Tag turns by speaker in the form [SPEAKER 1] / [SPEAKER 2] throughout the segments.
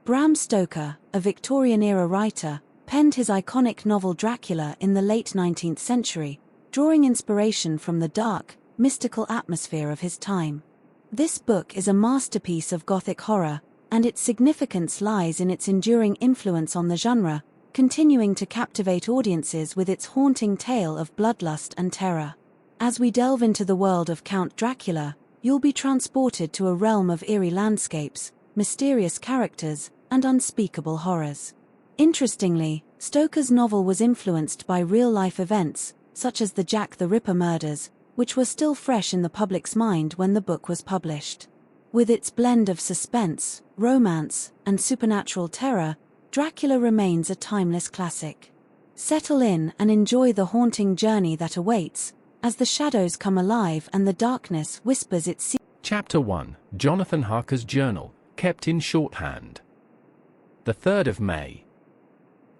[SPEAKER 1] Bram Stoker, a Victorian-era writer, penned his iconic novel Dracula in the late 19th century, drawing inspiration from the dark, mystical atmosphere of his time. This book is a masterpiece of Gothic horror, and its significance lies in its enduring influence on the genre, continuing to captivate audiences with its haunting tale of bloodlust and terror. As we delve into the world of Count Dracula, you'll be transported to a realm of eerie landscapes, mysterious characters, and unspeakable horrors. Interestingly, Stoker's novel was influenced by real-life events, such as the Jack the Ripper murders, which were still fresh in the public's mind when the book was published. With its blend of suspense, romance, and supernatural terror, Dracula remains a timeless classic. Settle in and enjoy the haunting journey that awaits, as the shadows come alive and the darkness whispers its secrets.
[SPEAKER 2] Chapter 1, Jonathan Harker's Journal, kept in shorthand. The 3rd of May.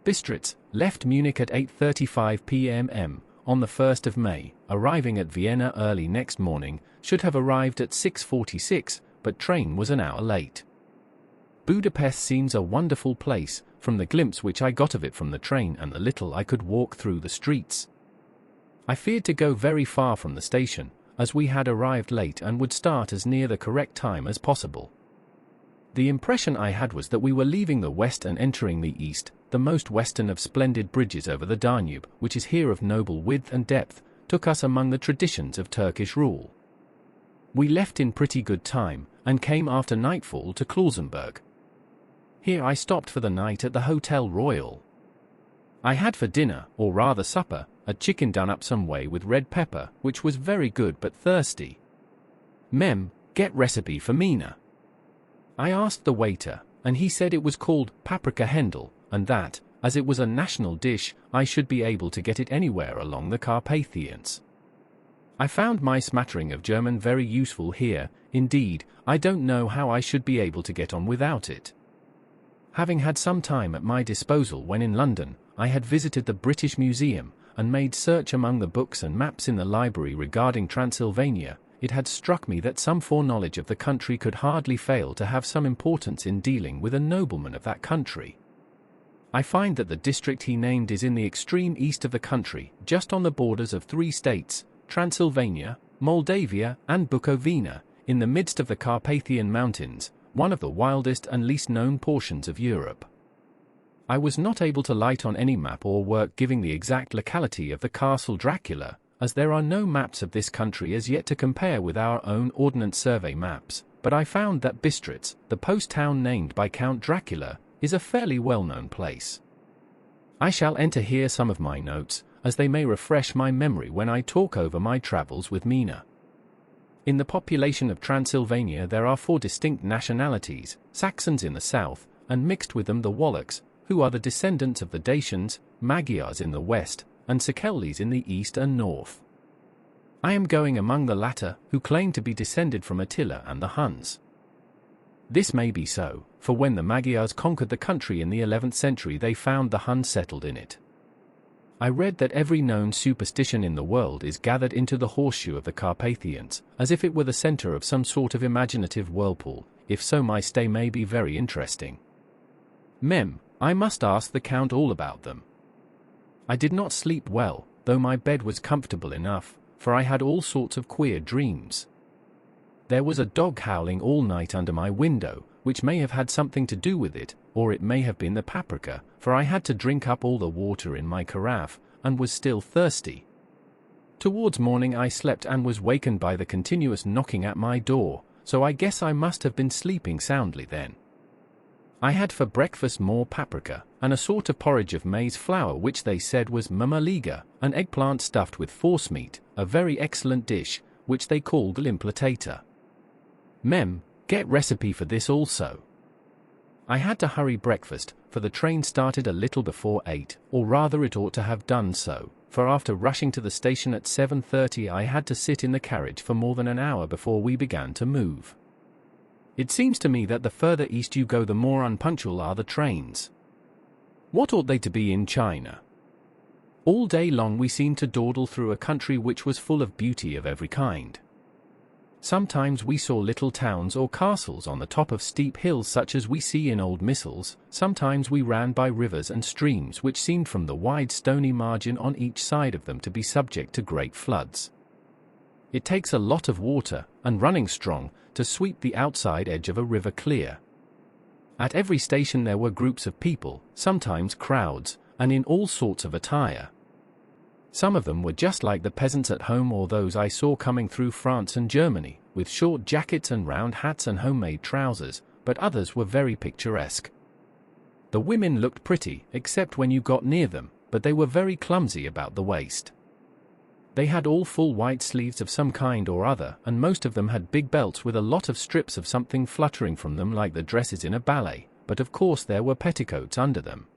[SPEAKER 2] Bistritz left Munich at 8:35 p.m. on the 1st of May, arriving at Vienna early next morning, should have arrived at 6:46, but train was an hour late. Budapest seems a wonderful place, from the glimpse which I got of it from the train and the little I could walk through the streets. I feared to go very far from the station, as we had arrived late and would start as near the correct time as possible. The impression I had was that we were leaving the west and entering the east, the most western of splendid bridges over the Danube, which is here of noble width and depth, took us among the traditions of Turkish rule. We left in pretty good time, and came after nightfall to Klausenburg. Here I stopped for the night at the Hotel Royal. I had for dinner, or rather supper, a chicken done up some way with red pepper, which was very good but thirsty. Mem, get recipe for Mina. I asked the waiter, and he said it was called paprika Hendel, and that, as it was a national dish, I should be able to get it anywhere along the Carpathians. I found my smattering of German very useful here. Indeed, I don't know how I should be able to get on without it. Having had some time at my disposal when in London, I had visited the British Museum, and made search among the books and maps in the library regarding Transylvania. It had struck me that some foreknowledge of the country could hardly fail to have some importance in dealing with a nobleman of that country. I find that the district he named is in the extreme east of the country, just on the borders of 3 states, Transylvania, Moldavia, and Bukovina, in the midst of the Carpathian Mountains, one of the wildest and least known portions of Europe. I was not able to light on any map or work giving the exact locality of the Castle Dracula, as there are no maps of this country as yet to compare with our own Ordnance Survey maps, but I found that Bistritz, the post town named by Count Dracula, is a fairly well-known place. I shall enter here some of my notes, as they may refresh my memory when I talk over my travels with Mina. In the population of Transylvania there are 4 distinct nationalities, Saxons in the south, and mixed with them the Wallachs, who are the descendants of the Dacians, Magyars in the west, and Szekelys in the east and north. I am going among the latter, who claim to be descended from Attila and the Huns. This may be so, for when the Magyars conquered the country in the 11th century they found the Huns settled in it. I read that every known superstition in the world is gathered into the horseshoe of the Carpathians, as if it were the center of some sort of imaginative whirlpool. If so, my stay may be very interesting. Mem, I must ask the Count all about them. I did not sleep well, though my bed was comfortable enough, for I had all sorts of queer dreams. There was a dog howling all night under my window, which may have had something to do with it, or it may have been the paprika, for I had to drink up all the water in my carafe, and was still thirsty. Towards morning I slept and was wakened by the continuous knocking at my door, so I guess I must have been sleeping soundly then. I had for breakfast more paprika, and a sort of porridge of maize flour which they said was mamaliga, an eggplant stuffed with forcemeat, a very excellent dish, which they called limplatata. Mem, get recipe for this also. I had to hurry breakfast, for the train started a little before 8, or rather it ought to have done so, for after rushing to the station at 7:30 I had to sit in the carriage for more than an hour before we began to move. It seems to me that the further east you go the more unpunctual are the trains. What ought they to be in China? All day long we seemed to dawdle through a country which was full of beauty of every kind. Sometimes we saw little towns or castles on the top of steep hills such as we see in old missals. Sometimes we ran by rivers and streams which seemed from the wide stony margin on each side of them to be subject to great floods. It takes a lot of water, and running strong, to sweep the outside edge of a river clear. At every station there were groups of people, sometimes crowds, and in all sorts of attire. Some of them were just like the peasants at home or those I saw coming through France and Germany, with short jackets and round hats and homemade trousers, but others were very picturesque. The women looked pretty, except when you got near them, but they were very clumsy about the waist. They had all full white sleeves of some kind or other, and most of them had big belts with a lot of strips of something fluttering from them like the dresses in a ballet, but of course there were petticoats under them.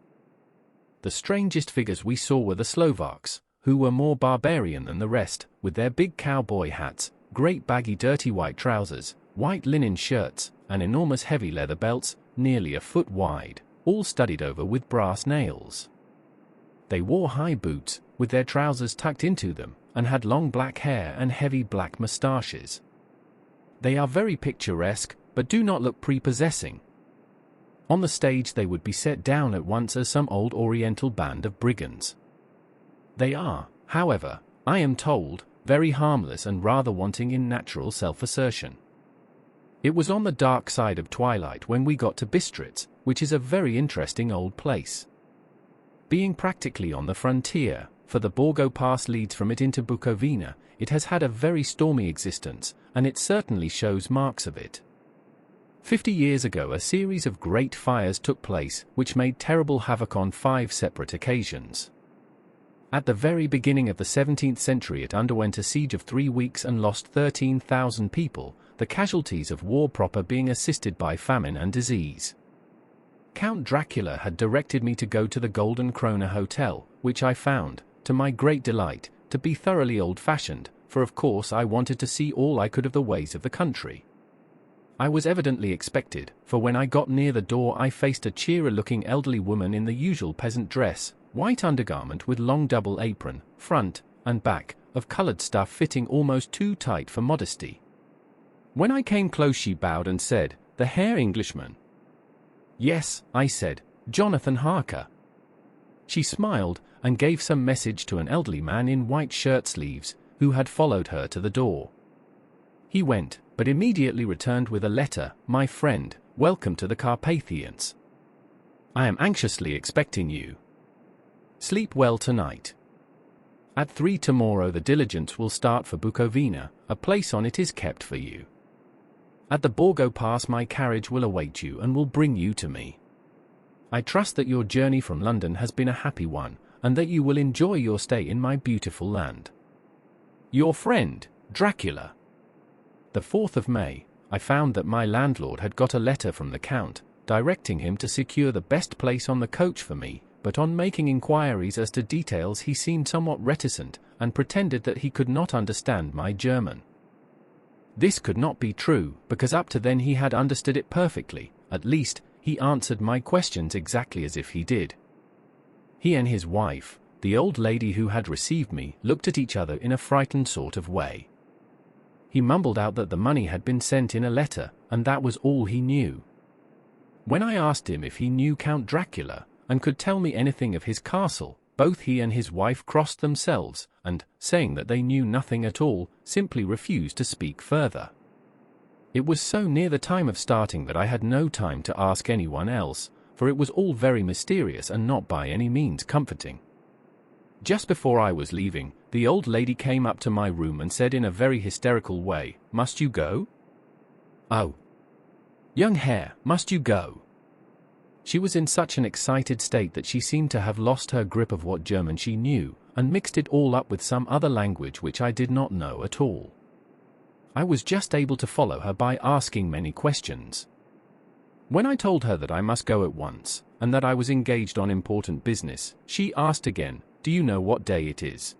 [SPEAKER 2] The strangest figures we saw were the Slovaks, who were more barbarian than the rest, with their big cowboy hats, great baggy dirty white trousers, white linen shirts, and enormous heavy leather belts, nearly a foot wide, all studded over with brass nails. They wore high boots, with their trousers tucked into them, and had long black hair and heavy black moustaches. They are very picturesque, but do not look prepossessing. On the stage they would be set down at once as some old oriental band of brigands. They are, however, I am told, very harmless and rather wanting in natural self-assertion. It was on the dark side of twilight when we got to Bistritz, which is a very interesting old place. Being practically on the frontier, for the Borgo Pass leads from it into Bukovina, it has had a very stormy existence, and it certainly shows marks of it. 50 years ago a series of great fires took place, which made terrible havoc on 5 separate occasions. At the very beginning of the 17th century it underwent a siege of 3 weeks and lost 13,000 people, the casualties of war proper being assisted by famine and disease. Count Dracula had directed me to go to the Golden Krone Hotel, which I found, to my great delight, to be thoroughly old-fashioned, for of course I wanted to see all I could of the ways of the country. I was evidently expected, for when I got near the door I faced a cheery-looking elderly woman in the usual peasant dress, white undergarment with long double apron, front and back, of coloured stuff fitting almost too tight for modesty. When I came close she bowed and said, "The Herr Englishman?" "Yes," I said, "Jonathan Harker." She smiled, and gave some message to an elderly man in white shirt sleeves, who had followed her to the door. He went, but immediately returned with a letter. "My friend, welcome to the Carpathians. I am anxiously expecting you. Sleep well tonight. At 3 tomorrow the diligence will start for Bukovina, a place on it is kept for you. At the Borgo Pass my carriage will await you and will bring you to me. I trust that your journey from London has been a happy one, and that you will enjoy your stay in my beautiful land. Your friend, Dracula." The 4th of May, I found that my landlord had got a letter from the Count, directing him to secure the best place on the coach for me, but on making inquiries as to details he seemed somewhat reticent, and pretended that he could not understand my German. This could not be true, because up to then he had understood it perfectly. At least, he answered my questions exactly as if he did. He and his wife, the old lady who had received me, looked at each other in a frightened sort of way. He mumbled out that the money had been sent in a letter, and that was all he knew. When I asked him if he knew Count Dracula, and could tell me anything of his castle, both he and his wife crossed themselves, and, saying that they knew nothing at all, simply refused to speak further. It was so near the time of starting that I had no time to ask anyone else, for it was all very mysterious and not by any means comforting. Just before I was leaving, the old lady came up to my room and said in a very hysterical way, "Must you go? Oh, young Herr, must you go?" She was in such an excited state that she seemed to have lost her grip of what German she knew, and mixed it all up with some other language which I did not know at all. I was just able to follow her by asking many questions. When I told her that I must go at once, and that I was engaged on important business, she asked again, "Do you know what day it is?"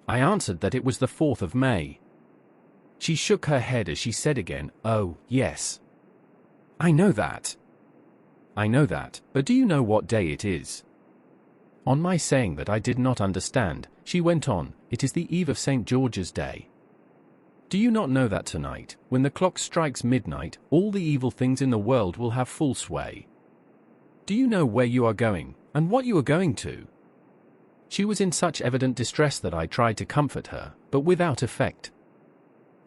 [SPEAKER 2] I answered that it was the 4th of May. She shook her head as she said again, "Oh, yes. I know that. I know that, but do you know what day it is?" On my saying that I did not understand, she went on, "It is the eve of St. George's Day." Do you not know that tonight, when the clock strikes midnight, all the evil things in the world will have full sway? Do you know where you are going, and what you are going to?" She was in such evident distress that I tried to comfort her, but without effect.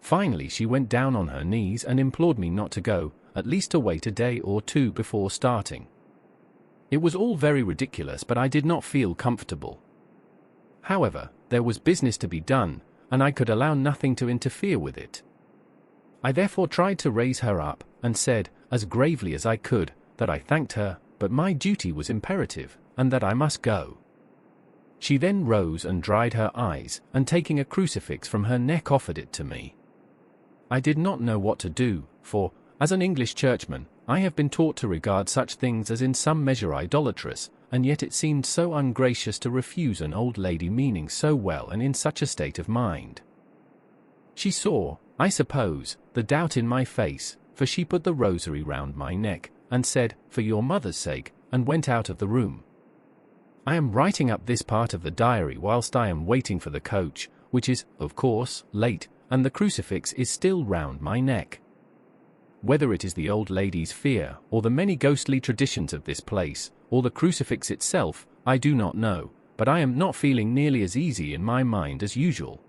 [SPEAKER 2] Finally she went down on her knees and implored me not to go, at least to wait a day or two before starting. It was all very ridiculous, but I did not feel comfortable. However, there was business to be done, and I could allow nothing to interfere with it. I therefore tried to raise her up, and said, as gravely as I could, that I thanked her, but my duty was imperative, and that I must go. She then rose and dried her eyes, and taking a crucifix from her neck offered it to me. I did not know what to do, for, as an English churchman, I have been taught to regard such things as in some measure idolatrous, and yet it seemed so ungracious to refuse an old lady meaning so well and in such a state of mind. She saw, I suppose, the doubt in my face, for she put the rosary round my neck, and said, "For your mother's sake," and went out of the room. I am writing up this part of the diary whilst I am waiting for the coach, which is, of course, late, and the crucifix is still round my neck. Whether it is the old lady's fear, or the many ghostly traditions of this place, or the crucifix itself, I do not know, but I am not feeling nearly as easy in my mind as usual.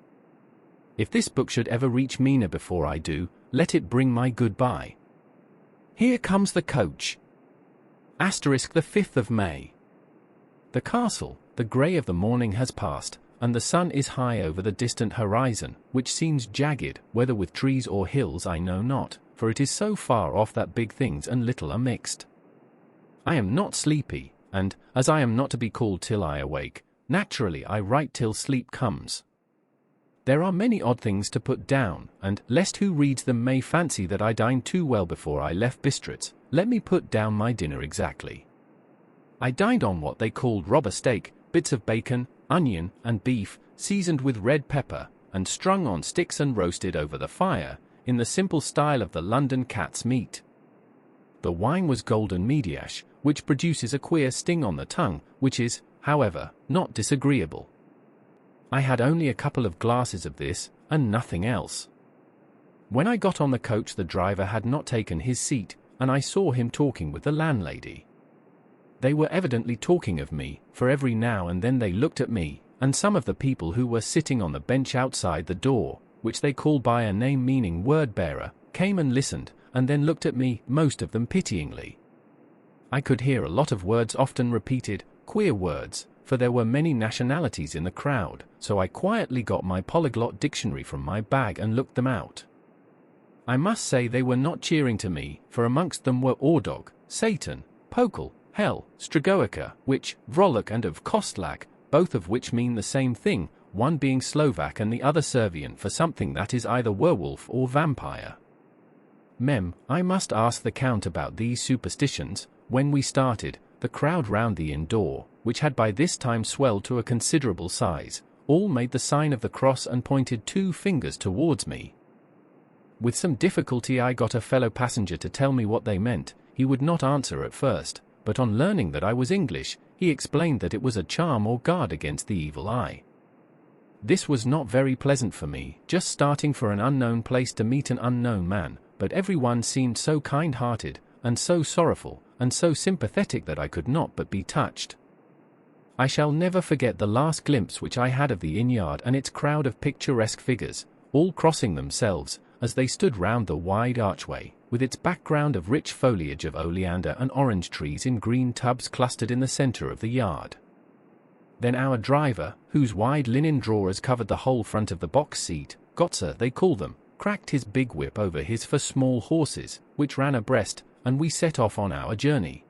[SPEAKER 2] If this book should ever reach Mina before I do, let it bring my goodbye. Here comes the coach. *The 5th of May. The castle, the grey of the morning has passed, and the sun is high over the distant horizon, which seems jagged, whether with trees or hills I know not, for it is so far off that big things and little are mixed. I am not sleepy, and, as I am not to be called till I awake, naturally I write till sleep comes. There are many odd things to put down, and, lest who reads them may fancy that I dined too well before I left Bistritz, let me put down my dinner exactly. I dined on what they called robber steak, bits of bacon, onion, and beef, seasoned with red pepper, and strung on sticks and roasted over the fire, in the simple style of the London cat's meat. The wine was golden mediash, which produces a queer sting on the tongue, which is, however, not disagreeable. I had only a couple of glasses of this, and nothing else. When I got on the coach the driver had not taken his seat, and I saw him talking with the landlady. They were evidently talking of me, for every now and then they looked at me, and some of the people who were sitting on the bench outside the door, which they called by a name meaning word-bearer, came and listened, and then looked at me, most of them pityingly. I could hear a lot of words often repeated, queer words, for there were many nationalities in the crowd, so I quietly got my polyglot dictionary from my bag and looked them out. I must say they were not cheering to me, for amongst them were Ordog, Satan, Pokel, Hell, Strigoica, Witch, Vrolok and of Kostlak, both of which mean the same thing, one being Slovak and the other Servian for something that is either werewolf or vampire. I must ask the Count about these superstitions. When we started, the crowd round the inn door, which had by this time swelled to a considerable size, all made the sign of the cross and pointed 2 fingers towards me. With some difficulty I got a fellow passenger to tell me what they meant. He would not answer at first, but on learning that I was English, he explained that it was a charm or guard against the evil eye. This was not very pleasant for me, just starting for an unknown place to meet an unknown man, but everyone seemed so kind-hearted, and so sorrowful, and so sympathetic that I could not but be touched. I shall never forget the last glimpse which I had of the inn-yard and its crowd of picturesque figures, all crossing themselves, as they stood round the wide archway, with its background of rich foliage of oleander and orange trees in green tubs clustered in the centre of the yard. Then our driver, whose wide linen drawers covered the whole front of the box seat, Gotzer they call them, cracked his big whip over his for small horses, which ran abreast, and we set off on our journey.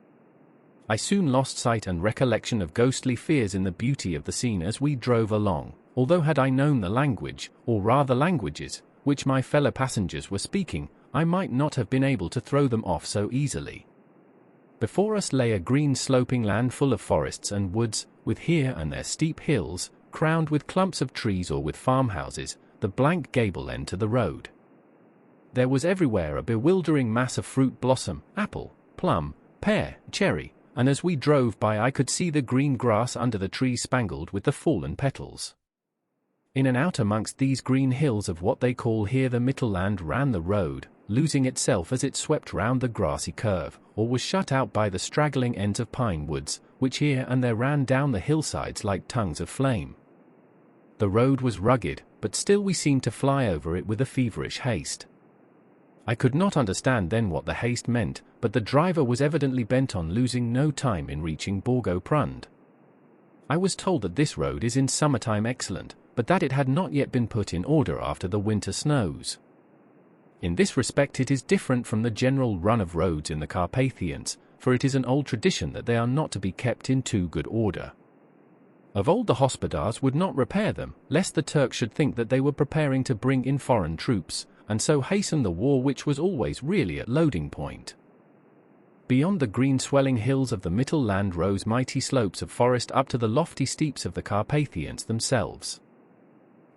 [SPEAKER 2] I soon lost sight and recollection of ghostly fears in the beauty of the scene as we drove along, although had I known the language, or rather languages, which my fellow passengers were speaking, I might not have been able to throw them off so easily. Before us lay a green sloping land full of forests and woods, with here and there steep hills, crowned with clumps of trees or with farmhouses, the blank gable end to the road. There was everywhere a bewildering mass of fruit blossom, apple, plum, pear, cherry, and as we drove by I could see the green grass under the trees spangled with the fallen petals. In and out amongst these green hills of what they call here the Mittelland ran the road, losing itself as it swept round the grassy curve, or was shut out by the straggling ends of pine woods, which here and there ran down the hillsides like tongues of flame. The road was rugged, but still we seemed to fly over it with a feverish haste. I could not understand then what the haste meant, but the driver was evidently bent on losing no time in reaching Borgo Prund. I was told that this road is in summertime excellent, but that it had not yet been put in order after the winter snows. In this respect it is different from the general run of roads in the Carpathians, for it is an old tradition that they are not to be kept in too good order. Of old the hospodars would not repair them, lest the Turks should think that they were preparing to bring in foreign troops, and so hasten the war which was always really at loading point. Beyond the green swelling hills of the Mittelland rose mighty slopes of forest up to the lofty steeps of the Carpathians themselves.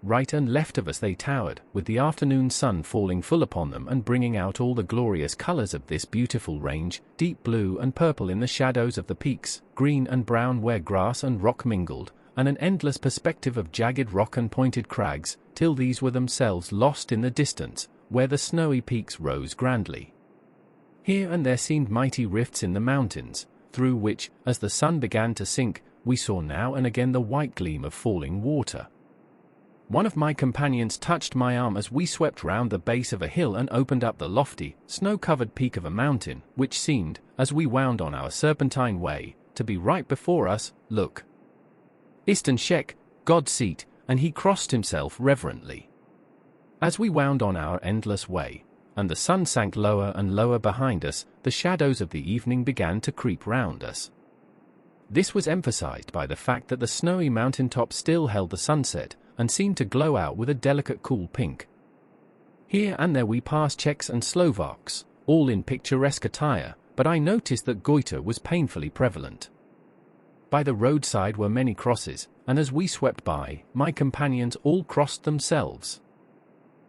[SPEAKER 2] Right and left of us they towered, with the afternoon sun falling full upon them and bringing out all the glorious colors of this beautiful range, deep blue and purple in the shadows of the peaks, green and brown where grass and rock mingled, and an endless perspective of jagged rock and pointed crags, till these were themselves lost in the distance, where the snowy peaks rose grandly. Here and there seemed mighty rifts in the mountains, through which, as the sun began to sink, we saw now and again the white gleam of falling water. One of my companions touched my arm as we swept round the base of a hill and opened up the lofty, snow-covered peak of a mountain, which seemed, as we wound on our serpentine way, to be right before us. Look! Istan Shek, God's seat, and he crossed himself reverently. As we wound on our endless way, and the sun sank lower and lower behind us, the shadows of the evening began to creep round us. This was emphasized by the fact that the snowy mountain top still held the sunset, and seemed to glow out with a delicate cool pink. Here and there we passed Czechs and Slovaks, all in picturesque attire, but I noticed that goiter was painfully prevalent. By the roadside were many crosses, and as we swept by, my companions all crossed themselves.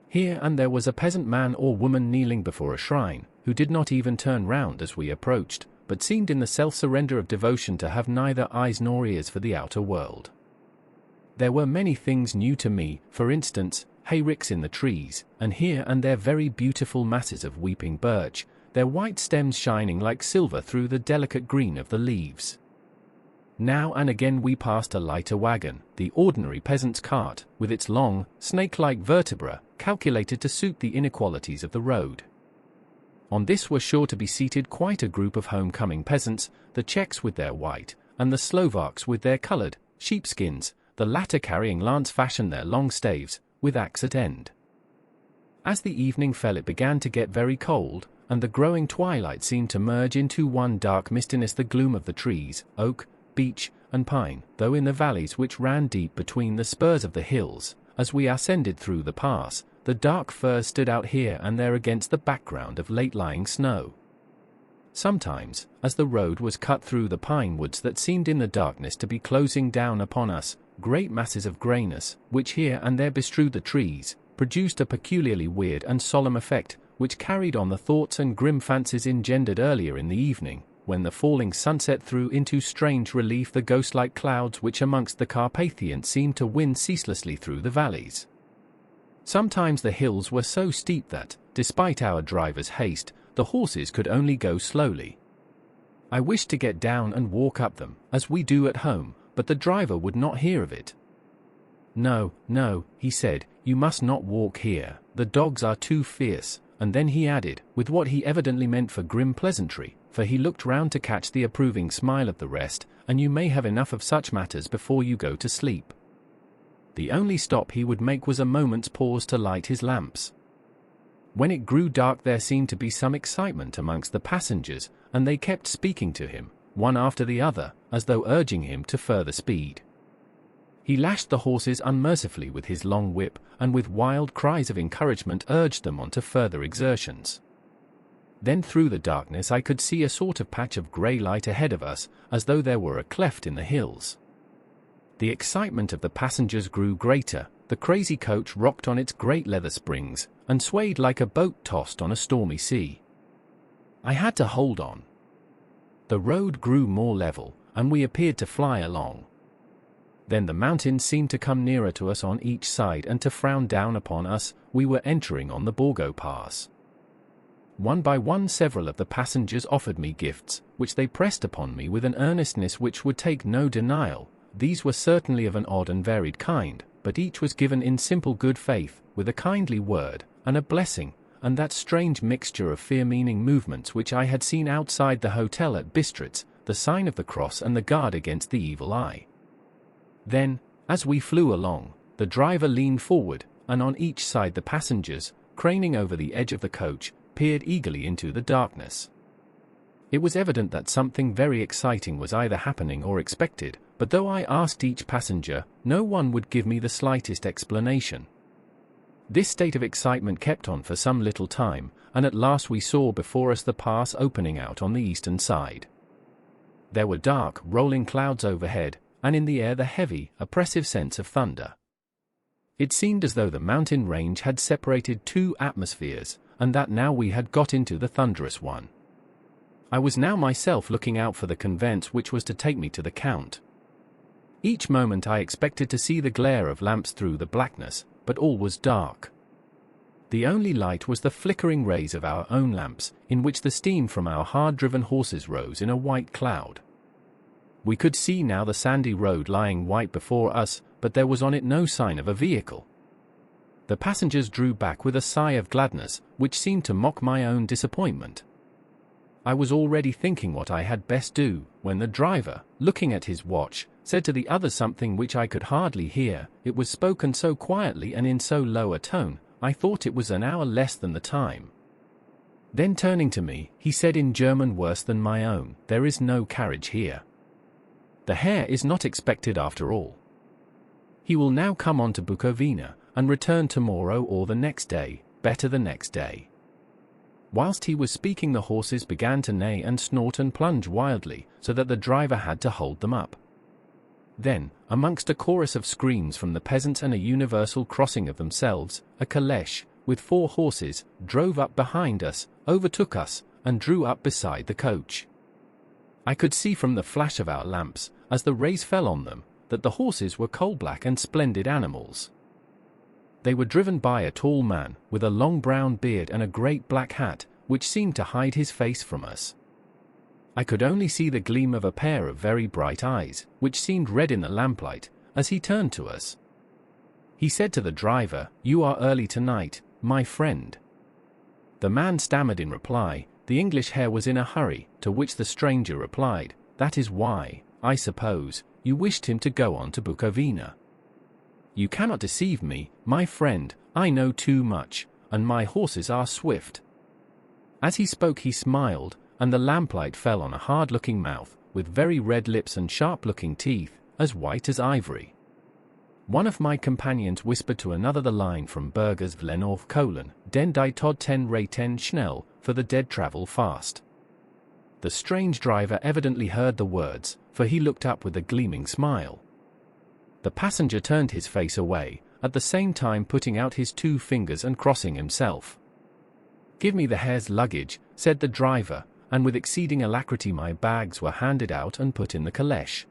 [SPEAKER 2] Here and there was a peasant man or woman kneeling before a shrine, who did not even turn round as we approached, but seemed in the self-surrender of devotion to have neither eyes nor ears for the outer world. There were many things new to me, for instance, hayricks in the trees, and here and there very beautiful masses of weeping birch, their white stems shining like silver through the delicate green of the leaves. Now and again we passed a lighter wagon, the ordinary peasant's cart, with its long, snake-like vertebra, calculated to suit the inequalities of the road. On this were sure to be seated quite a group of homecoming peasants, the Czechs with their white, and the Slovaks with their coloured, sheepskins, the latter carrying lance-fashion their long staves, with axe at end. As the evening fell it began to get very cold, and the growing twilight seemed to merge into one dark mistiness the gloom of the trees, oak, beech, and pine, though in the valleys which ran deep between the spurs of the hills, as we ascended through the pass, the dark firs stood out here and there against the background of late-lying snow. Sometimes, as the road was cut through the pine woods that seemed in the darkness to be closing down upon us, great masses of greyness, which here and there bestrewed the trees, produced a peculiarly weird and solemn effect, which carried on the thoughts and grim fancies engendered earlier in the evening, when the falling sunset threw into strange relief the ghost-like clouds which amongst the Carpathians seemed to wind ceaselessly through the valleys. Sometimes the hills were so steep that, despite our driver's haste, the horses could only go slowly. I wished to get down and walk up them, as we do at home, but the driver would not hear of it. "No, no," he said, "you must not walk here, the dogs are too fierce," and then he added, with what he evidently meant for grim pleasantry, for he looked round to catch the approving smile of the rest, "and you may have enough of such matters before you go to sleep." The only stop he would make was a moment's pause to light his lamps. When it grew dark there seemed to be some excitement amongst the passengers, and they kept speaking to him, one after the other, as though urging him to further speed. He lashed the horses unmercifully with his long whip, and with wild cries of encouragement urged them on to further exertions. Then through the darkness I could see a sort of patch of grey light ahead of us, as though there were a cleft in the hills. The excitement of the passengers grew greater, the crazy coach rocked on its great leather springs, and swayed like a boat tossed on a stormy sea. I had to hold on. The road grew more level, and we appeared to fly along. Then the mountains seemed to come nearer to us on each side and to frown down upon us. We were entering on the Borgo Pass. One by one several of the passengers offered me gifts, which they pressed upon me with an earnestness which would take no denial. These were certainly of an odd and varied kind, but each was given in simple good faith, with a kindly word, and a blessing, and that strange mixture of fear-meaning movements which I had seen outside the hotel at Bistritz, the sign of the cross and the guard against the evil eye. Then, as we flew along, the driver leaned forward, and on each side the passengers, craning over the edge of the coach, peered eagerly into the darkness. It was evident that something very exciting was either happening or expected, but though I asked each passenger, no one would give me the slightest explanation. This state of excitement kept on for some little time, and at last we saw before us the pass opening out on the eastern side. There were dark, rolling clouds overhead, and in the air the heavy, oppressive sense of thunder. It seemed as though the mountain range had separated two atmospheres, and that now we had got into the thunderous one. I was now myself looking out for the conveyance which was to take me to the Count. Each moment I expected to see the glare of lamps through the blackness, but all was dark. The only light was the flickering rays of our own lamps, in which the steam from our hard-driven horses rose in a white cloud. We could see now the sandy road lying white before us, but there was on it no sign of a vehicle. The passengers drew back with a sigh of gladness, which seemed to mock my own disappointment. I was already thinking what I had best do, when the driver, looking at his watch, said to the other something which I could hardly hear. It was spoken so quietly and in so low a tone, I thought it was an hour less than the time. Then turning to me, he said in German worse than my own, "There is no carriage here. The Herr is not expected after all. He will now come on to Bukovina, and return tomorrow or the next day, better the next day." Whilst he was speaking the horses began to neigh and snort and plunge wildly, so that the driver had to hold them up. Then, amongst a chorus of screams from the peasants and a universal crossing of themselves, a caleche, with 4 horses, drove up behind us, overtook us, and drew up beside the coach. I could see from the flash of our lamps, as the rays fell on them, that the horses were coal-black and splendid animals. They were driven by a tall man, with a long brown beard and a great black hat, which seemed to hide his face from us. I could only see the gleam of a pair of very bright eyes, which seemed red in the lamplight, as he turned to us. He said to the driver, "You are early tonight, my friend." The man stammered in reply. The English Herr was in a hurry, to which the stranger replied, "That is why, I suppose, you wished him to go on to Bukovina. You cannot deceive me, my friend, I know too much, and my horses are swift." As he spoke he smiled, and the lamplight fell on a hard-looking mouth, with very red lips and sharp-looking teeth, as white as ivory. One of my companions whispered to another the line from Burger's Vlenorf : "Den die Tod 10 Reiten schnell, for the dead travel fast." The strange driver evidently heard the words, for he looked up with a gleaming smile. The passenger turned his face away, at the same time putting out his 2 fingers and crossing himself. "Give me the Herr's luggage," said the driver, and with exceeding alacrity my bags were handed out and put in the caleche.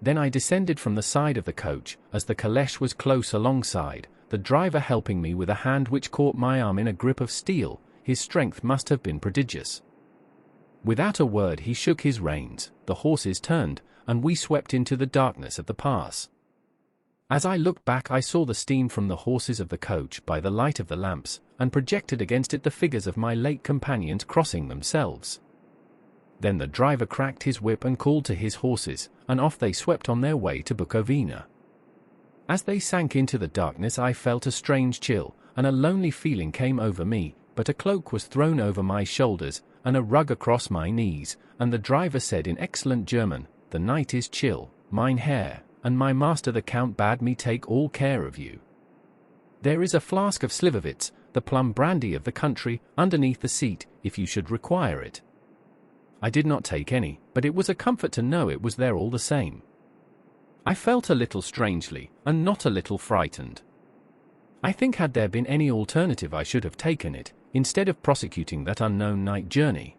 [SPEAKER 2] Then I descended from the side of the coach, as the caleche was close alongside, the driver helping me with a hand which caught my arm in a grip of steel. His strength must have been prodigious. Without a word he shook his reins, the horses turned, and we swept into the darkness of the pass. As I looked back I saw the steam from the horses of the coach by the light of the lamps, and projected against it the figures of my late companions crossing themselves. Then the driver cracked his whip and called to his horses, and off they swept on their way to Bukovina. As they sank into the darkness I felt a strange chill, and a lonely feeling came over me, but a cloak was thrown over my shoulders, and a rug across my knees, and the driver said in excellent German, "The night is chill, mein Herr, and my master the Count bade me take all care of you. There is a flask of Slivovitz, the plum brandy of the country, underneath the seat, if you should require it." I did not take any, but it was a comfort to know it was there all the same. I felt a little strangely, and not a little frightened. I think had there been any alternative I should have taken it, instead of prosecuting that unknown night journey.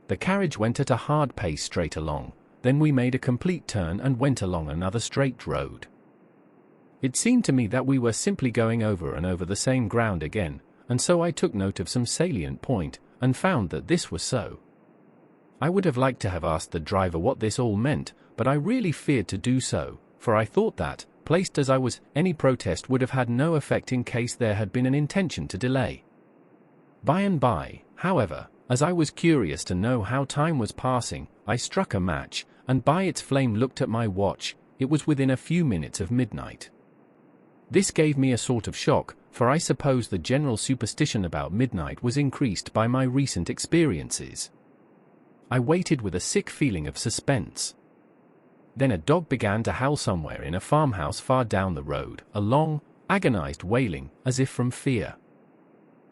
[SPEAKER 2] The carriage went at a hard pace straight along. then we made a complete turn and went along another straight road. It seemed to me that we were simply going over and over the same ground again, and so I took note of some salient point, and found that this was so. I would have liked to have asked the driver what this all meant, but I really feared to do so, for I thought that, placed as I was, any protest would have had no effect in case there had been an intention to delay. By and by, however, as I was curious to know how time was passing, I struck a match, and by its flame looked at my watch. It was within a few minutes of midnight. This gave me a sort of shock, for I suppose the general superstition about midnight was increased by my recent experiences. I waited with a sick feeling of suspense. Then a dog began to howl somewhere in a farmhouse far down the road, a long, agonized wailing, as if from fear.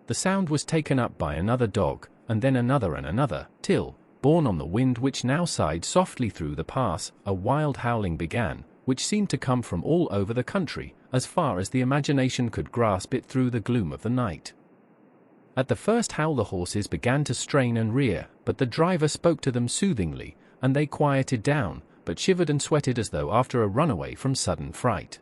[SPEAKER 2] The sound was taken up by another dog, and then another, till, borne on the wind which now sighed softly through the pass, a wild howling began, which seemed to come from all over the country, as far as the imagination could grasp it through the gloom of the night. At the first howl the horses began to strain and rear, but the driver spoke to them soothingly, and they quieted down, but shivered and sweated as though after a runaway from sudden fright.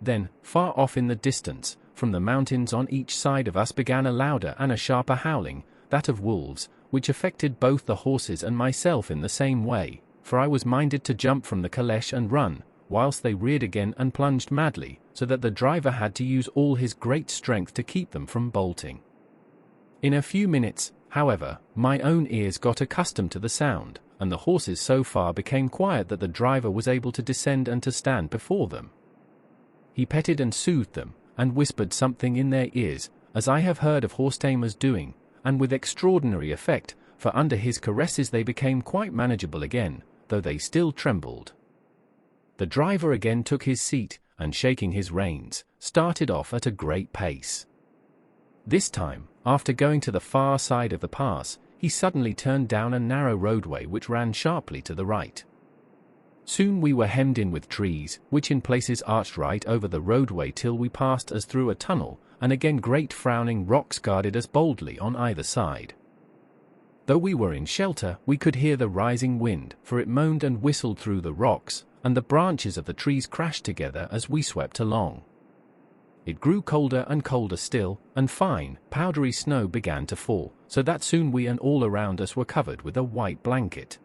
[SPEAKER 2] Then, far off in the distance, from the mountains on each side of us began a louder and a sharper howling, that of wolves, which affected both the horses and myself in the same way, for I was minded to jump from the caleche and run, whilst they reared again and plunged madly, so that the driver had to use all his great strength to keep them from bolting. In a few minutes, however, my own ears got accustomed to the sound, and the horses so far became quiet that the driver was able to descend and to stand before them. He petted and soothed them, and whispered something in their ears, as I have heard of horse-tamers doing, and with extraordinary effect, for under his caresses they became quite manageable again, though they still trembled. The driver again took his seat, and shaking his reins, started off at a great pace. This time, after going to the far side of the pass, he suddenly turned down a narrow roadway which ran sharply to the right. Soon we were hemmed in with trees, which in places arched right over the roadway till we passed as through a tunnel, and again great frowning rocks guarded us boldly on either side. Though we were in shelter, we could hear the rising wind, for it moaned and whistled through the rocks, and the branches of the trees crashed together as we swept along. It grew colder and colder still, and fine, powdery snow began to fall, so that soon we and all around us were covered with a white blanket.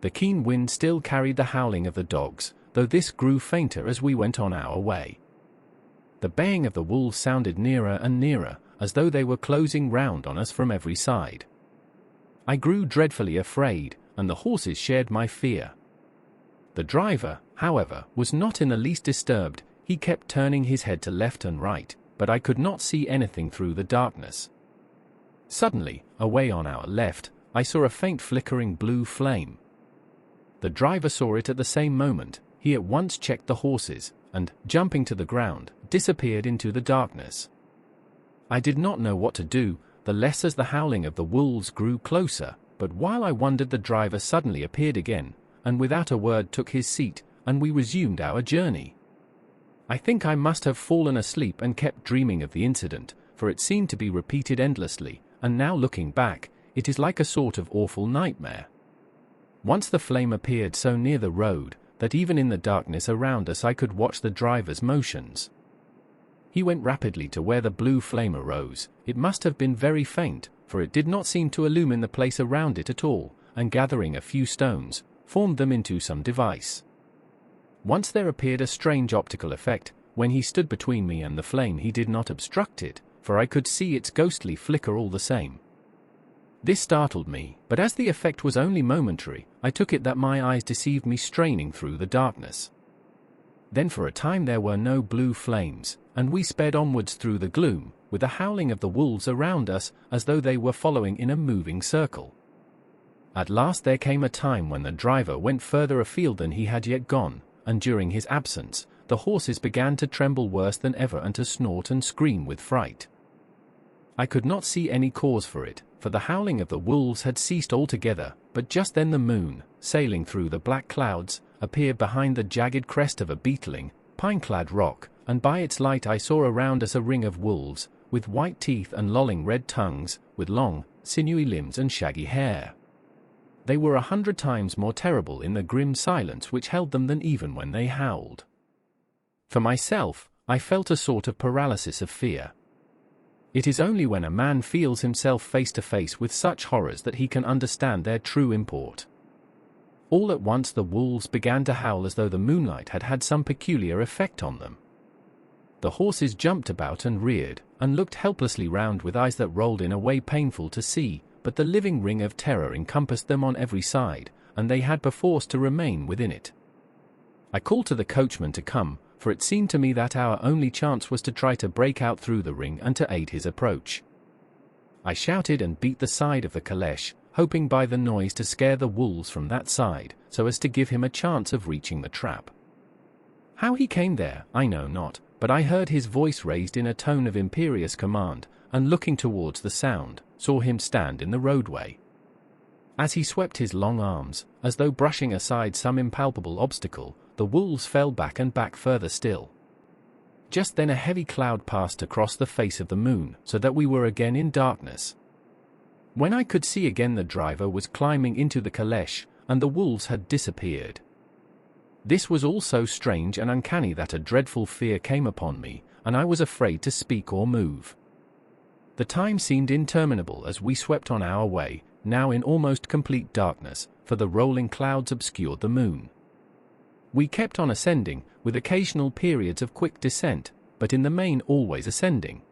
[SPEAKER 2] The keen wind still carried the howling of the dogs, though this grew fainter as we went on our way. The baying of the wolves sounded nearer and nearer, as though they were closing round on us from every side. I grew dreadfully afraid, and the horses shared my fear. The driver, however, was not in the least disturbed. He kept turning his head to left and right, but I could not see anything through the darkness. Suddenly, away on our left, I saw a faint flickering blue flame. The driver saw it at the same moment. He at once checked the horses, and, jumping to the ground, disappeared into the darkness. I did not know what to do, the less as the howling of the wolves grew closer, but while I wondered the driver suddenly appeared again, and without a word took his seat, and we resumed our journey. I think I must have fallen asleep and kept dreaming of the incident, for it seemed to be repeated endlessly, and now looking back, it is like a sort of awful nightmare. Once the flame appeared so near the road, that even in the darkness around us I could watch the driver's motions. He went rapidly to where the blue flame arose. It must have been very faint, for it did not seem to illumine the place around it at all, and gathering a few stones, formed them into some device. Once there appeared a strange optical effect. When he stood between me and the flame he did not obstruct it, for I could see its ghostly flicker all the same. This startled me, but as the effect was only momentary, I took it that my eyes deceived me straining through the darkness. Then for a time there were no blue flames, and we sped onwards through the gloom, with the howling of the wolves around us, as though they were following in a moving circle. At last there came a time when the driver went further afield than he had yet gone, and during his absence, the horses began to tremble worse than ever and to snort and scream with fright. I could not see any cause for it, for the howling of the wolves had ceased altogether, but just then the moon, sailing through the black clouds, appeared behind the jagged crest of a beetling, pine-clad rock, and by its light I saw around us a ring of wolves, with white teeth and lolling red tongues, with long, sinewy limbs and shaggy hair. They were 100 times more terrible in the grim silence which held them than even when they howled. For myself, I felt a sort of paralysis of fear. It is only when a man feels himself face to face with such horrors that he can understand their true import. All at once the wolves began to howl as though the moonlight had had some peculiar effect on them. The horses jumped about and reared, and looked helplessly round with eyes that rolled in a way painful to see, but the living ring of terror encompassed them on every side, and they had perforce to remain within it. I called to the coachman to come, for it seemed to me that our only chance was to try to break out through the ring and to aid his approach. I shouted and beat the side of the caleche, hoping by the noise to scare the wolves from that side, so as to give him a chance of reaching the trap. How he came there, I know not, but I heard his voice raised in a tone of imperious command, and looking towards the sound, saw him stand in the roadway. As he swept his long arms, as though brushing aside some impalpable obstacle, the wolves fell back and back further still. Just then a heavy cloud passed across the face of the moon, so that we were again in darkness. When I could see again, the driver was climbing into the caleche, and the wolves had disappeared. This was all so strange and uncanny that a dreadful fear came upon me, and I was afraid to speak or move. The time seemed interminable as we swept on our way, now in almost complete darkness, for the rolling clouds obscured the moon. We kept on ascending, with occasional periods of quick descent, but in the main always ascending.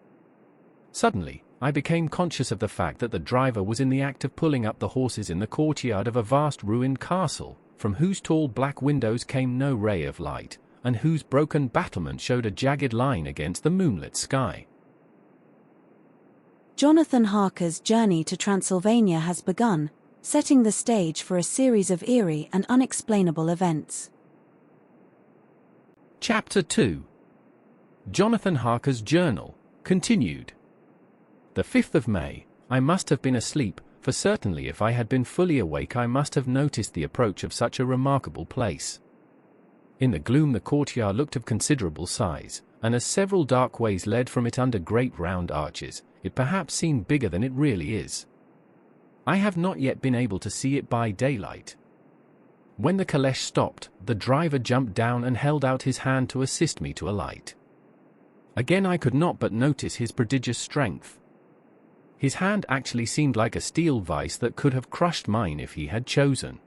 [SPEAKER 2] Suddenly, I became conscious of the fact that the driver was in the act of pulling up the horses in the courtyard of a vast ruined castle, from whose tall black windows came no ray of light, and whose broken battlement showed a jagged line against the moonlit sky.
[SPEAKER 1] Jonathan Harker's journey to Transylvania has begun, setting the stage for a series of eerie and unexplainable events.
[SPEAKER 2] Chapter 2. Jonathan Harker's Journal, continued. The 5th of May, I must have been asleep, for certainly if I had been fully awake I must have noticed the approach of such a remarkable place. In the gloom the courtyard looked of considerable size, and as several dark ways led from it under great round arches, it perhaps seemed bigger than it really is. I have not yet been able to see it by daylight. When the caleche stopped, the driver jumped down and held out his hand to assist me to alight. Again I could not but notice his prodigious strength. His hand actually seemed like a steel vice that could have crushed mine if he had chosen.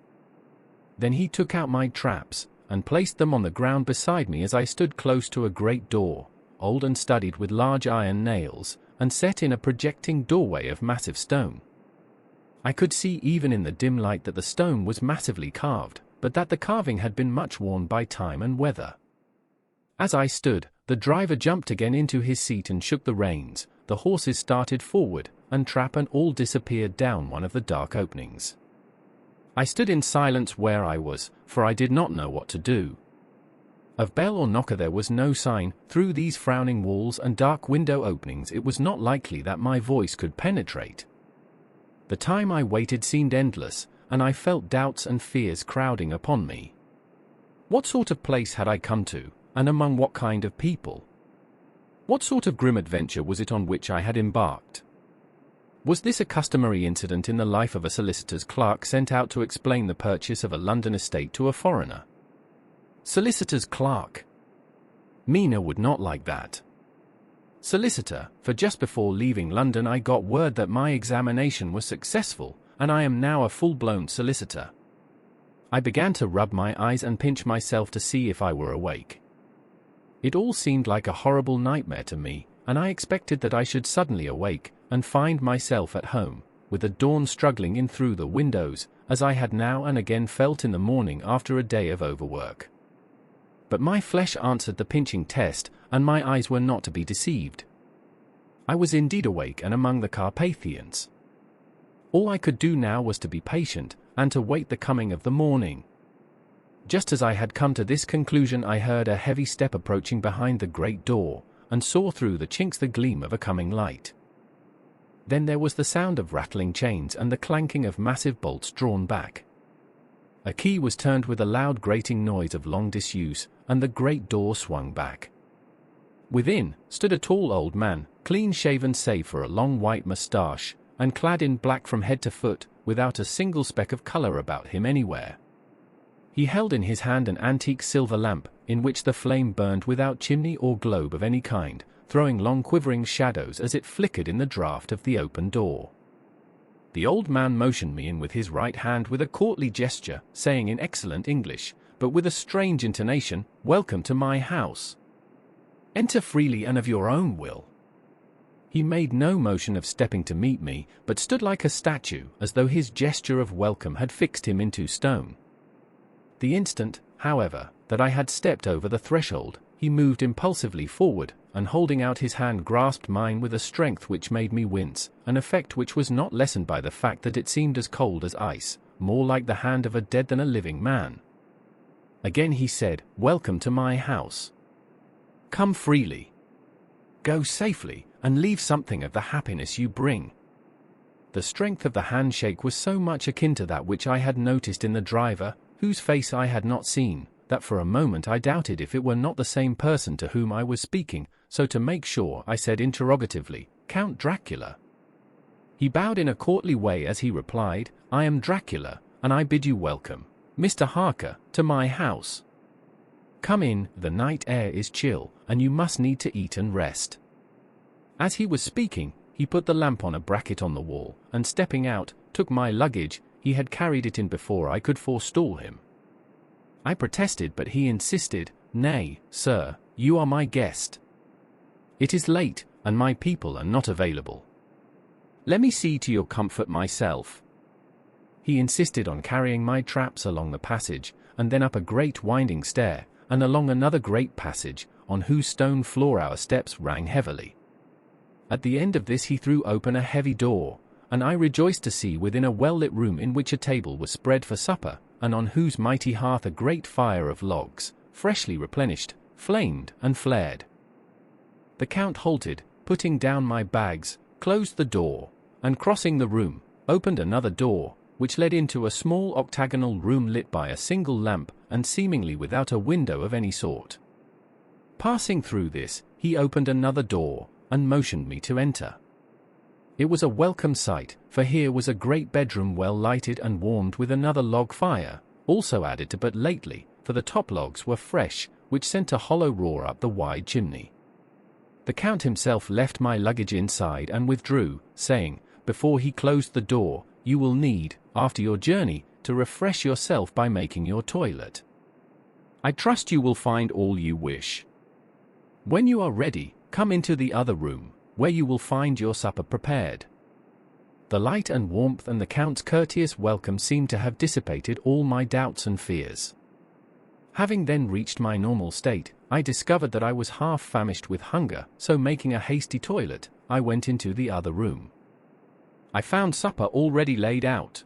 [SPEAKER 2] Then he took out my traps, and placed them on the ground beside me as I stood close to a great door, old and studded with large iron nails, and set in a projecting doorway of massive stone. I could see even in the dim light that the stone was massively carved, but that the carving had been much worn by time and weather. As I stood, the driver jumped again into his seat and shook the reins, the horses started forward, and trap and all disappeared down one of the dark openings. I stood in silence where I was, for I did not know what to do. Of bell or knocker there was no sign. Through these frowning walls and dark window openings it was not likely that my voice could penetrate. The time I waited seemed endless, and I felt doubts and fears crowding upon me. What sort of place had I come to, and among what kind of people? What sort of grim adventure was it on which I had embarked? Was this a customary incident in the life of a solicitor's clerk sent out to explain the purchase of a London estate to a foreigner? Solicitor's clerk. Mina would not like that. Solicitor, for just before leaving London I got word that my examination was successful, and I am now a full-blown solicitor. I began to rub my eyes and pinch myself to see if I were awake. It all seemed like a horrible nightmare to me, and I expected that I should suddenly awake, and find myself at home, with the dawn struggling in through the windows, as I had now and again felt in the morning after a day of overwork. But my flesh answered the pinching test, and my eyes were not to be deceived. I was indeed awake and among the Carpathians. All I could do now was to be patient, and to wait the coming of the morning. Just as I had come to this conclusion I heard a heavy step approaching behind the great door, and saw through the chinks the gleam of a coming light. Then there was the sound of rattling chains and the clanking of massive bolts drawn back. A key was turned with a loud grating noise of long disuse, and the great door swung back. Within stood a tall old man, clean-shaven save for a long white moustache, and clad in black from head to foot, without a single speck of color about him anywhere. He held in his hand an antique silver lamp, in which the flame burned without chimney or globe of any kind, throwing long quivering shadows as it flickered in the draught of the open door. The old man motioned me in with his right hand with a courtly gesture, saying in excellent English, but with a strange intonation, "Welcome to my house. Enter freely and of your own will." He made no motion of stepping to meet me, but stood like a statue, as though his gesture of welcome had fixed him into stone. The instant, however, that I had stepped over the threshold, he moved impulsively forward, and holding out his hand grasped mine with a strength which made me wince, an effect which was not lessened by the fact that it seemed as cold as ice, more like the hand of a dead than a living man. Again he said, "Welcome to my house. Come freely. Go safely, and leave something of the happiness you bring." The strength of the handshake was so much akin to that which I had noticed in the driver, whose face I had not seen, that for a moment I doubted if it were not the same person to whom I was speaking, so to make sure I said interrogatively, "Count Dracula?" He bowed in a courtly way as he replied, "I am Dracula, and I bid you welcome, Mr. Harker, to my house. Come in, the night air is chill, and you must need to eat and rest." As he was speaking, he put the lamp on a bracket on the wall, and stepping out, took my luggage. He had carried it in before I could forestall him. I protested, but he insisted, "Nay, sir, you are my guest. It is late, and my people are not available. Let me see to your comfort myself." He insisted on carrying my traps along the passage, and then up a great winding stair, and along another great passage, on whose stone floor our steps rang heavily. At the end of this he threw open a heavy door, and I rejoiced to see within a well-lit room in which a table was spread for supper, and on whose mighty hearth a great fire of logs, freshly replenished, flamed and flared. The Count halted, putting down my bags, closed the door, and crossing the room, opened another door, which led into a small octagonal room lit by a single lamp, and seemingly without a window of any sort. Passing through this, he opened another door, and motioned me to enter. It was a welcome sight, for here was a great bedroom well lighted and warmed with another log fire, also added to but lately, for the top logs were fresh, which sent a hollow roar up the wide chimney. The Count himself left my luggage inside and withdrew, saying, before he closed the door, "You will need, after your journey, to refresh yourself by making your toilet. I trust you will find all you wish. When you are ready, come into the other room, where you will find your supper prepared." The light and warmth and the Count's courteous welcome seemed to have dissipated all my doubts and fears. Having then reached my normal state, I discovered that I was half famished with hunger, so making a hasty toilet, I went into the other room. I found supper already laid out.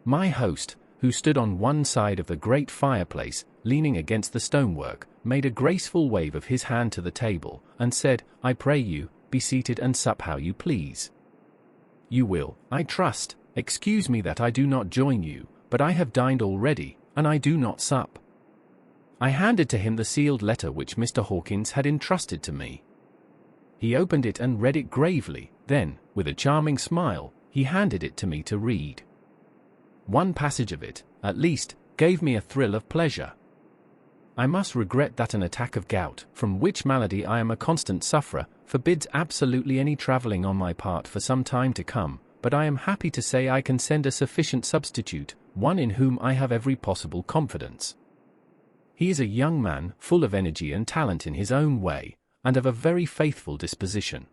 [SPEAKER 2] My host, who stood on one side of the great fireplace, leaning against the stonework, made a graceful wave of his hand to the table, and said, "I pray you, be seated and sup how you please. You will, I trust, excuse me that I do not join you, but I have dined already, and I do not sup." I handed to him the sealed letter which Mr. Hawkins had entrusted to me. He opened it and read it gravely, then, with a charming smile, he handed it to me to read. One passage of it, at least, gave me a thrill of pleasure. "I must regret that an attack of gout, from which malady I am a constant sufferer, forbids absolutely any travelling on my part for some time to come, but I am happy to say I can send a sufficient substitute, one in whom I have every possible confidence. He is a young man, full of energy and talent in his own way, and of a very faithful disposition.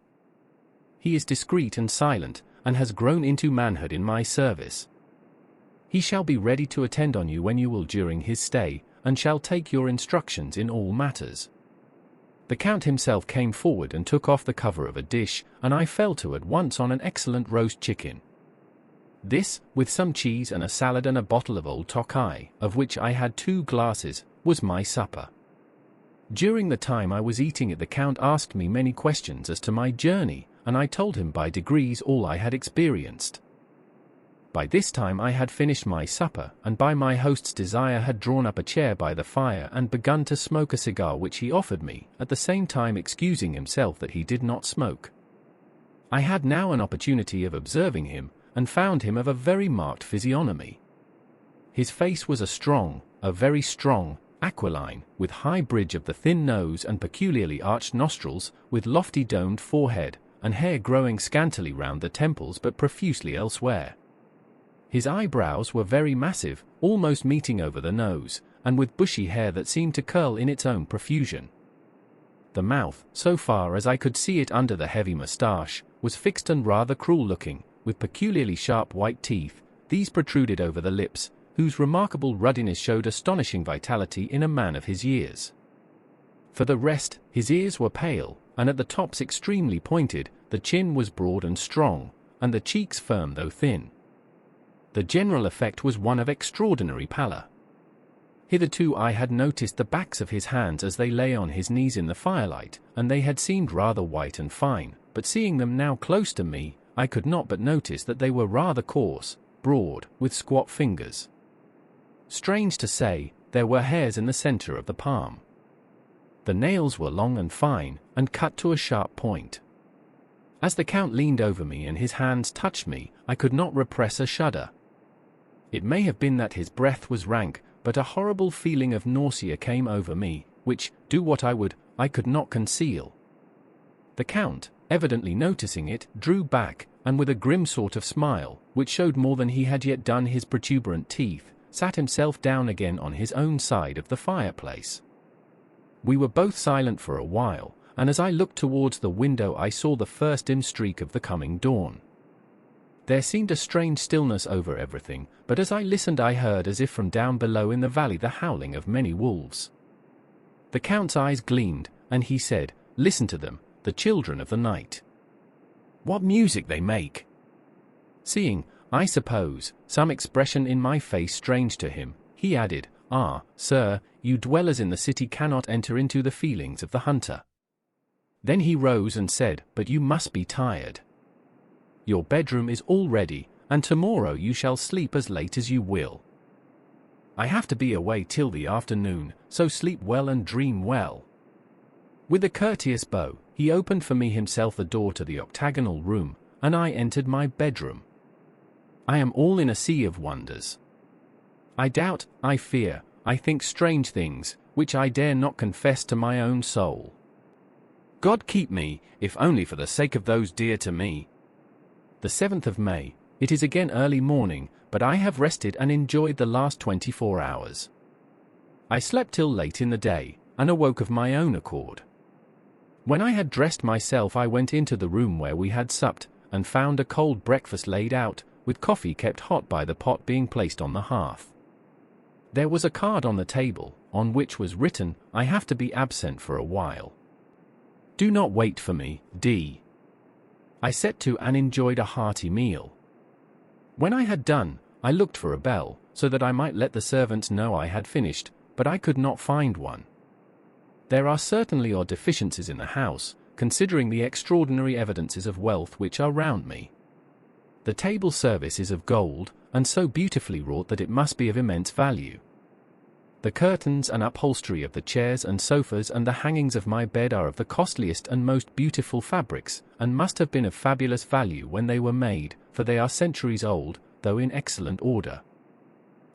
[SPEAKER 2] He is discreet and silent, and has grown into manhood in my service. He shall be ready to attend on you when you will during his stay, and shall take your instructions in all matters." The Count himself came forward and took off the cover of a dish, and I fell to at once on an excellent roast chicken. This, with some cheese and a salad and a bottle of old Tokai, of which I had 2 glasses, was my supper. During the time I was eating it, the Count asked me many questions as to my journey, and I told him by degrees all I had experienced. By this time I had finished my supper, and by my host's desire had drawn up a chair by the fire and begun to smoke a cigar which he offered me, at the same time excusing himself that he did not smoke. I had now an opportunity of observing him, and found him of a very marked physiognomy. His face was a very strong, aquiline, with high bridge of the thin nose and peculiarly arched nostrils, with lofty domed forehead, and hair growing scantily round the temples but profusely elsewhere. His eyebrows were very massive, almost meeting over the nose, and with bushy hair that seemed to curl in its own profusion. The mouth, so far as I could see it under the heavy moustache, was fixed and rather cruel-looking, with peculiarly sharp white teeth. These protruded over the lips, whose remarkable ruddiness showed astonishing vitality in a man of his years. For the rest, his ears were pale, and at the tops extremely pointed, the chin was broad and strong, and the cheeks firm though thin. The general effect was one of extraordinary pallor. Hitherto I had noticed the backs of his hands as they lay on his knees in the firelight, and they had seemed rather white and fine, but seeing them now close to me, I could not but notice that they were rather coarse, broad, with squat fingers. Strange to say, there were hairs in the center of the palm. The nails were long and fine, and cut to a sharp point. As the Count leaned over me and his hands touched me, I could not repress a shudder. It may have been that his breath was rank, but a horrible feeling of nausea came over me, which, do what I would, I could not conceal. The Count, evidently noticing it, drew back, and with a grim sort of smile, which showed more than he had yet done his protuberant teeth, sat himself down again on his own side of the fireplace. We were both silent for a while, and as I looked towards the window I saw the first dim streak of the coming dawn. There seemed a strange stillness over everything, but as I listened I heard as if from down below in the valley the howling of many wolves. The Count's eyes gleamed, and he said, "Listen to them, the children of the night. What music they make!" Seeing, I suppose, some expression in my face strange to him, he added, "Ah, sir, you dwellers in the city cannot enter into the feelings of the hunter." Then he rose and said, "But you must be tired. Your bedroom is all ready, and tomorrow you shall sleep as late as you will. I have to be away till the afternoon, so sleep well and dream well." With a courteous bow, he opened for me himself the door to the octagonal room, and I entered my bedroom. I am all in a sea of wonders. I doubt, I fear, I think strange things, which I dare not confess to my own soul. God keep me, if only for the sake of those dear to me. The 7th of May, it is again early morning, but I have rested and enjoyed the last 24 hours. I slept till late in the day, and awoke of my own accord. When I had dressed myself I went into the room where we had supped, and found a cold breakfast laid out, with coffee kept hot by the pot being placed on the hearth. There was a card on the table, on which was written, "I have to be absent for a while. Do not wait for me, D." I set to and enjoyed a hearty meal. When I had done, I looked for a bell, so that I might let the servants know I had finished, but I could not find one. There are certainly odd deficiencies in the house, considering the extraordinary evidences of wealth which are round me. The table service is of gold, and so beautifully wrought that it must be of immense value. The curtains and upholstery of the chairs and sofas and the hangings of my bed are of the costliest and most beautiful fabrics, and must have been of fabulous value when they were made, for they are centuries old, though in excellent order.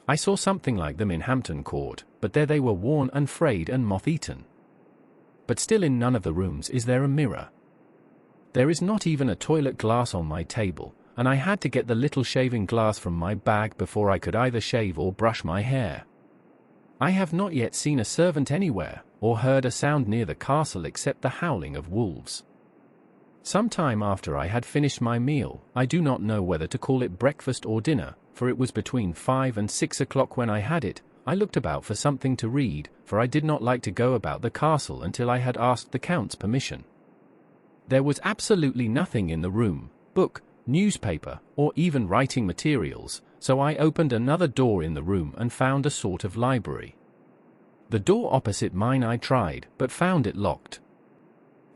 [SPEAKER 2] I saw something like them in Hampton Court, but there they were worn and frayed and moth-eaten. But still in none of the rooms is there a mirror. There is not even a toilet glass on my table, and I had to get the little shaving glass from my bag before I could either shave or brush my hair. I have not yet seen a servant anywhere, or heard a sound near the castle except the howling of wolves. Some time after I had finished my meal, I do not know whether to call it breakfast or dinner, for it was between 5 and 6 o'clock when I had it, I looked about for something to read, for I did not like to go about the castle until I had asked the Count's permission. There was absolutely nothing in the room, book, newspaper, or even writing materials, so I opened another door in the room and found a sort of library. The door opposite mine I tried, but found it locked.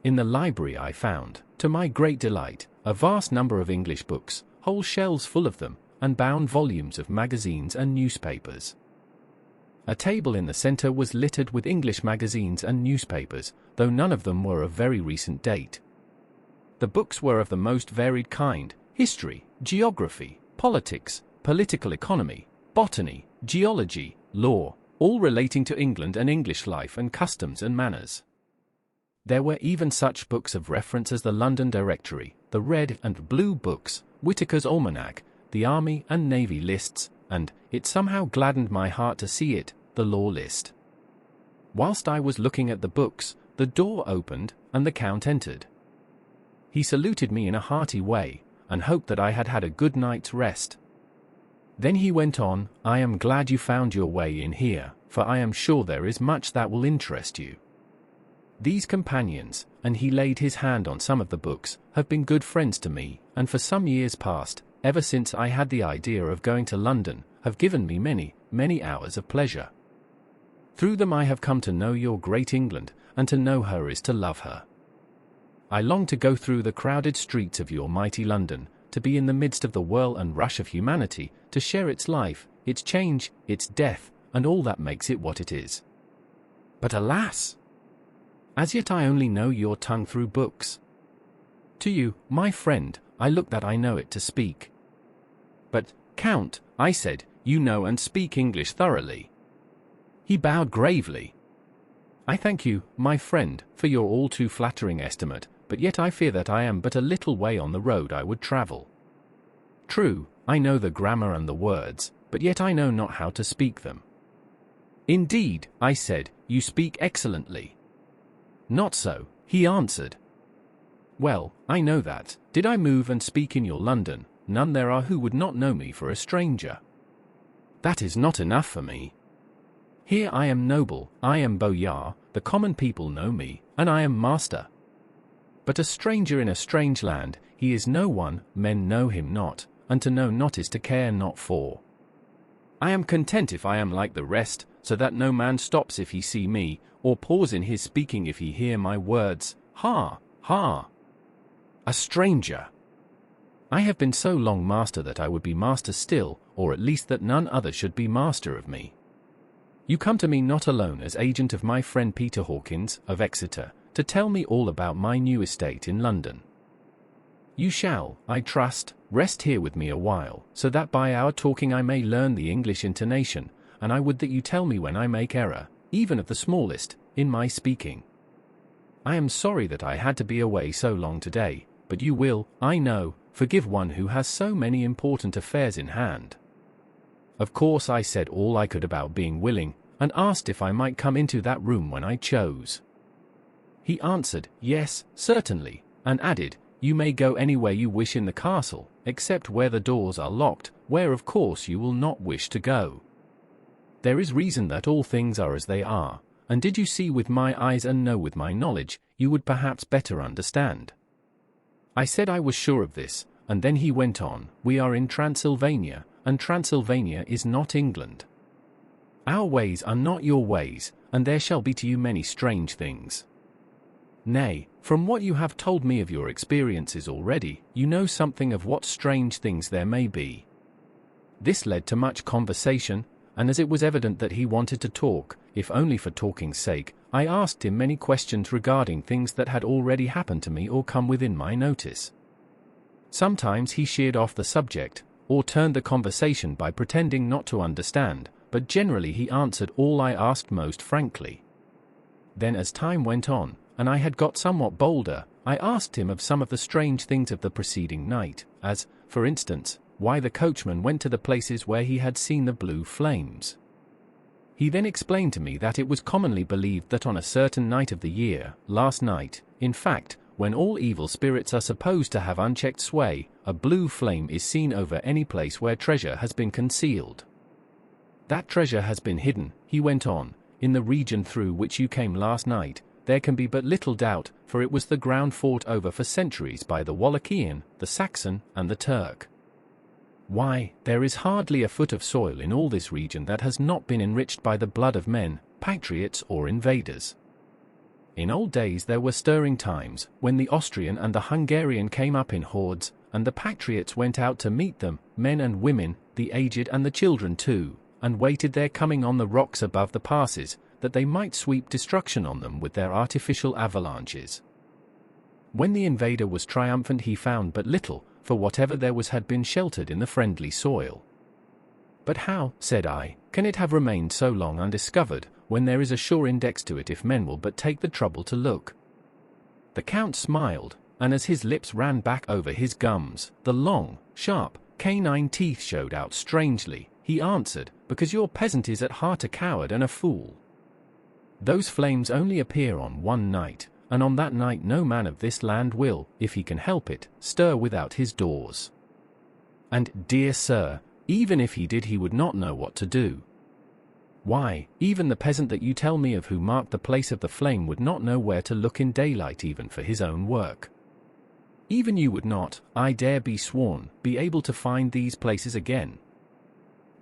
[SPEAKER 2] In the library I found, to my great delight, a vast number of English books, whole shelves full of them, and bound volumes of magazines and newspapers. A table in the center was littered with English magazines and newspapers, though none of them were of very recent date. The books were of the most varied kind, history, geography, politics, political economy, botany, geology, law, all relating to England and English life and customs and manners. There were even such books of reference as the London Directory, the Red and Blue Books, Whitaker's Almanac, the Army and Navy lists, and, it somehow gladdened my heart to see it, the Law List. Whilst I was looking at the books, the door opened, and the Count entered. He saluted me in a hearty way, and hoped that I had had a good night's rest. Then he went on, "I am glad you found your way in here, for I am sure there is much that will interest you. These companions," and he laid his hand on some of the books, "have been good friends to me, and for some years past, ever since I had the idea of going to London, have given me many, many hours of pleasure. Through them I have come to know your great England, and to know her is to love her. I long to go through the crowded streets of your mighty London, to be in the midst of the whirl and rush of humanity, to share its life, its change, its death, and all that makes it what it is. But alas! As yet I only know your tongue through books. To you, my friend, I look that I know it to speak." "But, Count," I said, "you know and speak English thoroughly." He bowed gravely. "I thank you, my friend, for your all too flattering estimate, but yet I fear that I am but a little way on the road I would travel. True, I know the grammar and the words, but yet I know not how to speak them." "Indeed," I said, "you speak excellently." "Not so," he answered. "Well, I know that, did I move and speak in your London, none there are who would not know me for a stranger. That is not enough for me. Here I am noble, I am boyar, the common people know me, and I am master. But a stranger in a strange land, he is no one, men know him not, and to know not is to care not for. I am content if I am like the rest, so that no man stops if he see me, or pause in his speaking if he hear my words. Ha, ha! A stranger! I have been so long master that I would be master still, or at least that none other should be master of me. You come to me not alone as agent of my friend Peter Hawkins, of Exeter, to tell me all about my new estate in London. You shall, I trust, rest here with me a while, so that by our talking I may learn the English intonation, and I would that you tell me when I make error, even of the smallest, in my speaking. I am sorry that I had to be away so long today, but you will, I know, forgive one who has so many important affairs in hand." Of course I said all I could about being willing, and asked if I might come into that room when I chose. He answered, "Yes, certainly," and added, "You may go anywhere you wish in the castle, except where the doors are locked, where of course you will not wish to go. There is reason that all things are as they are, and did you see with my eyes and know with my knowledge, you would perhaps better understand." I said I was sure of this, and then he went on, "We are in Transylvania, and Transylvania is not England. Our ways are not your ways, and there shall be to you many strange things. Nay, from what you have told me of your experiences already, you know something of what strange things there may be." This led to much conversation, and as it was evident that he wanted to talk, if only for talking's sake, I asked him many questions regarding things that had already happened to me or come within my notice. Sometimes he sheered off the subject, or turned the conversation by pretending not to understand, but generally he answered all I asked most frankly. Then as time went on, and I had got somewhat bolder, I asked him of some of the strange things of the preceding night, as, for instance, why the coachman went to the places where he had seen the blue flames. He then explained to me that it was commonly believed that on a certain night of the year, last night, in fact, when all evil spirits are supposed to have unchecked sway, a blue flame is seen over any place where treasure has been concealed. That treasure has been hidden, he went on, in the region through which you came last night. There can be but little doubt, for it was the ground fought over for centuries by the Wallachian, the Saxon, and the Turk. Why, there is hardly a foot of soil in all this region that has not been enriched by the blood of men, patriots or invaders. In old days there were stirring times, when the Austrian and the Hungarian came up in hordes, and the patriots went out to meet them, men and women, the aged and the children too, and waited their coming on the rocks above the passes, that they might sweep destruction on them with their artificial avalanches. When the invader was triumphant he found but little, for whatever there was had been sheltered in the friendly soil. But how, said I, can it have remained so long undiscovered, when there is a sure index to it if men will but take the trouble to look? The Count smiled, and as his lips ran back over his gums, the long, sharp, canine teeth showed out strangely, he answered, because your peasant is at heart a coward and a fool. Those flames only appear on one night, and on that night no man of this land will, if he can help it, stir without his doors. And, dear sir, even if he did he would not know what to do. Why, even the peasant that you tell me of who marked the place of the flame would not know where to look in daylight even for his own work. Even you would not, I dare be sworn, be able to find these places again.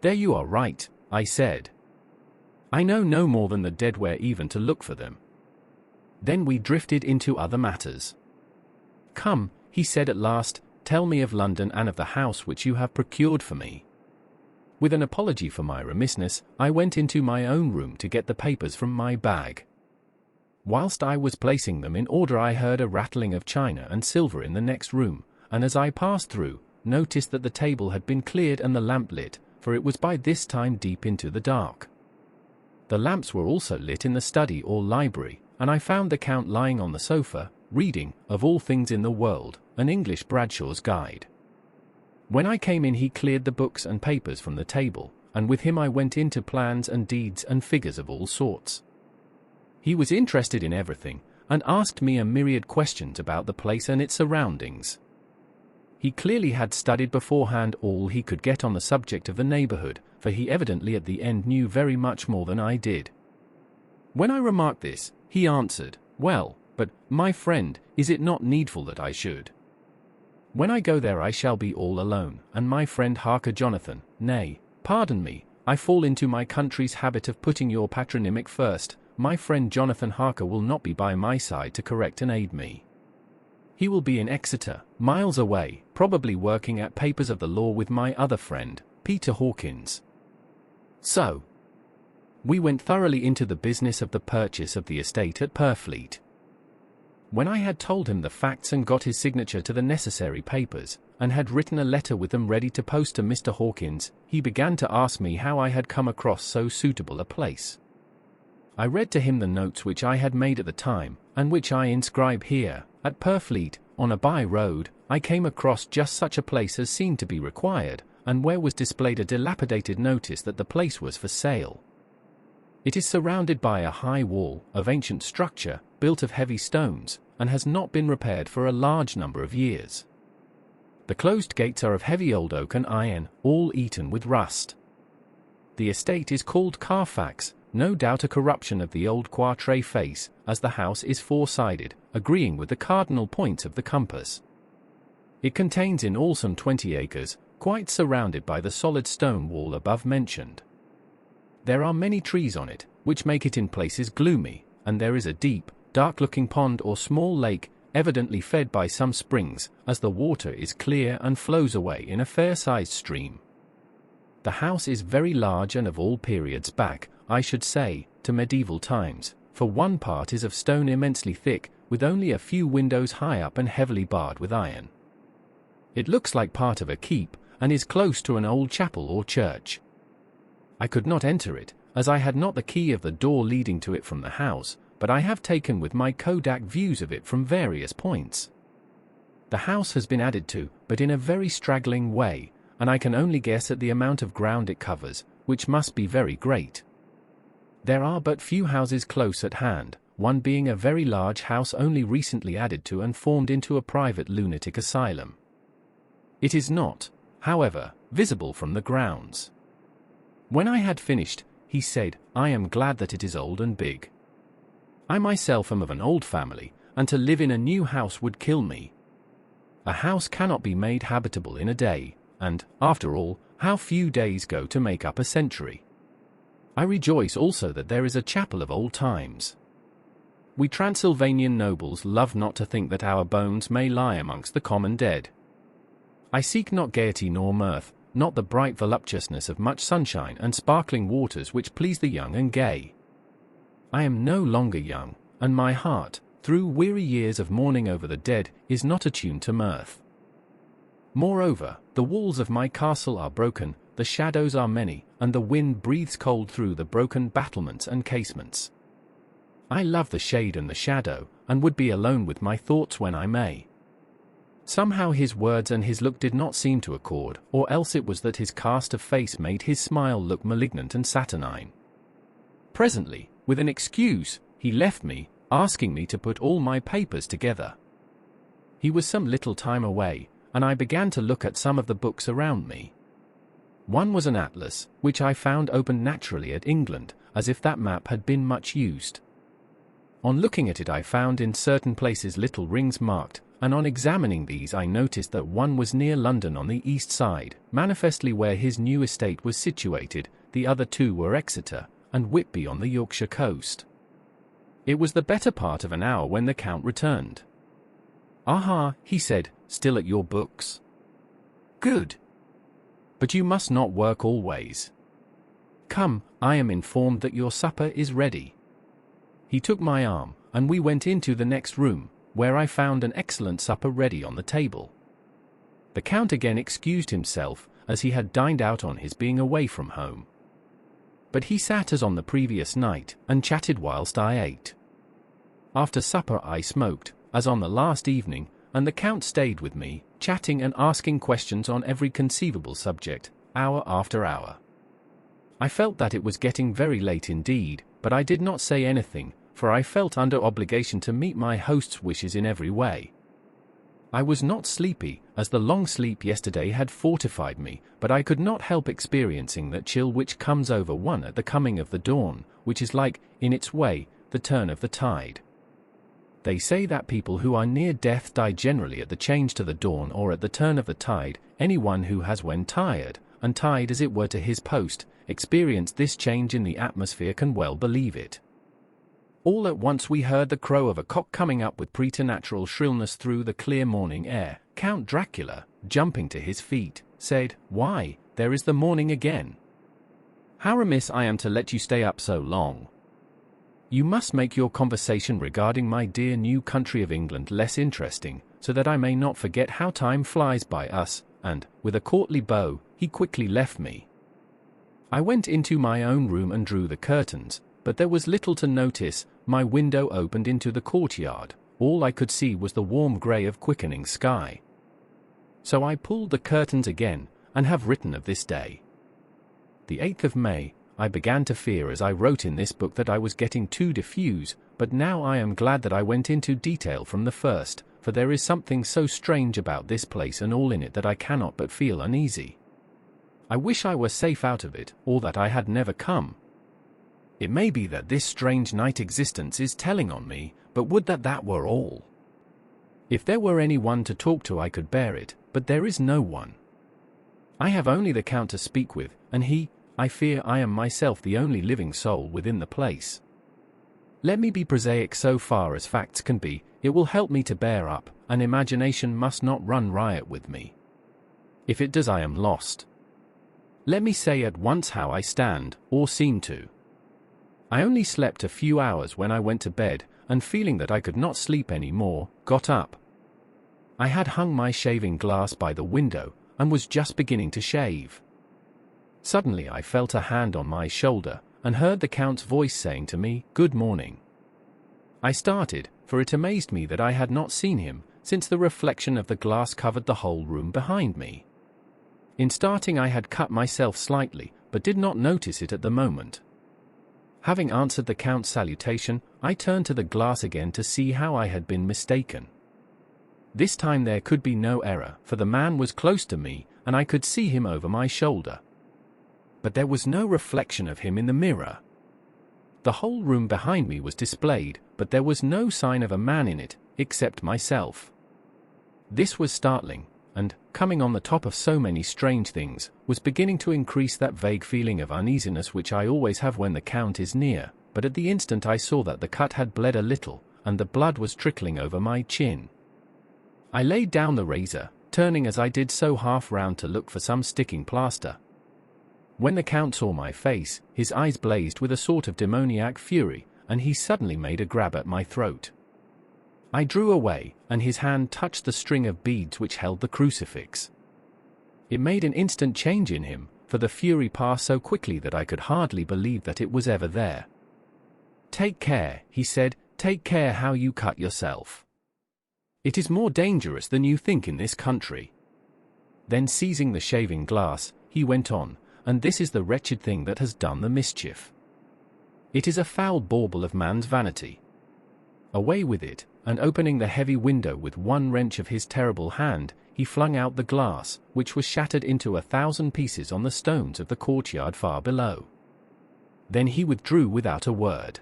[SPEAKER 2] There you are right, I said. I know no more than the dead where even to look for them. Then we drifted into other matters. Come, he said at last, tell me of London and of the house which you have procured for me. With an apology for my remissness, I went into my own room to get the papers from my bag. Whilst I was placing them in order I heard a rattling of china and silver in the next room, and as I passed through, noticed that the table had been cleared and the lamp lit, for it was by this time deep into the dark. The lamps were also lit in the study or library, and I found the Count lying on the sofa, reading, of all things in the world, an English Bradshaw's Guide. When I came in he cleared the books and papers from the table, and with him I went into plans and deeds and figures of all sorts. He was interested in everything, and asked me a myriad questions about the place and its surroundings. He clearly had studied beforehand all he could get on the subject of the neighborhood, for he evidently at the end knew very much more than I did. When I remarked this, he answered, well, but, my friend, is it not needful that I should? When I go there I shall be all alone, and my friend Harker Jonathan, nay, pardon me, I fall into my country's habit of putting your patronymic first, my friend Jonathan Harker will not be by my side to correct and aid me. He will be in Exeter, miles away, probably working at papers of the law with my other friend, Peter Hawkins. So, we went thoroughly into the business of the purchase of the estate at Purfleet. When I had told him the facts and got his signature to the necessary papers, and had written a letter with them ready to post to Mr. Hawkins, he began to ask me how I had come across so suitable a place. I read to him the notes which I had made at the time, and which I inscribe here. At Purfleet, on a by-road, I came across just such a place as seemed to be required, and where was displayed a dilapidated notice that the place was for sale. It is surrounded by a high wall, of ancient structure, built of heavy stones, and has not been repaired for a large number of years. The closed gates are of heavy old oak and iron, all eaten with rust. The estate is called Carfax, no doubt a corruption of the old Quatre face, as the house is four-sided, agreeing with the cardinal points of the compass. It contains in all some 20 acres, quite surrounded by the solid stone wall above mentioned. There are many trees on it, which make it in places gloomy, and there is a deep, dark-looking pond or small lake, evidently fed by some springs, as the water is clear and flows away in a fair-sized stream. The house is very large and of all periods back, I should say, to medieval times, for one part is of stone immensely thick, with only a few windows high up and heavily barred with iron. It looks like part of a keep, and is close to an old chapel or church. I could not enter it, as I had not the key of the door leading to it from the house, but I have taken with my Kodak views of it from various points. The house has been added to, but in a very straggling way, and I can only guess at the amount of ground it covers, which must be very great. There are but few houses close at hand, one being a very large house only recently added to and formed into a private lunatic asylum. It is not, however, visible from the grounds. When I had finished, he said, I am glad that it is old and big. I myself am of an old family, and to live in a new house would kill me. A house cannot be made habitable in a day, and, after all, how few days go to make up a century. I rejoice also that there is a chapel of old times. We Transylvanian nobles love not to think that our bones may lie amongst the common dead. I seek not gaiety nor mirth, not the bright voluptuousness of much sunshine and sparkling waters which please the young and gay. I am no longer young, and my heart, through weary years of mourning over the dead, is not attuned to mirth. Moreover, the walls of my castle are broken, the shadows are many, and the wind breathes cold through the broken battlements and casements. I love the shade and the shadow, and would be alone with my thoughts when I may. Somehow his words and his look did not seem to accord, or else it was that his cast of face made his smile look malignant and saturnine. Presently, with an excuse, he left me, asking me to put all my papers together. He was some little time away, and I began to look at some of the books around me. One was an atlas, which I found opened naturally at England, as if that map had been much used. On looking at it I found in certain places little rings marked, and on examining these I noticed that one was near London on the east side, manifestly where his new estate was situated, the other two were Exeter, and Whitby on the Yorkshire coast. It was the better part of an hour when the Count returned. "Aha," he said, "still at your books? Good. But you must not work always. Come, I am informed that your supper is ready." He took my arm, and we went into the next room, where I found an excellent supper ready on the table. The Count again excused himself, as he had dined out on his being away from home. But he sat as on the previous night, and chatted whilst I ate. After supper I smoked, as on the last evening, and the Count stayed with me, chatting and asking questions on every conceivable subject, hour after hour. I felt that it was getting very late indeed, but I did not say anything, for I felt under obligation to meet my host's wishes in every way. I was not sleepy, as the long sleep yesterday had fortified me, but I could not help experiencing that chill which comes over one at the coming of the dawn, which is like, in its way, the turn of the tide. They say that people who are near death die generally at the change to the dawn or at the turn of the tide. Anyone who has, when tired, and tied as it were to his post, experienced this change in the atmosphere can well believe it. All at once we heard the crow of a cock coming up with preternatural shrillness through the clear morning air. Count Dracula, jumping to his feet, said, "Why, there is the morning again. How remiss I am to let you stay up so long. You must make your conversation regarding my dear new country of England less interesting, so that I may not forget how time flies by us," and, with a courtly bow, he quickly left me. I went into my own room and drew the curtains, but there was little to notice. My window opened into the courtyard. All I could see was the warm grey of quickening sky. So I pulled the curtains again, and have written of this day. The 8th of May, I began to fear as I wrote in this book that I was getting too diffuse, but now I am glad that I went into detail from the first, for there is something so strange about this place and all in it that I cannot but feel uneasy. I wish I were safe out of it, or that I had never come. It may be that this strange night existence is telling on me, but would that that were all. If there were any one to talk to I could bear it, but there is no one. I have only the Count to speak with, and I fear I am myself the only living soul within the place. Let me be prosaic so far as facts can be, it will help me to bear up, and imagination must not run riot with me. If it does I am lost. Let me say at once how I stand, or seem to. I only slept a few hours when I went to bed, and feeling that I could not sleep any more, got up. I had hung my shaving glass by the window, and was just beginning to shave. Suddenly I felt a hand on my shoulder, and heard the Count's voice saying to me, "Good morning." I started, for it amazed me that I had not seen him, since the reflection of the glass covered the whole room behind me. In starting I had cut myself slightly, but did not notice it at the moment. Having answered the Count's salutation, I turned to the glass again to see how I had been mistaken. This time there could be no error, for the man was close to me, and I could see him over my shoulder. But there was no reflection of him in the mirror. The whole room behind me was displayed, but there was no sign of a man in it, except myself. This was startling, and, coming on the top of so many strange things, was beginning to increase that vague feeling of uneasiness which I always have when the Count is near, but at the instant I saw that the cut had bled a little, and the blood was trickling over my chin. I laid down the razor, turning as I did so half round to look for some sticking plaster. When the Count saw my face, his eyes blazed with a sort of demoniac fury, and he suddenly made a grab at my throat. I drew away, and his hand touched the string of beads which held the crucifix. It made an instant change in him, for the fury passed so quickly that I could hardly believe that it was ever there. "Take care," he said, "take care how you cut yourself. It is more dangerous than you think in this country." Then seizing the shaving glass, he went on, "And this is the wretched thing that has done the mischief. It is a foul bauble of man's vanity. Away with it," and opening the heavy window with one wrench of his terrible hand, he flung out the glass, which was shattered into 1,000 pieces on the stones of the courtyard far below. Then he withdrew without a word.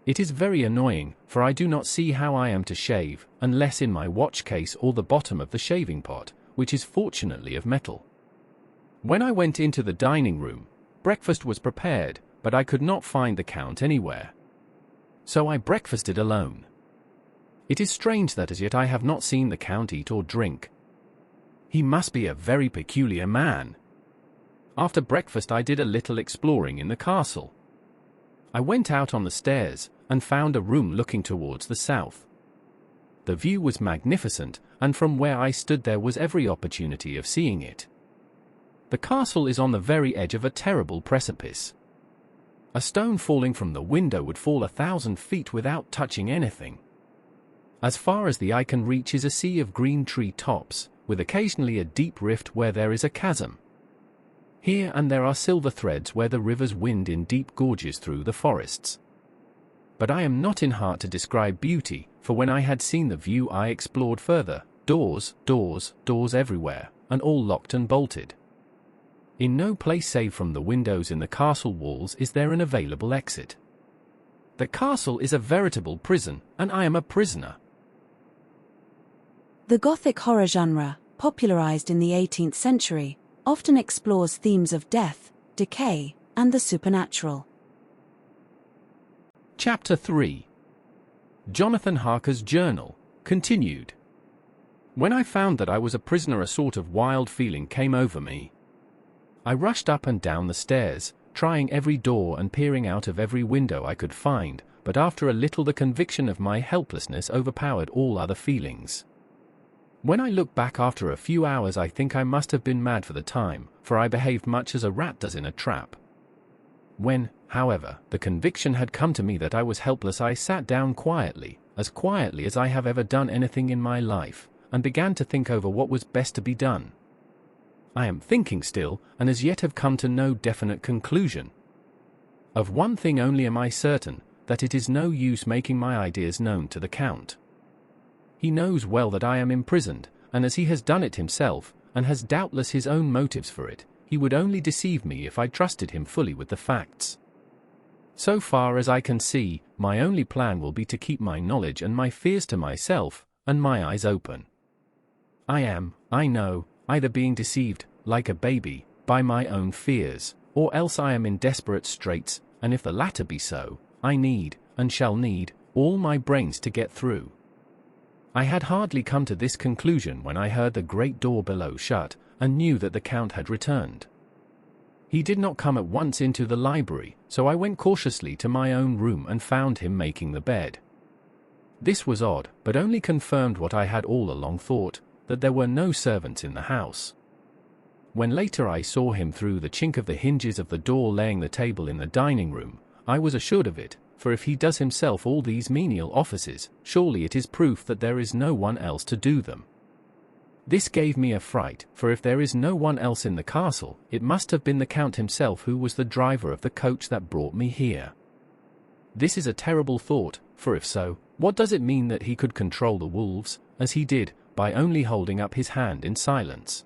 [SPEAKER 2] It is very annoying, for I do not see how I am to shave, unless in my watch case or the bottom of the shaving pot, which is fortunately of metal. When I went into the dining room, breakfast was prepared, but I could not find the Count anywhere. So I breakfasted alone. It is strange that as yet I have not seen the Count eat or drink. He must be a very peculiar man. After breakfast I did a little exploring in the castle. I went out on the stairs, and found a room looking towards the south. The view was magnificent, and from where I stood there was every opportunity of seeing it. The castle is on the very edge of a terrible precipice. A stone falling from the window would fall 1,000 feet without touching anything. As far as the eye can reach is a sea of green tree tops, with occasionally a deep rift where there is a chasm. Here and there are silver threads where the rivers wind in deep gorges through the forests. But I am not in heart to describe beauty, for when I had seen the view I explored further, doors, doors, doors everywhere, and all locked and bolted. In no place save from the windows in the castle walls is there an available exit. The castle is a veritable prison, and I am a prisoner.
[SPEAKER 1] The Gothic horror genre, popularized in the 18th century, often explores themes of death, decay, and the supernatural.
[SPEAKER 2] Chapter 3. Jonathan Harker's Journal, continued. When I found that I was a prisoner, a sort of wild feeling came over me. I rushed up and down the stairs, trying every door and peering out of every window I could find, but after a little the conviction of my helplessness overpowered all other feelings. When I look back after a few hours I think I must have been mad for the time, for I behaved much as a rat does in a trap. When, however, the conviction had come to me that I was helpless, I sat down quietly as I have ever done anything in my life, and began to think over what was best to be done. I am thinking still, and as yet have come to no definite conclusion. Of one thing only am I certain, that it is no use making my ideas known to the Count. He knows well that I am imprisoned, and as he has done it himself, and has doubtless his own motives for it, he would only deceive me if I trusted him fully with the facts. So far as I can see, my only plan will be to keep my knowledge and my fears to myself, and my eyes open. I am, I know, either being deceived, like a baby, by my own fears, or else I am in desperate straits, and if the latter be so, I need, and shall need, all my brains to get through. I had hardly come to this conclusion when I heard the great door below shut, and knew that the Count had returned. He did not come at once into the library, so I went cautiously to my own room and found him making the bed. This was odd, but only confirmed what I had all along thought, that there were no servants in the house. When later I saw him through the chink of the hinges of the door laying the table in the dining room, I was assured of it, for if he does himself all these menial offices, surely it is proof that there is no one else to do them. This gave me a fright, for if there is no one else in the castle, it must have been the Count himself who was the driver of the coach that brought me here. This is a terrible thought, for if so, what does it mean that he could control the wolves, as he did, by only holding up his hand in silence?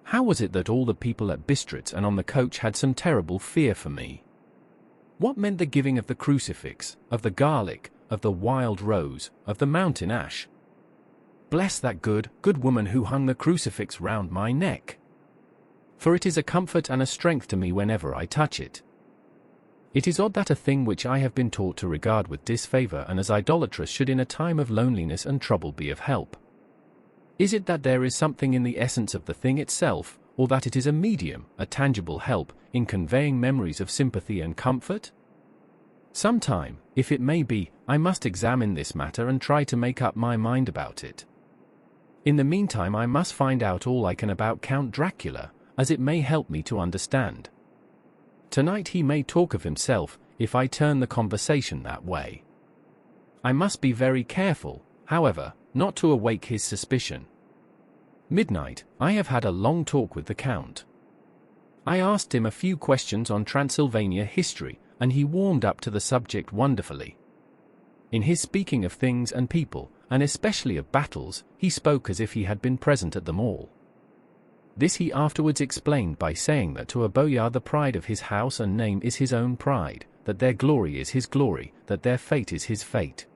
[SPEAKER 2] How was it that all the people at Bistritz and on the coach had some terrible fear for me? What meant the giving of the crucifix, of the garlic, of the wild rose, of the mountain ash? Bless that good woman who hung the crucifix round my neck. For it is a comfort and a strength to me whenever I touch it. It is odd that a thing which I have been taught to regard with disfavor and as idolatrous should in a time of loneliness and trouble be of help. Is it that there is something in the essence of the thing itself, or that it is a medium, a tangible help, in conveying memories of sympathy and comfort? Sometime, if it may be, I must examine this matter and try to make up my mind about it. In the meantime I must find out all I can about Count Dracula, as it may help me to understand. Tonight he may talk of himself, if I turn the conversation that way. I must be very careful, however, not to awake his suspicion. Midnight, I have had a long talk with the Count. I asked him a few questions on Transylvania history, and he warmed up to the subject wonderfully. In his speaking of things and people, and especially of battles, he spoke as if he had been present at them all. This he afterwards explained by saying that to a boyar the pride of his house and name is his own pride, that their glory is his glory, that their fate is his fate.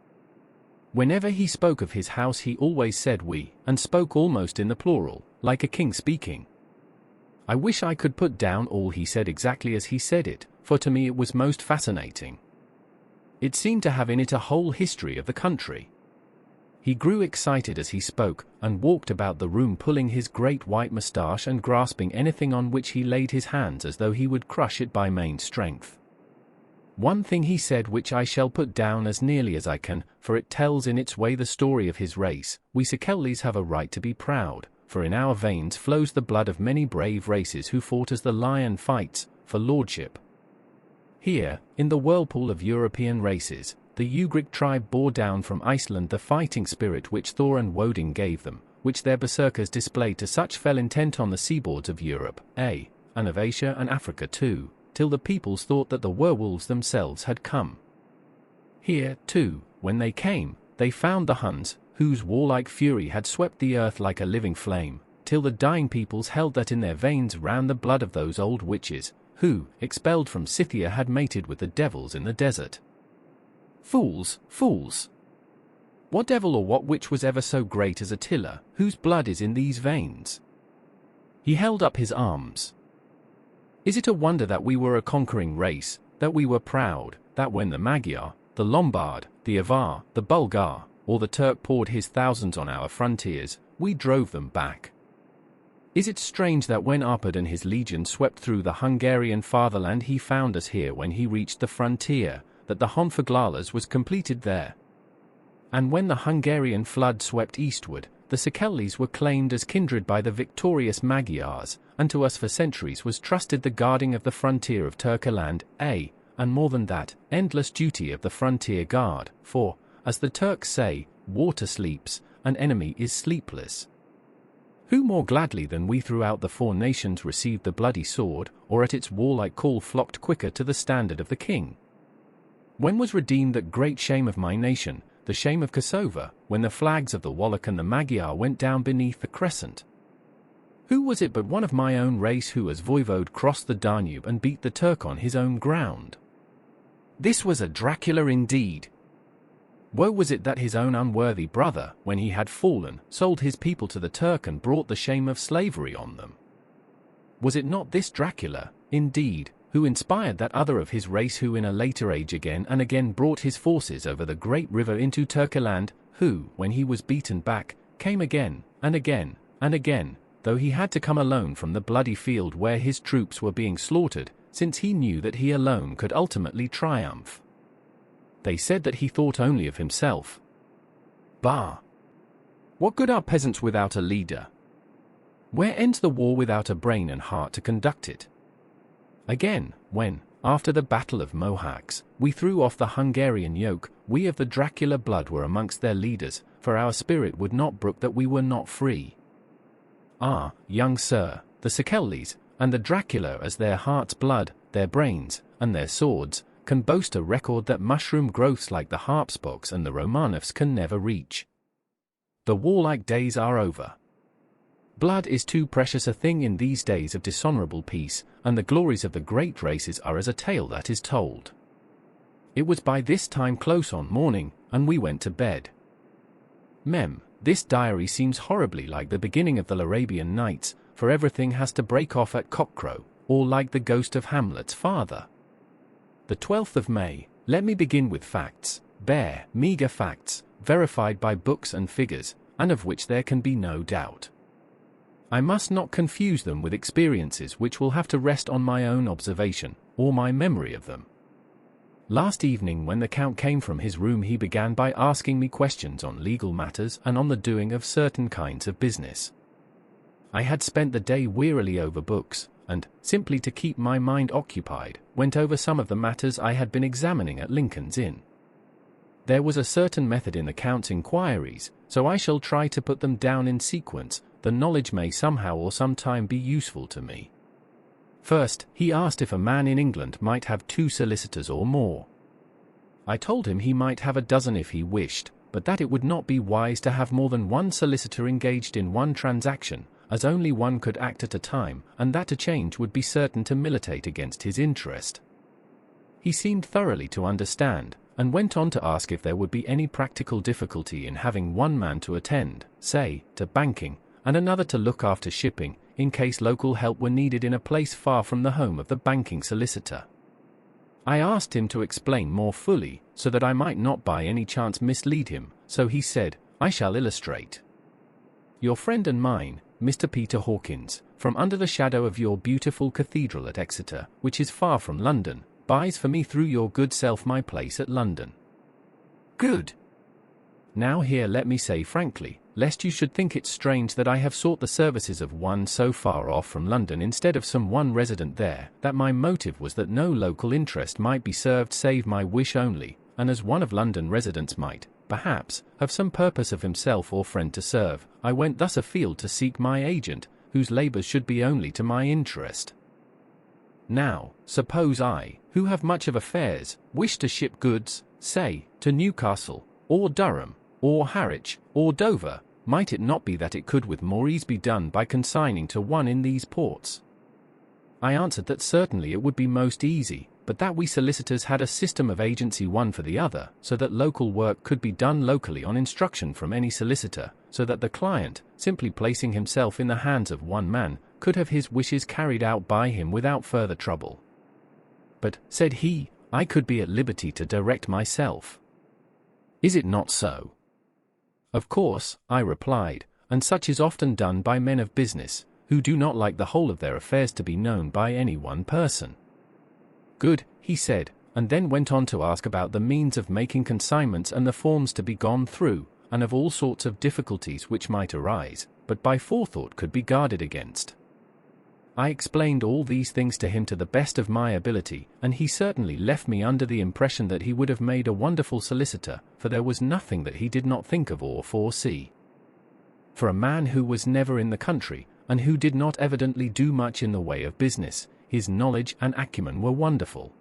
[SPEAKER 2] Whenever he spoke of his house he always said we, and spoke almost in the plural, like a king speaking. I wish I could put down all he said exactly as he said it, for to me it was most fascinating. It seemed to have in it a whole history of the country. He grew excited as he spoke, and walked about the room pulling his great white moustache and grasping anything on which he laid his hands as though he would crush it by main strength. One thing he said which I shall put down as nearly as I can, for it tells in its way the story of his race. We XIIIs have a right to be proud, for in our veins flows the blood of many brave races who fought as the lion fights, for lordship. Here, in the whirlpool of European races, the Ugric tribe bore down from Iceland the fighting spirit which Thor and Woden gave them, which their berserkers displayed to such fell intent on the seaboards of Europe, and of Asia and Africa too, till the peoples thought that the werewolves themselves had come. Here, too, when they came, they found the Huns, whose warlike fury had swept the earth like a living flame, till the dying peoples held that in their veins ran the blood of those old witches, who, expelled from Scythia, had mated with the devils in the desert. Fools, fools! What devil or what witch was ever so great as Attila, whose blood is in these veins? He held up his arms. Is it a wonder that we were a conquering race, that we were proud, that when the Magyar, the Lombard, the Avar, the Bulgar, or the Turk poured his thousands on our frontiers, we drove them back? Is it strange that when Arpad and his legion swept through the Hungarian fatherland he found us here when he reached the frontier, that the Honfoglalas was completed there? And when the Hungarian flood swept eastward, the XIIIs were claimed as kindred by the victorious Magyars, and to us for centuries was trusted the guarding of the frontier of Turkoland, and more than that, endless duty of the frontier guard, for, as the Turks say, water sleeps, an enemy is sleepless. Who more gladly than we throughout the four nations received the bloody sword, or at its warlike call flocked quicker to the standard of the king? When was redeemed that great shame of my nation, the shame of Kosovo, when the flags of the Wallach and the Magyar went down beneath the crescent? Who was it but one of my own race who as voivode crossed the Danube and beat the Turk on his own ground? This was a Dracula indeed. Woe was it that his own unworthy brother, when he had fallen, sold his people to the Turk and brought the shame of slavery on them. Was it not this Dracula, indeed, who inspired that other of his race who in a later age again and again brought his forces over the great river into Turkoland, who, when he was beaten back, came again, and again, and again, though he had to come alone from the bloody field where his troops were being slaughtered, since he knew that he alone could ultimately triumph? They said that he thought only of himself. Bah! What good are peasants without a leader? Where ends the war without a brain and heart to conduct it? Again, when, after the Battle of Mohacs, we threw off the Hungarian yoke, we of the Dracula blood were amongst their leaders, for our spirit would not brook that we were not free. Ah, young sir, the XIIIs, and the Dracula as their heart's blood, their brains, and their swords, can boast a record that mushroom growths like the Harpsbox and the Romanovs can never reach. The warlike days are over. Blood is too precious a thing in these days of dishonorable peace, and the glories of the great races are as a tale that is told. It was by this time close on morning, and we went to bed. This diary seems horribly like the beginning of the Arabian Nights, for everything has to break off at cockcrow, or like the ghost of Hamlet's father. The 12th of May, let me begin with facts, bare, meager facts, verified by books and figures, and of which there can be no doubt. I must not confuse them with experiences which will have to rest on my own observation, or my memory of them. Last evening when the Count came from his room he began by asking me questions on legal matters and on the doing of certain kinds of business. I had spent the day wearily over books, and, simply to keep my mind occupied, went over some of the matters I had been examining at Lincoln's Inn. There was a certain method in the Count's inquiries, so I shall try to put them down in sequence. The knowledge may somehow or sometime be useful to me. First, he asked if a man in England might have 2 solicitors or more. I told him he might have a dozen if he wished, but that it would not be wise to have more than 1 solicitor engaged in one transaction, as only one could act at a time, and that a change would be certain to militate against his interest. He seemed thoroughly to understand, and went on to ask if there would be any practical difficulty in having one man to attend, say, to banking, and another to look after shipping, in case local help were needed in a place far from the home of the banking solicitor. I asked him to explain more fully, so that I might not by any chance mislead him, so he said, "I shall illustrate. Your friend and mine, Mr. Peter Hawkins, from under the shadow of your beautiful cathedral at Exeter, which is far from London, buys for me through your good self my place at London." Good. Now here let me say frankly, lest you should think it strange that I have sought the services of one so far off from London instead of some one resident there, that my motive was that no local interest might be served save my wish only, and as one of London residents might, perhaps, have some purpose of himself or friend to serve, I went thus afield to seek my agent, whose labours should be only to my interest. Now, suppose I, who have much of affairs, wish to ship goods, say, to Newcastle, or Durham, or Harwich, or Dover, might it not be that it could with more ease be done by consigning to one in these ports? I answered that certainly it would be most easy, but that we solicitors had a system of agency one for the other, so that local work could be done locally on instruction from any solicitor, so that the client, simply placing himself in the hands of one man, could have his wishes carried out by him without further trouble. But, said he, I could be at liberty to direct myself. Is it not so? Of course, I replied, and such is often done by men of business, who do not like the whole of their affairs to be known by any one person. Good, he said, and then went on to ask about the means of making consignments and the forms to be gone through, and of all sorts of difficulties which might arise, but by forethought could be guarded against. I explained all these things to him to the best of my ability, and he certainly left me under the impression that he would have made a wonderful solicitor, for there was nothing that he did not think of or foresee. For a man who was never in the country, and who did not evidently do much in the way of business, his knowledge and acumen were wonderful.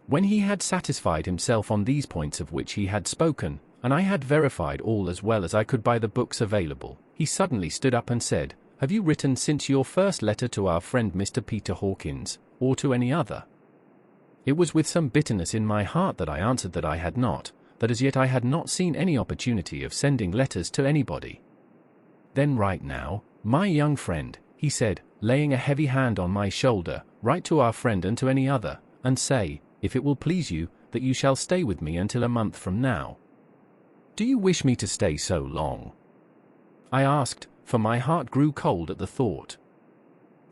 [SPEAKER 2] When he had satisfied himself on these points of which he had spoken, and I had verified all as well as I could by the books available, he suddenly stood up and said, "Have you written since your first letter to our friend Mr. Peter Hawkins, or to any other?" It was with some bitterness in my heart that I answered that I had not, that as yet I had not seen any opportunity of sending letters to anybody. "Then write now, my young friend," he said, laying a heavy hand on my shoulder, "write to our friend and to any other, and say, if it will please you, that you shall stay with me until a month from now." "Do you wish me to stay so long?" I asked, for my heart grew cold at the thought.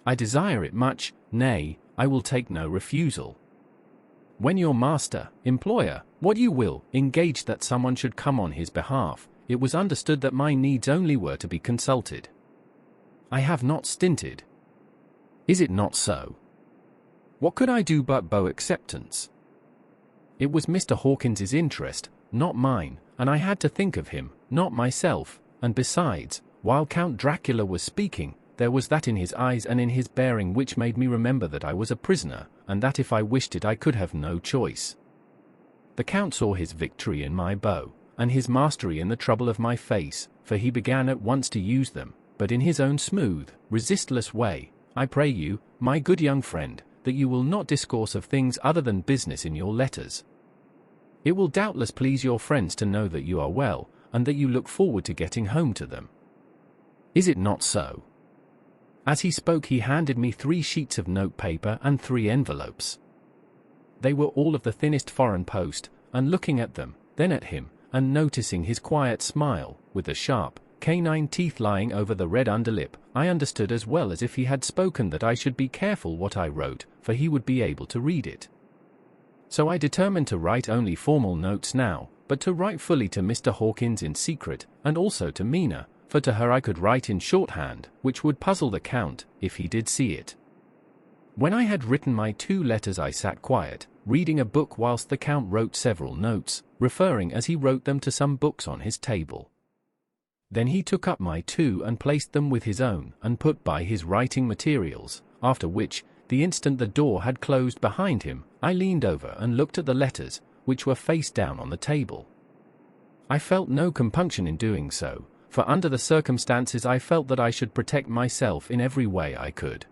[SPEAKER 2] "I desire it much, nay, I will take no refusal. When your master, employer, what you will, engaged that someone should come on his behalf, it was understood that my needs only were to be consulted. I have not stinted. Is it not so? What could I do but bow acceptance? It was Mr. Hawkins's interest, not mine, and I had to think of him, not myself, and besides, while Count Dracula was speaking, there was that in his eyes and in his bearing which made me remember that I was a prisoner, and that if I wished it I could have no choice. The Count saw his victory in my bow, and his mastery in the trouble of my face, for he began at once to use them, but in his own smooth, resistless way. I pray you, my good young friend, that you will not discourse of things other than business in your letters. It will doubtless please your friends to know that you are well, and that you look forward to getting home to them. Is it not so?" As he spoke he handed me 3 sheets of note-paper and 3 envelopes. They were all of the thinnest foreign post, and looking at them, then at him, and noticing his quiet smile, with the sharp, canine teeth lying over the red underlip, I understood as well as if he had spoken that I should be careful what I wrote, for he would be able to read it. So I determined to write only formal notes now, but to write fully to Mr. Hawkins in secret, and also to Mina, for to her I could write in shorthand, which would puzzle the Count, if he did see it. When I had written my 2 letters I sat quiet, reading a book whilst the Count wrote several notes, referring as he wrote them to some books on his table. Then he took up my 2 and placed them with his own, and put by his writing materials, after which, the instant the door had closed behind him, I leaned over and looked at the letters, which were face down on the table. I felt no compunction in doing so, for under the circumstances I felt that I should protect myself in every way I could.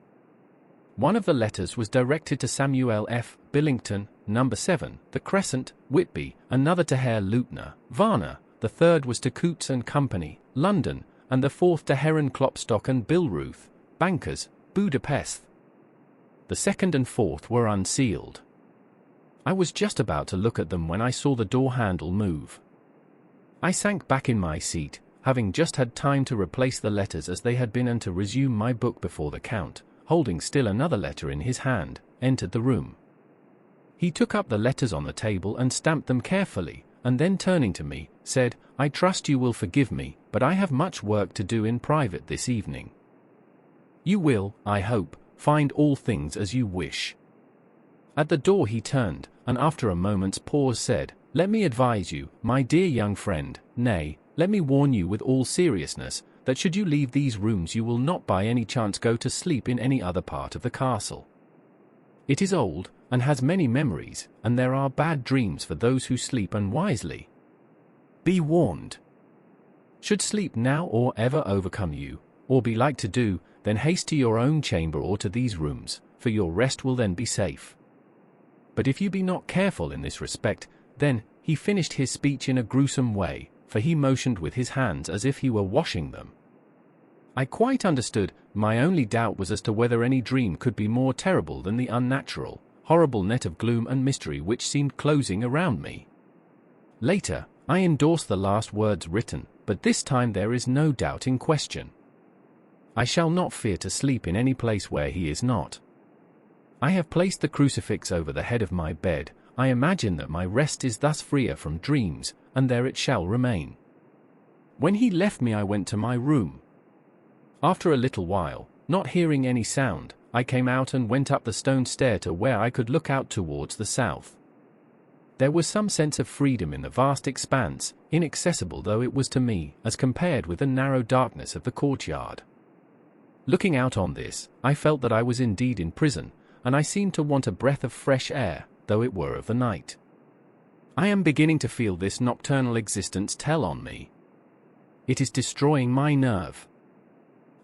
[SPEAKER 2] One of the letters was directed to Samuel F. Billington, No. 7, The Crescent, Whitby, another to Herr Leutner, Varna, the third was to Coutts and Company, London, and the fourth to Heron Klopstock and Billruth, bankers, Budapest. The second and fourth were unsealed. I was just about to look at them when I saw the door handle move. I sank back in my seat, having just had time to replace the letters as they had been and to resume my book before the Count, holding still another letter in his hand, entered the room. He took up the letters on the table and stamped them carefully, and then turning to me, said, "I trust you will forgive me, but I have much work to do in private this evening. You will, I hope, find all things as you wish." At the door he turned, and after a moment's pause said, "Let me advise you, my dear young friend, nay, let me warn you with all seriousness, that should you leave these rooms you will not by any chance go to sleep in any other part of the castle. It is old, and has many memories, and there are bad dreams for those who sleep unwisely. Be warned. Should sleep now or ever overcome you, or be like to do, then haste to your own chamber or to these rooms, for your rest will then be safe. But if you be not careful in this respect, then," he finished his speech in a gruesome way, for he motioned with his hands as if he were washing them. I quite understood. My only doubt was as to whether any dream could be more terrible than the unnatural, horrible net of gloom and mystery which seemed closing around me. Later, I endorsed the last words written, but this time there is no doubt in question. I shall not fear to sleep in any place where he is not. I have placed the crucifix over the head of my bed. I imagine that my rest is thus freer from dreams, and there it shall remain. When he left me I went to my room. After a little while, not hearing any sound, I came out and went up the stone stair to where I could look out towards the south. There was some sense of freedom in the vast expanse, inaccessible though it was to me, as compared with the narrow darkness of the courtyard. Looking out on this, I felt that I was indeed in prison, and I seemed to want a breath of fresh air, though it were of the night. I am beginning to feel this nocturnal existence tell on me. It is destroying my nerve.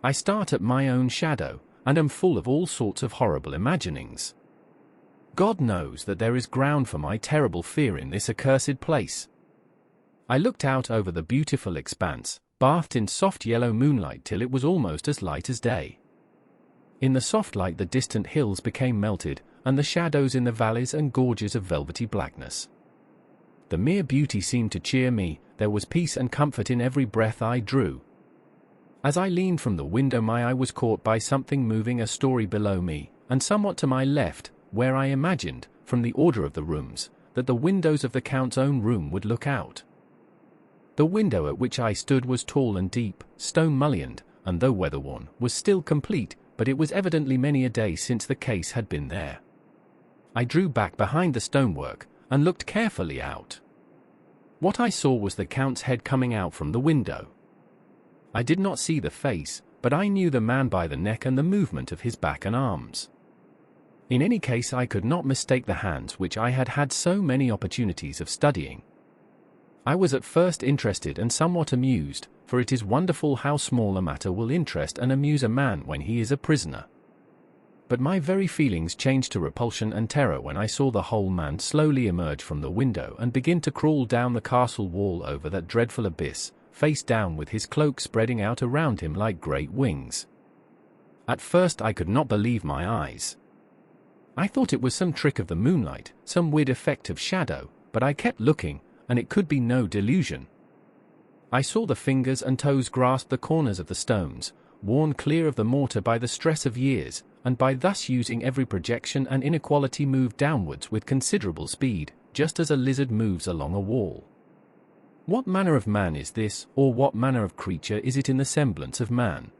[SPEAKER 2] I start at my own shadow, and am full of all sorts of horrible imaginings. God knows that there is ground for my terrible fear in this accursed place. I looked out over the beautiful expanse, bathed in soft yellow moonlight till it was almost as light as day. In the soft light the distant hills became melted, and the shadows in the valleys and gorges of velvety blackness. The mere beauty seemed to cheer me. There was peace and comfort in every breath I drew. As I leaned from the window my eye was caught by something moving a story below me, and somewhat to my left, where I imagined, from the order of the rooms, that the windows of the Count's own room would look out. The window at which I stood was tall and deep, stone-mullioned, and though weather-worn, was still complete, but it was evidently many a day since the case had been there. I drew back behind the stonework, and looked carefully out. What I saw was the Count's head coming out from the window. I did not see the face, but I knew the man by the neck and the movement of his back and arms. In any case I could not mistake the hands which I had had so many opportunities of studying. I was at first interested and somewhat amused, for it is wonderful how small a matter will interest and amuse a man when he is a prisoner. But my very feelings changed to repulsion and terror when I saw the whole man slowly emerge from the window and begin to crawl down the castle wall over that dreadful abyss, face down with his cloak spreading out around him like great wings. At first I could not believe my eyes. I thought it was some trick of the moonlight, some weird effect of shadow, but I kept looking, and it could be no delusion. I saw the fingers and toes grasp the corners of the stones, worn clear of the mortar by the stress of years, and by thus using every projection and inequality moved downwards with considerable speed, just as a lizard moves along a wall. What manner of man is this, or what manner of creature is it in the semblance of man?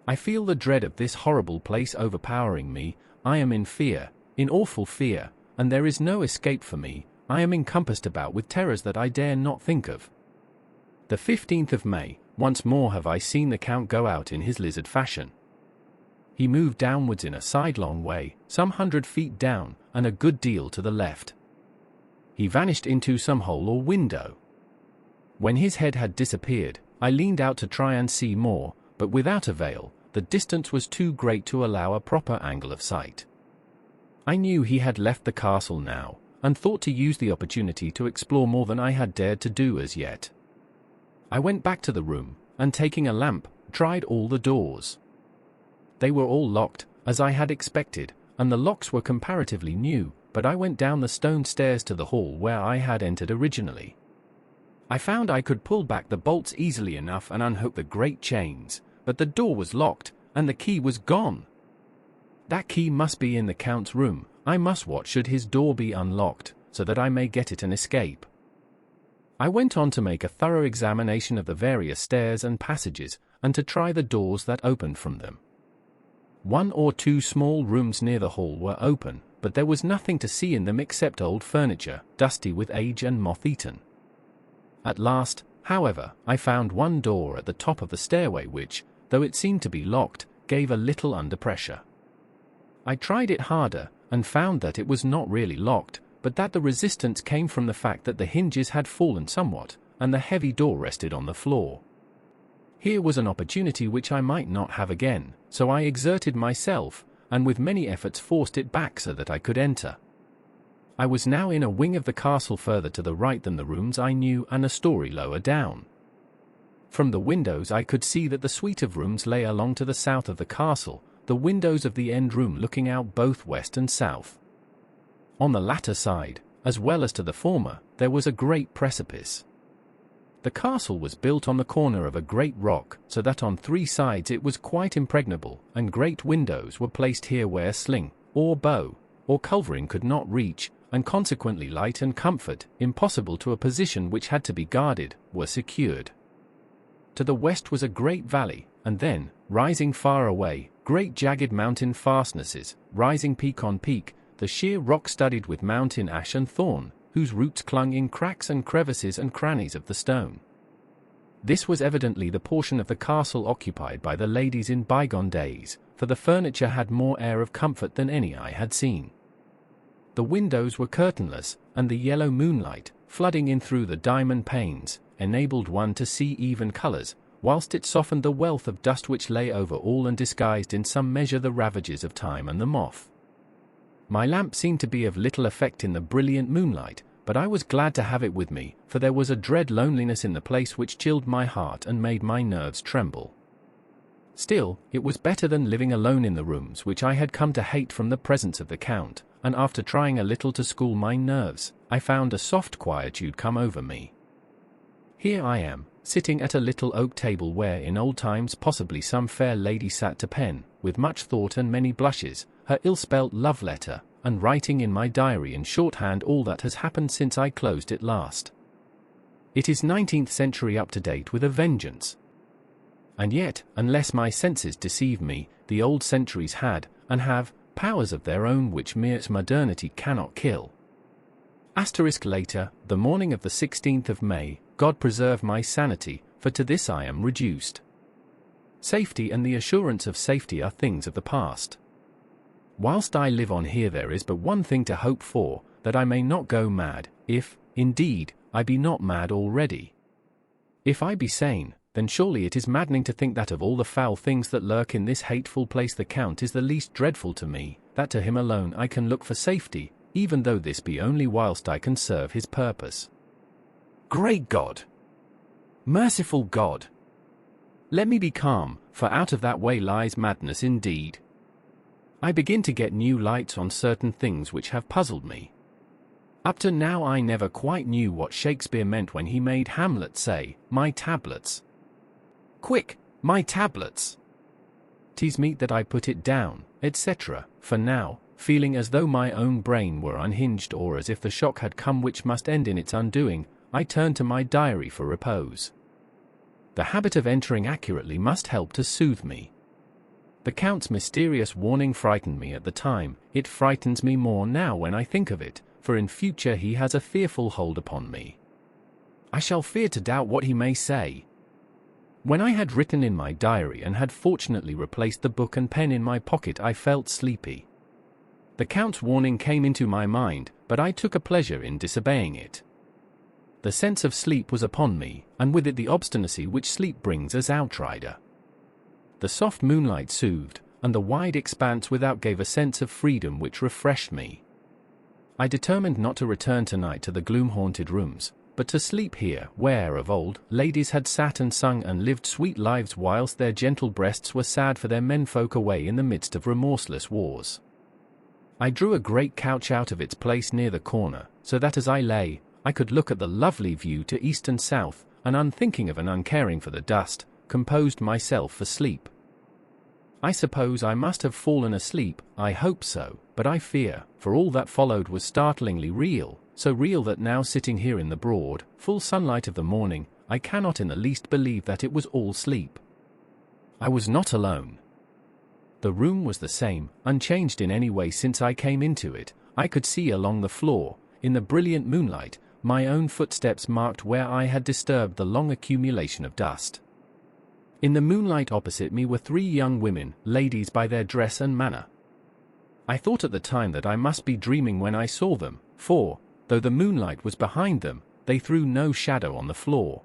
[SPEAKER 2] I feel the dread of this horrible place overpowering me. I am in fear, in awful fear, and there is no escape for me. I am encompassed about with terrors that I dare not think of. The 15th of May, once more have I seen the Count go out in his lizard fashion. He moved downwards in a sidelong way, some 100 feet down, and a good deal to the left. He vanished into some hole or window. When his head had disappeared, I leaned out to try and see more, but without avail. The distance was too great to allow a proper angle of sight. I knew he had left the castle now, and thought to use the opportunity to explore more than I had dared to do as yet. I went back to the room, and taking a lamp, tried all the doors. They were all locked, as I had expected, and the locks were comparatively new, but I went down the stone stairs to the hall where I had entered originally. I found I could pull back the bolts easily enough and unhook the great chains, but the door was locked, and the key was gone. That key must be in the Count's room. I must watch should his door be unlocked, so that I may get it and escape. I went on to make a thorough examination of the various stairs and passages, and to try the doors that opened from them. 1 or 2 small rooms near the hall were open, but there was nothing to see in them except old furniture, dusty with age and moth-eaten. At last, however, I found one door at the top of the stairway which, though it seemed to be locked, gave a little under pressure. I tried it harder, and found that it was not really locked, but that the resistance came from the fact that the hinges had fallen somewhat, and the heavy door rested on the floor. Here was an opportunity which I might not have again, so I exerted myself, and with many efforts forced it back so that I could enter. I was now in a wing of the castle further to the right than the rooms I knew and a story lower down. From the windows I could see that the suite of rooms lay along to the south of the castle, the windows of the end room looking out both west and south. On the latter side, as well as to the former, there was a great precipice. The castle was built on the corner of a great rock, so that on 3 sides it was quite impregnable, and great windows were placed here where sling, or bow, or culverin could not reach, and consequently light and comfort, impossible to a position which had to be guarded, were secured. To the west was a great valley, and then, rising far away, great jagged mountain fastnesses, rising peak on peak, the sheer rock studded with mountain ash and thorn, whose roots clung in cracks and crevices and crannies of the stone. This was evidently the portion of the castle occupied by the ladies in bygone days, for the furniture had more air of comfort than any I had seen. The windows were curtainless, and the yellow moonlight, flooding in through the diamond panes, enabled one to see even colors, whilst it softened the wealth of dust which lay over all and disguised in some measure the ravages of time and the moth. My lamp seemed to be of little effect in the brilliant moonlight, but I was glad to have it with me, for there was a dread loneliness in the place which chilled my heart and made my nerves tremble. Still, it was better than living alone in the rooms which I had come to hate from the presence of the Count, and after trying a little to school my nerves, I found a soft quietude come over me. Here I am, sitting at a little oak table where in old times possibly some fair lady sat to pen, with much thought and many blushes, her ill-spelt love letter, and writing in my diary in shorthand all that has happened since I closed it last. It is 19th century up to date with a vengeance. And yet, unless my senses deceive me, the old centuries had, and have, powers of their own which mere modernity cannot kill. Later, the morning of the 16th of May, God preserve my sanity, for to this I am reduced. Safety and the assurance of safety are things of the past. Whilst I live on here there is but one thing to hope for, that I may not go mad, if, indeed, I be not mad already. If I be sane, then surely it is maddening to think that of all the foul things that lurk in this hateful place the Count is the least dreadful to me, that to him alone I can look for safety, even though this be only whilst I can serve his purpose. Great God! Merciful God! Let me be calm, for out of that way lies madness indeed. I begin to get new lights on certain things which have puzzled me. Up to now I never quite knew what Shakespeare meant when he made Hamlet say, "My tablets." Quick, my tablets! 'Tis meet that I put it down, etc. For now, feeling as though my own brain were unhinged or as if the shock had come which must end in its undoing, I turned to my diary for repose. The habit of entering accurately must help to soothe me. The Count's mysterious warning frightened me at the time. It frightens me more now when I think of it, for in future he has a fearful hold upon me. I shall fear to doubt what he may say. When I had written in my diary and had fortunately replaced the book and pen in my pocket, I felt sleepy. The Count's warning came into my mind, but I took a pleasure in disobeying it. The sense of sleep was upon me, and with it the obstinacy which sleep brings as outrider. The soft moonlight soothed, and the wide expanse without gave a sense of freedom which refreshed me. I determined not to return tonight to the gloom-haunted rooms, but to sleep here, where of old ladies had sat and sung and lived sweet lives whilst their gentle breasts were sad for their menfolk away in the midst of remorseless wars. I drew a great couch out of its place near the corner, so that as I lay, I could look at the lovely view to east and south, and unthinking of and uncaring for the dust, composed myself for sleep. I suppose I must have fallen asleep, I hope so, but I fear, for all that followed was startlingly real, so real that now sitting here in the broad, full sunlight of the morning, I cannot in the least believe that it was all sleep. I was not alone. The room was the same, unchanged in any way since I came into it. I could see along the floor, in the brilliant moonlight, my own footsteps marked where I had disturbed the long accumulation of dust. In the moonlight opposite me were 3 young women, ladies by their dress and manner. I thought at the time that I must be dreaming when I saw them, for, though the moonlight was behind them, they threw no shadow on the floor.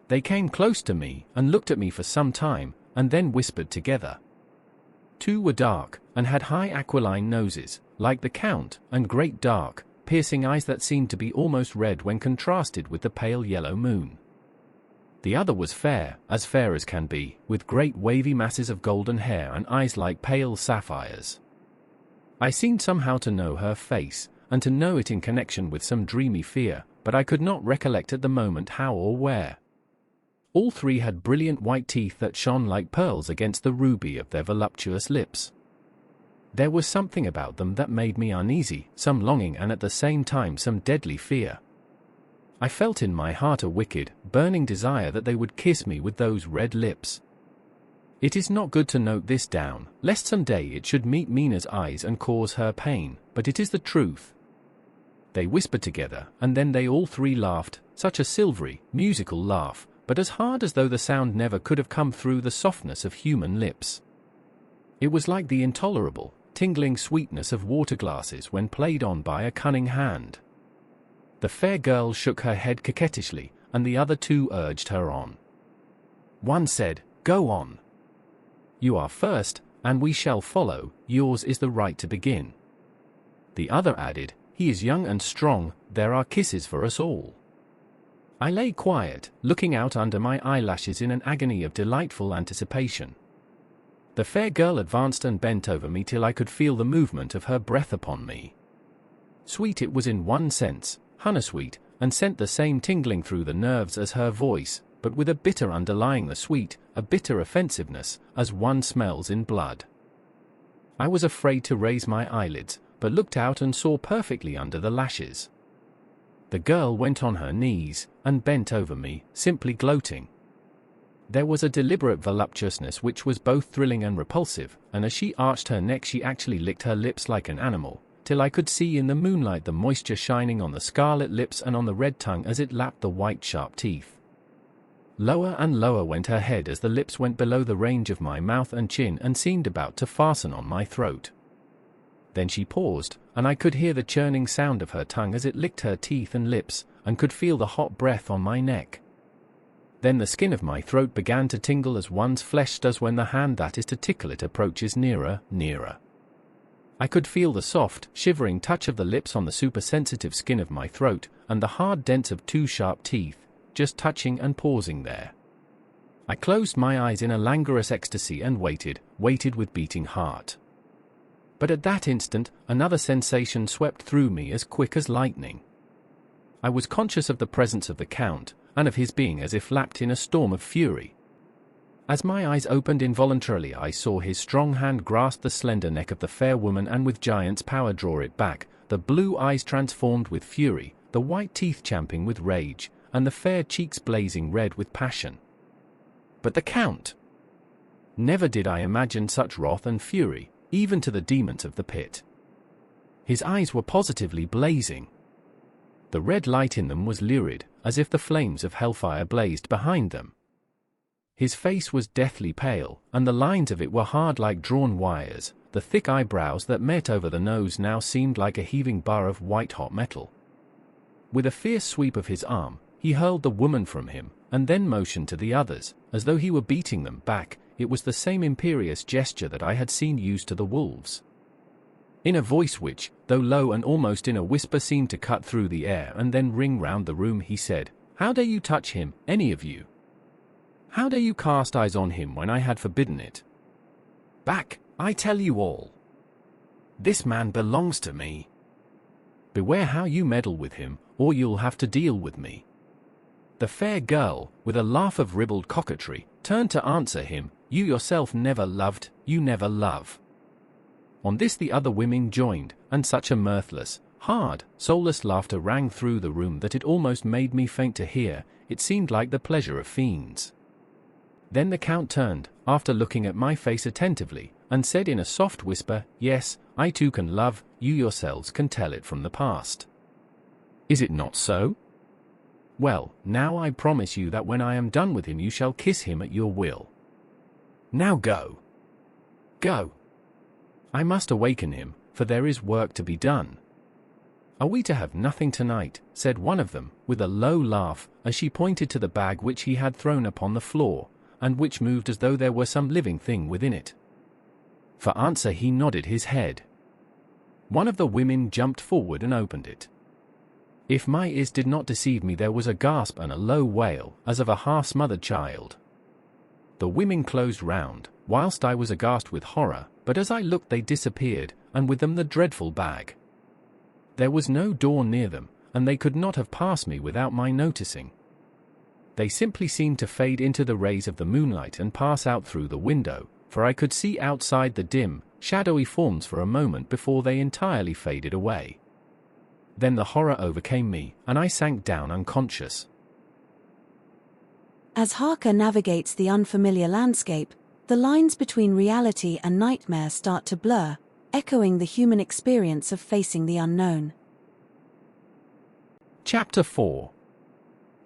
[SPEAKER 2] They came close to me, and looked at me for some time, and then whispered together. 2 were dark, and had high aquiline noses, like the Count, and great dark, piercing eyes that seemed to be almost red when contrasted with the pale yellow moon. The other was fair as can be, with great wavy masses of golden hair and eyes like pale sapphires. I seemed somehow to know her face, and to know it in connection with some dreamy fear, but I could not recollect at the moment how or where. All 3 had brilliant white teeth that shone like pearls against the ruby of their voluptuous lips. There was something about them that made me uneasy, some longing and at the same time some deadly fear. I felt in my heart a wicked, burning desire that they would kiss me with those red lips. It is not good to note this down, lest some day it should meet Mina's eyes and cause her pain, but it is the truth. They whispered together, and then they all 3 laughed, such a silvery, musical laugh, but as hard as though the sound never could have come through the softness of human lips. It was like the intolerable, tingling sweetness of water glasses when played on by a cunning hand. The fair girl shook her head coquettishly, and the other 2 urged her on. One said, "Go on. You are first, and we shall follow, yours is the right to begin." The other added, "He is young and strong, there are kisses for us all." I lay quiet, looking out under my eyelashes in an agony of delightful anticipation. The fair girl advanced and bent over me till I could feel the movement of her breath upon me. Sweet it was in one sense, honey-sweet, and sent the same tingling through the nerves as her voice, but with a bitter underlying the sweet, a bitter offensiveness, as one smells in blood. I was afraid to raise my eyelids, but looked out and saw perfectly under the lashes. The girl went on her knees, and bent over me, simply gloating. There was a deliberate voluptuousness which was both thrilling and repulsive, and as she arched her neck she actually licked her lips like an animal, till I could see in the moonlight the moisture shining on the scarlet lips and on the red tongue as it lapped the white sharp teeth. Lower and lower went her head as the lips went below the range of my mouth and chin and seemed about to fasten on my throat. Then she paused, and I could hear the churning sound of her tongue as it licked her teeth and lips, and could feel the hot breath on my neck. Then the skin of my throat began to tingle as one's flesh does when the hand that is to tickle it approaches nearer, nearer. I could feel the soft, shivering touch of the lips on the supersensitive skin of my throat, and the hard dents of 2 sharp teeth, just touching and pausing there. I closed my eyes in a languorous ecstasy and waited with beating heart. But at that instant, another sensation swept through me as quick as lightning. I was conscious of the presence of the Count, and of his being as if lapped in a storm of fury. As my eyes opened involuntarily, I saw his strong hand grasp the slender neck of the fair woman and with giant's power draw it back, the blue eyes transformed with fury, the white teeth champing with rage, and the fair cheeks blazing red with passion. But the Count! Never did I imagine such wrath and fury, even to the demons of the pit. His eyes were positively blazing. The red light in them was lurid, as if the flames of hellfire blazed behind them. His face was deathly pale, and the lines of it were hard like drawn wires. The thick eyebrows that met over the nose now seemed like a heaving bar of white-hot metal. With a fierce sweep of his arm, he hurled the woman from him, and then motioned to the others, as though he were beating them back. It was the same imperious gesture that I had seen used to the wolves. In a voice which, though low and almost in a whisper, seemed to cut through the air and then ring round the room, he said, "How dare you touch him, any of you? How dare you cast eyes on him when I had forbidden it? Back, I tell you all. This man belongs to me. Beware how you meddle with him, or you'll have to deal with me." The fair girl, with a laugh of ribald coquetry, turned to answer him, "You yourself never loved, you never love." On this the other women joined, and such a mirthless, hard, soulless laughter rang through the room that it almost made me faint to hear. It seemed like the pleasure of fiends. Then the Count turned, after looking at my face attentively, and said in a soft whisper, "Yes, I too can love, you yourselves can tell it from the past. Is it not so? Well, now I promise you that when I am done with him you shall kiss him at your will. Now go. Go. I must awaken him, for there is work to be done." "Are we to have nothing tonight?" said one of them, with a low laugh, as she pointed to the bag which he had thrown upon the floor, and which moved as though there were some living thing within it. For answer he nodded his head. One of the women jumped forward and opened it. If my ears did not deceive me, there was a gasp and a low wail, as of a half-smothered child. The women closed round, whilst I was aghast with horror, but as I looked they disappeared, and with them the dreadful bag. There was no door near them, and they could not have passed me without my noticing. They simply seemed to fade into the rays of the moonlight and pass out through the window, for I could see outside the dim, shadowy forms for a moment before they entirely faded away. Then the horror overcame me, and I sank down unconscious.
[SPEAKER 1] As Harker navigates the unfamiliar landscape, the lines between reality and nightmare start to blur, echoing the human experience of facing the unknown.
[SPEAKER 2] Chapter 4.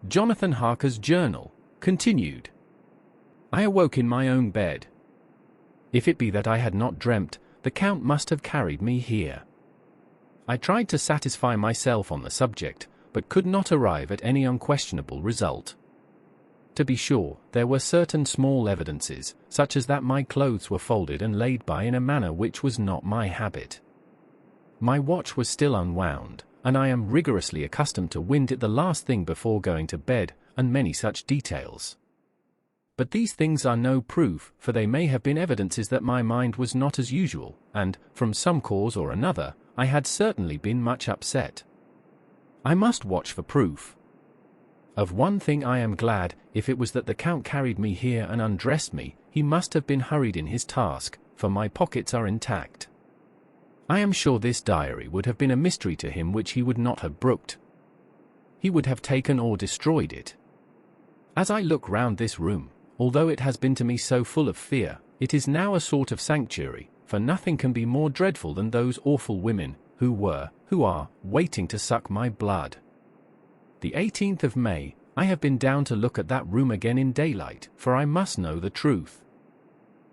[SPEAKER 2] Jonathan Harker's Journal, continued. I awoke in my own bed. If it be that I had not dreamt, the Count must have carried me here. I tried to satisfy myself on the subject, but could not arrive at any unquestionable result. To be sure, there were certain small evidences, such as that my clothes were folded and laid by in a manner which was not my habit. My watch was still unwound, and I am rigorously accustomed to wind it the last thing before going to bed, and many such details. But these things are no proof, for they may have been evidences that my mind was not as usual, and, from some cause or another, I had certainly been much upset. I must watch for proof. Of one thing I am glad, if it was that the Count carried me here and undressed me, he must have been hurried in his task, for my pockets are intact. I am sure this diary would have been a mystery to him which he would not have brooked. He would have taken or destroyed it. As I look round this room, although it has been to me so full of fear, it is now a sort of sanctuary, for nothing can be more dreadful than those awful women, who are, waiting to suck my blood. The 18th of May, I have been down to look at that room again in daylight, for I must know the truth.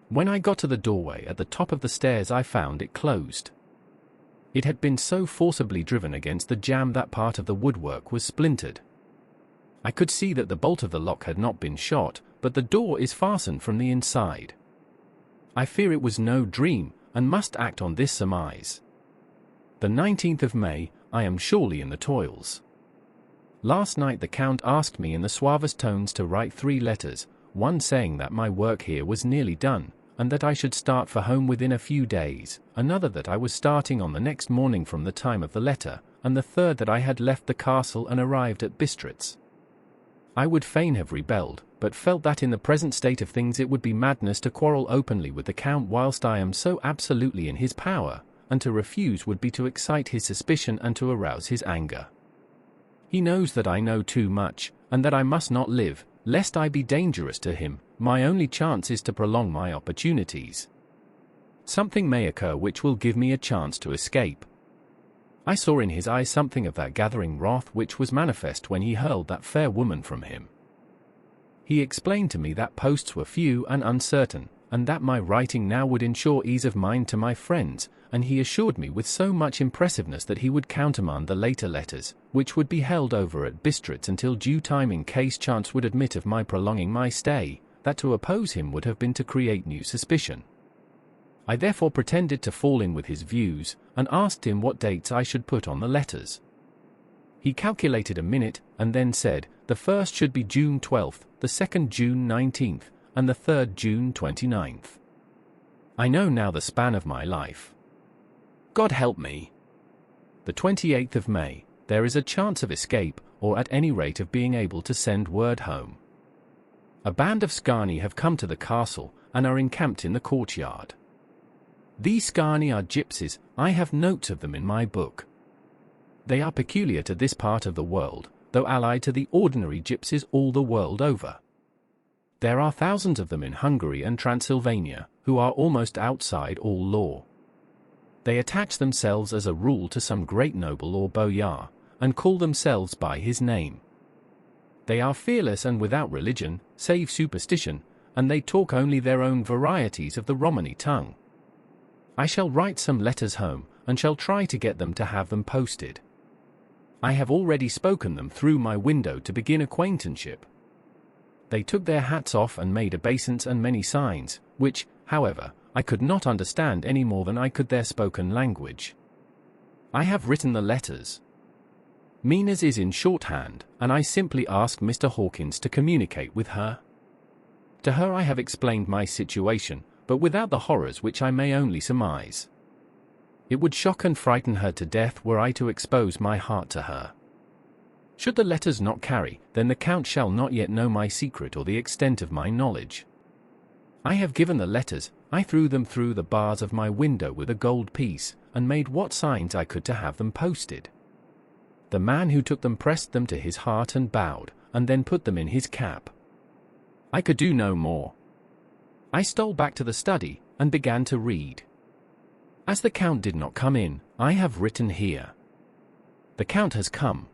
[SPEAKER 2] When I got to the doorway at the top of the stairs I found it closed. It had been so forcibly driven against the jamb that part of the woodwork was splintered. I could see that the bolt of the lock had not been shot, but the door is fastened from the inside. I fear it was no dream, and must act on this surmise. The 19th of May, I am surely in the toils. Last night the Count asked me in the suavest tones to write 3 letters, one saying that my work here was nearly done, and that I should start for home within a few days, another that I was starting on the next morning from the time of the letter, and the third that I had left the castle and arrived at Bistritz. I would fain have rebelled, but felt that in the present state of things it would be madness to quarrel openly with the Count whilst I am so absolutely in his power, and to refuse would be to excite his suspicion and to arouse his anger. He knows that I know too much, and that I must not live, lest I be dangerous to him. My only chance is to prolong my opportunities. Something may occur which will give me a chance to escape. I saw in his eyes something of that gathering wrath which was manifest when he hurled that fair woman from him. He explained to me that posts were few and uncertain, and that my writing now would ensure ease of mind to my friends, and he assured me with so much impressiveness that he would countermand the later letters, which would be held over at Bistritz until due time in case chance would admit of my prolonging my stay, that to oppose him would have been to create new suspicion. I therefore pretended to fall in with his views, and asked him what dates I should put on the letters. He calculated a minute, and then said, the first should be June 12th, the second June 19th, and the third June 29th. I know now the span of my life. God help me. The 28th of May, there is a chance of escape, or at any rate of being able to send word home. A band of Scani have come to the castle, and are encamped in the courtyard. These Scani are gypsies. I have notes of them in my book. They are peculiar to this part of the world, though allied to the ordinary gypsies all the world over. There are thousands of them in Hungary and Transylvania, who are almost outside all law. They attach themselves as a rule to some great noble or boyar, and call themselves by his name. They are fearless and without religion, save superstition, and they talk only their own varieties of the Romany tongue. I shall write some letters home, and shall try to get them to have them posted. I have already spoken them through my window to begin acquaintanceship. They took their hats off and made obeisance and many signs, which, however, I could not understand any more than I could their spoken language. I have written the letters. Mina's is in shorthand, and I simply ask Mr. Hawkins to communicate with her. To her I have explained my situation, but without the horrors which I may only surmise. It would shock and frighten her to death were I to expose my heart to her. Should the letters not carry, then the Count shall not yet know my secret or the extent of my knowledge. I have given the letters. I threw them through the bars of my window with a gold piece, and made what signs I could to have them posted. The man who took them pressed them to his heart and bowed, and then put them in his cap. I could do no more. I stole back to the study, and began to read. As the Count did not come in, I have written here. The Count has come.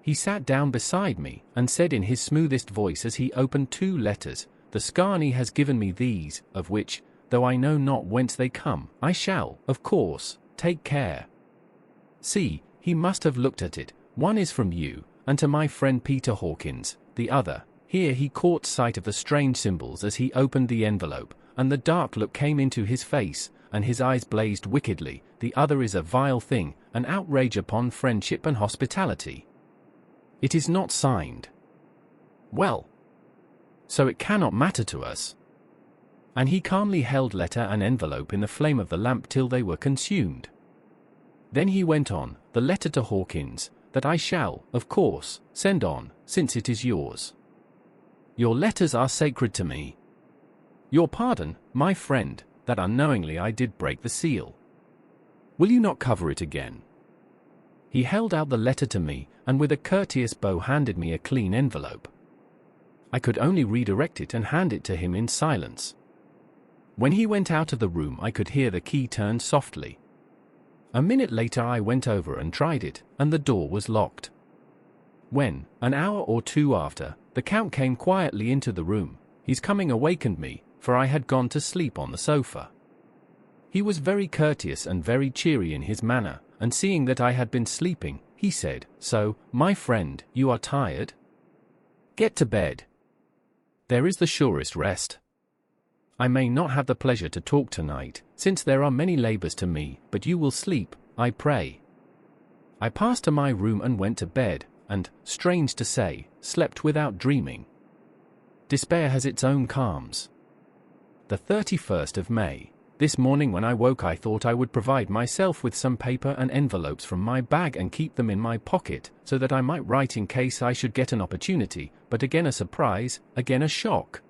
[SPEAKER 2] He sat down beside me, and said in his smoothest voice as he opened two letters, the Scani has given me these, of which, though I know not whence they come, I shall, of course, take care. See, he must have looked at it. One is from you, and to my friend Peter Hawkins, the other. Here he caught sight of the strange symbols as he opened the envelope, and the dark look came into his face, and his eyes blazed wickedly. The other is a vile thing, an outrage upon friendship and hospitality. It is not signed. Well, so it cannot matter to us. And he calmly held letter and envelope in the flame of the lamp till they were consumed. Then he went on, the letter to Hawkins, that I shall, of course, send on, since it is yours. Your letters are sacred to me. Your pardon, my friend, that unknowingly I did break the seal. Will you not cover it again? He held out the letter to me, and with a courteous bow handed me a clean envelope. I could only redirect it and hand it to him in silence. When he went out of the room I could hear the key turn softly. A minute later I went over and tried it, and the door was locked. When, an hour or two after, the Count came quietly into the room, his coming awakened me, for I had gone to sleep on the sofa. He was very courteous and very cheery in his manner, and seeing that I had been sleeping, he said, "So, my friend, you are tired? Get to bed. There is the surest rest. I may not have the pleasure to talk tonight, since there are many labors to me, but you will sleep, I pray." I passed to my room and went to bed, and, strange to say, slept without dreaming. Despair has its own calms. The 31st of May. This morning when I woke I thought I would provide myself with some paper and envelopes from my bag and keep them in my pocket, so that I might write in case I should get an opportunity, but again a surprise, again a shock.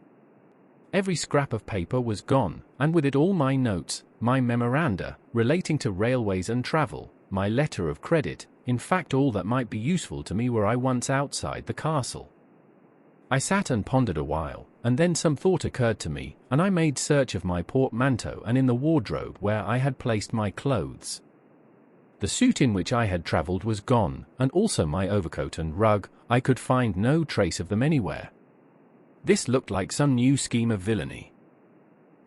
[SPEAKER 2] Every scrap of paper was gone, and with it all my notes, my memoranda, relating to railways and travel, my letter of credit, in fact all that might be useful to me were I once outside the castle. I sat and pondered a while, and then some thought occurred to me, and I made search of my portmanteau and in the wardrobe where I had placed my clothes. The suit in which I had travelled was gone, and also my overcoat and rug. I could find no trace of them anywhere. This looked like some new scheme of villainy.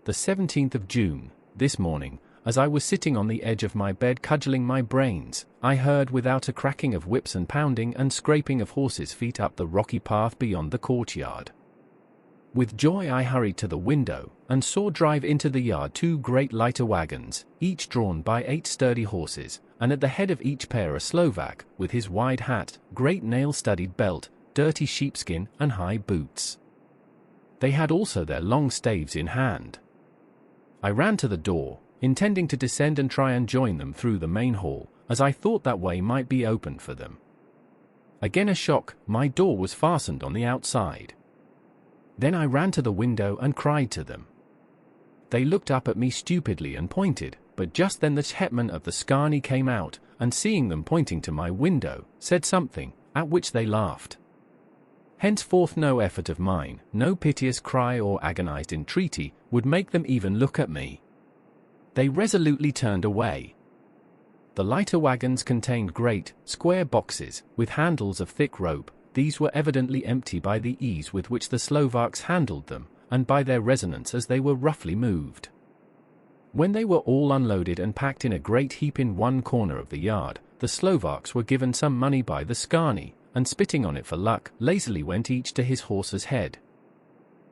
[SPEAKER 2] The 17th of June, this morning, as I was sitting on the edge of my bed cudgelling my brains, I heard without a cracking of whips and pounding and scraping of horses' feet up the rocky path beyond the courtyard. With joy I hurried to the window, and saw drive into the yard 2 great lighter wagons, each drawn by 8 sturdy horses, and at the head of each pair a Slovak, with his wide hat, great nail-studded belt, dirty sheepskin, and high boots. They had also their long staves in hand. I ran to the door, intending to descend and try and join them through the main hall, as I thought that way might be opened for them. Again a shock, my door was fastened on the outside. Then I ran to the window and cried to them. They looked up at me stupidly and pointed, but just then the hetman of the Scani came out, and seeing them pointing to my window, said something, at which they laughed. Henceforth no effort of mine, no piteous cry or agonized entreaty, would make them even look at me. They resolutely turned away. The lighter wagons contained great, square boxes, with handles of thick rope. These were evidently empty by the ease with which the Slovaks handled them, and by their resonance as they were roughly moved. When they were all unloaded and packed in a great heap in one corner of the yard, the Slovaks were given some money by the Scani, and spitting on it for luck, lazily went each to his horse's head.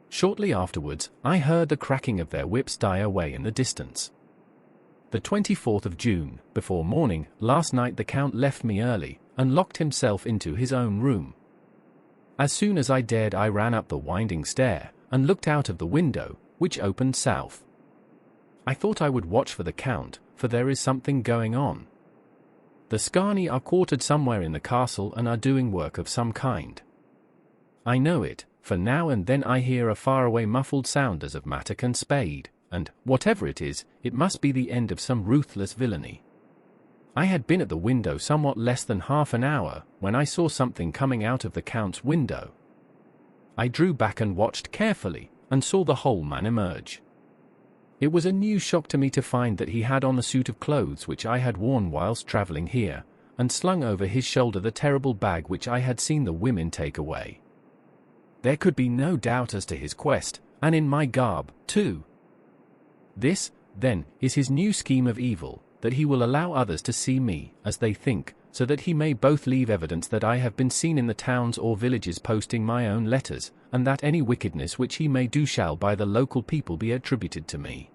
[SPEAKER 2] Shortly afterwards, I heard the cracking of their whips die away in the distance. The 24th of June, before morning, last night the Count left me early, and locked himself into his own room. As soon as I dared I ran up the winding stair, and looked out of the window, which opened south. I thought I would watch for the Count, for there is something going on. The Scani are quartered somewhere in the castle and are doing work of some kind. I know it, for now and then I hear a faraway muffled sound as of mattock and spade, and, whatever it is, it must be the end of some ruthless villainy. I had been at the window somewhat less than half an hour, when I saw something coming out of the Count's window. I drew back and watched carefully, and saw the whole man emerge. It was a new shock to me to find that he had on the suit of clothes which I had worn whilst travelling here, and slung over his shoulder the terrible bag which I had seen the women take away. There could be no doubt as to his quest, and in my garb, too. This, then, is his new scheme of evil, that he will allow others to see me, as they think, so that he may both leave evidence that I have been seen in the towns or villages posting my own letters, and that any wickedness which he may do shall by the local people be attributed to me.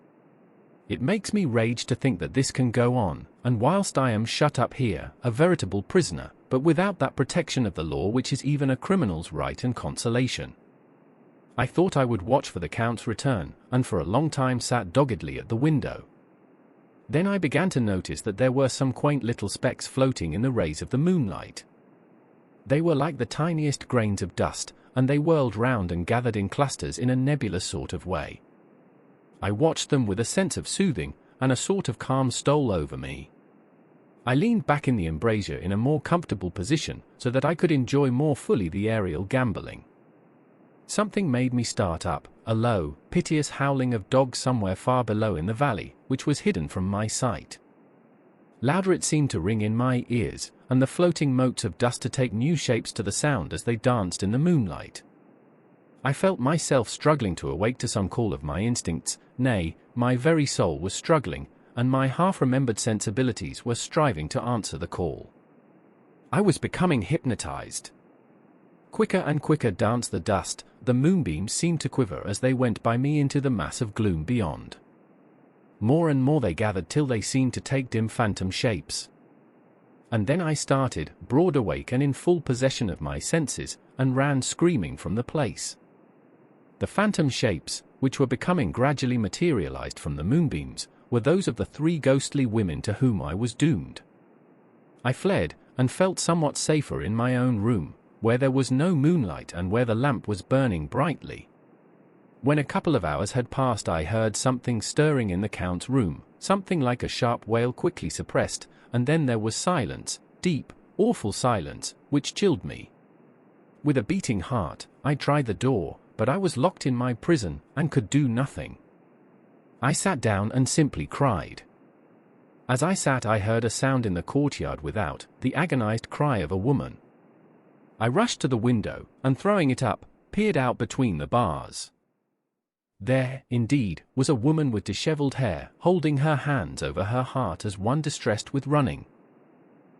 [SPEAKER 2] It makes me rage to think that this can go on, and whilst I am shut up here, a veritable prisoner, but without that protection of the law which is even a criminal's right and consolation. I thought I would watch for the Count's return, and for a long time sat doggedly at the window. Then I began to notice that there were some quaint little specks floating in the rays of the moonlight. They were like the tiniest grains of dust, and they whirled round and gathered in clusters in a nebulous sort of way. I watched them with a sense of soothing, and a sort of calm stole over me. I leaned back in the embrasure in a more comfortable position, so that I could enjoy more fully the aerial gambolling. Something made me start up, a low, piteous howling of dogs somewhere far below in the valley, which was hidden from my sight. Louder it seemed to ring in my ears, and the floating motes of dust to take new shapes to the sound as they danced in the moonlight. I felt myself struggling to awake to some call of my instincts, nay, my very soul was struggling, and my half-remembered sensibilities were striving to answer the call. I was becoming hypnotized. Quicker and quicker danced the dust, the moonbeams seemed to quiver as they went by me into the mass of gloom beyond. More and more they gathered till they seemed to take dim phantom shapes. And then I started, broad awake and in full possession of my senses, and ran screaming from the place. The phantom shapes, which were becoming gradually materialized from the moonbeams, were those of the three ghostly women to whom I was doomed. I fled, and felt somewhat safer in my own room, where there was no moonlight and where the lamp was burning brightly. When a couple of hours had passed, I heard something stirring in the Count's room, something like a sharp wail quickly suppressed, and then there was silence, deep, awful silence, which chilled me. With a beating heart, I tried the door, but I was locked in my prison, and could do nothing. I sat down and simply cried. As I sat, I heard a sound in the courtyard without, the agonized cry of a woman. I rushed to the window, and throwing it up, peered out between the bars. There, indeed, was a woman with disheveled hair, holding her hands over her heart as one distressed with running.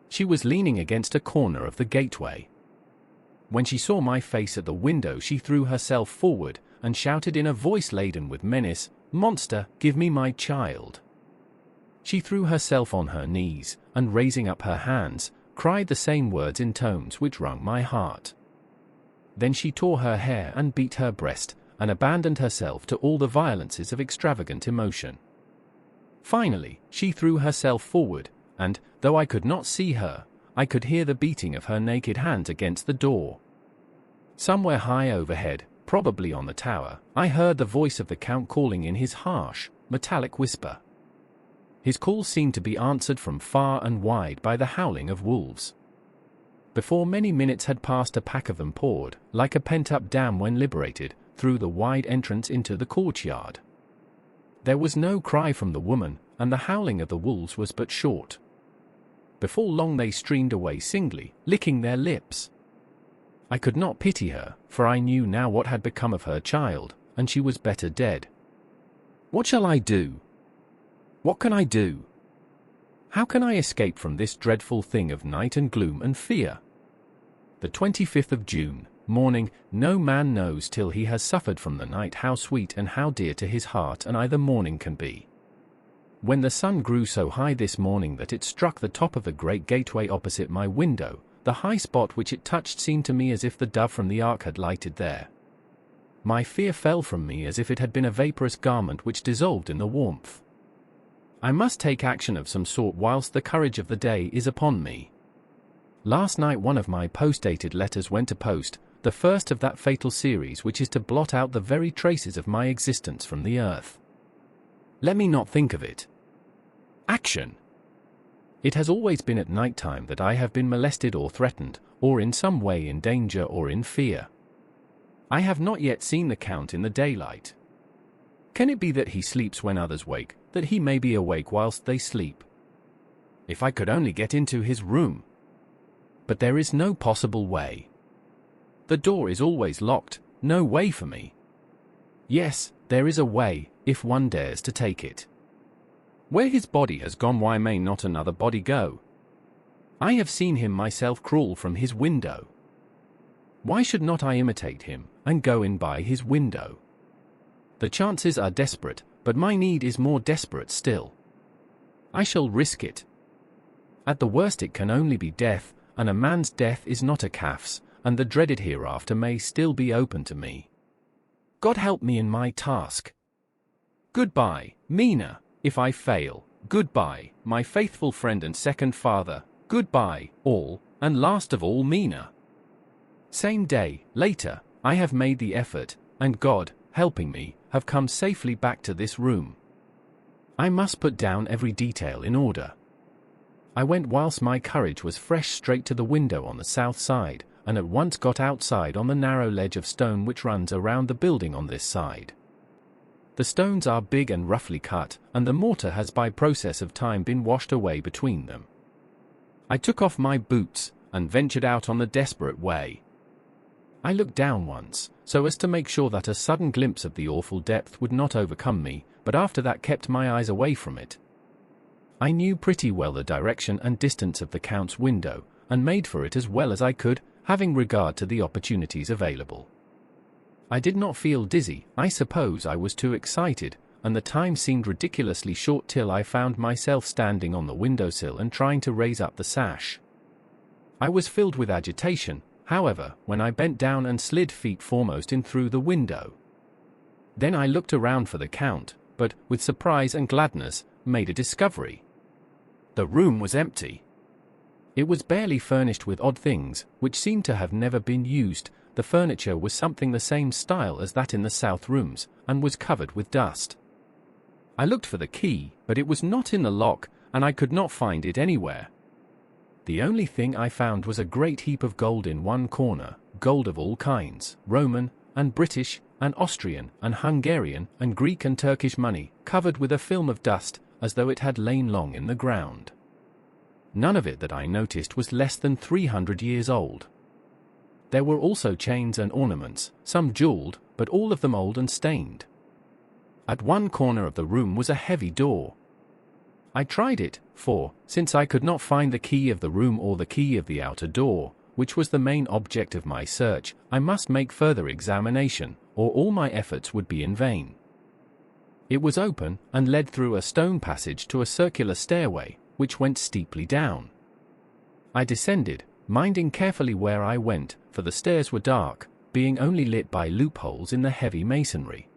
[SPEAKER 2] She was leaning against a corner of the gateway. When she saw my face at the window, she threw herself forward, and shouted in a voice laden with menace, "Monster, give me my child!" She threw herself on her knees, and raising up her hands, cried the same words in tones which wrung my heart. Then she tore her hair and beat her breast, and abandoned herself to all the violences of extravagant emotion. Finally, she threw herself forward, and, though I could not see her, I could hear the beating of her naked hands against the door. Somewhere high overhead, probably on the tower, I heard the voice of the Count calling in his harsh, metallic whisper. His call seemed to be answered from far and wide by the howling of wolves. Before many minutes had passed, a pack of them poured, like a pent-up dam when liberated, through the wide entrance into the courtyard. There was no cry from the woman, and the howling of the wolves was but short. Before long they streamed away singly, licking their lips. I could not pity her, for I knew now what had become of her child, and she was better dead. What shall I do? What can I do? How can I escape from this dreadful thing of night and gloom and fear? The 25th of June, morning. No man knows till he has suffered from the night how sweet and how dear to his heart and either morning can be. When the sun grew so high this morning that it struck the top of the great gateway opposite my window, the high spot which it touched seemed to me as if the dove from the ark had lighted there. My fear fell from me as if it had been a vaporous garment which dissolved in the warmth. I must take action of some sort whilst the courage of the day is upon me. Last night one of my post-dated letters went to post, the first of that fatal series which is to blot out the very traces of my existence from the earth. Let me not think of it. Action! It has always been at night time that I have been molested or threatened, or in some way in danger or in fear. I have not yet seen the Count in the daylight. Can it be that he sleeps when others wake, that he may be awake whilst they sleep? If I could only get into his room! But there is no possible way. The door is always locked, no way for me. Yes, there is a way, if one dares to take it. Where his body has gone, why may not another body go? I have seen him myself crawl from his window. Why should not I imitate him, and go in by his window? The chances are desperate, but my need is more desperate still. I shall risk it. At the worst it can only be death, and a man's death is not a calf's, and the dreaded hereafter may still be open to me. God help me in my task. Goodbye, Mina, if I fail. Goodbye, my faithful friend and second father. Goodbye, all, and last of all, Mina. Same day, later, I have made the effort, and God, helping me, have come safely back to this room. I must put down every detail in order. I went whilst my courage was fresh straight to the window on the south side, and at once got outside on the narrow ledge of stone which runs around the building on this side. The stones are big and roughly cut, and the mortar has by process of time been washed away between them. I took off my boots, and ventured out on the desperate way. I looked down once, so as to make sure that a sudden glimpse of the awful depth would not overcome me, but after that kept my eyes away from it. I knew pretty well the direction and distance of the Count's window, and made for it as well as I could, having regard to the opportunities available. I did not feel dizzy. I suppose I was too excited, and the time seemed ridiculously short till I found myself standing on the windowsill and trying to raise up the sash. I was filled with agitation, however, when I bent down and slid feet foremost in through the window. Then I looked around for the Count, but, with surprise and gladness, made a discovery. The room was empty. It was barely furnished with odd things, which seemed to have never been used. The furniture was something the same style as that in the south rooms, and was covered with dust. I looked for the key, but it was not in the lock, and I could not find it anywhere. The only thing I found was a great heap of gold in one corner, gold of all kinds, Roman, and British, and Austrian, and Hungarian, and Greek and Turkish money, covered with a film of dust, as though it had lain long in the ground. None of it that I noticed was less than 300 years old. There were also chains and ornaments, some jeweled, but all of them old and stained. At one corner of the room was a heavy door. I tried it, for, since I could not find the key of the room or the key of the outer door, which was the main object of my search, I must make further examination, or all my efforts would be in vain. It was open, and led through a stone passage to a circular stairway, which went steeply down. I descended, minding carefully where I went, for the stairs were dark, being only lit by loopholes in the heavy masonry.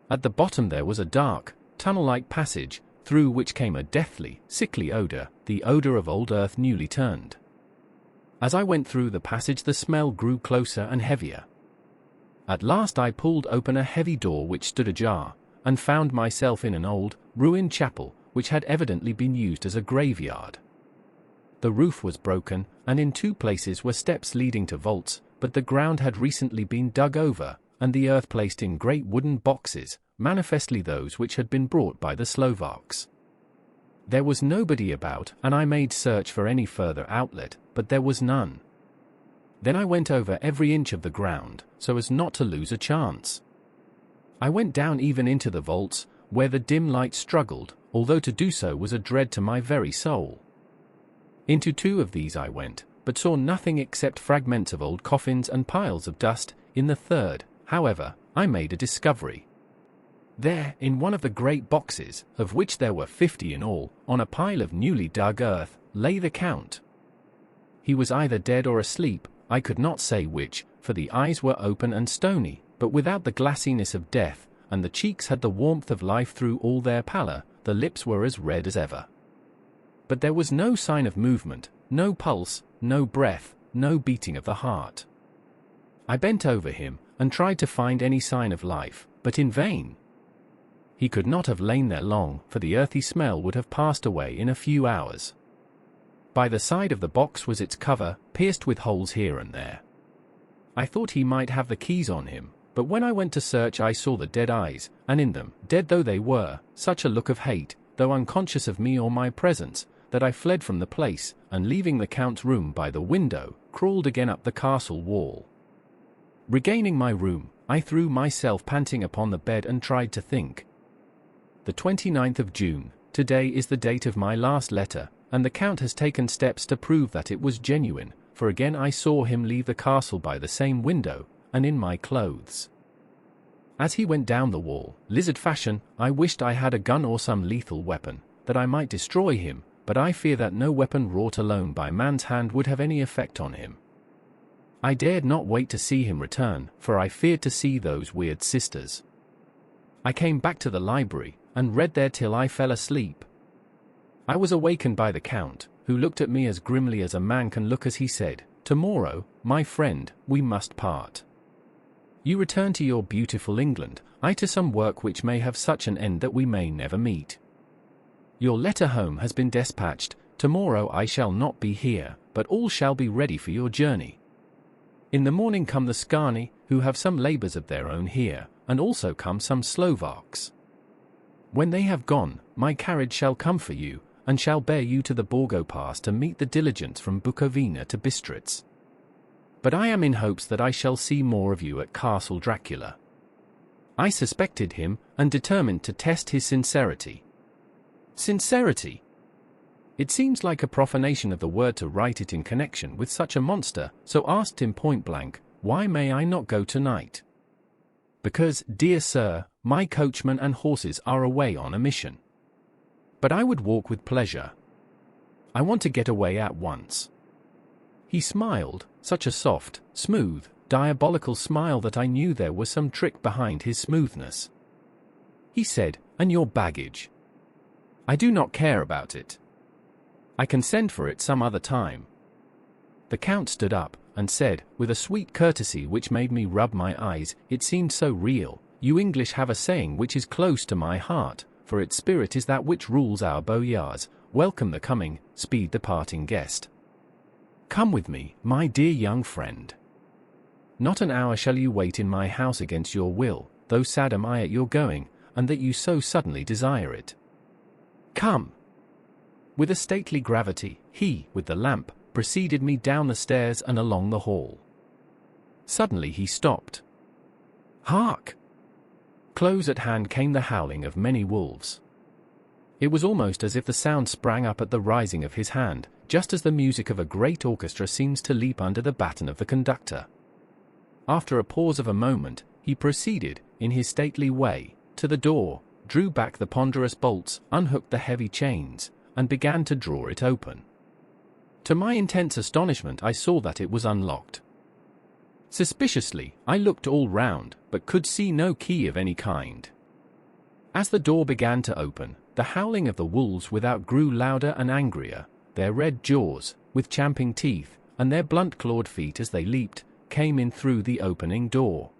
[SPEAKER 2] At the bottom there was a dark, tunnel-like passage, through which came a deathly, sickly odor, the odor of old earth newly turned. As I went through the passage the smell grew closer and heavier. At last I pulled open a heavy door which stood ajar, and found myself in an old, ruined chapel, which had evidently been used as a graveyard. The roof was broken, and in 2 places were steps leading to vaults, but the ground had recently been dug over, and the earth placed in great wooden boxes, manifestly those which had been brought by the Slovaks. There was nobody about, and I made search for any further outlet, but there was none. Then I went over every inch of the ground, so as not to lose a chance. I went down even into the vaults, where the dim light struggled, although to do so was a dread to my very soul. Into 2 of these I went, but saw nothing except fragments of old coffins and piles of dust. In the 3rd, however, I made a discovery. There, in one of the great boxes, of which there were 50 in all, on a pile of newly dug earth, lay the Count. He was either dead or asleep, I could not say which, for the eyes were open and stony, but without the glassiness of death, and the cheeks had the warmth of life through all their pallor. The lips were as red as ever. But there was no sign of movement, no pulse, no breath, no beating of the heart. I bent over him, and tried to find any sign of life, but in vain. He could not have lain there long, for the earthy smell would have passed away in a few hours. By the side of the box was its cover, pierced with holes here and there. I thought he might have the keys on him, but when I went to search I saw the dead eyes, and in them, dead though they were, such a look of hate, though unconscious of me or my presence, that I fled from the place, and leaving the Count's room by the window, crawled again up the castle wall. Regaining my room, I threw myself panting upon the bed and tried to think. The 29th of June, today is the date of my last letter, and the Count has taken steps to prove that it was genuine, for again I saw him leave the castle by the same window, and in my clothes. As he went down the wall, lizard fashion, I wished I had a gun or some lethal weapon, that I might destroy him, but I fear that no weapon wrought alone by man's hand would have any effect on him. I dared not wait to see him return, for I feared to see those weird sisters. I came back to the library, and read there till I fell asleep. I was awakened by the Count, who looked at me as grimly as a man can look as he said, "Tomorrow, my friend, we must part. You return to your beautiful England, I to some work which may have such an end that we may never meet. Your letter home has been despatched, tomorrow I shall not be here, but all shall be ready for your journey. In the morning come the Scani, who have some labours of their own here, and also come some Slovaks. When they have gone, my carriage shall come for you, and shall bear you to the Borgo Pass to meet the diligence from Bukovina to Bistritz. But I am in hopes that I shall see more of you at Castle Dracula." I suspected him, and determined to test his sincerity. Sincerity! It seems like a profanation of the word to write it in connection with such a monster, so asked him point blank, "Why may I not go tonight?" "Because, dear sir, my coachman and horses are away on a mission. But I would walk with pleasure. I want to get away at once." He smiled, such a soft, smooth, diabolical smile that I knew there was some trick behind his smoothness. He said, "And your baggage?" "I do not care about it. I can send for it some other time." The Count stood up, and said, with a sweet courtesy which made me rub my eyes, it seemed so real, "You English have a saying which is close to my heart, for its spirit is that which rules our boyars, welcome the coming, speed the parting guest. Come with me, my dear young friend. Not an hour shall you wait in my house against your will, though sad am I at your going, and that you so suddenly desire it. Come." With a stately gravity, he, with the lamp, preceded me down the stairs and along the hall. Suddenly he stopped. Hark! Close at hand came the howling of many wolves. It was almost as if the sound sprang up at the rising of his hand, just as the music of a great orchestra seems to leap under the baton of the conductor. After a pause of a moment, he proceeded, in his stately way, to the door, drew back the ponderous bolts, unhooked the heavy chains, and began to draw it open. To my intense astonishment, I saw that it was unlocked. Suspiciously, I looked all round, but could see no key of any kind. As the door began to open, the howling of the wolves without grew louder and angrier, their red jaws, with champing teeth, and their blunt-clawed feet as they leaped, came in through the opening door.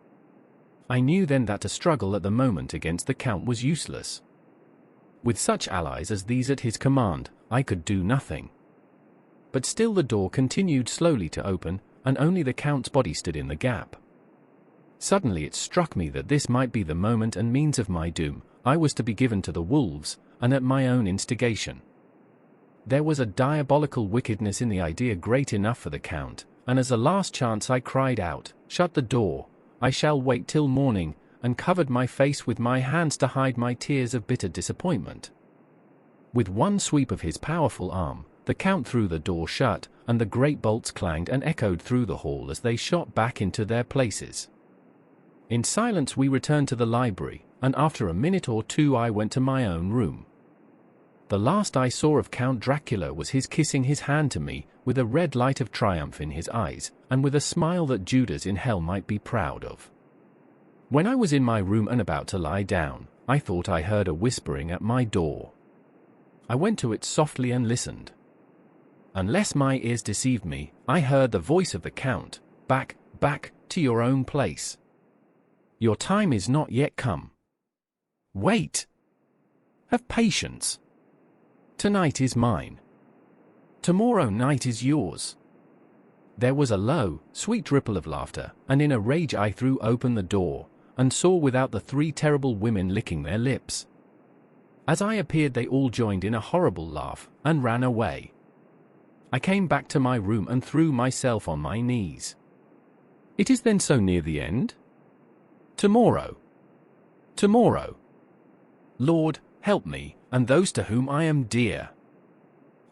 [SPEAKER 2] I knew then that to struggle at the moment against the Count was useless. With such allies as these at his command, I could do nothing. But still the door continued slowly to open, and only the Count's body stood in the gap. Suddenly it struck me that this might be the moment and means of my doom. I was to be given to the wolves, and at my own instigation. There was a diabolical wickedness in the idea great enough for the Count, and as a last chance I cried out, "Shut the door, I shall wait till morning," and covered my face with my hands to hide my tears of bitter disappointment. With one sweep of his powerful arm, the Count threw the door shut, and the great bolts clanged and echoed through the hall as they shot back into their places. In silence we returned to the library, and after a minute or two I went to my own room. The last I saw of Count Dracula was his kissing his hand to me, with a red light of triumph in his eyes, and with a smile that Judas in hell might be proud of. When I was in my room and about to lie down, I thought I heard a whispering at my door. I went to it softly and listened. Unless my ears deceived me, I heard the voice of the Count, "Back, back, to your own place. Your time is not yet come. Wait. Have patience. Tonight is mine. Tomorrow night is yours." There was a low, sweet ripple of laughter, and in a rage I threw open the door, and saw without the three terrible women licking their lips. As I appeared they all joined in a horrible laugh, and ran away. I came back to my room and threw myself on my knees. "It is then so near the end? Tomorrow. Tomorrow. Lord, help me, and those to whom I am dear.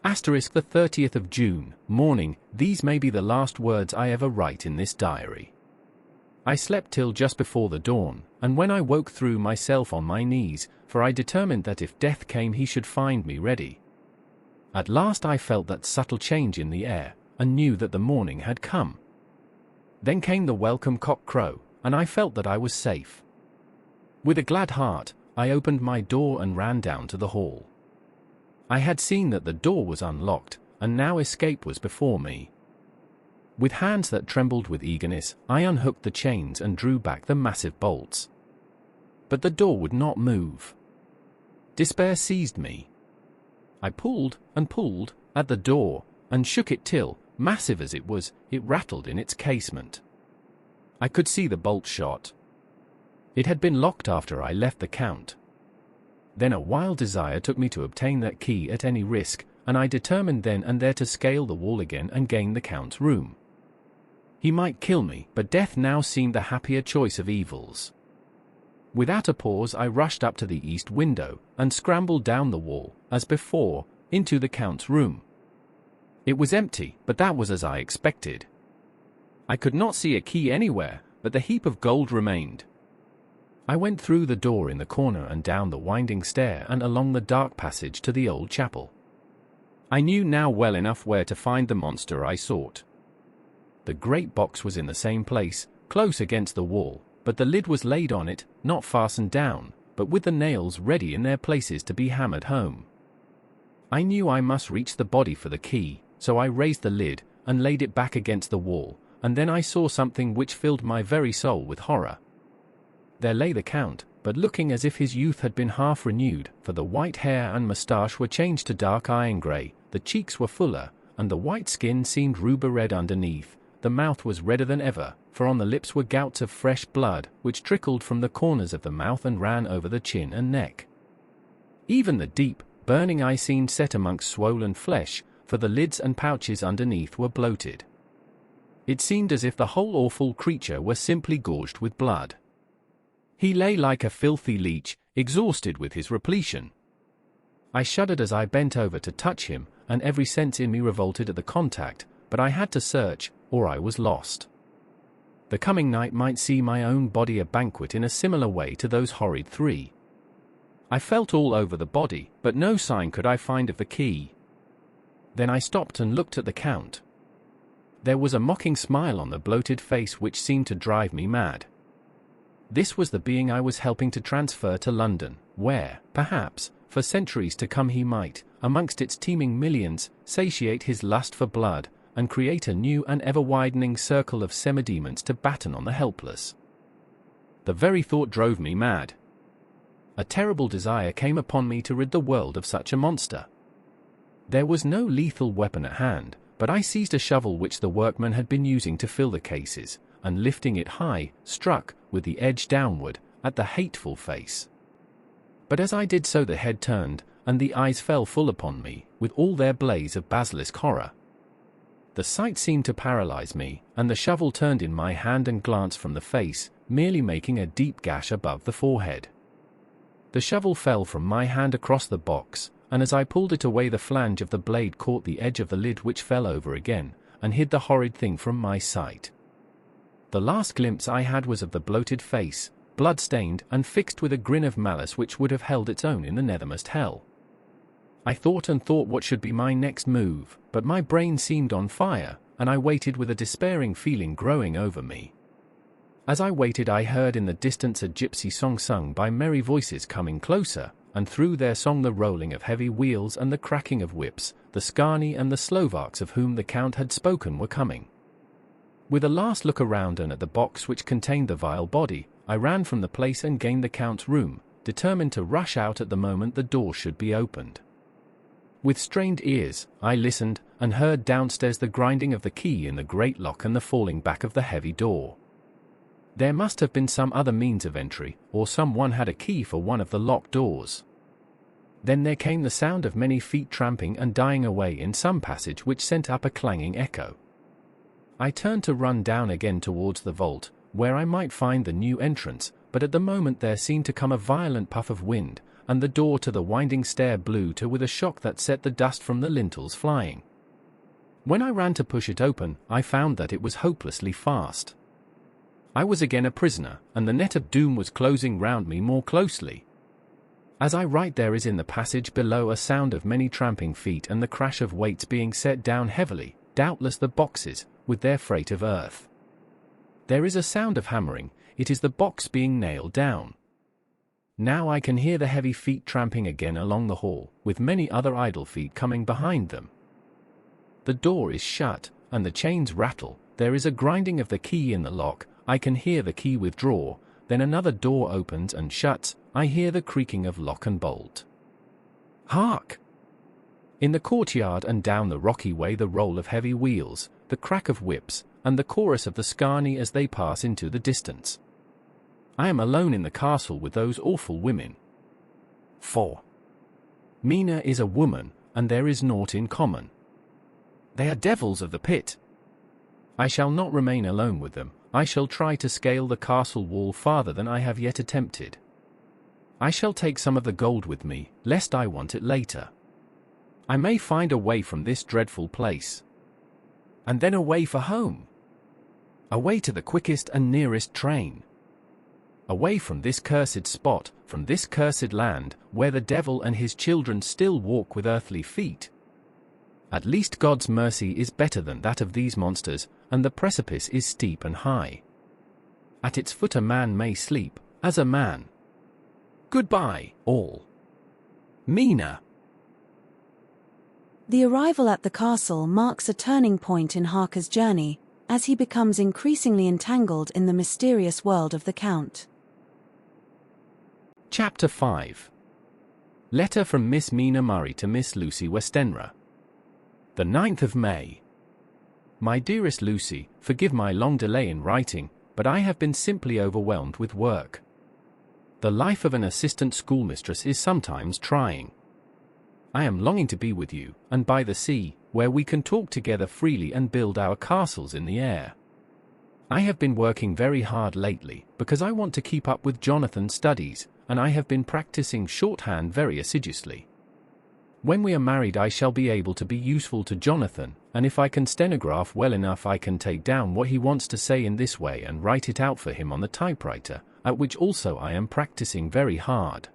[SPEAKER 2] Asterisk the 30th of June, morning. These may be the last words I ever write in this diary. I slept till just before the dawn, and when I woke threw myself on my knees, for I determined that if death came he should find me ready. At last I felt that subtle change in the air, and knew that the morning had come. Then came the welcome cock-crow, and I felt that I was safe. With a glad heart, I opened my door and ran down to the hall. I had seen that the door was unlocked, and now escape was before me. With hands that trembled with eagerness, I unhooked the chains and drew back the massive bolts. But the door would not move. Despair seized me. I pulled and pulled at the door, and shook it till, massive as it was, it rattled in its casement. I could see the bolt shot. It had been locked after I left the Count. Then a wild desire took me to obtain that key at any risk, and I determined then and there to scale the wall again and gain the Count's room. He might kill me, but death now seemed the happier choice of evils. Without a pause I rushed up to the east window, and scrambled down the wall, as before, into the Count's room. It was empty, but that was as I expected. I could not see a key anywhere, but the heap of gold remained. I went through the door in the corner and down the winding stair and along the dark passage to the old chapel. I knew now well enough where to find the monster I sought. The great box was in the same place, close against the wall, but the lid was laid on it, not fastened down, but with the nails ready in their places to be hammered home. I knew I must reach the body for the key, so I raised the lid, and laid it back against the wall, and then I saw something which filled my very soul with horror. There lay the Count, but looking as if his youth had been half renewed, for the white hair and moustache were changed to dark iron grey, the cheeks were fuller, and the white skin seemed ruby-red underneath. The mouth was redder than ever, for on the lips were gouts of fresh blood, which trickled from the corners of the mouth and ran over the chin and neck. Even the deep, burning eye seemed set amongst swollen flesh, for the lids and pouches underneath were bloated. It seemed as if the whole awful creature were simply gorged with blood. He lay like a filthy leech, exhausted with his repletion. I shuddered as I bent over to touch him, and every sense in me revolted at the contact, but I had to search, or I was lost. The coming night might see my own body a banquet in a similar way to those horrid three. I felt all over the body, but no sign could I find of the key. Then I stopped and looked at the Count. There was a mocking smile on the bloated face which seemed to drive me mad. This was the being I was helping to transfer to London, where, perhaps, for centuries to come he might, amongst its teeming millions, satiate his lust for blood, and create a new and ever-widening circle of semidemons to batten on the helpless. The very thought drove me mad. A terrible desire came upon me to rid the world of such a monster. There was no lethal weapon at hand, but I seized a shovel which the workman had been using to fill the cases, and lifting it high, struck, with the edge downward, at the hateful face. But as I did so the head turned, and the eyes fell full upon me, with all their blaze of basilisk horror. The sight seemed to paralyze me, and the shovel turned in my hand and glanced from the face, merely making a deep gash above the forehead. The shovel fell from my hand across the box, and as I pulled it away the flange of the blade caught the edge of the lid which fell over again, and hid the horrid thing from my sight. The last glimpse I had was of the bloated face, blood-stained and fixed with a grin of malice which would have held its own in the nethermost hell. I thought and thought what should be my next move, but my brain seemed on fire, and I waited with a despairing feeling growing over me. As I waited I heard in the distance a gypsy song sung by merry voices coming closer, and through their song the rolling of heavy wheels and the cracking of whips, the Scani and the Slovaks of whom the Count had spoken were coming. With a last look around and at the box which contained the vile body, I ran from the place and gained the Count's room, determined to rush out at the moment the door should be opened. With strained ears, I listened, and heard downstairs the grinding of the key in the great lock and the falling back of the heavy door. There must have been some other means of entry, or some one had a key for one of the locked doors. Then there came the sound of many feet tramping and dying away in some passage which sent up a clanging echo. I turned to run down again towards the vault, where I might find the new entrance, but at the moment there seemed to come a violent puff of wind, and the door to the winding stair blew to with a shock that set the dust from the lintels flying. When I ran to push it open, I found that it was hopelessly fast. I was again a prisoner, and the net of doom was closing round me more closely. As I write there is in the passage below a sound of many tramping feet and the crash of weights being set down heavily, doubtless the boxes, with their freight of earth. There is a sound of hammering, it is the box being nailed down. Now I can hear the heavy feet tramping again along the hall, with many other idle feet coming behind them. The door is shut, and the chains rattle, there is a grinding of the key in the lock, I can hear the key withdraw, then another door opens and shuts, I hear the creaking of lock and bolt. Hark! In the courtyard and down the rocky way the roll of heavy wheels, the crack of whips, and the chorus of the Scani as they pass into the distance. I am alone in the castle with those awful women. 4. Mina is a woman, and there is naught in common. They are devils of the pit. I shall not remain alone with them, I shall try to scale the castle wall farther than I have yet attempted. I shall take some of the gold with me, lest I want it later. I may find a way from this dreadful place. And then away for home. Away to the quickest and nearest train. Away from this cursed spot, from this cursed land, where the devil and his children still walk with earthly feet. At least God's mercy is better than that of these monsters, and the precipice is steep and high. At its foot a man may sleep, as a man. Goodbye, all. Mina.
[SPEAKER 1] The arrival at the castle marks a turning point in Harker's journey, as he becomes increasingly entangled in the mysterious world of the Count.
[SPEAKER 2] Chapter 5. Letter from Miss Mina Murray to Miss Lucy Westenra. The 9th of May. My dearest Lucy, forgive my long delay in writing, but I have been simply overwhelmed with work. The life of an assistant schoolmistress is sometimes trying. I am longing to be with you, and by the sea, where we can talk together freely and build our castles in the air. I have been working very hard lately, because I want to keep up with Jonathan's studies, and I have been practicing shorthand very assiduously. When we are married I shall be able to be useful to Jonathan, and if I can stenograph well enough I can take down what he wants to say in this way and write it out for him on the typewriter, at which also I am practicing very hard.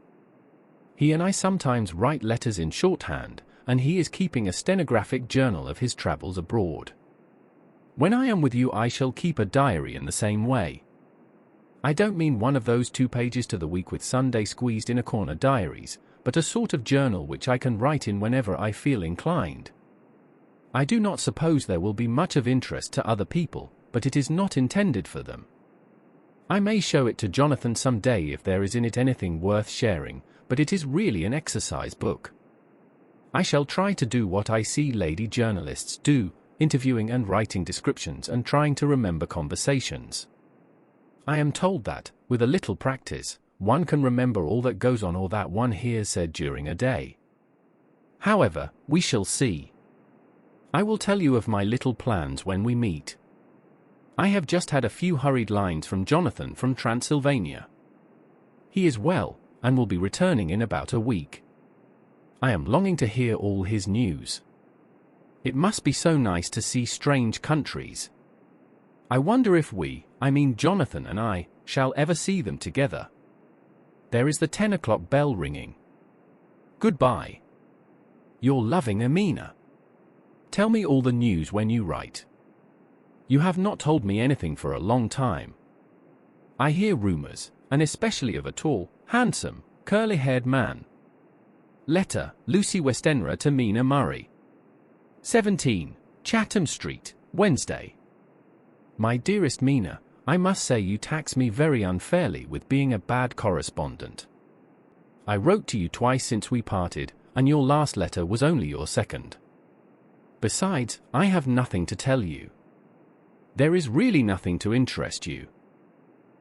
[SPEAKER 2] He and I sometimes write letters in shorthand, and he is keeping a stenographic journal of his travels abroad. When I am with you I shall keep a diary in the same way. I don't mean one of those 2 pages to the week with Sunday squeezed in a corner diaries, but a sort of journal which I can write in whenever I feel inclined. I do not suppose there will be much of interest to other people, but it is not intended for them. I may show it to Jonathan some day if there is in it anything worth sharing, but it is really an exercise book. I shall try to do what I see lady journalists do, interviewing and writing descriptions and trying to remember conversations. I am told that, with a little practice, one can remember all that goes on or that one hears said during a day. However, we shall see. I will tell you of my little plans when we meet. I have just had a few hurried lines from Jonathan from Transylvania. He is well, and will be returning in about a week. I am longing to hear all his news. It must be so nice to see strange countries. I wonder if I mean Jonathan and I, shall ever see them together. There is the 10 o'clock bell ringing. Goodbye. Your loving Amina. Tell me all the news when you write. You have not told me anything for a long time. I hear rumors, and especially of a tall, handsome, curly-haired man. Letter, Lucy Westenra to Mina Murray. 17, Chatham Street, Wednesday. My dearest Mina, I must say you tax me very unfairly with being a bad correspondent. I wrote to you twice since we parted, and your last letter was only your second. Besides, I have nothing to tell you. There is really nothing to interest you.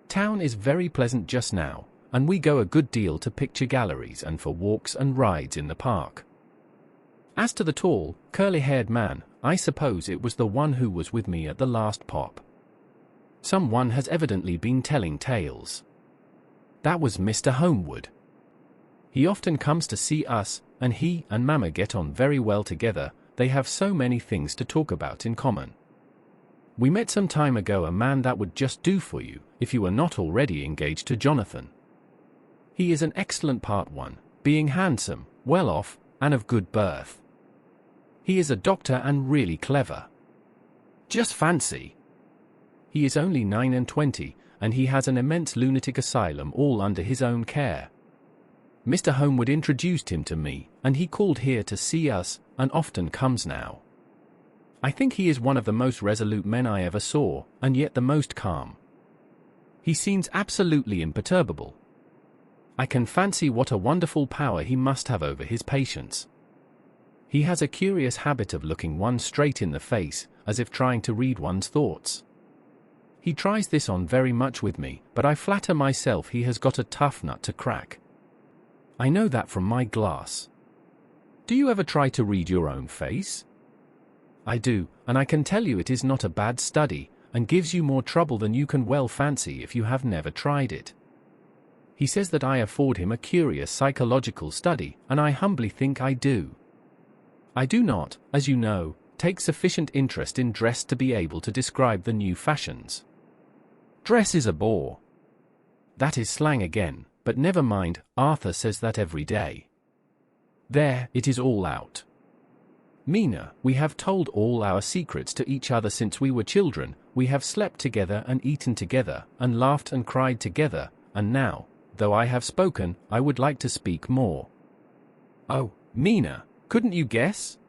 [SPEAKER 2] Town is very pleasant just now, and we go a good deal to picture galleries and for walks and rides in the park. As to the tall, curly-haired man, I suppose it was the one who was with me at the last pop. Someone has evidently been telling tales. That was Mr. Homewood. He often comes to see us, and he and Mamma get on very well together. They have so many things to talk about in common. We met some time ago a man that would just do for you, if you were not already engaged to Jonathan. He is an excellent part one, being handsome, well off, and of good birth. He is a doctor and really clever. Just fancy! He is only 29, and he has an immense lunatic asylum all under his own care. Mr. Homewood introduced him to me, and he called here to see us, and often comes now. I think he is one of the most resolute men I ever saw, and yet the most calm. He seems absolutely imperturbable. I can fancy what a wonderful power he must have over his patients. He has a curious habit of looking one straight in the face, as if trying to read one's thoughts. He tries this on very much with me, but I flatter myself he has got a tough nut to crack. I know that from my glass. Do you ever try to read your own face? I do, and I can tell you it is not a bad study, and gives you more trouble than you can well fancy if you have never tried it. He says that I afford him a curious psychological study, and I humbly think I do. I do not, as you know, take sufficient interest in dress to be able to describe the new fashions. Dress is a bore. That is slang again, but never mind, Arthur says that every day. There, it is all out. Mina, we have told all our secrets to each other since we were children, we have slept together and eaten together, and laughed and cried together, and now, though I have spoken, I would like to speak more. Oh, Mina, couldn't you guess?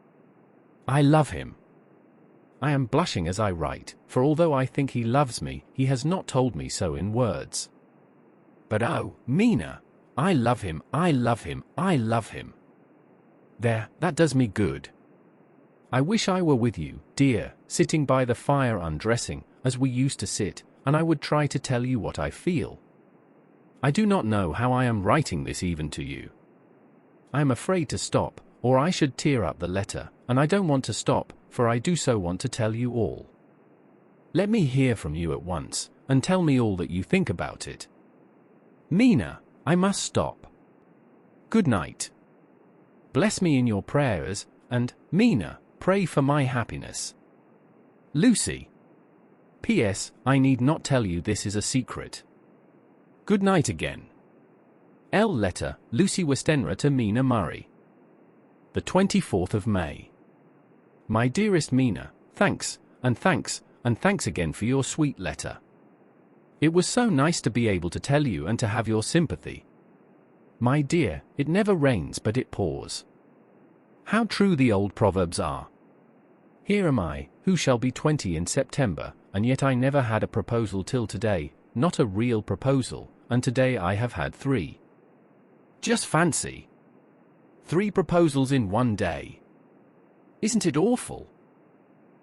[SPEAKER 2] I love him. I am blushing as I write, for although I think he loves me, he has not told me so in words. But oh, Mina, I love him, I love him, I love him. There, that does me good. I wish I were with you, dear, sitting by the fire undressing, as we used to sit, and I would try to tell you what I feel. I do not know how I am writing this even to you. I am afraid to stop, or I should tear up the letter, and I don't want to stop, for I do so want to tell you all. Let me hear from you at once, and tell me all that you think about it. Mina, I must stop. Good night. Bless me in your prayers, and, Mina, pray for my happiness. Lucy. P.S. I need not tell you this is a secret. Good night again. L. Letter, Lucy Westenra to Mina Murray. The 24th of May. My dearest Mina, thanks, and thanks, and thanks again for your sweet letter. It was so nice to be able to tell you and to have your sympathy. My dear, it never rains but it pours. How true the old proverbs are. Here am I, who shall be 20 in September, and yet I never had a proposal till today, not a real proposal, and today I have had 3. Just fancy. 3 proposals in one day. Isn't it awful?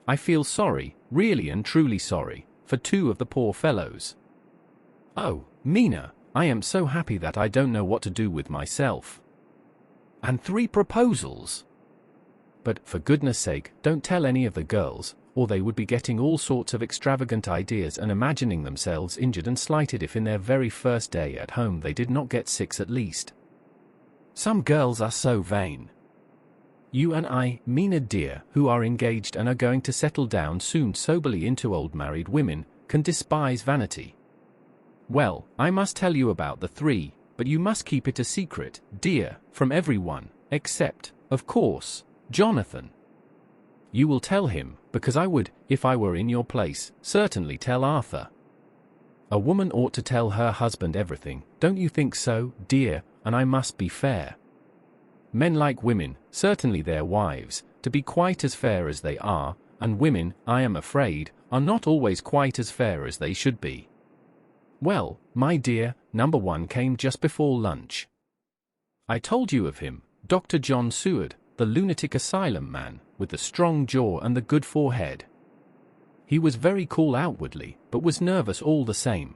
[SPEAKER 2] I feel sorry, really and truly sorry, for 2 of the poor fellows. Oh, Mina, I am so happy that I don't know what to do with myself. And 3 proposals. But, for goodness sake, don't tell any of the girls, or they would be getting all sorts of extravagant ideas and imagining themselves injured and slighted if in their very first day at home they did not get 6 at least. Some girls are so vain. You and I, Mina dear, who are engaged and are going to settle down soon soberly into old married women, can despise vanity. Well, I must tell you about the 3, but you must keep it a secret, dear, from everyone, except, of course, Jonathan. You will tell him, because I would, if I were in your place, certainly tell Arthur. A woman ought to tell her husband everything, don't you think so, dear, and I must be fair. Men like women, certainly their wives, to be quite as fair as they are, and women, I am afraid, are not always quite as fair as they should be. Well, my dear, number 1 came just before lunch. I told you of him, Dr. John Seward, the lunatic asylum man, with the strong jaw and the good forehead. He was very cool outwardly, but was nervous all the same.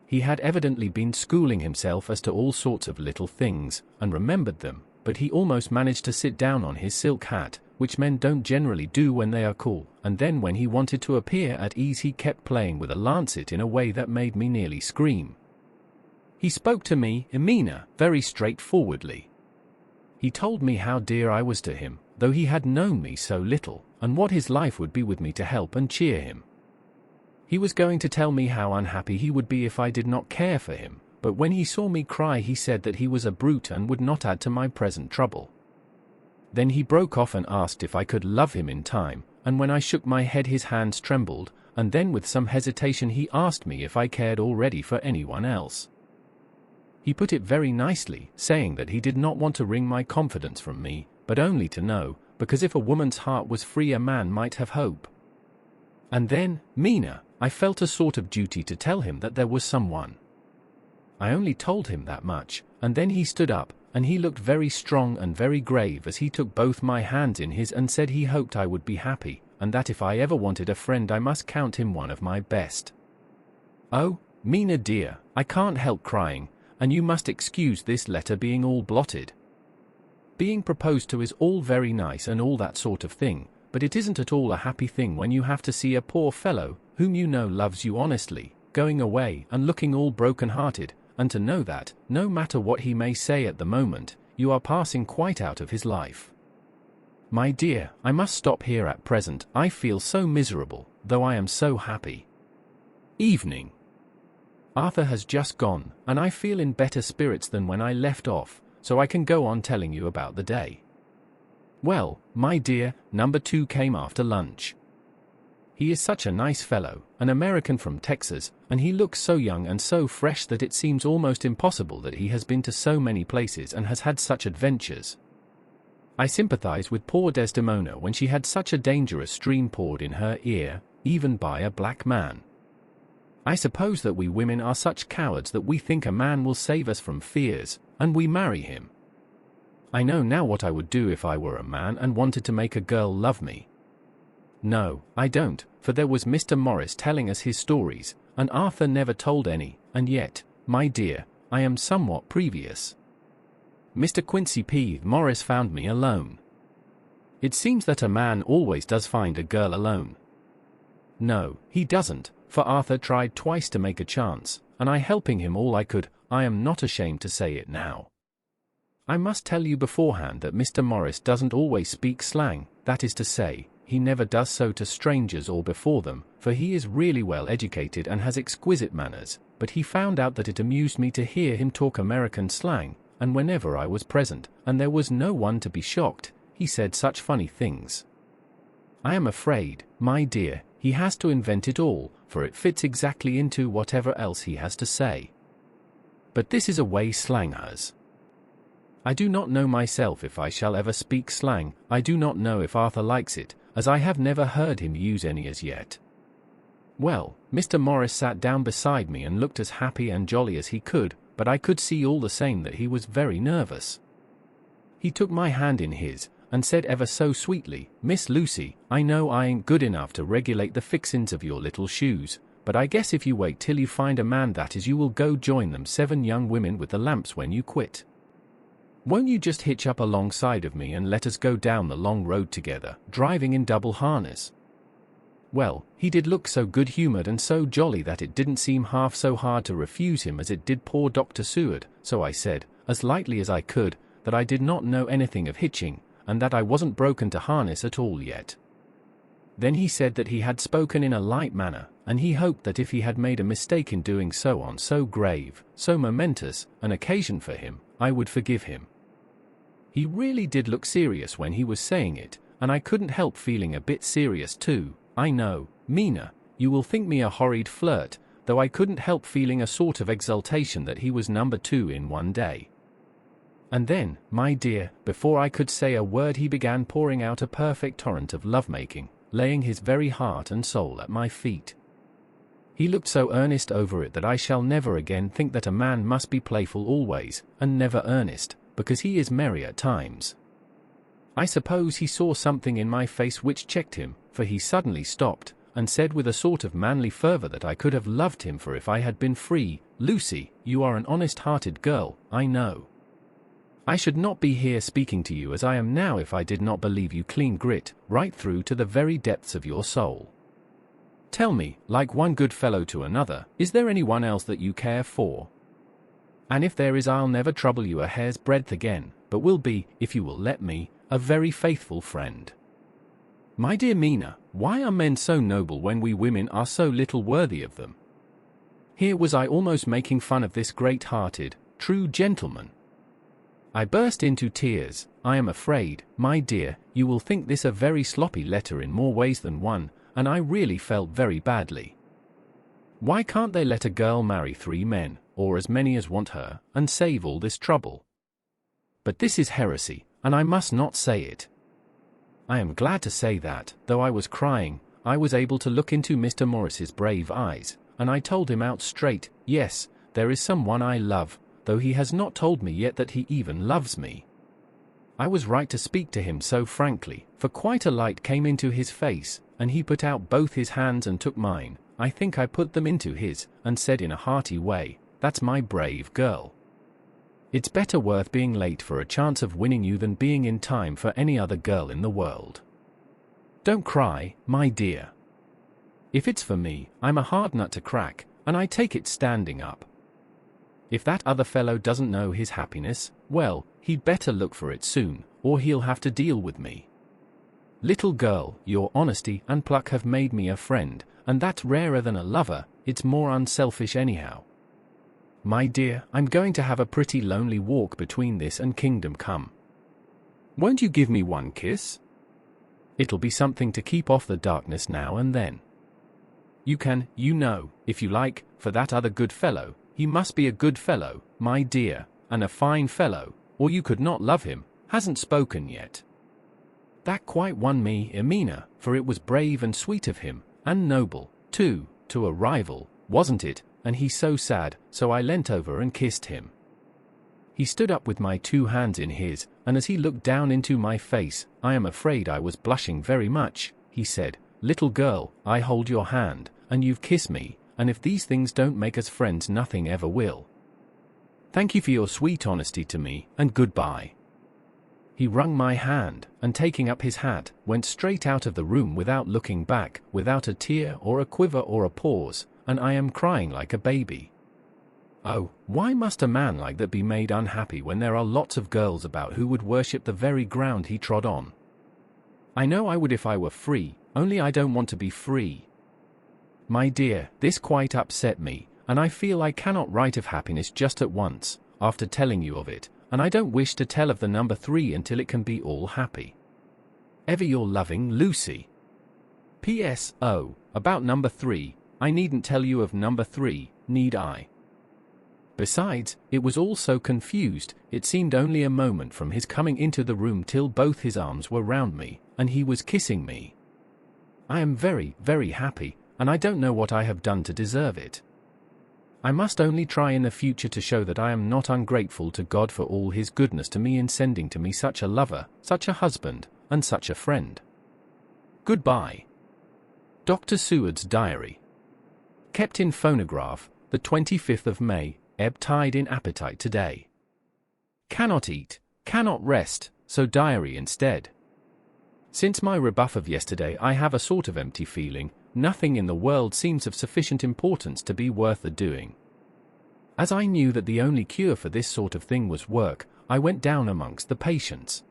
[SPEAKER 2] He had evidently been schooling himself as to all sorts of little things, and remembered them, but he almost managed to sit down on his silk hat, which men don't generally do when they are cool, and then when he wanted to appear at ease he kept playing with a lancet in a way that made me nearly scream. He spoke to me, Mina, very straightforwardly. He told me how dear I was to him, though he had known me so little, and what his life would be with me to help and cheer him. He was going to tell me how unhappy he would be if I did not care for him, but when he saw me cry he said that he was a brute and would not add to my present trouble. Then he broke off and asked if I could love him in time, and when I shook my head his hands trembled, and then with some hesitation he asked me if I cared already for anyone else. He put it very nicely, saying that he did not want to wring my confidence from me, but only to know, because if a woman's heart was free a man might have hope. And then, Mina, I felt a sort of duty to tell him that there was someone. I only told him that much, and then he stood up, and he looked very strong and very grave as he took both my hands in his and said he hoped I would be happy, and that if I ever wanted a friend I must count him one of my best. Oh, Mina dear, I can't help crying, and you must excuse this letter being all blotted. Being proposed to is all very nice and all that sort of thing, but it isn't at all a happy thing when you have to see a poor fellow, whom you know loves you honestly, going away and looking all broken-hearted, and to know that, no matter what he may say at the moment, you are passing quite out of his life. My dear, I must stop here at present, I feel so miserable, though I am so happy. Evening. Arthur has just gone, and I feel in better spirits than when I left off, so I can go on telling you about the day. Well, my dear, number 2 came after lunch. He is such a nice fellow, an American from Texas, and he looks so young and so fresh that it seems almost impossible that he has been to so many places and has had such adventures. I sympathize with poor Desdemona when she had such a dangerous stream poured in her ear, even by a black man. I suppose that we women are such cowards that we think a man will save us from fears, and we marry him. I know now what I would do if I were a man and wanted to make a girl love me. No, I don't, for there was Mr. Morris telling us his stories, and Arthur never told any, and yet, my dear, I am somewhat previous. Mr. Quincy P. Morris found me alone. It seems that a man always does find a girl alone. No, he doesn't, for Arthur tried twice to make a chance, and I helping him all I could. I am not ashamed to say it now. I must tell you beforehand that Mr. Morris doesn't always speak slang, that is to say, he never does so to strangers or before them, for he is really well educated and has exquisite manners, but he found out that it amused me to hear him talk American slang, and whenever I was present, and there was no one to be shocked, he said such funny things. I am afraid, my dear, he has to invent it all, for it fits exactly into whatever else he has to say. But this is a way slang has. I do not know myself if I shall ever speak slang. I do not know if Arthur likes it, as I have never heard him use any as yet. Well, Mr. Morris sat down beside me and looked as happy and jolly as he could, but I could see all the same that he was very nervous. He took my hand in his, and said ever so sweetly, "Miss Lucy, I know I ain't good enough to regulate the fixins of your little shoes, but I guess if you wait till you find a man that is you will go join them 7 young women with the lamps when you quit. Won't you just hitch up alongside of me and let us go down the long road together, driving in double harness?" Well, he did look so good-humored and so jolly that it didn't seem half so hard to refuse him as it did poor Dr. Seward, so I said, as lightly as I could, that I did not know anything of hitching, and that I wasn't broken to harness at all yet. Then he said that he had spoken in a light manner, and he hoped that if he had made a mistake in doing so on so grave, so momentous, an occasion for him, I would forgive him. He really did look serious when he was saying it, and I couldn't help feeling a bit serious too. I know, Mina, you will think me a horrid flirt, though I couldn't help feeling a sort of exultation that he was number 2 in one day. And then, my dear, before I could say a word he began pouring out a perfect torrent of lovemaking, laying his very heart and soul at my feet. He looked so earnest over it that I shall never again think that a man must be playful always, and never earnest, because he is merry at times. I suppose he saw something in my face which checked him, for he suddenly stopped, and said with a sort of manly fervor that I could have loved him for if I had been free, "Lucy, you are an honest-hearted girl, I know. I should not be here speaking to you as I am now if I did not believe you clean grit, right through to the very depths of your soul. Tell me, like one good fellow to another, is there anyone else that you care for? And if there is, I'll never trouble you a hair's breadth again, but will be, if you will let me, a very faithful friend." My dear Mina, why are men so noble when we women are so little worthy of them? Here was I almost making fun of this great-hearted, true gentleman. I burst into tears. I am afraid, my dear, you will think this a very sloppy letter in more ways than one, and I really felt very badly. Why can't they let a girl marry 3 men, or as many as want her, and save all this trouble? But this is heresy, and I must not say it. I am glad to say that, though I was crying, I was able to look into Mr. Morris's brave eyes, and I told him out straight, yes, there is someone I love, though he has not told me yet that he even loves me. I was right to speak to him so frankly, for quite a light came into his face, and he put out both his hands and took mine. I think I put them into his, and said in a hearty way, "That's my brave girl. It's better worth being late for a chance of winning you than being in time for any other girl in the world. Don't cry, my dear. If it's for me, I'm a hard nut to crack, and I take it standing up. If that other fellow doesn't know his happiness, well, he'd better look for it soon, or he'll have to deal with me. Little girl, your honesty and pluck have made me a friend, and that's rarer than a lover. It's more unselfish anyhow. My dear, I'm going to have a pretty lonely walk between this and Kingdom Come. Won't you give me one kiss? It'll be something to keep off the darkness now and then. You can, if you like, for that other good fellow. He must be a good fellow, my dear, and a fine fellow, or you could not love him, hasn't spoken yet. That quite won me, Emina, for it was brave and sweet of him, and noble, too, to a rival, wasn't it? And he's so sad, so I leant over and kissed him. He stood up with my 2 hands in his, and as he looked down into my face, I am afraid I was blushing very much. He said, "Little girl, I hold your hand, and you've kissed me, and if these things don't make us friends, nothing ever will. Thank you for your sweet honesty to me, and goodbye." He wrung my hand, and taking up his hat, went straight out of the room without looking back, without a tear or a quiver or a pause, and I am crying like a baby. Oh, why must a man like that be made unhappy when there are lots of girls about who would worship the very ground he trod on? I know I would if I were free, only I don't want to be free. My dear, this quite upset me, and I feel I cannot write of happiness just at once, after telling you of it, and I don't wish to tell of the number 3 until it can be all happy. Ever your loving Lucy. P.S. Oh, about number 3, I needn't tell you of number 3, need I? Besides, it was all so confused, it seemed only a moment from his coming into the room till both his arms were round me, and he was kissing me. I am very, very happy, and I don't know what I have done to deserve it. I must only try in the future to show that I am not ungrateful to God for all his goodness to me in sending to me such a lover, such a husband, and such a friend. Goodbye. Dr. Seward's Diary. Kept in phonograph, the 25th of May, ebb tide in appetite today. Cannot eat, cannot rest, so diary instead. Since my rebuff of yesterday I have a sort of empty feeling, nothing in the world seems of sufficient importance to be worth the doing. As I knew that the only cure for this sort of thing was work, I went down amongst the patients.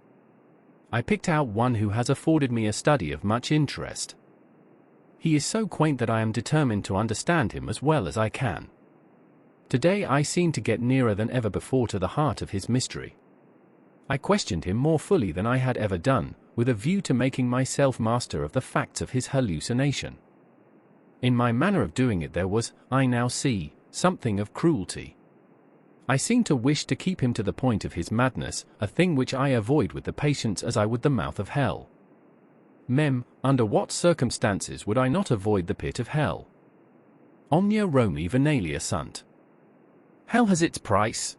[SPEAKER 2] I picked out one who has afforded me a study of much interest. He is so quaint that I am determined to understand him as well as I can. Today I seem to get nearer than ever before to the heart of his mystery. I questioned him more fully than I had ever done, with a view to making myself master of the facts of his hallucination. In my manner of doing it there was, I now see, something of cruelty. I seemed to wish to keep him to the point of his madness, a thing which I avoid with the patients as I would the mouth of hell. Under what circumstances would I not avoid the pit of hell? Omnia Romi venalia sunt. Hell has its price.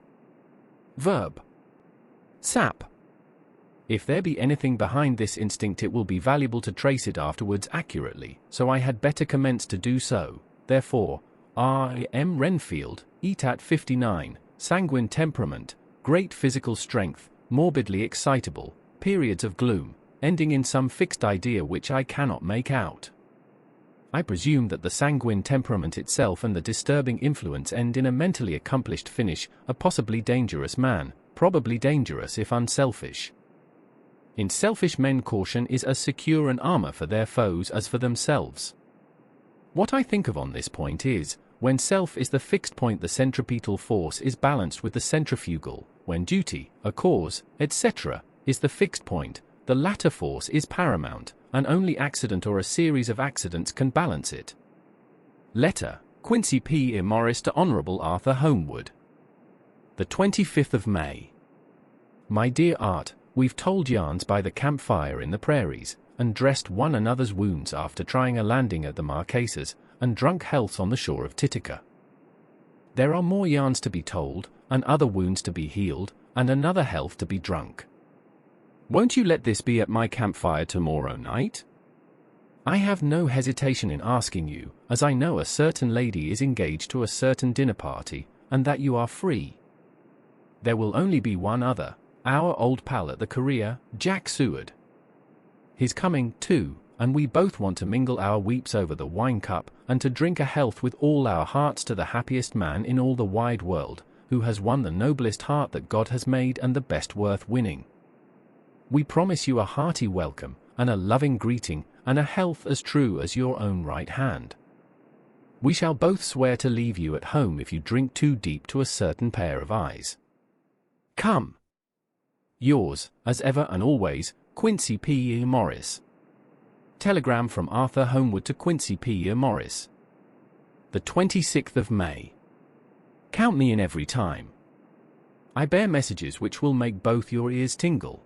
[SPEAKER 2] Verb. Sap. If there be anything behind this instinct it will be valuable to trace it afterwards accurately, so I had better commence to do so. Therefore, R. M. Renfield, Etat 59, sanguine temperament, great physical strength, morbidly excitable, periods of gloom, ending in some fixed idea which I cannot make out. I presume that the sanguine temperament itself and the disturbing influence end in a mentally accomplished finish, a possibly dangerous man, probably dangerous if unselfish. In selfish men caution is as secure an armor for their foes as for themselves. What I think of on this point is, when self is the fixed point the centripetal force is balanced with the centrifugal, when duty, a cause, etc., is the fixed point, the latter force is paramount, and only accident or a series of accidents can balance it. Letter, Quincy P. Morris to Honorable Arthur Homewood. The 25th of May. My dear Art, we've told yarns by the campfire in the prairies, and dressed one another's wounds after trying a landing at the Marquesas, and drunk healths on the shore of Titicaca. There are more yarns to be told, and other wounds to be healed, and another health to be drunk. Won't you let this be at my campfire tomorrow night? I have no hesitation in asking you, as I know a certain lady is engaged to a certain dinner party, and that you are free. There will only be one other, our old pal at the Korea, Jack Seward. He's coming, too, and we both want to mingle our weeps over the wine cup, and to drink a health with all our hearts to the happiest man in all the wide world, who has won the noblest heart that God has made and the best worth winning. We promise you a hearty welcome, and a loving greeting, and a health as true as your own right hand. We shall both swear to leave you at home if you drink too deep to a certain pair of eyes. Come. Yours, as ever and always, Quincy P. E. Morris. Telegram from Arthur Homewood to Quincy P. E. Morris. The 26th of May. Count me in every time. I bear messages which will make both your ears tingle.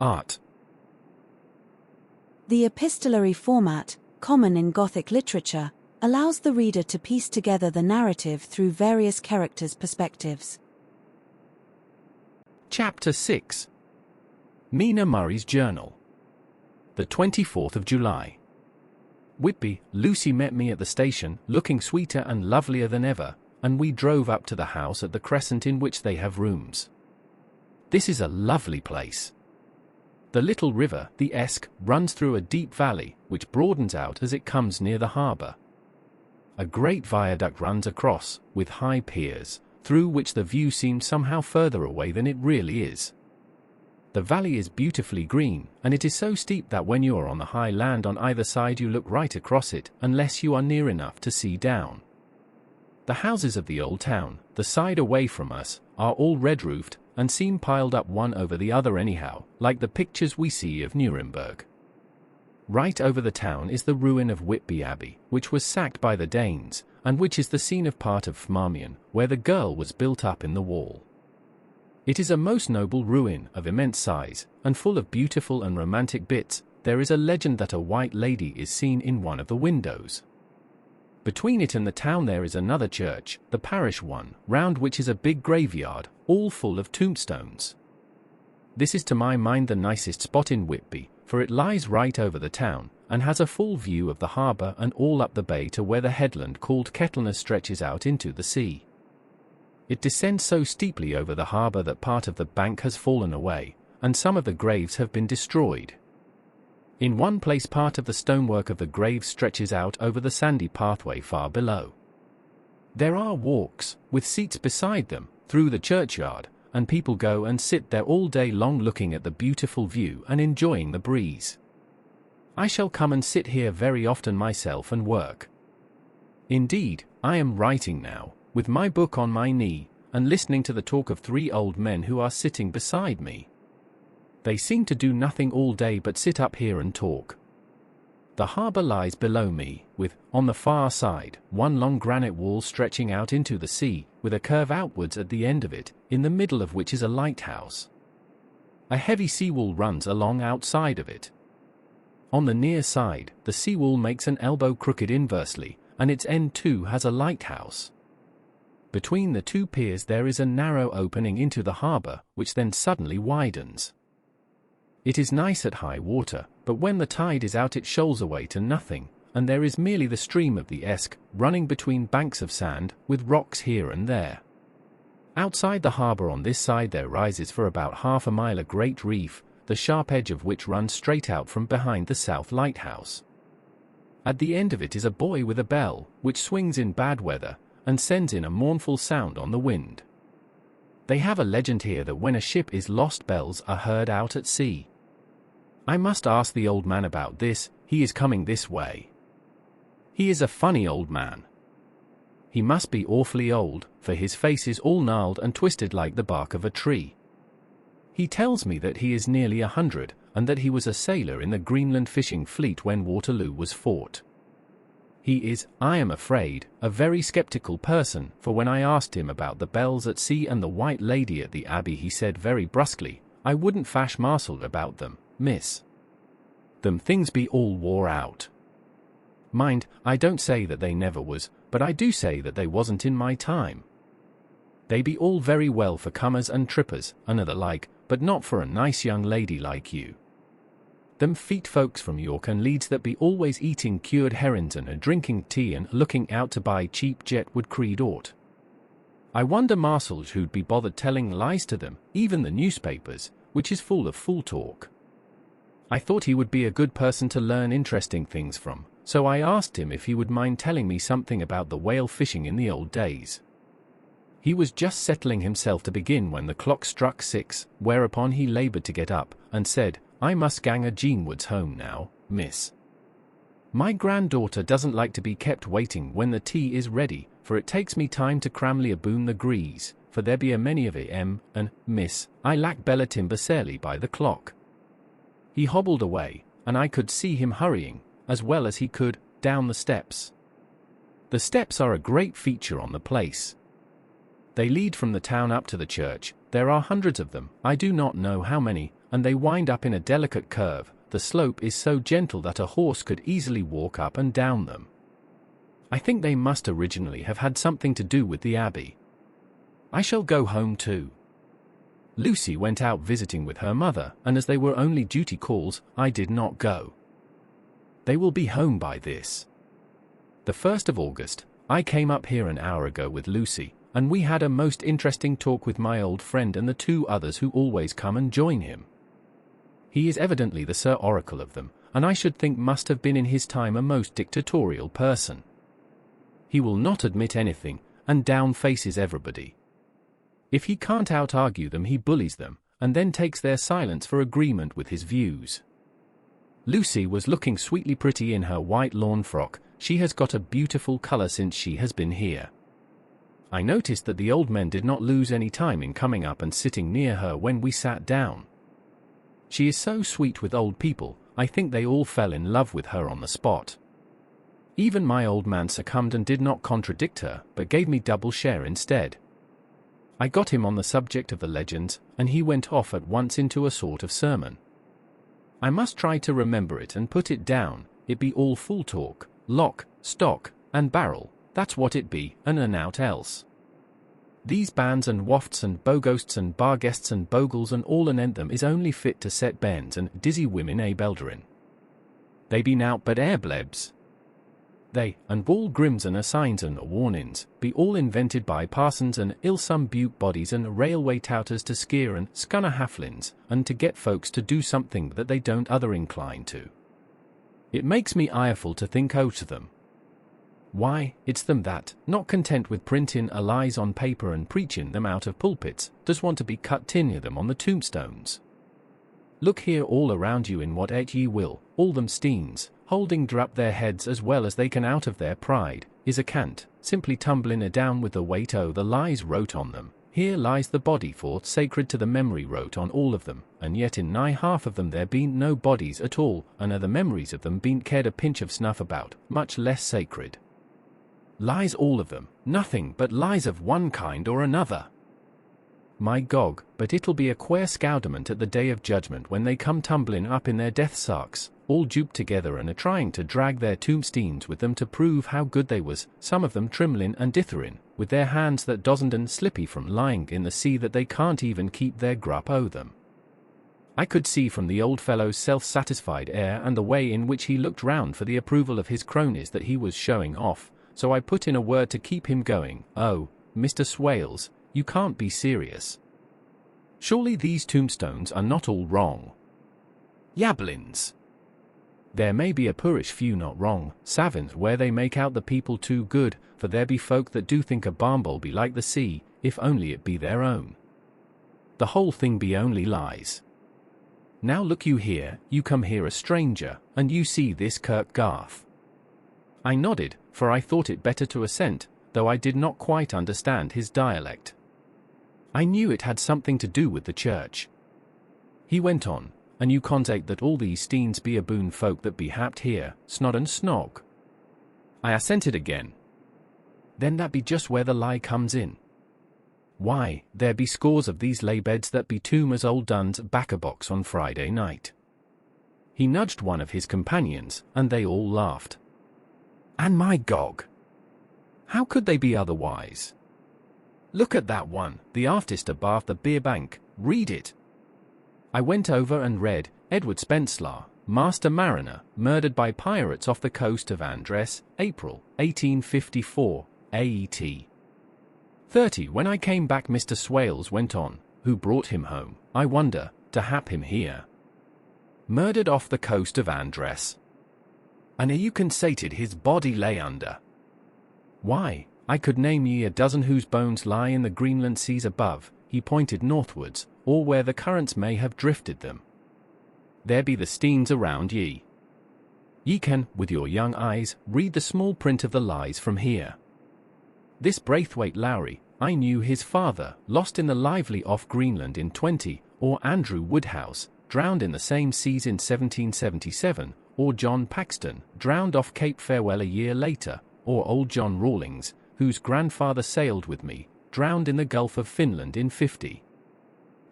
[SPEAKER 2] Art.
[SPEAKER 1] The epistolary format, common in Gothic literature, allows the reader to piece together the narrative through various characters' perspectives.
[SPEAKER 2] Chapter 6. Mina Murray's Journal. The 24th of July. Whitby, Lucy met me at the station, looking sweeter and lovelier than ever, and we drove up to the house at the Crescent in which they have rooms. This is a lovely place. The little river, the Esk, runs through a deep valley, which broadens out as it comes near the harbour. A great viaduct runs across, with high piers, through which the view seems somehow further away than it really is. The valley is beautifully green, and it is so steep that when you are on the high land on either side you look right across it, unless you are near enough to see down. The houses of the old town, the side away from us, are all red-roofed, and seem piled up one over the other anyhow, like the pictures we see of Nuremberg. Right over the town is the ruin of Whitby Abbey, which was sacked by the Danes, and which is the scene of part of Marmion, where the girl was built up in the wall. It is a most noble ruin, of immense size, and full of beautiful and romantic bits. There is a legend that a white lady is seen in one of the windows. Between it and the town there is another church, the parish one, round which is a big graveyard, all full of tombstones. This is to my mind the nicest spot in Whitby, for it lies right over the town, and has a full view of the harbour and all up the bay to where the headland called Kettleness stretches out into the sea. It descends so steeply over the harbour that part of the bank has fallen away, and some of the graves have been destroyed. In one place part of the stonework of the grave stretches out over the sandy pathway far below. There are walks, with seats beside them, through the churchyard, and people go and sit there all day long looking at the beautiful view and enjoying the breeze. I shall come and sit here very often myself and work. Indeed, I am writing now, with my book on my knee, and listening to the talk of 3 old men who are sitting beside me. They seem to do nothing all day but sit up here and talk. The harbour lies below me, with, on the far side, one long granite wall stretching out into the sea, with a curve outwards at the end of it, in the middle of which is a lighthouse. A heavy seawall runs along outside of it. On the near side, the seawall makes an elbow crooked inversely, and its end too has a lighthouse. Between the 2 piers there is a narrow opening into the harbour, which then suddenly widens. It is nice at high water, but when the tide is out it shoals away to nothing, and there is merely the stream of the Esk, running between banks of sand, with rocks here and there. Outside the harbour on this side there rises for about half a mile a great reef, the sharp edge of which runs straight out from behind the south lighthouse. At the end of it is a buoy with a bell, which swings in bad weather, and sends in a mournful sound on the wind. They have a legend here that when a ship is lost bells are heard out at sea. I must ask the old man about this, he is coming this way. He is a funny old man. He must be awfully old, for his face is all gnarled and twisted like the bark of a tree. He tells me that he is nearly 100, and that he was a sailor in the Greenland fishing fleet when Waterloo was fought. He is, I am afraid, a very sceptical person, for when I asked him about the bells at sea and the white lady at the Abbey he said very brusquely, I wouldn't fash marcel about them, miss. Them things be all wore out. Mind, I don't say that they never was, but I do say that they wasn't in my time. They be all very well for comers and trippers, and the like, but not for a nice young lady like you. Them feet folks from York and Leeds that be always eating cured herrings and drinking tea and looking out to buy cheap jet would creed aught. I wonder marcels who'd be bothered telling lies to them, even the newspapers, which is full of fool talk. I thought he would be a good person to learn interesting things from, so I asked him if he would mind telling me something about the whale fishing in the old days. He was just settling himself to begin when the clock struck 6, whereupon he laboured to get up, and said, I must gang a Jeanwoods home now, miss. My granddaughter doesn't like to be kept waiting when the tea is ready, for it takes me time to cramly aboon the grease, for there be a many of and, miss, I lack bella timber sarely by the clock. He hobbled away, and I could see him hurrying, as well as he could, down the steps. The steps are a great feature on the place. They lead from the town up to the church. There are hundreds of them, I do not know how many, and they wind up in a delicate curve. The slope is so gentle that a horse could easily walk up and down them. I think they must originally have had something to do with the abbey. I shall go home too. Lucy went out visiting with her mother, and as they were only duty calls, I did not go. They will be home by this. The 1st of August, I came up here an hour ago with Lucy, and we had a most interesting talk with my old friend and the 2 others who always come and join him. He is evidently the Sir Oracle of them, and I should think must have been in his time a most dictatorial person. He will not admit anything, and down faces everybody. If he can't out-argue them, he bullies them, and then takes their silence for agreement with his views. Lucy was looking sweetly pretty in her white lawn frock. She has got a beautiful color since she has been here. I noticed that the old men did not lose any time in coming up and sitting near her when we sat down. She is so sweet with old people, I think they all fell in love with her on the spot. Even my old man succumbed and did not contradict her, but gave me double share instead. I got him on the subject of the legends, and he went off at once into a sort of sermon. I must try to remember it and put it down. It be all full talk, lock, stock, and barrel, that's what it be, and nought else. These bands and wafts and boghosts and barguests and bogles and all anent them is only fit to set bairns and dizzy women belderin. They be nowt but airblebs. They, and all grims and assigns and warnings, be all invented by parsons and ill-some buke bodies and railway touters to skeer and scunner halflins, and to get folks to do something that they don't other incline to. It makes me ireful to think o' to them. Why, it's them that, not content with printing a lies on paper and preaching them out of pulpits, does want to be cut tinny them on the tombstones. Look here all around you in what ye will, all them steens, holding drup their heads as well as they can out of their pride, is a cant, simply tumbling down with the weight o' the lies wrote on them. Here lies the body for sacred to the memory wrote on all of them, and yet in nigh half of them there bean't no bodies at all, and the memories of them bean't cared a pinch of snuff about, much less sacred. Lies all of them, nothing but lies of one kind or another. My gog, but it'll be a queer scowdament at the day of judgment when they come tumbling up in their death sarks, all duped together and trying to drag their tombsteens with them to prove how good they was, some of them trimlin and ditherin, with their hands that dozened and slippy from lying in the sea that they can't even keep their grup o' them. I could see from the old fellow's self-satisfied air and the way in which he looked round for the approval of his cronies that he was showing off, so I put in a word to keep him going. Oh, Mr. Swales, you can't be serious. Surely these tombstones are not all wrong. Yablins. There may be a poorish few not wrong, savins, where they make out the people too good, for there be folk that do think a barnbowl be like the sea, if only it be their own. The whole thing be only lies. Now look you here, you come here a stranger, and you see this Kirk Garth. I nodded, for I thought it better to assent, though I did not quite understand his dialect. I knew it had something to do with the church. He went on, and you constate that all these steens be a boon folk that be happed here, snod and snog. I assented again. Then that be just where the lie comes in. Why, there be scores of these lay beds that be tomb as old Dunn's back-a-box on Friday night. He nudged one of his companions, and they all laughed. And my gog! How could they be otherwise? Look at that one, the aftest abaft the beer bank, read it. I went over and read, Edward Spenslaw, Master Mariner, murdered by pirates off the coast of Andres, April, 1854, AET. 30. When I came back Mr. Swales went on, who brought him home, I wonder, to hap him here. Murdered off the coast of Andres. And you constated his body lay under. Why, I could name ye a dozen whose bones lie in the Greenland seas above, he pointed northwards, or where the currents may have drifted them. There be the steens around ye. Ye can, with your young eyes, read the small print of the lies from here. This Braithwaite Lowry, I knew his father, lost in the lively off Greenland in 20, or Andrew Woodhouse, drowned in the same seas in 1777, or John Paxton, drowned off Cape Farewell a year later, or old John Rawlings, whose grandfather sailed with me, drowned in the Gulf of Finland in 50.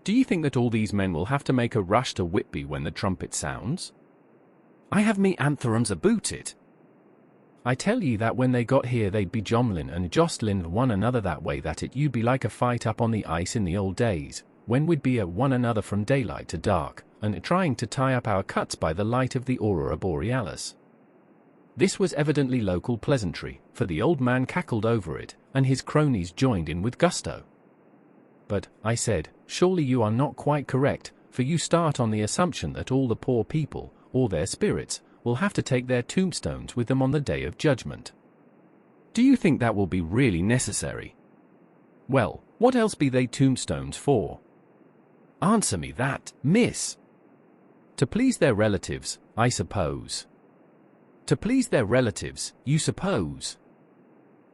[SPEAKER 2] Do you think that all these men will have to make a rush to Whitby when the trumpet sounds? I have me antherems aboot it. I tell ye that when they got here they'd be jomlin and jostlin one another that way that it you'd be like a fight up on the ice in the old days, when we'd be at one another from daylight to dark, and trying to tie up our cuts by the light of the aurora borealis. This was evidently local pleasantry, for the old man cackled over it, and his cronies joined in with gusto. But, I said, surely you are not quite correct, for you start on the assumption that all the poor people, or their spirits, will have to take their tombstones with them on the day of judgment. Do you think that will be really necessary? Well, what else be they tombstones for? Answer me that, miss. To please their relatives, I suppose. To please their relatives, you suppose?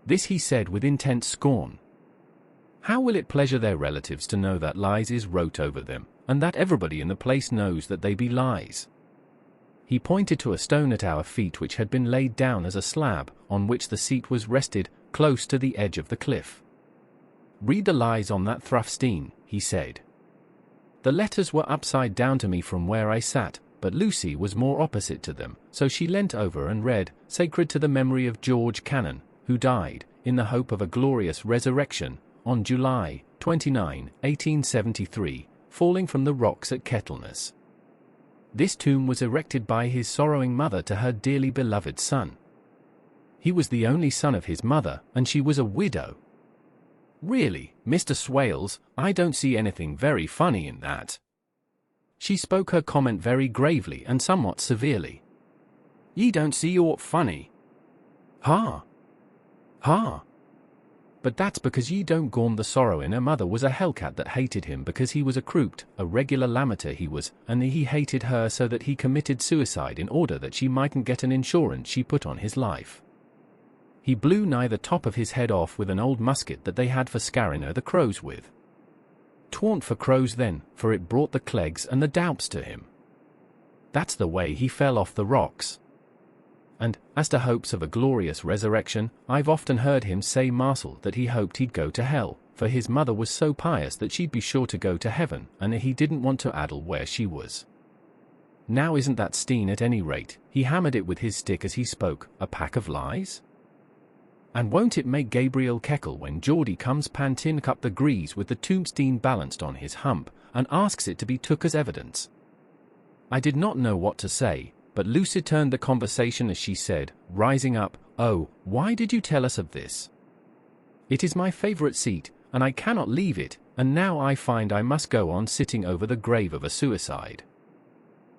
[SPEAKER 2] This he said with intense scorn. How will it pleasure their relatives to know that lies is wrote over them, and that everybody in the place knows that they be lies? He pointed to a stone at our feet which had been laid down as a slab, on which the seat was rested, close to the edge of the cliff. Read the lies on that Thruffstein, he said. The letters were upside down to me from where I sat, but Lucy was more opposite to them, so she leant over and read, "Sacred to the memory of George Cannon, who died, in the hope of a glorious resurrection, on July 29, 1873, falling from the rocks at Kettleness. This tomb was erected by his sorrowing mother to her dearly beloved son. He was the only son of his mother, and she was a widow." Really, Mr. Swales, I don't see anything very funny in that. She spoke her comment very gravely and somewhat severely. Ye don't see aught funny. Ha! Ha! But that's because ye don't gorm the sorrow in her mother was a hellcat that hated him because he was a crooked, a regular lamater he was, and he hated her so that he committed suicide in order that she mightn't get an insurance she put on his life. He blew nigh the top of his head off with an old musket that they had for scaring her the crows with. 'Twa'n't for crows then, for it brought the clegs and the doups to him. That's the way he fell off the rocks. And, as to hopes of a glorious resurrection, I've often heard him say Marcel that he hoped he'd go to hell, for his mother was so pious that she'd be sure to go to heaven, and he didn't want to addle where she was. Now isn't that Steen at any rate, he hammered it with his stick as he spoke, a pack of lies? And won't it make Gabriel keckle when Geordie comes panting up the grease with the tombstone balanced on his hump, and asks it to be took as evidence? I did not know what to say, but Lucy turned the conversation as she said, rising up, "Oh, why did you tell us of this? It is my favourite seat, and I cannot leave it, and now I find I must go on sitting over the grave of a suicide.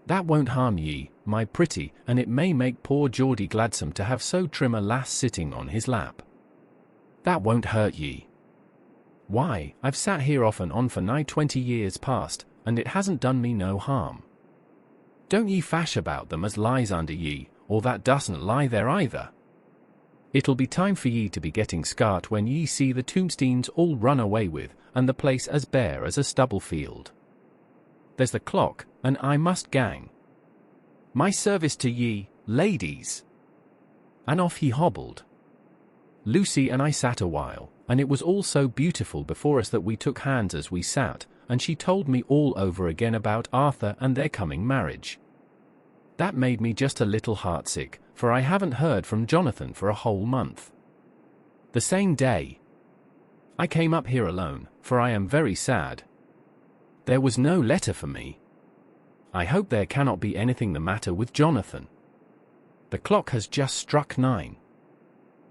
[SPEAKER 2] That won't harm ye, my pretty, and it may make poor Geordie gladsome to have so trim a lass sitting on his lap. That won't hurt ye. Why, I've sat here off and on for nigh 20 years past, and it hasn't done me no harm. Don't ye fash about them as lies under ye, or that doesn't lie there either. It'll be time for ye to be getting scart when ye see the tombstones all run away with, and the place as bare as a stubble field. There's the clock, and I must gang. My service to ye, ladies." And off he hobbled. Lucy and I sat a while, and it was all so beautiful before us that we took hands as we sat, and she told me all over again about Arthur and their coming marriage. That made me just a little heartsick, for I haven't heard from Jonathan for a whole month. The same day, I came up here alone, for I am very sad. There was no letter for me. I hope there cannot be anything the matter with Jonathan. The clock has just struck 9.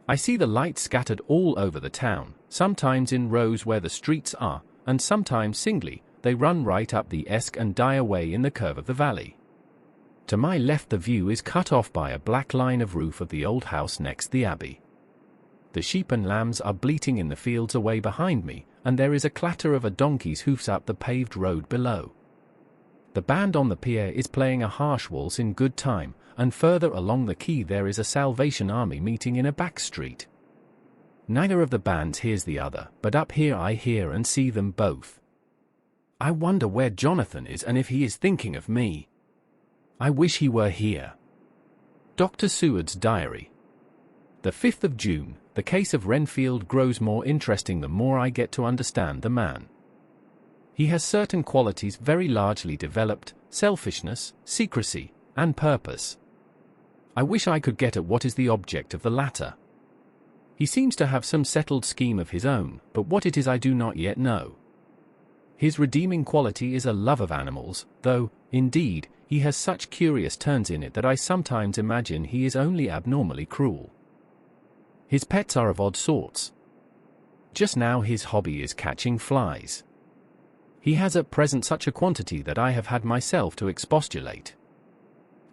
[SPEAKER 2] I see the lights scattered all over the town, sometimes in rows where the streets are, and sometimes singly. They run right up the Esk and die away in the curve of the valley. To my left the view is cut off by a black line of roof of the old house next the abbey. The sheep and lambs are bleating in the fields away behind me, and there is a clatter of a donkey's hoofs up the paved road below. The band on the pier is playing a harsh waltz in good time, and further along the quay there is a Salvation Army meeting in a back street. Neither of the bands hears the other, but up here I hear and see them both. I wonder where Jonathan is and if he is thinking of me. I wish he were here. Dr. Seward's Diary. The 5th of June, the case of Renfield grows more interesting the more I get to understand the man. He has certain qualities very largely developed: selfishness, secrecy, and purpose. I wish I could get at what is the object of the latter. He seems to have some settled scheme of his own, but what it is I do not yet know. His redeeming quality is a love of animals, though, indeed, he has such curious turns in it that I sometimes imagine he is only abnormally cruel. His pets are of odd sorts. Just now his hobby is catching flies. He has at present such a quantity that I have had myself to expostulate.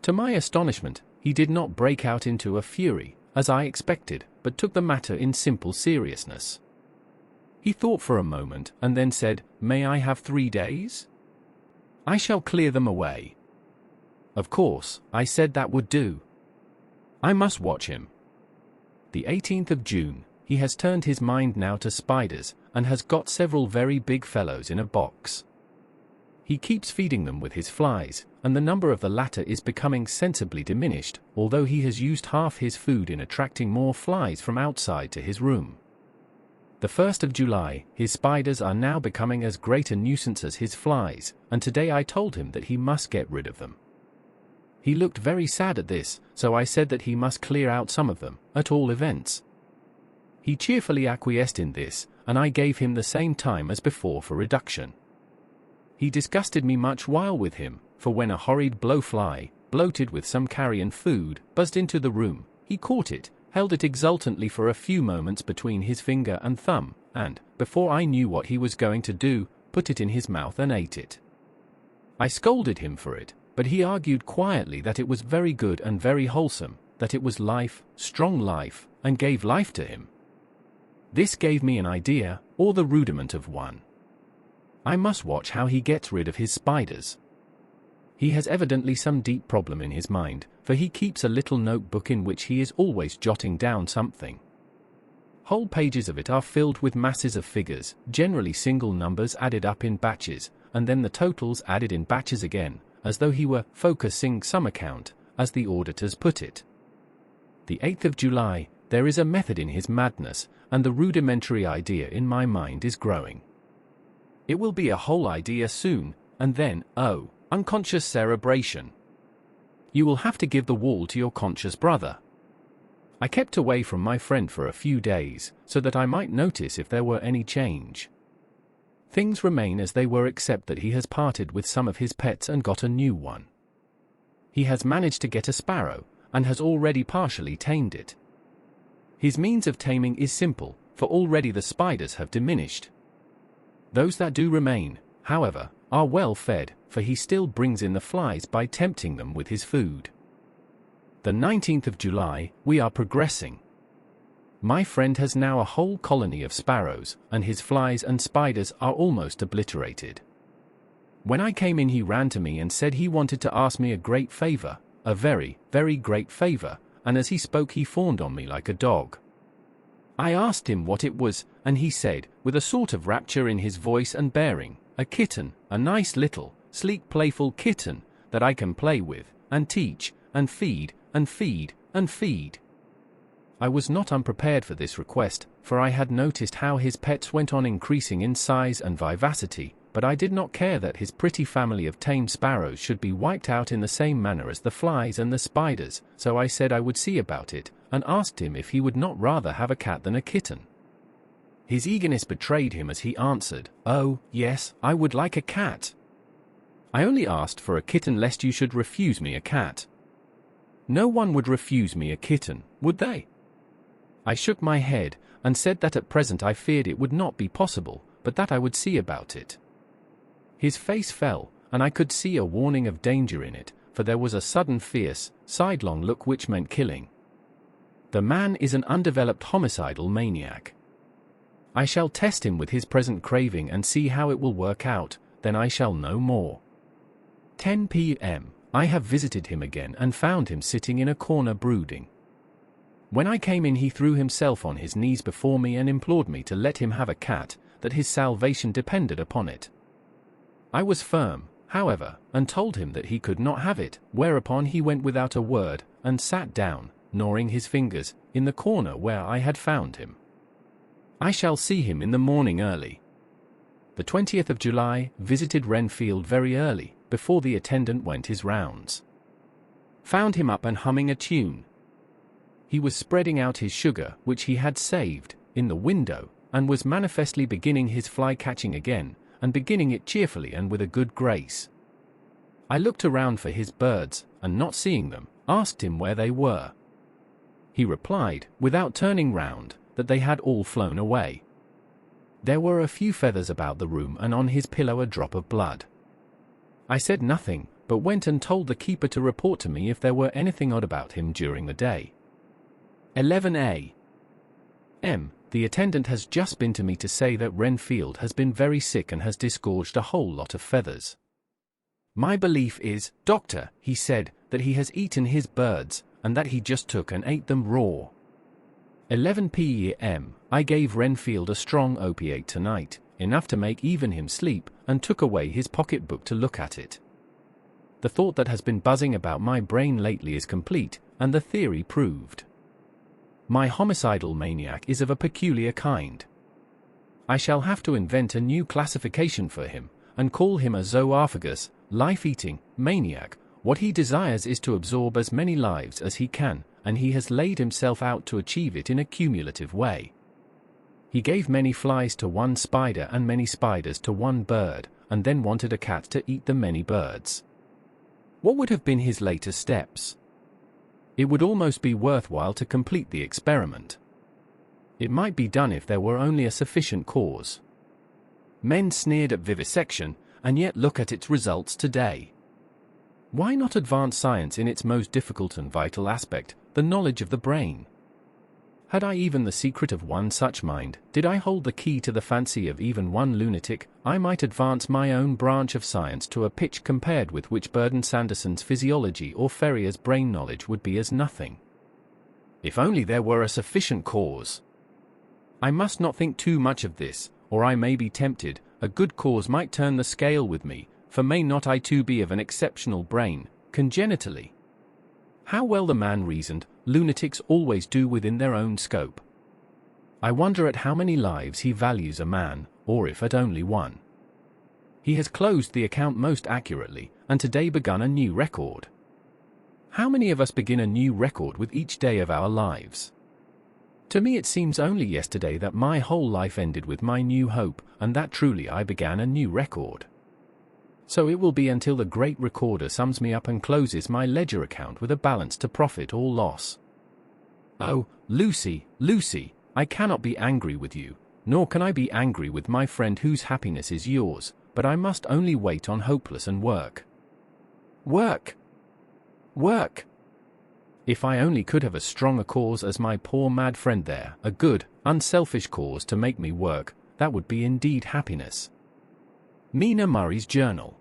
[SPEAKER 2] To my astonishment, he did not break out into a fury, as I expected, but took the matter in simple seriousness. He thought for a moment, and then said, "May I have 3 days? I shall clear them away." Of course, I said that would do. I must watch him. The 18th of June, he has turned his mind now to spiders, and has got several very big fellows in a box. He keeps feeding them with his flies, and the number of the latter is becoming sensibly diminished, although he has used half his food in attracting more flies from outside to his room. The 1st of July, his spiders are now becoming as great a nuisance as his flies, and today I told him that he must get rid of them. He looked very sad at this, so I said that he must clear out some of them, at all events. He cheerfully acquiesced in this, and I gave him the same time as before for reduction. He disgusted me much while with him, for when a horrid blowfly, bloated with some carrion food, buzzed into the room, he caught it, held it exultantly for a few moments between his finger and thumb, and, before I knew what he was going to do, put it in his mouth and ate it. I scolded him for it, but he argued quietly that it was very good and very wholesome, that it was life, strong life, and gave life to him. This gave me an idea, or the rudiment of one. I must watch how he gets rid of his spiders. He has evidently some deep problem in his mind, for he keeps a little notebook in which he is always jotting down something. Whole pages of it are filled with masses of figures, generally single numbers added up in batches, and then the totals added in batches again, as though he were focusing some account, as the auditors put it. The 8th of July, there is a method in his madness, and the rudimentary idea in my mind is growing. It will be a whole idea soon, and then, oh, unconscious cerebration. You will have to give the wall to your conscious brother. I kept away from my friend for a few days, so that I might notice if there were any change. Things remain as they were except that he has parted with some of his pets and got a new one. He has managed to get a sparrow, and has already partially tamed it. His means of taming is simple, for already the spiders have diminished. Those that do remain, however, are well fed, for he still brings in the flies by tempting them with his food. The 19th of July, we are progressing. My friend has now a whole colony of sparrows, and his flies and spiders are almost obliterated. When I came in he ran to me and said he wanted to ask me a great favor, a very, very great favor, and as he spoke he fawned on me like a dog. I asked him what it was, and he said, with a sort of rapture in his voice and bearing, a kitten, a nice little, sleek playful kitten, that I can play with, and teach, and feed, and feed, and feed. I was not unprepared for this request, for I had noticed how his pets went on increasing in size and vivacity, but I did not care that his pretty family of tame sparrows should be wiped out in the same manner as the flies and the spiders, so I said I would see about it, and asked him if he would not rather have a cat than a kitten. His eagerness betrayed him as he answered, "Oh, yes, I would like a cat. I only asked for a kitten lest you should refuse me a cat." No one would refuse me a kitten, would they? I shook my head, and said that at present I feared it would not be possible, but that I would see about it. His face fell, and I could see a warning of danger in it, for there was a sudden fierce, sidelong look which meant killing. The man is an undeveloped homicidal maniac. I shall test him with his present craving and see how it will work out, then I shall know more. 10 p.m. I have visited him again and found him sitting in a corner brooding. When I came in, he threw himself on his knees before me and implored me to let him have a cat, that his salvation depended upon it. I was firm, however, and told him that he could not have it, whereupon he went without a word, and sat down, gnawing his fingers, in the corner where I had found him. I shall see him in the morning early. The 20th of July, visited Renfield very early, before the attendant went his rounds. Found him up and humming a tune. He was spreading out his sugar, which he had saved, in the window, and was manifestly beginning his fly-catching again, and beginning it cheerfully and with a good grace. I looked around for his birds, and not seeing them, asked him where they were. He replied, without turning round, that they had all flown away. There were a few feathers about the room and on his pillow a drop of blood. I said nothing, but went and told the keeper to report to me if there were anything odd about him during the day. 11 a.m. The attendant has just been to me to say that Renfield has been very sick and has disgorged a whole lot of feathers. My belief is, doctor, he said, that he has eaten his birds, and that he just took and ate them raw. 11 p.m. I gave Renfield a strong opiate tonight, enough to make even him sleep, and took away his pocketbook to look at it. The thought that has been buzzing about my brain lately is complete, and the theory proved. My homicidal maniac is of a peculiar kind. I shall have to invent a new classification for him, and call him a zoophagus, life-eating, maniac. What he desires is to absorb as many lives as he can, and he has laid himself out to achieve it in a cumulative way. He gave many flies to one spider and many spiders to one bird, and then wanted a cat to eat the many birds. What would have been his later steps? It would almost be worthwhile to complete the experiment. It might be done if there were only a sufficient cause. Men sneered at vivisection, and yet look at its results today. Why not advance science in its most difficult and vital aspect, the knowledge of the brain? Had I even the secret of one such mind, did I hold the key to the fancy of even one lunatic, I might advance my own branch of science to a pitch compared with which Burdon Sanderson's physiology or Ferriar's brain knowledge would be as nothing. If only there were a sufficient cause. I must not think too much of this, or I may be tempted. A good cause might turn the scale with me, for may not I too be of an exceptional brain, congenitally? How well the man reasoned, lunatics always do within their own scope. I wonder at how many lives he values a man, or if at only one. He has closed the account most accurately, and today begun a new record. How many of us begin a new record with each day of our lives? To me it seems only yesterday that my whole life ended with my new hope, and that truly I began a new record. So it will be until the great recorder sums me up and closes my ledger account with a balance to profit or loss. Oh, Lucy, Lucy, I cannot be angry with you, nor can I be angry with my friend whose happiness is yours, but I must only wait on hopeless and work. Work! Work! If I only could have as strong a cause as my poor mad friend there, a good, unselfish cause to make me work, that would be indeed happiness. Mina Murray's Journal.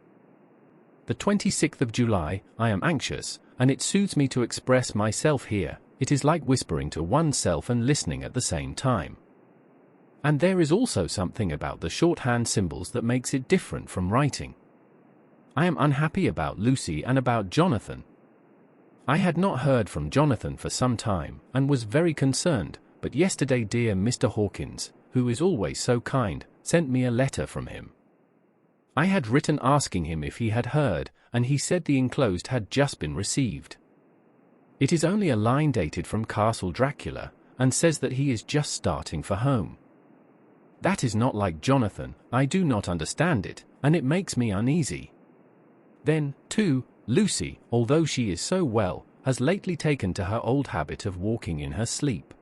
[SPEAKER 2] The 26th of July, I am anxious, and it soothes me to express myself here. It is like whispering to oneself and listening at the same time. And there is also something about the shorthand symbols that makes it different from writing. I am unhappy about Lucy and about Jonathan. I had not heard from Jonathan for some time, and was very concerned, but yesterday dear Mr. Hawkins, who is always so kind, sent me a letter from him. I had written asking him if he had heard, and he said the enclosed had just been received. It is only a line dated from Castle Dracula, and says that he is just starting for home. That is not like Jonathan, I do not understand it, and it makes me uneasy. Then, too, Lucy, although she is so well, has lately taken to her old habit of walking in her sleep.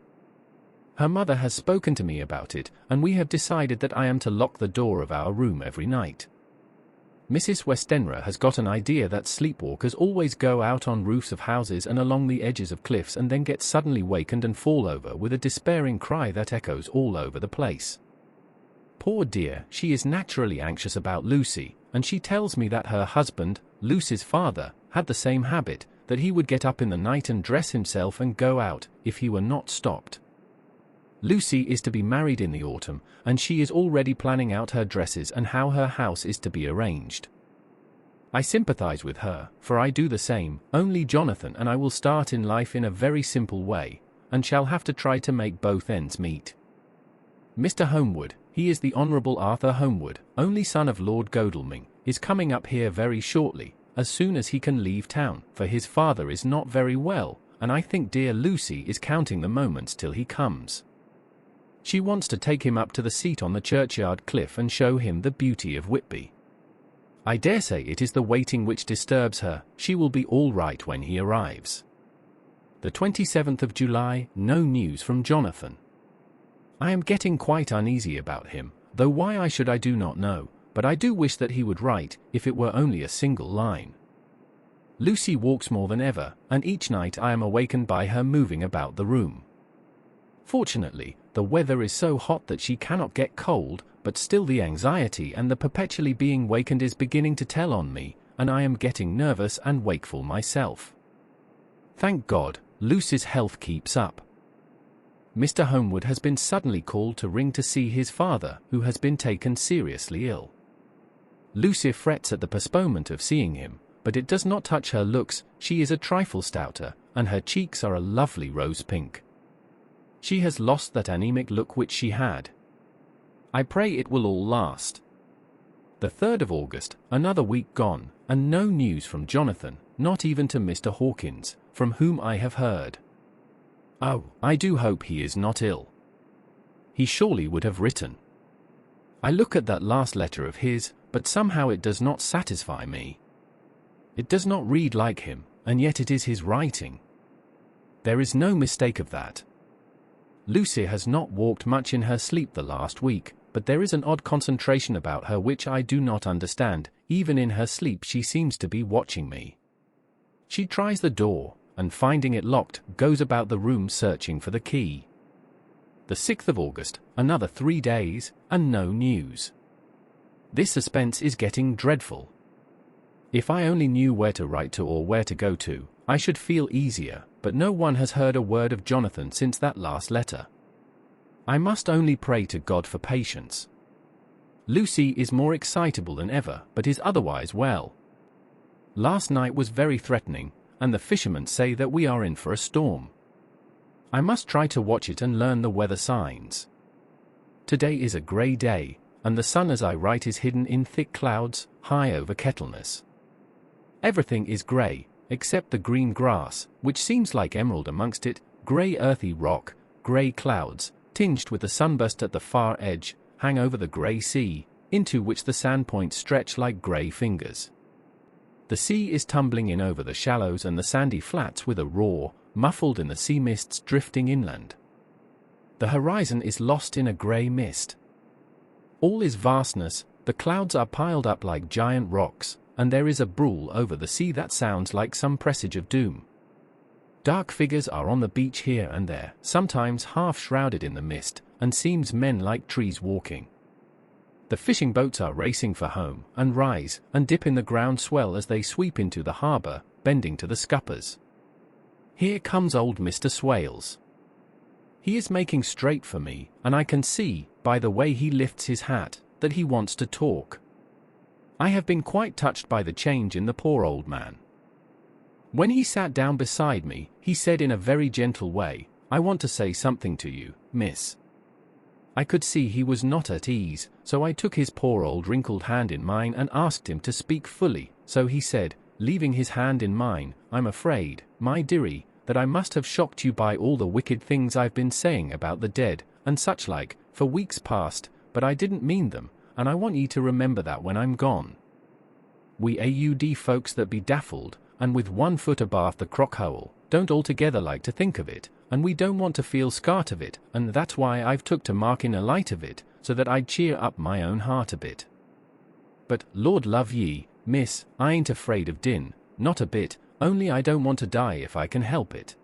[SPEAKER 2] Her mother has spoken to me about it, and we have decided that I am to lock the door of our room every night. Mrs. Westenra has got an idea that sleepwalkers always go out on roofs of houses and along the edges of cliffs and then get suddenly wakened and fall over with a despairing cry that echoes all over the place. Poor dear, she is naturally anxious about Lucy, and she tells me that her husband, Lucy's father, had the same habit, that he would get up in the night and dress himself and go out, if he were not stopped. Lucy is to be married in the autumn, and she is already planning out her dresses and how her house is to be arranged. I sympathize with her, for I do the same, only Jonathan and I will start in life in a very simple way, and shall have to try to make both ends meet. Mr. Homewood, he is the Honourable Arthur Homewood, only son of Lord Godalming, is coming up here very shortly, as soon as he can leave town, for his father is not very well, and I think dear Lucy is counting the moments till he comes. She wants to take him up to the seat on the churchyard cliff and show him the beauty of Whitby. I dare say it is the waiting which disturbs her. She will be all right when he arrives. The 27th of July, no news from Jonathan. I am getting quite uneasy about him, though why I should I do not know, but I do wish that he would write, if it were only a single line. Lucy walks more than ever, and each night I am awakened by her moving about the room. Fortunately, the weather is so hot that she cannot get cold, but still the anxiety and the perpetually being wakened is beginning to tell on me, and I am getting nervous and wakeful myself. Thank God, Lucy's health keeps up. Mr. Homewood has been suddenly called to ring to see his father, who has been taken seriously ill. Lucy frets at the postponement of seeing him, but it does not touch her looks. She is a trifle stouter, and her cheeks are a lovely rose pink. She has lost that anemic look which she had. I pray it will all last. The 3rd of August, another week gone, and no news from Jonathan, not even to Mr. Hawkins, from whom I have heard. Oh, I do hope he is not ill. He surely would have written. I look at that last letter of his, but somehow it does not satisfy me. It does not read like him, and yet it is his writing. There is no mistake of that. Lucy has not walked much in her sleep the last week, but there is an odd concentration about her which I do not understand. Even in her sleep she seems to be watching me. She tries the door, and finding it locked, goes about the room searching for the key. The 6th of August, another 3 days, and no news. This suspense is getting dreadful. If I only knew where to write to or where to go to, I should feel easier, but no one has heard a word of Jonathan since that last letter. I must only pray to God for patience. Lucy is more excitable than ever, but is otherwise well. Last night was very threatening, and the fishermen say that we are in for a storm. I must try to watch it and learn the weather signs. Today is a grey day, and the sun as I write is hidden in thick clouds, high over Kettleness. Everything is grey, except the green grass, which seems like emerald amongst it, grey earthy rock, grey clouds, tinged with the sunburst at the far edge, hang over the grey sea, into which the sand points stretch like grey fingers. The sea is tumbling in over the shallows and the sandy flats with a roar, muffled in the sea mists drifting inland. The horizon is lost in a grey mist. All is vastness, the clouds are piled up like giant rocks, and there is a brool over the sea that sounds like some presage of doom. Dark figures are on the beach here and there, sometimes half shrouded in the mist, and seems men like trees walking. The fishing boats are racing for home, and rise, and dip in the ground swell as they sweep into the harbour, bending to the scuppers. Here comes old Mr. Swales. He is making straight for me, and I can see, by the way he lifts his hat, that he wants to talk. I have been quite touched by the change in the poor old man. When he sat down beside me, he said in a very gentle way, "I want to say something to you, miss." I could see he was not at ease, so I took his poor old wrinkled hand in mine and asked him to speak fully, so he said, leaving his hand in mine, "I'm afraid, my dearie, that I must have shocked you by all the wicked things I've been saying about the dead, and such like, for weeks past, but I didn't mean them, and I want ye to remember that when I'm gone. We AUD folks that be daffled, and with 1 foot abaft the crock-hole, don't altogether like to think of it, and we don't want to feel scart of it, and that's why I've took to marking a light of it, so that I'd cheer up my own heart a bit. But, Lord love ye, miss, I ain't afraid of din, not a bit, only I don't want to die if I can help it.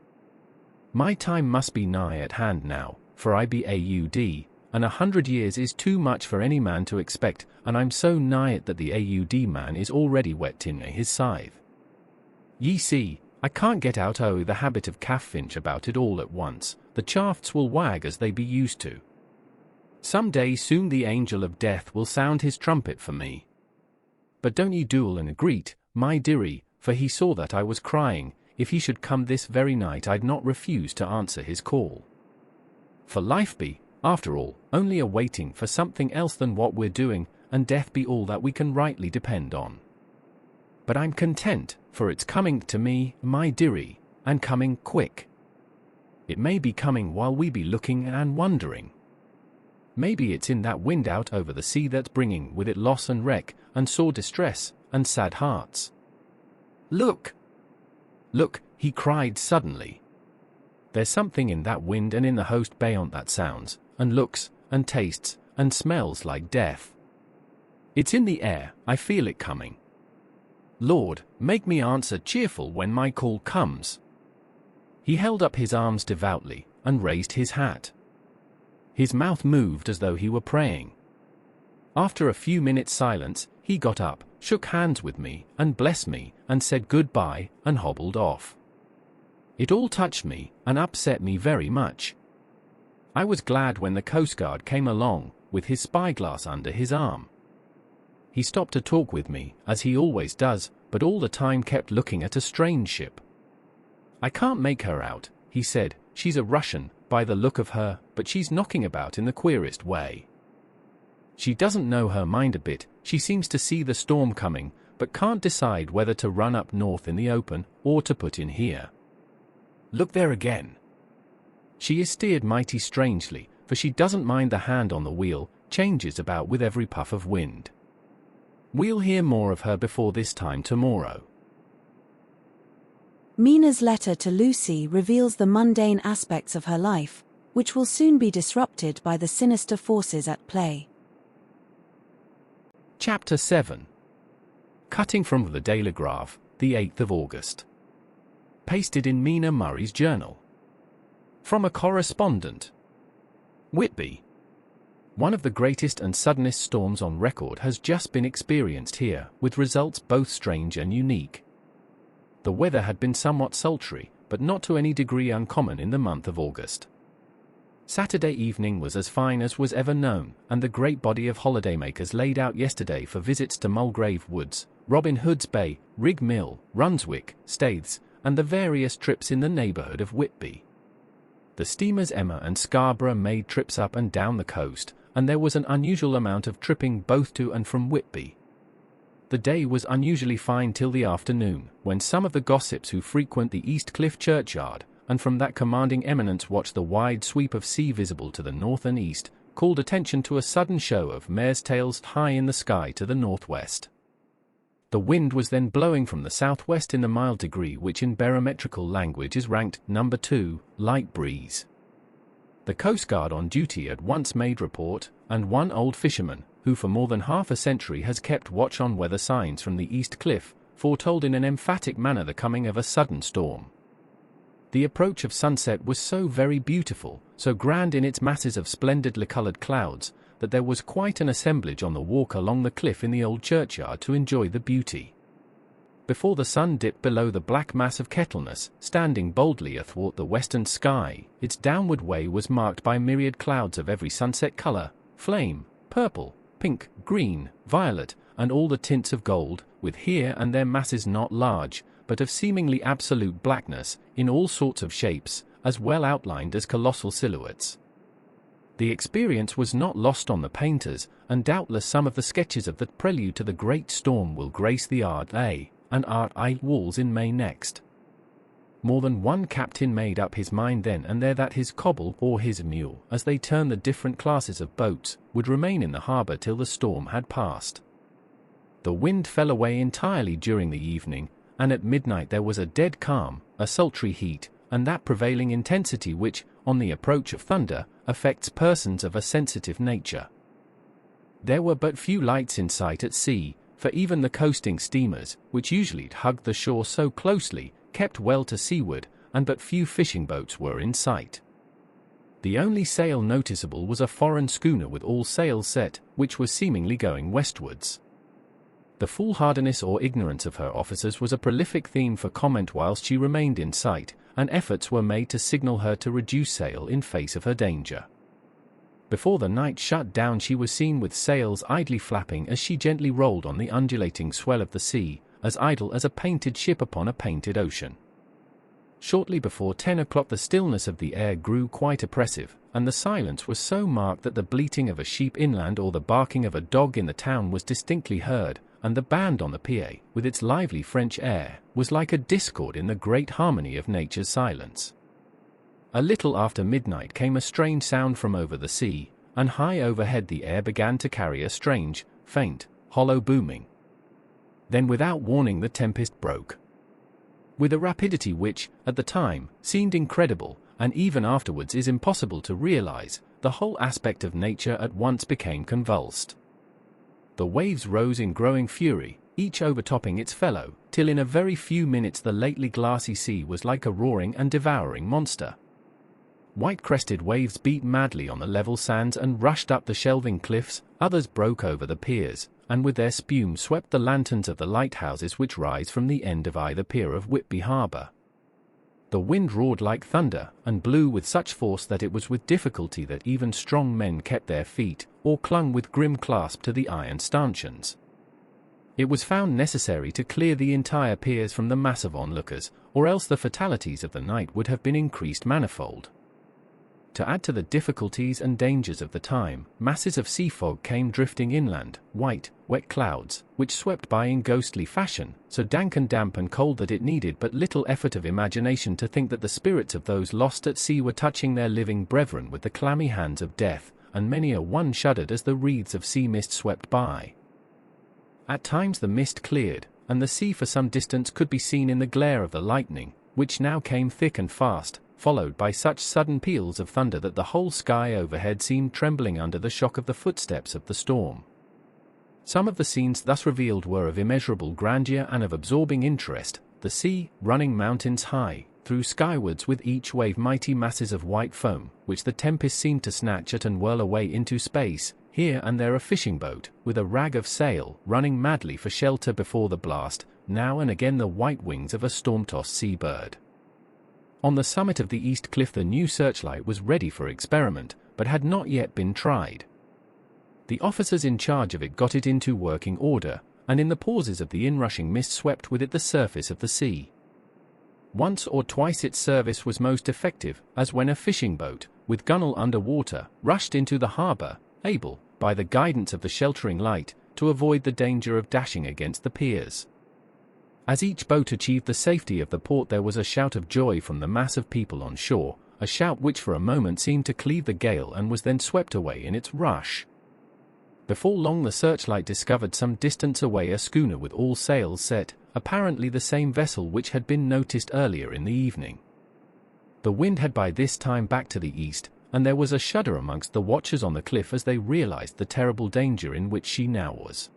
[SPEAKER 2] My time must be nigh at hand now, for I be AUD, and 100 years is too much for any man to expect, and I'm so nigh it that the AUD man is already wet in his scythe. Ye see, I can't get out the habit of calf-finch about it all at once. The shafts will wag as they be used to. Some day soon the angel of death will sound his trumpet for me. But don't ye duel and greet, my dearie, for he saw that I was crying. If he should come this very night I'd not refuse to answer his call. For life be, after all, only a waiting for something else than what we're doing, and death be all that we can rightly depend on. But I'm content, for it's coming to me, my dearie, and coming quick. It may be coming while we be looking and wondering. Maybe it's in that wind out over the sea that's bringing with it loss and wreck, and sore distress, and sad hearts. Look! Look, he cried suddenly. There's something in that wind and in the host beyond that sounds, and looks, and tastes, and smells like death. It's in the air, I feel it coming. Lord, make me answer cheerful when my call comes. He held up his arms devoutly, and raised his hat. His mouth moved as though he were praying. After a few minutes' silence, he got up, shook hands with me, and blessed me, and said goodbye, and hobbled off. It all touched me, and upset me very much. I was glad when the Coast Guard came along, with his spyglass under his arm. He stopped to talk with me, as he always does, but all the time kept looking at a strange ship. I can't make her out, he said. She's a Russian, by the look of her, but she's knocking about in the queerest way. She doesn't know her mind a bit. She seems to see the storm coming, but can't decide whether to run up north in the open, or to put in here. Look there again. She is steered mighty strangely, for she doesn't mind the hand on the wheel, changes about with every puff of wind. We'll hear more of her before this time tomorrow.
[SPEAKER 1] Mina's letter to Lucy reveals the mundane aspects of her life, which will soon be disrupted by the sinister forces at play.
[SPEAKER 2] Chapter 7. Cutting from the Telegraph, the 8th of August. Pasted in Mina Murray's journal. From a correspondent. Whitby. One of the greatest and suddenest storms on record has just been experienced here, with results both strange and unique. The weather had been somewhat sultry, but not to any degree uncommon in the month of August. Saturday evening was as fine as was ever known, and the great body of holidaymakers laid out yesterday for visits to Mulgrave Woods, Robin Hood's Bay, Rig Mill, Runswick, Staithes, and the various trips in the neighbourhood of Whitby. The steamers Emma and Scarborough made trips up and down the coast, and there was an unusual amount of tripping both to and from Whitby. The day was unusually fine till the afternoon, when some of the gossips who frequent the East Cliff churchyard, and from that commanding eminence watch the wide sweep of sea visible to the north and east, called attention to a sudden show of mares' tails high in the sky to the northwest. The wind was then blowing from the southwest in the mild degree which in barometrical language is ranked number 2, light breeze. The Coast Guard on duty at once made report, and one old fisherman, who for more than half a century has kept watch on weather signs from the East Cliff, foretold in an emphatic manner the coming of a sudden storm. The approach of sunset was so very beautiful, so grand in its masses of splendidly coloured clouds, that there was quite an assemblage on the walk along the cliff in the old churchyard to enjoy the beauty. Before the sun dipped below the black mass of Kettleness, standing boldly athwart the western sky, its downward way was marked by myriad clouds of every sunset colour, flame, purple, pink, green, violet, and all the tints of gold, with here and there masses not large, but of seemingly absolute blackness, in all sorts of shapes, as well outlined as colossal silhouettes. The experience was not lost on the painters, and doubtless some of the sketches of the prelude to the great storm will grace the Art A and Art I walls in May next. More than one captain made up his mind then and there that his cobble or his mule, as they term the different classes of boats, would remain in the harbour till the storm had passed. The wind fell away entirely during the evening, and at midnight there was a dead calm, a sultry heat, and that prevailing intensity which, on the approach of thunder, affects persons of a sensitive nature. There were but few lights in sight at sea, for even the coasting steamers, which usually hugged the shore so closely, kept well to seaward, and but few fishing boats were in sight. The only sail noticeable was a foreign schooner with all sails set, which was seemingly going westwards. The foolhardiness or ignorance of her officers was a prolific theme for comment whilst she remained in sight, and efforts were made to signal her to reduce sail in face of her danger. Before the night shut down she was seen with sails idly flapping as she gently rolled on the undulating swell of the sea, as idle as a painted ship upon a painted ocean. Shortly before 10 o'clock the stillness of the air grew quite oppressive, and the silence was so marked that the bleating of a sheep inland or the barking of a dog in the town was distinctly heard, and the band on the pier, with its lively French air, was like a discord in the great harmony of nature's silence. A little after midnight came a strange sound from over the sea, and high overhead the air began to carry a strange, faint, hollow booming. Then without warning the tempest broke. With a rapidity which, at the time, seemed incredible, and even afterwards is impossible to realize, the whole aspect of nature at once became convulsed. The waves rose in growing fury, each overtopping its fellow, till in a very few minutes the lately glassy sea was like a roaring and devouring monster. White-crested waves beat madly on the level sands and rushed up the shelving cliffs, others broke over the piers, and with their spume swept the lanterns of the lighthouses which rise from the end of either pier of Whitby harbour. The wind roared like thunder, and blew with such force that it was with difficulty that even strong men kept their feet, or clung with grim clasp to the iron stanchions. It was found necessary to clear the entire piers from the mass of onlookers, or else the fatalities of the night would have been increased manifold. To add to the difficulties and dangers of the time, masses of sea fog came drifting inland, white, wet clouds, which swept by in ghostly fashion, so damp and cold that it needed but little effort of imagination to think that the spirits of those lost at sea were touching their living brethren with the clammy hands of death, and many a one shuddered as the wreaths of sea mist swept by. At times the mist cleared, and the sea for some distance could be seen in the glare of the lightning, which now came thick and fast, followed by such sudden peals of thunder that the whole sky overhead seemed trembling under the shock of the footsteps of the storm. Some of the scenes thus revealed were of immeasurable grandeur and of absorbing interest, the sea, running mountains high, threw skywards with each wave mighty masses of white foam, which the tempest seemed to snatch at and whirl away into space, here and there a fishing boat, with a rag of sail, running madly for shelter before the blast, now and again the white wings of a storm-tossed sea-bird. On the summit of the east cliff the new searchlight was ready for experiment, but had not yet been tried. The officers in charge of it got it into working order, and in the pauses of the inrushing mist swept with it the surface of the sea. Once or twice its service was most effective, as when a fishing boat, with gunwale under water, rushed into the harbour, able, by the guidance of the sheltering light, to avoid the danger of dashing against the piers. As each boat achieved the safety of the port there was a shout of joy from the mass of people on shore, a shout which for a moment seemed to cleave the gale and was then swept away in its rush. Before long the searchlight discovered some distance away a schooner with all sails set, apparently the same vessel which had been noticed earlier in the evening. The wind had by this time backed to the east, and there was a shudder amongst the watchers on the cliff as they realized the terrible danger in which she now was.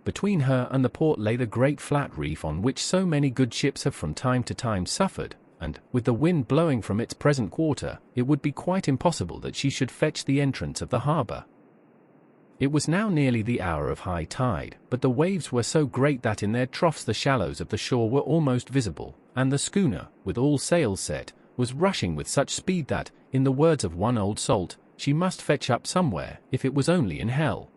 [SPEAKER 2] Between her and the port lay the great flat reef on which so many good ships have from time to time suffered, and, with the wind blowing from its present quarter, it would be quite impossible that she should fetch the entrance of the harbour. It was now nearly the hour of high tide, but the waves were so great that in their troughs the shallows of the shore were almost visible, and the schooner, with all sails set, was rushing with such speed that, in the words of one old salt, she must fetch up somewhere, if it was only in hell.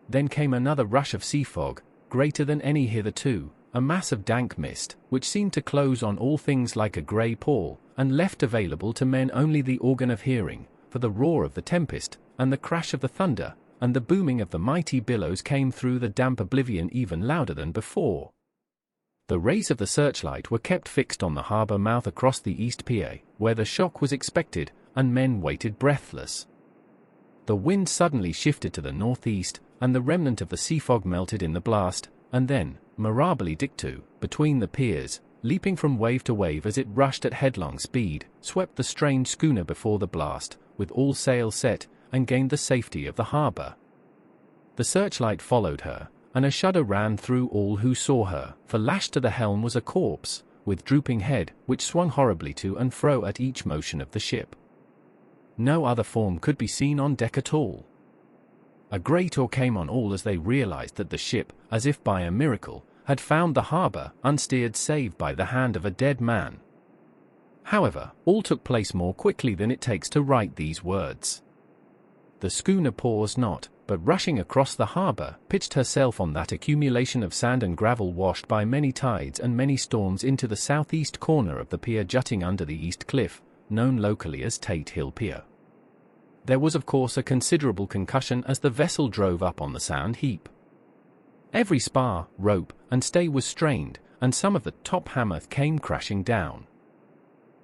[SPEAKER 2] Then came another rush of sea fog, greater than any hitherto, a mass of dank mist, which seemed to close on all things like a grey pall, and left available to men only the organ of hearing, for the roar of the tempest, and the crash of the thunder, and the booming of the mighty billows came through the damp oblivion even louder than before. The rays of the searchlight were kept fixed on the harbour mouth across the east pier, where the shock was expected, and men waited breathless. The wind suddenly shifted to the northeast, and the remnant of the sea fog melted in the blast, and then, mirabile dictu, between the piers, leaping from wave to wave as it rushed at headlong speed, swept the strange schooner before the blast, with all sail set, and gained the safety of the harbour. The searchlight followed her, and a shudder ran through all who saw her, for lashed to the helm was a corpse, with drooping head, which swung horribly to and fro at each motion of the ship. No other form could be seen on deck at all. A great awe came on all as they realized that the ship, as if by a miracle, had found the harbor unsteered save by the hand of a dead man. However, all took place more quickly than it takes to write these words. The schooner paused not, but rushing across the harbor, pitched herself on that accumulation of sand and gravel washed by many tides and many storms into the southeast corner of the pier jutting under the east cliff, known locally as Tate Hill Pier. There was of course a considerable concussion as the vessel drove up on the sand heap. Every spar, rope, and stay was strained, and some of the top hammer came crashing down.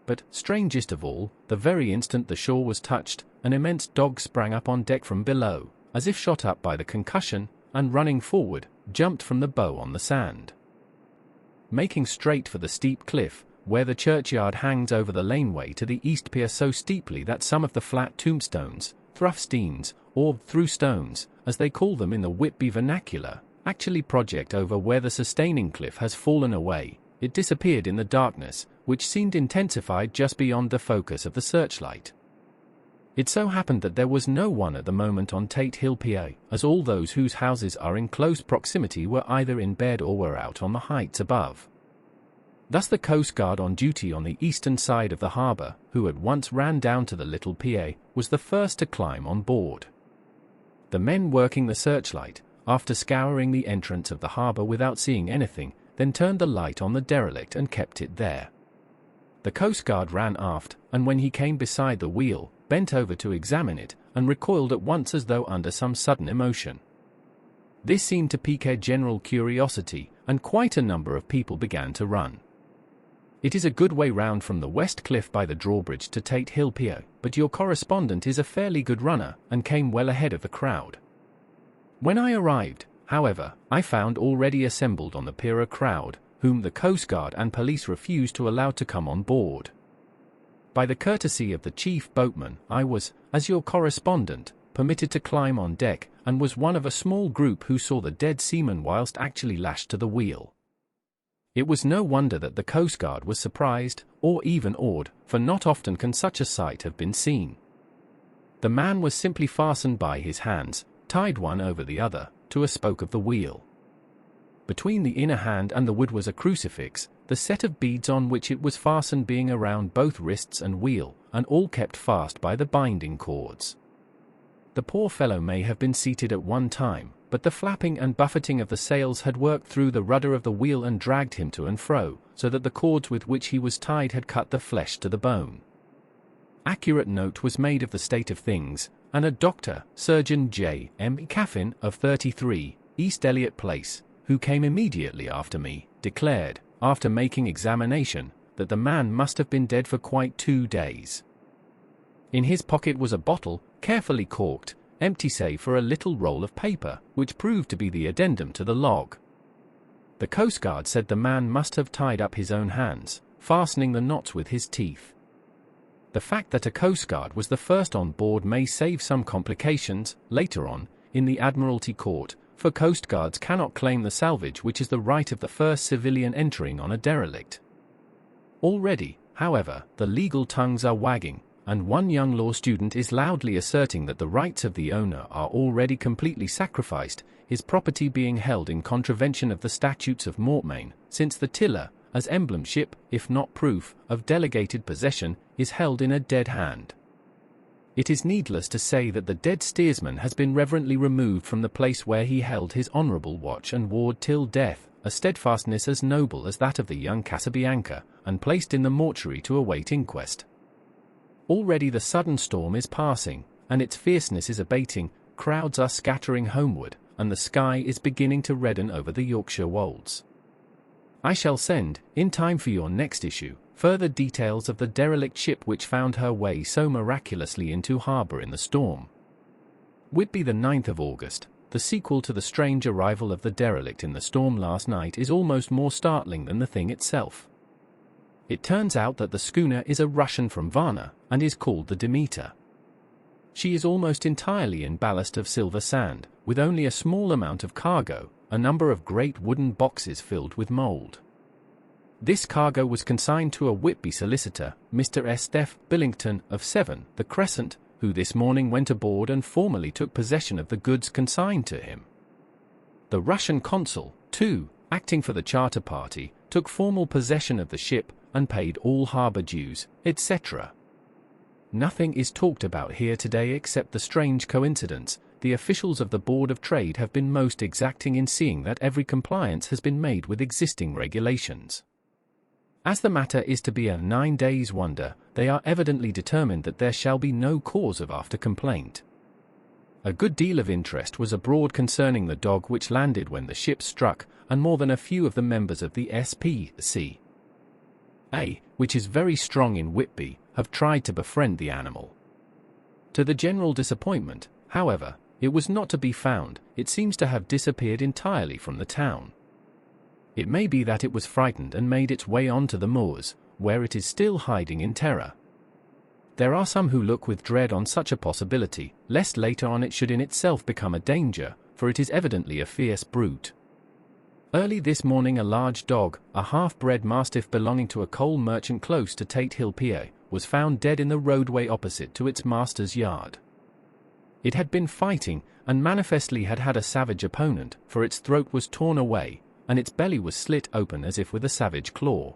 [SPEAKER 2] But, strangest of all, the very instant the shore was touched, an immense dog sprang up on deck from below, as if shot up by the concussion, and running forward, jumped from the bow on the sand. Making straight for the steep cliff, where the churchyard hangs over the laneway to the east pier so steeply that some of the flat tombstones, thrusteens, or through-stones, as they call them in the Whitby vernacular, actually project over where the sustaining cliff has fallen away, it disappeared in the darkness, which seemed intensified just beyond the focus of the searchlight. It so happened that there was no one at the moment on Tate Hill Pier, as all those whose houses are in close proximity were either in bed or were out on the heights above. Thus the Coast Guard on duty on the eastern side of the harbour, who at once ran down to the little pier, was the first to climb on board. The men working the searchlight, after scouring the entrance of the harbour without seeing anything, then turned the light on the derelict and kept it there. The Coast Guard ran aft, and when he came beside the wheel, bent over to examine it, and recoiled at once as though under some sudden emotion. This seemed to pique a general curiosity, and quite a number of people began to run. It is a good way round from the West Cliff by the drawbridge to Tate Hill Pier, but your correspondent is a fairly good runner, and came well ahead of the crowd. When I arrived, however, I found already assembled on the pier a crowd, whom the Coast Guard and police refused to allow to come on board. By the courtesy of the chief boatman, I was, as your correspondent, permitted to climb on deck, and was one of a small group who saw the dead seaman whilst actually lashed to the wheel. It was no wonder that the Coast Guard was surprised, or even awed, for not often can such a sight have been seen. The man was simply fastened by his hands, tied one over the other, to a spoke of the wheel. Between the inner hand and the wood was a crucifix, the set of beads on which it was fastened being around both wrists and wheel, and all kept fast by the binding cords. The poor fellow may have been seated at one time, but the flapping and buffeting of the sails had worked through the rudder of the wheel and dragged him to and fro, so that the cords with which he was tied had cut the flesh to the bone. Accurate note was made of the state of things, and a doctor, Surgeon J. M. Caffin, of 33, East Elliot Place, who came immediately after me, declared, after making examination, that the man must have been dead for quite 2 days. In his pocket was a bottle, carefully corked, empty save for a little roll of paper, which proved to be the addendum to the log. The Coast Guard said the man must have tied up his own hands, fastening the knots with his teeth. The fact that a Coast Guard was the first on board may save some complications, later on, in the Admiralty Court, for Coast Guards cannot claim the salvage which is the right of the first civilian entering on a derelict. Already, however, the legal tongues are wagging, and one young law student is loudly asserting that the rights of the owner are already completely sacrificed, his property being held in contravention of the statutes of Mortmain, since the tiller, as emblem ship, if not proof, of delegated possession, is held in a dead hand. It is needless to say that the dead steersman has been reverently removed from the place where he held his honourable watch and ward till death, a steadfastness as noble as that of the young Casabianca, and placed in the mortuary to await inquest. Already the sudden storm is passing, and its fierceness is abating, crowds are scattering homeward, and the sky is beginning to redden over the Yorkshire wolds. I shall send, in time for your next issue, further details of the derelict ship which found her way so miraculously into harbour in the storm. Whitby, the 9th of August, the sequel to the strange arrival of the derelict in the storm last night is almost more startling than the thing itself. It turns out that the schooner is a Russian from Varna, and is called the Demeter. She is almost entirely in ballast of silver sand, with only a small amount of cargo, a number of great wooden boxes filled with mould. This cargo was consigned to a Whitby solicitor, Mr. S. F. Billington, of 7, the Crescent, who this morning went aboard and formally took possession of the goods consigned to him. The Russian consul, too, acting for the charter party, took formal possession of the ship and paid all harbor dues, etc. Nothing is talked about here today except the strange coincidence. The officials of the Board of Trade have been most exacting in seeing that every compliance has been made with existing regulations. As the matter is to be a 9 days' wonder, they are evidently determined that there shall be no cause of after complaint. A good deal of interest was abroad concerning the dog which landed when the ship struck, and more than a few of the members of the SPCA, which is very strong in Whitby, have tried to befriend the animal. To the general disappointment, however, it was not to be found. It seems to have disappeared entirely from the town. It may be that it was frightened and made its way onto the moors, where it is still hiding in terror. There are some who look with dread on such a possibility, lest later on it should in itself become a danger, for it is evidently a fierce brute. Early this morning a large dog, a half-bred mastiff belonging to a coal merchant close to Tate Hill PA, was found dead in the roadway opposite to its master's yard. It had been fighting, and manifestly had had a savage opponent, for its throat was torn away, and its belly was slit open as if with a savage claw.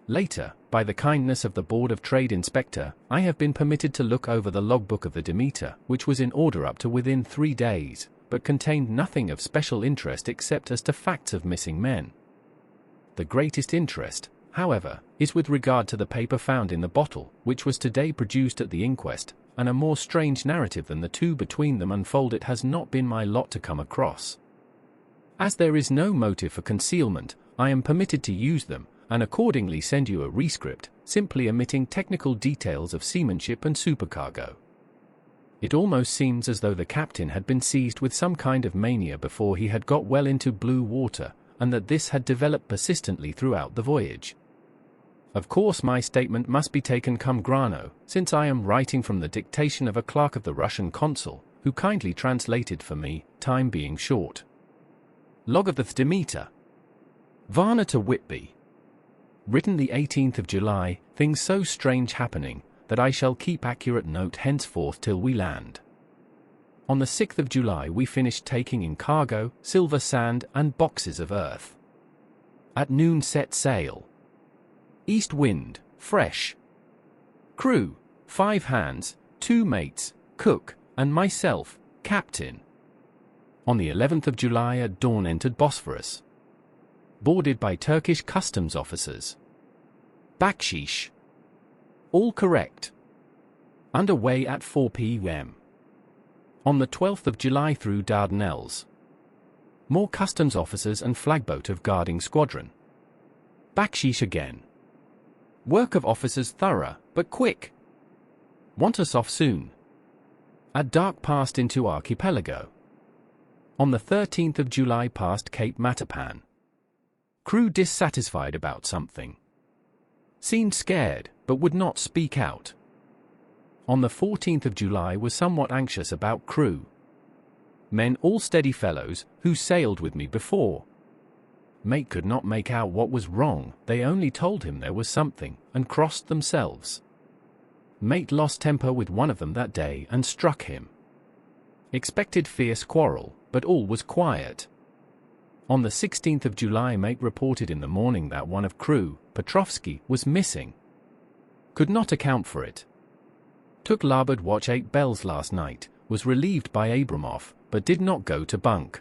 [SPEAKER 2] Later, by the kindness of the Board of Trade Inspector, I have been permitted to look over the logbook of the Demeter, which was in order up to within 3 days, but contained nothing of special interest except as to facts of missing men. The greatest interest, however, is with regard to the paper found in the bottle, which was today produced at the inquest, and a more strange narrative than the two between them unfold it has not been my lot to come across. As there is no motive for concealment, I am permitted to use them, and accordingly send you a rescript, simply omitting technical details of seamanship and supercargo. It almost seems as though the captain had been seized with some kind of mania before he had got well into blue water, and that this had developed persistently throughout the voyage. Of course my statement must be taken cum grano, since I am writing from the dictation of a clerk of the Russian consul, who kindly translated for me, time being short. Log of the Demeter. Varna to Whitby. Written the 18th of July, things so strange happening, that I shall keep accurate note henceforth till we land. On the 6th of July we finished taking in cargo, silver sand, and boxes of earth. At noon set sail. East wind, fresh. Crew, 5 hands, 2 mates, cook, and myself, captain. On the 11th of July at dawn entered Bosphorus. Boarded by Turkish customs officers. Bakshish. All correct. Under way at 4 p.m. On the 12th of July through Dardanelles. More customs officers and flagboat of guarding squadron. Bakshish again. Work of officers thorough, but quick. Want us off soon. At dark passed into archipelago. On the 13th of July passed Cape Matapan. Crew dissatisfied about something. Seemed scared, but would not speak out. On the 14th of July was somewhat anxious about crew. Men all steady fellows, who sailed with me before. Mate could not make out what was wrong, they only told him there was something, and crossed themselves. Mate lost temper with one of them that day and struck him. Expected fierce quarrel, but all was quiet. On the 16th of July mate reported in the morning that one of crew, Petrovsky, was missing. Could not account for it. Took larboard watch 8 bells last night, was relieved by Abramoff, but did not go to bunk.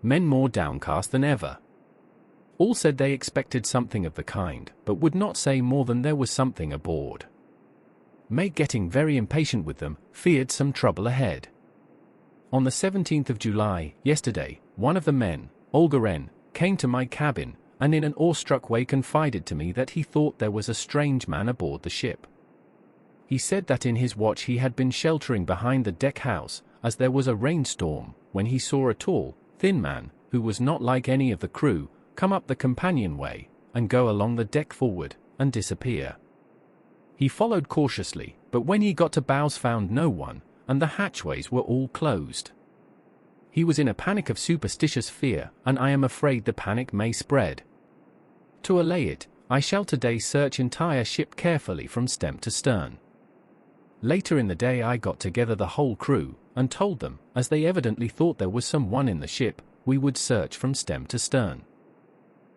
[SPEAKER 2] Men more downcast than ever. All said they expected something of the kind, but would not say more than there was something aboard. Mate getting very impatient with them, feared some trouble ahead. On the 17th of July, yesterday, one of the men, Olgaren, came to my cabin, and in an awestruck way confided to me that he thought there was a strange man aboard the ship. He said that in his watch he had been sheltering behind the deck house, as there was a rainstorm, when he saw a tall, thin man, who was not like any of the crew, come up the companionway, and go along the deck forward, and disappear. He followed cautiously, but when he got to bows found no one, and the hatchways were all closed. He was in a panic of superstitious fear, and I am afraid the panic may spread. To allay it, I shall today search entire ship carefully from stem to stern. Later in the day I got together the whole crew, and told them, as they evidently thought there was someone in the ship, we would search from stem to stern.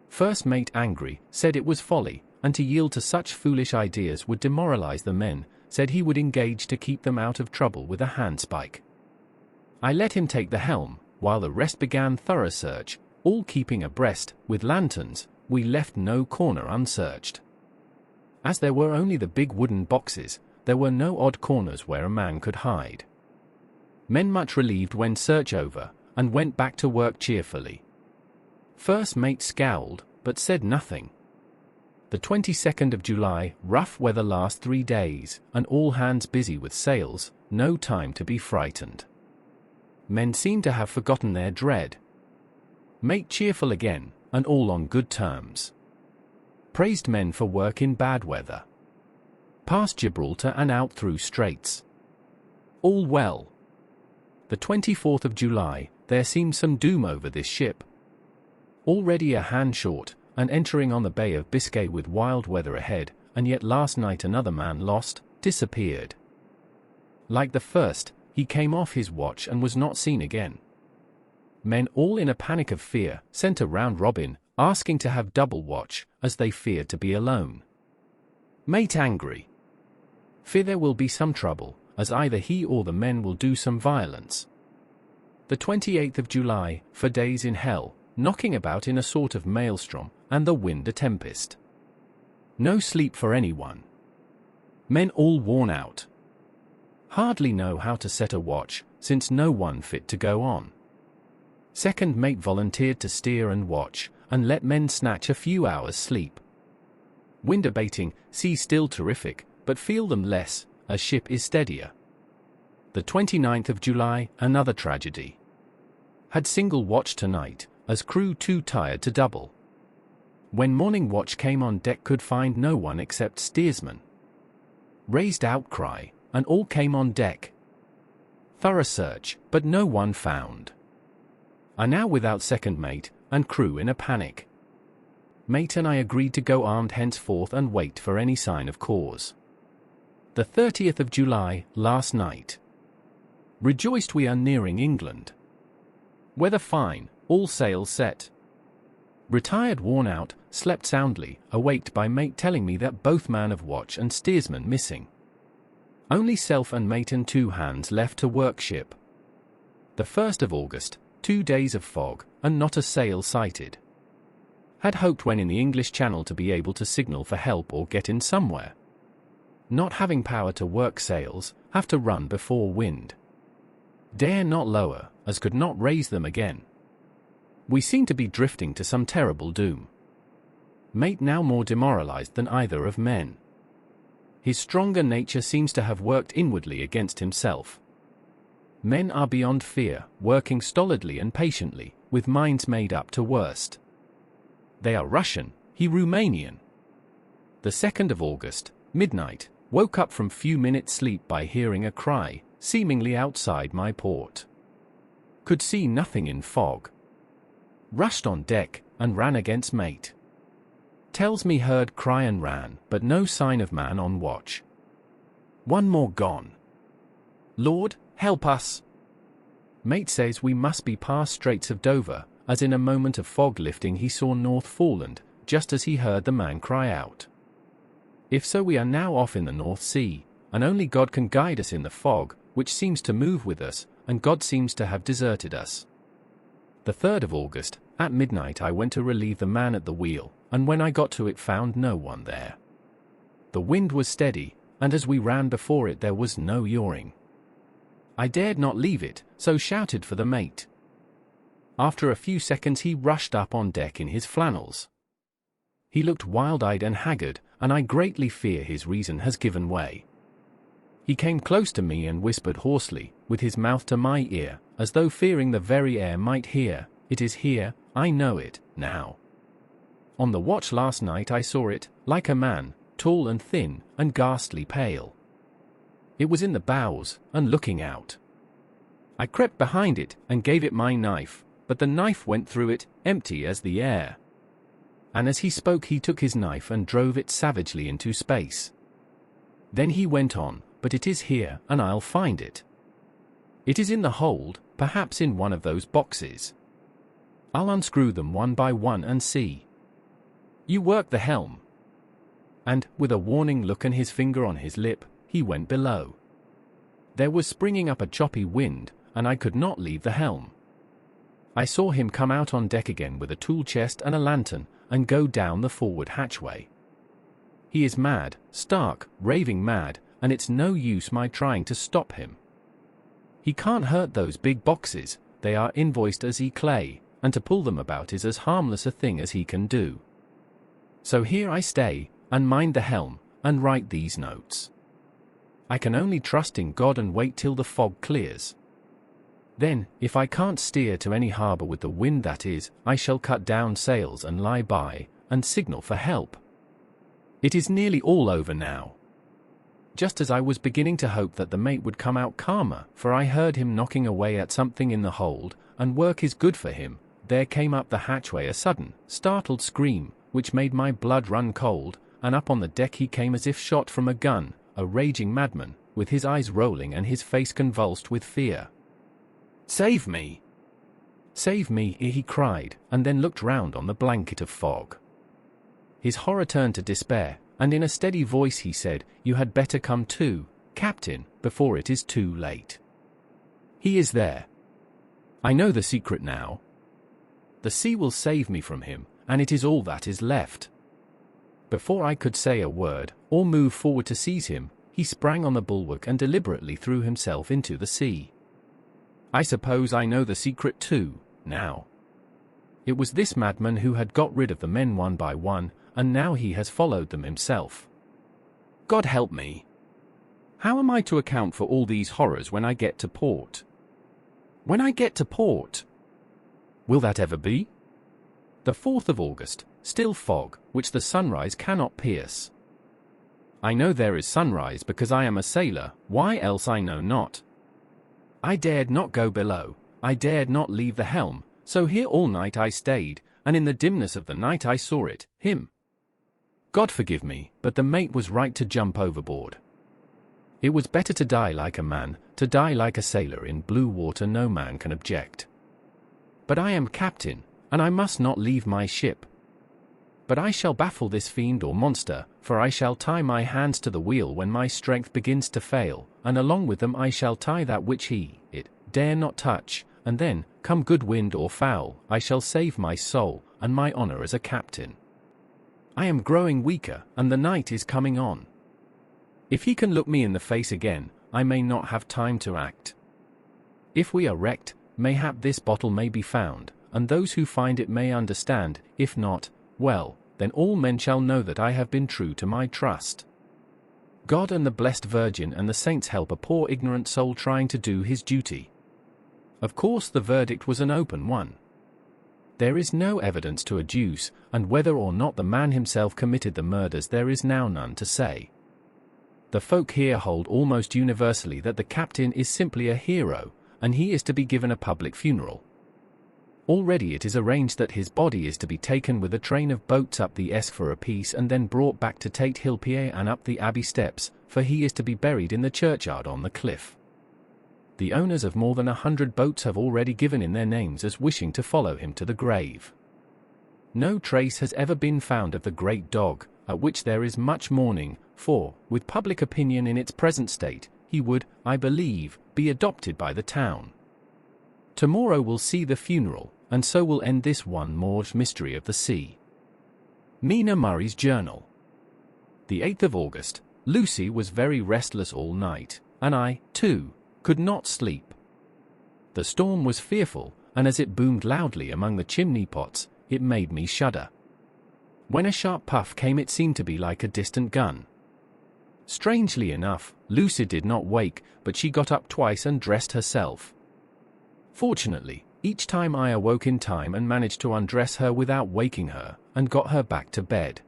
[SPEAKER 2] First mate, angry, said it was folly, and to yield to such foolish ideas would demoralize the men, said he would engage to keep them out of trouble with a handspike. I let him take the helm, while the rest began thorough search, all keeping abreast, with lanterns. We left no corner unsearched. As there were only the big wooden boxes, there were no odd corners where a man could hide. Men much relieved when search over, and went back to work cheerfully. First mate scowled, but said nothing. The 22nd of July, rough weather last 3 days, and all hands busy with sails, no time to be frightened. Men seem to have forgotten their dread. Mate cheerful again, and all on good terms. Praised men for work in bad weather. Past Gibraltar and out through straits. All well. The 24th of July, there seemed some doom over this ship. Already a hand short, and entering on the Bay of Biscay with wild weather ahead, and yet last night another man lost, disappeared. Like the first, he came off his watch and was not seen again. Men all in a panic of fear, sent a round robin, asking to have double watch, as they feared to be alone. Mate angry. Fear there will be some trouble, as either he or the men will do some violence. The 28th of July, for days in hell, knocking about in a sort of maelstrom, and the wind a tempest. No sleep for anyone. Men all worn out. Hardly know how to set a watch, since no one fit to go on. Second mate volunteered to steer and watch, and let men snatch a few hours' sleep. Wind abating, sea still terrific, but feel them less, as ship is steadier. The 29th of July, another tragedy. Had single watch tonight, as crew too tired to double. When morning watch came on deck could find no one except steersman. Raised outcry, and all came on deck. Thorough search, but no one found. Are now without second mate, and crew in a panic. Mate and I agreed to go armed henceforth and wait for any sign of cause. The 30th of July, last night. Rejoiced we are nearing England. Weather fine, all sails set. Retired worn out, slept soundly, awaked by mate telling me that both man of watch and steersman missing. Only self and mate and 2 hands left to work ship. The 1st of August, 2 days of fog, and not a sail sighted. Had hoped when in the English Channel to be able to signal for help or get in somewhere. Not having power to work sails, have to run before wind. Dare not lower, as could not raise them again. We seem to be drifting to some terrible doom. Mate now more demoralized than either of men. His stronger nature seems to have worked inwardly against himself. Men are beyond fear, working stolidly and patiently, with minds made up to worst. They are Russian, he Romanian. The 2nd of August, midnight, woke up from few minutes' sleep by hearing a cry, seemingly outside my port. Could see nothing in fog. Rushed on deck, and ran against mate. Tells me heard cry and ran, but no sign of man on watch. One more gone. Lord, help us. Mate says we must be past Straits of Dover, as in a moment of fog lifting he saw North Foreland, just as he heard the man cry out. If so, we are now off in the North Sea, and only God can guide us in the fog, which seems to move with us, and God seems to have deserted us. The 3rd of August, at midnight I went to relieve the man at the wheel, and when I got to it found no one there. The wind was steady, and as we ran before it there was no yawing. I dared not leave it, so shouted for the mate. After a few seconds he rushed up on deck in his flannels. He looked wild-eyed and haggard, and I greatly fear his reason has given way. He came close to me and whispered hoarsely, with his mouth to my ear, as though fearing the very air might hear, "It is here, I know it, now." On the watch last night I saw it, like a man, tall and thin, and ghastly pale. It was in the bows, and looking out. I crept behind it, and gave it my knife, but the knife went through it, empty as the air. And as he spoke he took his knife and drove it savagely into space. Then he went on, but but it is here, and I'll find it. It is in the hold, perhaps in one of those boxes. I'll unscrew them one by one and see. You work the helm." And, with a warning look and his finger on his lip, he went below. There was springing up a choppy wind, and I could not leave the helm. I saw him come out on deck again with a tool chest and a lantern, and go down the forward hatchway. He is mad, stark, raving mad, and it's no use my trying to stop him. He can't hurt those big boxes, they are invoiced as clay, and to pull them about is as harmless a thing as he can do. So here I stay, and mind the helm, and write these notes. I can only trust in God and wait till the fog clears. Then, if I can't steer to any harbour with the wind that is, I shall cut down sails and lie by, and signal for help. It is nearly all over now. Just as I was beginning to hope that the mate would come out calmer, for I heard him knocking away at something in the hold, and work is good for him, there came up the hatchway a sudden, startled scream, which made my blood run cold, and up on the deck he came as if shot from a gun, a raging madman, with his eyes rolling and his face convulsed with fear. "Save me! Save me!" he cried, and then looked round on the blanket of fog. His horror turned to despair, and in a steady voice he said, "You had better come too, Captain, before it is too late. He is there. I know the secret now. The sea will save me from him, and it is all that is left." Before I could say a word, or move forward to seize him, he sprang on the bulwark and deliberately threw himself into the sea. I suppose I know the secret too, now. It was this madman who had got rid of the men one by one, and now he has followed them himself. God help me! How am I to account for all these horrors when I get to port? When I get to port? Will that ever be? The 4th of August, still fog, which the sunrise cannot pierce. I know there is sunrise because I am a sailor, why else I know not. I dared not go below, I dared not leave the helm, so here all night I stayed, and in the dimness of the night I saw it, him. God forgive me, but the mate was right to jump overboard. It was better to die like a man, to die like a sailor in blue water no man can object. But I am captain, and I must not leave my ship. But I shall baffle this fiend or monster, for I shall tie my hands to the wheel when my strength begins to fail, and along with them I shall tie that which it dare not touch, and then, come good wind or foul, I shall save my soul, and my honour as a captain. I am growing weaker, and the night is coming on. If he can look me in the face again, I may not have time to act. If we are wrecked, mayhap this bottle may be found, and those who find it may understand, if not, well, then all men shall know that I have been true to my trust. God and the Blessed Virgin and the saints help a poor ignorant soul trying to do his duty. Of course the verdict was an open one. There is no evidence to adduce, and whether or not the man himself committed the murders there is now none to say. The folk here hold almost universally that the captain is simply a hero, and he is to be given a public funeral. Already it is arranged that his body is to be taken with a train of boats up the Esk for a piece and then brought back to Tate Hill Pier and up the Abbey steps, for he is to be buried in the churchyard on the cliff. The owners of more than 100 boats have already given in their names as wishing to follow him to the grave. No trace has ever been found of the great dog, at which there is much mourning, for, with public opinion in its present state, he would, I believe, be adopted by the town. Tomorrow will see the funeral, and so will end this one more mystery of the sea. Mina Murray's Journal. The 8th of August, Lucy was very restless all night, and I, too, could not sleep. The storm was fearful, and as it boomed loudly among the chimney pots, it made me shudder. When a sharp puff came it seemed to be like a distant gun. Strangely enough, Lucy did not wake, but she got up twice and dressed herself. Fortunately, each time I awoke in time and managed to undress her without waking her, and got her back to bed.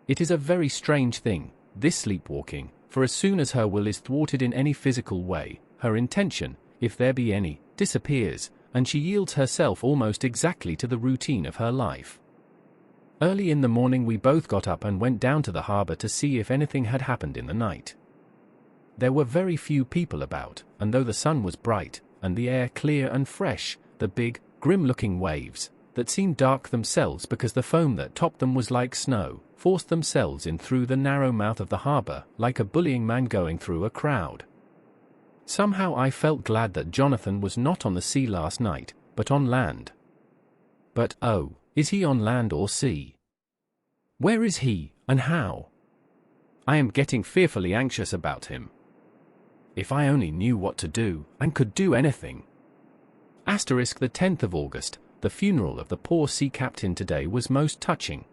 [SPEAKER 2] It is a very strange thing, this sleepwalking, for as soon as her will is thwarted in any physical way, her intention, if there be any, disappears, and she yields herself almost exactly to the routine of her life. Early in the morning we both got up and went down to the harbour to see if anything had happened in the night. There were very few people about, and though the sun was bright, and the air clear and fresh, the big, grim-looking waves, that seemed dark themselves because the foam that topped them was like snow, forced themselves in through the narrow mouth of the harbour, like a bullying man going through a crowd. Somehow I felt glad that Jonathan was not on the sea last night, but on land. But oh, is he on land or sea? Where is he, and how? I am getting fearfully anxious about him. If I only knew what to do, and could do anything. Asterisk the 10th of August, the funeral of the poor sea captain today was most touching.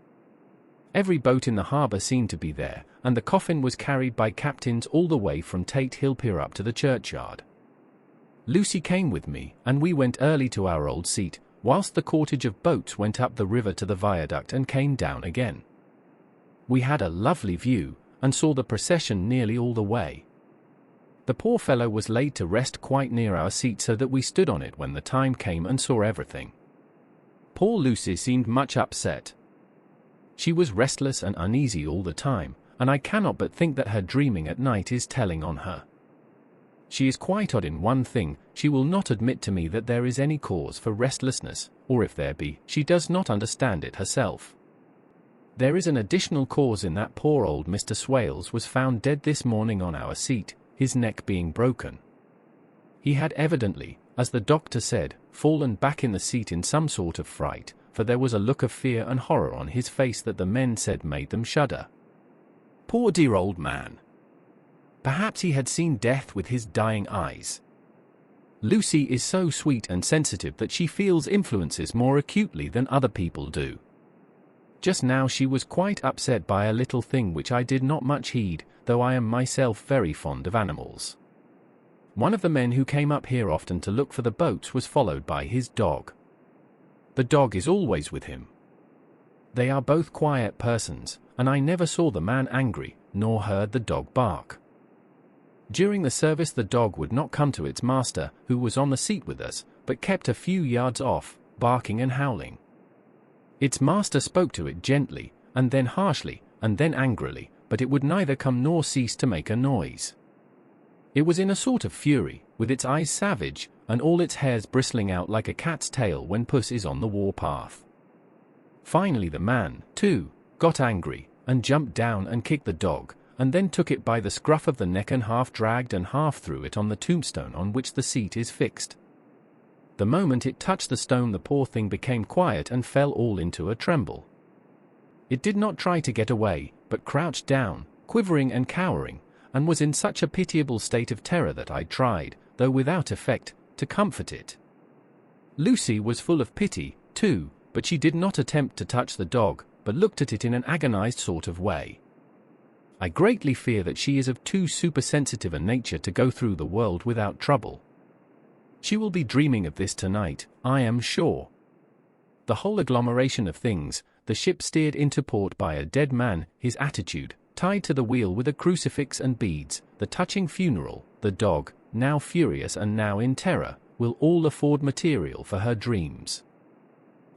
[SPEAKER 2] Every boat in the harbour seemed to be there, and the coffin was carried by captains all the way from Tate Hill Pier up to the churchyard. Lucy came with me, and we went early to our old seat, whilst the cortege of boats went up the river to the viaduct and came down again. We had a lovely view, and saw the procession nearly all the way. The poor fellow was laid to rest quite near our seat so that we stood on it when the time came and saw everything. Poor Lucy seemed much upset. She was restless and uneasy all the time, and I cannot but think that her dreaming at night is telling on her. She is quite odd in one thing: she will not admit to me that there is any cause for restlessness, or if there be, she does not understand it herself. There is an additional cause in that poor old Mr. Swales was found dead this morning on our seat, his neck being broken. He had evidently, as the doctor said, fallen back in the seat in some sort of fright, for there was a look of fear and horror on his face that the men said made them shudder. Poor dear old man! Perhaps he had seen death with his dying eyes. Lucy is so sweet and sensitive that she feels influences more acutely than other people do. Just now she was quite upset by a little thing which I did not much heed, though I am myself very fond of animals. One of the men who came up here often to look for the boats was followed by his dog. The dog is always with him. They are both quiet persons, and I never saw the man angry, nor heard the dog bark. During the service the dog would not come to its master, who was on the seat with us, but kept a few yards off, barking and howling. Its master spoke to it gently, and then harshly, and then angrily, but it would neither come nor cease to make a noise. It was in a sort of fury, with its eyes savage, and all its hairs bristling out like a cat's tail when puss is on the war-path. Finally the man, too, got angry, and jumped down and kicked the dog, and then took it by the scruff of the neck and half dragged and half threw it on the tombstone on which the seat is fixed. The moment it touched the stone the poor thing became quiet and fell all into a tremble. It did not try to get away, but crouched down, quivering and cowering, and was in such a pitiable state of terror that I tried, though without effect, to comfort it. Lucy was full of pity, too, but she did not attempt to touch the dog, but looked at it in an agonized sort of way. I greatly fear that she is of too supersensitive a nature to go through the world without trouble. She will be dreaming of this tonight, I am sure. The whole agglomeration of things, the ship steered into port by a dead man, his attitude, tied to the wheel with a crucifix and beads, the touching funeral, the dog, now furious and now in terror, will all afford material for her dreams.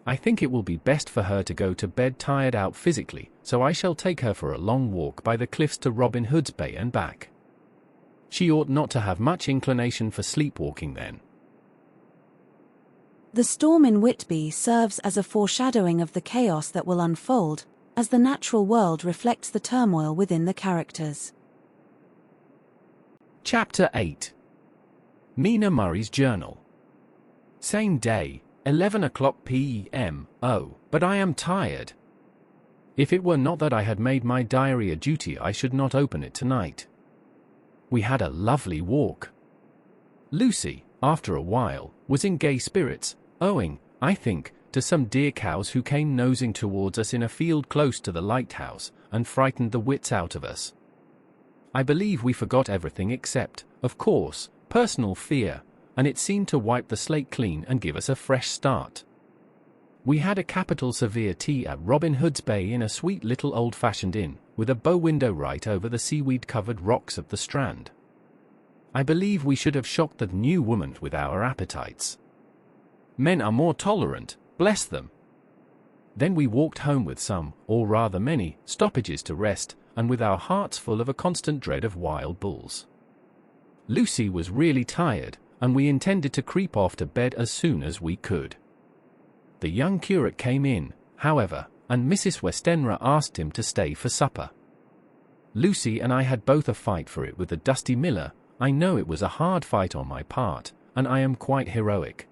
[SPEAKER 2] I think it will be best for her to go to bed tired out physically, so I shall take her for a long walk by the cliffs to Robin Hood's Bay and back. She ought not to have much inclination for sleepwalking then.
[SPEAKER 1] The storm in Whitby serves as a foreshadowing of the chaos that will unfold, as the natural world reflects the turmoil within the characters.
[SPEAKER 2] Chapter 8. Mina Murray's Journal. Same day, 11 o'clock p.m. Oh, but I am tired. If it were not that I had made my diary a duty, I should not open it tonight. We had a lovely walk. Lucy, after a while, was in gay spirits, owing, I think, to some dear cows who came nosing towards us in a field close to the lighthouse, and frightened the wits out of us. I believe we forgot everything except, of course, personal fear, and it seemed to wipe the slate clean and give us a fresh start. We had a capital severe tea at Robin Hood's Bay in a sweet little old-fashioned inn, with a bow window right over the seaweed-covered rocks of the Strand. I believe we should have shocked the new woman with our appetites. Men are more tolerant, bless them. Then we walked home with some, or rather many, stoppages to rest, and with our hearts full of a constant dread of wild bulls. Lucy was really tired, and we intended to creep off to bed as soon as we could. The young curate came in, however, and Mrs. Westenra asked him to stay for supper. Lucy and I had both a fight for it with the dusty miller. I know it was a hard fight on my part, and I am quite heroic.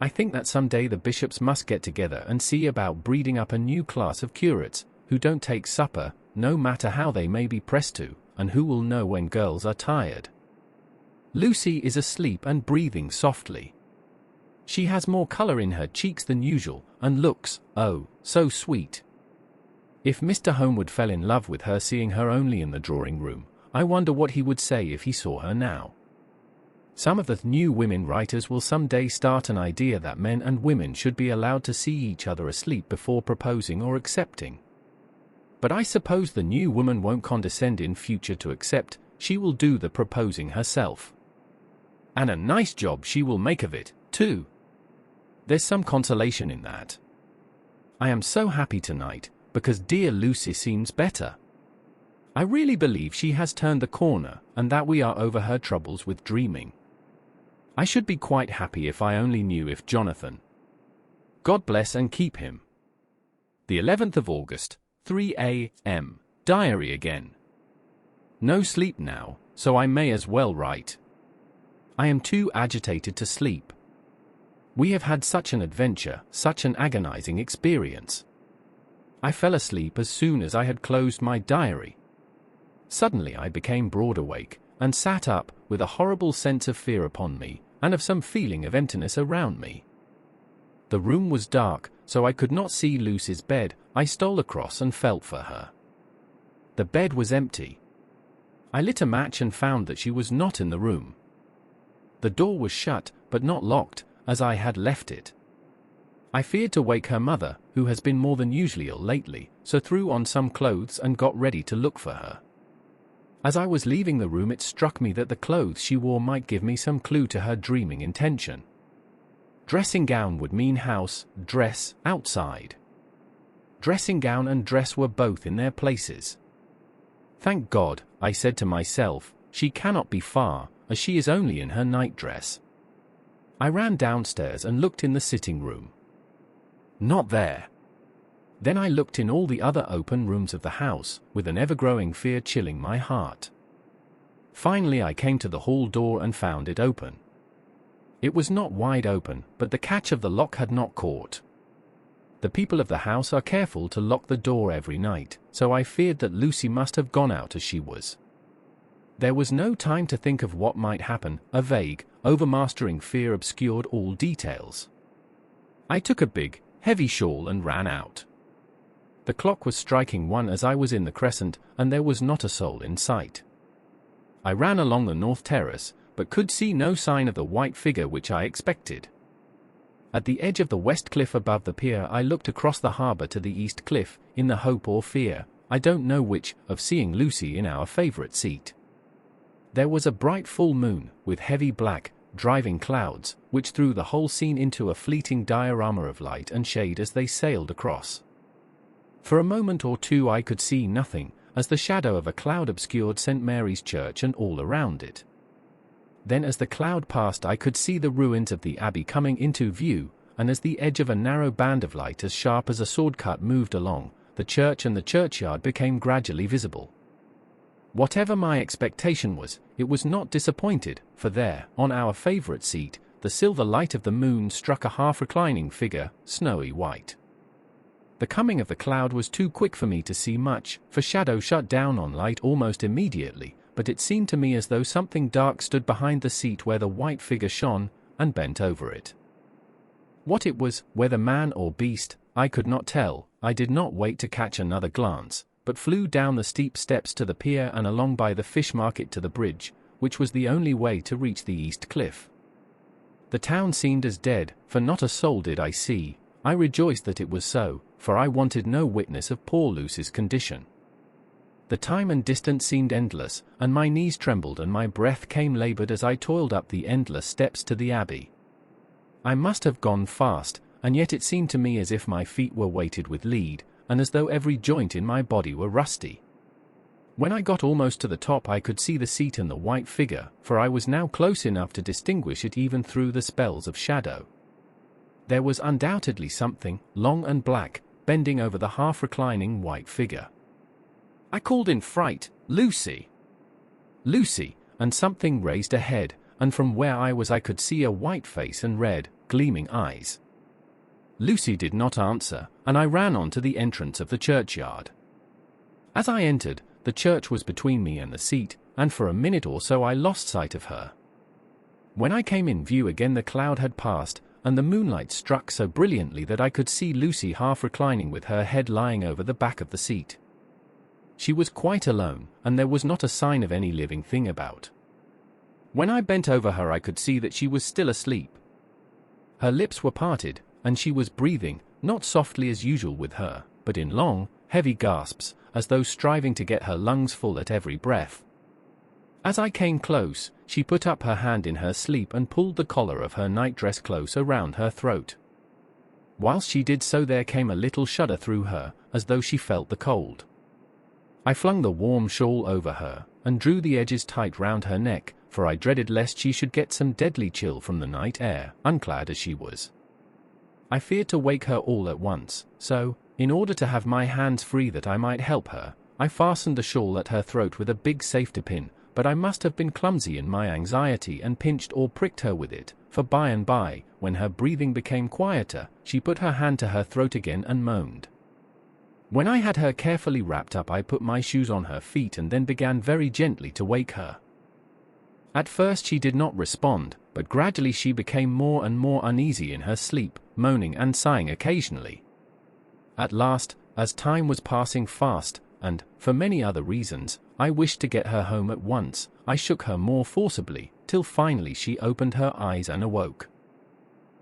[SPEAKER 2] I think that someday the bishops must get together and see about breeding up a new class of curates, who don't take supper, no matter how they may be pressed to, and who will know when girls are tired. Lucy is asleep and breathing softly. She has more color in her cheeks than usual, and looks, oh, so sweet. If Mr. Homewood fell in love with her seeing her only in the drawing-room, I wonder what he would say if he saw her now. Some of the new women writers will someday start an idea that men and women should be allowed to see each other asleep before proposing or accepting. But I suppose the new woman won't condescend in future to accept, she will do the proposing herself. And a nice job she will make of it, too. There's some consolation in that. I am so happy tonight, because dear Lucy seems better. I really believe she has turned the corner, and that we are over her troubles with dreaming. I should be quite happy if I only knew if Jonathan. God bless and keep him. The 11th of August, 3 a.m. Diary again. No sleep now, so I may as well write. I am too agitated to sleep. We have had such an adventure, such an agonizing experience. I fell asleep as soon as I had closed my diary. Suddenly I became broad awake, and sat up, with a horrible sense of fear upon me, and of some feeling of emptiness around me. The room was dark, so I could not see Lucy's bed. I stole across and felt for her. The bed was empty. I lit a match and found that she was not in the room. The door was shut, but not locked, as I had left it. I feared to wake her mother, who has been more than usually ill lately, so threw on some clothes and got ready to look for her. As I was leaving the room it struck me that the clothes she wore might give me some clue to her dreaming intention. Dressing gown would mean house, dress, outside. Dressing gown and dress were both in their places. Thank God, I said to myself, she cannot be far, as she is only in her nightdress. I ran downstairs and looked in the sitting room. Not there. Then I looked in all the other open rooms of the house, with an ever-growing fear chilling my heart. Finally I came to the hall door and found it open. It was not wide open, but the catch of the lock had not caught. The people of the house are careful to lock the door every night, so I feared that Lucy must have gone out as she was. There was no time to think of what might happen. A vague, overmastering fear obscured all details. I took a big, heavy shawl and ran out. The clock was striking 1 as I was in the crescent, and there was not a soul in sight. I ran along the north terrace, but could see no sign of the white figure which I expected. At the edge of the west cliff above the pier I looked across the harbour to the east cliff, in the hope or fear, I don't know which, of seeing Lucy in our favourite seat. There was a bright full moon, with heavy black, driving clouds, which threw the whole scene into a fleeting diorama of light and shade as they sailed across. For a moment or two I could see nothing, as the shadow of a cloud obscured St. Mary's Church and all around it. Then as the cloud passed I could see the ruins of the abbey coming into view, and as the edge of a narrow band of light as sharp as a sword cut moved along, the church and the churchyard became gradually visible. Whatever my expectation was, it was not disappointed, for there, on our favourite seat, the silver light of the moon struck a half-reclining figure, snowy white. The coming of the cloud was too quick for me to see much, for shadow shut down on light almost immediately, but it seemed to me as though something dark stood behind the seat where the white figure shone, and bent over it. What it was, whether man or beast, I could not tell. I did not wait to catch another glance, but flew down the steep steps to the pier and along by the fish market to the bridge, which was the only way to reach the east cliff. The town seemed as dead, for not a soul did I see. I rejoiced that it was so, for I wanted no witness of poor Lucy's condition. The time and distance seemed endless, and my knees trembled and my breath came laboured as I toiled up the endless steps to the abbey. I must have gone fast, and yet it seemed to me as if my feet were weighted with lead, and as though every joint in my body were rusty. When I got almost to the top I could see the seat and the white figure, for I was now close enough to distinguish it even through the spells of shadow. There was undoubtedly something, long and black, bending over the half-reclining white figure. I called in fright, "Lucy! Lucy!" and something raised a head, and from where I was I could see a white face and red, gleaming eyes. Lucy did not answer, and I ran on to the entrance of the churchyard. As I entered, the church was between me and the seat, and for a minute or so I lost sight of her. When I came in view again the cloud had passed, and the moonlight struck so brilliantly that I could see Lucy half reclining with her head lying over the back of the seat. She was quite alone, and there was not a sign of any living thing about. When I bent over her I could see that she was still asleep. Her lips were parted, and she was breathing, not softly as usual with her, but in long, heavy gasps, as though striving to get her lungs full at every breath. As I came close, she put up her hand in her sleep and pulled the collar of her nightdress close around her throat. Whilst she did so there came a little shudder through her, as though she felt the cold. I flung the warm shawl over her, and drew the edges tight round her neck, for I dreaded lest she should get some deadly chill from the night air, unclad as she was. I feared to wake her all at once, so, in order to have my hands free that I might help her, I fastened the shawl at her throat with a big safety pin, but I must have been clumsy in my anxiety and pinched or pricked her with it, for by and by, when her breathing became quieter, she put her hand to her throat again and moaned. When I had her carefully wrapped up I put my shoes on her feet and then began very gently to wake her. At first she did not respond, but gradually she became more and more uneasy in her sleep, moaning and sighing occasionally. At last, as time was passing fast, and, for many other reasons, I wished to get her home at once, I shook her more forcibly, till finally she opened her eyes and awoke.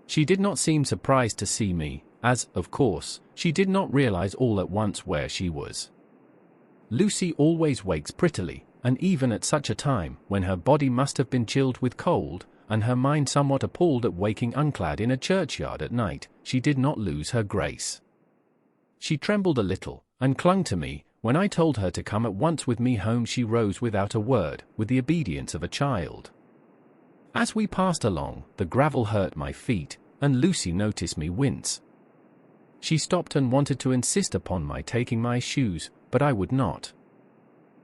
[SPEAKER 2] She did not seem surprised to see me, as, of course, she did not realize all at once where she was. Lucy always wakes prettily, and even at such a time, when her body must have been chilled with cold, and her mind somewhat appalled at waking unclad in a churchyard at night, she did not lose her grace. She trembled a little, and clung to me. When I told her to come at once with me home she rose without a word, with the obedience of a child. As we passed along, the gravel hurt my feet, and Lucy noticed me wince. She stopped and wanted to insist upon my taking my shoes, but I would not.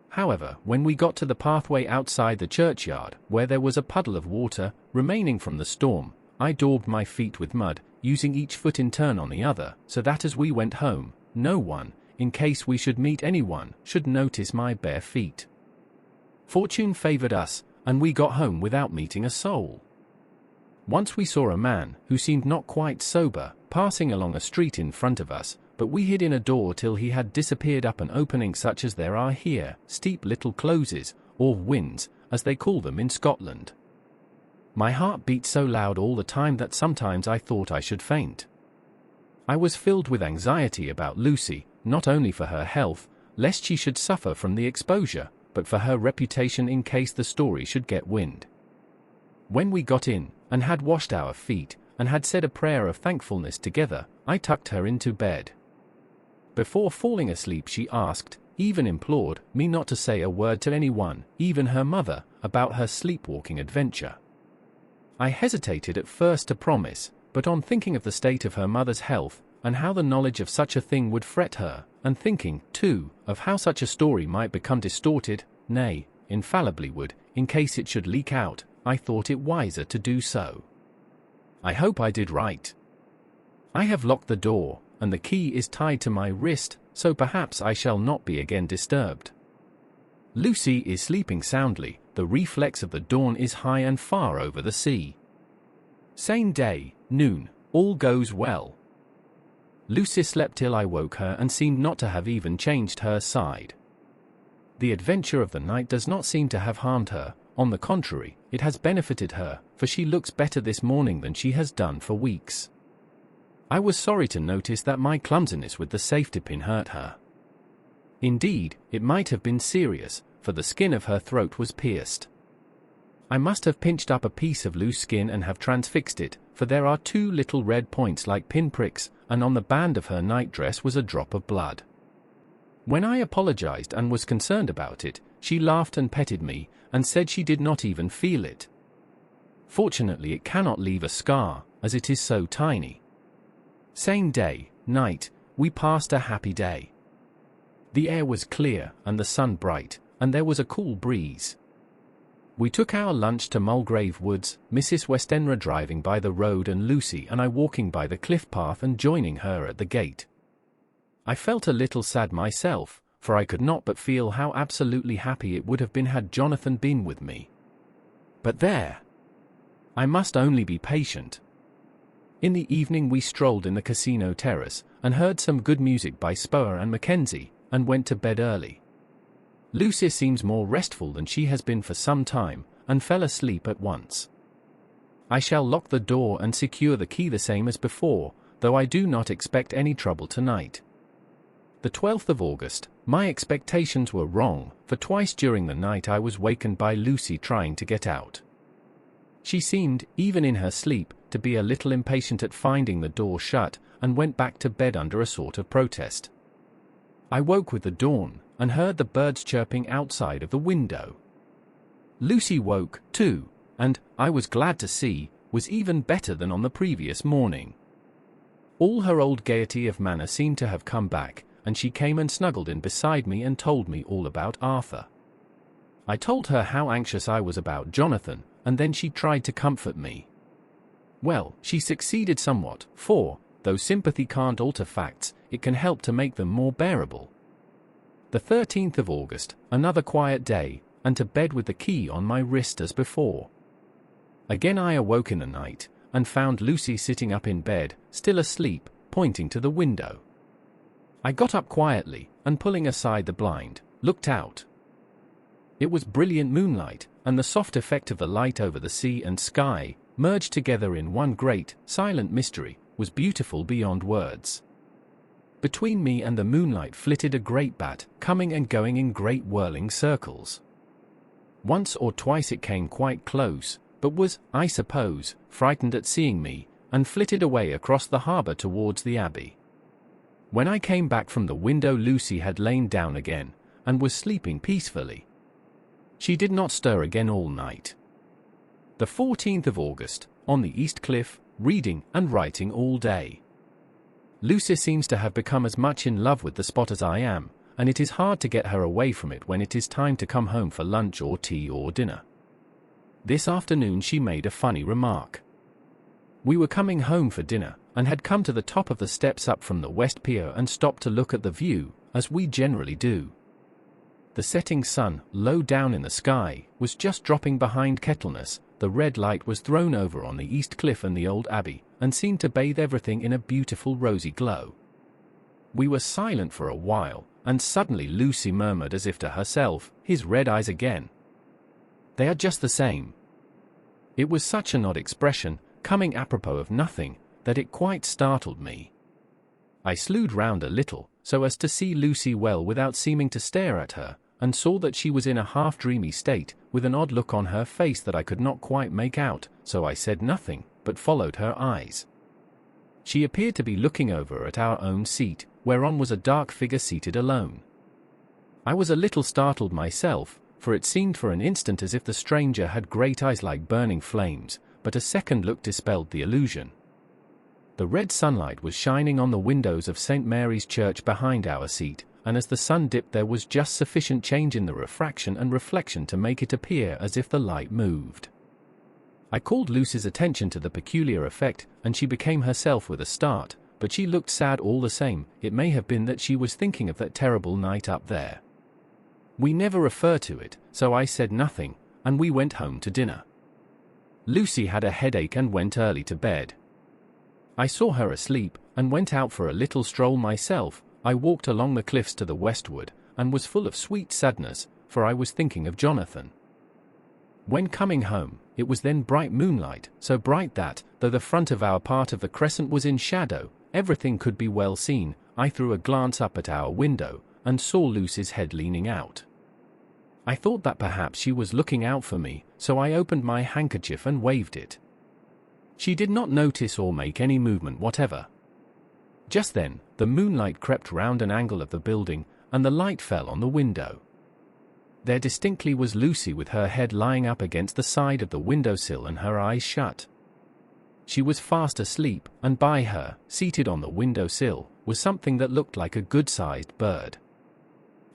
[SPEAKER 2] However, when we got to the pathway outside the churchyard, where there was a puddle of water, remaining from the storm, I daubed my feet with mud, using each foot in turn on the other, so that as we went home, no one, in case we should meet anyone, should notice my bare feet. Fortune favored us, and we got home without meeting a soul. Once we saw a man, who seemed not quite sober, passing along a street in front of us, but we hid in a door till he had disappeared up an opening such as there are here, steep little closes, or wynds, as they call them in Scotland. My heart beat so loud all the time that sometimes I thought I should faint. I was filled with anxiety about Lucy, not only for her health, lest she should suffer from the exposure, but for her reputation in case the story should get wind. When we got in, and had washed our feet, and had said a prayer of thankfulness together, I tucked her into bed. Before falling asleep she asked, even implored, me not to say a word to anyone, even her mother, about her sleepwalking adventure. I hesitated at first to promise, but on thinking of the state of her mother's health, and how the knowledge of such a thing would fret her, and thinking, too, of how such a story might become distorted, nay, infallibly would, in case it should leak out, I thought it wiser to do so. I hope I did right. I have locked the door, and the key is tied to my wrist, so perhaps I shall not be again disturbed. Lucy is sleeping soundly, the reflex of the dawn is high and far over the sea. Same day, noon, all goes well. Lucy slept till I woke her and seemed not to have even changed her side. The adventure of the night does not seem to have harmed her, on the contrary, it has benefited her, for she looks better this morning than she has done for weeks. I was sorry to notice that my clumsiness with the safety pin hurt her. Indeed, it might have been serious, for the skin of her throat was pierced. I must have pinched up a piece of loose skin and have transfixed it, for there are 2 little red points like pinpricks, and on the band of her nightdress was a drop of blood. When I apologized and was concerned about it, she laughed and petted me, and said she did not even feel it. Fortunately, it cannot leave a scar, as it is so tiny. Same day, night, we passed a happy day. The air was clear and the sun bright, and there was a cool breeze. We took our lunch to Mulgrave Woods, Mrs. Westenra driving by the road and Lucy and I walking by the cliff path and joining her at the gate. I felt a little sad myself, for I could not but feel how absolutely happy it would have been had Jonathan been with me. But there! I must only be patient. In the evening we strolled in the casino terrace, and heard some good music by Spoer and Mackenzie, and went to bed early. Lucy seems more restful than she has been for some time, and fell asleep at once. I shall lock the door and secure the key the same as before, though I do not expect any trouble tonight. The 12th of August, my expectations were wrong, for twice during the night I was wakened by Lucy trying to get out. She seemed, even in her sleep, to be a little impatient at finding the door shut, and went back to bed under a sort of protest. I woke with the dawn, and heard the birds chirping outside of the window. Lucy woke, too, and, I was glad to see, was even better than on the previous morning. All her old gaiety of manner seemed to have come back, and she came and snuggled in beside me and told me all about Arthur. I told her how anxious I was about Jonathan, and then she tried to comfort me. Well, she succeeded somewhat, for, though sympathy can't alter facts, it can help to make them more bearable. The 13th of August, another quiet day, and to bed with the key on my wrist as before. Again I awoke in the night, and found Lucy sitting up in bed, still asleep, pointing to the window. I got up quietly, and pulling aside the blind, looked out. It was brilliant moonlight, and the soft effect of the light over the sea and sky, merged together in one great, silent mystery, was beautiful beyond words. Between me and the moonlight flitted a great bat, coming and going in great whirling circles. Once or twice it came quite close, but was, I suppose, frightened at seeing me, and flitted away across the harbour towards the abbey. When I came back from the window, Lucy had lain down again, and was sleeping peacefully. She did not stir again all night. The 14th of August, on the East Cliff, reading and writing all day. Lucy seems to have become as much in love with the spot as I am, and it is hard to get her away from it when it is time to come home for lunch or tea or dinner. This afternoon she made a funny remark. We were coming home for dinner, and had come to the top of the steps up from the West Pier and stopped to look at the view, as we generally do. The setting sun, low down in the sky, was just dropping behind Kettleness. The red light was thrown over on the East Cliff and the old abbey, and seemed to bathe everything in a beautiful rosy glow. We were silent for a while, and suddenly Lucy murmured as if to herself, "His red eyes again. They are just the same." It was such an odd expression, coming apropos of nothing, that it quite startled me. I slewed round a little, so as to see Lucy well without seeming to stare at her, and saw that she was in a half-dreamy state, with an odd look on her face that I could not quite make out, so I said nothing, but followed her eyes. She appeared to be looking over at our own seat, whereon was a dark figure seated alone. I was a little startled myself, for it seemed for an instant as if the stranger had great eyes like burning flames, but a second look dispelled the illusion. The red sunlight was shining on the windows of St. Mary's Church behind our seat, and as the sun dipped there was just sufficient change in the refraction and reflection to make it appear as if the light moved. I called Lucy's attention to the peculiar effect, and she became herself with a start, but she looked sad all the same. It may have been that she was thinking of that terrible night up there. We never refer to it, so I said nothing, and we went home to dinner. Lucy had a headache and went early to bed. I saw her asleep, and went out for a little stroll myself. I walked along the cliffs to the westward, and was full of sweet sadness, for I was thinking of Jonathan. When coming home, it was then bright moonlight, so bright that, though the front of our part of the crescent was in shadow, everything could be well seen. I threw a glance up at our window, and saw Lucy's head leaning out. I thought that perhaps she was looking out for me, so I opened my handkerchief and waved it. She did not notice or make any movement whatever. Just then, the moonlight crept round an angle of the building, and the light fell on the window. There distinctly was Lucy with her head lying up against the side of the windowsill and her eyes shut. She was fast asleep, and by her, seated on the windowsill, was something that looked like a good-sized bird.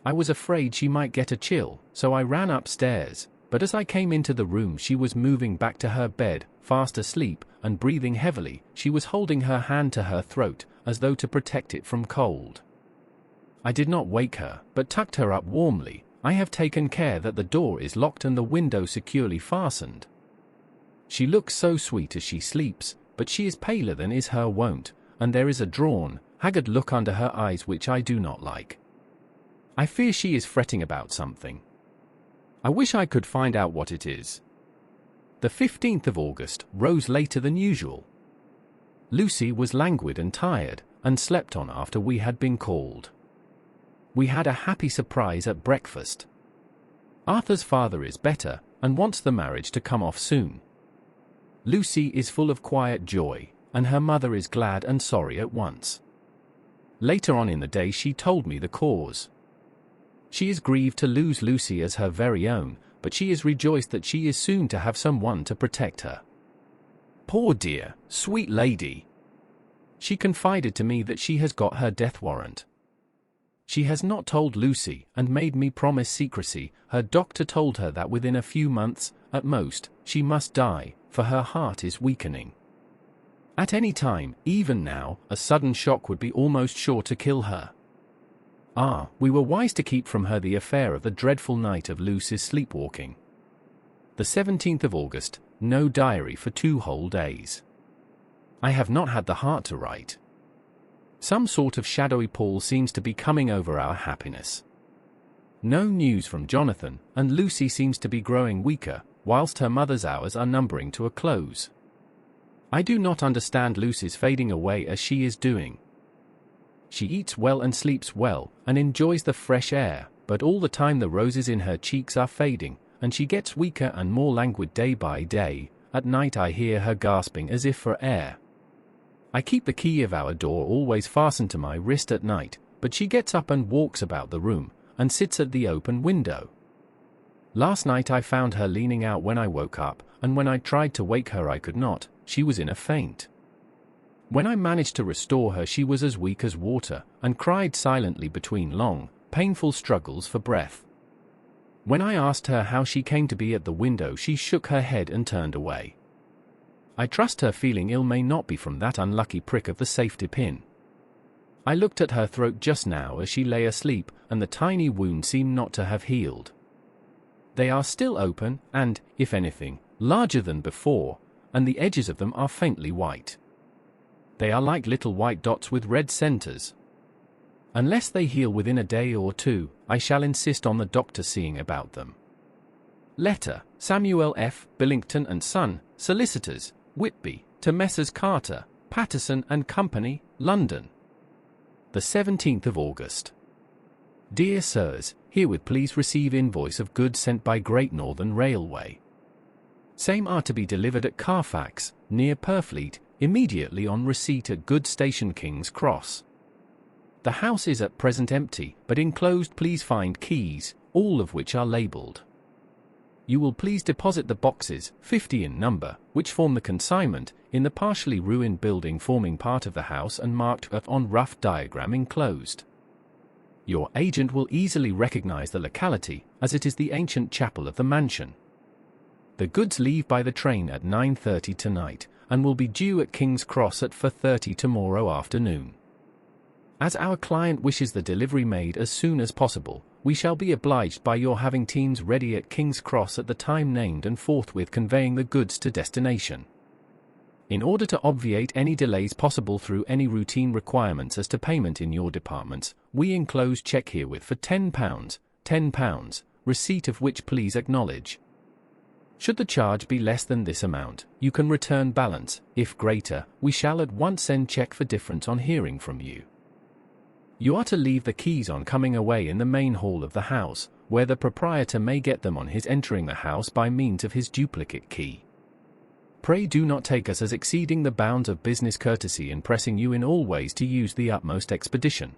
[SPEAKER 2] I was afraid she might get a chill, so I ran upstairs, but as I came into the room she was moving back to her bed, fast asleep, and breathing heavily. She was holding her hand to her throat, as though to protect it from cold. I did not wake her, but tucked her up warmly. I have taken care that the door is locked and the window securely fastened. She looks so sweet as she sleeps, but she is paler than is her wont, and there is a drawn, haggard look under her eyes which I do not like. I fear she is fretting about something. I wish I could find out what it is. The 15th of August rose later than usual. Lucy was languid and tired, and slept on after we had been called. We had a happy surprise at breakfast. Arthur's father is better, and wants the marriage to come off soon. Lucy is full of quiet joy, and her mother is glad and sorry at once. Later on in the day she told me the cause. She is grieved to lose Lucy as her very own, but she is rejoiced that she is soon to have someone to protect her. Poor dear, sweet lady! She confided to me that she has got her death warrant. She has not told Lucy, and made me promise secrecy. Her doctor told her that within a few months, at most, she must die, for her heart is weakening. At any time, even now, a sudden shock would be almost sure to kill her. We were wise to keep from her the affair of the dreadful night of Lucy's sleepwalking. The 17th of August, no diary for 2 whole days. I have not had the heart to write. Some sort of shadowy pall seems to be coming over our happiness. No news from Jonathan, and Lucy seems to be growing weaker, whilst her mother's hours are numbering to a close. I do not understand Lucy's fading away as she is doing. She eats well and sleeps well, and enjoys the fresh air, but all the time the roses in her cheeks are fading, and she gets weaker and more languid day by day. At night I hear her gasping as if for air. I keep the key of our door always fastened to my wrist at night, but she gets up and walks about the room, and sits at the open window. Last night I found her leaning out when I woke up, and when I tried to wake her I could not. She was in a faint. When I managed to restore her she was as weak as water, and cried silently between long, painful struggles for breath. When I asked her how she came to be at the window she shook her head and turned away. I trust her feeling ill may not be from that unlucky prick of the safety pin. I looked at her throat just now as she lay asleep, and the tiny wound seemed not to have healed. They are still open, and, if anything, larger than before, and the edges of them are faintly white. They are like little white dots with red centers. Unless they heal within a day or 2, I shall insist on the doctor seeing about them. Letter, Samuel F. Billington and Son, Solicitors, Whitby, to Messrs. Carter, Patterson and Company, London. The 17th of August. Dear Sirs, herewith please receive invoice of goods sent by Great Northern Railway. Same are to be delivered at Carfax, near Purfleet, immediately on receipt at Goods Station King's Cross. The house is at present empty, but enclosed please find keys, all of which are labelled. You will please deposit the boxes, 50 in number, which form the consignment, in the partially ruined building forming part of the house and marked on rough diagram enclosed. Your agent will easily recognize the locality, as it is the ancient chapel of the mansion. The goods leave by the train at 9:30 tonight, and will be due at King's Cross at 4:30 tomorrow afternoon. As our client wishes the delivery made as soon as possible, we shall be obliged by your having teams ready at King's Cross at the time named and forthwith conveying the goods to destination. In order to obviate any delays possible through any routine requirements as to payment in your departments, we enclose cheque herewith for £10, receipt of which please acknowledge. Should the charge be less than this amount, you can return balance. If greater, we shall at once send cheque for difference on hearing from you. You are to leave the keys on coming away in the main hall of the house, where the proprietor may get them on his entering the house by means of his duplicate key. Pray do not take us as exceeding the bounds of business courtesy in pressing you in all ways to use the utmost expedition.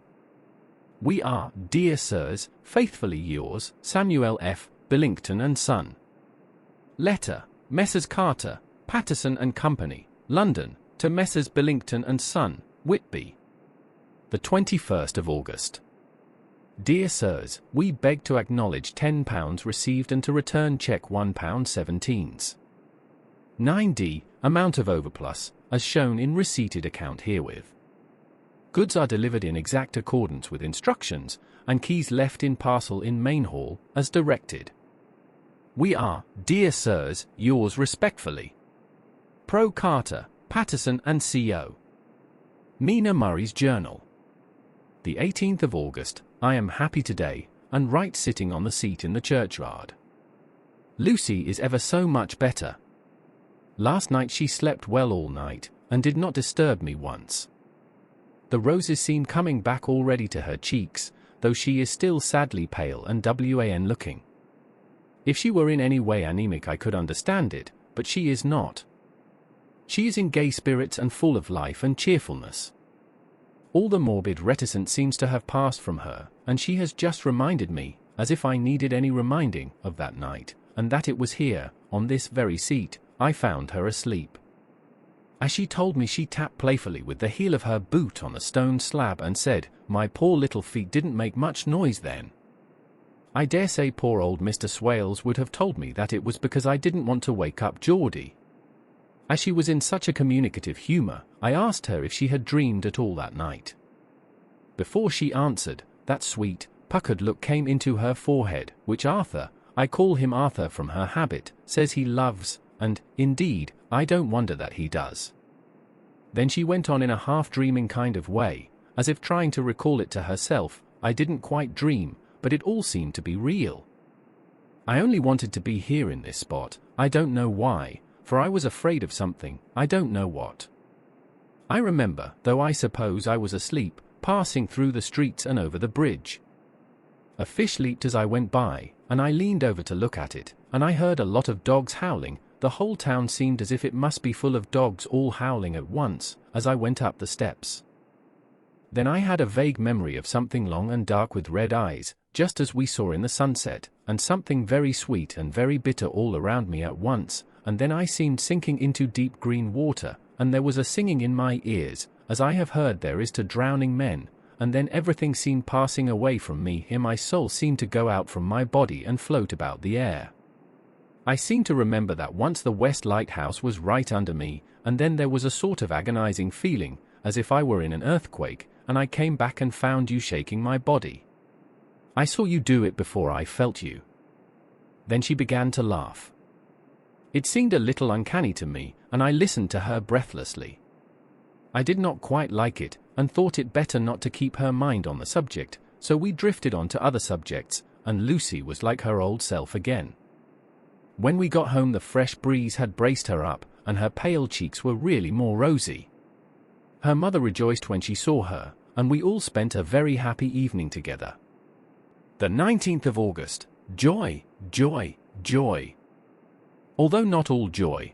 [SPEAKER 2] We are, dear sirs, faithfully yours, Samuel F. Billington and Son. Letter, Messrs. Carter, Patterson and Company, London, to Messrs. Billington and Son, Whitby. The 21st of August. Dear sirs, we beg to acknowledge £10 received and to return cheque £1.17. 9d, amount of overplus, as shown in receipted account herewith. Goods are delivered in exact accordance with instructions, and keys left in parcel in main hall, as directed. We are, dear sirs, yours respectfully. Pro Carter, Patterson and Co. Mina Murray's Journal. The 18th of August, I am happy today, and right sitting on the seat in the churchyard. Lucy is ever so much better. Last night she slept well all night, and did not disturb me once. The roses seem coming back already to her cheeks, though she is still sadly pale and wan looking. If she were in any way anemic I could understand it, but she is not. She is in gay spirits and full of life and cheerfulness. All the morbid reticence seems to have passed from her, and she has just reminded me, as if I needed any reminding, of that night, and that it was here, on this very seat, I found her asleep. As she told me, she tapped playfully with the heel of her boot on the stone slab and said, "My poor little feet didn't make much noise then." I dare say poor old Mr. Swales would have told me that it was because I didn't want to wake up Geordie. As she was in such a communicative humour, I asked her if she had dreamed at all that night. Before she answered, that sweet, puckered look came into her forehead, which Arthur, I call him Arthur from her habit, says he loves, and, indeed, I don't wonder that he does. Then she went on in a half-dreaming kind of way, as if trying to recall it to herself. I didn't quite dream, but it all seemed to be real. I only wanted to be here in this spot, I don't know why, for I was afraid of something, I don't know what. I remember, though I suppose I was asleep, passing through the streets and over the bridge. A fish leaped as I went by, and I leaned over to look at it, and I heard a lot of dogs howling. The whole town seemed as if it must be full of dogs all howling at once, as I went up the steps. Then I had a vague memory of something long and dark with red eyes, just as we saw in the sunset, and something very sweet and very bitter all around me at once, and then I seemed sinking into deep green water, and there was a singing in my ears, as I have heard there is to drowning men, and then everything seemed passing away from me. Here my soul seemed to go out from my body and float about the air. I seem to remember that once the West Lighthouse was right under me, and then there was a sort of agonizing feeling, as if I were in an earthquake, and I came back and found you shaking my body. I saw you do it before I felt you. Then she began to laugh. It seemed a little uncanny to me, and I listened to her breathlessly. I did not quite like it, and thought it better not to keep her mind on the subject, so we drifted on to other subjects, and Lucy was like her old self again. When we got home the fresh breeze had braced her up, and her pale cheeks were really more rosy. Her mother rejoiced when she saw her, and we all spent a very happy evening together. The 19th of August. Joy, joy, joy. Although not all joy.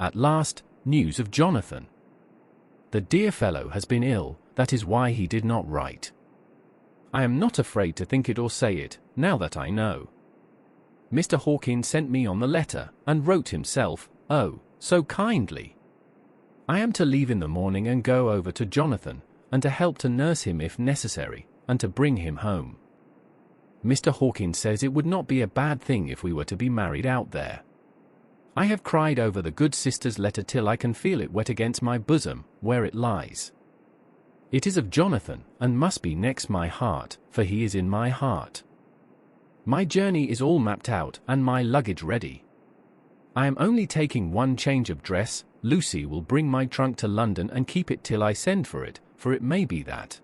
[SPEAKER 2] At last, news of Jonathan. The dear fellow has been ill, that is why he did not write. I am not afraid to think it or say it, now that I know. Mr. Hawkins sent me on the letter, and wrote himself, oh, so kindly. I am to leave in the morning and go over to Jonathan, and to help to nurse him if necessary, and to bring him home. Mr. Hawkins says it would not be a bad thing if we were to be married out there. I have cried over the good sister's letter till I can feel it wet against my bosom, where it lies. It is of Jonathan, and must be next my heart, for he is in my heart. My journey is all mapped out, and my luggage ready. I am only taking one change of dress. Lucy will bring my trunk to London and keep it till I send for it may be that.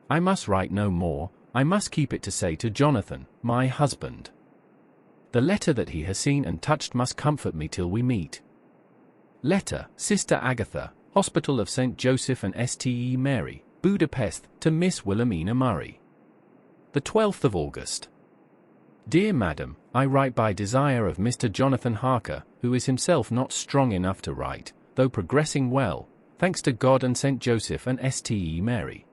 [SPEAKER 2] I must write no more, I must keep it to say to Jonathan, my husband. The letter that he has seen and touched must comfort me till we meet. Letter, Sister Agatha, Hospital of St. Joseph and Ste Mary, Budapest, to Miss Wilhelmina Murray. The 12th of August. Dear Madam, I write by desire of Mr. Jonathan Harker, who is himself not strong enough to write, though progressing well, thanks to God and St. Joseph and Ste Mary.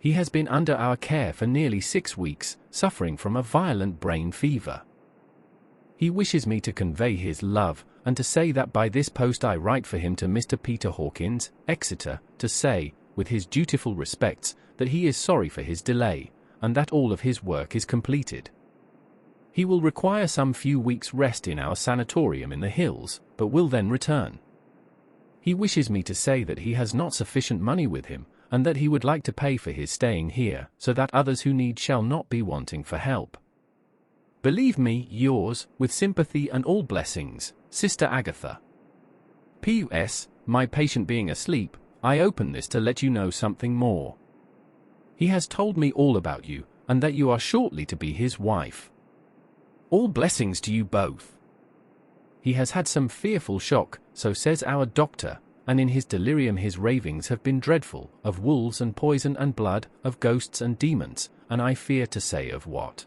[SPEAKER 2] He has been under our care for nearly 6 weeks, suffering from a violent brain fever. He wishes me to convey his love, and to say that by this post I write for him to Mr. Peter Hawkins, Exeter, to say, with his dutiful respects, that he is sorry for his delay, and that all of his work is completed. He will require some few weeks' rest in our sanatorium in the hills, but will then return. He wishes me to say that he has not sufficient money with him, and that he would like to pay for his staying here, so that others who need shall not be wanting for help. Believe me, yours, with sympathy and all blessings, Sister Agatha. P.S. My patient being asleep, I open this to let you know something more. He has told me all about you, and that you are shortly to be his wife. All blessings to you both. He has had some fearful shock, so says our doctor, and in his delirium his ravings have been dreadful, of wolves and poison and blood, of ghosts and demons, and I fear to say of what.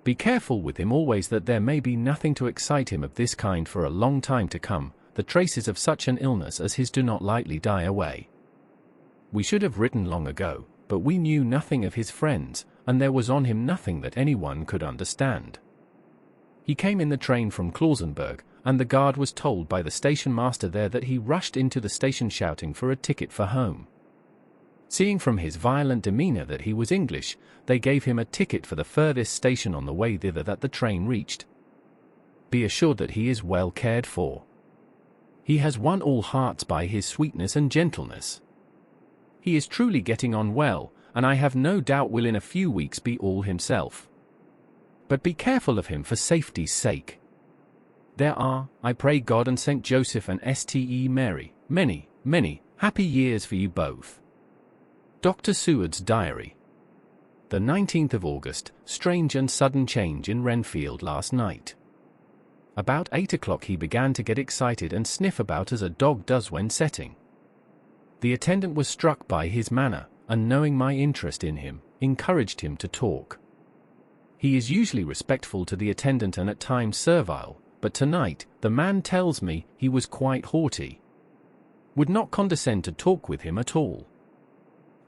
[SPEAKER 2] Be careful with him always, that there may be nothing to excite him of this kind for a long time to come. The traces of such an illness as his do not lightly die away. We should have written long ago, but we knew nothing of his friends, and there was on him nothing that anyone could understand. He came in the train from Klausenburg, and the guard was told by the station master there that he rushed into the station shouting for a ticket for home. Seeing from his violent demeanor that he was English, they gave him a ticket for the furthest station on the way thither that the train reached. Be assured that he is well cared for. He has won all hearts by his sweetness and gentleness. He is truly getting on well, and I have no doubt will in a few weeks be all himself. But be careful of him for safety's sake. There are, I pray God and St. Joseph and Ste Mary, many, many happy years for you both. Dr. Seward's Diary. The 19th of August, strange and sudden change in Renfield last night. About 8 o'clock he began to get excited and sniff about as a dog does when setting. The attendant was struck by his manner, and knowing my interest in him, encouraged him to talk. He is usually respectful to the attendant and at times servile, but tonight, the man tells me, he was quite haughty. Would not condescend to talk with him at all.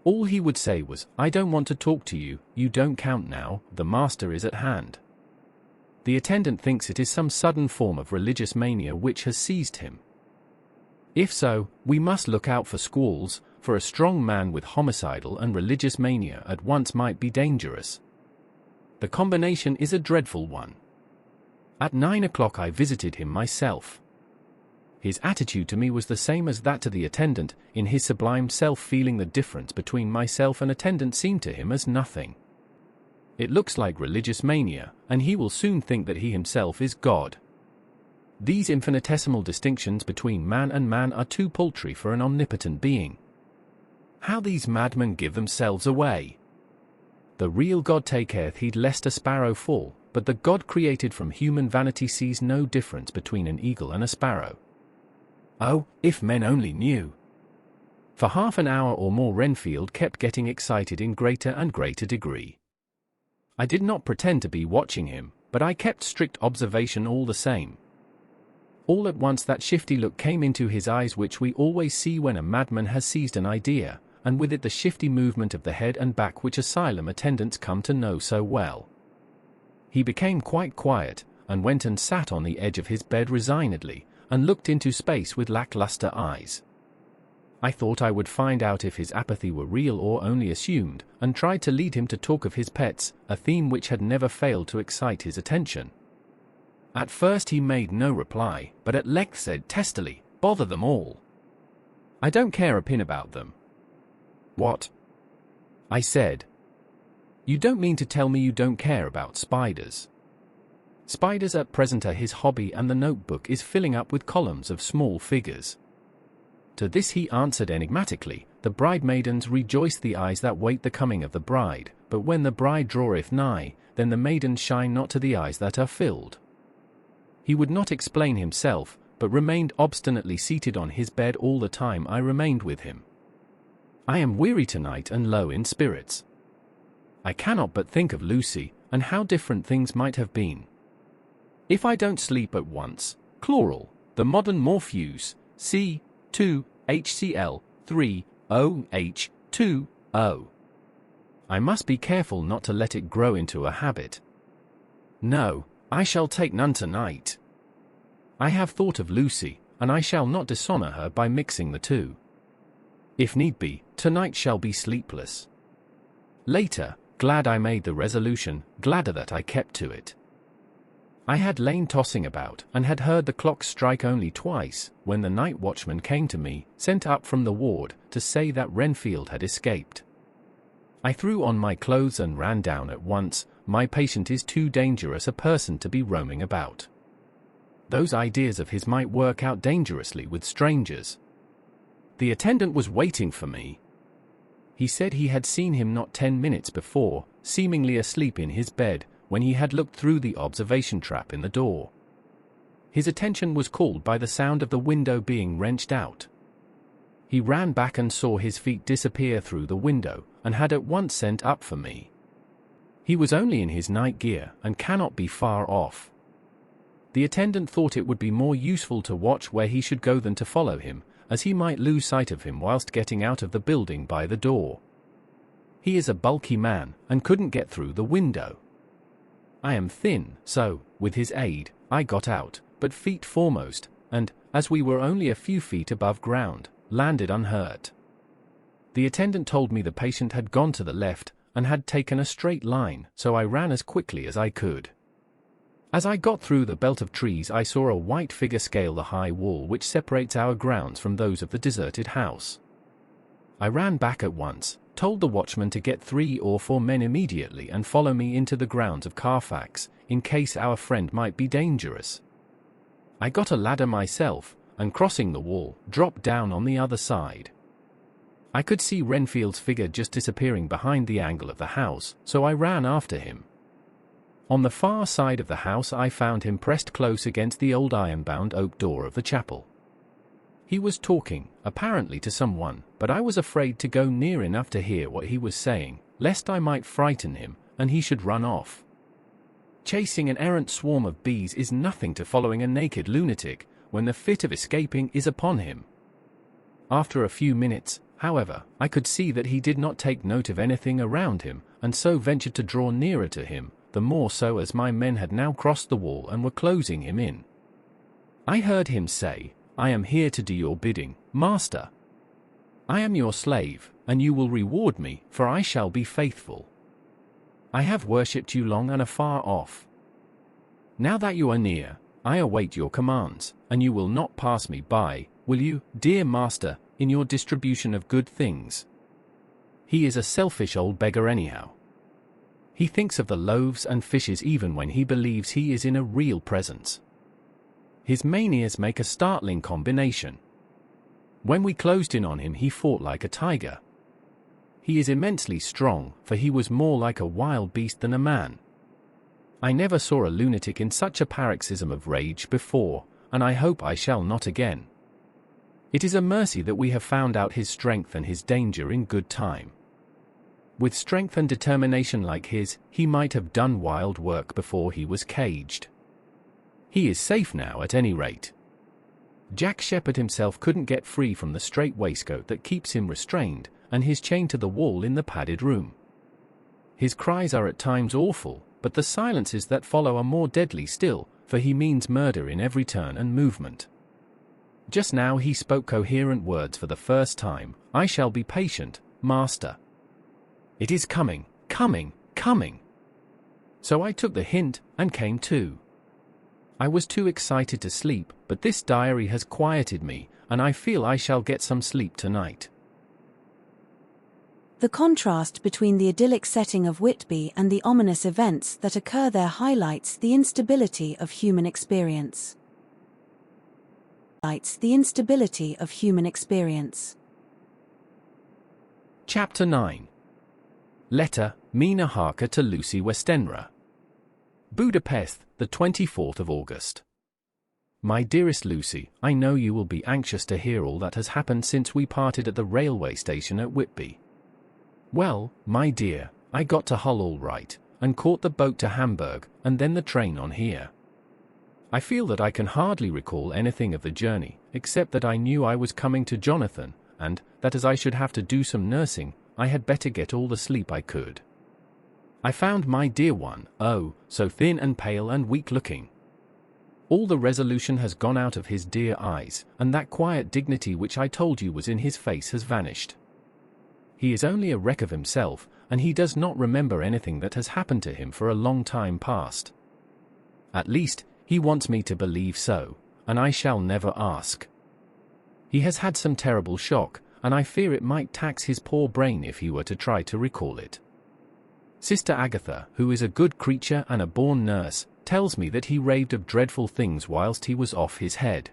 [SPEAKER 2] All he would say was, "I don't want to talk to you, you don't count now, the master is at hand." The attendant thinks it is some sudden form of religious mania which has seized him. If so, we must look out for squalls, for a strong man with homicidal and religious mania at once might be dangerous. The combination is a dreadful one. At 9 o'clock I visited him myself. His attitude to me was the same as that to the attendant. In his sublime self feeling, the difference between myself and attendant seemed to him as nothing. It looks like religious mania, and he will soon think that he himself is God. These infinitesimal distinctions between man and man are too paltry for an omnipotent being. How these madmen give themselves away! The real God taketh heed lest a sparrow fall, but the God created from human vanity sees no difference between an eagle and a sparrow. Oh, if men only knew! For half an hour or more Renfield kept getting excited in greater and greater degree. I did not pretend to be watching him, but I kept strict observation all the same. All at once that shifty look came into his eyes which we always see when a madman has seized an idea, and with it the shifty movement of the head and back which asylum attendants come to know so well. He became quite quiet, and went and sat on the edge of his bed resignedly, and looked into space with lackluster eyes. I thought I would find out if his apathy were real or only assumed, and tried to lead him to talk of his pets, a theme which had never failed to excite his attention. At first he made no reply, but at length said testily, "Bother them all. I don't care a pin about them." "What?" I said. "You don't mean to tell me you don't care about spiders?" Spiders at present are his hobby, and the notebook is filling up with columns of small figures. To this he answered enigmatically, "The bridemaidens rejoice the eyes that wait the coming of the bride, but when the bride draweth nigh, then the maidens shine not to the eyes that are filled." He would not explain himself, but remained obstinately seated on his bed all the time I remained with him. I am weary tonight and low in spirits. I cannot but think of Lucy, and how different things might have been. If I don't sleep at once, chloral, the modern Morpheus, C2HCl3OH20. I must be careful not to let it grow into a habit. No, I shall take none tonight. I have thought of Lucy, and I shall not dishonor her by mixing the two. If need be, tonight shall be sleepless. Later, glad I made the resolution, gladder that I kept to it. I had lain tossing about, and had heard the clock strike only twice, when the night watchman came to me, sent up from the ward, to say that Renfield had escaped. I threw on my clothes and ran down at once. My patient is too dangerous a person to be roaming about. Those ideas of his might work out dangerously with strangers. The attendant was waiting for me. He said he had seen him not 10 minutes before, seemingly asleep in his bed, when he had looked through the observation trap in the door. His attention was called by the sound of the window being wrenched out. He ran back and saw his feet disappear through the window, and had at once sent up for me. He was only in his night gear, and cannot be far off. The attendant thought it would be more useful to watch where he should go than to follow him, as he might lose sight of him whilst getting out of the building by the door. He is a bulky man, and couldn't get through the window. I am thin, so, with his aid, I got out, but feet foremost, and, as we were only a few feet above ground, landed unhurt. The attendant told me the patient had gone to the left, and had taken a straight line, so I ran as quickly as I could. As I got through the belt of trees, I saw a white figure scale the high wall which separates our grounds from those of the deserted house. I ran back at once, told the watchman to get 3 or 4 men immediately and follow me into the grounds of Carfax, in case our friend might be dangerous. I got a ladder myself, and crossing the wall, dropped down on the other side. I could see Renfield's figure just disappearing behind the angle of the house, so I ran after him. On the far side of the house I found him pressed close against the old iron-bound oak door of the chapel. He was talking, apparently to someone, but I was afraid to go near enough to hear what he was saying, lest I might frighten him, and he should run off. Chasing an errant swarm of bees is nothing to following a naked lunatic, when the fit of escaping is upon him. After a few minutes, however, I could see that he did not take note of anything around him, and so ventured to draw nearer to him, the more so as my men had now crossed the wall and were closing him in. I heard him say, "I am here to do your bidding, master. I am your slave, and you will reward me, for I shall be faithful. I have worshipped you long and afar off. Now that you are near, I await your commands, and you will not pass me by, will you, dear master, in your distribution of good things?" He is a selfish old beggar anyhow. He thinks of the loaves and fishes even when he believes he is in a real presence. His manias make a startling combination. When we closed in on him he fought like a tiger. He is immensely strong, for he was more like a wild beast than a man. I never saw a lunatic in such a paroxysm of rage before, and I hope I shall not again. It is a mercy that we have found out his strength and his danger in good time. With strength and determination like his, he might have done wild work before he was caged. He is safe now at any rate. Jack Sheppard himself couldn't get free from the strait waistcoat that keeps him restrained, and his chain to the wall in the padded room. His cries are at times awful, but the silences that follow are more deadly still, for he means murder in every turn and movement. Just now he spoke coherent words for the first time. "I shall be patient, master. It is coming, coming, coming." So I took the hint, and came to. I was too excited to sleep, but this diary has quieted me, and I feel I shall get some sleep tonight.
[SPEAKER 1] The contrast between the idyllic setting of Whitby and the ominous events that occur there highlights the instability of human experience.
[SPEAKER 2] Chapter 9. Letter, Mina Harker to Lucy Westenra. Budapest, the 24th of August. My dearest Lucy, I know you will be anxious to hear all that has happened since we parted at the railway station at Whitby. Well, my dear, I got to Hull all right, and caught the boat to Hamburg, and then the train on here. I feel that I can hardly recall anything of the journey, except that I knew I was coming to Jonathan, and that as I should have to do some nursing, I had better get all the sleep I could. I found my dear one, oh, so thin and pale and weak-looking. All the resolution has gone out of his dear eyes, and that quiet dignity which I told you was in his face has vanished. He is only a wreck of himself, and he does not remember anything that has happened to him for a long time past. At least, he wants me to believe so, and I shall never ask. He has had some terrible shock, and I fear it might tax his poor brain if he were to try to recall it. Sister Agatha, who is a good creature and a born nurse, tells me that he raved of dreadful things whilst he was off his head.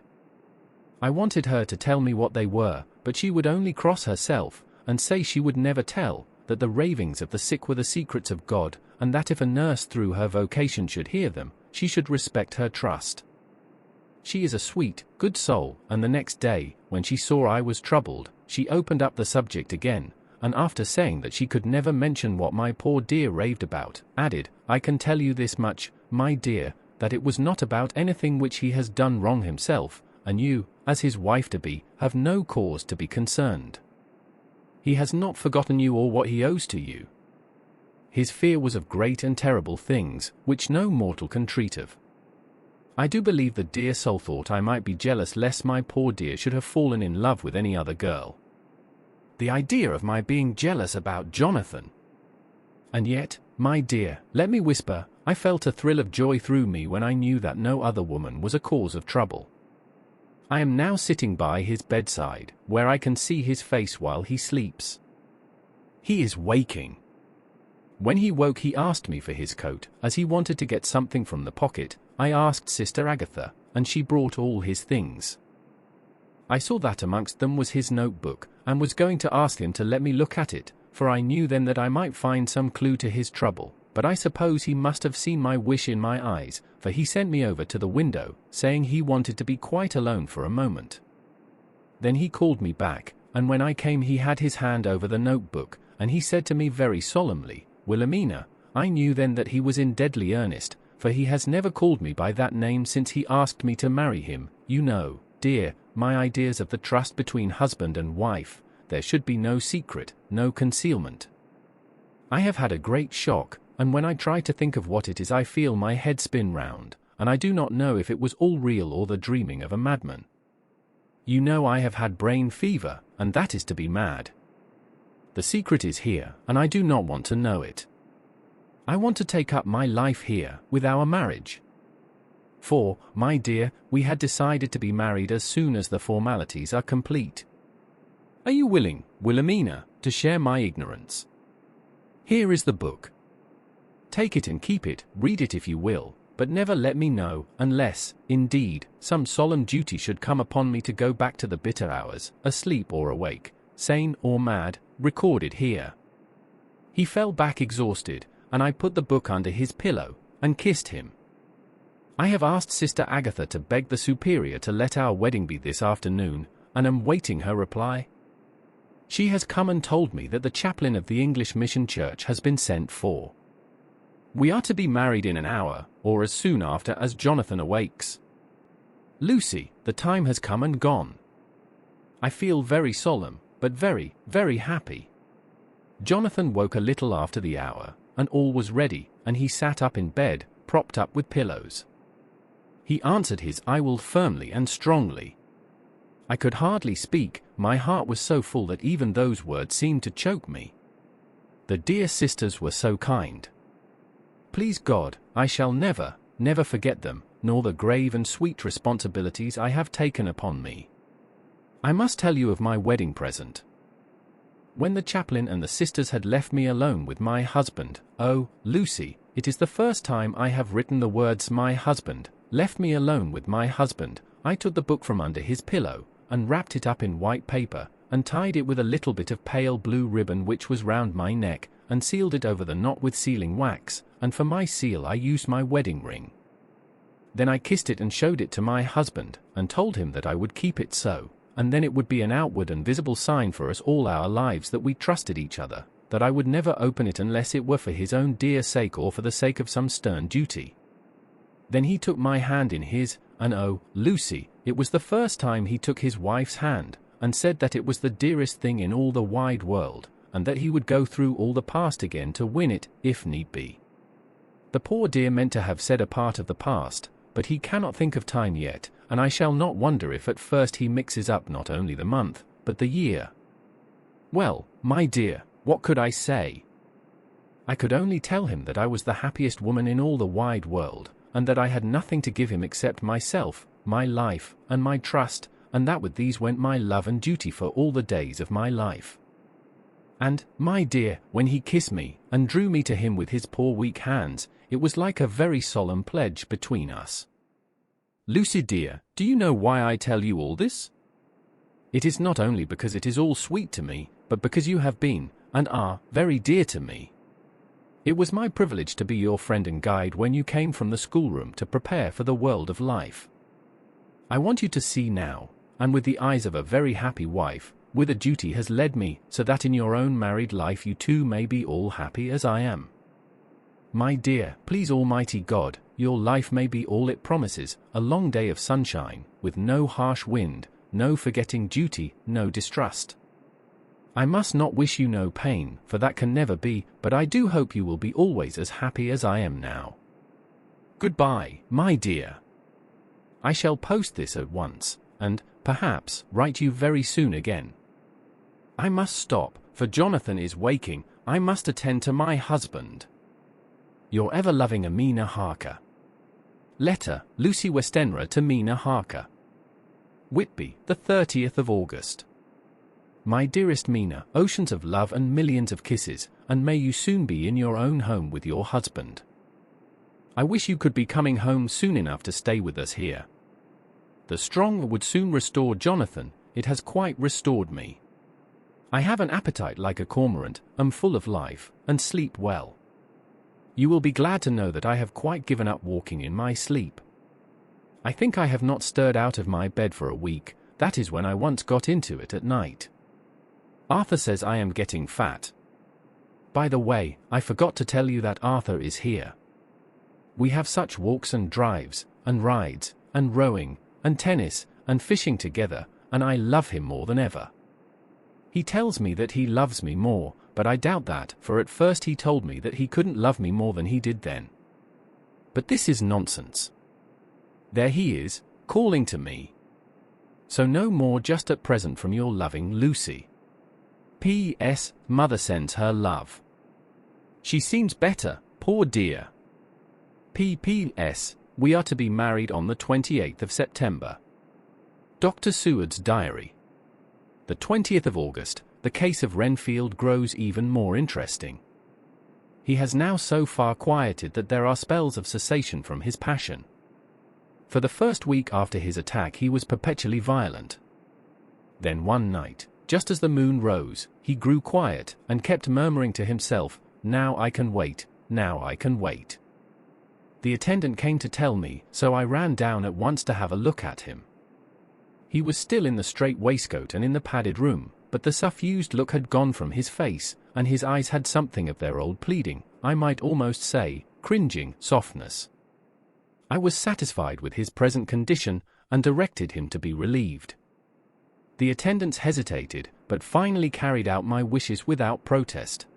[SPEAKER 2] I wanted her to tell me what they were, but she would only cross herself, and say she would never tell, that the ravings of the sick were the secrets of God, and that if a nurse through her vocation should hear them, she should respect her trust. She is a sweet, good soul, and the next day, when she saw I was troubled, she opened up the subject again, and after saying that she could never mention what my poor dear raved about, added, I can tell you this much, my dear, that it was not about anything which he has done wrong himself, and you, as his wife-to-be, have no cause to be concerned. He has not forgotten you or what he owes to you. His fear was of great and terrible things, which no mortal can treat of. I do believe the dear soul thought I might be jealous lest my poor dear should have fallen in love with any other girl. The idea of my being jealous about Jonathan! And yet, my dear, let me whisper, I felt a thrill of joy through me when I knew that no other woman was a cause of trouble. I am now sitting by his bedside, where I can see his face while he sleeps. He is waking. When he woke he asked me for his coat, as he wanted to get something from the pocket. I asked Sister Agatha, and she brought all his things. I saw that amongst them was his notebook, and was going to ask him to let me look at it, for I knew then that I might find some clue to his trouble, but I suppose he must have seen my wish in my eyes, for he sent me over to the window, saying he wanted to be quite alone for a moment. Then he called me back, and when I came he had his hand over the notebook, and he said to me very solemnly, Wilhelmina, I knew then that he was in deadly earnest, for he has never called me by that name since he asked me to marry him. You know, dear, my ideas of the trust between husband and wife. There should be no secret, no concealment. I have had a great shock, and when I try to think of what it is I feel my head spin round, and I do not know if it was all real or the dreaming of a madman. You know I have had brain fever, and that is to be mad. The secret is here, and I do not want to know it. I want to take up my life here, with our marriage. For, my dear, we had decided to be married as soon as the formalities are complete. Are you willing, Wilhelmina, to share my ignorance? Here is the book. Take it and keep it, read it if you will, but never let me know, unless, indeed, some solemn duty should come upon me to go back to the bitter hours, asleep or awake, sane or mad, recorded here. He fell back exhausted, and I put the book under his pillow, and kissed him. I have asked Sister Agatha to beg the Superior to let our wedding be this afternoon, and am waiting her reply. She has come and told me that the chaplain of the English Mission Church has been sent for. We are to be married in an hour, or as soon after as Jonathan awakes. Lucy, the time has come and gone. I feel very solemn, but very, very happy. Jonathan woke a little after the hour, and all was ready, and he sat up in bed, propped up with pillows. He answered his "I will" firmly and strongly. I could hardly speak, my heart was so full that even those words seemed to choke me. The dear sisters were so kind. Please God, I shall never, never forget them, nor the grave and sweet responsibilities I have taken upon me. I must tell you of my wedding present. When the chaplain and the sisters had left me alone with my husband, oh, Lucy, it is the first time I have written the words "my husband," left me alone with my husband, I took the book from under his pillow, and wrapped it up in white paper, and tied it with a little bit of pale blue ribbon which was round my neck, and sealed it over the knot with sealing wax, and for my seal I used my wedding ring. Then I kissed it and showed it to my husband, and told him that I would keep it so, and then it would be an outward and visible sign for us all our lives that we trusted each other, that I would never open it unless it were for his own dear sake or for the sake of some stern duty. Then he took my hand in his, and oh, Lucy, it was the first time he took his wife's hand, and said that it was the dearest thing in all the wide world, and that he would go through all the past again to win it, if need be. The poor dear meant to have said a part of the past, but he cannot think of time yet, and I shall not wonder if at first he mixes up not only the month, but the year. Well, my dear, what could I say? I could only tell him that I was the happiest woman in all the wide world, and that I had nothing to give him except myself, my life, and my trust, and that with these went my love and duty for all the days of my life. And, my dear, when he kissed me, and drew me to him with his poor weak hands, it was like a very solemn pledge between us. Lucy dear, do you know why I tell you all this? It is not only because it is all sweet to me, but because you have been, and are, very dear to me. It was my privilege to be your friend and guide when you came from the schoolroom to prepare for the world of life. I want you to see now, and with the eyes of a very happy wife, whither duty has led me, so that in your own married life you too may be all happy as I am. My dear, please Almighty God, your life may be all it promises, a long day of sunshine, with no harsh wind, no forgetting duty, no distrust. I must not wish you no pain, for that can never be, but I do hope you will be always as happy as I am now. Goodbye, my dear. I shall post this at once, and, perhaps, write you very soon again. I must stop, for Jonathan is waking. I must attend to my husband. Your ever-loving Amina Harker. Letter, Lucy Westenra to Mina Harker. Whitby, the 30th of August. My dearest Mina, oceans of love and millions of kisses, and may you soon be in your own home with your husband. I wish you could be coming home soon enough to stay with us here. The strong would soon restore Jonathan, it has quite restored me. I have an appetite like a cormorant, am full of life, and sleep well. You will be glad to know that I have quite given up walking in my sleep. I think I have not stirred out of my bed for a week, that is when I once got into it at night. Arthur says I am getting fat. By the way, I forgot to tell you that Arthur is here. We have such walks and drives, and rides, and rowing, and tennis, and fishing together, and I love him more than ever. He tells me that he loves me more, but I doubt that, for at first he told me that he couldn't love me more than he did then. But this is nonsense. There he is, calling to me. So no more just at present from your loving Lucy. P.S. Mother sends her love. She seems better, poor dear. P.P.S. We are to be married on the 28th of September. Dr. Seward's Diary. The 20th of August, the case of Renfield grows even more interesting. He has now so far quieted that there are spells of cessation from his passion. For the first week after his attack he was perpetually violent. Then one night, just as the moon rose, he grew quiet, and kept murmuring to himself, "Now I can wait, now I can wait." The attendant came to tell me, so I ran down at once to have a look at him. He was still in the strait waistcoat and in the padded room, but the suffused look had gone from his face, and his eyes had something of their old pleading, I might almost say, cringing, softness. I was satisfied with his present condition, and directed him to be relieved. The attendants hesitated, but finally carried out my wishes without protest.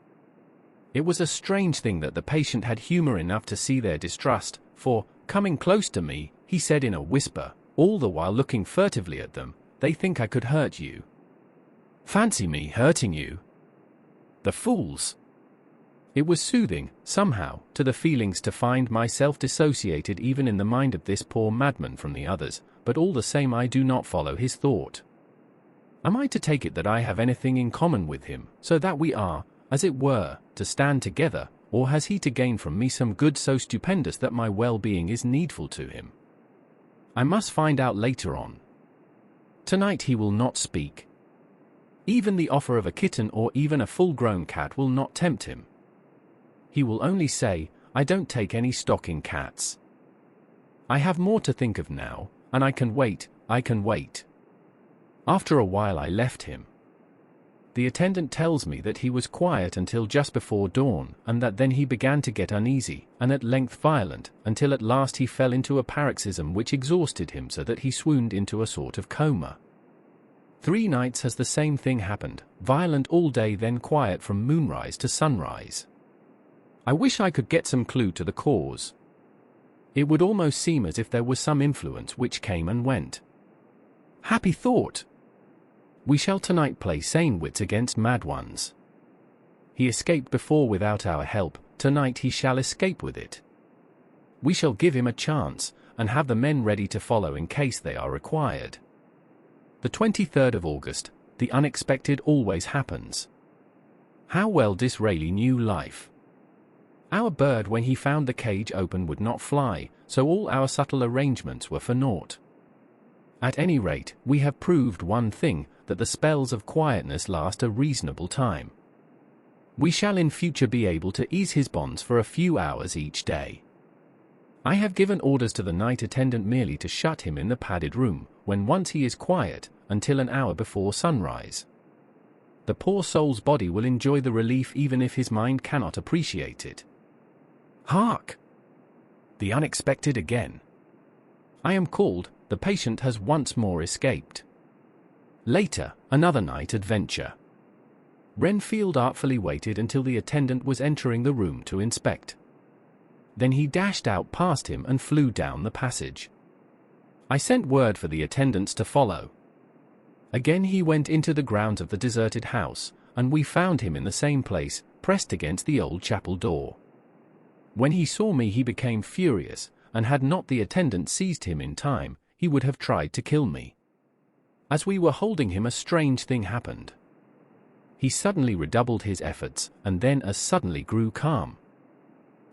[SPEAKER 2] It was a strange thing that the patient had humor enough to see their distrust, for, coming close to me, he said in a whisper, all the while looking furtively at them, "They think I could hurt you. Fancy me hurting you. The fools!" It was soothing, somehow, to the feelings to find myself dissociated even in the mind of this poor madman from the others, but all the same I do not follow his thought. Am I to take it that I have anything in common with him, so that we are, as it were, to stand together, or has he to gain from me some good so stupendous that my well-being is needful to him? I must find out later on. Tonight he will not speak. Even the offer of a kitten or even a full-grown cat will not tempt him. He will only say, "I don't take any stock in cats. I have more to think of now, and I can wait, I can wait." After a while I left him. The attendant tells me that he was quiet until just before dawn, and that then he began to get uneasy, and at length violent, until at last he fell into a paroxysm which exhausted him so that he swooned into a sort of coma. 3 nights has the same thing happened, violent all day then quiet from moonrise to sunrise. I wish I could get some clue to the cause. It would almost seem as if there was some influence which came and went. Happy thought! We shall tonight play sane wits against mad ones. He escaped before without our help, tonight he shall escape with it. We shall give him a chance, and have the men ready to follow in case they are required. The 23rd of August, the unexpected always happens. How well Disraeli knew life. Our bird when he found the cage open would not fly, so all our subtle arrangements were for naught. At any rate, we have proved one thing, that the spells of quietness last a reasonable time. We shall in future be able to ease his bonds for a few hours each day. I have given orders to the night attendant merely to shut him in the padded room, when once he is quiet, until an hour before sunrise. The poor soul's body will enjoy the relief even if his mind cannot appreciate it. Hark! The unexpected again. I am called, the patient has once more escaped. Later, another night adventure. Renfield artfully waited until the attendant was entering the room to inspect. Then he dashed out past him and flew down the passage. I sent word for the attendants to follow. Again he went into the grounds of the deserted house, and we found him in the same place, pressed against the old chapel door. When he saw me he became furious, and had not the attendant seized him in time, he would have tried to kill me. As we were holding him a strange thing happened. He suddenly redoubled his efforts, and then as suddenly grew calm.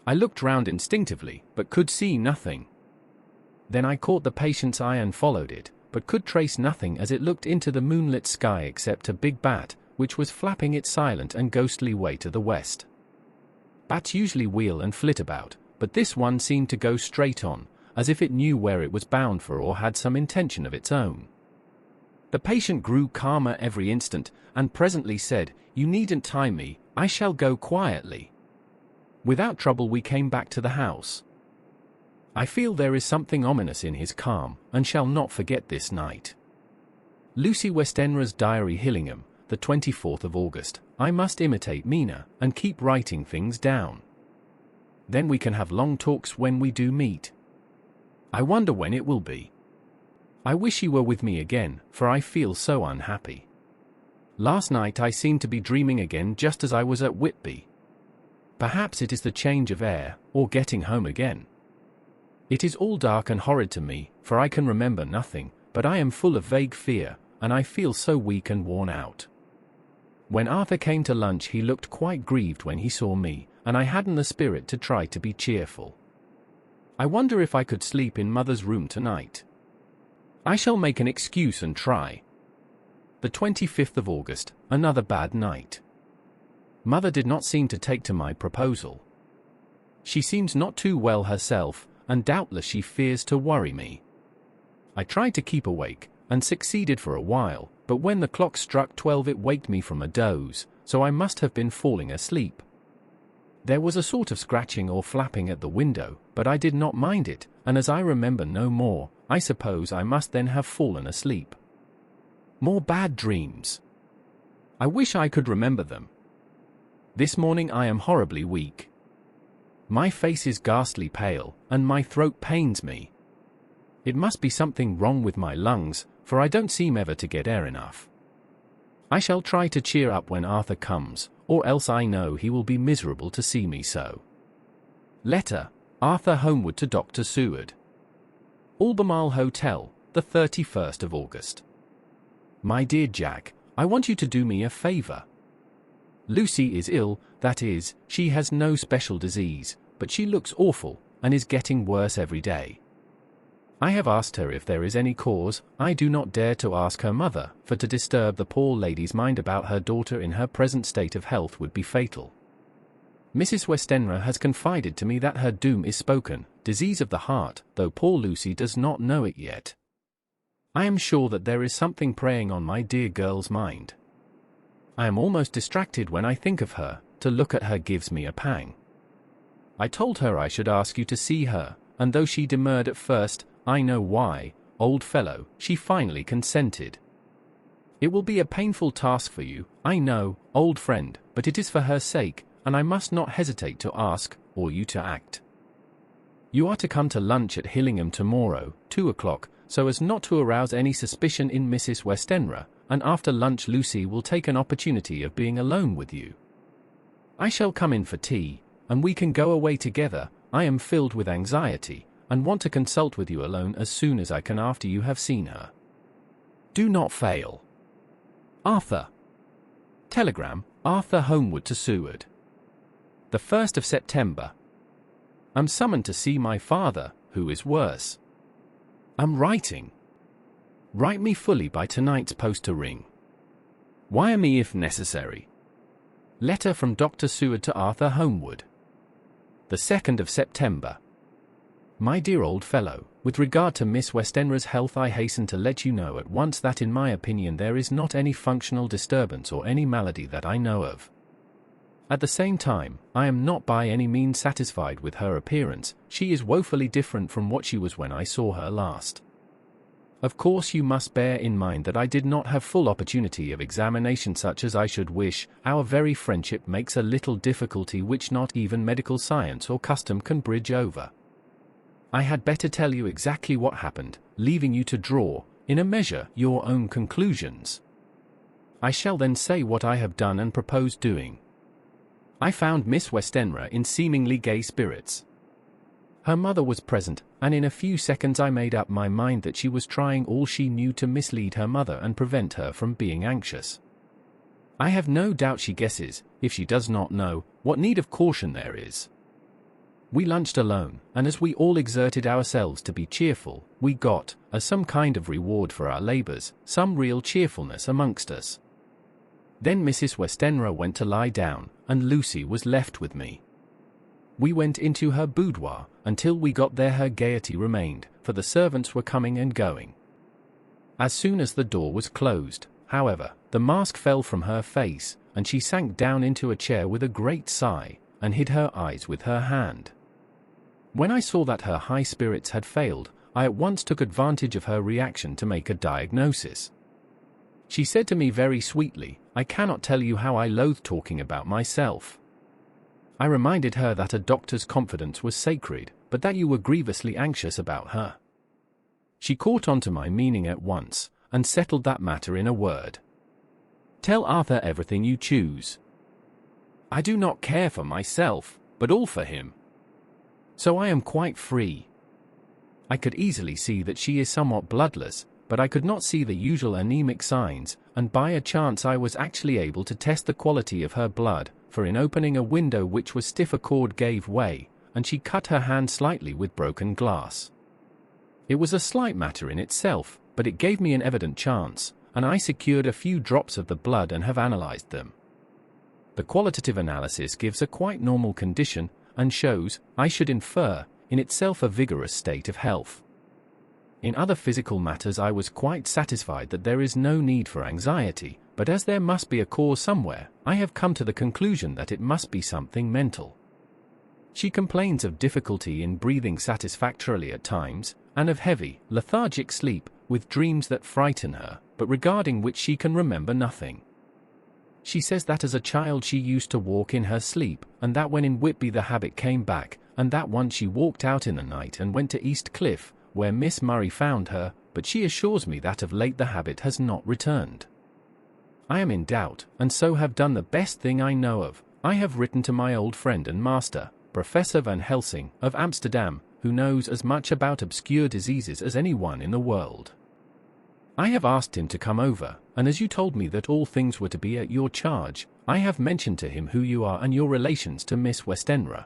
[SPEAKER 2] I looked round instinctively, but could see nothing. Then I caught the patient's eye and followed it, but could trace nothing as it looked into the moonlit sky except a big bat, which was flapping its silent and ghostly way to the west. Bats usually wheel and flit about, but this one seemed to go straight on, as if it knew where it was bound for or had some intention of its own. The patient grew calmer every instant, and presently said, "You needn't tie me, I shall go quietly." Without trouble we came back to the house. I feel there is something ominous in his calm, and shall not forget this night. Lucy Westenra's Diary, Hillingham, the 24th of August. I must imitate Mina, and keep writing things down. Then we can have long talks when we do meet. I wonder when it will be. I wish you were with me again, for I feel so unhappy. Last night I seemed to be dreaming again just as I was at Whitby. Perhaps it is the change of air, or getting home again. It is all dark and horrid to me, for I can remember nothing, but I am full of vague fear, and I feel so weak and worn out. When Arthur came to lunch he looked quite grieved when he saw me, and I hadn't the spirit to try to be cheerful. I wonder if I could sleep in Mother's room tonight. I shall make an excuse and try. The 25th of August, another bad night. Mother did not seem to take to my proposal. She seems not too well herself, and doubtless she fears to worry me. I tried to keep awake, and succeeded for a while, but when the clock struck 12 it waked me from a doze, so I must have been falling asleep. There was a sort of scratching or flapping at the window, but I did not mind it, and as I remember no more, I suppose I must then have fallen asleep. More bad dreams. I wish I could remember them. This morning I am horribly weak. My face is ghastly pale, and my throat pains me. It must be something wrong with my lungs, for I don't seem ever to get air enough. I shall try to cheer up when Arthur comes, or else I know he will be miserable to see me so. Letter, Arthur homeward to Dr. Seward. Albemarle Hotel, the 31st of August. My dear Jack, I want you to do me a favor. Lucy is ill, that is, she has no special disease, but she looks awful, and is getting worse every day. I have asked her if there is any cause. I do not dare to ask her mother, for to disturb the poor lady's mind about her daughter in her present state of health would be fatal. Mrs. Westenra has confided to me that her doom is spoken, disease of the heart, though poor Lucy does not know it yet. I am sure that there is something preying on my dear girl's mind. I am almost distracted when I think of her. To look at her gives me a pang. I told her I should ask you to see her, and though she demurred at first, I know why, old fellow, she finally consented. It will be a painful task for you, I know, old friend, but it is for her sake, and I must not hesitate to ask, or you to act. You are to come to lunch at Hillingham tomorrow, 2 o'clock, so as not to arouse any suspicion in Mrs. Westenra, and after lunch Lucy will take an opportunity of being alone with you. I shall come in for tea, and we can go away together. I am filled with anxiety, and want to consult with you alone as soon as I can after you have seen her. Do not fail. Arthur. Telegram, Arthur Homewood to Seward. The 1st of September. Am summoned to see my father, who is worse. Am writing. Write me fully by tonight's post to ring. Wire me if necessary. Letter from Dr. Seward to Arthur Homewood. The 2nd of September. My dear old fellow, with regard to Miss Westenra's health, I hasten to let you know at once that in my opinion there is not any functional disturbance or any malady that I know of. At the same time, I am not by any means satisfied with her appearance. She is woefully different from what she was when I saw her last. Of course you must bear in mind that I did not have full opportunity of examination such as I should wish. Our very friendship makes a little difficulty which not even medical science or custom can bridge over. I had better tell you exactly what happened, leaving you to draw, in a measure, your own conclusions. I shall then say what I have done and propose doing. I found Miss Westenra in seemingly gay spirits. Her mother was present, and in a few seconds I made up my mind that she was trying all she knew to mislead her mother and prevent her from being anxious. I have no doubt she guesses, if she does not know, what need of caution there is. We lunched alone, and as we all exerted ourselves to be cheerful, we got, as some kind of reward for our labors, some real cheerfulness amongst us. Then Mrs. Westenra went to lie down, and Lucy was left with me. We went into her boudoir. Until we got there her gaiety remained, for the servants were coming and going. As soon as the door was closed, however, the mask fell from her face, and she sank down into a chair with a great sigh, and hid her eyes with her hand. When I saw that her high spirits had failed, I at once took advantage of her reaction to make a diagnosis. She said to me very sweetly, "I cannot tell you how I loathe talking about myself." I reminded her that a doctor's confidence was sacred, but that you were grievously anxious about her. She caught on to my meaning at once, and settled that matter in a word. "Tell Arthur everything you choose." "I do not care for myself, but all for him. So I am quite free." I could easily see that she is somewhat bloodless, but I could not see the usual anemic signs, and by a chance I was actually able to test the quality of her blood, for in opening a window which was stiff a cord gave way, and she cut her hand slightly with broken glass. It was a slight matter in itself, but it gave me an evident chance, and I secured a few drops of the blood and have analyzed them. The qualitative analysis gives a quite normal condition, and shows, I should infer, in itself a vigorous state of health. In other physical matters I was quite satisfied that there is no need for anxiety, but as there must be a cause somewhere, I have come to the conclusion that it must be something mental. She complains of difficulty in breathing satisfactorily at times, and of heavy, lethargic sleep, with dreams that frighten her, but regarding which she can remember nothing. She says that as a child she used to walk in her sleep, and that when in Whitby the habit came back, and that once she walked out in the night and went to East Cliff, where Miss Murray found her, but she assures me that of late the habit has not returned. I am in doubt, and so have done the best thing I know of. I have written to my old friend and master, Professor Van Helsing, of Amsterdam, who knows as much about obscure diseases as anyone in the world. I have asked him to come over, and as you told me that all things were to be at your charge, I have mentioned to him who you are and your relations to Miss Westenra.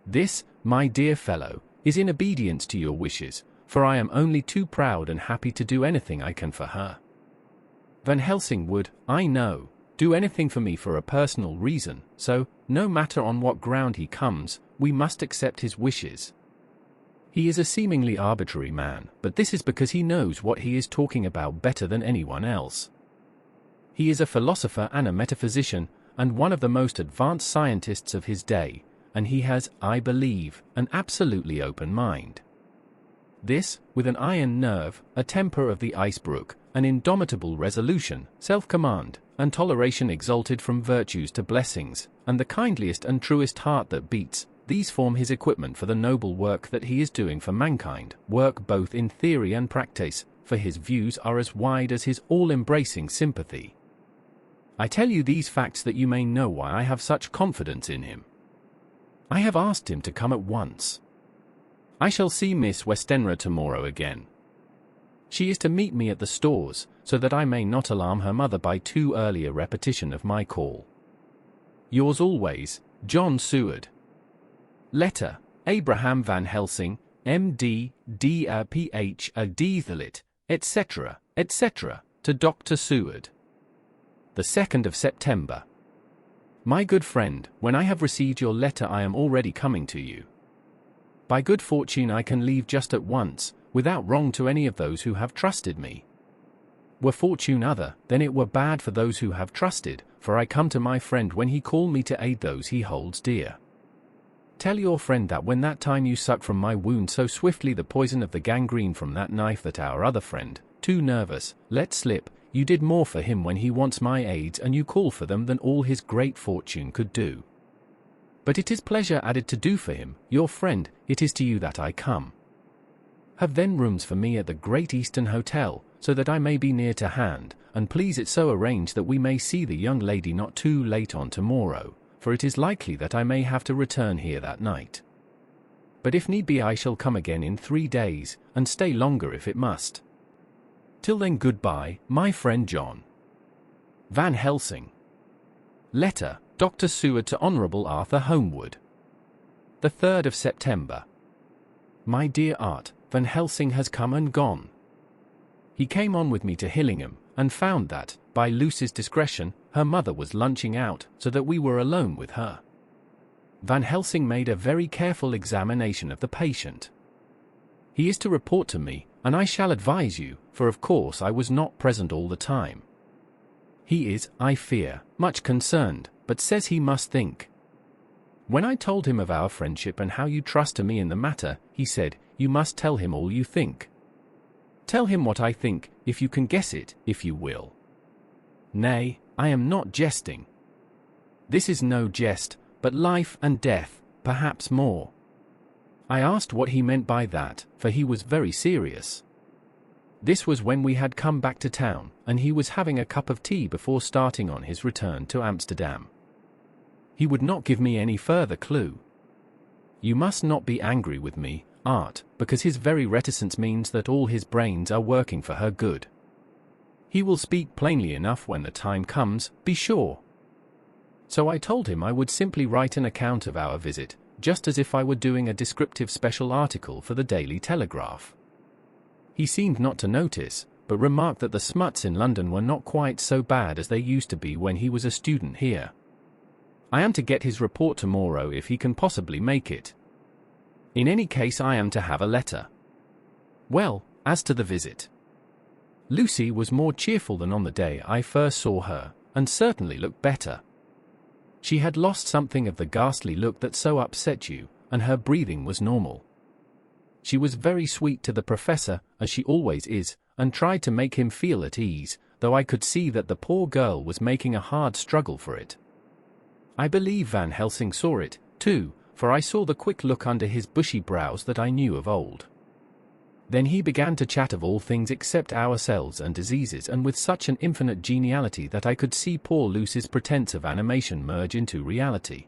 [SPEAKER 2] This, my dear fellow, is in obedience to your wishes, for I am only too proud and happy to do anything I can for her. Van Helsing would, I know, do anything for me for a personal reason, so, no matter on what ground he comes, we must accept his wishes. He is a seemingly arbitrary man, but this is because he knows what he is talking about better than anyone else. He is a philosopher and a metaphysician, and one of the most advanced scientists of his day, and he has, I believe, an absolutely open mind. This, with an iron nerve, a temper of the ice brook, an indomitable resolution, self-command, and toleration exalted from virtues to blessings, and the kindliest and truest heart that beats, these form his equipment for the noble work that he is doing for mankind, work both in theory and practice, for his views are as wide as his all-embracing sympathy. I tell you these facts that you may know why I have such confidence in him. I have asked him to come at once. I shall see Miss Westenra tomorrow again. She is to meet me at the stores, so that I may not alarm her mother by too early a repetition of my call. Yours always, John Seward. Letter, Abraham Van Helsing, M.D., D.A.Ph.A. Deathlete, etc., etc., to Dr. Seward. The 2nd of September. My good friend, when I have received your letter I am already coming to you. By good fortune I can leave just at once, without wrong to any of those who have trusted me. Were fortune other, then it were bad for those who have trusted, for I come to my friend when he call me to aid those he holds dear. Tell your friend that when that time you suck from my wound so swiftly the poison of the gangrene from that knife that our other friend, too nervous, let slip, you did more for him when he wants my aids and you call for them than all his great fortune could do. But it is pleasure added to do for him, your friend, it is to you that I come. Have then rooms for me at the Great Eastern Hotel, so that I may be near to hand, and please it so arrange that we may see the young lady not too late on tomorrow, for it is likely that I may have to return here that night. But if need be I shall come again in 3 days, and stay longer if it must. Till then goodbye, my friend John. Van Helsing. Letter, Dr. Seward to Honourable Arthur Homewood. The 3rd of September. My dear Art, Van Helsing has come and gone. He came on with me to Hillingham, and found that, by Lucy's discretion, her mother was lunching out, so that we were alone with her. Van Helsing made a very careful examination of the patient. He is to report to me, and I shall advise you, for of course I was not present all the time. He is, I fear, much concerned, but says he must think. When I told him of our friendship and how you trust to me in the matter, he said, you must tell him all you think. Tell him what I think, if you can guess it, if you will. Nay, I am not jesting. This is no jest, but life and death, perhaps more. I asked what he meant by that, for he was very serious. This was when we had come back to town, and he was having a cup of tea before starting on his return to Amsterdam. He would not give me any further clue. You must not be angry with me, Art, because his very reticence means that all his brains are working for her good. He will speak plainly enough when the time comes, be sure. So I told him I would simply write an account of our visit, just as if I were doing a descriptive special article for the Daily Telegraph. He seemed not to notice, but remarked that the smuts in London were not quite so bad as they used to be when he was a student here. I am to get his report tomorrow if he can possibly make it. In any case I am to have a letter. Well, as to the visit. Lucy was more cheerful than on the day I first saw her, and certainly looked better. She had lost something of the ghastly look that so upset you, and her breathing was normal. She was very sweet to the professor, as she always is, and tried to make him feel at ease, though I could see that the poor girl was making a hard struggle for it. I believe Van Helsing saw it, too, for I saw the quick look under his bushy brows that I knew of old. Then he began to chat of all things except ourselves and diseases, and with such an infinite geniality that I could see poor Lucy's pretense of animation merge into reality.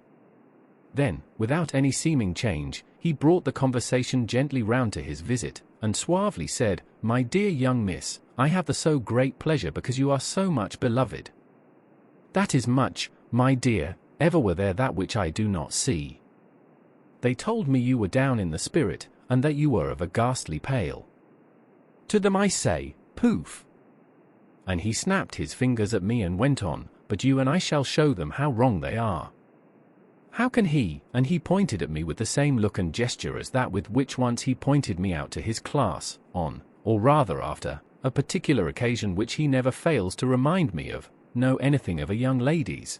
[SPEAKER 2] Then, without any seeming change, he brought the conversation gently round to his visit, and suavely said, "My dear young miss, I have the so great pleasure because you are so much beloved. That is much, my dear, ever were there that which I do not see. They told me you were down in the spirit, and that you were of a ghastly pale. To them I say, poof!" And he snapped his fingers at me and went on, "But you and I shall show them how wrong they are. How can he," and he pointed at me with the same look and gesture as that with which once he pointed me out to his class, on, or rather after, a particular occasion which he never fails to remind me of, know anything of a young lady's.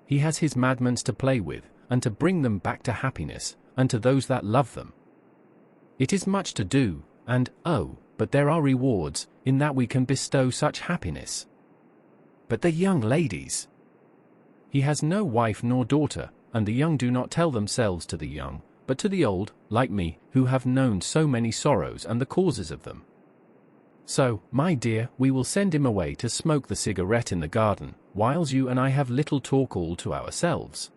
[SPEAKER 2] He has his madmans to play with, and to bring them back to happiness, and to those that love them. It is much to do, and, oh, but there are rewards, in that we can bestow such happiness. But the young ladies! He has no wife nor daughter, and the young do not tell themselves to the young, but to the old, like me, who have known so many sorrows and the causes of them. So, my dear, we will send him away to smoke the cigarette in the garden, whiles you and I have little talk all to ourselves.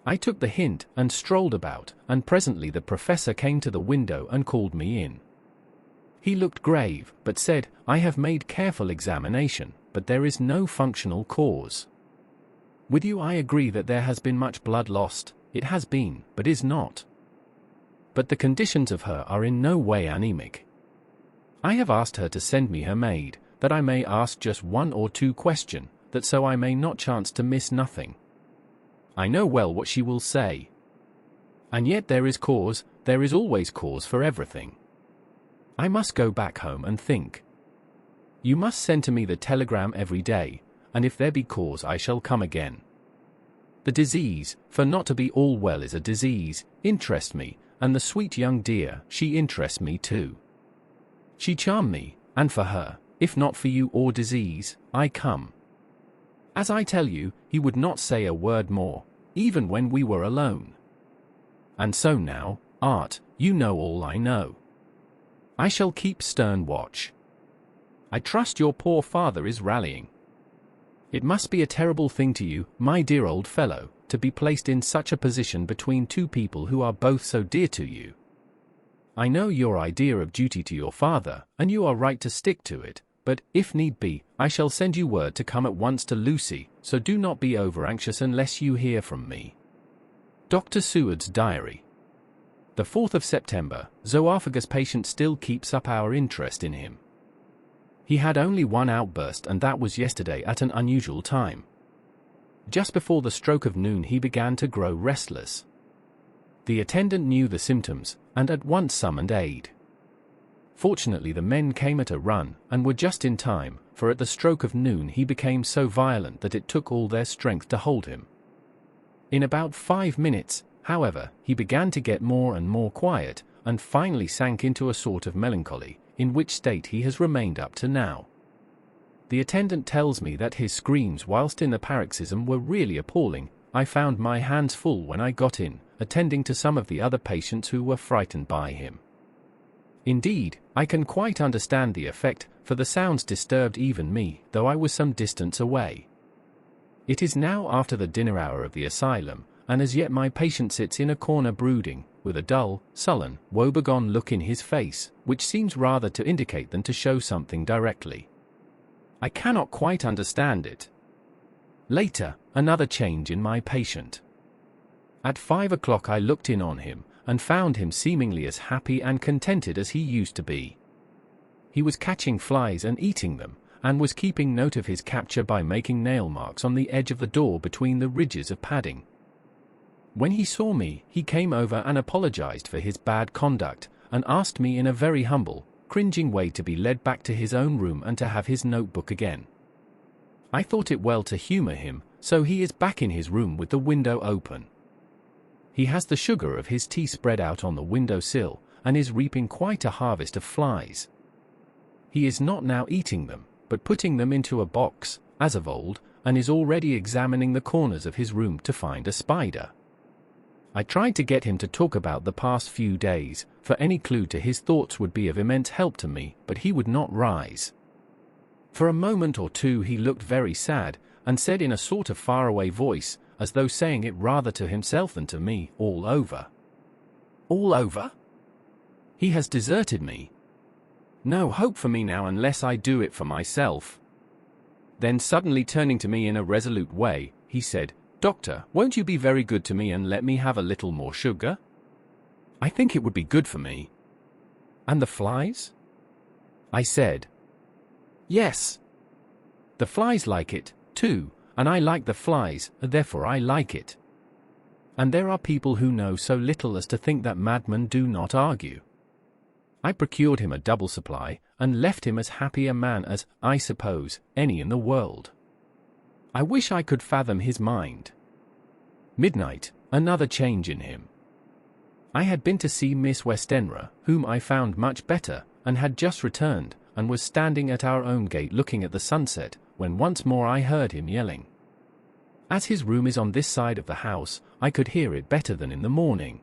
[SPEAKER 2] I took the hint and strolled about, and presently the professor came to the window and called me in. He looked grave, but said, I have made careful examination, but there is no functional cause. With you I agree that there has been much blood lost. It has been, but is not. But the conditions of her are in no way anemic. I have asked her to send me her maid, that I may ask just 1 or 2 questions, that so I may not chance to miss nothing. I know well what she will say. And yet there is always cause for everything. I must go back home and think. You must send to me the telegram every day, and if there be cause I shall come again. The disease, for not to be all well is a disease, interests me, and the sweet young dear, she interests me too. She charmed me, and for her, if not for you or disease, I come. As I tell you, he would not say a word more, even when we were alone. And so now, Art, you know all I know. I shall keep stern watch. I trust your poor father is rallying. It must be a terrible thing to you, my dear old fellow, to be placed in such a position between 2 people who are both so dear to you. I know your idea of duty to your father, and you are right to stick to it, but, if need be, I shall send you word to come at once to Lucy, so do not be over-anxious unless you hear from me. Dr. Seward's Diary. The 4th of September, Zoophagus patient still keeps up our interest in him. He had only 1 outburst, and that was yesterday at an unusual time. Just before the stroke of noon he began to grow restless. The attendant knew the symptoms, and at once summoned aid. Fortunately the men came at a run, and were just in time, for at the stroke of noon he became so violent that it took all their strength to hold him. In about 5 minutes, however, he began to get more and more quiet, and finally sank into a sort of melancholy, in which state he has remained up to now. The attendant tells me that his screams whilst in the paroxysm were really appalling. I found my hands full when I got in, attending to some of the other patients who were frightened by him. Indeed, I can quite understand the effect, for the sounds disturbed even me, though I was some distance away. It is now after the dinner hour of the asylum, and as yet my patient sits in a corner brooding, with a dull, sullen, woebegone look in his face, which seems rather to indicate than to show something directly. I cannot quite understand it. Later, another change in my patient. At 5 o'clock I looked in on him, and found him seemingly as happy and contented as he used to be. He was catching flies and eating them, and was keeping note of his capture by making nail marks on the edge of the door between the ridges of padding. When he saw me, he came over and apologized for his bad conduct, and asked me in a very humble, cringing way to be led back to his own room and to have his notebook again. I thought it well to humor him, so he is back in his room with the window open. He has the sugar of his tea spread out on the window sill, and is reaping quite a harvest of flies. He is not now eating them, but putting them into a box, as of old, and is already examining the corners of his room to find a spider. I tried to get him to talk about the past few days, for any clue to his thoughts would be of immense help to me, but he would not rise. For a moment or 2 he looked very sad, and said in a sort of faraway voice, as though saying it rather to himself than to me, all over. All over? He has deserted me. No hope for me now unless I do it for myself. Then suddenly turning to me in a resolute way, he said, Doctor, won't you be very good to me and let me have a little more sugar? I think it would be good for me. And the flies? I said. Yes. The flies like it, too, and I like the flies, therefore I like it. And there are people who know so little as to think that madmen do not argue. I procured him a double supply, and left him as happy a man as, I suppose, any in the world. I wish I could fathom his mind. Midnight, another change in him. I had been to see Miss Westenra, whom I found much better, and had just returned, and was standing at our own gate looking at the sunset, when once more I heard him yelling. As his room is on this side of the house, I could hear it better than in the morning.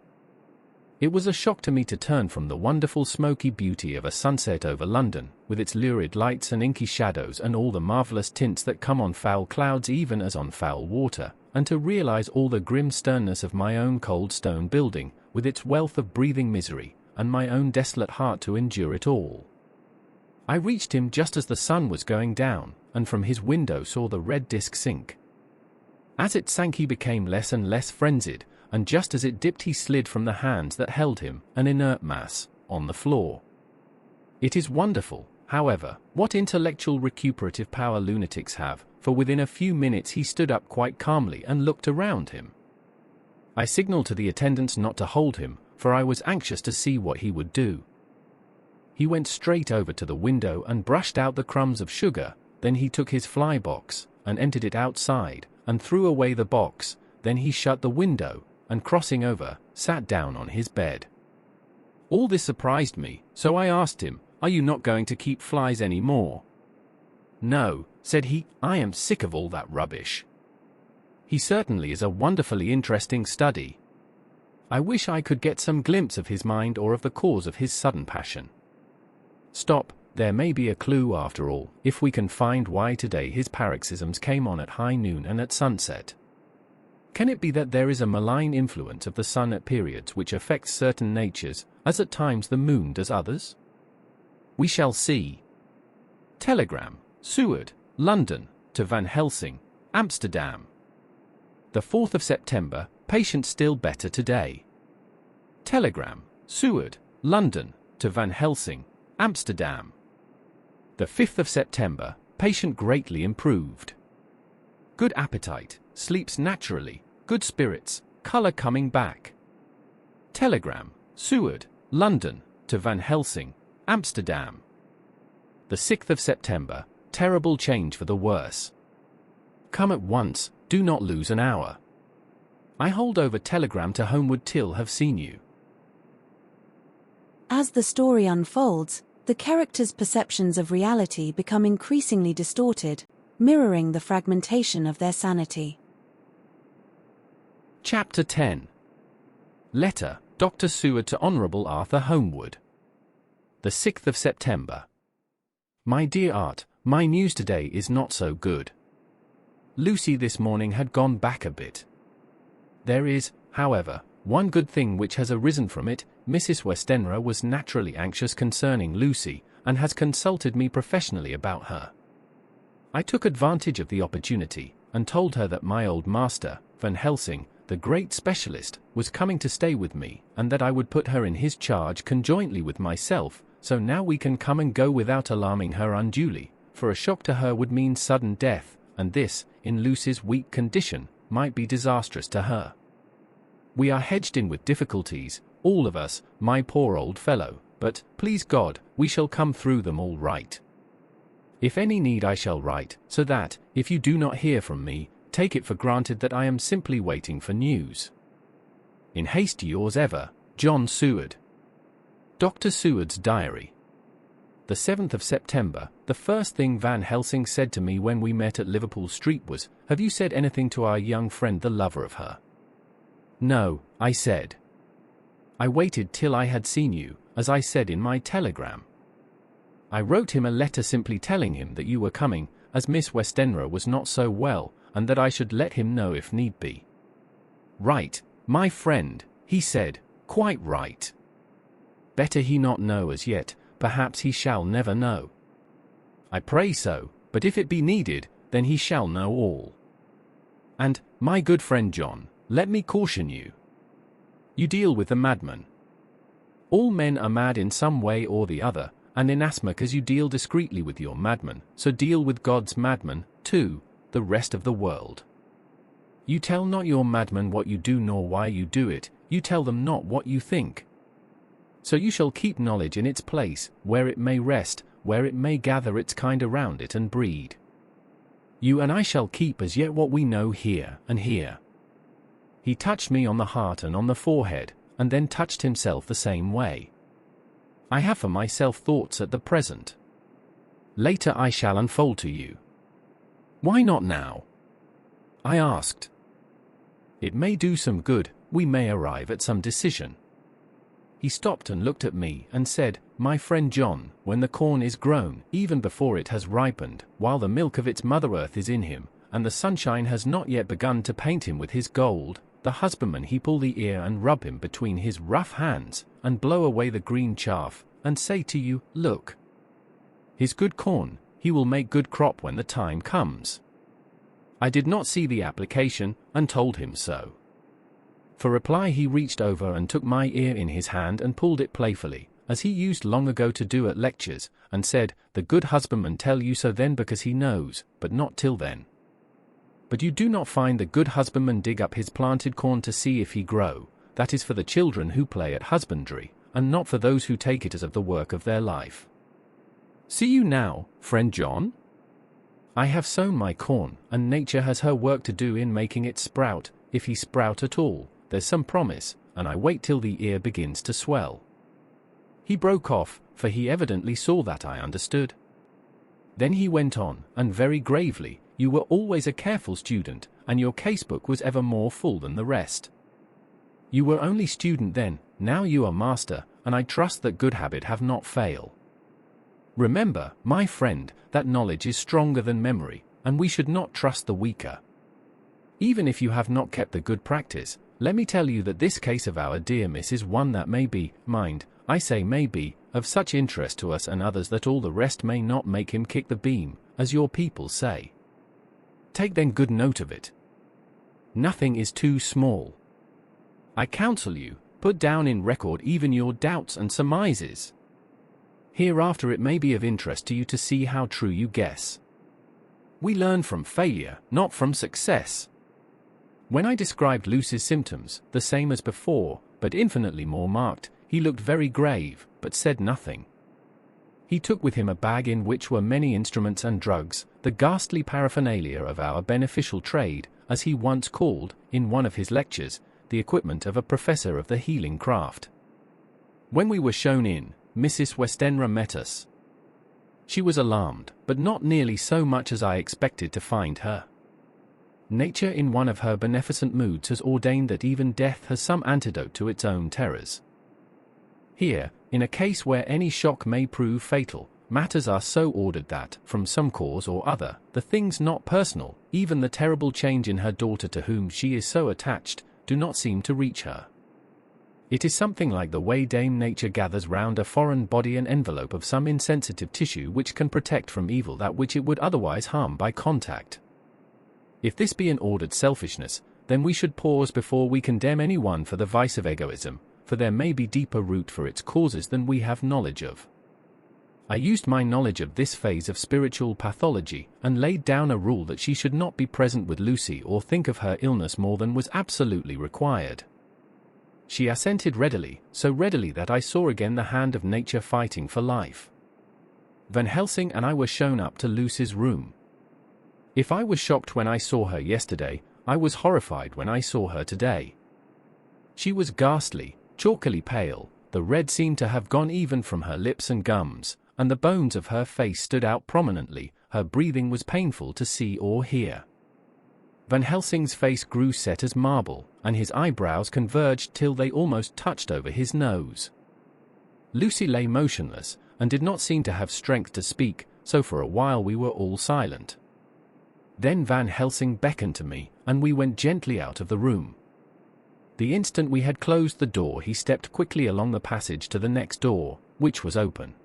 [SPEAKER 2] It was a shock to me to turn from the wonderful smoky beauty of a sunset over London, with its lurid lights and inky shadows and all the marvellous tints that come on foul clouds even as on foul water, and to realize all the grim sternness of my own cold stone building, with its wealth of breathing misery, and my own desolate heart to endure it all. I reached him just as the sun was going down, and from his window saw the red disk sink. As it sank he became less and less frenzied, and just as it dipped he slid from the hands that held him, an inert mass, on the floor. It is wonderful, however, what intellectual recuperative power lunatics have, for within a few minutes he stood up quite calmly and looked around him. I signalled to the attendants not to hold him, for I was anxious to see what he would do. He went straight over to the window and brushed out the crumbs of sugar, then he took his fly box, and emptied it outside, and threw away the box, then he shut the window, and crossing over, sat down on his bed. All this surprised me, so I asked him, "Are you not going to keep flies any more?" "No," said he, "I am sick of all that rubbish." He certainly is a wonderfully interesting study. I wish I could get some glimpse of his mind or of the cause of his sudden passion. Stop, there may be a clue after all, if we can find why today his paroxysms came on at high noon and at sunset. Can it be that there is a malign influence of the sun at periods which affects certain natures, as at times the moon does others? We shall see. Telegram, Seward, London, to Van Helsing, Amsterdam. The 4th of September, patient still better today. Telegram, Seward, London, to Van Helsing, Amsterdam. The 5th of September, patient greatly improved. Good appetite, sleeps naturally, good spirits, colour coming back. Telegram, Seward, London, to Van Helsing, Amsterdam. The 6th of September, terrible change for the worse. Come at once, do not lose an hour. I hold over telegram to homeward till have seen you.
[SPEAKER 1] As the story unfolds, the characters' perceptions of reality become increasingly distorted, mirroring the fragmentation of their sanity.
[SPEAKER 2] Chapter 10. Letter, Dr. Seward to Honourable Arthur Homewood. The 6th of September. My dear Art, my news today is not so good. Lucy this morning had gone back a bit. There is, however, one good thing which has arisen from it. Mrs. Westenra was naturally anxious concerning Lucy, and has consulted me professionally about her. I took advantage of the opportunity, and told her that my old master, Van Helsing, the great specialist, was coming to stay with me, and that I would put her in his charge conjointly with myself, so now we can come and go without alarming her unduly, for a shock to her would mean sudden death, and this, in Lucy's weak condition, might be disastrous to her. We are hedged in with difficulties, all of us, my poor old fellow, but, please God, we shall come through them all right. If any need I shall write, so that, if you do not hear from me, take it for granted that I am simply waiting for news. In haste yours ever, John Seward. Dr. Seward's Diary. The 7th of September, the first thing Van Helsing said to me when we met at Liverpool Street was, "Have you said anything to our young friend the lover of her?" "No," I said. "I waited till I had seen you, as I said in my telegram. I wrote him a letter simply telling him that you were coming, as Miss Westenra was not so well, and that I should let him know if need be." "Right, my friend," he said, "quite right. Better he not know as yet, perhaps he shall never know. I pray so, but if it be needed, then he shall know all. And, my good friend John, let me caution you. You deal with the madman. All men are mad in some way or the other, and inasmuch as you deal discreetly with your madman, so deal with God's madman, too, the rest of the world. You tell not your madman what you do nor why you do it, you tell them not what you think. So you shall keep knowledge in its place, where it may rest, where it may gather its kind around it and breed. You and I shall keep as yet what we know here and here." He touched me on the heart and on the forehead, and then touched himself the same way. I have for myself thoughts at the present. Later I shall unfold to you. Why not now? I asked. It may do some good, we may arrive at some decision. He stopped and looked at me and said, "My friend John, when the corn is grown, even before it has ripened, while the milk of its mother earth is in him, and the sunshine has not yet begun to paint him with his gold, the husbandman he pull the ear and rub him between his rough hands, and blow away the green chaff, and say to you, Look, his good corn, he will make good crop when the time comes." I did not see the application, and told him so. For reply he reached over and took my ear in his hand and pulled it playfully, as he used long ago to do at lectures, and said, "The good husbandman tell you so then because he knows, but not till then. But you do not find the good husbandman dig up his planted corn to see if he grow, that is for the children who play at husbandry, and not for those who take it as of the work of their life. See you now, friend John? I have sown my corn, and nature has her work to do in making it sprout, if he sprout at all. There's some promise, and I wait till the ear begins to swell." He broke off, for he evidently saw that I understood. Then he went on, and very gravely, "You were always a careful student, and your casebook was ever more full than the rest. You were only student then, now you are master, and I trust that good habit have not fail. Remember, my friend, that knowledge is stronger than memory, and we should not trust the weaker. Even if you have not kept the good practice, let me tell you that this case of our dear miss is one that may be, mind, I say may be, of such interest to us and others that all the rest may not make him kick the beam, as your people say. Take then good note of it. Nothing is too small. I counsel you, put down in record even your doubts and surmises. Hereafter it may be of interest to you to see how true you guess. We learn from failure, not from success. When I described Lucy's symptoms, the same as before, but infinitely more marked, he looked very grave, but said nothing. He took with him a bag in which were many instruments and drugs, the ghastly paraphernalia of our beneficial trade, as he once called, in one of his lectures, the equipment of a professor of the healing craft. When we were shown in, Mrs. Westenra met us. She was alarmed, but not nearly so much as I expected to find her. Nature in one of her beneficent moods has ordained that even death has some antidote to its own terrors. Here, in a case where any shock may prove fatal, matters are so ordered that, from some cause or other, the things not personal, even the terrible change in her daughter to whom she is so attached, do not seem to reach her. It is something like the way Dame Nature gathers round a foreign body an envelope of some insensitive tissue which can protect from evil that which it would otherwise harm by contact. If this be an ordered selfishness, then we should pause before we condemn anyone for the vice of egoism, for there may be deeper root for its causes than we have knowledge of. I used my knowledge of this phase of spiritual pathology, and laid down a rule that she should not be present with Lucy or think of her illness more than was absolutely required. She assented readily, so readily that I saw again the hand of nature fighting for life. Van Helsing and I were shown up to Lucy's room. If I was shocked when I saw her yesterday, I was horrified when I saw her today. She was ghastly, chalkily pale, the red seemed to have gone even from her lips and gums, and the bones of her face stood out prominently, her breathing was painful to see or hear. Van Helsing's face grew set as marble, and his eyebrows converged till they almost touched over his nose. Lucy lay motionless, and did not seem to have strength to speak, so for a while we were all silent. Then Van Helsing beckoned to me, and we went gently out of the room. The instant we had closed the door he stepped quickly along the passage to the next door, which was open.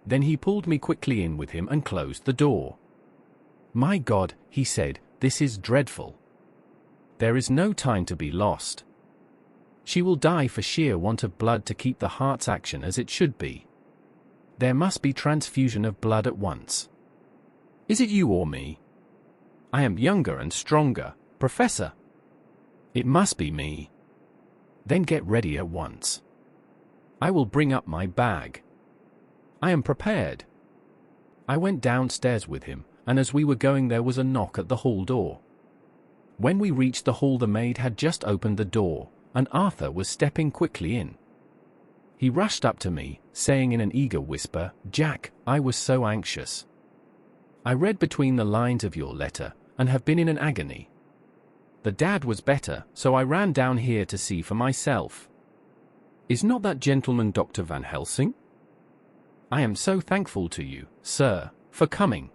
[SPEAKER 2] Then he pulled me quickly in with him and closed the door. "My God," he said, "this is dreadful. There is no time to be lost. She will die for sheer want of blood to keep the heart's action as it should be. There must be transfusion of blood at once. Is it you or me? I am younger and stronger, Professor. It must be me. Then get ready at once. I will bring up my bag. I am prepared." I went downstairs with him, and as we were going there was a knock at the hall door. When we reached the hall the maid had just opened the door, and Arthur was stepping quickly in. He rushed up to me, saying in an eager whisper, "Jack, I was so anxious. I read between the lines of your letter, and have been in an agony. The dad was better, so I ran down here to see for myself. Is not that gentleman Dr. Van Helsing? I am so thankful to you, sir, for coming."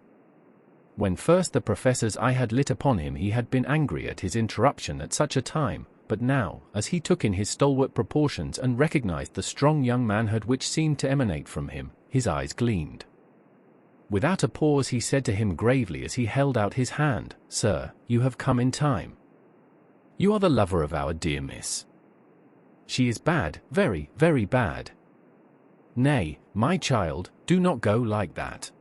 [SPEAKER 2] When first the professor's eye had lit upon him, he had been angry at his interruption at such a time, but now, as he took in his stalwart proportions and recognized the strong young manhood which seemed to emanate from him, his eyes gleamed. Without a pause he said to him gravely as he held out his hand, "Sir, you have come in time. You are the lover of our dear miss. She is bad, very, very bad. Nay, my child, do not go like that."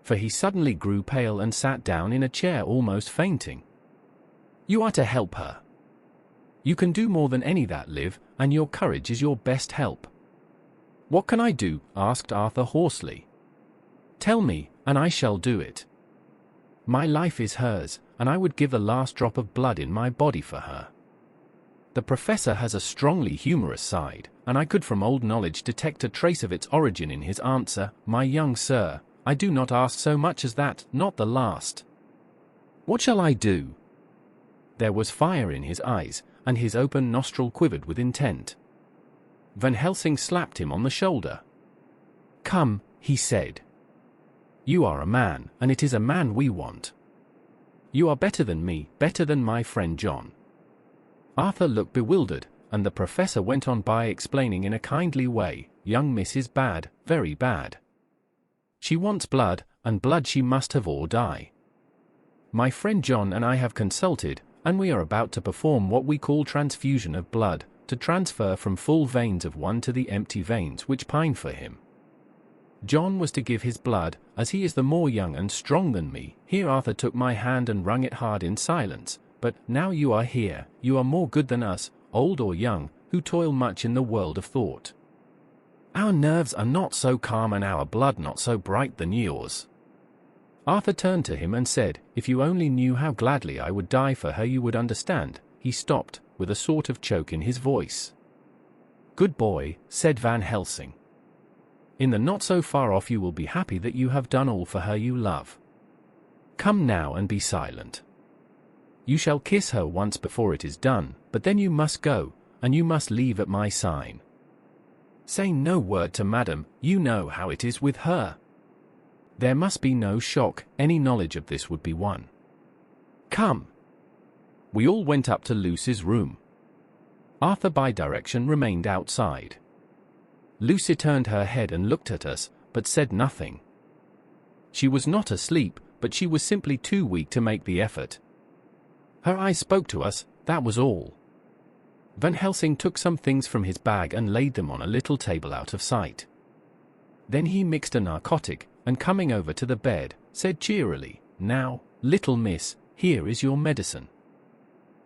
[SPEAKER 2] For he suddenly grew pale and sat down in a chair almost fainting. "You are to help her. You can do more than any that, Liv, and your courage is your best help." "What can I do?" asked Arthur hoarsely. "Tell me, and I shall do it. My life is hers, and I would give the last drop of blood in my body for her." The professor has a strongly humorous side, and I could from old knowledge detect a trace of its origin in his answer, "My young sir, I do not ask so much as that, not the last. What shall I do?" There was fire in his eyes, and his open nostril quivered with intent. Van Helsing slapped him on the shoulder. "Come," he said. "You are a man, and it is a man we want. You are better than me, better than my friend John." Arthur looked bewildered, and the professor went on by explaining in a kindly way, "Young miss is bad, very bad. She wants blood, and blood she must have or die. My friend John and I have consulted, and we are about to perform what we call transfusion of blood, to transfer from full veins of one to the empty veins which pine for him. John was to give his blood, as he is the more young and strong than me." Here Arthur took my hand and wrung it hard in silence. "But now you are here, you are more good than us, old or young, who toil much in the world of thought. Our nerves are not so calm and our blood not so bright than yours." Arthur turned to him and said, "If you only knew how gladly I would die for her you would understand." He stopped, with a sort of choke in his voice. "Good boy," said Van Helsing. "In the not so far off you will be happy that you have done all for her you love. Come now and be silent. You shall kiss her once before it is done, but then you must go, and you must leave at my sign. Say no word to madam, you know how it is with her. There must be no shock, any knowledge of this would be one. Come." We all went up to Lucy's room. Arthur by direction remained outside. Lucy turned her head and looked at us, but said nothing. She was not asleep, but she was simply too weak to make the effort. Her eyes spoke to us, that was all. Van Helsing took some things from his bag and laid them on a little table out of sight. Then he mixed a narcotic, and coming over to the bed, said cheerily, "Now, little miss, here is your medicine.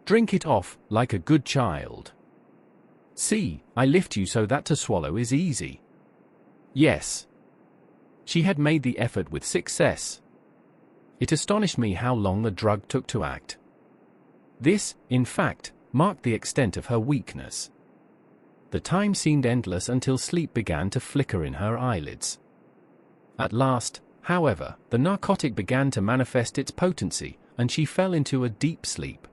[SPEAKER 2] Drink it off, like a good child. See, I lift you so that to swallow is easy." Yes. She had made the effort with success. It astonished me how long the drug took to act. This, in fact, marked the extent of her weakness. The time seemed endless until sleep began to flicker in her eyelids. At last, however, the narcotic began to manifest its potency, and she fell into a deep sleep.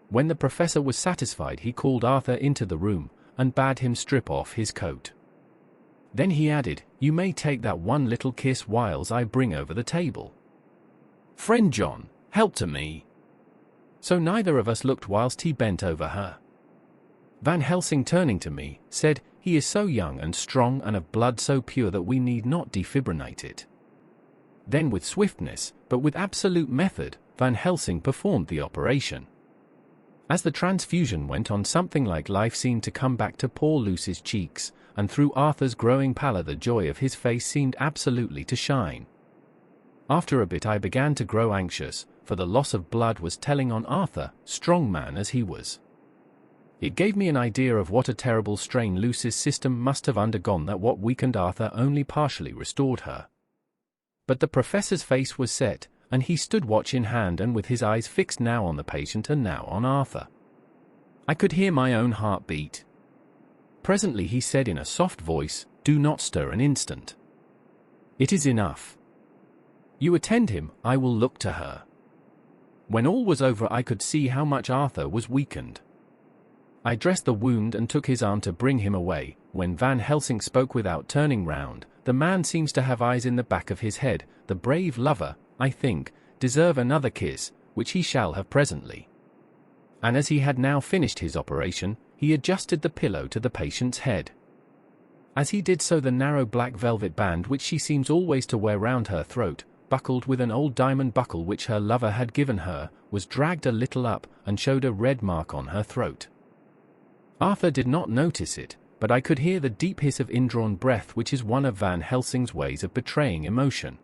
[SPEAKER 2] When the professor was satisfied he called Arthur into the room, and bade him strip off his coat. Then he added, "You may take that one little kiss whiles I bring over the table. Friend John, help to me." So neither of us looked whilst he bent over her. Van Helsing turning to me, said, "He is so young and strong and of blood so pure that we need not defibrinate it." Then with swiftness, but with absolute method, Van Helsing performed the operation. As the transfusion went on, something like life seemed to come back to poor Lucy's cheeks, and through Arthur's growing pallor the joy of his face seemed absolutely to shine. After a bit I began to grow anxious, for the loss of blood was telling on Arthur, strong man as he was. It gave me an idea of what a terrible strain Lucy's system must have undergone, that what weakened Arthur only partially restored her. But the professor's face was set, and he stood watch in hand and with his eyes fixed now on the patient and now on Arthur. I could hear my own heart beat. Presently he said in a soft voice, "Do not stir an instant. It is enough. You attend him, I will look to her." When all was over I could see how much Arthur was weakened. I dressed the wound and took his arm to bring him away, when Van Helsing spoke without turning round. "The man seems to have eyes in the back of his head. The brave lover, I think, deserve another kiss, which he shall have presently." And as he had now finished his operation, he adjusted the pillow to the patient's head. As he did so, the narrow black velvet band which she seems always to wear round her throat, buckled with an old diamond buckle which her lover had given her, was dragged a little up, and showed a red mark on her throat. Arthur did not notice it, but I could hear the deep hiss of indrawn breath, which is one of Van Helsing's ways of betraying emotion.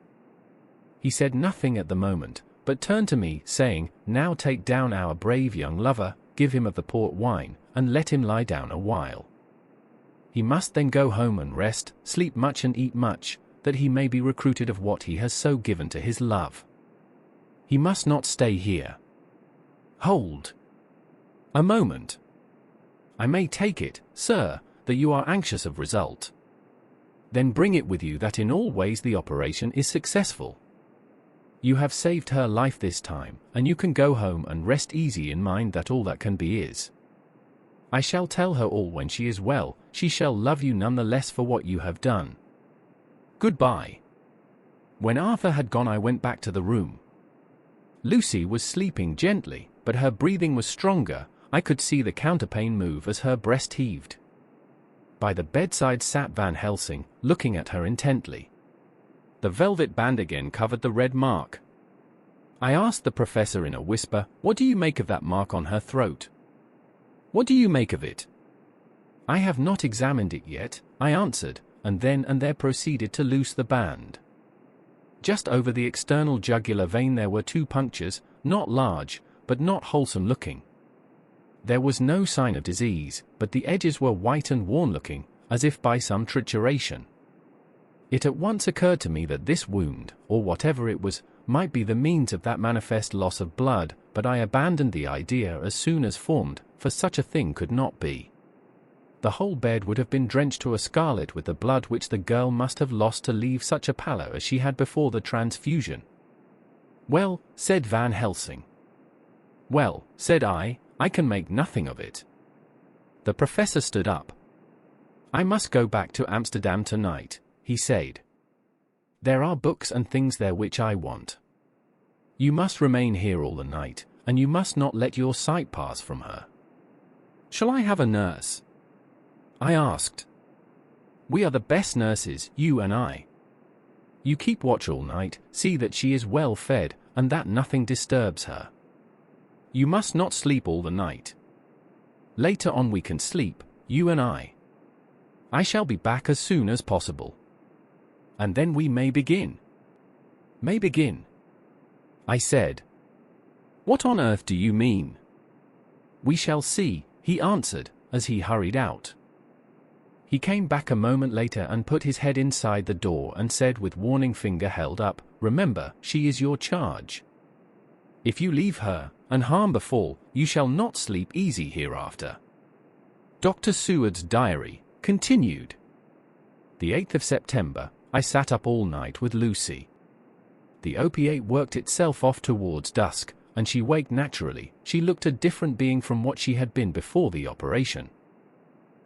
[SPEAKER 2] He said nothing at the moment, but turned to me, saying, "Now take down our brave young lover, give him of the port wine, and let him lie down a while. He must then go home and rest, sleep much and eat much, that he may be recruited of what he has so given to his love. He must not stay here. Hold a moment. I may take it, sir, that you are anxious of result. Then bring it with you that in all ways the operation is successful. You have saved her life this time, and you can go home and rest easy in mind that all that can be is. I shall tell her all when she is well. She shall love you none the less for what you have done. Goodbye." When Arthur had gone I went back to the room. Lucy was sleeping gently, but her breathing was stronger. I could see the counterpane move as her breast heaved. By the bedside sat Van Helsing, looking at her intently. The velvet band again covered the red mark. I asked the professor in a whisper, "What do you make of that mark on her throat? What do you make of it?" "I have not examined it yet," I answered, and then and there proceeded to loose the band. Just over the external jugular vein there were 2 punctures, not large, but not wholesome looking. There was no sign of disease, but the edges were white and worn-looking, as if by some trituration. It at once occurred to me that this wound, or whatever it was, might be the means of that manifest loss of blood, but I abandoned the idea as soon as formed, for such a thing could not be. The whole bed would have been drenched to a scarlet with the blood which the girl must have lost to leave such a pallor as she had before the transfusion. "Well," said Van Helsing. "Well," said I can make nothing of it." The professor stood up. "I must go back to Amsterdam tonight," he said. "There are books and things there which I want. You must remain here all the night, and you must not let your sight pass from her." "Shall I have a nurse?" I asked. "We are the best nurses, you and I. You keep watch all night, see that she is well fed, and that nothing disturbs her. You must not sleep all the night. Later on we can sleep, you and I. I shall be back as soon as possible. And then we may begin." "May begin?" I said. "What on earth do you mean?" "We shall see," he answered, as he hurried out. He came back a moment later and put his head inside the door and said with warning finger held up, "Remember, she is your charge. If you leave her, and harm befall, you shall not sleep easy hereafter." Dr. Seward's diary continued. The 8th of September, I sat up all night with Lucy. The opiate worked itself off towards dusk, and she waked naturally. She looked a different being from what she had been before the operation.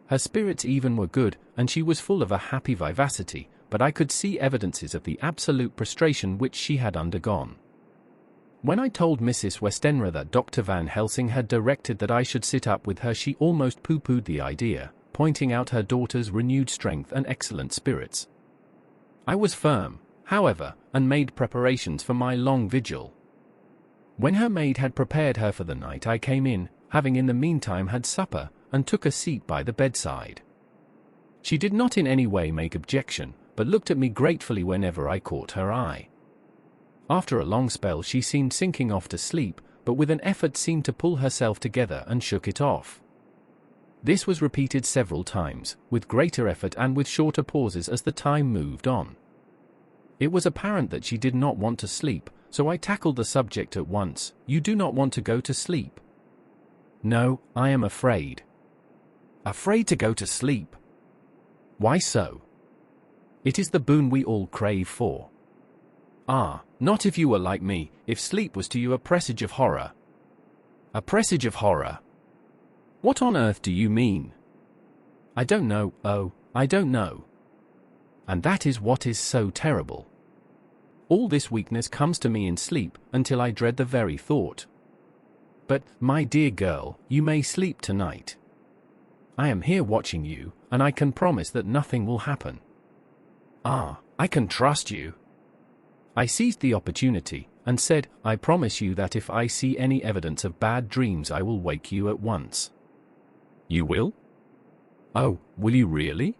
[SPEAKER 2] Her spirits even were good, and she was full of a happy vivacity, but I could see evidences of the absolute prostration which she had undergone. When I told Mrs. Westenra that Dr. Van Helsing had directed that I should sit up with her, she almost pooh-poohed the idea, pointing out her daughter's renewed strength and excellent spirits. I was firm, however, and made preparations for my long vigil. When her maid had prepared her for the night I came in, having in the meantime had supper, and took a seat by the bedside. She did not in any way make objection, but looked at me gratefully whenever I caught her eye. After a long spell she seemed sinking off to sleep, but with an effort seemed to pull herself together and shook it off. This was repeated several times, with greater effort and with shorter pauses as the time moved on. It was apparent that she did not want to sleep, so I tackled the subject at once. "You do not want to go to sleep?" No, I am afraid. Afraid to go to sleep. Why so? It is the boon we all crave for. Ah, not if you were like me, if sleep was to you a presage of horror. A presage of horror? What on earth do you mean? I don't know, oh, I don't know. And that is what is so terrible. All this weakness comes to me in sleep until I dread the very thought. But, my dear girl, you may sleep tonight. I am here watching you, and I can promise that nothing will happen. Ah, I can trust you. I seized the opportunity and said, I promise you that if I see any evidence of bad dreams I will wake you at once. You will? Oh, will you really?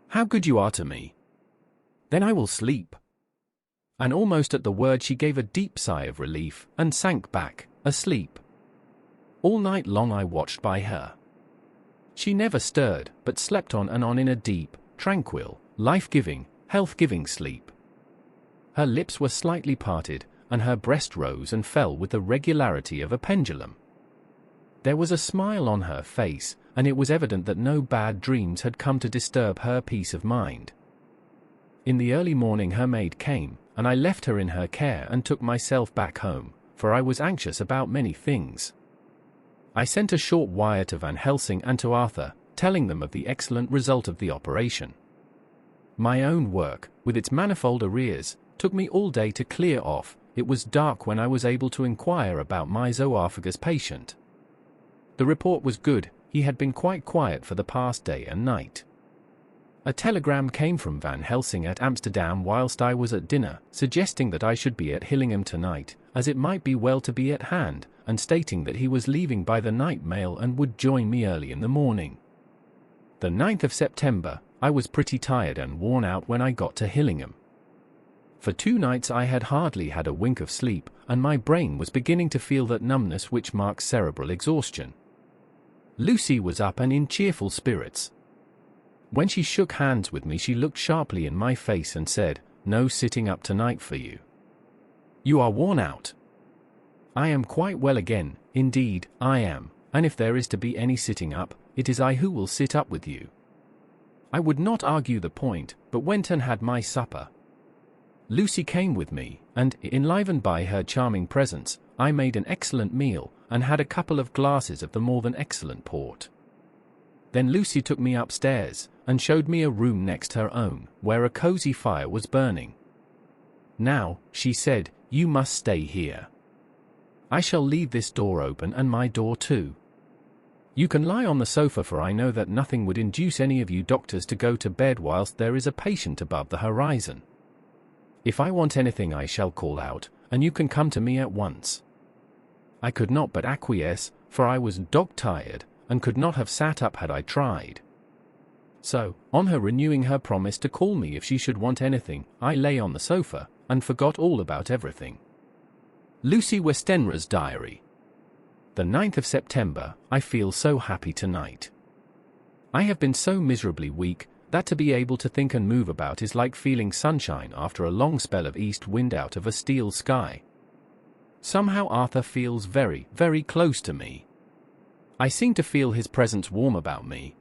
[SPEAKER 2] How good you are to me. Then I will sleep. And almost at the word she gave a deep sigh of relief and sank back, asleep. All night long I watched by her. She never stirred, but slept on and on in a deep, tranquil, life-giving, health-giving sleep. Her lips were slightly parted, and her breast rose and fell with the regularity of a pendulum. There was a smile on her face, and it was evident that no bad dreams had come to disturb her peace of mind. In the early morning her maid came, and I left her in her care and took myself back home, for I was anxious about many things. I sent a short wire to Van Helsing and to Arthur, telling them of the excellent result of the operation. My own work, with its manifold arrears, took me all day to clear off. It was dark when I was able to inquire about my zoophagus patient. The report was good. He had been quite quiet for the past day and night. A telegram came from Van Helsing at Amsterdam whilst I was at dinner, suggesting that I should be at Hillingham tonight, as it might be well to be at hand, and stating that he was leaving by the night mail and would join me early in the morning. The 9th of September, I was pretty tired and worn out when I got to Hillingham. For 2 nights I had hardly had a wink of sleep, and my brain was beginning to feel that numbness which marks cerebral exhaustion. Lucy was up and in cheerful spirits. When she shook hands with me she looked sharply in my face and said, "No sitting up tonight for you. You are worn out." I am quite well again, indeed, I am, and if there is to be any sitting up, it is I who will sit up with you. I would not argue the point, but went and had my supper. Lucy came with me, and, enlivened by her charming presence, I made an excellent meal, and had a couple of glasses of the more than excellent port. Then Lucy took me upstairs, and showed me a room next her own, where a cosy fire was burning. "Now," she said, "you must stay here. I shall leave this door open and my door too. You can lie on the sofa, for I know that nothing would induce any of you doctors to go to bed whilst there is a patient above the horizon. If I want anything I shall call out, and you can come to me at once." I could not but acquiesce, for I was dog-tired, and could not have sat up had I tried. So, on her renewing her promise to call me if she should want anything, I lay on the sofa, and forgot all about everything. Lucy Westenra's diary. The 9th of September, I feel so happy tonight. I have been so miserably weak, that to be able to think and move about is like feeling sunshine after a long spell of east wind out of a steel sky. Somehow Arthur feels very, very close to me. I seem to feel his presence warm about me.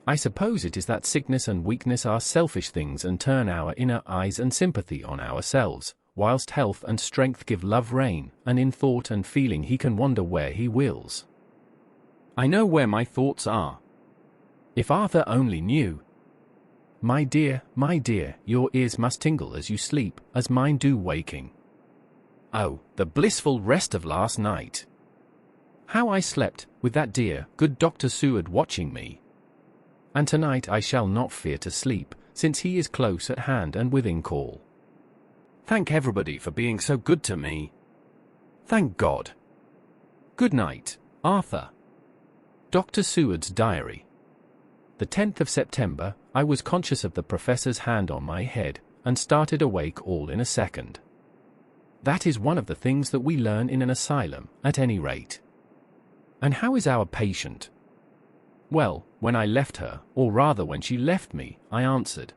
[SPEAKER 2] I suppose it is that sickness and weakness are selfish things and turn our inner eyes and sympathy on ourselves, whilst health and strength give love rein, and in thought and feeling he can wander where he wills. I know where my thoughts are. If Arthur only knew. My dear, your ears must tingle as you sleep, as mine do waking. Oh, the blissful rest of last night! How I slept, with that dear, good Dr. Seward watching me. And tonight I shall not fear to sleep, since he is close at hand and within call. Thank everybody for being so good to me. Thank God. Good night, Arthur. Dr. Seward's diary. The 10th of September, I was conscious of the professor's hand on my head, and started awake all in a second. That is one of the things that we learn in an asylum, at any rate. And how is our patient? Well, when I left her, or rather when she left me, I answered.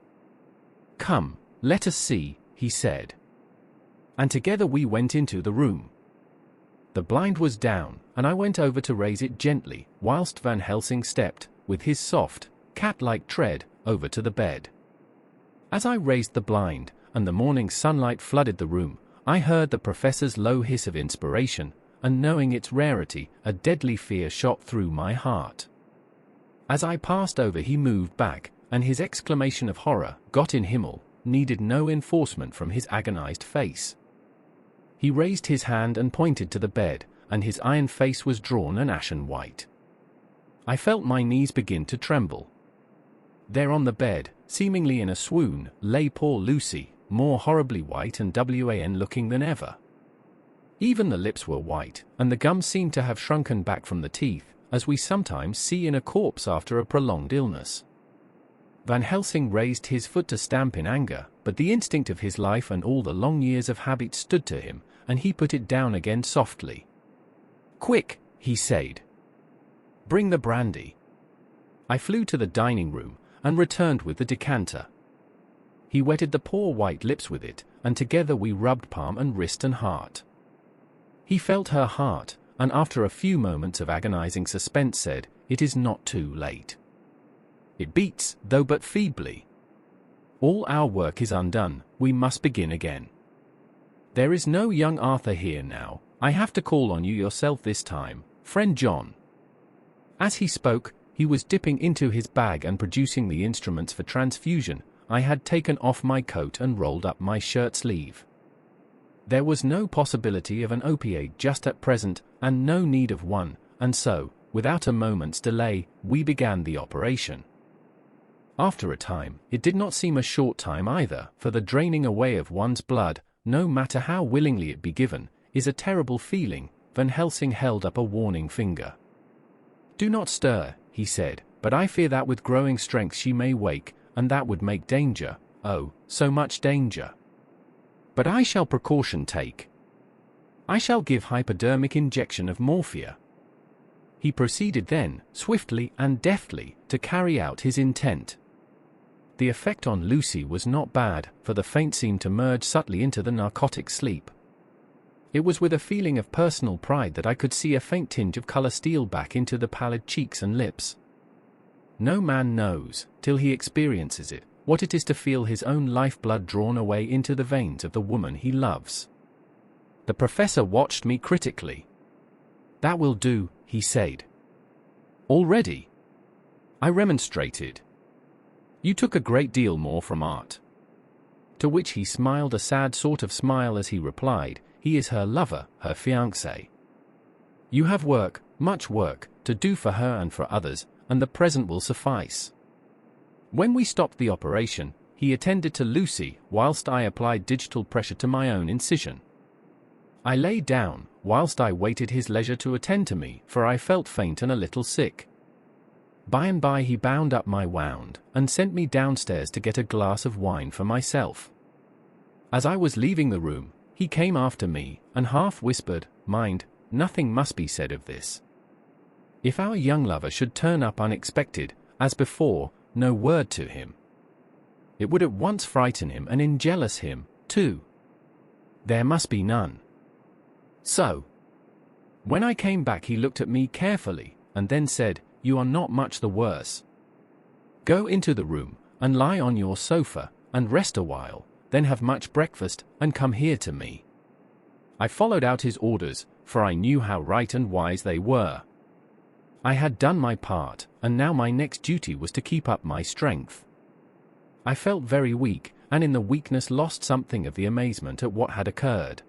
[SPEAKER 2] "Come, let us see," he said. And together we went into the room. The blind was down, and I went over to raise it gently, whilst Van Helsing stepped, with his soft, cat-like tread, over to the bed. As I raised the blind, and the morning sunlight flooded the room, I heard the professor's low hiss of inspiration, and knowing its rarity, a deadly fear shot through my heart. As I passed over, he moved back, and his exclamation of horror, "Gott in Himmel," needed no enforcement from his agonized face. He raised his hand and pointed to the bed, and his iron face was drawn an ashen white. I felt my knees begin to tremble. There on the bed, seemingly in a swoon, lay poor Lucy, more horribly white and wan-looking than ever. Even the lips were white, and the gums seemed to have shrunken back from the teeth, as we sometimes see in a corpse after a prolonged illness. Van Helsing raised his foot to stamp in anger, but the instinct of his life and all the long years of habit stood to him, and he put it down again softly. "Quick," he said. "Bring the brandy." I flew to the dining room, and returned with the decanter. He wetted the poor white lips with it, and together we rubbed palm and wrist and heart. He felt her heart, and after a few moments of agonizing suspense said, "It is not too late. It beats, though but feebly. All our work is undone, we must begin again. There is no young Arthur here now, I have to call on you yourself this time, friend John." As he spoke, he was dipping into his bag and producing the instruments for transfusion. I had taken off my coat and rolled up my shirt sleeve. There was no possibility of an opiate just at present, and no need of one, and so, without a moment's delay, we began the operation. After a time, it did not seem a short time either, for the draining away of one's blood, no matter how willingly it be given, is a terrible feeling. Van Helsing held up a warning finger. "Do not stir," he said, "but I fear that with growing strength she may wake, and that would make danger, oh, so much danger. But I shall precaution take. I shall give hypodermic injection of morphia." He proceeded then, swiftly and deftly, to carry out his intent. The effect on Lucy was not bad, for the faint seemed to merge subtly into the narcotic sleep. It was with a feeling of personal pride that I could see a faint tinge of color steal back into the pallid cheeks and lips. No man knows, till he experiences it, what it is to feel his own lifeblood drawn away into the veins of the woman he loves. The professor watched me critically. "That will do," he said. "Already?" I remonstrated. "You took a great deal more from art." To which he smiled a sad sort of smile as he replied, "He is her lover, her fiancé. You have work, much work, to do for her and for others, and the present will suffice." When we stopped the operation, he attended to Lucy, whilst I applied digital pressure to my own incision. I lay down, whilst I waited his leisure to attend to me, for I felt faint and a little sick. By and by he bound up my wound, and sent me downstairs to get a glass of wine for myself. As I was leaving the room, he came after me, and half whispered, "Mind, nothing must be said of this. If our young lover should turn up unexpected, as before, no word to him. It would at once frighten him and enjealous him, too. There must be none." So, when I came back he looked at me carefully, and then said, "You are not much the worse. Go into the room, and lie on your sofa, and rest a while, then have much breakfast, and come here to me." I followed out his orders, for I knew how right and wise they were. I had done my part, and now my next duty was to keep up my strength. I felt very weak, and in the weakness lost something of the amazement at what had occurred.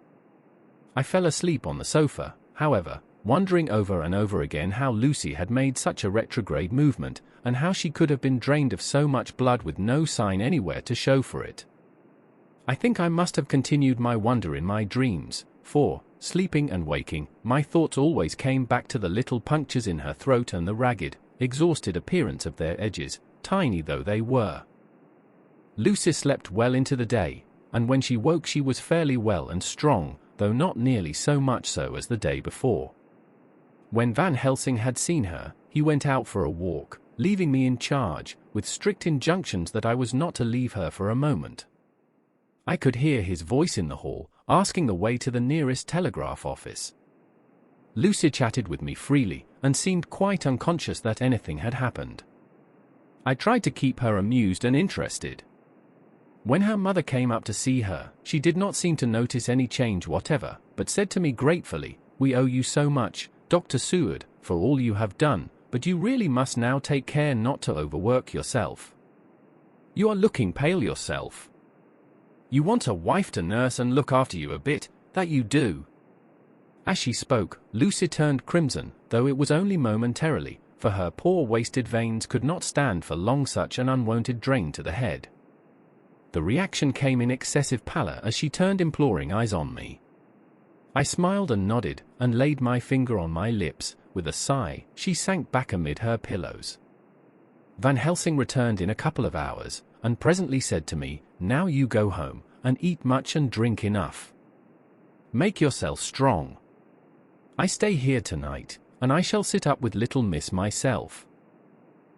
[SPEAKER 2] I fell asleep on the sofa, however, wondering over and over again how Lucy had made such a retrograde movement, and how she could have been drained of so much blood with no sign anywhere to show for it. I think I must have continued my wonder in my dreams, for, sleeping and waking, my thoughts always came back to the little punctures in her throat and the ragged, exhausted appearance of their edges, tiny though they were. Lucy slept well into the day, and when she woke she was fairly well and strong, though not nearly so much so as the day before. When Van Helsing had seen her, he went out for a walk, leaving me in charge, with strict injunctions that I was not to leave her for a moment. I could hear his voice in the hall, asking the way to the nearest telegraph office. Lucy chatted with me freely, and seemed quite unconscious that anything had happened. I tried to keep her amused and interested. When her mother came up to see her, she did not seem to notice any change whatever, but said to me gratefully, "We owe you so much, Dr. Seward, for all you have done, but you really must now take care not to overwork yourself. You are looking pale yourself. You want a wife to nurse and look after you a bit, that you do." As she spoke, Lucy turned crimson, though it was only momentarily, for her poor wasted veins could not stand for long such an unwonted drain to the head. The reaction came in excessive pallor as she turned imploring eyes on me. I smiled and nodded, and laid my finger on my lips. With a sigh, she sank back amid her pillows. Van Helsing returned in a couple of hours, and presently said to me, "Now you go home, and eat much and drink enough. Make yourself strong. I stay here tonight, and I shall sit up with little miss myself.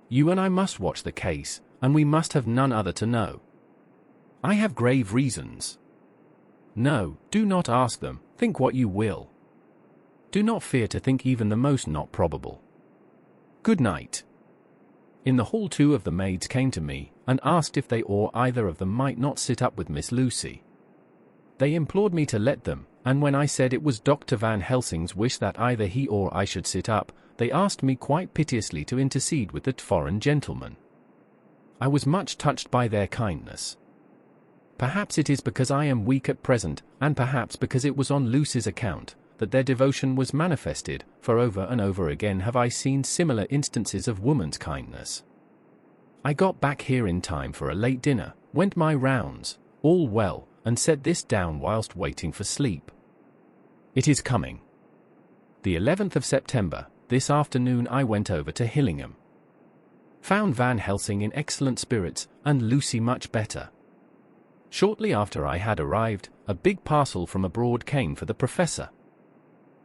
[SPEAKER 2] You and I must watch the case, and we must have none other to know. I have grave reasons. No, do not ask them, think what you will. Do not fear to think even the most not probable. Good night." In the hall 2 of the maids came to me, and asked if they or either of them might not sit up with Miss Lucy. They implored me to let them, and when I said it was Dr. Van Helsing's wish that either he or I should sit up, they asked me quite piteously to intercede with the foreign gentleman. I was much touched by their kindness. Perhaps it is because I am weak at present, and perhaps because it was on Lucy's account, that their devotion was manifested, for over and over again have I seen similar instances of woman's kindness. I got back here in time for a late dinner, went my rounds, all well, and set this down whilst waiting for sleep. It is coming. The 11th of September, this afternoon I went over to Hillingham. Found Van Helsing in excellent spirits, and Lucy much better. Shortly after I had arrived, a big parcel from abroad came for the professor.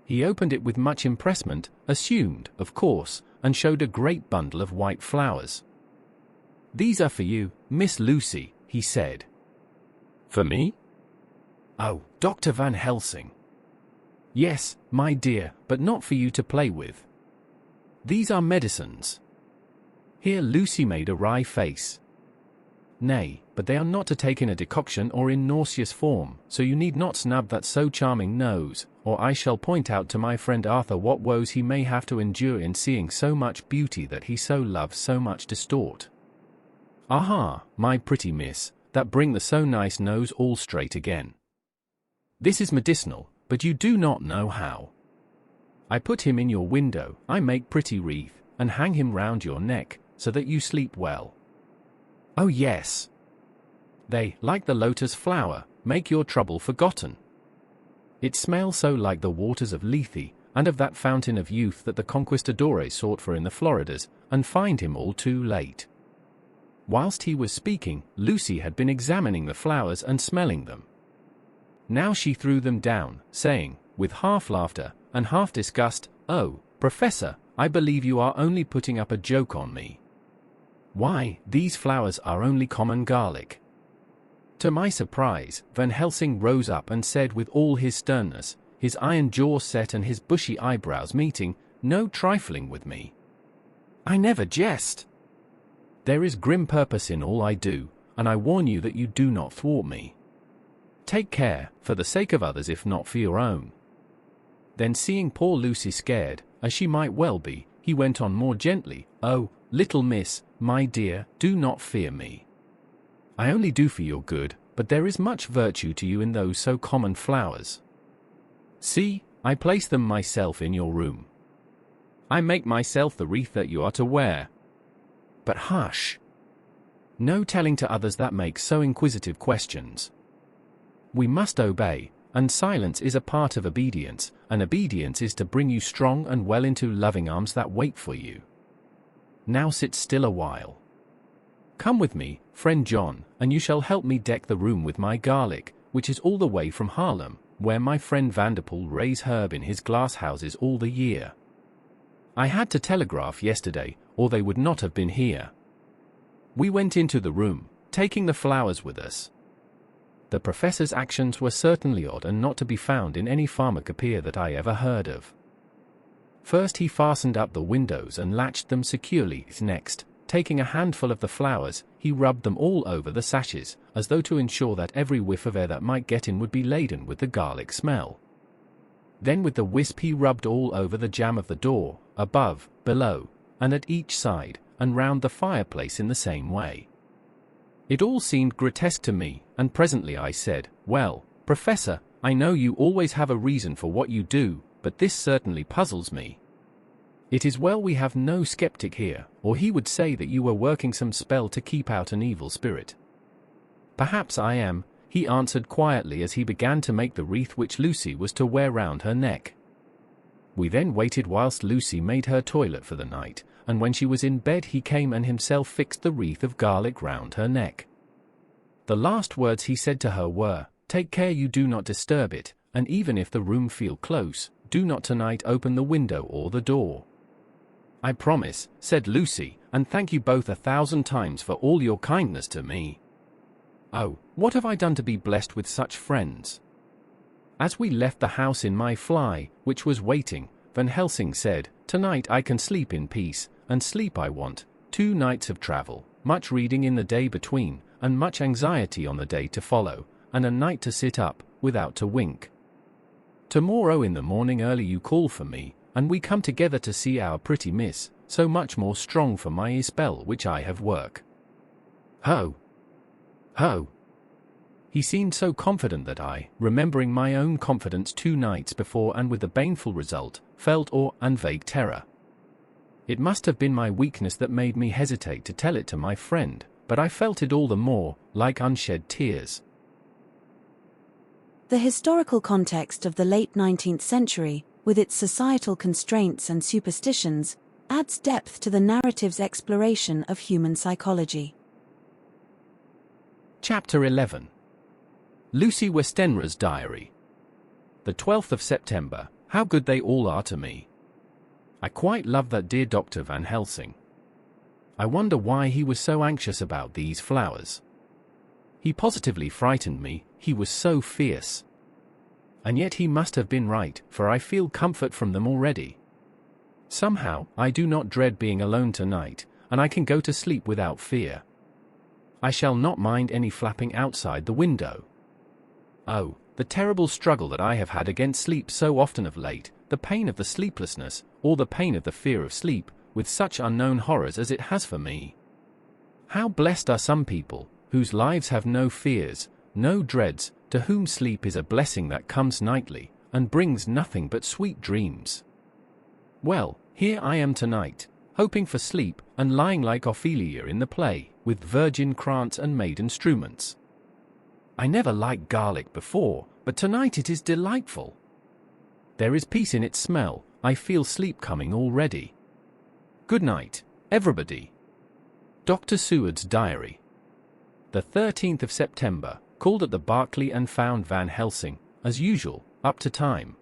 [SPEAKER 2] He opened it with much impressment, assumed, of course, and showed a great bundle of white flowers. "These are for you, Miss Lucy," he said. "For me?" "Oh, Dr. Van Helsing." "Yes, my dear, but not for you to play with. These are medicines." Here Lucy made a wry face. "Nay, but they are not to take in a decoction or in nauseous form, so you need not snub that so charming nose, or I shall point out to my friend Arthur what woes he may have to endure in seeing so much beauty that he so loves so much distort. Aha, my pretty miss, that bring the so nice nose all straight again. This is medicinal, but you do not know how. I put him in your window, I make pretty wreath, and hang him round your neck, so that you sleep well. Oh yes. They, like the lotus flower, make your trouble forgotten. It smells so like the waters of Lethe, and of that fountain of youth that the conquistadores sought for in the Floridas, and find him all too late." Whilst he was speaking, Lucy had been examining the flowers and smelling them. Now she threw them down, saying, with half laughter, and half disgust, "Oh, Professor, I believe you are only putting up a joke on me. Why, these flowers are only common garlic." To my surprise, Van Helsing rose up and said with all his sternness, his iron jaw set and his bushy eyebrows meeting, "No trifling with me. I never jest. There is grim purpose in all I do, and I warn you that you do not thwart me. Take care, for the sake of others if not for your own." Then seeing poor Lucy scared, as she might well be, he went on more gently, "Oh, little miss, my dear, do not fear me. I only do for your good, but there is much virtue to you in those so common flowers. See, I place them myself in your room. I make myself the wreath that you are to wear. But hush! No telling to others that make so inquisitive questions. We must obey, and silence is a part of obedience, and obedience is to bring you strong and well into loving arms that wait for you. Now sit still a while. Come with me, friend John, and you shall help me deck the room with my garlic, which is all the way from Haarlem, where my friend Vanderpool raise herb in his glass houses all the year. I had to telegraph yesterday, or they would not have been here." We went into the room, taking the flowers with us. The professor's actions were certainly odd and not to be found in any pharmacopoeia that I ever heard of. First he fastened up the windows and latched them securely. Next, taking a handful of the flowers, he rubbed them all over the sashes, as though to ensure that every whiff of air that might get in would be laden with the garlic smell. Then with the wisp he rubbed all over the jamb of the door, above, below, and at each side, and round the fireplace in the same way. It all seemed grotesque to me, and presently I said, "Well, Professor, I know you always have a reason for what you do, but this certainly puzzles me. It is well we have no skeptic here, or he would say that you were working some spell to keep out an evil spirit." "Perhaps I am," he answered quietly as he began to make the wreath which Lucy was to wear round her neck. We then waited whilst Lucy made her toilet for the night, and when she was in bed he came and himself fixed the wreath of garlic round her neck. The last words he said to her were, "Take care you do not disturb it, and even if the room feel close, do not tonight open the window or the door." "I promise," said Lucy, "and thank you both 1,000 times for all your kindness to me. Oh, what have I done to be blessed with such friends?" As we left the house in my fly, which was waiting, Van Helsing said, "Tonight I can sleep in peace, and sleep I want. 2 nights of travel, much reading in the day between, and much anxiety on the day to follow, and a night to sit up, without to wink. Tomorrow in the morning early you call for me, and we come together to see our pretty miss, so much more strong for my spell which I have work. Ho! Ho!" He seemed so confident that I, remembering my own confidence 2 nights before and with the baneful result, felt awe and vague terror. It must have been my weakness that made me hesitate to tell it to my friend, but I felt it all the more, like unshed tears.
[SPEAKER 1] The historical context of the late 19th century, with its societal constraints and superstitions, adds depth to the narrative's exploration of human psychology.
[SPEAKER 2] Chapter 11. Lucy Westenra's Diary. The 12th of September, how good they all are to me. I quite love that dear Dr. Van Helsing. I wonder why he was so anxious about these flowers. He positively frightened me, he was so fierce. And yet he must have been right, for I feel comfort from them already. Somehow, I do not dread being alone tonight, and I can go to sleep without fear. I shall not mind any flapping outside the window. Oh, the terrible struggle that I have had against sleep so often of late, the pain of the sleeplessness, or the pain of the fear of sleep, with such unknown horrors as it has for me. How blessed are some people, whose lives have no fears, no dreads, to whom sleep is a blessing that comes nightly, and brings nothing but sweet dreams. Well, here I am tonight, hoping for sleep, and lying like Ophelia in the play, with virgin krantz and maiden struments. I never liked garlic before, but tonight it is delightful. There is peace in its smell, I feel sleep coming already. Good night, everybody. Dr. Seward's Diary. The 13th of September, called at the Berkeley and found Van Helsing, as usual, up to time.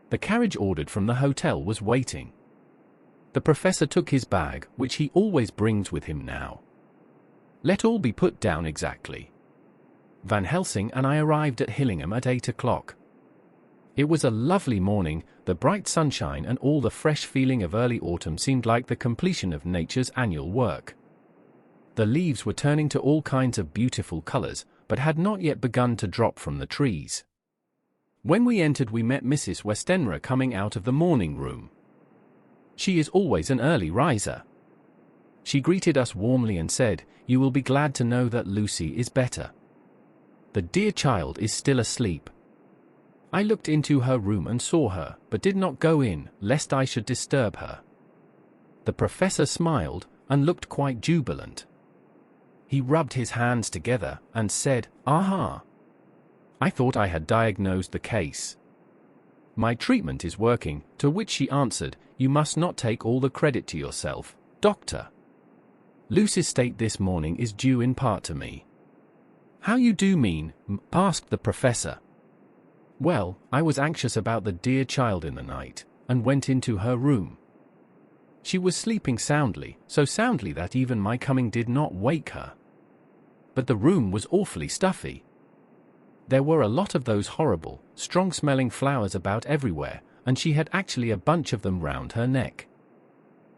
[SPEAKER 2] The carriage ordered from the hotel was waiting. The professor took his bag, which he always brings with him now. Let all be put down exactly. Van Helsing and I arrived at Hillingham at 8 o'clock. It was a lovely morning, the bright sunshine and all the fresh feeling of early autumn seemed like the completion of nature's annual work. The leaves were turning to all kinds of beautiful colors, but had not yet begun to drop from the trees. When we entered we met Mrs. Westenra coming out of the morning room. She is always an early riser. She greeted us warmly and said, "You will be glad to know that Lucy is better. The dear child is still asleep." I looked into her room and saw her, but did not go in, lest I should disturb her. The professor smiled, and looked quite jubilant. He rubbed his hands together, and said, "Aha! I thought I had diagnosed the case. My treatment is working," to which she answered, "You must not take all the credit to yourself, doctor. Lucy's state this morning is due in part to me." "How you do mean?" asked the professor. "Well, I was anxious about the dear child in the night, and went into her room. She was sleeping soundly, so soundly that even my coming did not wake her. But the room was awfully stuffy. There were a lot of those horrible, strong-smelling flowers about everywhere, and she had actually a bunch of them round her neck.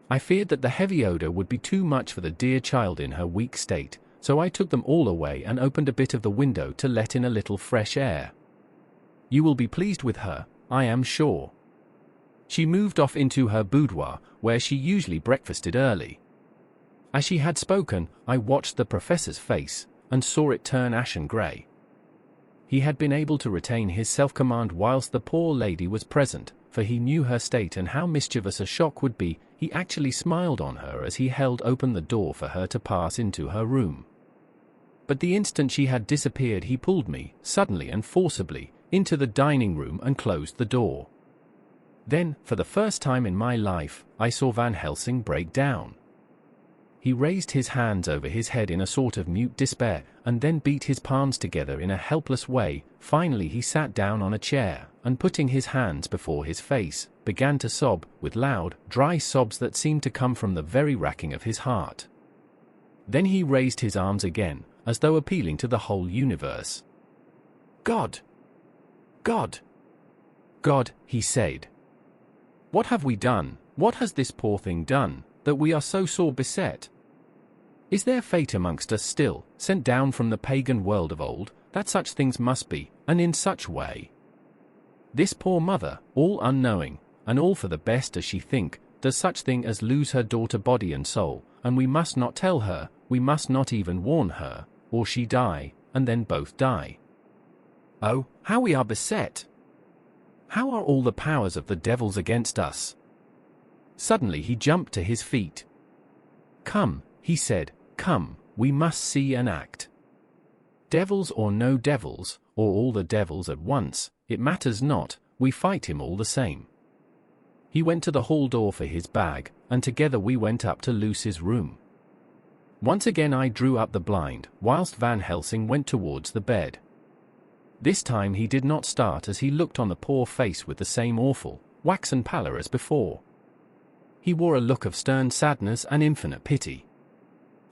[SPEAKER 2] I feared that the heavy odor would be too much for the dear child in her weak state, so I took them all away and opened a bit of the window to let in a little fresh air. You will be pleased with her, I am sure. She moved off into her boudoir, where she usually breakfasted early. As she had spoken, I watched the professor's face, and saw it turn ashen grey. He had been able to retain his self-command whilst the poor lady was present, for he knew her state and how mischievous a shock would be. He actually smiled on her as he held open the door for her to pass into her room. But the instant she had disappeared, he pulled me, suddenly and forcibly, into the dining room and closed the door. Then, for the first time in my life, I saw Van Helsing break down. He raised his hands over his head in a sort of mute despair, and then beat his palms together in a helpless way. Finally he sat down on a chair, and putting his hands before his face, began to sob, with loud, dry sobs that seemed to come from the very racking of his heart. Then he raised his arms again, as though appealing to the whole universe. "God! God! God," he said. "What have we done, what has this poor thing done, that we are so sore beset? Is there fate amongst us still, sent down from the pagan world of old, that such things must be, and in such way? This poor mother, all unknowing, and all for the best as she think, does such thing as lose her daughter body and soul, and we must not tell her, we must not even warn her, or she die, and then both die. Oh, how we are beset! How are all the powers of the devils against us?" Suddenly he jumped to his feet. "Come," he said, "come, we must see and act. Devils or no devils, or all the devils at once, it matters not, we fight him all the same." He went to the hall door for his bag, and together we went up to Lucy's room. Once again I drew up the blind, whilst Van Helsing went towards the bed. This time he did not start as he looked on the poor face with the same awful, waxen pallor as before. He wore a look of stern sadness and infinite pity.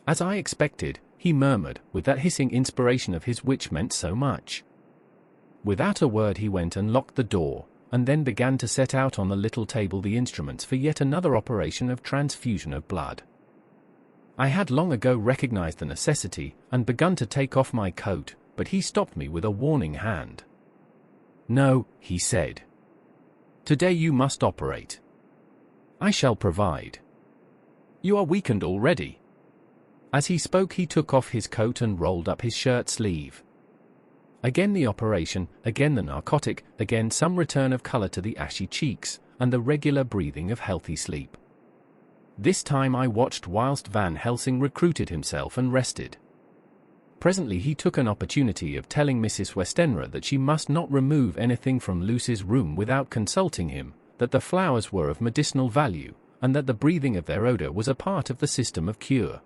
[SPEAKER 2] As I expected, he murmured, with that hissing inspiration of his which meant so much. Without a word he went and locked the door, and then began to set out on the little table the instruments for yet another operation of transfusion of blood. I had long ago recognized the necessity, and begun to take off my coat, but he stopped me with a warning hand. "No," he said. "Today you must operate. I shall provide. You are weakened already." As he spoke he took off his coat and rolled up his shirt sleeve. Again the operation, again the narcotic, again some return of color to the ashy cheeks, and the regular breathing of healthy sleep. This time I watched whilst Van Helsing recruited himself and rested. Presently he took an opportunity of telling Mrs. Westenra that she must not remove anything from Lucy's room without consulting him, that the flowers were of medicinal value, and that the breathing of their odor was a part of the system of cure.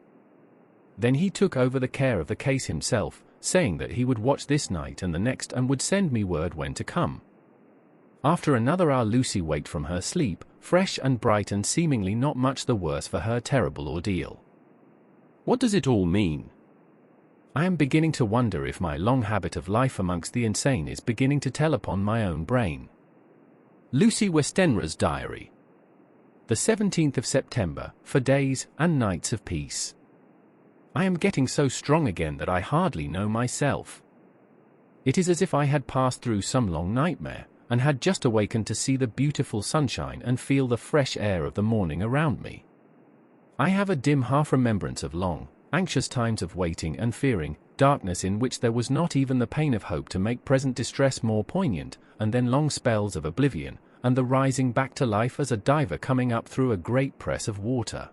[SPEAKER 2] Then he took over the care of the case himself, saying that he would watch this night and the next and would send me word when to come. After another hour Lucy waked from her sleep, fresh and bright and seemingly not much the worse for her terrible ordeal. What does it all mean? I am beginning to wonder if my long habit of life amongst the insane is beginning to tell upon my own brain. Lucy Westenra's diary. The 17th of September, for days and nights of peace. I am getting so strong again that I hardly know myself. It is as if I had passed through some long nightmare, and had just awakened to see the beautiful sunshine and feel the fresh air of the morning around me. I have a dim half-remembrance of long, anxious times of waiting and fearing, darkness in which there was not even the pain of hope to make present distress more poignant, and then long spells of oblivion, and the rising back to life as a diver coming up through a great press of water.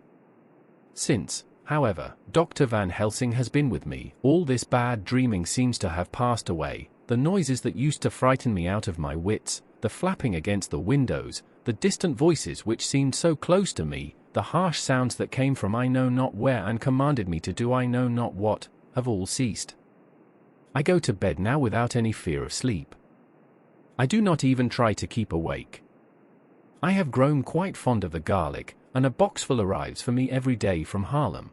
[SPEAKER 2] Since, however, Dr. Van Helsing has been with me, all this bad dreaming seems to have passed away. The noises that used to frighten me out of my wits, the flapping against the windows, the distant voices which seemed so close to me, the harsh sounds that came from I know not where and commanded me to do I know not what, have all ceased. I go to bed now without any fear of sleep. I do not even try to keep awake. I have grown quite fond of the garlic, and a boxful arrives for me every day from Haarlem.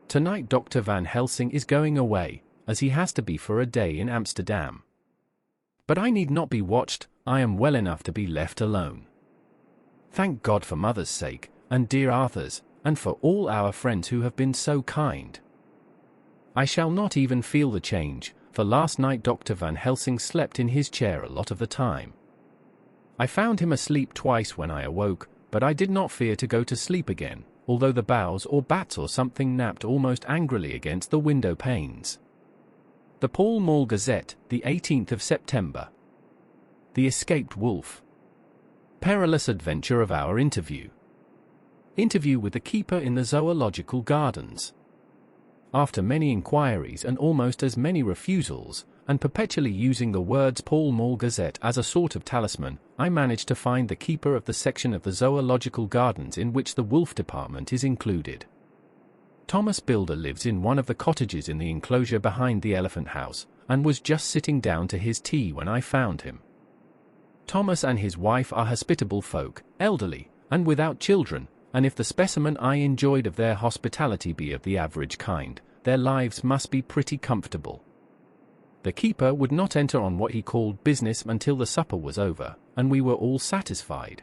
[SPEAKER 2] Tonight Dr. Van Helsing is going away, as he has to be for a day in Amsterdam. But I need not be watched, I am well enough to be left alone. Thank God for mother's sake, and dear Arthur's, and for all our friends who have been so kind. I shall not even feel the change, for last night Dr. Van Helsing slept in his chair a lot of the time. I found him asleep twice when I awoke, but I did not fear to go to sleep again, although the boughs or bats or something napped almost angrily against the window panes. The Pall Mall Gazette, the 18th of September. The Escaped Wolf. Perilous adventure of our interview. Interview with the keeper in the zoological gardens. After many inquiries and almost as many refusals, and perpetually using the words Pall Mall Gazette as a sort of talisman, I managed to find the keeper of the section of the zoological gardens in which the wolf department is included. Thomas Builder lives in one of the cottages in the enclosure behind the elephant house, and was just sitting down to his tea when I found him. Thomas and his wife are hospitable folk, elderly, and without children, and if the specimen I enjoyed of their hospitality be of the average kind, their lives must be pretty comfortable. The keeper would not enter on what he called business until the supper was over, and we were all satisfied.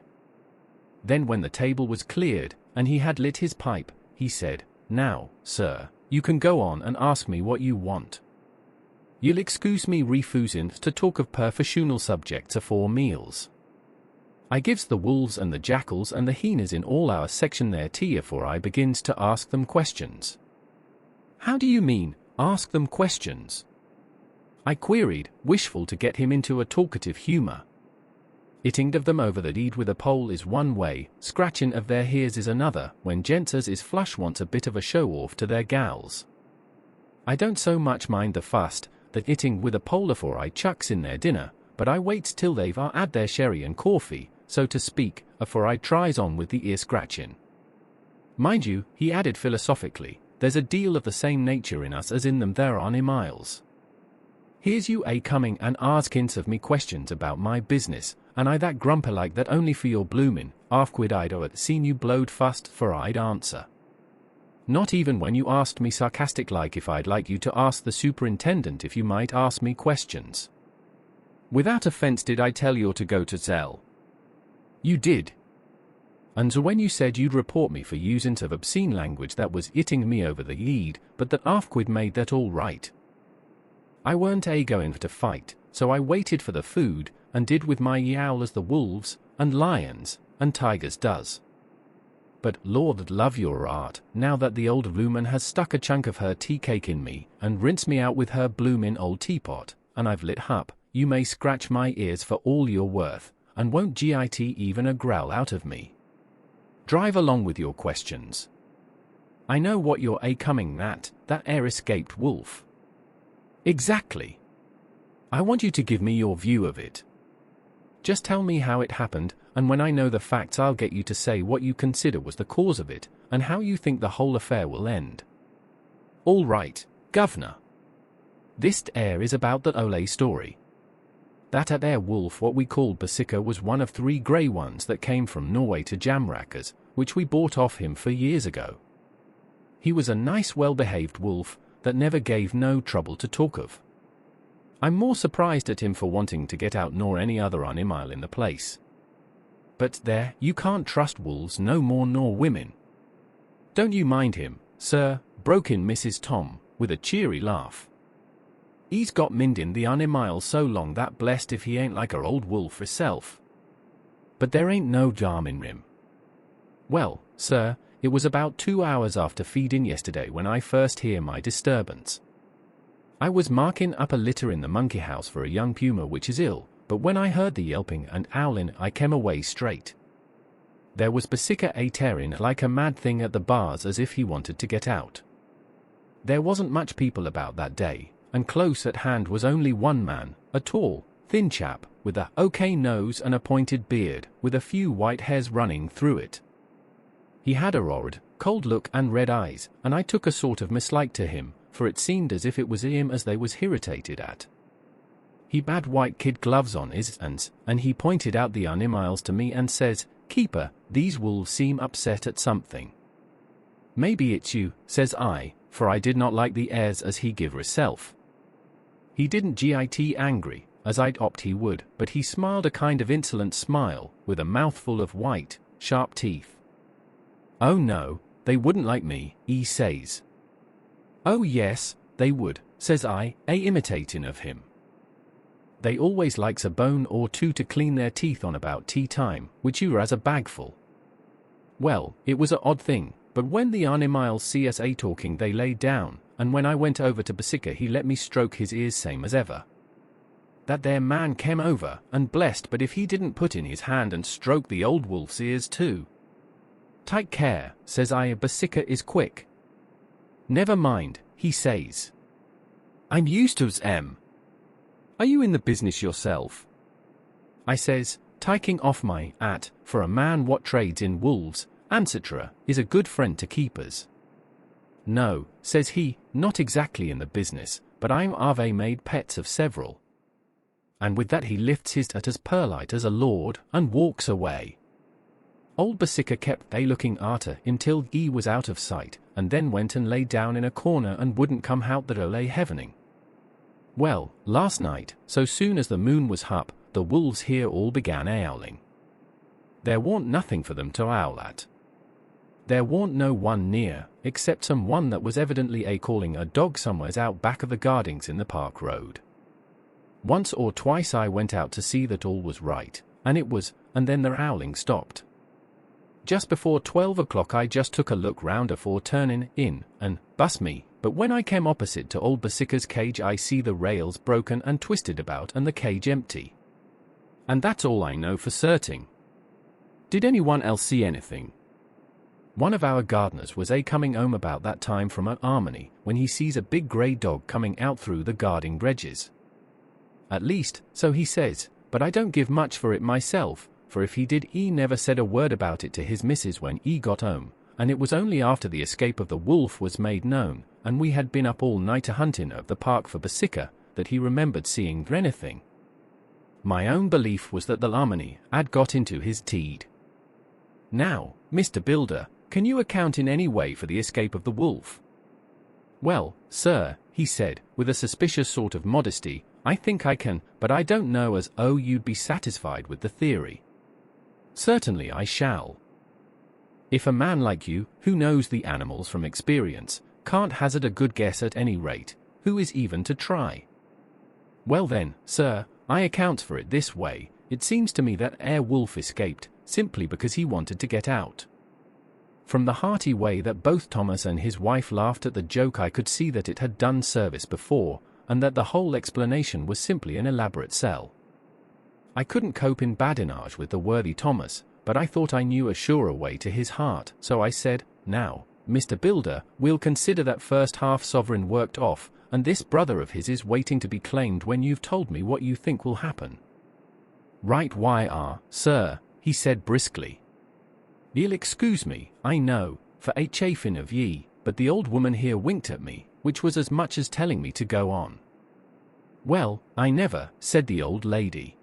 [SPEAKER 2] Then when the table was cleared, and he had lit his pipe, he said, "Now, sir, you can go on and ask me what you want. You'll excuse me refusing to talk of professional subjects afore meals. I gives the wolves and the jackals and the hyenas in all our section their tea afore I begins to ask them questions." "How do you mean, ask them questions?" I queried, wishful to get him into a talkative humour. "Hitting of them over the head with a pole is one way, scratching of their ears is another, when gents as is flush wants a bit of a show-off to their gals. I don't so much mind the fust, that hitting with a pole afore I chucks in their dinner, but I waits till they've had their sherry and coffee, so to speak, afore I tries on with the ear scratching. Mind you," he added philosophically, "there's a deal of the same nature in us as in them there on miles. Here's you coming and askins of me questions about my business, and I that grumpy like that only for your bloomin' half-quid I'd seen you blowed fust for I'd answer. Not even when you asked me sarcastic like if I'd like you to ask the superintendent if you might ask me questions. Without offense did I tell you to go to Zell? You did. And so when you said you'd report me for using of obscene language that was hitting me over the head, but that half-quid made that all right. I weren't going to fight, so I waited for the food, and did with my yowl as the wolves, and lions, and tigers does. But Lord love your art, now that the old woman has stuck a chunk of her tea cake in me, and rinsed me out with her bloomin' old teapot, and I've lit up, you may scratch my ears for all you're worth, and won't git even a growl out of me. Drive along with your questions. I know what you're coming at, that escaped wolf. Exactly. I want you to give me your view of it. Just tell me how it happened, and when I know the facts I'll get you to say what you consider was the cause of it, and how you think the whole affair will end. All right, governor. This is about that Ole story. That wolf what we called Basika was one of 3 grey ones that came from Norway to Jamrackers, which we bought off him for years ago. He was a nice well-behaved wolf, that never gave no trouble to talk of. I'm more surprised at him for wanting to get out nor any other animal in the place. But there, you can't trust wolves no more nor women. Don't you mind him, sir, broke in Mrs. Tom, with a cheery laugh. He's got mindin' the animal so long that blessed if he ain't like her old wolf herself. But there ain't no harm in him. Well, sir, it was about 2 hours after feeding yesterday when I first hear my disturbance. I was marking up a litter in the monkey house for a young puma which is ill, but when I heard the yelping and howling I came away straight. There was Basika tearing like a mad thing at the bars as if he wanted to get out. There wasn't much people about that day, and close at hand was only one man, a tall, thin chap, with a okay nose and a pointed beard, with a few white hairs running through it. He had a horrid, cold look and red eyes, and I took a sort of mislike to him, for it seemed as if it was him as they was irritated at. He had white kid gloves on his hands, and he pointed out the animals to me and says, "Keeper, these wolves seem upset at something." "Maybe it's you," says I, for I did not like the airs as he give herself. He didn't get angry, as I'd opt he would, but he smiled a kind of insolent smile, with a mouthful of white, sharp teeth. "Oh no, they wouldn't like me," he says. "Oh yes, they would," says I, imitating of him. "They always likes a bone or two to clean their teeth on about tea time, which you as a bagful." Well, it was a odd thing, but when the animals see us talking they lay down, and when I went over to Basica he let me stroke his ears same as ever. That there man came over, and blessed but if he didn't put in his hand and stroke the old wolf's ears too. "Take care," says I, "Basica is quick." "Never mind," he says. "I'm used to em. Are you in the business yourself?" I says, taking off my hat, for a man what trades in wolves, etc., is a good friend to keepers. "No," says he, "not exactly in the business, but I'm ave made pets of several." And with that he lifts his hat as polite as a lord, and walks away. Old Basica kept looking arter until he was out of sight, and then went and lay down in a corner and wouldn't come out that lay heavening. Well, last night, so soon as the moon was up, the wolves here all began howling. There warn't nothing for them to howl at. There warn't no one near, except some one that was evidently calling a dog somewheres out back of the gardings in the park road. Once or twice I went out to see that all was right, and then the howling stopped. Just before 12 o'clock I just took a look round afore turning in, and, bus me, but when I came opposite to old Basica's cage I see the rails broken and twisted about and the cage empty. And that's all I know for certain. Did anyone else see anything? One of our gardeners was coming home about that time from a harmony, when he sees a big grey dog coming out through the garden hedges. At least, so he says, but I don't give much for it myself, for if he did he never said a word about it to his missus when he got home, and it was only after the escape of the wolf was made known, and we had been up all night a-hunting of the park for Basica, that he remembered seeing anything. My own belief was that the harmony had got into his teed. Now, Mr. Builder, can you account in any way for the escape of the wolf? Well, sir, he said, with a suspicious sort of modesty, I think I can, but I don't know as you'd be satisfied with the theory. Certainly I shall. If a man like you, who knows the animals from experience, can't hazard a good guess at any rate, who is even to try? Well then, sir, I account for it this way. It seems to me that wolf escaped, simply because he wanted to get out. From the hearty way that both Thomas and his wife laughed at the joke I could see that it had done service before, and that the whole explanation was simply an elaborate sell. I couldn't cope in badinage with the worthy Thomas, but I thought I knew a surer way to his heart, so I said, "Now, Mr. Builder, we'll consider that first half-sovereign worked off, and this brother of his is waiting to be claimed when you've told me what you think will happen." "Right why sir," he said briskly. "Ye'll excuse me, I know, for chaffing of ye, but the old woman here winked at me, which was as much as telling me to go on." "Well, I never," said the old lady.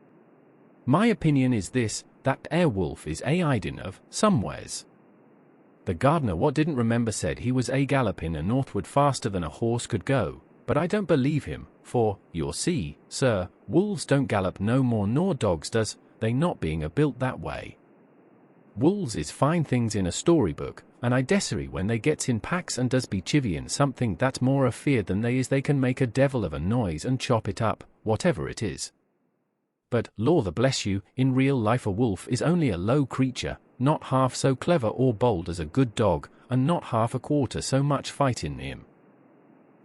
[SPEAKER 2] "My opinion is this, that wolf is hiding of somewheres. The gardener what didn't remember said he was galloping northward faster than a horse could go, but I don't believe him, for, you'll see, sir, wolves don't gallop no more nor dogs does, they not being built that way. Wolves is fine things in a storybook, and I dessery when they gets in packs and does be chivying something that's more afeard than they can make a devil of a noise and chop it up, whatever it is. But, law the bless you, in real life a wolf is only a low creature, not half so clever or bold as a good dog, and not half a quarter so much fighting him.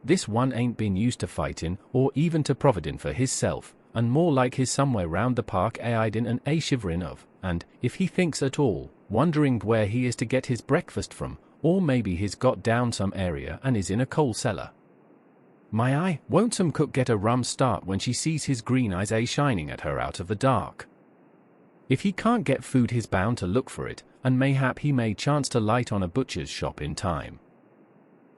[SPEAKER 2] This one ain't been used to fighting, or even to providing for hisself, and more like his somewhere round the park hiding and shivering of, and, if he thinks at all, wondering where he is to get his breakfast from, or maybe he's got down some area and is in a coal cellar. My eye, won't some cook get a rum start when she sees his green eyes shining at her out of the dark? If he can't get food he's bound to look for it, and mayhap he may chance to light on a butcher's shop in time.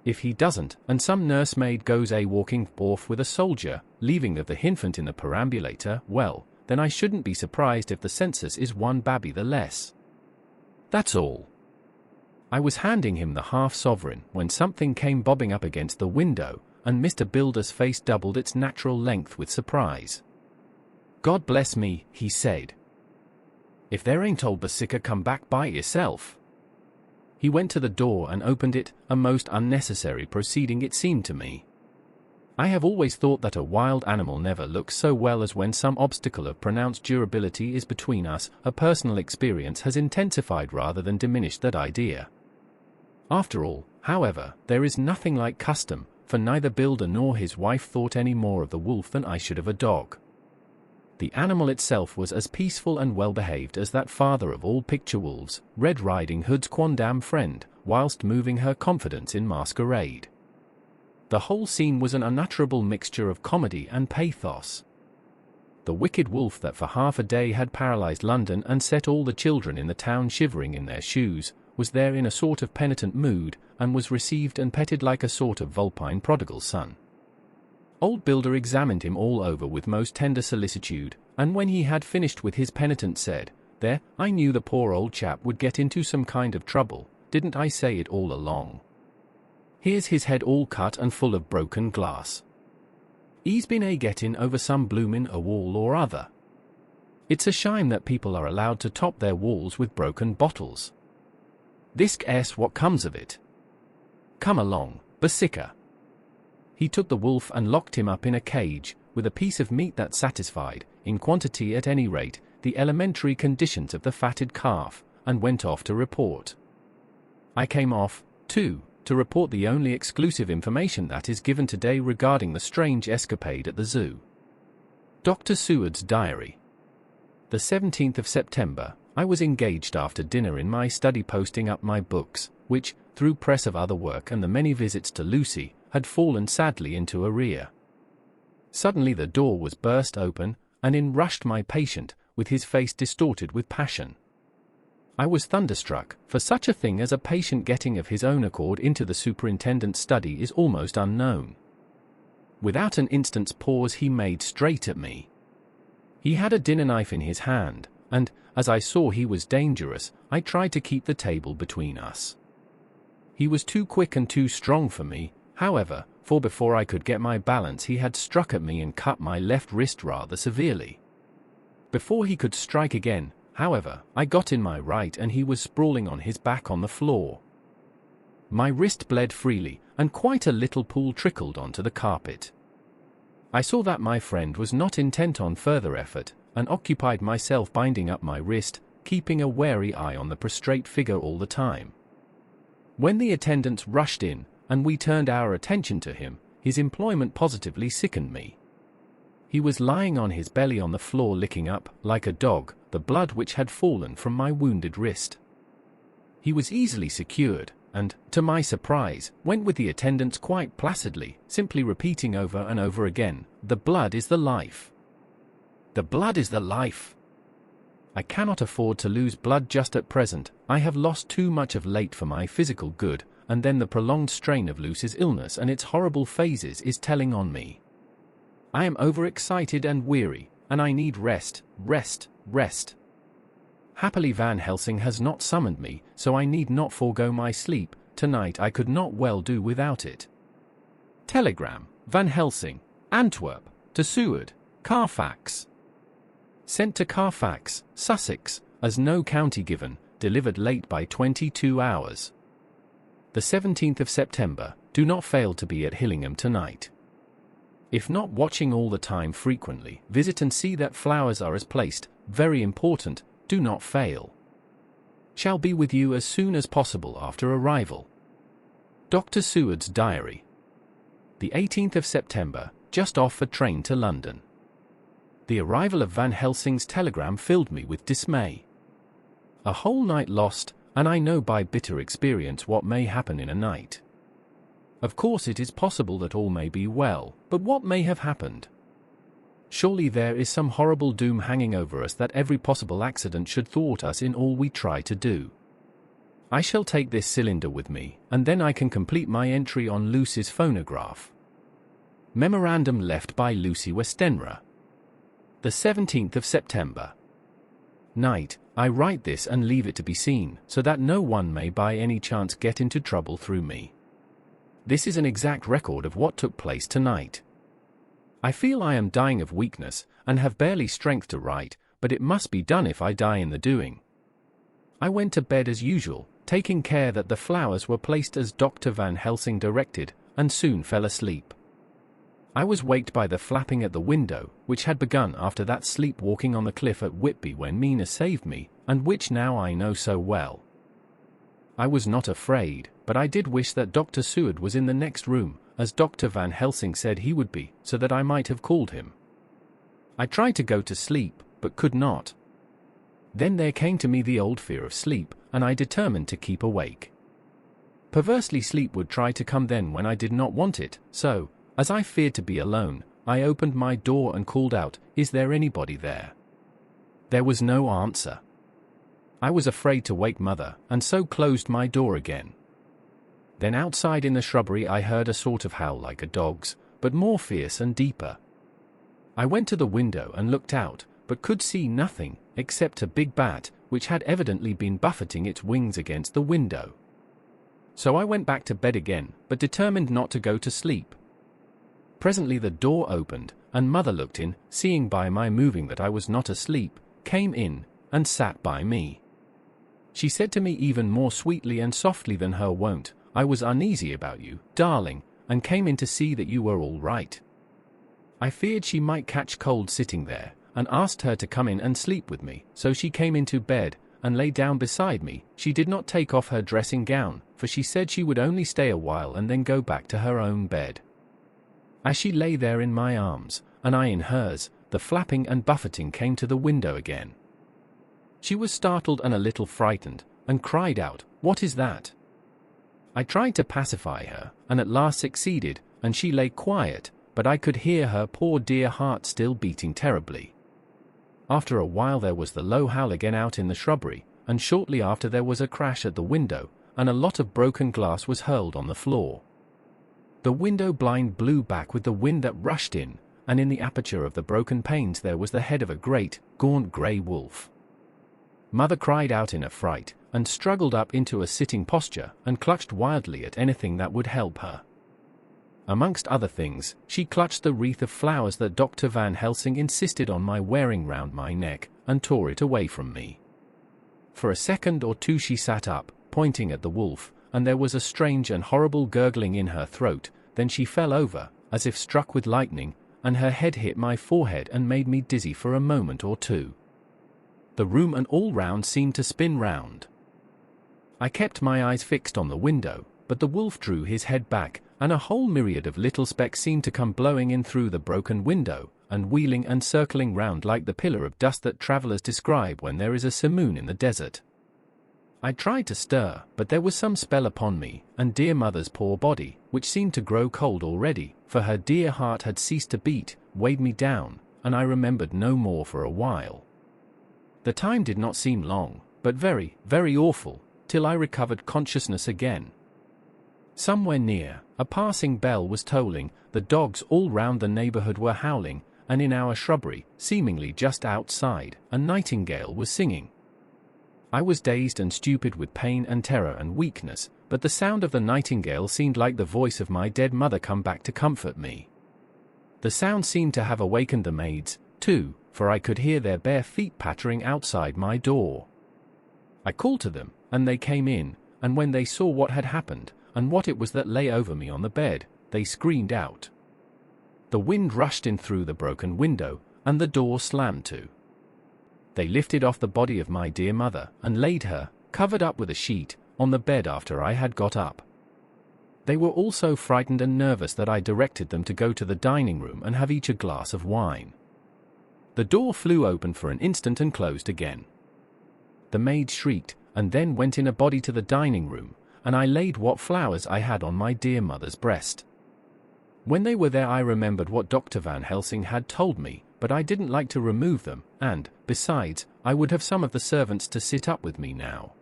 [SPEAKER 2] If he doesn't, and some nursemaid goes walking off with a soldier, leaving the infant in the perambulator, well, then I shouldn't be surprised if the census is one babby the less. That's all." I was handing him the half-sovereign when something came bobbing up against the window, and Mr. Builder's face doubled its natural length with surprise. God bless me, he said. If there ain't old Basica come back by yourself. He went to the door and opened it, a most unnecessary proceeding it seemed to me. I have always thought that a wild animal never looks so well as when some obstacle of pronounced durability is between us. A personal experience has intensified rather than diminished that idea. After all, however, there is nothing like custom, for neither Builder nor his wife thought any more of the wolf than I should of a dog. The animal itself was as peaceful and well-behaved as that father of all picture wolves, Red Riding Hood's quondam friend, whilst moving her confidence in masquerade. The whole scene was an unutterable mixture of comedy and pathos. The wicked wolf that for half a day had paralyzed London and set all the children in the town shivering in their shoes, was there in a sort of penitent mood, and was received and petted like a sort of vulpine prodigal son. Old Builder examined him all over with most tender solicitude, and when he had finished with his penitent said, "There, I knew the poor old chap would get into some kind of trouble, didn't I say it all along? Here's his head all cut and full of broken glass. He's been gettin' over some bloomin' a wall or other. It's a shame that people are allowed to top their walls with broken bottles. This s what comes of it. Come along, Basica." He took the wolf and locked him up in a cage, with a piece of meat that satisfied, in quantity at any rate, the elementary conditions of the fatted calf, and went off to report. I came off, too, to report the only exclusive information that is given today regarding the strange escapade at the zoo. Dr. Seward's diary. The 17th of September, I was engaged after dinner in my study posting up my books, which, through press of other work and the many visits to Lucy, had fallen sadly into arrear. Suddenly the door was burst open, and in rushed my patient, with his face distorted with passion. I was thunderstruck, for such a thing as a patient getting of his own accord into the superintendent's study is almost unknown. Without an instant's pause he made straight at me. He had a dinner knife in his hand, and, as I saw he was dangerous, I tried to keep the table between us. He was too quick and too strong for me, however, for before I could get my balance he had struck at me and cut my left wrist rather severely. Before he could strike again, however, I got in my right and he was sprawling on his back on the floor. My wrist bled freely, and quite a little pool trickled onto the carpet. I saw that my friend was not intent on further effort, and occupied myself binding up my wrist, keeping a wary eye on the prostrate figure all the time. When the attendants rushed in, and we turned our attention to him, his employment positively sickened me. He was lying on his belly on the floor licking up, like a dog, the blood which had fallen from my wounded wrist. He was easily secured, and, to my surprise, went with the attendants quite placidly, simply repeating over and over again, "The blood is the life. The blood is the life. I cannot afford to lose blood just at present. I have lost too much of late for my physical good, and then the prolonged strain of Lucy's illness and its horrible phases is telling on me. I am overexcited and weary, and I need rest, rest, rest. Happily Van Helsing has not summoned me, so I need not forego my sleep. Tonight I could not well do without it. Telegram, Van Helsing, Antwerp, to Seward, Carfax. Sent to Carfax, Sussex, as no county given, delivered late by 22 hours. The 17th of September, do not fail to be at Hillingham tonight. If not watching all the time frequently, visit and see that flowers are as placed, very important, do not fail. Shall be with you as soon as possible after arrival. Dr. Seward's diary. The 18th of September, just off for train to London. The arrival of Van Helsing's telegram filled me with dismay. A whole night lost, and I know by bitter experience what may happen in a night. Of course it is possible that all may be well, but what may have happened? Surely there is some horrible doom hanging over us that every possible accident should thwart us in all we try to do. I shall take this cylinder with me, and then I can complete my entry on Lucy's phonograph. Memorandum left by Lucy Westenra. The 17th of September. Night. I write this and leave it to be seen, so that no one may by any chance get into trouble through me. This is an exact record of what took place tonight. I feel I am dying of weakness, and have barely strength to write, but it must be done if I die in the doing. I went to bed as usual, taking care that the flowers were placed as Dr. Van Helsing directed, and soon fell asleep. I was waked by the flapping at the window, which had begun after that sleepwalking on the cliff at Whitby when Mina saved me, and which now I know so well. I was not afraid, but I did wish that Dr. Seward was in the next room, as Dr. Van Helsing said he would be, so that I might have called him. I tried to go to sleep, but could not. Then there came to me the old fear of sleep, and I determined to keep awake. Perversely, sleep would try to come then when I did not want it, so, as I feared to be alone, I opened my door and called out, "Is there anybody there?" There was no answer. I was afraid to wake Mother, and so closed my door again. Then outside in the shrubbery I heard a sort of howl like a dog's, but more fierce and deeper. I went to the window and looked out, but could see nothing, except a big bat, which had evidently been buffeting its wings against the window. So I went back to bed again, but determined not to go to sleep. Presently the door opened, and Mother looked in, seeing by my moving that I was not asleep, came in, and sat by me. She said to me even more sweetly and softly than her wont, "I was uneasy about you, darling, and came in to see that you were all right." I feared she might catch cold sitting there, and asked her to come in and sleep with me, so she came into bed, and lay down beside me. She did not take off her dressing gown, for she said she would only stay a while and then go back to her own bed. As she lay there in my arms, and I in hers, the flapping and buffeting came to the window again. She was startled and a little frightened, and cried out, "What is that?" I tried to pacify her, and at last succeeded, and she lay quiet, but I could hear her poor dear heart still beating terribly. After a while there was the low howl again out in the shrubbery, and shortly after there was a crash at the window, and a lot of broken glass was hurled on the floor. The window blind blew back with the wind that rushed in, and in the aperture of the broken panes there was the head of a great, gaunt grey wolf. Mother cried out in a fright, and struggled up into a sitting posture, and clutched wildly at anything that would help her. Amongst other things, she clutched the wreath of flowers that Dr. Van Helsing insisted on my wearing round my neck, and tore it away from me. For a second or two she sat up, pointing at the wolf, and there was a strange and horrible gurgling in her throat. Then she fell over, as if struck with lightning, and her head hit my forehead and made me dizzy for a moment or two. The room and all round seemed to spin round. I kept my eyes fixed on the window, but the wolf drew his head back, and a whole myriad of little specks seemed to come blowing in through the broken window, and wheeling and circling round like the pillar of dust that travellers describe when there is a simoon in the desert. I tried to stir, but there was some spell upon me, and dear Mother's poor body, which seemed to grow cold already, for her dear heart had ceased to beat, weighed me down, and I remembered no more for a while. The time did not seem long, but very, very awful, till I recovered consciousness again. Somewhere near, a passing bell was tolling, the dogs all round the neighbourhood were howling, and in our shrubbery, seemingly just outside, a nightingale was singing. I was dazed and stupid with pain and terror and weakness, but the sound of the nightingale seemed like the voice of my dead mother come back to comfort me. The sound seemed to have awakened the maids, too, for I could hear their bare feet pattering outside my door. I called to them, and they came in, and when they saw what had happened, and what it was that lay over me on the bed, they screamed out. The wind rushed in through the broken window, and the door slammed to. They lifted off the body of my dear mother, and laid her, covered up with a sheet, on the bed after I had got up. They were all so frightened and nervous that I directed them to go to the dining room and have each a glass of wine. The door flew open for an instant and closed again. The maid shrieked, and then went in a body to the dining room, and I laid what flowers I had on my dear mother's breast. When they were there I remembered what Dr. Van Helsing had told me, but I didn't like to remove them, and, besides, I would have some of the servants to sit up with me now.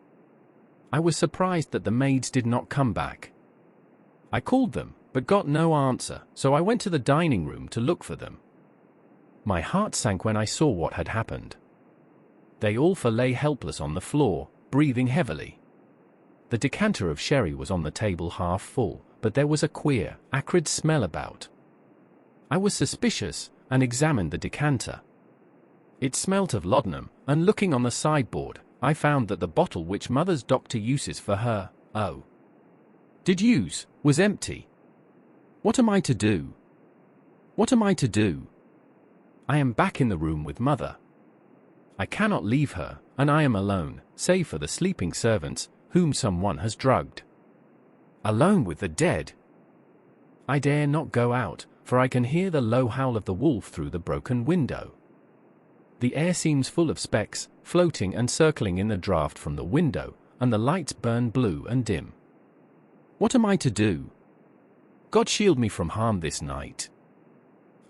[SPEAKER 2] I was surprised that the maids did not come back. I called them, but got no answer, so I went to the dining room to look for them. My heart sank when I saw what had happened. They all four lay helpless on the floor, breathing heavily. The decanter of sherry was on the table half full, but there was a queer, acrid smell about. I was suspicious, and examined the decanter, It smelt of laudanum, and looking on the sideboard, I found that the bottle which Mother's doctor uses for her, did use, was empty. What am I to do? What am I to do? I am back in the room with Mother. I cannot leave her, and I am alone, save for the sleeping servants, whom someone has drugged. Alone with the dead. I dare not go out, for I can hear the low howl of the wolf through the broken window. The air seems full of specks, floating and circling in the draught from the window, and the lights burn blue and dim. What am I to do? God shield me from harm this night.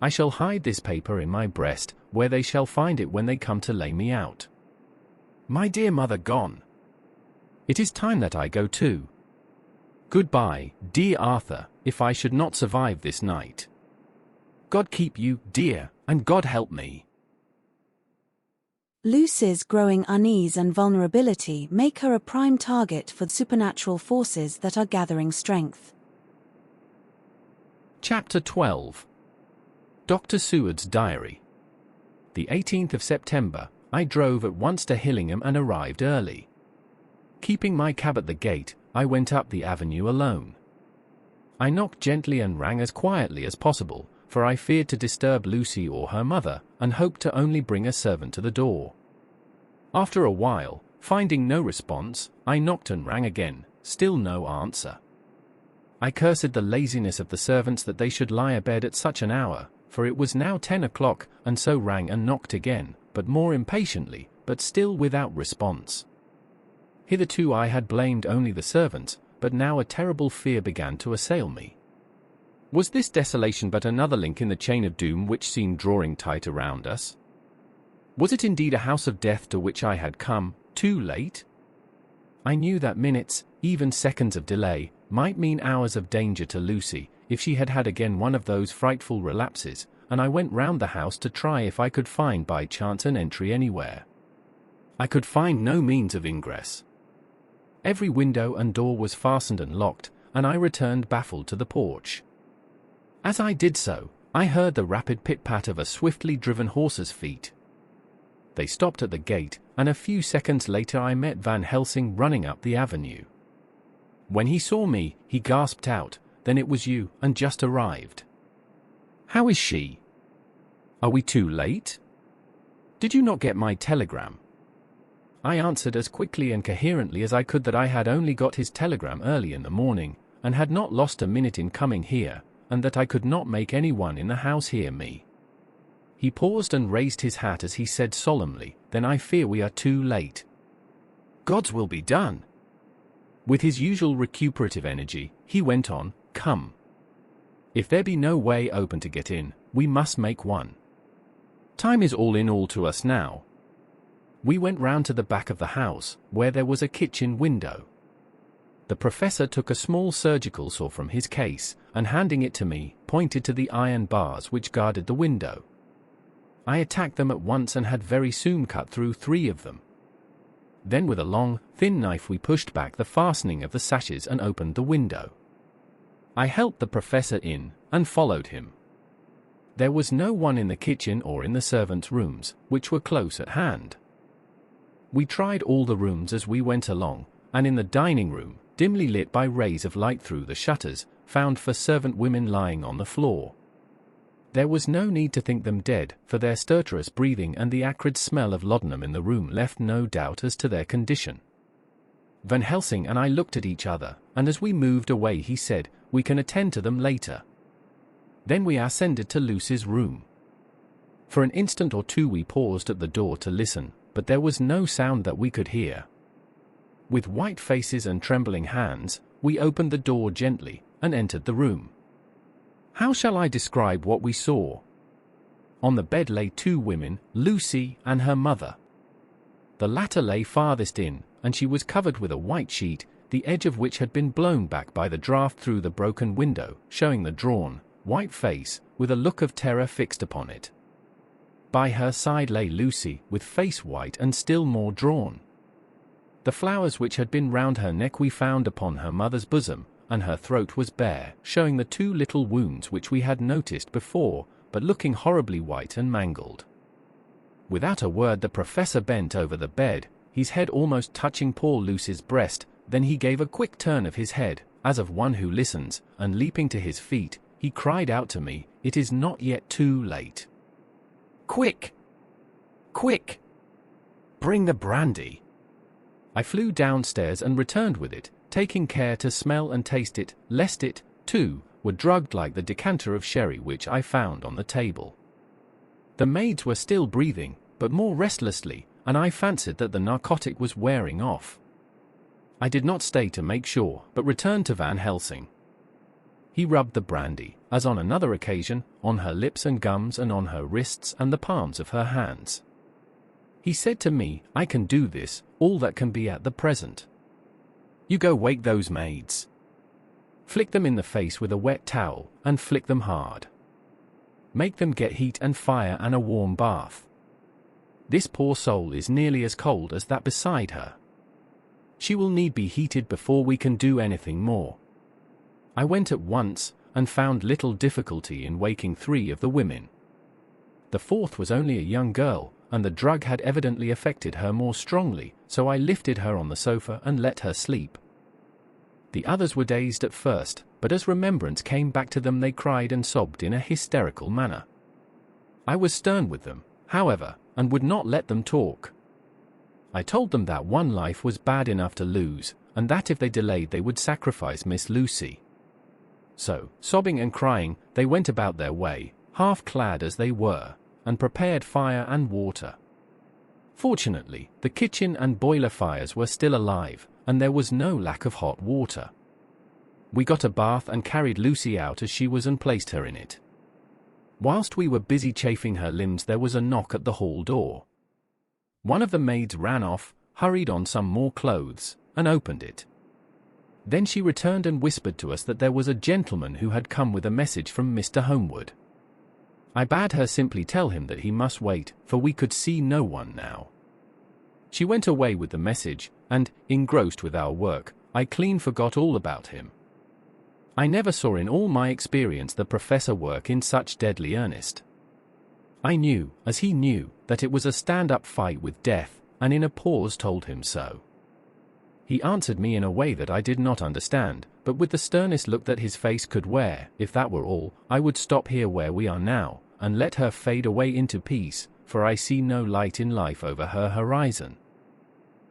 [SPEAKER 2] I shall hide this paper in my breast, where they shall find it when they come to lay me out. My dear mother gone. It is time that I go too. Goodbye, dear Arthur, if I should not survive this night. God keep you, dear, and God help me.
[SPEAKER 1] Lucy's growing unease and vulnerability make her a prime target for supernatural forces that are gathering strength.
[SPEAKER 2] Chapter XII. Dr. Seward's Diary. The 18th of September, I drove at once to Hillingham and arrived early. Keeping my cab at the gate, I went up the avenue alone. I knocked gently and rang as quietly as possible, for I feared to disturb Lucy or her mother, and hoped to only bring a servant to the door. After a while, finding no response, I knocked and rang again, still no answer. I cursed the laziness of the servants that they should lie abed at such an hour, for it was now 10 o'clock, and so rang and knocked again, but more impatiently, but still without response. Hitherto I had blamed only the servants, but now a terrible fear began to assail me. Was this desolation but another link in the chain of doom which seemed drawing tight around us? Was it indeed a house of death to which I had come, too late? I knew that minutes, even seconds of delay, might mean hours of danger to Lucy, if she had had again one of those frightful relapses, and I went round the house to try if I could find by chance an entry anywhere. I could find no means of ingress. Every window and door was fastened and locked, and I returned baffled to the porch. As I did so, I heard the rapid pit-pat of a swiftly driven horse's feet. They stopped at the gate, and a few seconds later I met Van Helsing running up the avenue. When he saw me, he gasped out, "Then it was you, and just arrived. How is she? Are we too late? Did you not get my telegram?" I answered as quickly and coherently as I could that I had only got his telegram early in the morning, and had not lost a minute in coming here, and that I could not make anyone in the house hear me. He paused and raised his hat as he said solemnly, "Then I fear we are too late." "God's will be done." With his usual recuperative energy, he went on, "Come. If there be no way open to get in, we must make one. Time is all in all to us now." We went round to the back of the house, where there was a kitchen window. The professor took a small surgical saw from his case, and handing it to me, pointed to the iron bars which guarded the window. I attacked them at once and had very soon cut through 3 of them. Then with a long, thin knife we pushed back the fastening of the sashes and opened the window. I helped the professor in, and followed him. There was no one in the kitchen or in the servants' rooms, which were close at hand. We tried all the rooms as we went along, and in the dining room, dimly lit by rays of light through the shutters, found 4 servant women lying on the floor. There was no need to think them dead, for their stertorous breathing and the acrid smell of laudanum in the room left no doubt as to their condition. Van Helsing and I looked at each other, and as we moved away he said, "We can attend to them later." Then we ascended to Lucy's room. For an instant or two we paused at the door to listen, but there was no sound that we could hear. With white faces and trembling hands, we opened the door gently, and entered the room. How shall I describe what we saw? On the bed lay 2 women, Lucy and her mother. The latter lay farthest in, and she was covered with a white sheet, the edge of which had been blown back by the draught through the broken window, showing the drawn, white face, with a look of terror fixed upon it. By her side lay Lucy, with face white and still more drawn. The flowers which had been round her neck we found upon her mother's bosom, and her throat was bare, showing the 2 little wounds which we had noticed before, but looking horribly white and mangled. Without a word the professor bent over the bed, his head almost touching poor Lucy's breast. Then he gave a quick turn of his head, as of one who listens, and leaping to his feet, he cried out to me, "It is not yet too late. Quick! Quick! Bring the brandy!" I flew downstairs and returned with it, taking care to smell and taste it, lest it, too, were drugged like the decanter of sherry which I found on the table. The maids were still breathing, but more restlessly, and I fancied that the narcotic was wearing off. I did not stay to make sure, but returned to Van Helsing. He rubbed the brandy, as on another occasion, on her lips and gums and on her wrists and the palms of her hands. He said to me, "I can do this, all that can be at the present. You go wake those maids. Flick them in the face with a wet towel, and flick them hard. Make them get heat and fire and a warm bath. This poor soul is nearly as cold as that beside her. She will need be heated before we can do anything more." I went at once, and found little difficulty in waking 3 of the women. The 4th was only a young girl, and the drug had evidently affected her more strongly, so I lifted her on the sofa and let her sleep. The others were dazed at first, but as remembrance came back to them they cried and sobbed in a hysterical manner. I was stern with them, however, and would not let them talk. I told them that one life was bad enough to lose, and that if they delayed they would sacrifice Miss Lucy. So, sobbing and crying, they went about their way, half clad as they were, and prepared fire and water. Fortunately, the kitchen and boiler fires were still alive, and there was no lack of hot water. We got a bath and carried Lucy out as she was and placed her in it. Whilst we were busy chafing her limbs there was a knock at the hall door. One of the maids ran off, hurried on some more clothes, and opened it. Then she returned and whispered to us that there was a gentleman who had come with a message from Mr. Homewood. I bade her simply tell him that he must wait, for we could see no one now. She went away with the message, and, engrossed with our work, I clean forgot all about him. I never saw in all my experience the professor work in such deadly earnest. I knew, as he knew, that it was a stand-up fight with death, and in a pause told him so. He answered me in a way that I did not understand, but with the sternest look that his face could wear. If that were all, I would stop here where we are now, and let her fade away into peace, for I see no light in life over her horizon.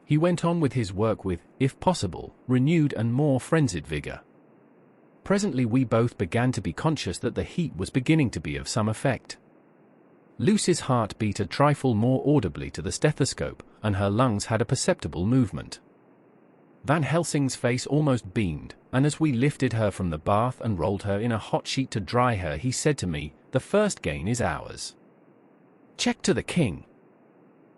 [SPEAKER 2] He went on with his work with, if possible, renewed and more frenzied vigor. Presently we both began to be conscious that the heat was beginning to be of some effect. Lucy's heart beat a trifle more audibly to the stethoscope, and her lungs had a perceptible movement. Van Helsing's face almost beamed, and as we lifted her from the bath and rolled her in a hot sheet to dry her he said to me, "The first gain is ours. Check to the king."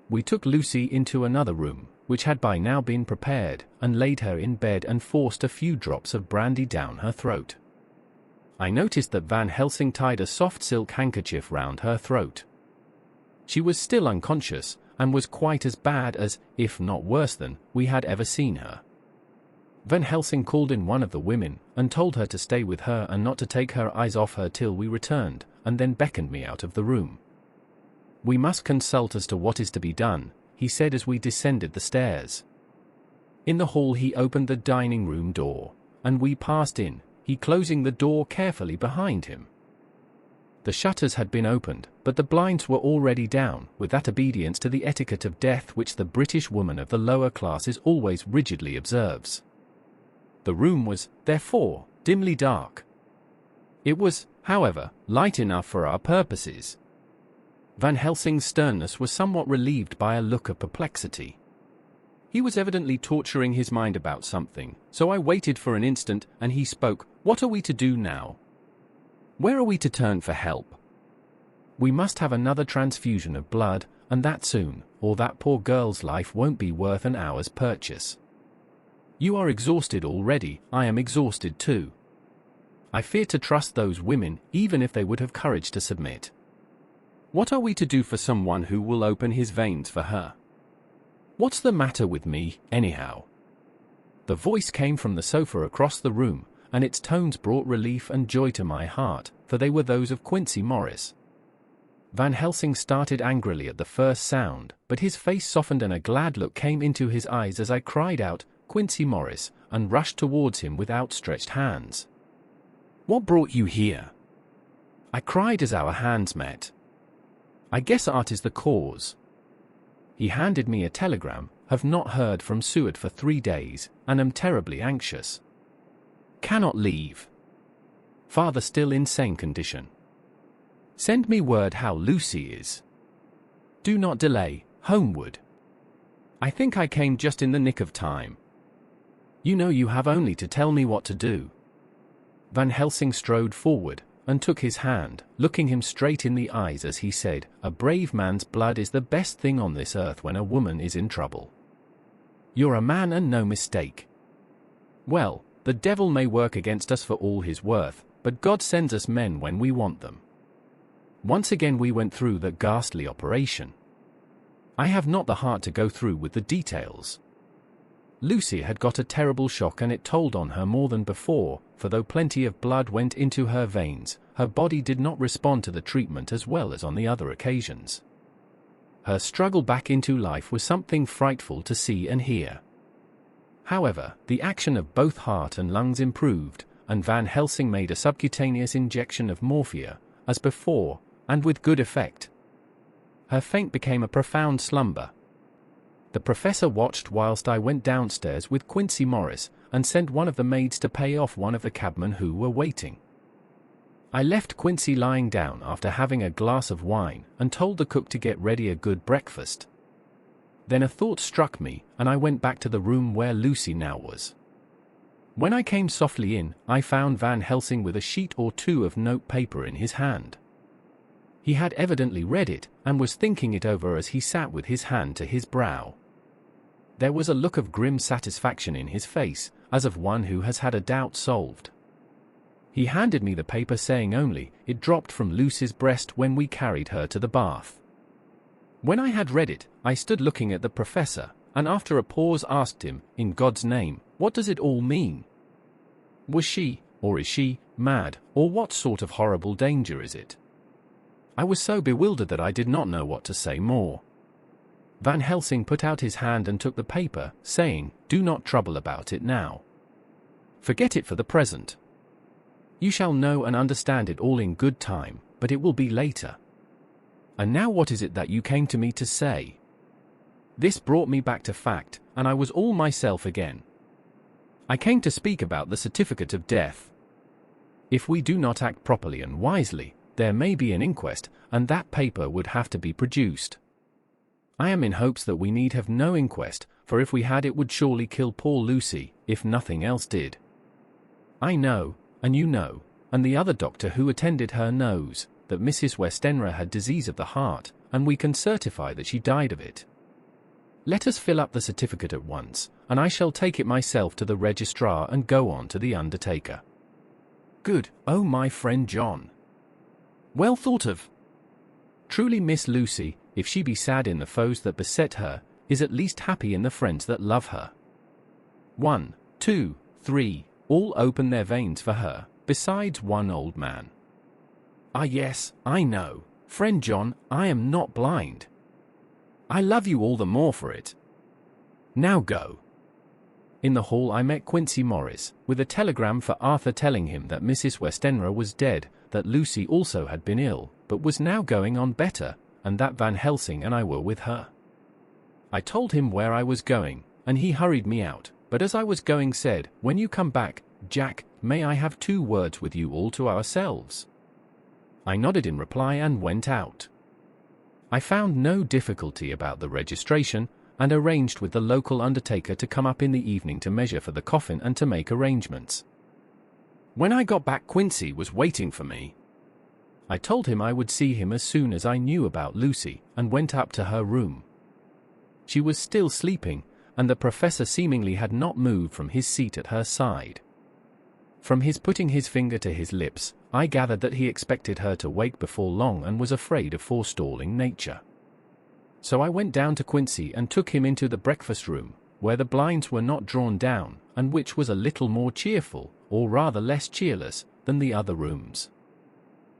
[SPEAKER 2] We took Lucy into another room, which had by now been prepared, and laid her in bed and forced a few drops of brandy down her throat. I noticed that Van Helsing tied a soft silk handkerchief round her throat. She was still unconscious, and was quite as bad as, if not worse than, we had ever seen her. Van Helsing called in one of the women, and told her to stay with her and not to take her eyes off her till we returned, and then beckoned me out of the room. "We must consult as to what is to be done," he said as we descended the stairs. In the hall he opened the dining-room door, and we passed in, he closing the door carefully behind him. The shutters had been opened, but the blinds were already down, with that obedience to the etiquette of death which the British woman of the lower classes always rigidly observes. The room was, therefore, dimly dark. It was, however, light enough for our purposes. Van Helsing's sternness was somewhat relieved by a look of perplexity. He was evidently torturing his mind about something, so I waited for an instant, and he spoke. "What are we to do now? Where are we to turn for help? We must have another transfusion of blood, and that soon, or that poor girl's life won't be worth an hour's purchase. You are exhausted already, I am exhausted too. I fear to trust those women, even if they would have courage to submit. What are we to do for someone who will open his veins for her? What's the matter with me, anyhow?" The voice came from the sofa across the room, and its tones brought relief and joy to my heart, for they were those of Quincy Morris. Van Helsing started angrily at the first sound, but his face softened and a glad look came into his eyes as I cried out, "Quincy Morris," and rushed towards him with outstretched hands. "What brought you here?" I cried as our hands met. "I guess art is the cause." He handed me a telegram, "Have not heard from Seward for 3 days, and am terribly anxious. Cannot leave. Father still in sane condition. Send me word how Lucy is. Do not delay, homeward." I think I came just in the nick of time. "You know you have only to tell me what to do." Van Helsing strode forward, and took his hand, looking him straight in the eyes as he said, "A brave man's blood is the best thing on this earth when a woman is in trouble. You're a man and no mistake. Well, the devil may work against us for all his worth, but God sends us men when we want them." Once again we went through the ghastly operation. I have not the heart to go through with the details. Lucy had got a terrible shock and it told on her more than before, for though plenty of blood went into her veins, her body did not respond to the treatment as well as on the other occasions. Her struggle back into life was something frightful to see and hear. However, the action of both heart and lungs improved, and Van Helsing made a subcutaneous injection of morphia, as before, and with good effect. Her faint became a profound slumber. The professor watched whilst I went downstairs with Quincy Morris, and sent one of the maids to pay off one of the cabmen who were waiting. I left Quincy lying down after having a glass of wine, and told the cook to get ready a good breakfast. Then a thought struck me, and I went back to the room where Lucy now was. When I came softly in, I found Van Helsing with a sheet or two of note paper in his hand. He had evidently read it, and was thinking it over as he sat with his hand to his brow. There was a look of grim satisfaction in his face, as of one who has had a doubt solved. He handed me the paper saying only, "It dropped from Lucy's breast when we carried her to the bath." When I had read it, I stood looking at the professor, and after a pause asked him, "In God's name, what does it all mean? Was she, or is she, mad, or what sort of horrible danger is it?" I was so bewildered that I did not know what to say more. Van Helsing put out his hand and took the paper, saying, "Do not trouble about it now. Forget it for the present. You shall know and understand it all in good time, but it will be later. And now what is it that you came to me to say?" This brought me back to fact, and I was all myself again. "I came to speak about the certificate of death. If we do not act properly and wisely, there may be an inquest, and that paper would have to be produced. I am in hopes that we need have no inquest, for if we had it would surely kill poor Lucy, if nothing else did. I know, and you know, and the other doctor who attended her knows, that Mrs. Westenra had disease of the heart, and we can certify that she died of it. Let us fill up the certificate at once, and I shall take it myself to the registrar and go on to the undertaker." "Good, oh my friend John. Well thought of. Truly Miss Lucy, if she be sad in the foes that beset her, is at least happy in the friends that love her. 1, 2, 3, all open their veins for her, besides one old man. Ah yes, I know, friend John, I am not blind. I love you all the more for it. Now go." In the hall I met Quincy Morris, with a telegram for Arthur telling him that Mrs. Westenra was dead, that Lucy also had been ill, but was now going on better, and that Van Helsing and I were with her. I told him where I was going, and he hurried me out, but as I was going said, "When you come back, Jack, may I have 2 words with you all to ourselves?" I nodded in reply and went out. I found no difficulty about the registration, and arranged with the local undertaker to come up in the evening to measure for the coffin and to make arrangements. When I got back, Quincy was waiting for me. I told him I would see him as soon as I knew about Lucy, and went up to her room. She was still sleeping, and the professor seemingly had not moved from his seat at her side. From his putting his finger to his lips, I gathered that he expected her to wake before long and was afraid of forestalling nature. So I went down to Quincy and took him into the breakfast room, where the blinds were not drawn down, and which was a little more cheerful, or rather less cheerless, than the other rooms.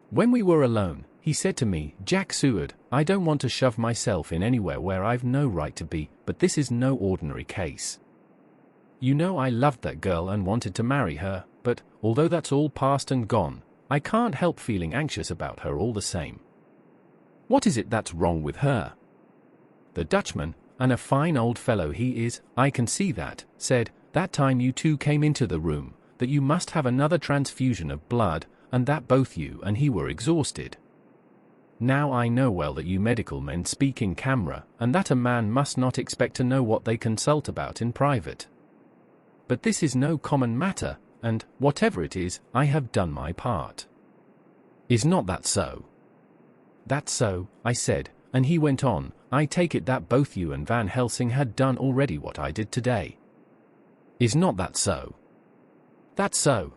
[SPEAKER 2] When we were alone, He said to me, "Jack Seward, I don't want to shove myself in anywhere where I've no right to be, but this is no ordinary case. You know I loved that girl and wanted to marry her, but, although that's all past and gone, I can't help feeling anxious about her all the same. What is it that's wrong with her?" The Dutchman, and a fine old fellow he is, I can see that, said, "That time you two came into the room, that you must have another transfusion of blood, and that both you and he were exhausted. Now I know well that you medical men speak in camera, and that a man must not expect to know what they consult about in private. But this is no common matter, and, whatever it is, I have done my part. Is not that so?" "That's so," I said, and he went on, "I take it that both you and Van Helsing had done already what I did today. Is not that so?" "That's so.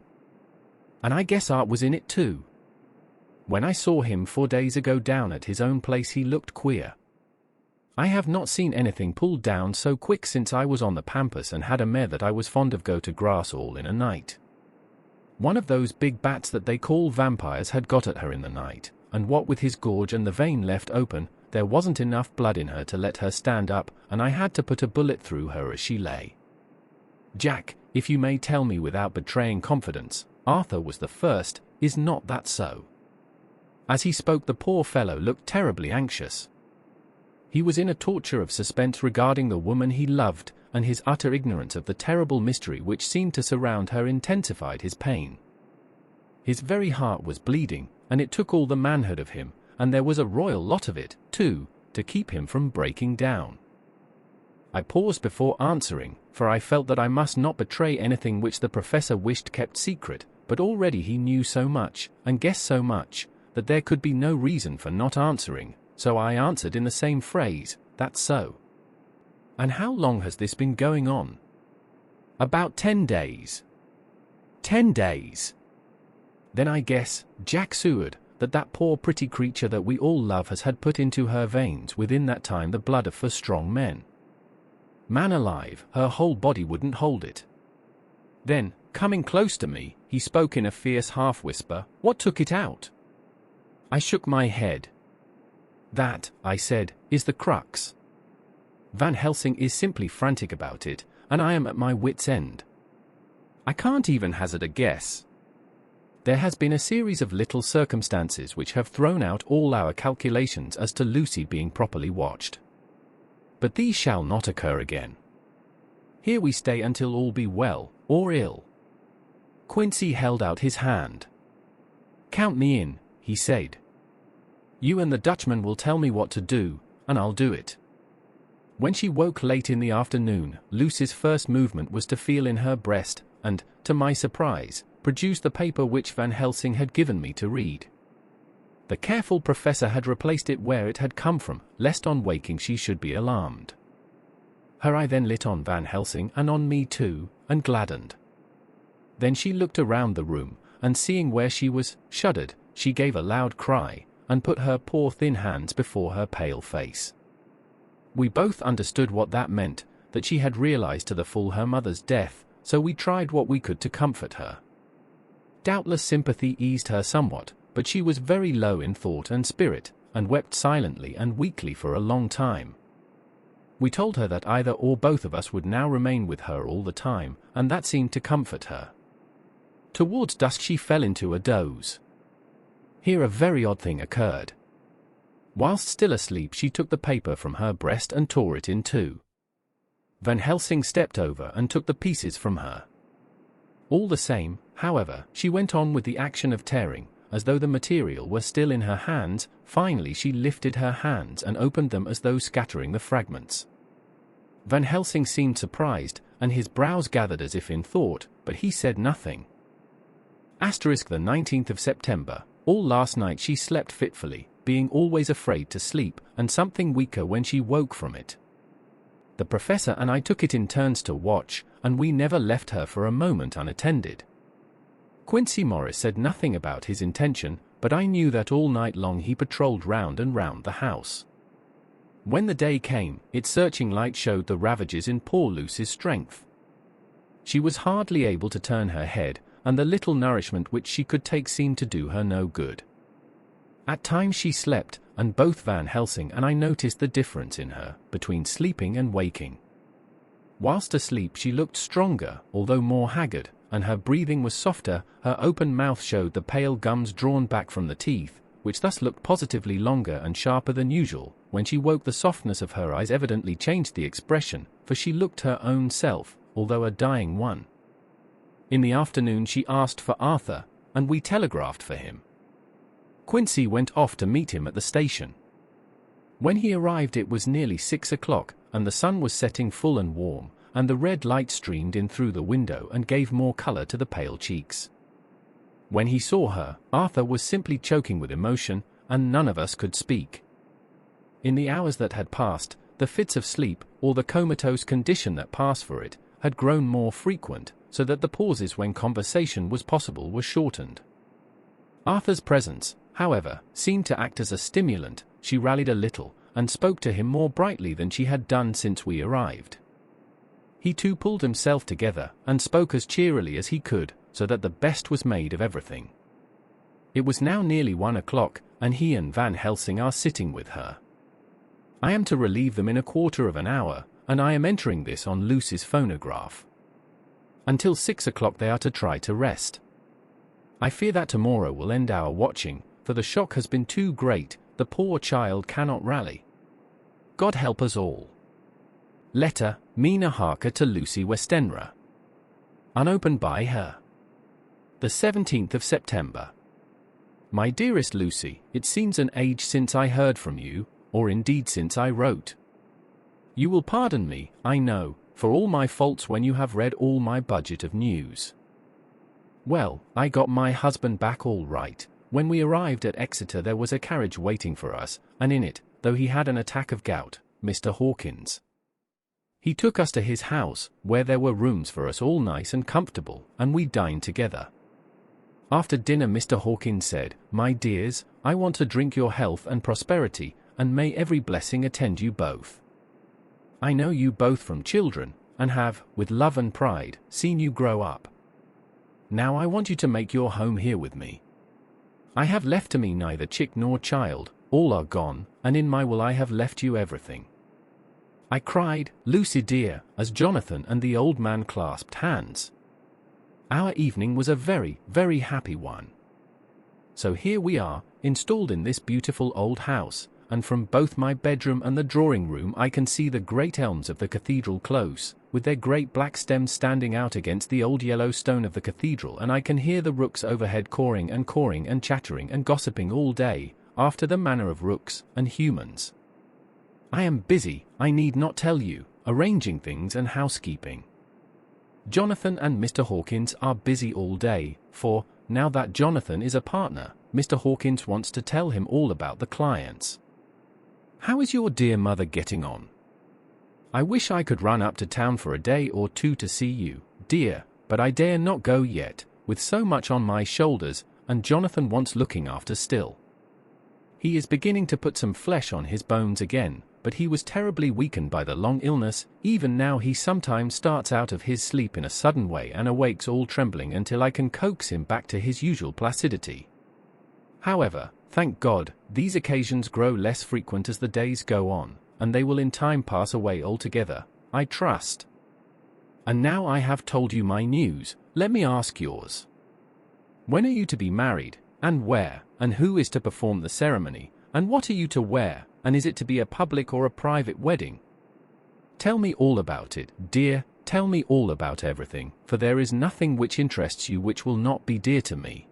[SPEAKER 2] And I guess Art was in it too. When I saw him 4 days ago down at his own place he looked queer. I have not seen anything pulled down so quick since I was on the pampas and had a mare that I was fond of go to grass all in a night. One of those big bats that they call vampires had got at her in the night, and what with his gorge and the vein left open, there wasn't enough blood in her to let her stand up, and I had to put a bullet through her as she lay. Jack, if you may tell me without betraying confidence, Arthur was the first, is not that so?" As he spoke the poor fellow looked terribly anxious. He was in a torture of suspense regarding the woman he loved, and his utter ignorance of the terrible mystery which seemed to surround her intensified his pain. His very heart was bleeding, and it took all the manhood of him, and there was a royal lot of it, too, to keep him from breaking down. I paused before answering, for I felt that I must not betray anything which the professor wished kept secret, but already he knew so much, and guessed so much, that there could be no reason for not answering, so I answered in the same phrase, "That's so." "And how long has this been going on?" "About 10 days. 10 days. Then I guess, Jack Seward, that poor pretty creature that we all love has had put into her veins within that time the blood of 4 strong men. Man alive, her whole body wouldn't hold it." Then, coming close to me, he spoke in a fierce half-whisper, "What took it out?" I shook my head. "That," I said, "is the crux. Van Helsing is simply frantic about it, and I am at my wit's end. I can't even hazard a guess. There has been a series of little circumstances which have thrown out all our calculations as to Lucy being properly watched. But these shall not occur again. Here we stay until all be well, or ill." Quincy held out his hand. "Count me in," he said. "You and the Dutchman will tell me what to do, and I'll do it." When she woke late in the afternoon, Lucy's first movement was to feel in her breast, and, to my surprise, produce the paper which Van Helsing had given me to read. The careful professor had replaced it where it had come from, lest on waking she should be alarmed. Her eye then lit on Van Helsing and on me too, and gladdened. Then she looked around the room, and seeing where she was, shuddered. She gave a loud cry, and put her poor thin hands before her pale face. We both understood what that meant, that she had realized to the full her mother's death, so we tried what we could to comfort her. Doubtless sympathy eased her somewhat, but she was very low in thought and spirit, and wept silently and weakly for a long time. We told her that either or both of us would now remain with her all the time, and that seemed to comfort her. Towards dusk she fell into a doze. Here a very odd thing occurred. Whilst still asleep she took the paper from her breast and tore it in two. Van Helsing stepped over and took the pieces from her. All the same, however, she went on with the action of tearing, as though the material were still in her hands. Finally she lifted her hands and opened them as though scattering the fragments. Van Helsing seemed surprised, and his brows gathered as if in thought, but he said nothing. * The 19th of September. All last night she slept fitfully, being always afraid to sleep, and something weaker when she woke from it. The professor and I took it in turns to watch, and we never left her for a moment unattended. Quincy Morris said nothing about his intention, but I knew that all night long he patrolled round and round the house. When the day came, its searching light showed the ravages in poor Lucy's strength. She was hardly able to turn her head, and the little nourishment which she could take seemed to do her no good. At times she slept, and both Van Helsing and I noticed the difference in her, between sleeping and waking. Whilst asleep she looked stronger, although more haggard, and her breathing was softer. Her open mouth showed the pale gums drawn back from the teeth, which thus looked positively longer and sharper than usual. When she woke, the softness of her eyes evidently changed the expression, for she looked her own self, although a dying one. In the afternoon she asked for Arthur, and we telegraphed for him. Quincy went off to meet him at the station. When he arrived it was nearly 6 o'clock, and the sun was setting full and warm, and the red light streamed in through the window and gave more color to the pale cheeks. When he saw her, Arthur was simply choking with emotion, and none of us could speak. In the hours that had passed, the fits of sleep, or the comatose condition that passed for it, had grown more frequent, so that the pauses when conversation was possible were shortened. Arthur's presence, however, seemed to act as a stimulant. She rallied a little, and spoke to him more brightly than she had done since we arrived. He too pulled himself together, and spoke as cheerily as he could, so that the best was made of everything. It was now nearly 1 o'clock, and he and Van Helsing are sitting with her. I am to relieve them in a quarter of an hour, and I am entering this on Lucy's phonograph. Until 6 o'clock they are to try to rest. I fear that tomorrow will end our watching, for the shock has been too great. The poor child cannot rally. God help us all. Letter, Mina Harker to Lucy Westenra. Unopened by her. The 17th of September. My dearest Lucy, it seems an age since I heard from you, or indeed since I wrote. You will pardon me, I know, for all my faults when you have read all my budget of news. Well, I got my husband back all right. When we arrived at Exeter there was a carriage waiting for us, and in it, though he had an attack of gout, Mr. Hawkins. He took us to his house, where there were rooms for us all nice and comfortable, and we dined together. After dinner Mr. Hawkins said, "My dears, I want to drink your health and prosperity, and may every blessing attend you both. I know you both from children, and have, with love and pride, seen you grow up. Now I want you to make your home here with me. I have left to me neither chick nor child, all are gone, and in my will I have left you everything." I cried, "Lucy dear," as Jonathan and the old man clasped hands. Our evening was a very, very happy one. So here we are, installed in this beautiful old house, and from both my bedroom and the drawing-room I can see the great elms of the cathedral close, with their great black stems standing out against the old yellow stone of the cathedral, and I can hear the rooks overhead cawing and chattering and gossiping all day, after the manner of rooks and humans. I am busy, I need not tell you, arranging things and housekeeping. Jonathan and Mr. Hawkins are busy all day, for, now that Jonathan is a partner, Mr. Hawkins wants to tell him all about the clients. How is your dear mother getting on? I wish I could run up to town for a day or two to see you, dear, but I dare not go yet, with so much on my shoulders, and Jonathan wants looking after still. He is beginning to put some flesh on his bones again, but he was terribly weakened by the long illness. Even now he sometimes starts out of his sleep in a sudden way and awakes all trembling until I can coax him back to his usual placidity. However, thank God, these occasions grow less frequent as the days go on, and they will in time pass away altogether, I trust. And now I have told you my news, let me ask yours. When are you to be married, and where, and who is to perform the ceremony, and what are you to wear, and is it to be a public or a private wedding? Tell me all about it, dear, tell me all about everything, for there is nothing which interests you which will not be dear to me.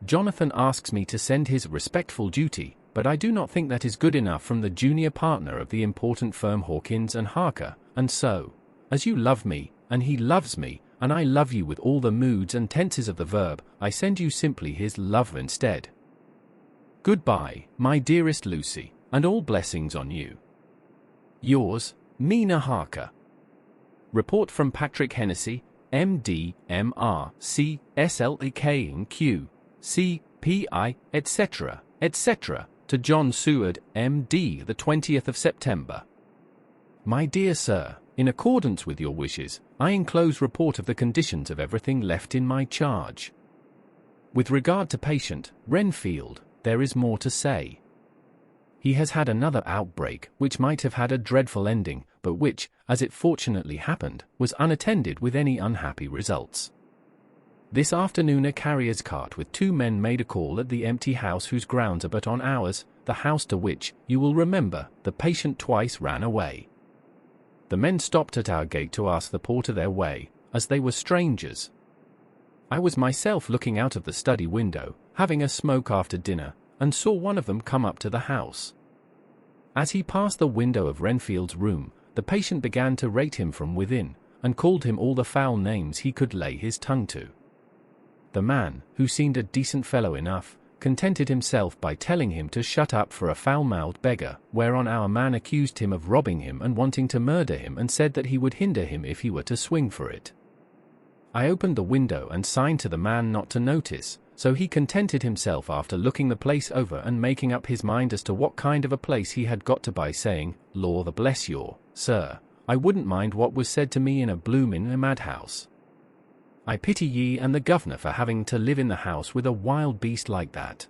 [SPEAKER 2] Jonathan asks me to send his respectful duty, but I do not think that is good enough from the junior partner of the important firm Hawkins and Harker, and so, as you love me, and he loves me, and I love you with all the moods and tenses of the verb, I send you simply his love instead. Goodbye, my dearest Lucy, and all blessings on you. Yours, Mina Harker. Report from Patrick Hennessy, M.D., M.R., C, S.L.A.K.Q. C, P.I., etc., etc., to John Seward, M.D., the 20th of September. My dear Sir, in accordance with your wishes, I enclose report of the conditions of everything left in my charge. With regard to patient, Renfield, there is more to say. He has had another outbreak, which might have had a dreadful ending, but which, as it fortunately happened, was unattended with any unhappy results. This afternoon a carrier's cart with 2 men made a call at the empty house whose grounds are but on ours, the house to which, you will remember, the patient twice ran away. The men stopped at our gate to ask the porter their way, as they were strangers. I was myself looking out of the study window, having a smoke after dinner, and saw one of them come up to the house. As he passed the window of Renfield's room, the patient began to rate him from within, and called him all the foul names he could lay his tongue to. The man, who seemed a decent fellow enough, contented himself by telling him to shut up for a foul-mouthed beggar, whereon our man accused him of robbing him and wanting to murder him, and said that he would hinder him if he were to swing for it. I opened the window and signed to the man not to notice, so he contented himself after looking the place over and making up his mind as to what kind of a place he had got to by saying, "Law the bless you, sir, I wouldn't mind what was said to me in a bloomin' madhouse. I pity ye and the governor for having to live in the house with a wild beast like that."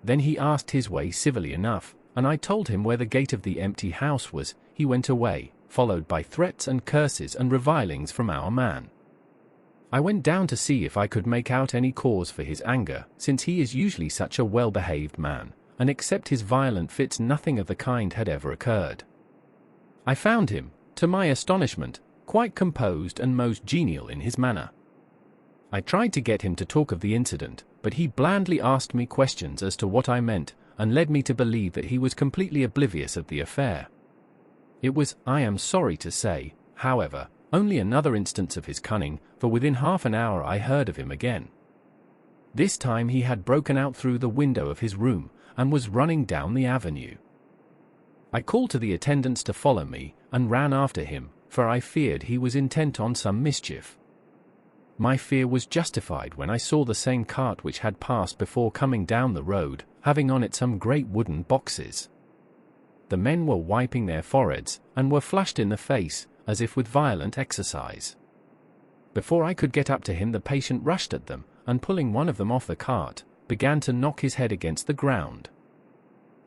[SPEAKER 2] Then he asked his way civilly enough, and I told him where the gate of the empty house was. He went away, followed by threats and curses and revilings from our man. I went down to see if I could make out any cause for his anger, since he is usually such a well-behaved man, and except his violent fits nothing of the kind had ever occurred. I found him, to my astonishment, quite composed and most genial in his manner. I tried to get him to talk of the incident, but he blandly asked me questions as to what I meant, and led me to believe that he was completely oblivious of the affair. It was, I am sorry to say, however, only another instance of his cunning, for within half an hour I heard of him again. This time he had broken out through the window of his room, and was running down the avenue. I called to the attendants to follow me, and ran after him, for I feared he was intent on some mischief. My fear was justified when I saw the same cart which had passed before coming down the road, having on it some great wooden boxes. The men were wiping their foreheads, and were flushed in the face, as if with violent exercise. Before I could get up to him the patient rushed at them, and pulling one of them off the cart, began to knock his head against the ground.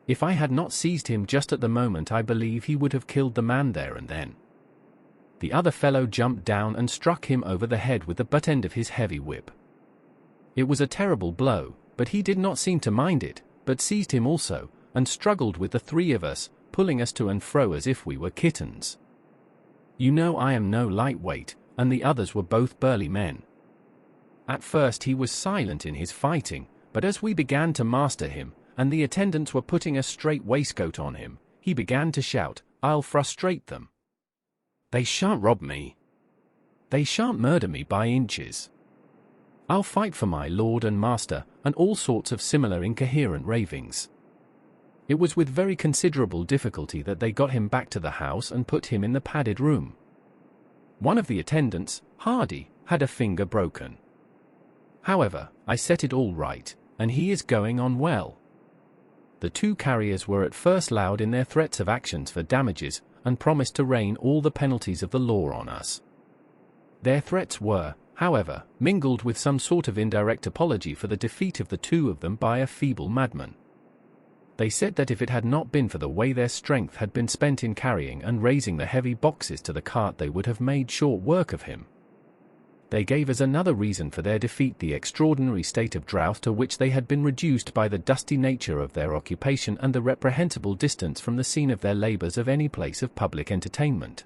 [SPEAKER 2] If I had not seized him just at the moment I believe he would have killed the man there and then. The other fellow jumped down and struck him over the head with the butt end of his heavy whip. It was a terrible blow, but he did not seem to mind it, but seized him also, and struggled with the 3 of us, pulling us to and fro as if we were kittens. You know I am no lightweight, and the others were both burly men. At first he was silent in his fighting, but as we began to master him, and the attendants were putting a straight waistcoat on him, he began to shout, "I'll frustrate them. They shan't rob me. They shan't murder me by inches. I'll fight for my lord and master," and all sorts of similar incoherent ravings. It was with very considerable difficulty that they got him back to the house and put him in the padded room. One of the attendants, Hardy, had a finger broken. However, I set it all right, and he is going on well. The 2 carriers were at first loud in their threats of actions for damages, and promised to rain all the penalties of the law on us. Their threats were, however, mingled with some sort of indirect apology for the defeat of the 2 of them by a feeble madman. They said that if it had not been for the way their strength had been spent in carrying and raising the heavy boxes to the cart they would have made short work of him. They gave as another reason for their defeat the extraordinary state of drought to which they had been reduced by the dusty nature of their occupation and the reprehensible distance from the scene of their labours of any place of public entertainment.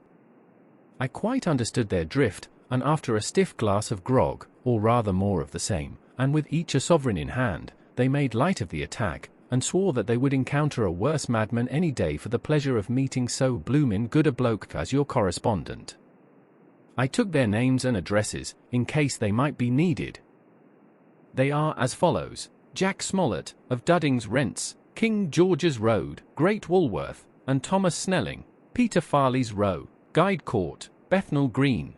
[SPEAKER 2] I quite understood their drift, and after a stiff glass of grog, or rather more of the same, and with each a sovereign in hand, they made light of the attack, and swore that they would encounter a worse madman any day for the pleasure of meeting so bloomin' good a bloke as your correspondent. I took their names and addresses, in case they might be needed. They are as follows: Jack Smollett, of Dudding's Rents, King George's Road, Great Woolworth, and Thomas Snelling, Peter Farley's Row, Guide Court, Bethnal Green.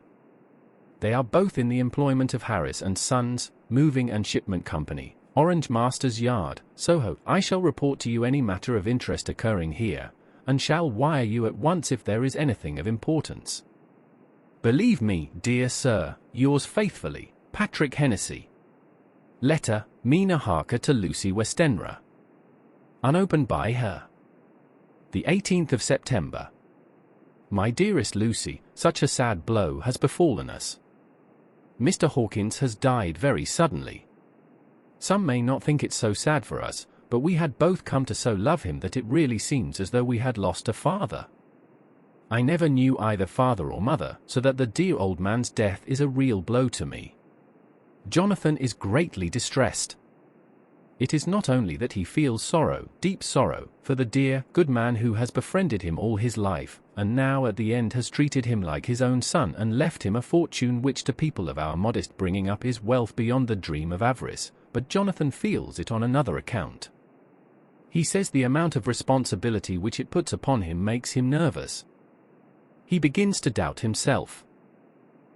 [SPEAKER 2] They are both in the employment of Harris and Sons, Moving and Shipment Company, Orange Masters Yard, Soho. I shall report to you any matter of interest occurring here, and shall wire you at once if there is anything of importance. Believe me, dear sir, yours faithfully, Patrick Hennessy. Letter, Mina Harker to Lucy Westenra. Unopened by her. The 18th of September. My dearest Lucy, such a sad blow has befallen us. Mr. Hawkins has died very suddenly. Some may not think it so sad for us, but we had both come to so love him that it really seems as though we had lost a father. I never knew either father or mother, so that the dear old man's death is a real blow to me. Jonathan is greatly distressed. It is not only that he feels sorrow, deep sorrow, for the dear, good man who has befriended him all his life, and now at the end has treated him like his own son and left him a fortune which to people of our modest bringing up is wealth beyond the dream of avarice, but Jonathan feels it on another account. He says the amount of responsibility which it puts upon him makes him nervous. He begins to doubt himself.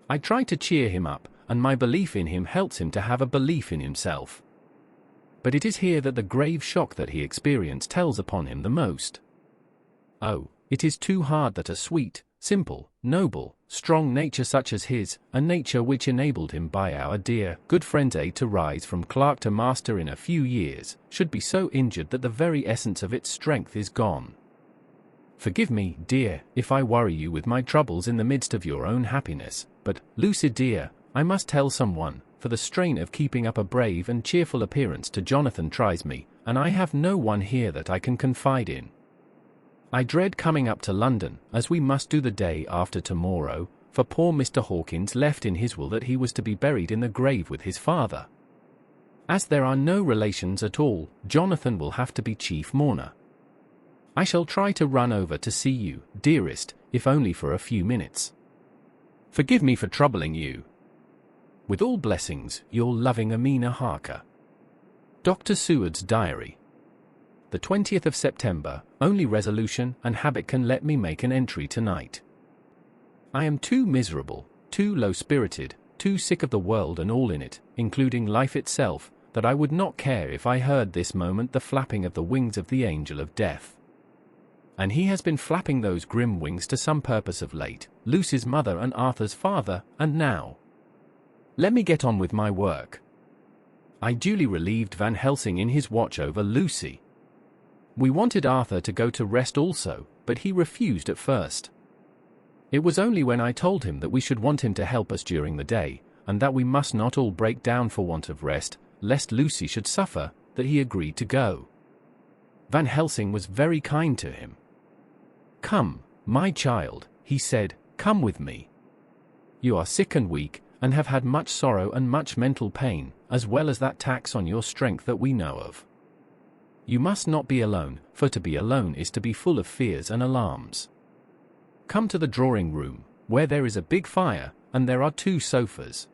[SPEAKER 2] I try to cheer him up, and my belief in him helps him to have a belief in himself. But it is here that the grave shock that he experienced tells upon him the most. Oh, it is too hard that a sweet, simple, noble, strong nature such as his, a nature which enabled him by our dear, good friend's aid to rise from clerk to master in a few years, should be so injured that the very essence of its strength is gone. Forgive me, dear, if I worry you with my troubles in the midst of your own happiness, but, Lucy dear, I must tell someone, for the strain of keeping up a brave and cheerful appearance to Jonathan tries me, and I have no one here that I can confide in. I dread coming up to London, as we must do the day after tomorrow, for poor Mr. Hawkins left in his will that he was to be buried in the grave with his father. As there are no relations at all, Jonathan will have to be chief mourner. I shall try to run over to see you, dearest, if only for a few minutes. Forgive me for troubling you. With all blessings, your loving Amina Harker. Dr. Seward's Diary. The 20th of September, only resolution and habit can let me make an entry tonight. I am too miserable, too low-spirited, too sick of the world and all in it, including life itself, that I would not care if I heard this moment the flapping of the wings of the angel of death. And he has been flapping those grim wings to some purpose of late, Lucy's mother and Arthur's father, and now. Let me get on with my work. I duly relieved Van Helsing in his watch over Lucy. We wanted Arthur to go to rest also, but he refused at first. It was only when I told him that we should want him to help us during the day, and that we must not all break down for want of rest, lest Lucy should suffer, that he agreed to go. Van Helsing was very kind to him. "Come, my child," he said, "come with me. You are sick and weak, and have had much sorrow and much mental pain, as well as that tax on your strength that we know of. You must not be alone, for to be alone is to be full of fears and alarms. Come to the drawing-room, where there is a big fire, and there are 2 sofas.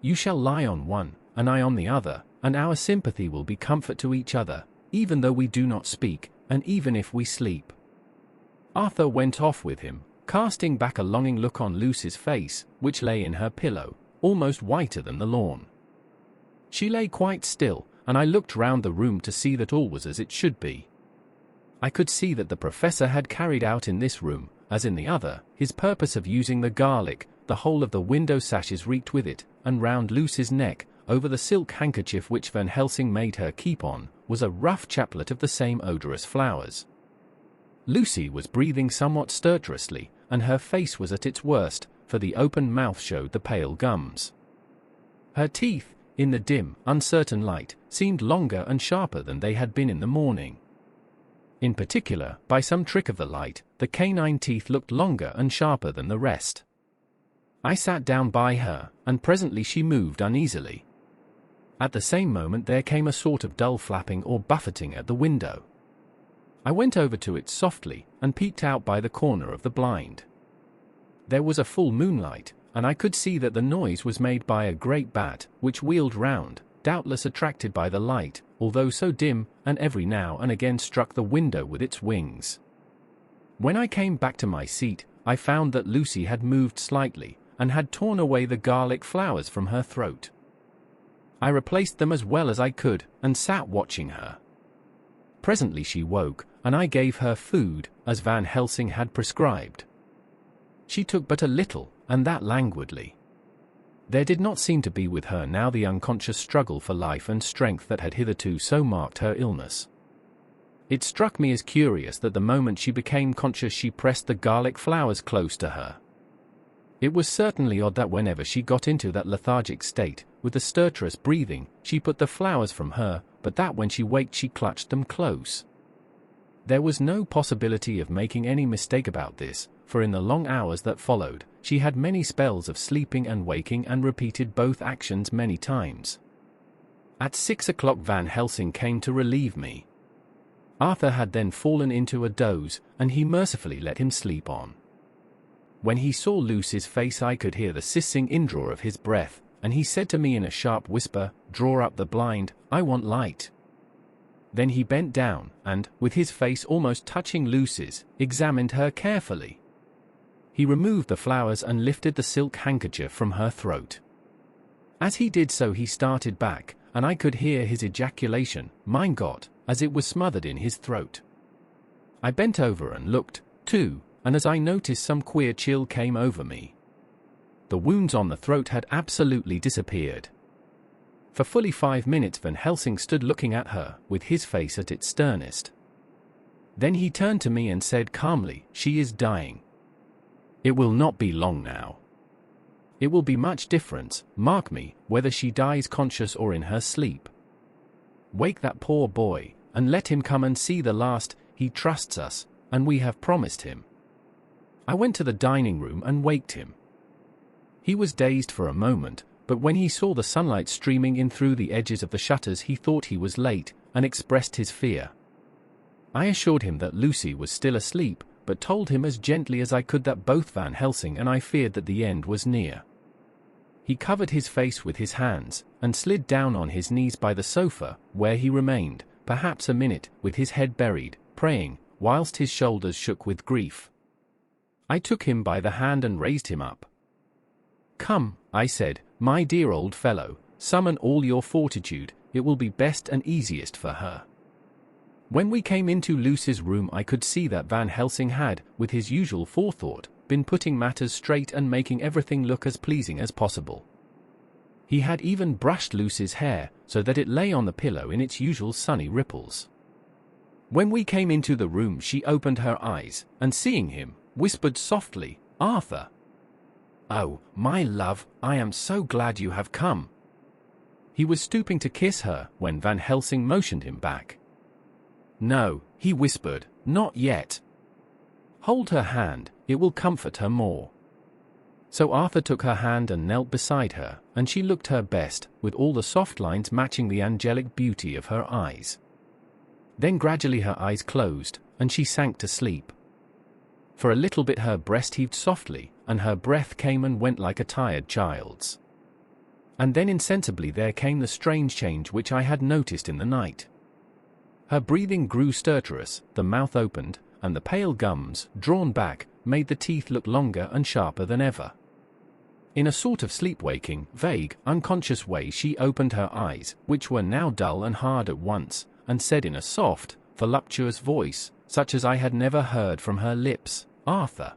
[SPEAKER 2] You shall lie on one, and I on the other, and our sympathy will be comfort to each other, even though we do not speak, and even if we sleep." Arthur went off with him, casting back a longing look on Lucy's face, which lay in her pillow, almost whiter than the lawn. She lay quite still, and I looked round the room to see that all was as it should be. I could see that the professor had carried out in this room, as in the other, his purpose of using the garlic. The whole of the window sashes reeked with it, and round Lucy's neck, over the silk handkerchief which Van Helsing made her keep on, was a rough chaplet of the same odorous flowers. Lucy was breathing somewhat stertorously, and her face was at its worst, for the open mouth showed the pale gums. Her teeth, in the dim, uncertain light, seemed longer and sharper than they had been in the morning. In particular, by some trick of the light, the canine teeth looked longer and sharper than the rest. I sat down by her, and presently she moved uneasily. At the same moment there came a sort of dull flapping or buffeting at the window. I went over to it softly, and peeked out by the corner of the blind. There was a full moonlight, and I could see that the noise was made by a great bat, which wheeled round, doubtless attracted by the light, although so dim, and every now and again struck the window with its wings. When I came back to my seat, I found that Lucy had moved slightly, and had torn away the garlic flowers from her throat. I replaced them as well as I could, and sat watching her. Presently she woke, and I gave her food, as Van Helsing had prescribed. She took but a little, and that languidly. There did not seem to be with her now the unconscious struggle for life and strength that had hitherto so marked her illness. It struck me as curious that the moment she became conscious she pressed the garlic flowers close to her. It was certainly odd that whenever she got into that lethargic state, with the stertorous breathing, she put the flowers from her, but that when she waked she clutched them close. There was no possibility of making any mistake about this, for in the long hours that followed, she had many spells of sleeping and waking and repeated both actions many times. At 6 o'clock Van Helsing came to relieve me. Arthur had then fallen into a doze, and he mercifully let him sleep on. When he saw Lucy's face I could hear the hissing indraw of his breath, and he said to me in a sharp whisper, "Draw up the blind, I want light." Then he bent down, and, with his face almost touching Lucy's, examined her carefully. He removed the flowers and lifted the silk handkerchief from her throat. As he did so he started back, and I could hear his ejaculation, "Mein Gott," as it was smothered in his throat. I bent over and looked, too, and as I noticed some queer chill came over me. The wounds on the throat had absolutely disappeared. For fully 5 minutes Van Helsing stood looking at her, with his face at its sternest. Then he turned to me and said calmly, "She is dying. It will not be long now. It will be much difference, mark me, whether she dies conscious or in her sleep. Wake that poor boy, and let him come and see the last. He trusts us, and we have promised him." I went to the dining room and waked him. He was dazed for a moment, but when he saw the sunlight streaming in through the edges of the shutters he thought he was late, and expressed his fear. I assured him that Lucy was still asleep, but told him as gently as I could that both Van Helsing and I feared that the end was near. He covered his face with his hands, and slid down on his knees by the sofa, where he remained, perhaps a minute, with his head buried, praying, whilst his shoulders shook with grief. I took him by the hand and raised him up. "Come," I said, "my dear old fellow, summon all your fortitude, it will be best and easiest for her." When we came into Lucy's room I could see that Van Helsing had, with his usual forethought, been putting matters straight and making everything look as pleasing as possible. He had even brushed Lucy's hair, so that it lay on the pillow in its usual sunny ripples. When we came into the room she opened her eyes, and seeing him, whispered softly, "Arthur." "Oh, my love, I am so glad you have come." He was stooping to kiss her, when Van Helsing motioned him back. "No," he whispered, "not yet. Hold her hand, it will comfort her more." So Arthur took her hand and knelt beside her, and she looked her best, with all the soft lines matching the angelic beauty of her eyes. Then gradually her eyes closed, and she sank to sleep. For a little bit her breast heaved softly, and her breath came and went like a tired child's. And then insensibly there came the strange change which I had noticed in the night. Her breathing grew stertorous, the mouth opened, and the pale gums, drawn back, made the teeth look longer and sharper than ever. In a sort of sleep-waking, vague, unconscious way she opened her eyes, which were now dull and hard at once, and said in a soft, voluptuous voice, such as I had never heard from her lips, "Arthur."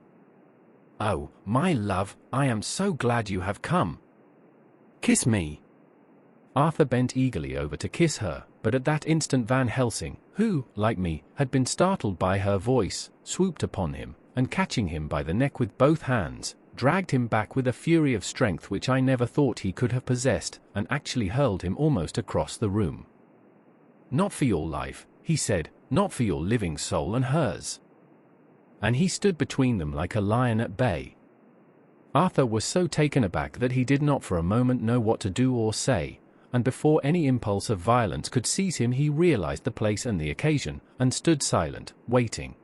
[SPEAKER 2] "Oh, my love, I am so glad you have come. Kiss me." Arthur bent eagerly over to kiss her, but at that instant Van Helsing, who, like me, had been startled by her voice, swooped upon him, and catching him by the neck with both hands, dragged him back with a fury of strength which I never thought he could have possessed, and actually hurled him almost across the room. "Not for your life," he said, "not for your living soul and hers." And he stood between them like a lion at bay. Arthur was so taken aback that he did not for a moment know what to do or say, and before any impulse of violence could seize him he realized the place and the occasion, and stood silent, waiting.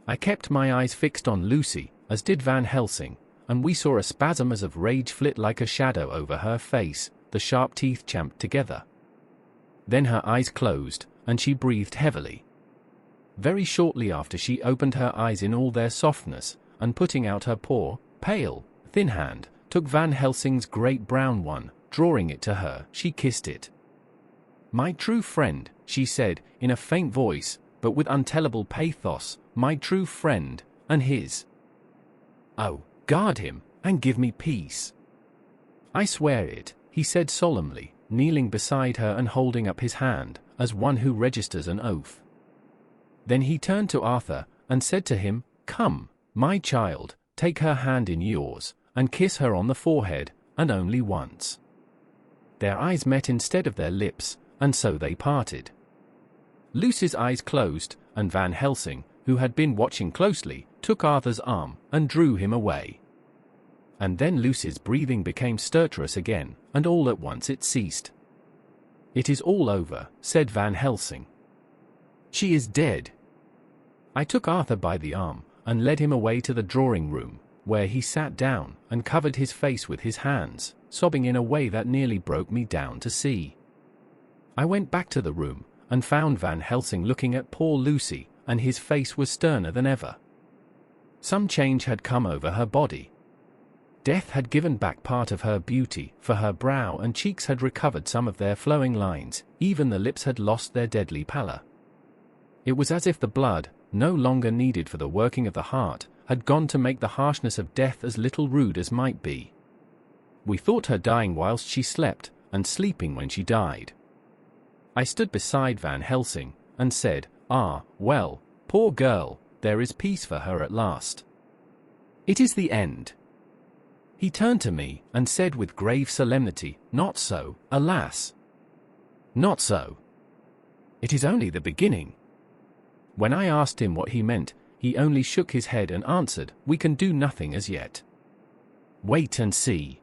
[SPEAKER 2] I kept my eyes fixed on Lucy, as did Van Helsing, and we saw a spasm as of rage flit like a shadow over her face, the sharp teeth champed together. Then her eyes closed, and she breathed heavily. Very shortly after she opened her eyes in all their softness, and putting out her poor, pale, thin hand, took Van Helsing's great brown one, drawing it to her, she kissed it. "My true friend," she said, in a faint voice, but with untellable pathos, "my true friend, and his. Oh, guard him, and give me peace." I swear it, he said solemnly, kneeling beside her and holding up his hand, as one who registers an oath. Then he turned to Arthur, and said to him, "Come, my child, take her hand in yours, and kiss her on the forehead, and only once." Their eyes met instead of their lips, and so they parted. Lucy's eyes closed, and Van Helsing, who had been watching closely, took Arthur's arm, and drew him away. And then Lucy's breathing became stertorous again, and all at once it ceased. "It is all over," said Van Helsing. "She is dead." I took Arthur by the arm, and led him away to the drawing room, where he sat down, and covered his face with his hands, sobbing in a way that nearly broke me down to see. I went back to the room, and found Van Helsing looking at poor Lucy, and his face was sterner than ever. Some change had come over her body. Death had given back part of her beauty, for her brow and cheeks had recovered some of their flowing lines, even the lips had lost their deadly pallor. It was as if the blood, no longer needed for the working of the heart, had gone to make the harshness of death as little rude as might be. We thought her dying whilst she slept, and sleeping when she died. I stood beside Van Helsing, and said, "Ah, well, poor girl, there is peace for her at last. It is the end." He turned to me, and said with grave solemnity, "Not so, alas! Not so. It is only the beginning." When I asked him what he meant, he only shook his head and answered, "We can do nothing as yet. Wait and see."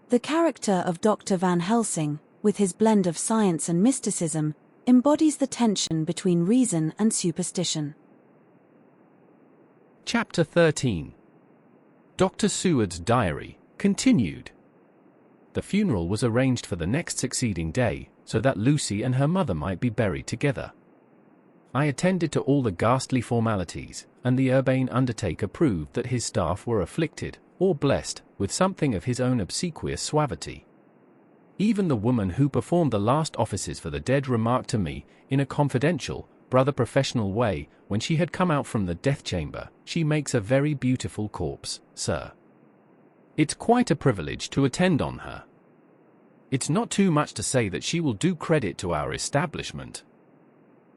[SPEAKER 1] The character of Dr. Van Helsing, with his blend of science and mysticism, embodies the tension between reason and superstition.
[SPEAKER 2] Chapter XIII. Dr. Seward's Diary, continued. The funeral was arranged for the next succeeding day, so that Lucy and her mother might be buried together. I attended to all the ghastly formalities, and the urbane undertaker proved that his staff were afflicted, or blessed, with something of his own obsequious suavity. Even the woman who performed the last offices for the dead remarked to me, in a confidential, brother professional way, when she had come out from the death chamber, "She makes a very beautiful corpse, sir. It's quite a privilege to attend on her. It's not too much to say that she will do credit to our establishment."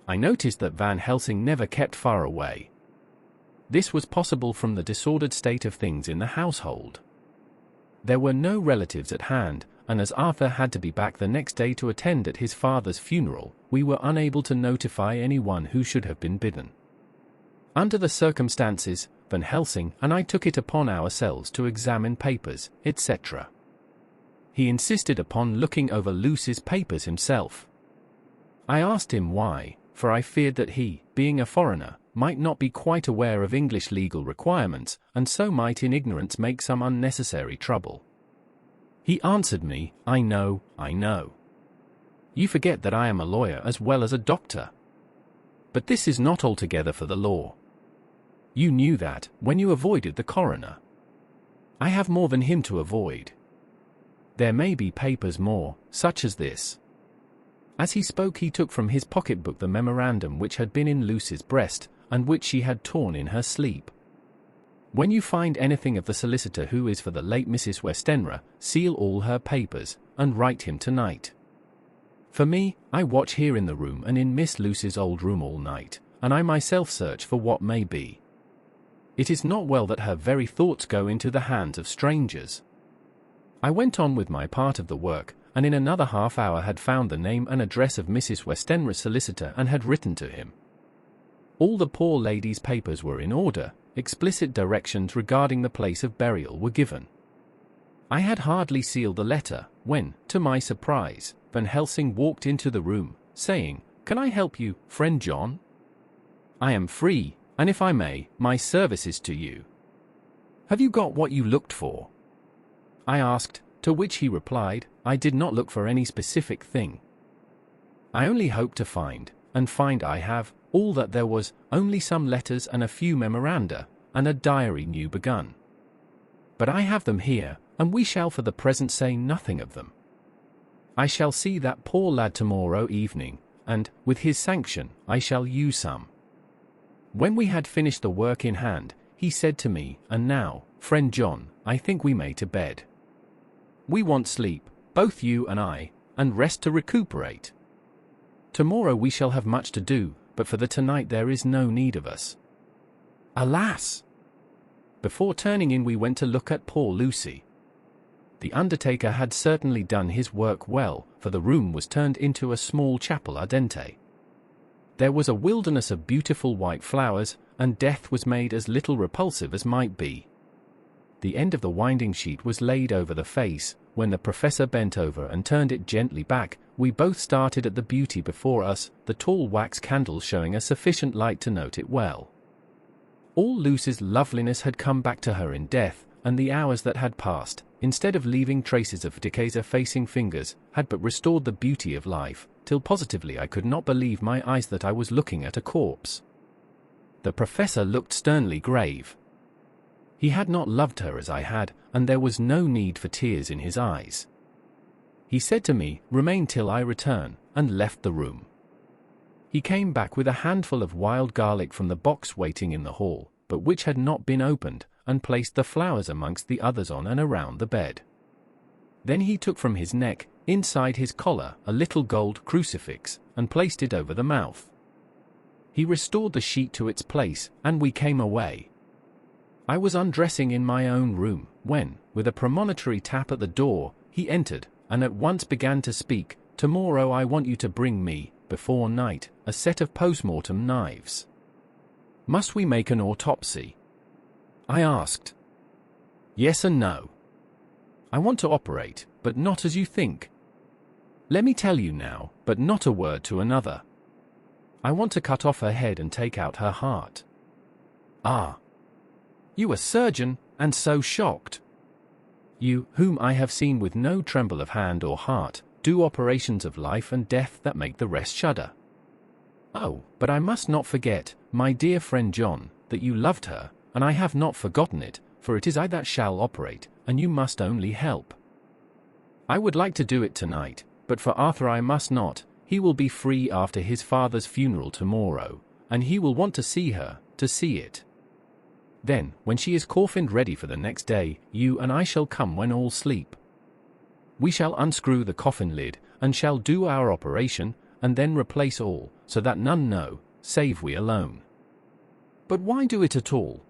[SPEAKER 2] I noticed that Van Helsing never kept far away. This was possible from the disordered state of things in the household. There were no relatives at hand, and as Arthur had to be back the next day to attend at his father's funeral, we were unable to notify anyone who should have been bidden. Under the circumstances, Van Helsing and I took it upon ourselves to examine papers, etc. He insisted upon looking over Lucy's papers himself. I asked him why, for I feared that he, being a foreigner, might not be quite aware of English legal requirements, and so might in ignorance make some unnecessary trouble. He answered me, I know. You forget that I am a lawyer as well as a doctor. But this is not altogether for the law. You knew that, when you avoided the coroner. I have more than him to avoid. There may be papers more, such as this." As he spoke he took from his pocketbook the memorandum which had been in Lucy's breast, and which she had torn in her sleep. "When you find anything of the solicitor who is for the late Mrs. Westenra, seal all her papers, and write him tonight. For me, I watch here in the room and in Miss Lucy's old room all night, and I myself search for what may be. It is not well that her very thoughts go into the hands of strangers." I went on with my part of the work, and in another half hour had found the name and address of Mrs. Westenra's solicitor and had written to him. All the poor lady's papers were in order, explicit directions regarding the place of burial were given. I had hardly sealed the letter, when, to my surprise, Van Helsing walked into the room, saying, "Can I help you, friend John? I am free, and if I may, my service is to you. Have you got what you looked for?" I asked, to which he replied, "I did not look for any specific thing. I only hope to find, and find I have, all that there was, only some letters and a few memoranda, and a diary new begun. But I have them here, and we shall for the present say nothing of them. I shall see that poor lad tomorrow evening, and, with his sanction, I shall use some." When we had finished the work in hand, he said to me, "And now, friend John, I think we may to bed. We want sleep, both you and I, and rest to recuperate. Tomorrow we shall have much to do, but for the tonight there is no need of us. Alas! Before turning in we went to look at poor Lucy. The undertaker had certainly done his work well, for the room was turned into a small chapel ardente. There was a wilderness of beautiful white flowers, and death was made as little repulsive as might be. The end of the winding sheet was laid over the face. When the professor bent over and turned it gently back, we both started at the beauty before us, the tall wax candles showing a sufficient light to note it well. All Lucy's loveliness had come back to her in death, and the hours that had passed, instead of leaving traces of decay's effacing fingers, had but restored the beauty of life, till positively I could not believe my eyes that I was looking at a corpse. The professor looked sternly grave. He had not loved her as I had, and there was no need for tears in his eyes. He said to me, "Remain till I return," and left the room. He came back with a handful of wild garlic from the box waiting in the hall, but which had not been opened, and placed the flowers amongst the others on and around the bed. Then he took from his neck, inside his collar, a little gold crucifix, and placed it over the mouth. He restored the sheet to its place, and we came away. I was undressing in my own room, when, with a premonitory tap at the door, he entered, and at once began to speak. "Tomorrow I want you to bring me, before night, a set of post-mortem knives." "Must we make an autopsy?" I asked. "Yes and no. I want to operate, but not as you think. Let me tell you now, but not a word to another. I want to cut off her head and take out her heart." "Ah! You a surgeon, and so shocked. You, whom I have seen with no tremble of hand or heart, do operations of life and death that make the rest shudder. Oh, but I must not forget, my dear friend John, that you loved her, and I have not forgotten it, for it is I that shall operate, and you must only help. I would like to do it tonight, but for Arthur I must not. He will be free after his father's funeral tomorrow, and he will want to see her, to see it. Then, when she is coffined ready for the next day, you and I shall come when all sleep. We shall unscrew the coffin lid, and shall do our operation, and then replace all, so that none know, save we alone. But why do it at all?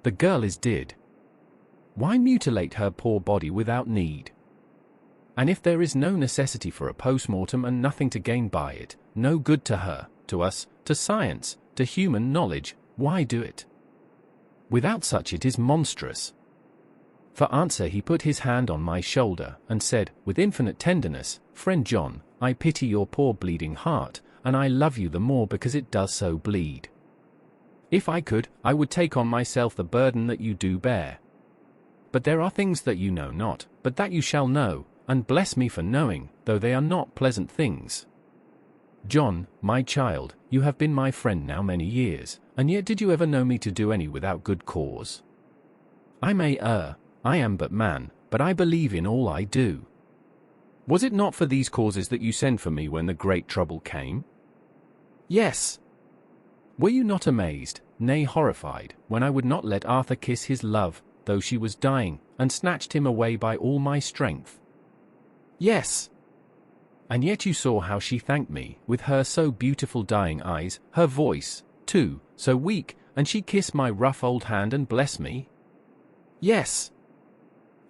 [SPEAKER 2] The girl is dead. Why mutilate her poor body without need? And if there is no necessity for a post-mortem and nothing to gain by it, no good to her, to us, to science, to human knowledge, why do it? Without such it is monstrous." For answer he put his hand on my shoulder, and said, with infinite tenderness, "Friend John, I pity your poor bleeding heart, and I love you the more because it does so bleed. If I could, I would take on myself the burden that you do bear. But there are things that you know not, but that you shall know, and bless me for knowing, though they are not pleasant things. John, my child, you have been my friend now many years, and yet did you ever know me to do any without good cause? I may err, I am but man, but I believe in all I do. Was it not for these causes that you sent for me when the great trouble came? Yes. Were you not amazed, nay horrified, when I would not let Arthur kiss his love, though she was dying, and snatched him away by all my strength? Yes. And yet you saw how she thanked me, with her so beautiful dying eyes, her voice, too, so weak, and she kissed my rough old hand and blessed me? Yes.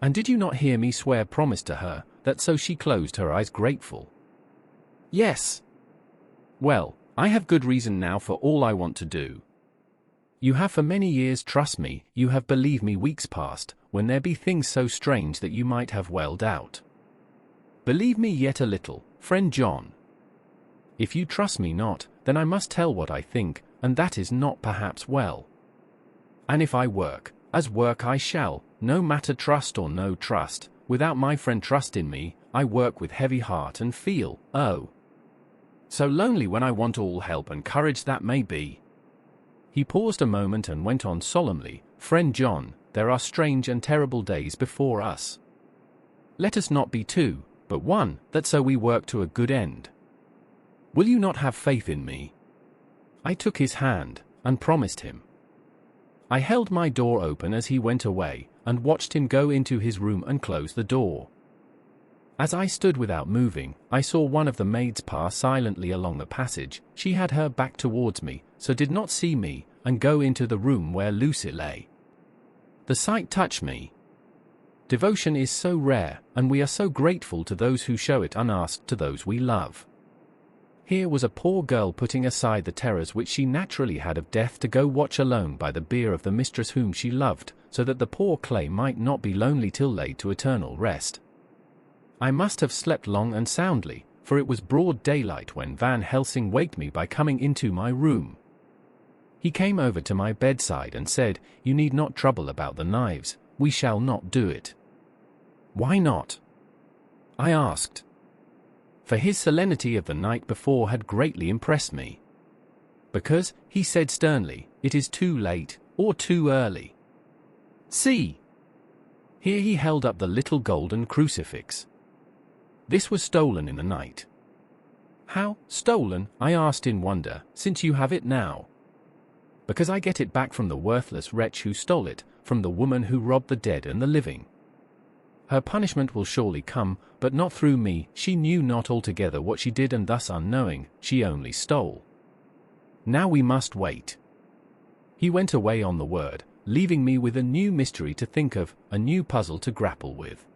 [SPEAKER 2] And did you not hear me swear promise to her, that so she closed her eyes grateful? Yes. Well, I have good reason now for all I want to do. You have for many years trust me, you have believed me weeks past, when there be things so strange that you might have well doubt. Believe me yet a little, friend John. If you trust me not, then I must tell what I think, and that is not perhaps well. And if I work, as work I shall, no matter trust or no trust, without my friend trust in me, I work with heavy heart and feel, oh, so lonely when I want all help and courage that may be. He paused a moment and went on solemnly, Friend John, there are strange and terrible days before us. Let us not be two, but one, that so we work to a good end. Will you not have faith in me? I took his hand, and promised him. I held my door open as he went away, and watched him go into his room and close the door. As I stood without moving, I saw one of the maids pass silently along the passage. She had her back towards me, so did not see me, and go into the room where Lucy lay. The sight touched me. Devotion is so rare, and we are so grateful to those who show it unasked to those we love. Here was a poor girl putting aside the terrors which she naturally had of death to go watch alone by the bier of the mistress whom she loved, so that the poor clay might not be lonely till laid to eternal rest. I must have slept long and soundly, for it was broad daylight when Van Helsing waked me by coming into my room. He came over to my bedside and said, "You need not trouble about the knives, we shall not do it." "Why not?" I asked. For his solemnity of the night before had greatly impressed me. "Because," he said sternly, "it is too late, or too early. See!" Here he held up the little golden crucifix. "This was stolen in the night." "How, stolen?" I asked in wonder, "since you have it now?" "Because I get it back from the worthless wretch who stole it, from the woman who robbed the dead and the living. Her punishment will surely come, but not through me. She knew not altogether what she did, and thus unknowing, she only stole. Now we must wait." He went away on the word, leaving me with a new mystery to think of, a new puzzle to grapple with.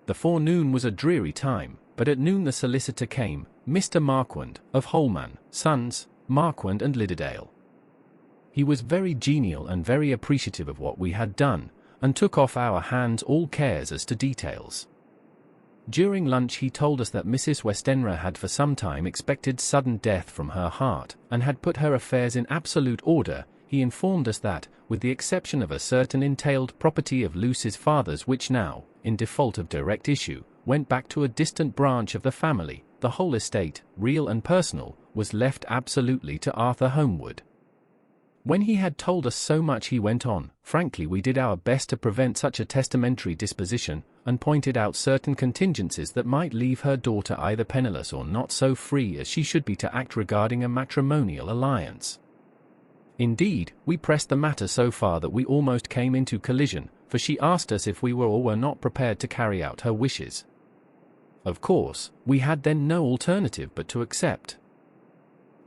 [SPEAKER 2] The forenoon was a dreary time, but at noon the solicitor came, Mr. Marquand, of Holman, Sons, Marquand and Lidderdale. He was very genial and very appreciative of what we had done, and took off our hands all cares as to details. During lunch he told us that Mrs. Westenra had for some time expected sudden death from her heart, and had put her affairs in absolute order. He informed us that, with the exception of a certain entailed property of Lucy's father's which now, in default of direct issue, went back to a distant branch of the family, the whole estate, real and personal, was left absolutely to Arthur Holmwood. When he had told us so much he went on, "Frankly we did our best to prevent such a testamentary disposition, and pointed out certain contingencies that might leave her daughter either penniless or not so free as she should be to act regarding a matrimonial alliance. Indeed, we pressed the matter so far that we almost came into collision, for she asked us if we were or were not prepared to carry out her wishes. Of course, we had then no alternative but to accept.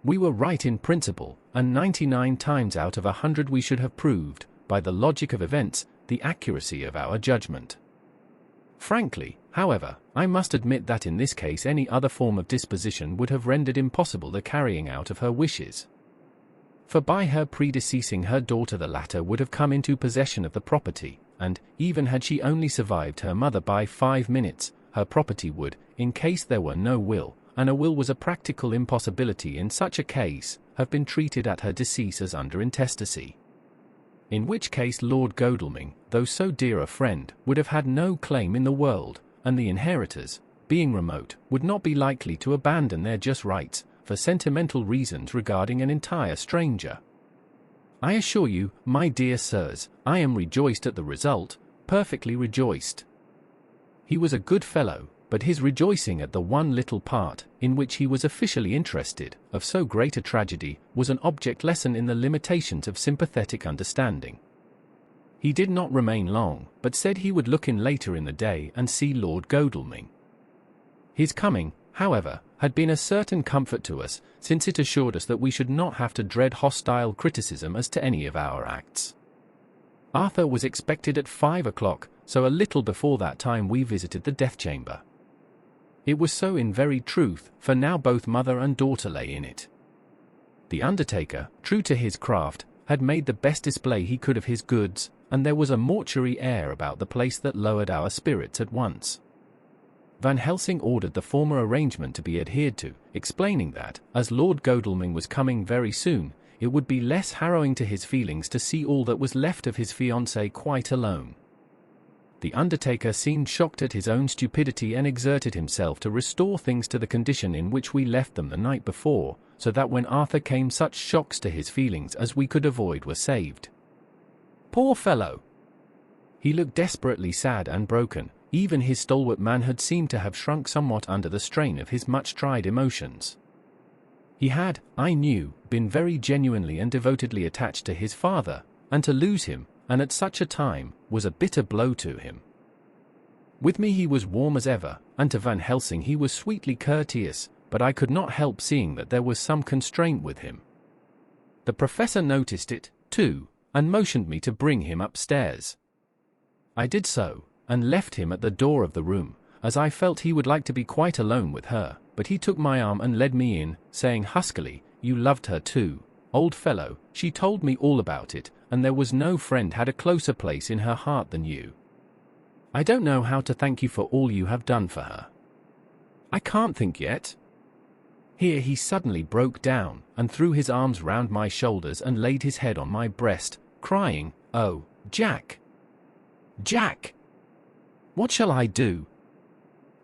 [SPEAKER 2] We were right in principle, and 99 times out of 100 we should have proved, by the logic of events, the accuracy of our judgment. Frankly, however, I must admit that in this case any other form of disposition would have rendered impossible the carrying out of her wishes. For by her predeceasing her daughter the latter would have come into possession of the property, and, even had she only survived her mother by 5 minutes, her property would, in case there were no will, and a will was a practical impossibility in such a case, have been treated at her decease as under intestacy. In which case Lord Godalming, though so dear a friend, would have had no claim in the world, and the inheritors, being remote, would not be likely to abandon their just rights, for sentimental reasons regarding an entire stranger. I assure you, my dear sirs, I am rejoiced at the result, perfectly rejoiced. He was a good fellow, but his rejoicing at the one little part, in which he was officially interested, of so great a tragedy, was an object lesson in the limitations of sympathetic understanding. He did not remain long, but said he would look in later in the day and see Lord Godalming. His coming, however, had been a certain comfort to us, since it assured us that we should not have to dread hostile criticism as to any of our acts. Arthur was expected at 5 o'clock, so a little before that time we visited the death chamber. It was so in very truth, for now both mother and daughter lay in it. The undertaker, true to his craft, had made the best display he could of his goods, and there was a mortuary air about the place that lowered our spirits at once. Van Helsing ordered the former arrangement to be adhered to, explaining that, as Lord Godalming was coming very soon, it would be less harrowing to his feelings to see all that was left of his fiancée quite alone. The undertaker seemed shocked at his own stupidity and exerted himself to restore things to the condition in which we left them the night before, so that when Arthur came such shocks to his feelings as we could avoid were saved. Poor fellow! He looked desperately sad and broken. Even his stalwart manhood seemed to have shrunk somewhat under the strain of his much-tried emotions. He had, I knew, been very genuinely and devotedly attached to his father, and to lose him, and at such a time, was a bitter blow to him. With me he was warm as ever, and to Van Helsing he was sweetly courteous, but I could not help seeing that there was some constraint with him. The professor noticed it, too, and motioned me to bring him upstairs. I did so, and left him at the door of the room, as I felt he would like to be quite alone with her, but he took my arm and led me in, saying huskily, "You loved her too, old fellow, she told me all about it, and there was no friend had a closer place in her heart than you. I don't know how to thank you for all you have done for her. I can't think yet." Here he suddenly broke down, and threw his arms round my shoulders and laid his head on my breast, crying, "Oh, Jack! Jack! What shall I do?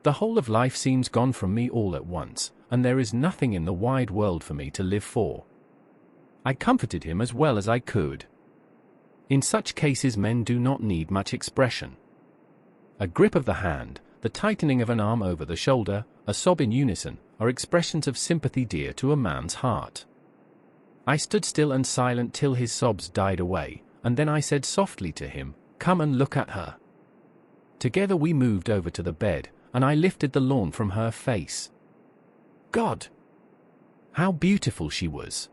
[SPEAKER 2] The whole of life seems gone from me all at once, and there is nothing in the wide world for me to live for." I comforted him as well as I could. In such cases men do not need much expression. A grip of the hand, the tightening of an arm over the shoulder, a sob in unison, are expressions of sympathy dear to a man's heart. I stood still and silent till his sobs died away, and then I said softly to him, "Come and look at her." Together we moved over to the bed, and I lifted the lawn from her face. God! How beautiful she was!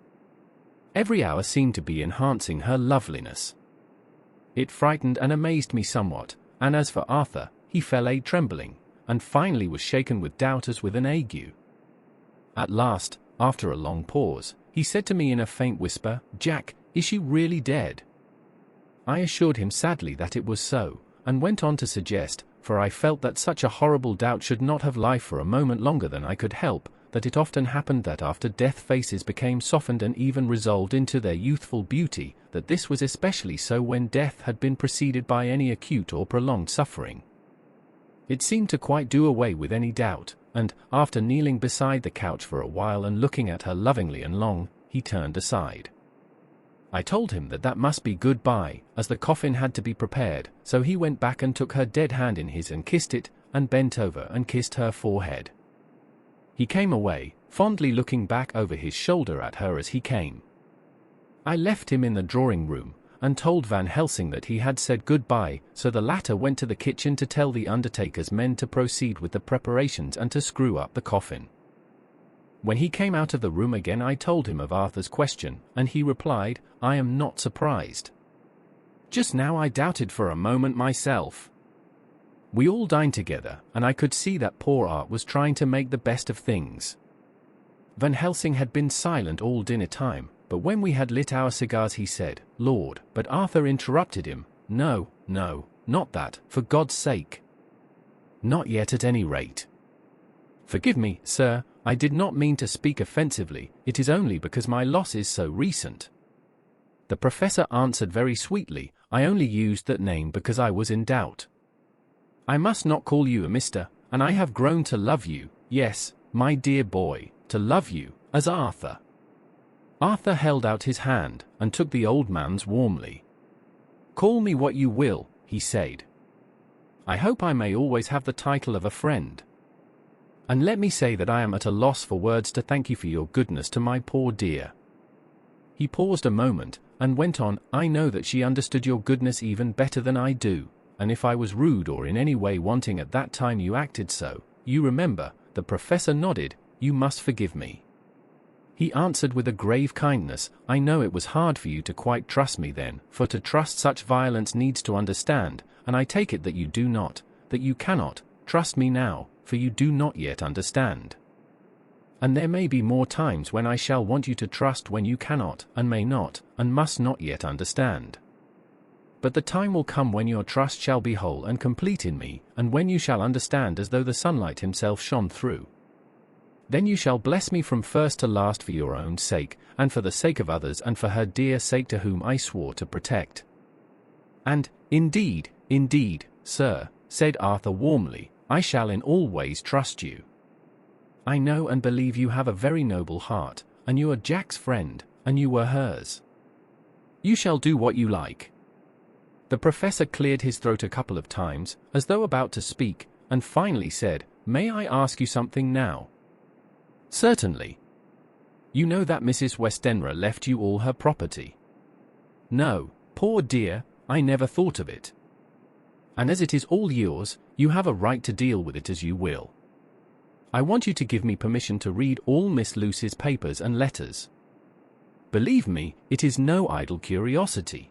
[SPEAKER 2] Every hour seemed to be enhancing her loveliness. It frightened and amazed me somewhat, and as for Arthur, he fell a trembling, and finally was shaken with doubt as with an ague. At last, after a long pause, he said to me in a faint whisper, "Jack, is she really dead?" I assured him sadly that it was so, and went on to suggest, for I felt that such a horrible doubt should not have life for a moment longer than I could help, that it often happened that after death faces became softened and even resolved into their youthful beauty, that this was especially so when death had been preceded by any acute or prolonged suffering. It seemed to quite do away with any doubt, and, after kneeling beside the couch for a while and looking at her lovingly and long, he turned aside. I told him that that must be good-bye, as the coffin had to be prepared, so he went back and took her dead hand in his and kissed it, and bent over and kissed her forehead. He came away, fondly looking back over his shoulder at her as he came. I left him in the drawing-room, and told Van Helsing that he had said good-bye, so the latter went to the kitchen to tell the undertaker's men to proceed with the preparations and to screw up the coffin. When he came out of the room again I told him of Arthur's question, and he replied, "I am not surprised. Just now I doubted for a moment myself." We all dined together, and I could see that poor Art was trying to make the best of things. Van Helsing had been silent all dinner time, but when we had lit our cigars he said, "Lord," but Arthur interrupted him, "No, no, not that, for God's sake. Not yet at any rate. Forgive me, sir, I did not mean to speak offensively, it is only because my loss is so recent." The professor answered very sweetly, "I only used that name because I was in doubt. I must not call you a mister, and I have grown to love you, yes, my dear boy, to love you, as Arthur." Arthur held out his hand, and took the old man's warmly. "Call me what you will," he said. "I hope I may always have the title of a friend. And let me say that I am at a loss for words to thank you for your goodness to my poor dear." He paused a moment, and went on, "I know that she understood your goodness even better than I do, and if I was rude or in any way wanting at that time you acted so, you remember," the professor nodded, "you must forgive me." He answered with a grave kindness, "I know it was hard for you to quite trust me then, for to trust such violence needs to understand, and I take it that you do not, that you cannot, trust me now, for you do not yet understand. And there may be more times when I shall want you to trust when you cannot, and may not, and must not yet understand. But the time will come when your trust shall be whole and complete in me, and when you shall understand as though the sunlight himself shone through. Then you shall bless me from first to last for your own sake, and for the sake of others and for her dear sake to whom I swore to protect." "And, indeed, sir," said Arthur warmly, "I shall in all ways trust you. I know and believe you have a very noble heart, and you are Jack's friend, and you were hers. You shall do what you like." The professor cleared his throat a couple of times, as though about to speak, and finally said, "May I ask you something now?" "Certainly." "You know that Mrs. Westenra left you all her property?" "No, Poor dear, I never thought of it. And as it is all yours, you have a right to deal with it as you will. I want you to give me permission to read all Miss Lucy's papers and letters. Believe me, it is no idle curiosity.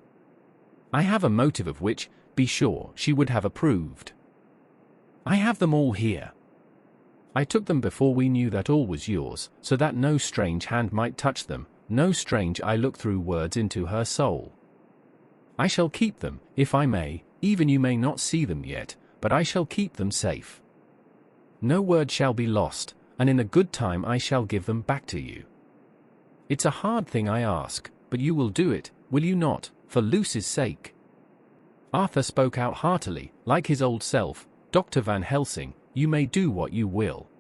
[SPEAKER 2] I have a motive of which, be sure, she would have approved. I have them all here. I took them before we knew that all was yours, so that no strange hand might touch them, no strange eye look through words into her soul. I shall keep them, if I may, even you may not see them yet, but I shall keep them safe. No word shall be lost, and in a good time I shall give them back to you. It's a hard thing I ask, but you will do it, will you not, for Lucy's sake?" Arthur spoke out heartily, like his old self. "Dr. Van Helsing, you may do what you will.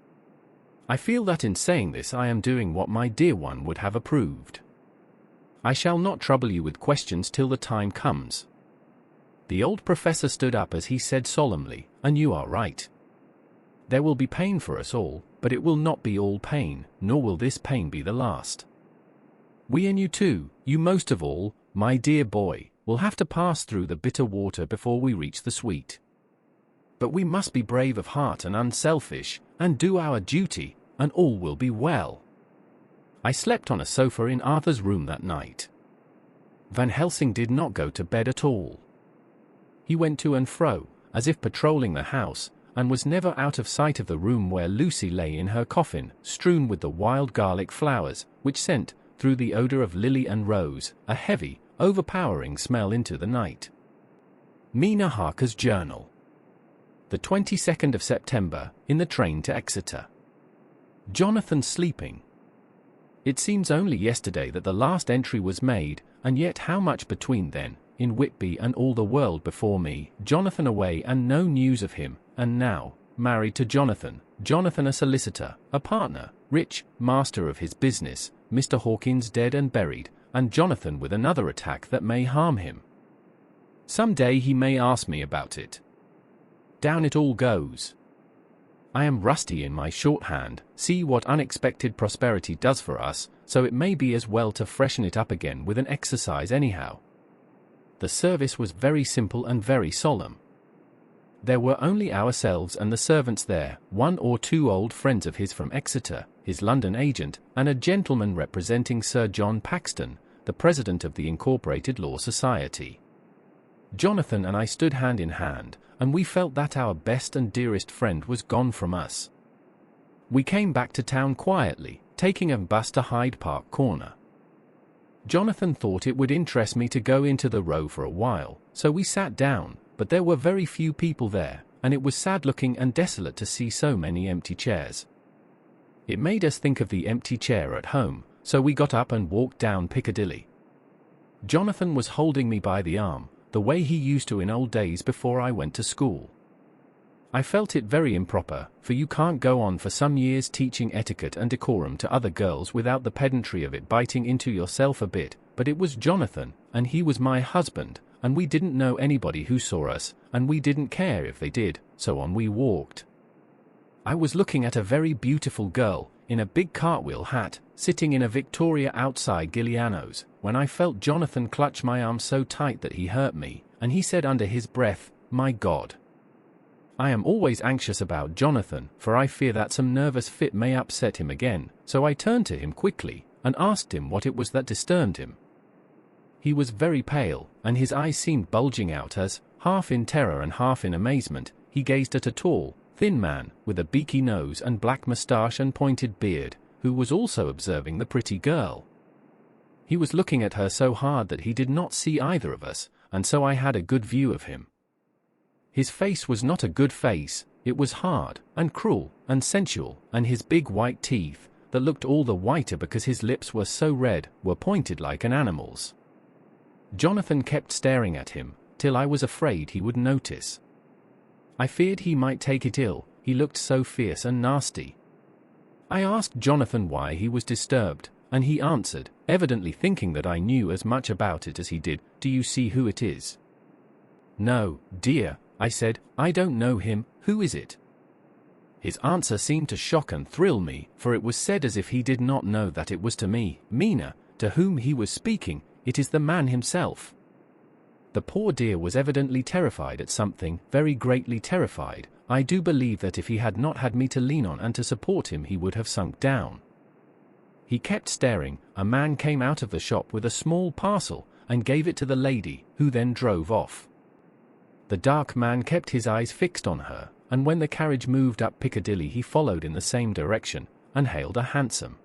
[SPEAKER 2] I feel that in saying this I am doing what my dear one would have approved. I shall not trouble you with questions till the time comes." The old professor stood up as he said solemnly, "And you are right. There will be pain for us all, but it will not be all pain, nor will this pain be the last. We and you too, you most of all, my dear boy, will have to pass through the bitter water before we reach the sweet. But we must be brave of heart and unselfish, and do our duty, and all will be well." I slept on a sofa in Arthur's room that night. Van Helsing did not go to bed at all. He went to and fro, as if patrolling the house, and was never out of sight of the room where Lucy lay in her coffin, strewn with the wild garlic flowers, which sent, through the odor of lily and rose, a heavy, overpowering smell into the night. Mina Harker's Journal. The 22nd of September, in the train to Exeter. Jonathan sleeping. It seems only yesterday that the last entry was made, and yet how much between then, in Whitby and all the world before me, Jonathan away and no news of him, and now, married to Jonathan, Jonathan a solicitor, a partner, rich, master of his business, Mr. Hawkins dead and buried, and Jonathan with another attack that may harm him. Some day he may ask me about it. Down it all goes. I am rusty in my shorthand, see what unexpected prosperity does for us, so it may be as well to freshen it up again with an exercise anyhow. The service was very simple and very solemn. There were only ourselves and the servants there, one or two old friends of his from Exeter, his London agent, and a gentleman representing Sir John Paxton, the president of the Incorporated Law Society. Jonathan and I stood hand in hand, and we felt that our best and dearest friend was gone from us. We came back to town quietly, taking a bus to Hyde Park Corner. Jonathan thought it would interest me to go into the Row for a while, so we sat down, but there were very few people there, and it was sad-looking and desolate to see so many empty chairs. It made us think of the empty chair at home, so we got up and walked down Piccadilly. Jonathan was holding me by the arm, the way he used to in old days before I went to school. I felt it very improper, for you can't go on for some years teaching etiquette and decorum to other girls without the pedantry of it biting into yourself a bit, but it was Jonathan, and he was my husband, and we didn't know anybody who saw us, and we didn't care if they did, so on we walked. I was looking at a very beautiful girl, in a big cartwheel hat, sitting in a Victoria outside Giuliano's, when I felt Jonathan clutch my arm so tight that he hurt me, and he said under his breath, "My God." I am always anxious about Jonathan, for I fear that some nervous fit may upset him again, so I turned to him quickly, and asked him what it was that disturbed him. He was very pale, and his eyes seemed bulging out as, half in terror and half in amazement, he gazed at a tall, thin man, with a beaky nose and black moustache and pointed beard, who was also observing the pretty girl. He was looking at her so hard that he did not see either of us, and so I had a good view of him. His face was not a good face, it was hard, and cruel, and sensual, and his big white teeth, that looked all the whiter because his lips were so red, were pointed like an animal's. Jonathan kept staring at him, till I was afraid he would notice. I feared he might take it ill, he looked so fierce and nasty. I asked Jonathan why he was disturbed, and he answered, evidently thinking that I knew as much about it as he did, "Do you see who it is?" "No, dear," I said, "I don't know him, who is it?" His answer seemed to shock and thrill me, for it was said as if he did not know that it was to me, Mina, to whom he was speaking. "It is the man himself." The poor dear was evidently terrified at something, very greatly terrified. I do believe that if he had not had me to lean on and to support him, he would have sunk down. He kept staring. A man came out of the shop with a small parcel and gave it to the lady, who then drove off. The dark man kept his eyes fixed on her, and when the carriage moved up Piccadilly he followed in the same direction and hailed a hansom.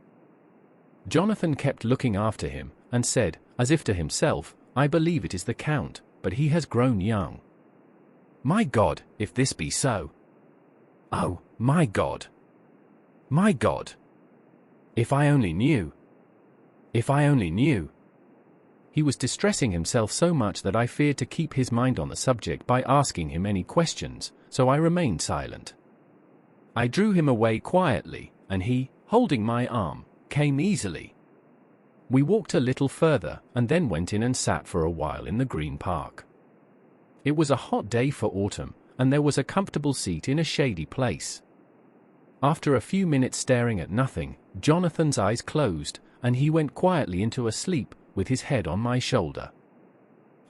[SPEAKER 2] Jonathan kept looking after him and said, as if to himself, "I believe it is the Count, but he has grown young. My God, if this be so. Oh, my God. My God. If I only knew. If I only knew." He was distressing himself so much that I feared to keep his mind on the subject by asking him any questions, so I remained silent. I drew him away quietly, and he, holding my arm, came easily. We walked a little further, and then went in and sat for a while in the Green Park. It was a hot day for autumn, and there was a comfortable seat in a shady place. After a few minutes staring at nothing, Jonathan's eyes closed, and he went quietly into a sleep, with his head on my shoulder.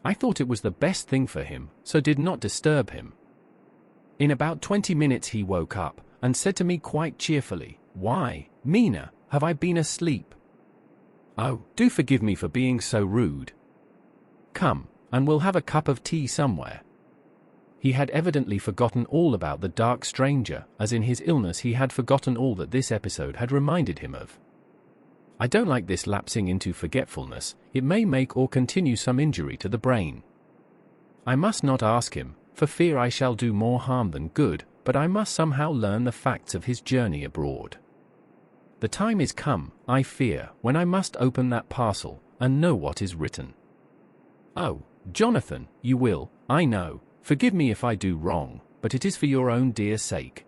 [SPEAKER 2] I thought it was the best thing for him, so did not disturb him. In about 20 minutes he woke up, and said to me quite cheerfully, "Why, Mina, have I been asleep? Oh, do forgive me for being so rude. Come, and we'll have a cup of tea somewhere." He had evidently forgotten all about the dark stranger, as in his illness he had forgotten all that this episode had reminded him of. I don't like this lapsing into forgetfulness. It may make or continue some injury to the brain. I must not ask him, for fear I shall do more harm than good, but I must somehow learn the facts of his journey abroad. The time is come, I fear, when I must open that parcel, and know what is written. Oh, Jonathan, you will, I know, forgive me if I do wrong, but it is for your own dear sake.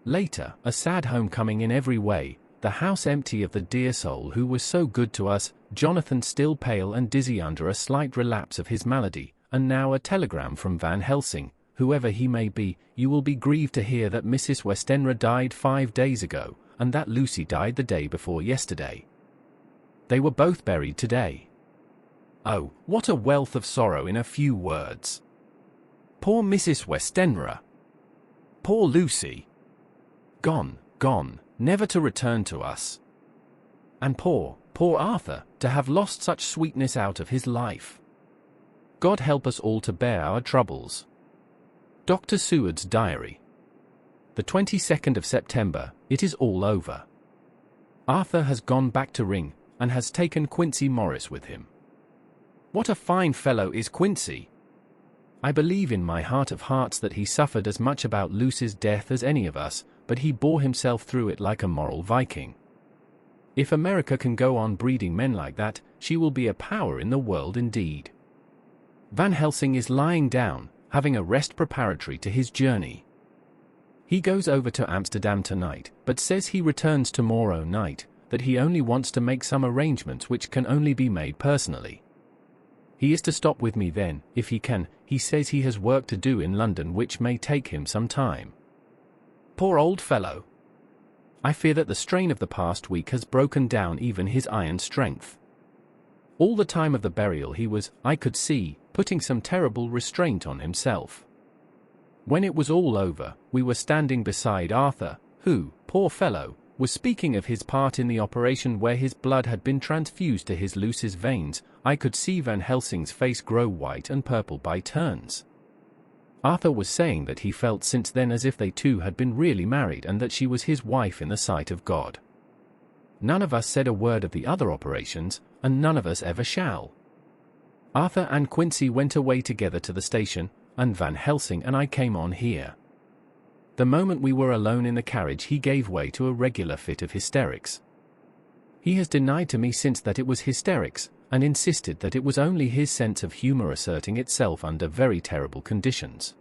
[SPEAKER 2] Later, a sad homecoming in every way, the house empty of the dear soul who was so good to us, Jonathan still pale and dizzy under a slight relapse of his malady, and now a telegram from Van Helsing, whoever he may be, "You will be grieved to hear that Mrs. Westenra died 5 days ago, and that Lucy died the day before yesterday. They were both buried today." Oh, what a wealth of sorrow in a few words. Poor Mrs. Westenra. Poor Lucy. Gone, gone, never to return to us. And poor Arthur, to have lost such sweetness out of his life. God help us all to bear our troubles. Dr. Seward's Diary. The 22nd of September, it is all over. Arthur has gone back to Ring, and has taken Quincy Morris with him. What a fine fellow is Quincy! I believe in my heart of hearts that he suffered as much about Lucy's death as any of us, but he bore himself through it like a moral Viking. If America can go on breeding men like that, she will be a power in the world indeed. Van Helsing is lying down, having a rest preparatory to his journey. He goes over to Amsterdam tonight, but says he returns tomorrow night, that he only wants to make some arrangements which can only be made personally. He is to stop with me then, if he can. He says he has work to do in London which may take him some time. Poor old fellow! I fear that the strain of the past week has broken down even his iron strength. All the time of the burial he was, I could see, putting some terrible restraint on himself. When it was all over, we were standing beside Arthur, who, poor fellow, was speaking of his part in the operation where his blood had been transfused to his Lucy's veins. I could see Van Helsing's face grow white and purple by turns. Arthur was saying that he felt since then as if they two had been really married and that she was his wife in the sight of God. None of us said a word of the other operations, and none of us ever shall. Arthur and Quincy went away together to the station, and Van Helsing and I came on here. The moment we were alone in the carriage he gave way to a regular fit of hysterics. He has denied to me since that it was hysterics, and insisted that it was only his sense of humor asserting itself under very terrible conditions.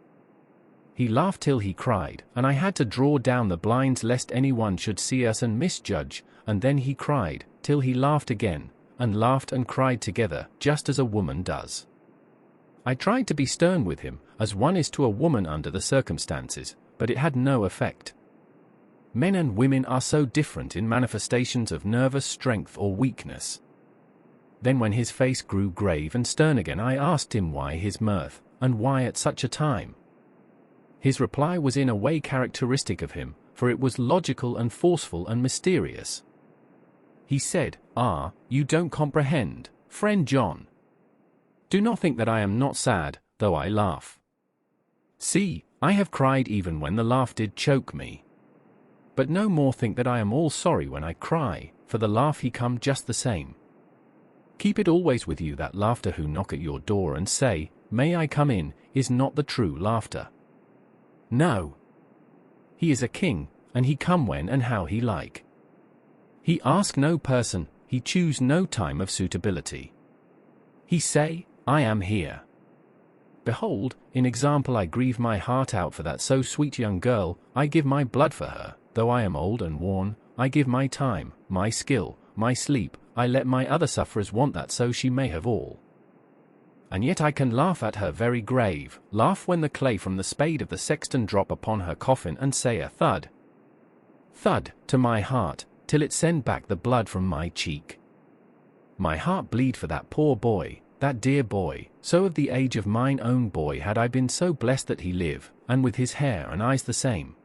[SPEAKER 2] He laughed till he cried, and I had to draw down the blinds lest anyone should see us and misjudge, and then he cried, till he laughed again, and laughed and cried together, just as a woman does. I tried to be stern with him, as one is to a woman under the circumstances, but it had no effect. Men and women are so different in manifestations of nervous strength or weakness. Then when his face grew grave and stern again, I asked him why his mirth, and why at such a time. His reply was in a way characteristic of him, for it was logical and forceful and mysterious. He said, "Ah, you don't comprehend, friend John. Do not think that I am not sad, though I laugh. See, I have cried even when the laugh did choke me. But no more think that I am all sorry when I cry, for the laugh he come just the same. Keep it always with you that laughter who knock at your door and say, 'May I come in,' is not the true laughter. No. He is a king, and he come when and how he like. He ask no person, he choose no time of suitability. He say, 'I am here.' Behold, in example I grieve my heart out for that so sweet young girl, I give my blood for her, though I am old and worn, I give my time, my skill, my sleep, I let my other sufferers want that so she may have all. And yet I can laugh at her very grave, laugh when the clay from the spade of the sexton drop upon her coffin and say a thud, thud, to my heart, till it send back the blood from my cheek. My heart bleed for that poor boy, that dear boy, so of the age of mine own boy had I been so blessed that he live, and with his hair and eyes the same.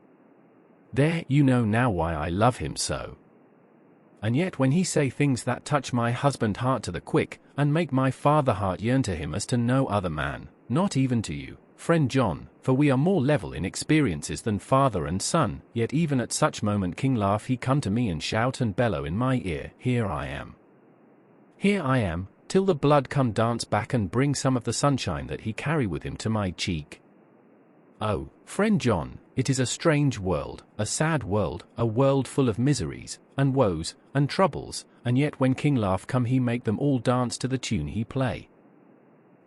[SPEAKER 2] There you know now why I love him so. And yet when he say things that touch my husband heart to the quick, and make my father heart yearn to him as to no other man, not even to you, friend John, for we are more level in experiences than father and son, yet even at such moment King laugh he come to me and shout and bellow in my ear, here I am. Here I am, till the blood come dance back and bring some of the sunshine that he carry with him to my cheek. Oh, friend John, it is a strange world, a sad world, a world full of miseries, and woes, and troubles, and yet when King laugh come he make them all dance to the tune he play.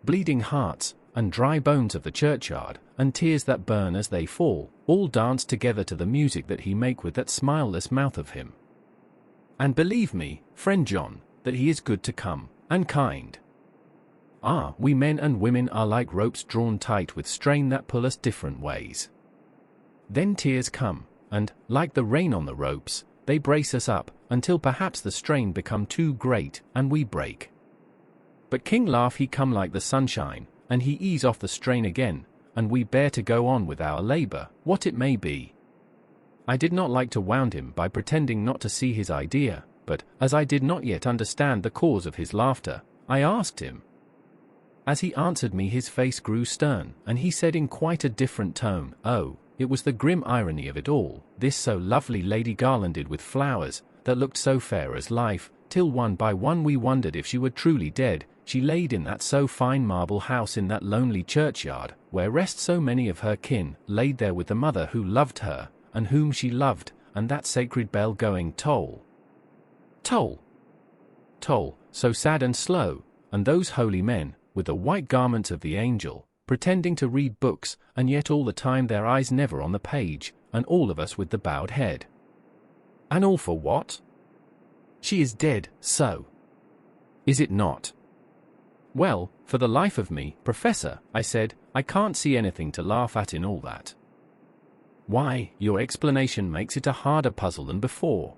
[SPEAKER 2] Bleeding hearts, and dry bones of the churchyard, and tears that burn as they fall, all dance together to the music that he make with that smileless mouth of him. And believe me, friend John, that he is good to come, and kind. Ah, we men and women are like ropes drawn tight with strain that pull us different ways. Then tears come, and, like the rain on the ropes, they brace us up, until perhaps the strain become too great, and we break. But King laugh he come like the sunshine, and he ease off the strain again, and we bear to go on with our labor, what it may be. I did not like to wound him by pretending not to see his idea, but, as I did not yet understand the cause of his laughter, I asked him. As he answered me his face grew stern, and he said in quite a different tone, "Oh, it was the grim irony of it all, this so lovely lady garlanded with flowers, that looked so fair as life, till one by one we wondered if she were truly dead, she laid in that so fine marble house in that lonely churchyard, where rest so many of her kin, laid there with the mother who loved her, and whom she loved, and that sacred bell going toll. Toll. Toll, so sad and slow, and those holy men, with the white garments of the angel, pretending to read books, and yet all the time their eyes never on the page, and all of us with the bowed head. And all for what? She is dead, so. Is it not? Well, for the life of me, Professor, I said, I can't see anything to laugh at in all that. Why, your explanation makes it a harder puzzle than before.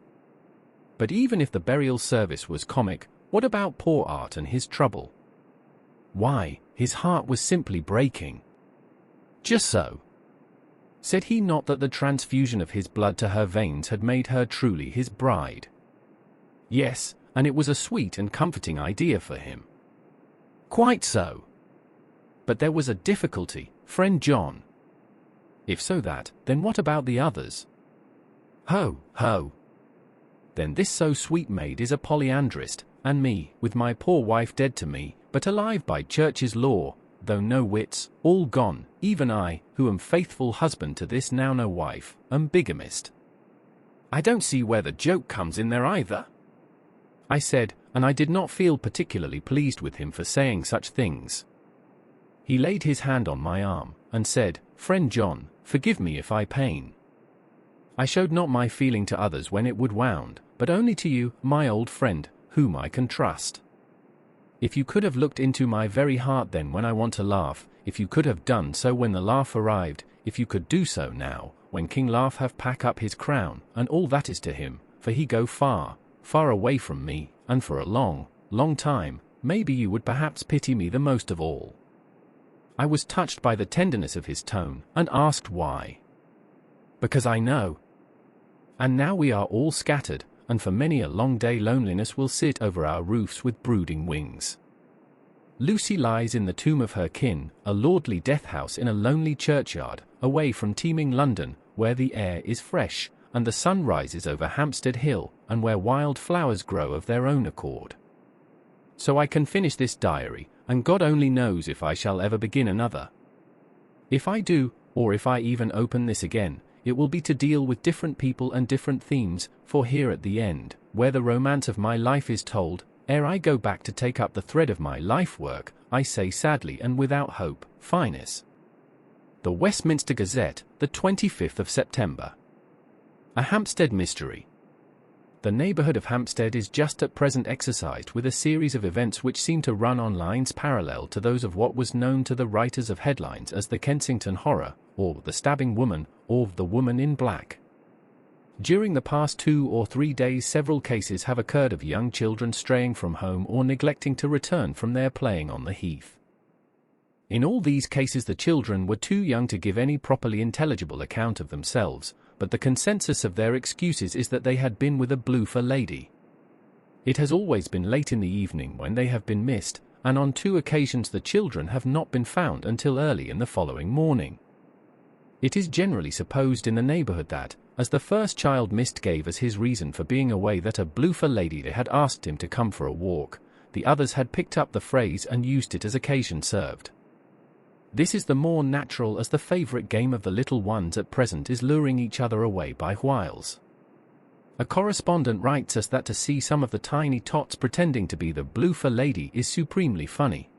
[SPEAKER 2] But even if the burial service was comic, what about poor Art and his trouble? Why, his heart was simply breaking. Just so. Said he not that the transfusion of his blood to her veins had made her truly his bride? Yes, and it was a sweet and comforting idea for him. Quite so. But there was a difficulty, friend John. If so that, then what about the others? Ho, ho. Then this so sweet maid is a polyandrist, and me, with my poor wife dead to me, but alive by church's law, though no wits, all gone, even I, who am faithful husband to this now no wife, am bigamist. I don't see where the joke comes in there either. I said, and I did not feel particularly pleased with him for saying such things. He laid his hand on my arm, and said, Friend John, forgive me if I pain. I showed not my feeling to others when it would wound, but only to you, my old friend, whom I can trust. If you could have looked into my very heart then when I want to laugh, if you could have done so when the laugh arrived, if you could do so now, when King Laugh have pack up his crown, and all that is to him, for he go far, far away from me, and for a long, long time, maybe you would perhaps pity me the most of all." I was touched by the tenderness of his tone, and asked why. "Because I know. And now we are all scattered, and for many a long day loneliness will sit over our roofs with brooding wings. Lucy lies in the tomb of her kin, a lordly death house in a lonely churchyard, away from teeming London, where the air is fresh, and the sun rises over Hampstead Hill, and where wild flowers grow of their own accord. So I can finish this diary, and God only knows if I shall ever begin another. If I do, or if I even open this again, it will be to deal with different people and different themes, for here at the end, where the romance of my life is told, ere I go back to take up the thread of my life work, I say sadly and without hope, Finis. The Westminster Gazette, the 25th of September. A Hampstead mystery. The neighbourhood of Hampstead is just at present exercised with a series of events which seem to run on lines parallel to those of what was known to the writers of headlines as the Kensington Horror, or the Stabbing Woman, or the Woman in Black. During the past 2 or 3 days several cases have occurred of young children straying from home or neglecting to return from their playing on the heath. In all these cases the children were too young to give any properly intelligible account of themselves, but the consensus of their excuses is that they had been with a bloofer lady. It has always been late in the evening when they have been missed, and on 2 occasions the children have not been found until early in the following morning. It is generally supposed in the neighbourhood that, as the first child missed gave as his reason for being away that a bloofer lady had asked him to come for a walk, the others had picked up the phrase and used it as occasion served. This is the more natural as the favourite game of the little ones at present is luring each other away by whiles. A correspondent writes us that to see some of the tiny tots pretending to be the bloofer lady is supremely funny.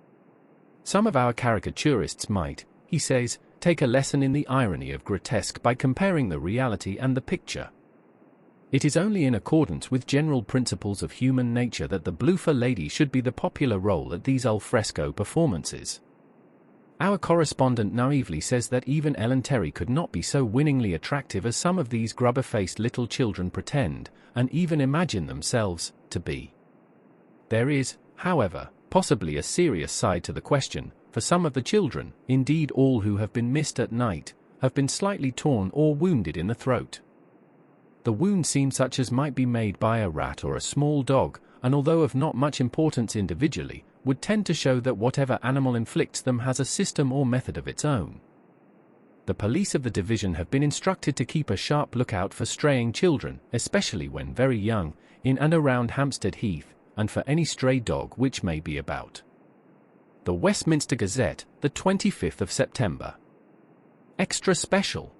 [SPEAKER 2] Some of our caricaturists might, he says, take a lesson in the irony of grotesque by comparing the reality and the picture. It is only in accordance with general principles of human nature that the bloofer lady should be the popular role at these al fresco performances. Our correspondent naively says that even Ellen Terry could not be so winningly attractive as some of these grubber-faced little children pretend, and even imagine themselves, to be. There is, however, possibly a serious side to the question, for some of the children, indeed all who have been missed at night, have been slightly torn or wounded in the throat. The wound seems such as might be made by a rat or a small dog, and although of not much importance individually, would tend to show that whatever animal inflicts them has a system or method of its own. The police of the division have been instructed to keep a sharp lookout for straying children, especially when very young, in and around Hampstead Heath, and for any stray dog which may be about. The Westminster Gazette, the 25th of September. Extra Special.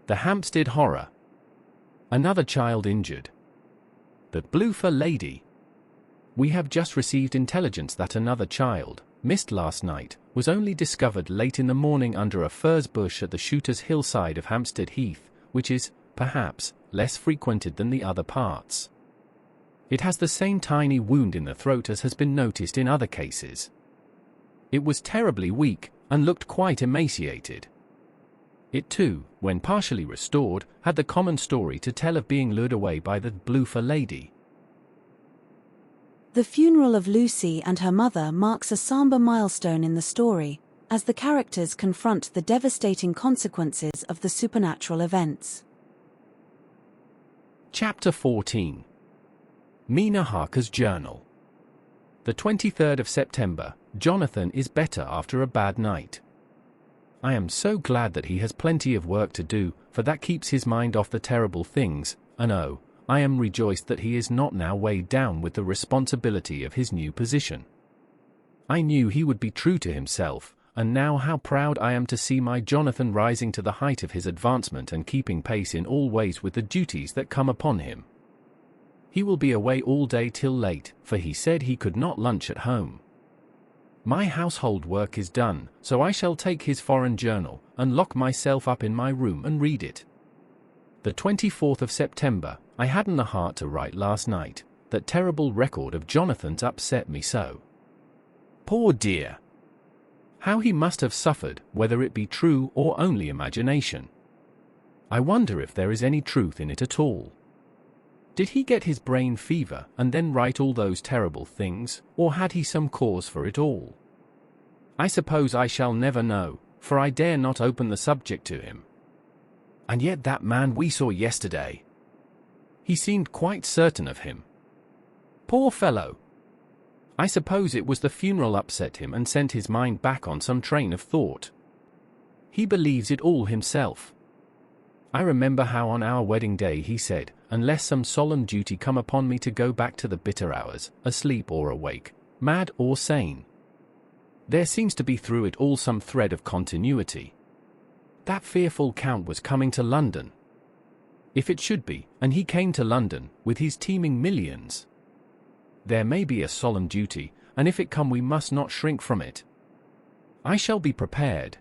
[SPEAKER 2] The Hampstead Horror. Another child injured. The bloofer lady. We have just received intelligence that another child, missed last night, was only discovered late in the morning under a furze bush at the Shooter's Hillside of Hampstead Heath, which is, perhaps, less frequented than the other parts. It has the same tiny wound in the throat as has been noticed in other cases. It was terribly weak, and looked quite emaciated. It too, when partially restored, had the common story to tell of being lured away by the bloofer lady.
[SPEAKER 1] The funeral of Lucy and her mother marks a somber milestone in the story, as the characters confront the devastating consequences of the supernatural events.
[SPEAKER 2] Chapter 14. Mina Harker's Journal. The 23rd of September, Jonathan is better after a bad night. I am so glad that he has plenty of work to do, for that keeps his mind off the terrible things, and oh, I am rejoiced that he is not now weighed down with the responsibility of his new position. I knew he would be true to himself, and now how proud I am to see my Jonathan rising to the height of his advancement and keeping pace in all ways with the duties that come upon him. He will be away all day till late, for he said he could not lunch at home. My household work is done, so I shall take his foreign journal, and lock myself up in my room and read it. The 24th of September, I hadn't the heart to write last night. That terrible record of Jonathan's upset me so. Poor dear! How he must have suffered, whether it be true or only imagination. I wonder if there is any truth in it at all. Did he get his brain fever and then write all those terrible things, or had he some cause for it all? I suppose I shall never know, for I dare not open the subject to him. And yet that man we saw yesterday. He seemed quite certain of him. Poor fellow! I suppose it was the funeral upset him and sent his mind back on some train of thought. He believes it all himself. I remember how on our wedding day he said, unless some solemn duty come upon me to go back to the bitter hours, asleep or awake, mad or sane. There seems to be through it all some thread of continuity. That fearful Count was coming to London. If it should be, and he came to London, with his teeming millions. There may be a solemn duty, and if it come we must not shrink from it. I shall be prepared.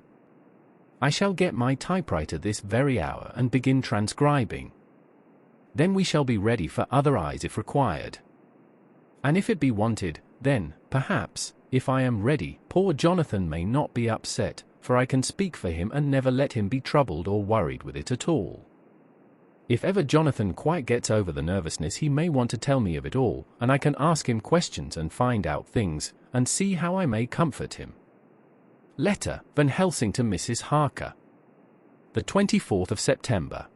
[SPEAKER 2] I shall get my typewriter this very hour and begin transcribing. Then we shall be ready for other eyes if required. And if it be wanted, then, perhaps, if I am ready, poor Jonathan may not be upset, for I can speak for him and never let him be troubled or worried with it at all. If ever Jonathan quite gets over the nervousness he may want to tell me of it all, and I can ask him questions and find out things, and see how I may comfort him. Letter, Van Helsing to Mrs. Harker. The 24th of September.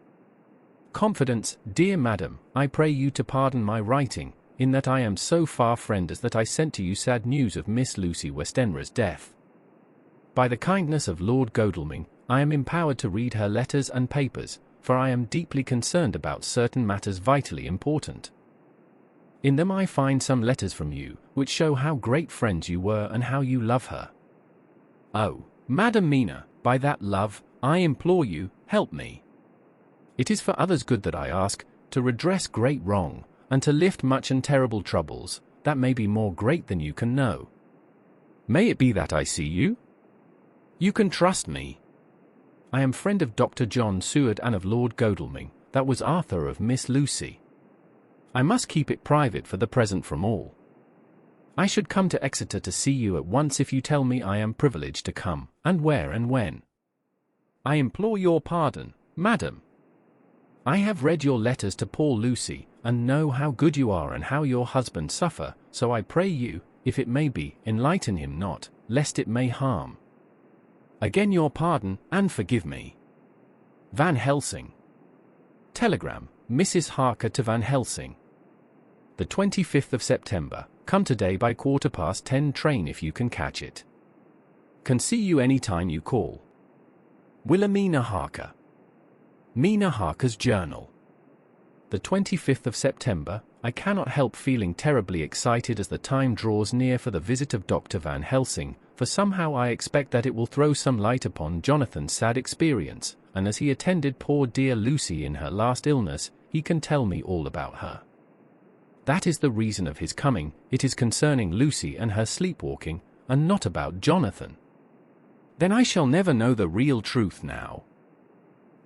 [SPEAKER 2] Confidence, dear Madam, I pray you to pardon my writing, in that I am so far friend as that I sent to you sad news of Miss Lucy Westenra's death. By the kindness of Lord Godalming, I am empowered to read her letters and papers, for I am deeply concerned about certain matters vitally important. In them I find some letters from you, which show how great friends you were and how you love her. Oh, Madam Mina, by that love, I implore you, help me. It is for others' good that I ask, to redress great wrong, and to lift much and terrible troubles, that may be more great than you can know. May it be that I see you? You can trust me. I am friend of Dr. John Seward and of Lord Godalming, that was Arthur of Miss Lucy. I must keep it private for the present from all. I should come to Exeter to see you at once if you tell me I am privileged to come, and where and when. I implore your pardon, Madam. I have read your letters to poor Lucy, and know how good you are and how your husband suffer, so I pray you, if it may be, enlighten him not, lest it may harm. Again your pardon, and forgive me. Van Helsing. Telegram, Mrs. Harker to Van Helsing. The 25th of September. Come today by 10:15 train if you can catch it. Can see you any time you call. Wilhelmina Harker. Mina Harker's Journal. The 25th of September. I cannot help feeling terribly excited as the time draws near for the visit of Dr. Van Helsing, for somehow I expect that it will throw some light upon Jonathan's sad experience, and as he attended poor dear Lucy in her last illness, he can tell me all about her. That is the reason of his coming. It is concerning Lucy and her sleepwalking, and not about Jonathan. Then I shall never know the real truth now.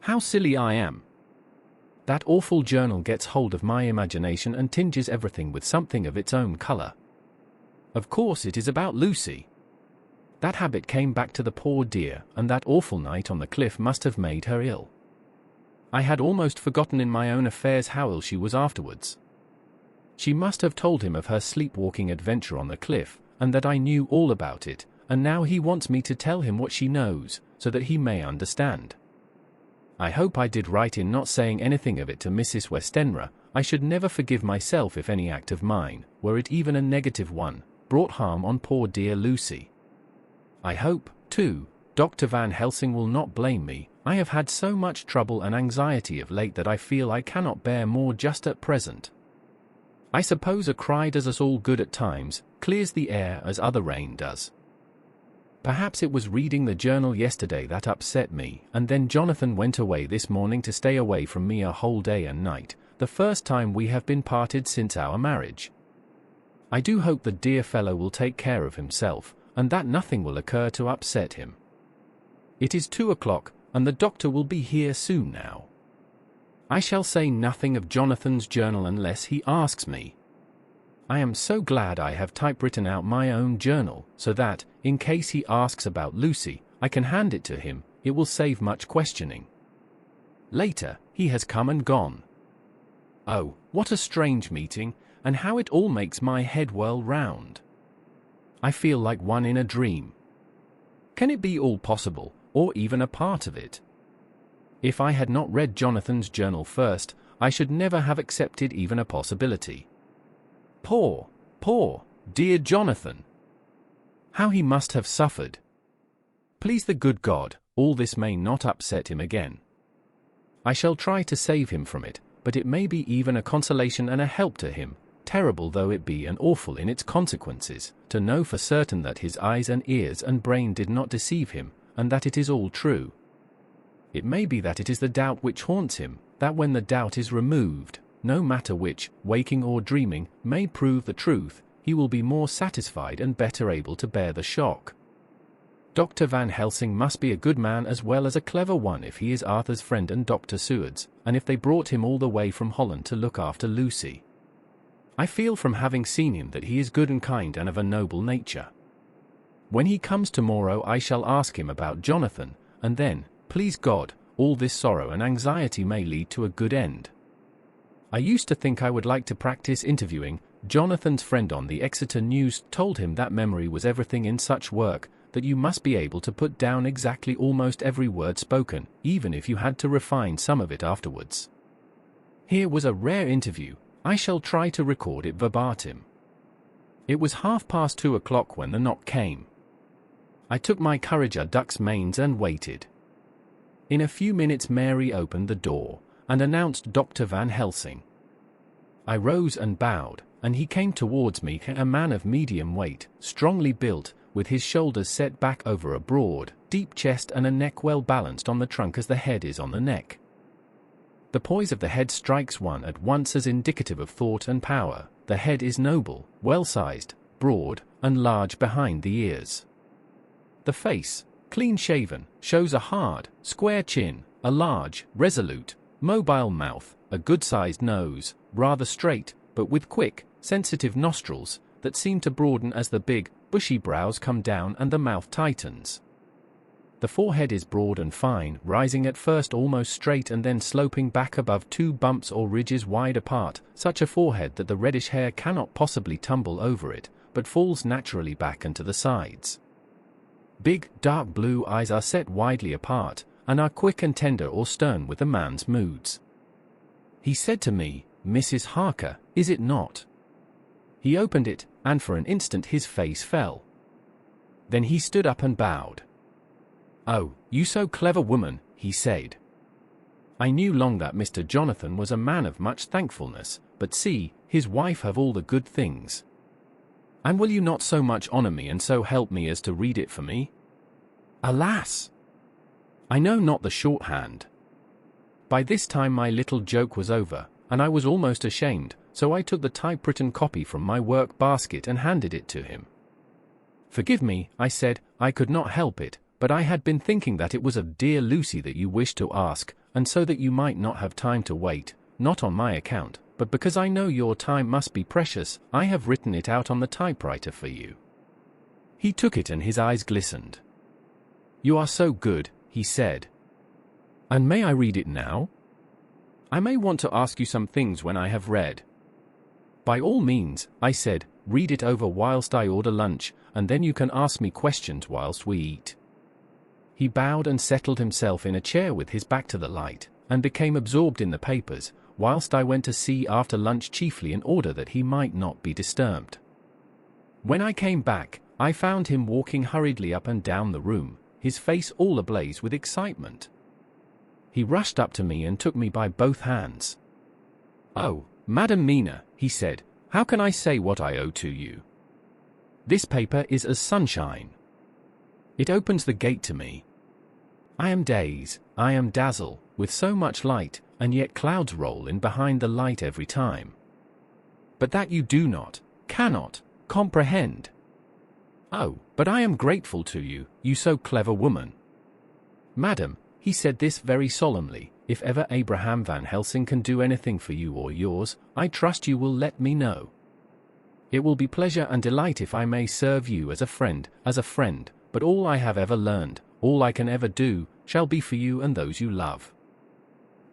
[SPEAKER 2] How silly I am. That awful journal gets hold of my imagination and tinges everything with something of its own color. Of course it is about Lucy. That habit came back to the poor dear, and that awful night on the cliff must have made her ill. I had almost forgotten in my own affairs how ill she was afterwards. She must have told him of her sleepwalking adventure on the cliff, and that I knew all about it, and now he wants me to tell him what she knows, so that he may understand. I hope I did right in not saying anything of it to Mrs. Westenra. I should never forgive myself if any act of mine, were it even a negative one, brought harm on poor dear Lucy. I hope, too, Dr. Van Helsing will not blame me. I have had so much trouble and anxiety of late that I feel I cannot bear more just at present. I suppose a cry does us all good at times, clears the air as other rain does. Perhaps it was reading the journal yesterday that upset me, and then Jonathan went away this morning to stay away from me a whole day and night, the first time we have been parted since our marriage. I do hope the dear fellow will take care of himself, and that nothing will occur to upset him. It is 2 o'clock, and the doctor will be here soon now. I shall say nothing of Jonathan's journal unless he asks me. I am so glad I have typewritten out my own journal, so that, in case he asks about Lucy, I can hand it to him. It will save much questioning. Later, he has come and gone. Oh, what a strange meeting, and how it all makes my head whirl round. I feel like one in a dream. Can it be all possible, or even a part of it? If I had not read Jonathan's journal first, I should never have accepted even a possibility. Poor, dear Jonathan! How he must have suffered. Please the good God, all this may not upset him again. I shall try to save him from it, but it may be even a consolation and a help to him, terrible though it be and awful in its consequences, to know for certain that his eyes and ears and brain did not deceive him, and that it is all true. It may be that it is the doubt which haunts him, that when the doubt is removed, no matter which, waking or dreaming, may prove the truth, he will be more satisfied and better able to bear the shock. Dr. Van Helsing must be a good man as well as a clever one if he is Arthur's friend and Dr. Seward's, and if they brought him all the way from Holland to look after Lucy. I feel from having seen him that he is good and kind and of a noble nature. When he comes tomorrow I shall ask him about Jonathan, and then, please God, all this sorrow and anxiety may lead to a good end. I used to think I would like to practice interviewing. Jonathan's friend on the Exeter News told him that memory was everything in such work, that you must be able to put down exactly almost every word spoken, even if you had to refine some of it afterwards. Here was a rare interview. I shall try to record it verbatim. It was 2:30 when the knock came. I took my courage a duck's manes and waited. In a few minutes Mary opened the door, and announced Dr. Van Helsing. I rose and bowed, and he came towards me, a man of medium weight, strongly built, with his shoulders set back over a broad, deep chest and a neck well balanced on the trunk as the head is on the neck. The poise of the head strikes one at once as indicative of thought and power. The head is noble, well-sized, broad, and large behind the ears. The face, clean-shaven, shows a hard, square chin, a large, resolute, mobile mouth, a good-sized nose, rather straight, but with quick, sensitive nostrils, that seem to broaden as the big, bushy brows come down and the mouth tightens. The forehead is broad and fine, rising at first almost straight and then sloping back above two bumps or ridges wide apart, such a forehead that the reddish hair cannot possibly tumble over it, but falls naturally back and to the sides. Big, dark blue eyes are set widely apart, and are quick and tender or stern with a man's moods. He said to me, "Mrs. Harker, is it not?" He opened it, and for an instant his face fell. Then he stood up and bowed. "Oh, you so clever woman," he said. I knew long that Mr. Jonathan was a man of much thankfulness, but see, his wife have all the good things. "And will you not so much honor me and so help me as to read it for me?" "Alas! I know not the shorthand." By this time my little joke was over, and I was almost ashamed, so I took the typewritten copy from my work basket and handed it to him. "Forgive me," I said, "I could not help it, but I had been thinking that it was of dear Lucy that you wished to ask, and so that you might not have time to wait, not on my account, but because I know your time must be precious, I have written it out on the typewriter for you." He took it and his eyes glistened. "You are so good," he said. "And may I read it now? I may want to ask you some things when I have read." "By all means," I said, "read it over whilst I order lunch, and then you can ask me questions whilst we eat." He bowed and settled himself in a chair with his back to the light, and became absorbed in the papers, whilst I went to see after lunch chiefly in order that he might not be disturbed. When I came back, I found him walking hurriedly up and down the room, his face all ablaze with excitement. He rushed up to me and took me by both hands. "Oh, Madam Mina," he said, "how can I say what I owe to you? This paper is as sunshine. It opens the gate to me. I am dazzled, with so much light, and yet clouds roll in behind the light every time. But that you do not, cannot, comprehend. Oh, but I am grateful to you, you so clever woman. Madam," he said this very solemnly, "if ever Abraham Van Helsing can do anything for you or yours, I trust you will let me know. It will be pleasure and delight if I may serve you as a friend, but all I have ever learned, all I can ever do, shall be for you and those you love.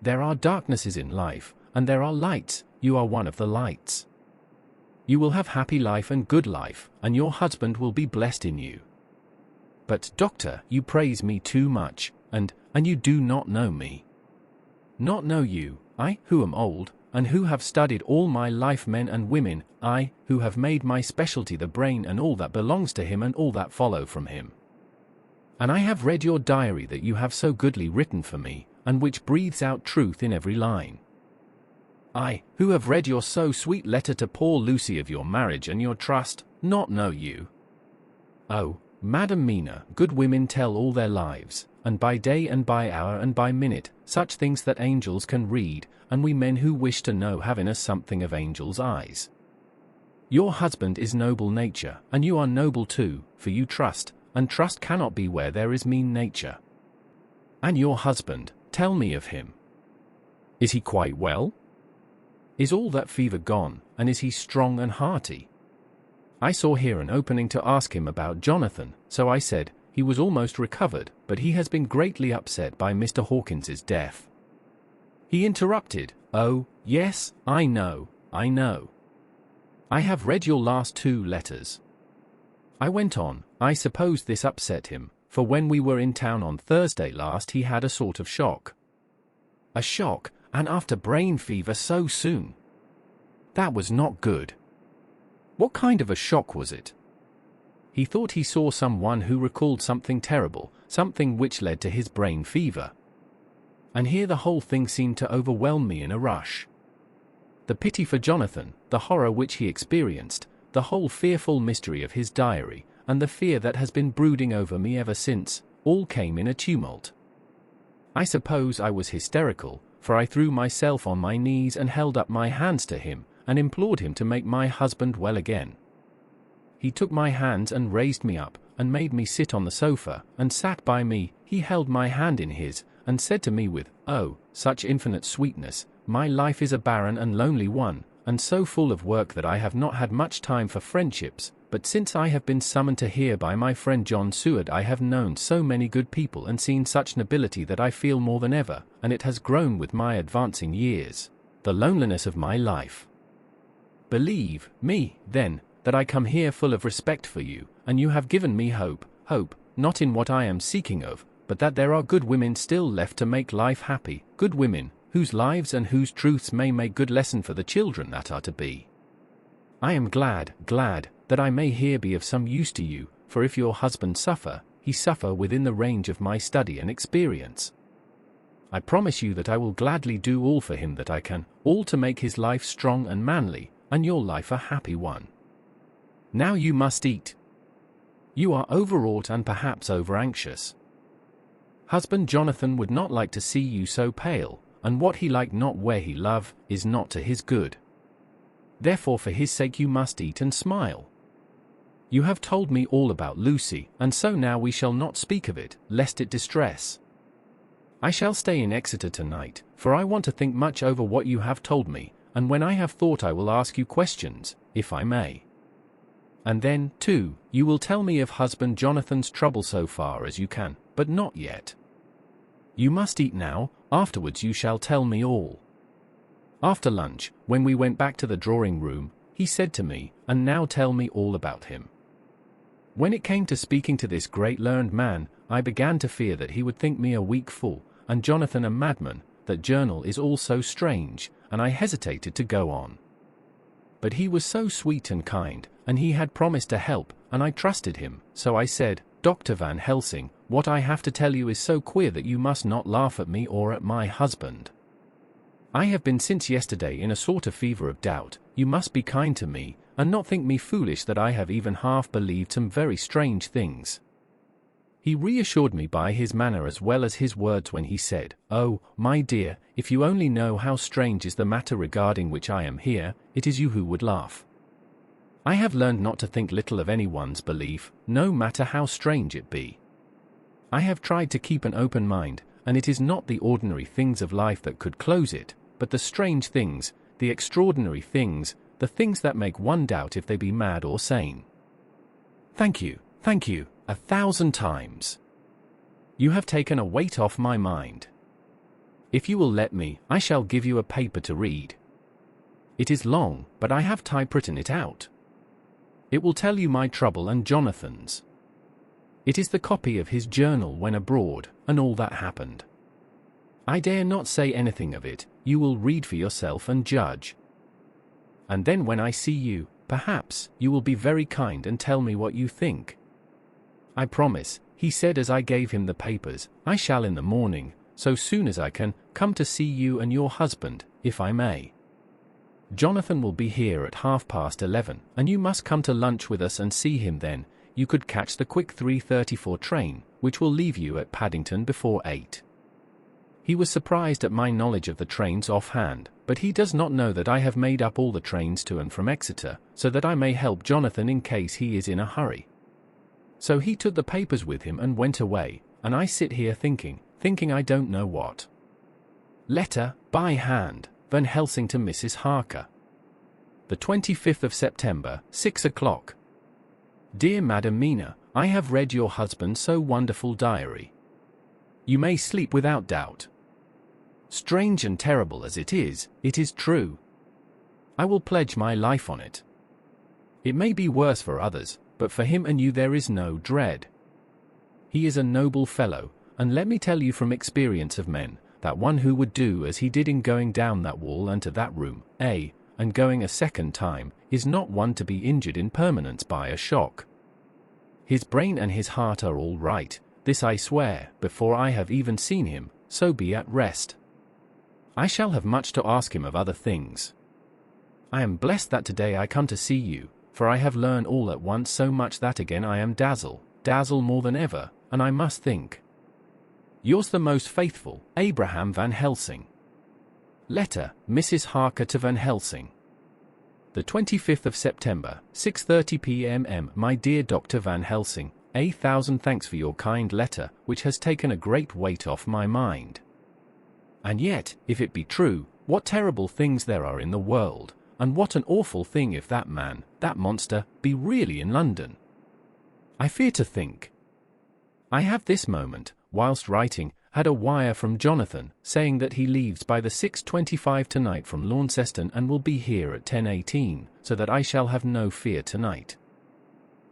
[SPEAKER 2] There are darknesses in life, and there are lights, you are one of the lights. You will have happy life and good life, and your husband will be blessed in you. But, doctor, you praise me too much, and you do not know me. Not know you, I, who am old, and who have studied all my life men and women, I, who have made my specialty the brain and all that belongs to him and all that follow from him. And I have read your diary that you have so goodly written for me, and which breathes out truth in every line. I, who have read your so sweet letter to poor Lucy of your marriage and your trust, not know you. Oh, Madam Mina, good women tell all their lives, and by day and by hour and by minute, such things that angels can read, and we men who wish to know have in us something of angels' eyes. Your husband is noble nature, and you are noble too, for you trust, and trust cannot be where there is mean nature. And your husband, tell me of him. Is he quite well? Is all that fever gone, and is he strong and hearty? I saw here an opening to ask him about Jonathan, so I said, he was almost recovered, but he has been greatly upset by Mr. Hawkins's death. He interrupted, oh, yes, I know. I have read your last 2 letters. I went on, I suppose this upset him, for when we were in town on Thursday last he had a sort of shock. A shock, and after brain fever so soon. That was not good. What kind of a shock was it? He thought he saw someone who recalled something terrible, something which led to his brain fever. And here the whole thing seemed to overwhelm me in a rush. The pity for Jonathan, the horror which he experienced, the whole fearful mystery of his diary, and the fear that has been brooding over me ever since, all came in a tumult. I suppose I was hysterical, for I threw myself on my knees and held up my hands to him, and implored him to make my husband well again. He took my hands and raised me up, and made me sit on the sofa, and sat by me. He held my hand in his, and said to me with, oh, such infinite sweetness, my life is a barren and lonely one, and so full of work that I have not had much time for friendships, but since I have been summoned to here by my friend John Seward I have known so many good people and seen such nobility that I feel more than ever, and it has grown with my advancing years, the loneliness of my life. Believe me, then, that I come here full of respect for you, and you have given me hope, not in what I am seeking of, but that there are good women still left to make life happy, good women, whose lives and whose truths may make good lesson for the children that are to be. I am glad, that I may here be of some use to you, for if your husband suffer, he suffer within the range of my study and experience. I promise you that I will gladly do all for him that I can, all to make his life strong and manly, and your life a happy one. Now you must eat. You are overwrought and perhaps over-anxious. Husband Jonathan would not like to see you so pale, and what he like not where he love, is not to his good. Therefore for his sake you must eat and smile. You have told me all about Lucy, and so now we shall not speak of it, lest it distress. I shall stay in Exeter tonight, for I want to think much over what you have told me, and when I have thought I will ask you questions, if I may. And then, too, you will tell me of husband Jonathan's trouble so far as you can, but not yet. You must eat now, afterwards you shall tell me all. After lunch, when we went back to the drawing-room, he said to me, and now tell me all about him. When it came to speaking to this great learned man, I began to fear that he would think me a weak fool, and Jonathan a madman, that journal is all so strange, and I hesitated to go on. But he was so sweet and kind, and he had promised to help, and I trusted him, so I said, Dr. Van Helsing, what I have to tell you is so queer that you must not laugh at me or at my husband. I have been since yesterday in a sort of fever of doubt. You must be kind to me, and not think me foolish that I have even half believed some very strange things. He reassured me by his manner as well as his words when he said, oh, my dear, if you only know how strange is the matter regarding which I am here, it is you who would laugh. I have learned not to think little of anyone's belief, no matter how strange it be. I have tried to keep an open mind, and it is not the ordinary things of life that could close it, but the strange things, the extraordinary things, the things that make one doubt if they be mad or sane. Thank you, 1,000 times. You have taken a weight off my mind. If you will let me, I shall give you a paper to read. It is long, but I have typewritten it out. It will tell you my trouble and Jonathan's. It is the copy of his journal when abroad, and all that happened. I dare not say anything of it, you will read for yourself and judge. And then when I see you, perhaps, you will be very kind and tell me what you think. I promise, he said as I gave him the papers, I shall in the morning, so soon as I can, come to see you and your husband, if I may. Jonathan will be here at 11:30, and you must come to lunch with us and see him then. You could catch the quick 3:34 train, which will leave you at Paddington before 8. He was surprised at my knowledge of the trains offhand, but he does not know that I have made up all the trains to and from Exeter, so that I may help Jonathan in case he is in a hurry. So he took the papers with him and went away, and I sit here thinking I don't know what. Letter, by hand, Van Helsing to Mrs. Harker. The 25th of September, 6 o'clock. Dear Madam Mina, I have read your husband's so wonderful diary. You may sleep without doubt. Strange and terrible as it is true. I will pledge my life on it. It may be worse for others, but for him and you there is no dread. He is a noble fellow, and let me tell you from experience of men, that one who would do as he did in going down that wall and to that room, and going a second time, is not one to be injured in permanence by a shock. His brain and his heart are all right, this I swear, before I have even seen him, so be at rest. I shall have much to ask him of other things. I am blessed that today I come to see you, for I have learned all at once so much that again I am dazzled more than ever, and I must think. Yours the most faithful, Abraham Van Helsing. Letter, Mrs. Harker to Van Helsing. The 25th of September, 6:30 p.m. My dear Dr. Van Helsing, 1,000 thanks for your kind letter, which has taken a great weight off my mind. And yet, if it be true, what terrible things there are in the world, and what an awful thing if that man, that monster, be really in London. I fear to think. I have this moment, whilst writing, had a wire from Jonathan, saying that he leaves by the 6:25 tonight from Launceston and will be here at 10:18, so that I shall have no fear tonight.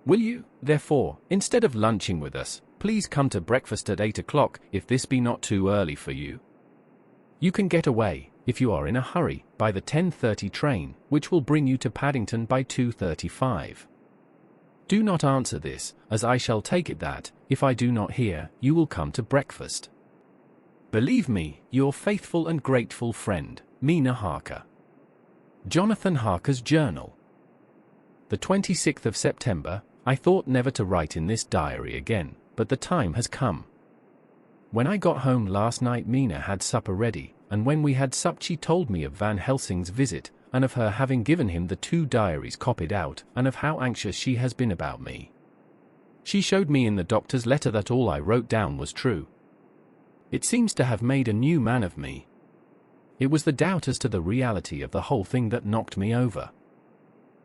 [SPEAKER 2] Will you, therefore, instead of lunching with us, please come to breakfast at 8 o'clock, if this be not too early for you? You can get away, if you are in a hurry, by the 10:30 train, which will bring you to Paddington by 2:35. Do not answer this, as I shall take it that, if I do not hear, you will come to breakfast. Believe me, your faithful and grateful friend, Mina Harker. Jonathan Harker's Journal. The 26th of September, I thought never to write in this diary again, but the time has come. When I got home last night Mina had supper ready, and when we had supped she told me of Van Helsing's visit, and of her having given him the 2 diaries copied out, and of how anxious she has been about me. She showed me in the doctor's letter that all I wrote down was true. It seems to have made a new man of me. It was the doubt as to the reality of the whole thing that knocked me over.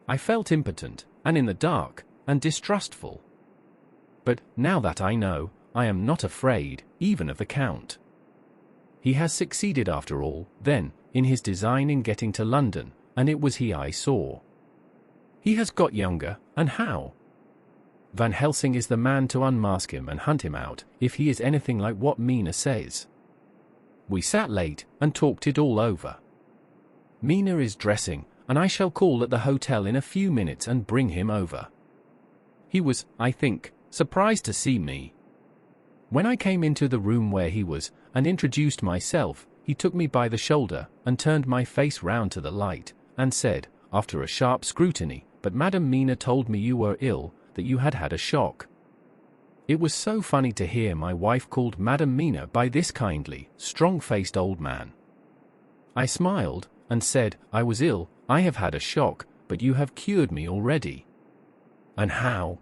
[SPEAKER 2] I felt impotent, and in the dark, and distrustful. But, now that I know, I am not afraid, even of the Count. He has succeeded after all, then, in his design in getting to London, and it was he I saw. He has got younger, and how? Van Helsing is the man to unmask him and hunt him out, if he is anything like what Mina says. We sat late, and talked it all over. Mina is dressing, and I shall call at the hotel in a few minutes and bring him over. He was, I think, surprised to see me. When I came into the room where he was, and introduced myself, he took me by the shoulder, and turned my face round to the light, and said, after a sharp scrutiny, "But Madam Mina told me you were ill, that you had had a shock." It was so funny to hear my wife called Madam Mina by this kindly, strong-faced old man. I smiled, and said, "I was ill, I have had a shock, but you have cured me already." "And how?"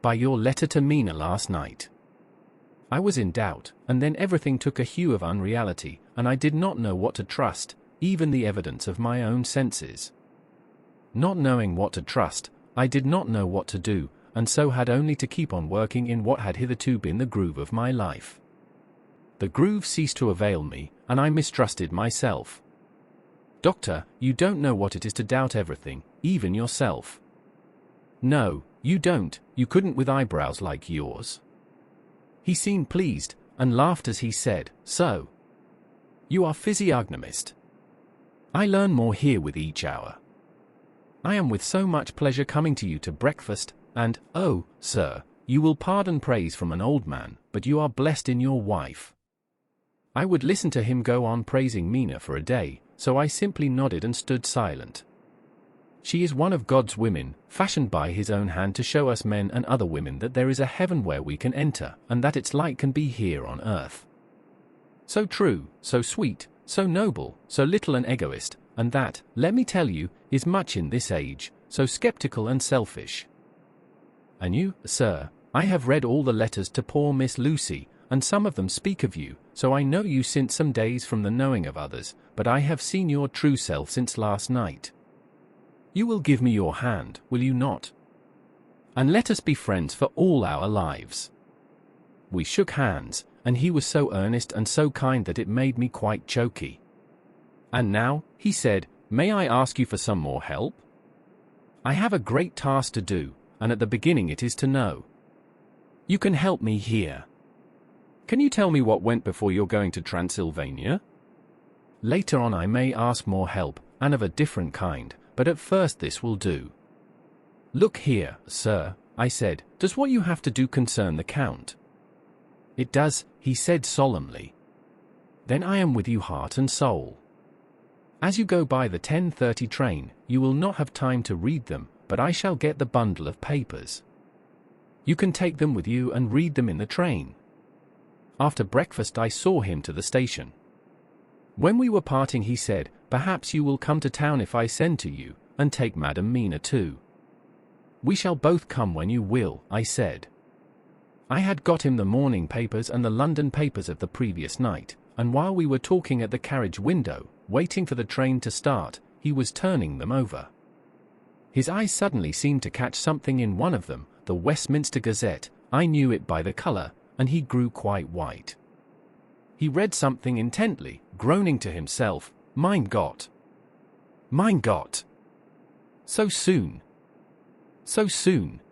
[SPEAKER 2] "By your letter to Mina last night." I was in doubt, and then everything took a hue of unreality, and I did not know what to trust, even the evidence of my own senses. Not knowing what to trust, I did not know what to do, and so had only to keep on working in what had hitherto been the groove of my life. The groove ceased to avail me, and I mistrusted myself. Doctor, you don't know what it is to doubt everything, even yourself. No, you don't, you couldn't with eyebrows like yours. He seemed pleased, and laughed as he said, so. You are physiognomist. I learn more here with each hour. I am with so much pleasure coming to you to breakfast, and, oh, sir, you will pardon praise from an old man, but you are blessed in your wife. I would listen to him go on praising Mina for a day, so I simply nodded and stood silent. She is one of God's women, fashioned by his own hand to show us men and other women that there is a heaven where we can enter, and that its light can be here on earth. So true, so sweet, so noble, so little an egoist, and that, let me tell you, is much in this age, so skeptical and selfish. And you, sir, I have read all the letters to poor Miss Lucy, and some of them speak of you, so I know you since some days from the knowing of others, but I have seen your true self since last night. You will give me your hand, will you not? And let us be friends for all our lives. We shook hands, and he was so earnest and so kind that it made me quite choky. And now, he said, may I ask you for some more help? I have a great task to do, and at the beginning it is to know. You can help me here. Can you tell me what went before your going to Transylvania? Later on I may ask more help, and of a different kind, but at first this will do. Look here, sir, I said, does what you have to do concern the Count? It does, he said solemnly. Then I am with you heart and soul. As you go by the 10:30 train, you will not have time to read them, but I shall get the bundle of papers. You can take them with you and read them in the train. After breakfast I saw him to the station. When we were parting he said, perhaps you will come to town if I send to you, and take Madam Mina too. We shall both come when you will, I said. I had got him the morning papers and the London papers of the previous night, and while we were talking at the carriage window, waiting for the train to start, he was turning them over. His eye suddenly seemed to catch something in one of them, the Westminster Gazette. I knew it by the colour, and he grew quite white. He read something intently, groaning to himself, Mein Gott! Mein Gott! So soon! So soon!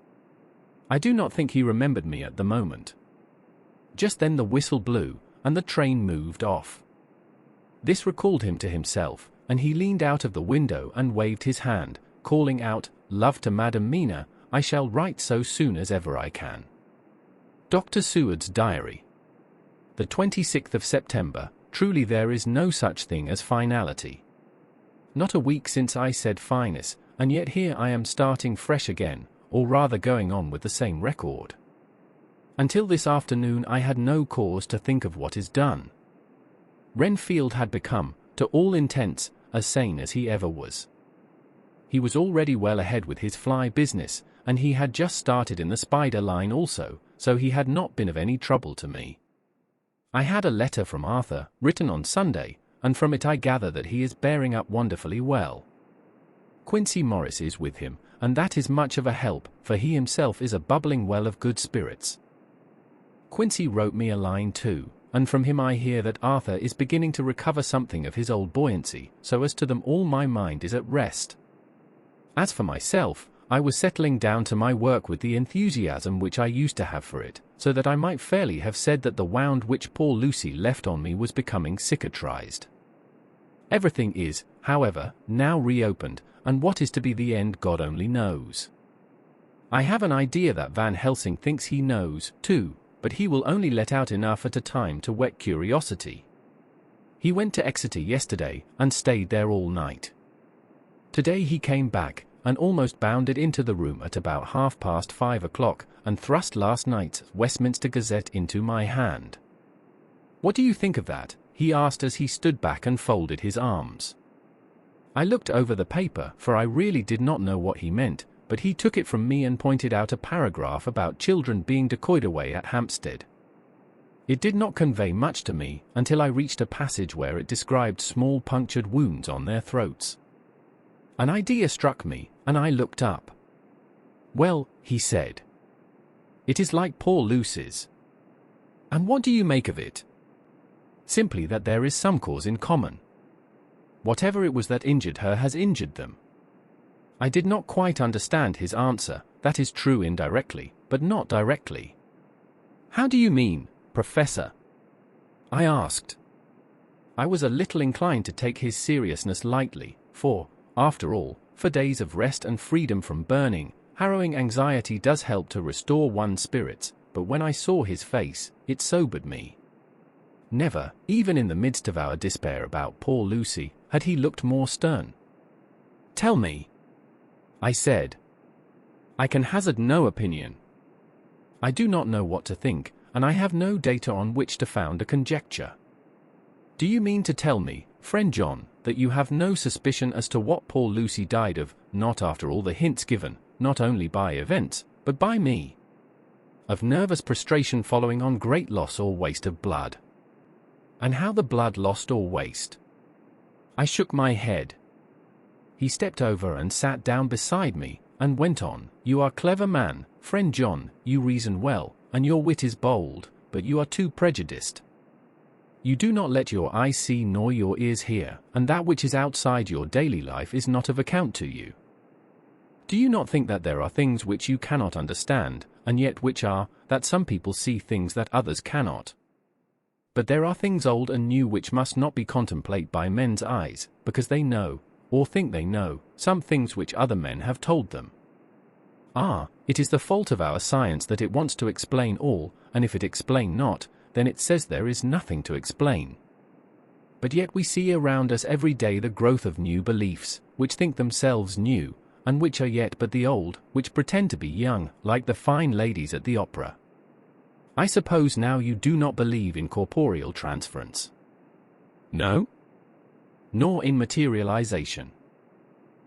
[SPEAKER 2] I do not think he remembered me at the moment. Just then the whistle blew, and the train moved off. This recalled him to himself, and he leaned out of the window and waved his hand, calling out, Love to Madam Mina, I shall write so soon as ever I can. Dr. Seward's Diary. The 26th of September, truly there is no such thing as finality. Not a week since I said fineness, and yet here I am starting fresh again, or rather going on with the same record. Until this afternoon I had no cause to think of what is done. Renfield had become, to all intents, as sane as he ever was. He was already well ahead with his fly business, and he had just started in the spider line also, so he had not been of any trouble to me. I had a letter from Arthur, written on Sunday, and from it I gather that he is bearing up wonderfully well. Quincy Morris is with him, and that is much of a help, for he himself is a bubbling well of good spirits. Quincy wrote me a line too, and from him I hear that Arthur is beginning to recover something of his old buoyancy, so as to them all my mind is at rest. As for myself, I was settling down to my work with the enthusiasm which I used to have for it, so that I might fairly have said that the wound which poor Lucy left on me was becoming cicatrized. Everything is, however, now reopened, and what is to be the end God only knows. I have an idea that Van Helsing thinks he knows, too, but he will only let out enough at a time to whet curiosity. He went to Exeter yesterday, and stayed there all night. Today he came back, and almost bounded into the room at about 5:30 o'clock, and thrust last night's Westminster Gazette into my hand. What do you think of that? He asked as he stood back and folded his arms. I looked over the paper, for I really did not know what he meant, but he took it from me and pointed out a paragraph about children being decoyed away at Hampstead. It did not convey much to me, until I reached a passage where it described small punctured wounds on their throats. An idea struck me, and I looked up. Well, he said, it is like poor Lucy's. And what do you make of it? Simply that there is some cause in common. Whatever it was that injured her has injured them. I did not quite understand his answer. That is true indirectly, but not directly. How do you mean, Professor? I asked. I was a little inclined to take his seriousness lightly, for, after all, for days of rest and freedom from burning, harrowing anxiety does help to restore one's spirits, but when I saw his face, it sobered me. Never, even in the midst of our despair about poor Lucy, had he looked more stern. Tell me, I said. I can hazard no opinion. I do not know what to think, and I have no data on which to found a conjecture. Do you mean to tell me, friend John, that you have no suspicion as to what poor Lucy died of, not after all the hints given, not only by events, but by me? Of nervous prostration following on great loss or waste of blood. And how the blood lost or waste? I shook my head. He stepped over and sat down beside me, and went on, You are clever man, friend John, you reason well, and your wit is bold, but you are too prejudiced. You do not let your eyes see nor your ears hear, and that which is outside your daily life is not of account to you. Do you not think that there are things which you cannot understand, and yet which are, that some people see things that others cannot? But there are things old and new which must not be contemplated by men's eyes, because they know, or think they know, some things which other men have told them. It is the fault of our science that it wants to explain all, and if it explain not, then it says there is nothing to explain. But yet we see around us every day the growth of new beliefs, which think themselves new, and which are yet but the old, which pretend to be young, like the fine ladies at the opera. I suppose now you do not believe in corporeal transference. No? Nor in materialization.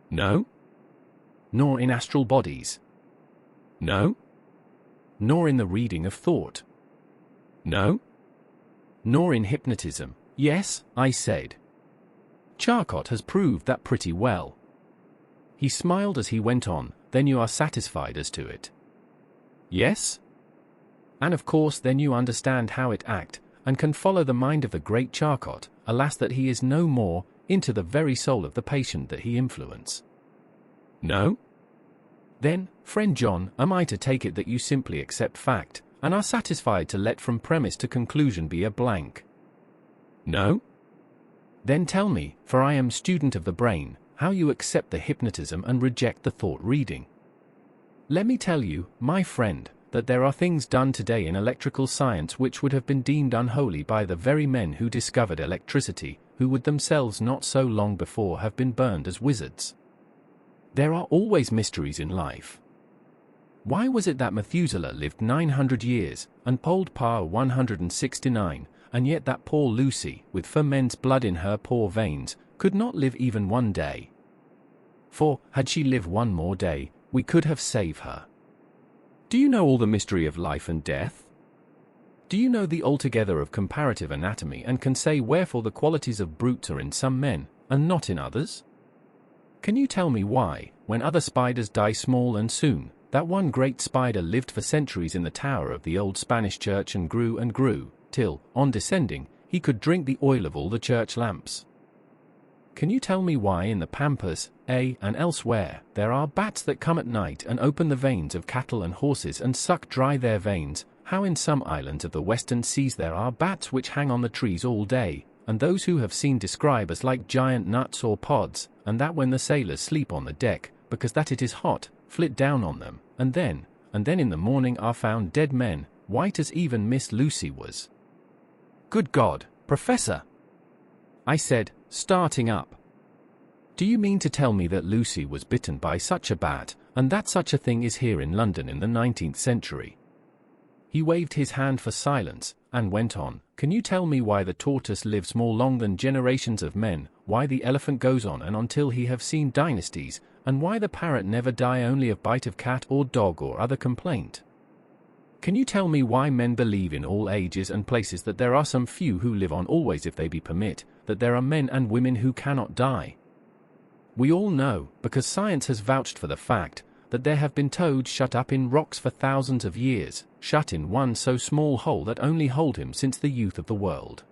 [SPEAKER 2] No? Nor in astral bodies. No? Nor in the reading of thought. No? Nor in hypnotism. Yes, I said. Charcot has proved that pretty well. He smiled as he went on, Then you are satisfied as to it? Yes? And of course then you understand how it act, and can follow the mind of the great Charcot, alas that he is no more, into the very soul of the patient that he influence. No? Then, friend John, am I to take it that you simply accept fact, and are satisfied to let from premise to conclusion be a blank? No? Then tell me, for I am student of the brain, how you accept the hypnotism and reject the thought reading. Let me tell you, my friend, that there are things done today in electrical science which would have been deemed unholy by the very men who discovered electricity, who would themselves not so long before have been burned as wizards. There are always mysteries in life. Why was it that Methuselah lived 900 years, and Pold Parr 169, and yet that poor Lucy, with ferment's blood in her poor veins, could not live even one day? For, had she lived one more day, we could have saved her. Do you know all the mystery of life and death? Do you know the altogether of comparative anatomy and can say wherefore the qualities of brutes are in some men, and not in others? Can you tell me why, when other spiders die small and soon, that one great spider lived for centuries in the tower of the old Spanish church and grew, till, on descending, he could drink the oil of all the church lamps? Can you tell me why in the Pampas, and elsewhere, there are bats that come at night and open the veins of cattle and horses and suck dry their veins, how in some islands of the western seas there are bats which hang on the trees all day, and those who have seen describe as like giant nuts or pods, and that when the sailors sleep on the deck, because that it is hot, flit down on them, and then in the morning are found dead men, white as even Miss Lucy was. Good God, Professor! I said, starting up. Do you mean to tell me that Lucy was bitten by such a bat, and that such a thing is here in London in the 19th century? He waved his hand for silence, and went on, Can you tell me why the tortoise lives more long than generations of men, why the elephant goes on and until he have seen dynasties, and why the parrot never die only of bite of cat or dog or other complaint? Can you tell me why men believe in all ages and places that there are some few who live on always if they be permit, that there are men and women who cannot die? We all know, because science has vouched for the fact, that there have been toads shut up in rocks for thousands of years, shut in one so small hole that only hold him since the youth of the world.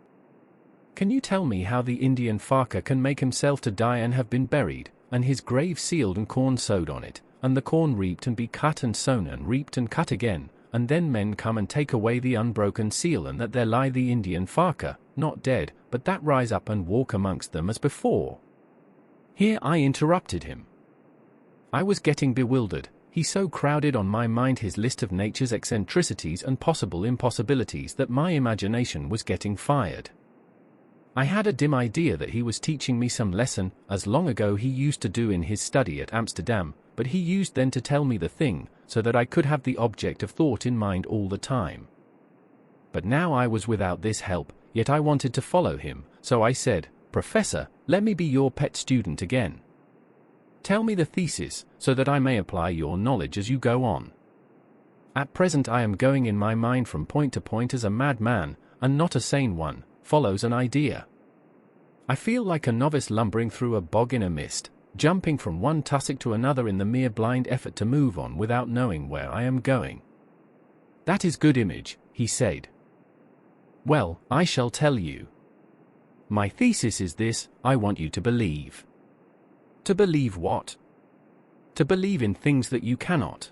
[SPEAKER 2] Can you tell me how the Indian Farker can make himself to die and have been buried, and his grave sealed and corn sowed on it, and the corn reaped and be cut and sown and reaped and cut again, and then men come and take away the unbroken seal, and that there lie the Indian Farker, not dead, but that rise up and walk amongst them as before? Here I interrupted him. I was getting bewildered. He so crowded on my mind his list of nature's eccentricities and possible impossibilities that my imagination was getting fired. I had a dim idea that he was teaching me some lesson, as long ago he used to do in his study at Amsterdam, but he used then to tell me the thing, so that I could have the object of thought in mind all the time. But now I was without this help, yet I wanted to follow him, so I said, "Professor, let me be your pet student again. Tell me the thesis, so that I may apply your knowledge as you go on. At present I am going in my mind from point to point as a madman, and not a sane one, follows an idea. I feel like a novice lumbering through a bog in a mist, jumping from one tussock to another in the mere blind effort to move on without knowing where I am going." "That is good image," he said. "Well, I shall tell you. My thesis is this: I want you to believe." "To believe what?" "To believe in things that you cannot."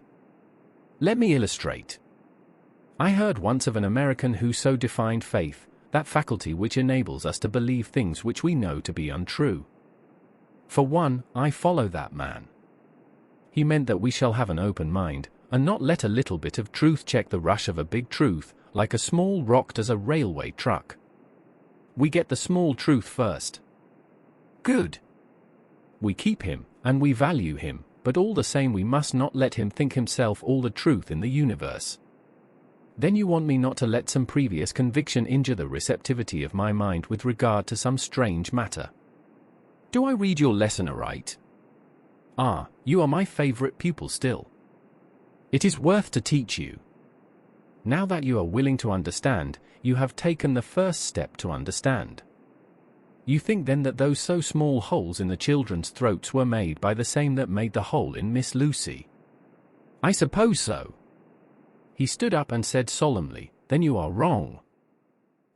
[SPEAKER 2] "Let me illustrate. I heard once of an American who so defined faith, that faculty which enables us to believe things which we know to be untrue. For one, I follow that man. He meant that we shall have an open mind, and not let a little bit of truth check the rush of a big truth, like a small rock does a railway truck. We get the small truth first. Good. We keep him, and we value him, but all the same we must not let him think himself all the truth in the universe. Then you want me not to let some previous conviction injure the receptivity of my mind with regard to some strange matter. Do I read your lesson aright? Ah, you are my favorite pupil still. It is worth to teach you. Now that you are willing to understand, you have taken the first step to understand. You think then that those so small holes in the children's throats were made by the same that made the hole in Miss Lucy? I suppose so. He stood up and said solemnly, "Then you are wrong."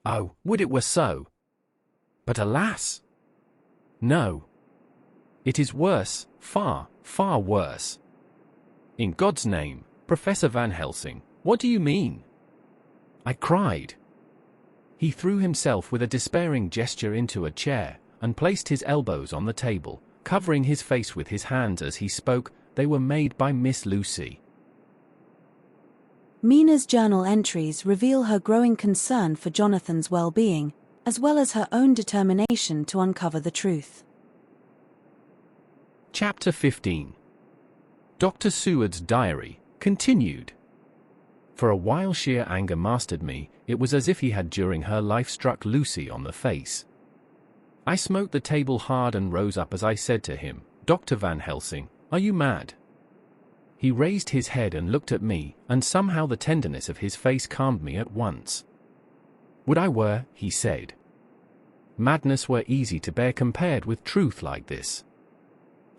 [SPEAKER 2] Oh, would it were so! But alas! No. It is worse, far, far worse. In God's name, Professor Van Helsing, what do you mean? I cried. He threw himself with a despairing gesture into a chair, and placed his elbows on the table, covering his face with his hands as he spoke. They were made by Miss Lucy.
[SPEAKER 1] Mina's journal entries reveal her growing concern for Jonathan's well-being, as well as her own determination to uncover the truth.
[SPEAKER 2] Chapter 15. Dr. Seward's Diary, continued. For a while sheer anger mastered me. It was as if he had during her life struck Lucy on the face. I smote the table hard and rose up as I said to him, "Dr. Van Helsing, are you mad?" He raised his head and looked at me, and somehow the tenderness of his face calmed me at once. "Would I were," he said. "Madness were easy to bear compared with truth like this."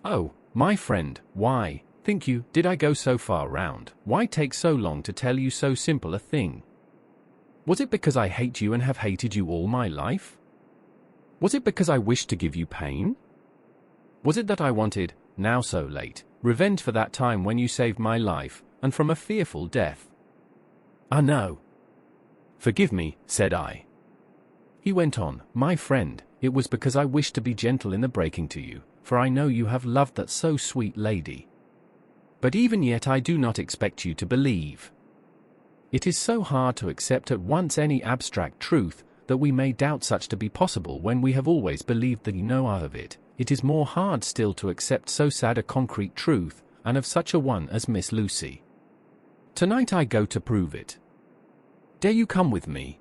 [SPEAKER 2] "Oh, my friend, why, think you, did I go so far round? Why take so long to tell you so simple a thing? Was it because I hate you and have hated you all my life? Was it because I wished to give you pain? Was it that I wanted, now so late, revenge for that time when you saved my life, and from a fearful death? Ah, no. Forgive me, said I. He went on, "My friend, it was because I wished to be gentle in the breaking to you, for I know you have loved that so sweet lady. But even yet I do not expect you to believe. It is so hard to accept at once any abstract truth, that we may doubt such to be possible when we have always believed that you know of it. It is more hard still to accept so sad a concrete truth, and of such a one as Miss Lucy. Tonight I go to prove it. Dare you come with me?"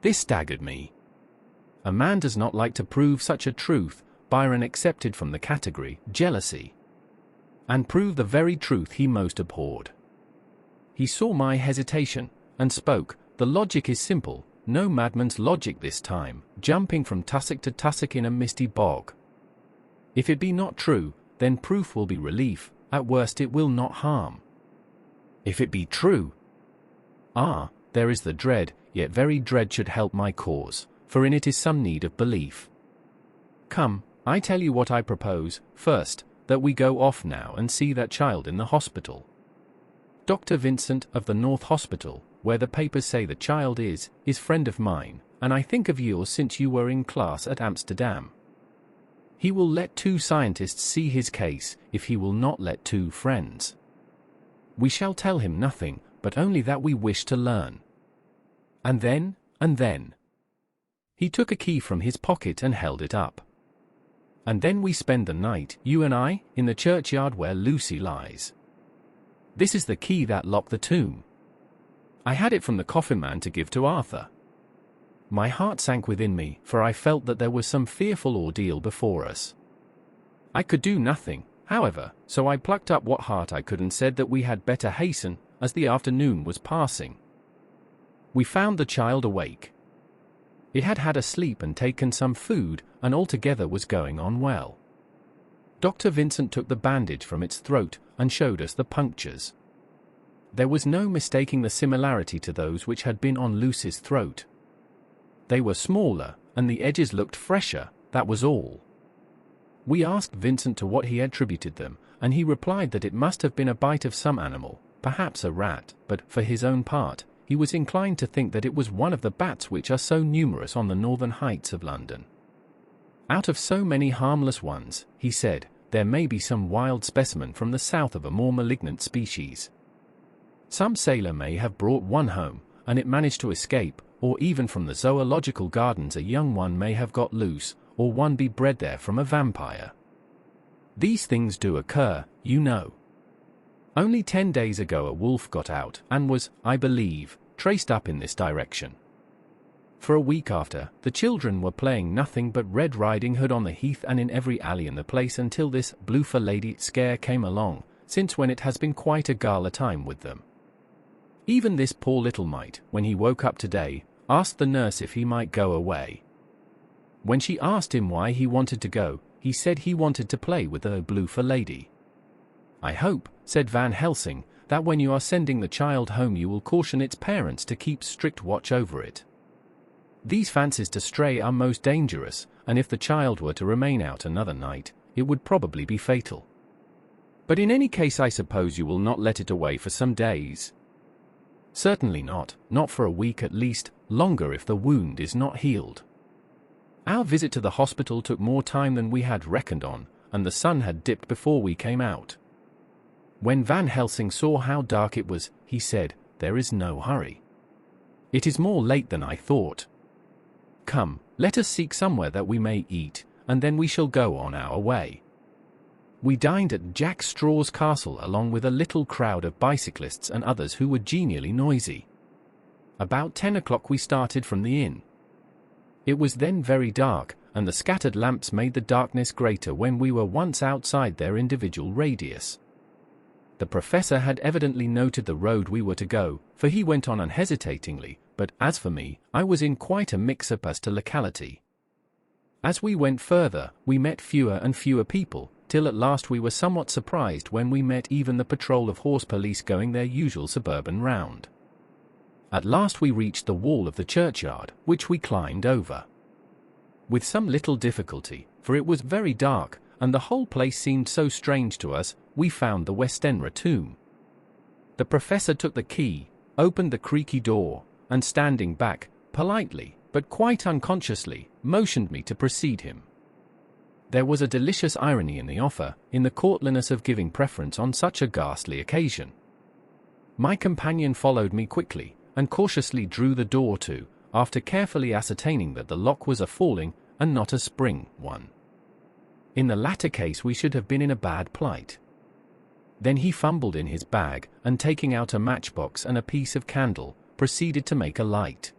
[SPEAKER 2] This staggered me. A man does not like to prove such a truth. Byron accepted from the category, jealousy. And prove the very truth he most abhorred. He saw my hesitation, and spoke. "The logic is simple, no madman's logic this time, jumping from tussock to tussock in a misty bog. If it be not true, then proof will be relief, at worst it will not harm. If it be true, ah, there is the dread, yet very dread should help my cause, for in it is some need of belief. Come, I tell you what I propose, first, that we go off now and see that child in the hospital. Dr. Vincent of the North Hospital, where the papers say the child is friend of mine, and I think of yours since you were in class at Amsterdam. He will let 2 scientists see his case, if he will not let 2 friends. We shall tell him nothing, but only that we wish to learn. And then. He took a key from his pocket and held it up. And then we spend the night, you and I, in the churchyard where Lucy lies. This is the key that locked the tomb. I had it from the coffin man to give to Arthur. My heart sank within me, for I felt that there was some fearful ordeal before us. I could do nothing, however, so I plucked up what heart I could and said that we had better hasten, as the afternoon was passing. We found the child awake. It had had a sleep and taken some food, and altogether was going on well. Dr. Vincent took the bandage from its throat and showed us the punctures. There was no mistaking the similarity to those which had been on Lucy's throat. They were smaller, and the edges looked fresher, that was all. We asked Vincent to what he attributed them, and he replied that it must have been a bite of some animal, perhaps a rat, but, for his own part, he was inclined to think that it was one of the bats which are so numerous on the northern heights of London. Out of so many harmless ones, he said, there may be some wild specimen from the south of a more malignant species. Some sailor may have brought one home, and it managed to escape, or even from the zoological gardens a young one may have got loose, or one be bred there from a vampire. These things do occur, you know. Only 10 days ago a wolf got out, and was, I believe, traced up in this direction. For a week after, the children were playing nothing but Red Riding Hood on the heath and in every alley in the place until this bloofer lady scare came along, since when it has been quite a gala time with them. Even this poor little mite, when he woke up today, asked the nurse if he might go away. When she asked him why he wanted to go, he said he wanted to play with the bloofer lady. I hope, said Van Helsing, that when you are sending the child home you will caution its parents to keep strict watch over it. These fancies to stray are most dangerous, and if the child were to remain out another night, it would probably be fatal. But in any case I suppose you will not let it away for some days. Certainly not for a week at least, longer if the wound is not healed. Our visit to the hospital took more time than we had reckoned on, and the sun had dipped before we came out. When Van Helsing saw how dark it was, he said, "There is no hurry. It is more late than I thought. Come, let us seek somewhere that we may eat, and then we shall go on our way." We dined at Jack Straw's castle along with a little crowd of bicyclists and others who were genially noisy. About 10 o'clock we started from the inn. It was then very dark, and the scattered lamps made the darkness greater when we were once outside their individual radius. The professor had evidently noted the road we were to go, for he went on unhesitatingly, but as for me, I was in quite a mix-up as to locality. As we went further, we met fewer and fewer people, till at last we were somewhat surprised when we met even the patrol of horse police going their usual suburban round. At last we reached the wall of the churchyard, which we climbed over. With some little difficulty, for it was very dark, and the whole place seemed so strange to us, we found the Westenra tomb. The professor took the key, opened the creaky door, and standing back, politely, but quite unconsciously, motioned me to precede him. There was a delicious irony in the offer, in the courtliness of giving preference on such a ghastly occasion. My companion followed me quickly, and cautiously drew the door to, after carefully ascertaining that the lock was a falling, and not a spring, one. In the latter case we should have been in a bad plight. Then he fumbled in his bag, and taking out a matchbox and a piece of candle, proceeded to make a light.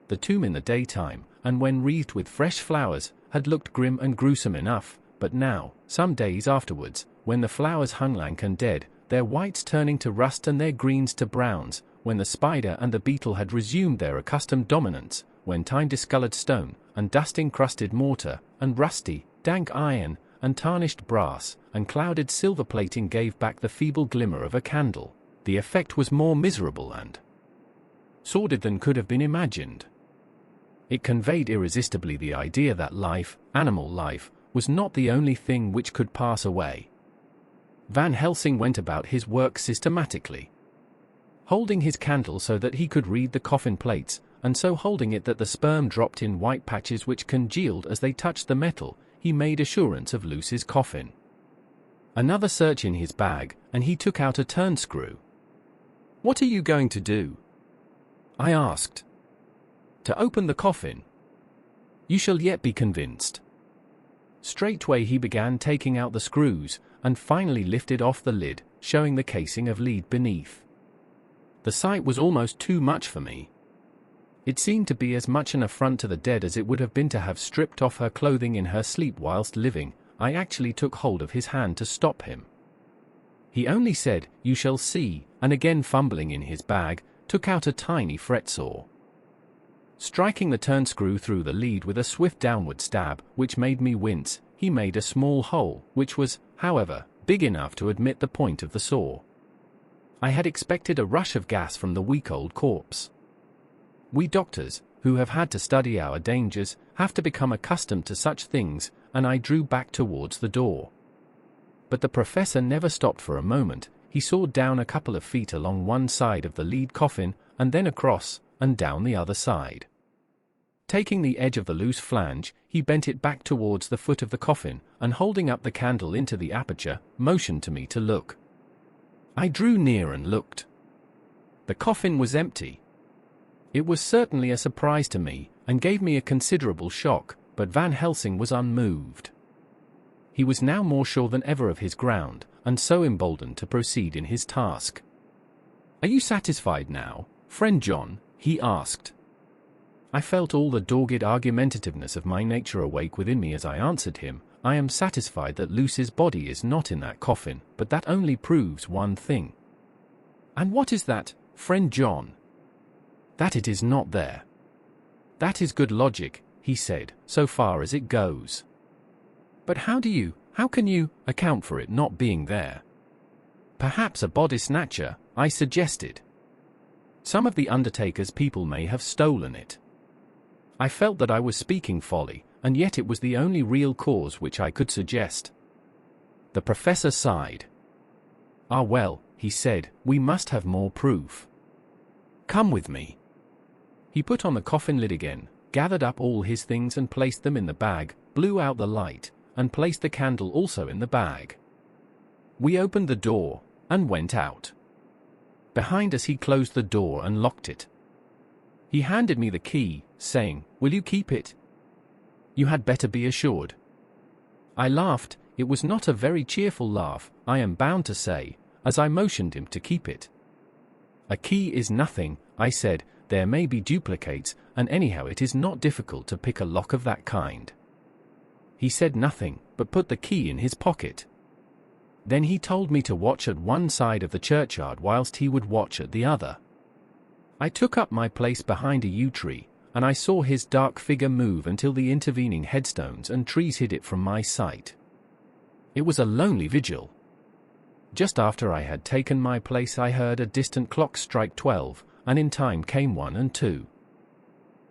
[SPEAKER 2] The tomb in the daytime, and when wreathed with fresh flowers, had looked grim and gruesome enough, but now, some days afterwards, when the flowers hung lank and dead, their whites turning to rust and their greens to browns, when the spider and the beetle had resumed their accustomed dominance, when time-discolored stone, and dust-encrusted mortar, and rusty, dank iron, and tarnished brass, and clouded silver plating gave back the feeble glimmer of a candle, the effect was more miserable and sordid than could have been imagined. It conveyed irresistibly the idea that life, animal life, was not the only thing which could pass away. Van Helsing went about his work systematically, holding his candle so that he could read the coffin plates, and so holding it that the sperm dropped in white patches which congealed as they touched the metal. He made assurance of Lucy's coffin. Another search in his bag, and he took out a turnscrew. "What are you going to do?" I asked. "To open the coffin. You shall yet be convinced." Straightway he began taking out the screws, and finally lifted off the lid, showing the casing of lead beneath. The sight was almost too much for me. It seemed to be as much an affront to the dead as it would have been to have stripped off her clothing in her sleep whilst living. I actually took hold of his hand to stop him. He only said, "You shall see," and again fumbling in his bag, took out a tiny fret saw. Striking the turnscrew through the lead with a swift downward stab, which made me wince, he made a small hole, which was, however, big enough to admit the point of the saw. I had expected a rush of gas from the week-old corpse. We doctors, who have had to study our dangers, have to become accustomed to such things, and I drew back towards the door. But the professor never stopped for a moment. He sawed down a couple of feet along one side of the lead coffin, and then across, and down the other side. Taking the edge of the loose flange, he bent it back towards the foot of the coffin, and holding up the candle into the aperture, motioned to me to look. I drew near and looked. The coffin was empty. It was certainly a surprise to me, and gave me a considerable shock, but Van Helsing was unmoved. He was now more sure than ever of his ground, and so emboldened to proceed in his task. "Are you satisfied now, friend John?" he asked. I felt all the dogged argumentativeness of my nature awake within me as I answered him. "I am satisfied that Lucy's body is not in that coffin, but that only proves one thing." "And what is that, friend John?" "That it is not there." "That is good logic," he said, "so far as it goes. But how can you account for it not being there?" "Perhaps a body snatcher," I suggested. "Some of the undertaker's people may have stolen it." I felt that I was speaking folly, and yet it was the only real cause which I could suggest. The professor sighed. "Ah well," he said, "we must have more proof. Come with me." He put on the coffin lid again, gathered up all his things and placed them in the bag, blew out the light, and placed the candle also in the bag. We opened the door, and went out. Behind us he closed the door and locked it. He handed me the key, saying, "Will you keep it? You had better be assured." I laughed. It was not a very cheerful laugh, I am bound to say, as I motioned him to keep it. "A key is nothing," I said, "there may be duplicates, and anyhow it is not difficult to pick a lock of that kind." He said nothing, but put the key in his pocket. Then he told me to watch at one side of the churchyard whilst he would watch at the other. I took up my place behind a yew tree, and I saw his dark figure move until the intervening headstones and trees hid it from my sight. It was a lonely vigil. Just after I had taken my place I heard a distant clock strike 12, and in time came 1 and 2.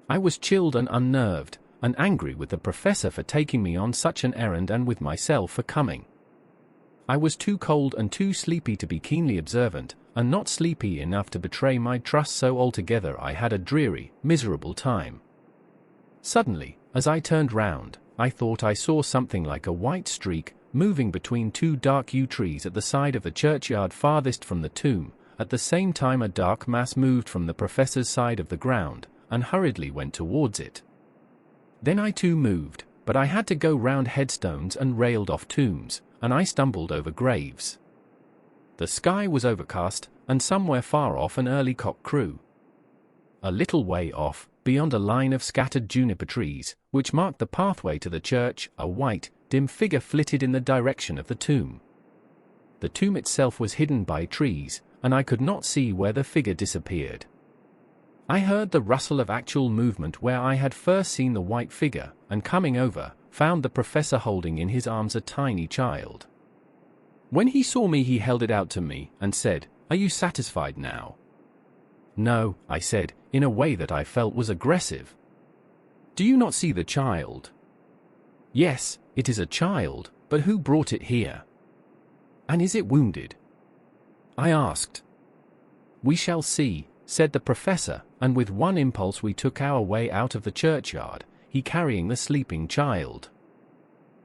[SPEAKER 2] I was chilled and unnerved, and angry with the professor for taking me on such an errand and with myself for coming. I was too cold and too sleepy to be keenly observant, and not sleepy enough to betray my trust, so altogether I had a dreary, miserable time. Suddenly, as I turned round, I thought I saw something like a white streak moving between 2 dark yew trees at the side of the churchyard farthest from the tomb. At the same time a dark mass moved from the professor's side of the ground, and hurriedly went towards it. Then I too moved, but I had to go round headstones and railed off tombs, and I stumbled over graves. The sky was overcast, and somewhere far off an early cock crew. A little way off, beyond a line of scattered juniper trees, which marked the pathway to the church, a white, dim figure flitted in the direction of the tomb. The tomb itself was hidden by trees, and I could not see where the figure disappeared. I heard the rustle of actual movement where I had first seen the white figure, and coming over, found the professor holding in his arms a tiny child. When he saw me he held it out to me, and said, "Are you satisfied now?" "No," I said, in a way that I felt was aggressive. Do you not see the child? Yes, it is a child, but who brought it here? And is it wounded? I asked. We shall see, said the professor, and with one impulse we took our way out of the churchyard, he carrying the sleeping child.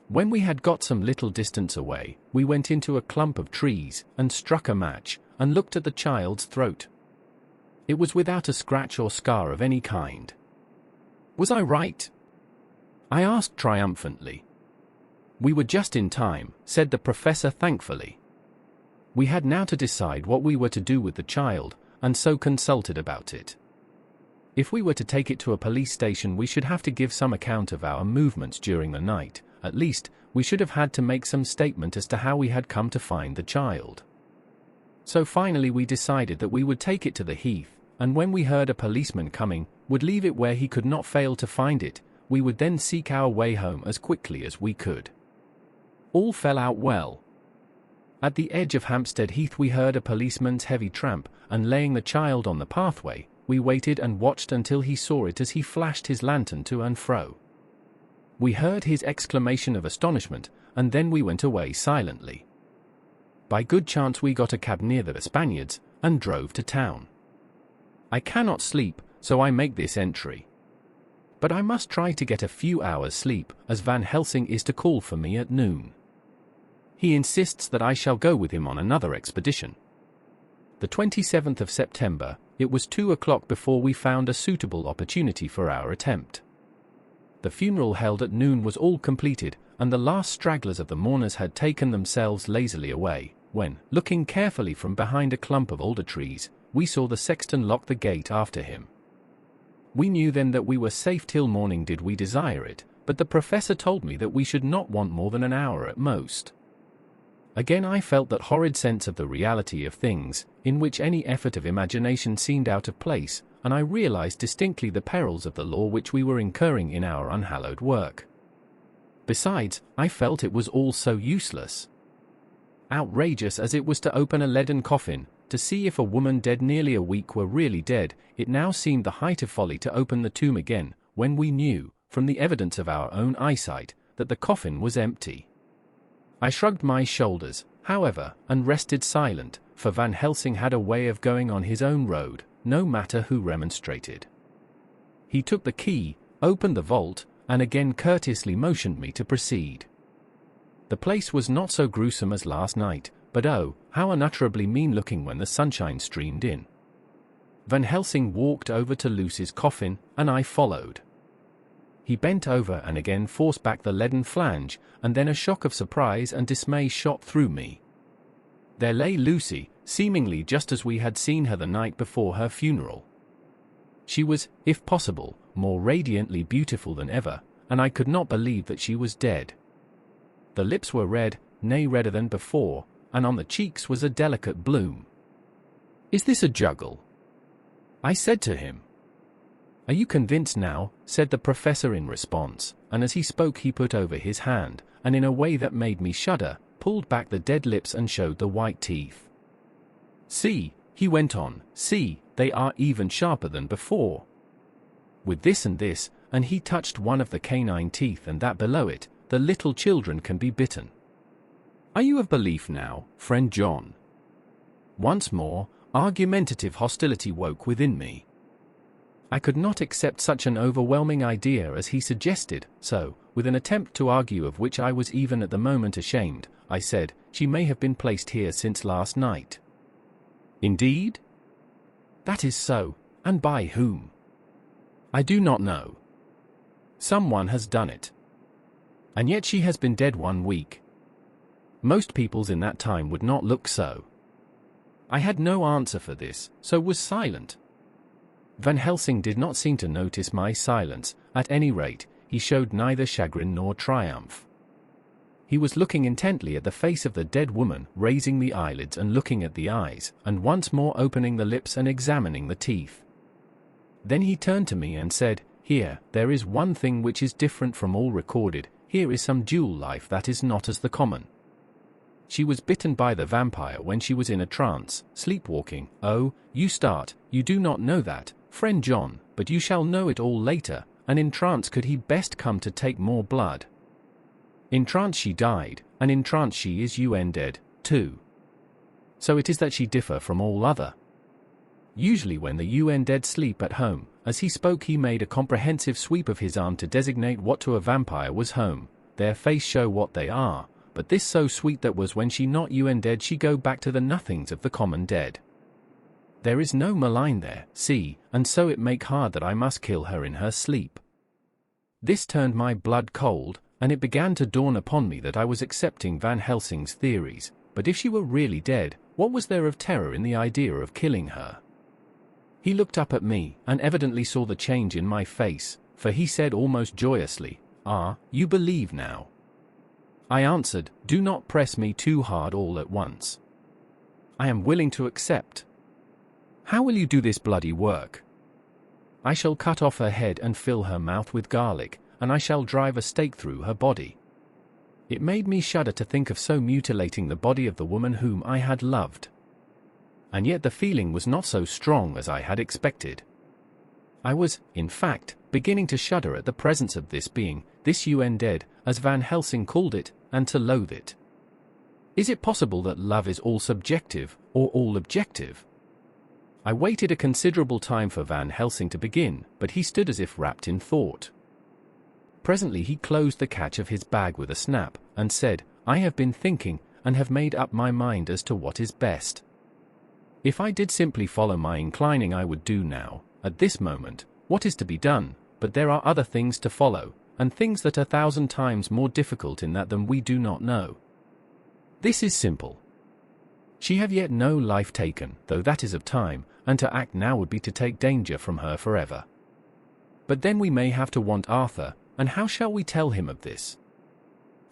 [SPEAKER 2] When we had got some little distance away, we went into a clump of trees, and struck a match, and looked at the child's throat. It was without a scratch or scar of any kind. Was I right? I asked triumphantly. We were just in time, said the professor thankfully. We had now to decide what we were to do with the child, and so consulted about it. If we were to take it to a police station, we should have to give some account of our movements during the night. At least, we should have had to make some statement as to how we had come to find the child. So finally we decided that we would take it to the heath, and when we heard a policeman coming, would leave it where he could not fail to find it. We would then seek our way home as quickly as we could. All fell out well. At the edge of Hampstead Heath we heard a policeman's heavy tramp, and laying the child on the pathway, we waited and watched until he saw it as he flashed his lantern to and fro. We heard his exclamation of astonishment, and then we went away silently. By good chance we got a cab near the Spaniards, and drove to town. I cannot sleep, so I make this entry. But I must try to get a few hours' sleep, as Van Helsing is to call for me at noon. He insists that I shall go with him on another expedition. The 27th of September, it was 2 o'clock before we found a suitable opportunity for our attempt. The funeral held at noon was all completed, and the last stragglers of the mourners had taken themselves lazily away, when, looking carefully from behind a clump of alder trees, we saw the sexton lock the gate after him. We knew then that we were safe till morning did we desire it, but the professor told me that we should not want more than an hour at most. Again I felt that horrid sense of the reality of things, in which any effort of imagination seemed out of place, and I realized distinctly the perils of the law which we were incurring in our unhallowed work. Besides, I felt it was all so useless. Outrageous as it was to open a leaden coffin, to see if a woman dead nearly a week were really dead, it now seemed the height of folly to open the tomb again, when we knew, from the evidence of our own eyesight, that the coffin was empty. I shrugged my shoulders, however, and rested silent, for Van Helsing had a way of going on his own road, no matter who remonstrated. He took the key, opened the vault, and again courteously motioned me to proceed. The place was not so gruesome as last night, but oh, how unutterably mean-looking when the sunshine streamed in. Van Helsing walked over to loose his coffin, and I followed. He bent over and again forced back the leaden flange, and then a shock of surprise and dismay shot through me. There lay Lucy, seemingly just as we had seen her the night before her funeral. She was, if possible, more radiantly beautiful than ever, and I could not believe that she was dead. The lips were red, nay redder than before, and on the cheeks was a delicate bloom. "Is this a juggle?" I said to him. "Are you convinced now?" said the professor in response, and as he spoke he put over his hand, and in a way that made me shudder, pulled back the dead lips and showed the white teeth. "See," he went on, "see, they are even sharper than before. With this and this," and he touched one of the canine teeth and that below it, "the little children can be bitten. Are you of belief now, friend John?" Once more, argumentative hostility woke within me. I could not accept such an overwhelming idea as he suggested, so, with an attempt to argue of which I was even at the moment ashamed, I said, "She may have been placed here since last night." "Indeed?" "That is so, and by whom?" "I do not know. Someone has done it. And yet she has been dead 1 week. Most peoples in that time would not look so." I had no answer for this, so was silent. Van Helsing did not seem to notice my silence. At any rate, he showed neither chagrin nor triumph. He was looking intently at the face of the dead woman, raising the eyelids and looking at the eyes, and once more opening the lips and examining the teeth. Then he turned to me and said, "Here, there is one thing which is different from all recorded. Here is some dual life that is not as the common. She was bitten by the vampire when she was in a trance, sleepwalking. Oh, you start, you do not know that, friend John, but you shall know it all later, and in trance could he best come to take more blood. In trance she died, and in trance she is dead, too. So it is that she differ from all other. Usually when the dead sleep at home, as he spoke he made a comprehensive sweep of his arm to designate what to a vampire was home, their face show what they are, but this so sweet that was when she not dead she go back to the nothings of the common dead. There is no malign there, see, and so it make hard that I must kill her in her sleep. This turned my blood cold, and it began to dawn upon me that I was accepting Van Helsing's theories, but if she were really dead, what was there of terror in the idea of killing her? He looked up at me, and evidently saw the change in my face, for he said almost joyously, "Ah, you believe now." I answered, "Do not press me too hard all at once. I am willing to accept." "How will you do this bloody work?" "I shall cut off her head and fill her mouth with garlic, and I shall drive a stake through her body." It made me shudder to think of so mutilating the body of the woman whom I had loved. And yet the feeling was not so strong as I had expected. I was, in fact, beginning to shudder at the presence of this being, this dead, as Van Helsing called it, and to loathe it. Is it possible that love is all subjective, or all objective? I waited a considerable time for Van Helsing to begin, but he stood as if wrapped in thought. Presently he closed the catch of his bag with a snap, and said, "I have been thinking, and have made up my mind as to what is best. If I did simply follow my inclining I would do now, at this moment, what is to be done, but there are other things to follow, and things that are 1,000 times more difficult in that than we do not know. This is simple. She have yet no life taken, though that is of time, and to act now would be to take danger from her forever. But then we may have to want Arthur, and how shall we tell him of this?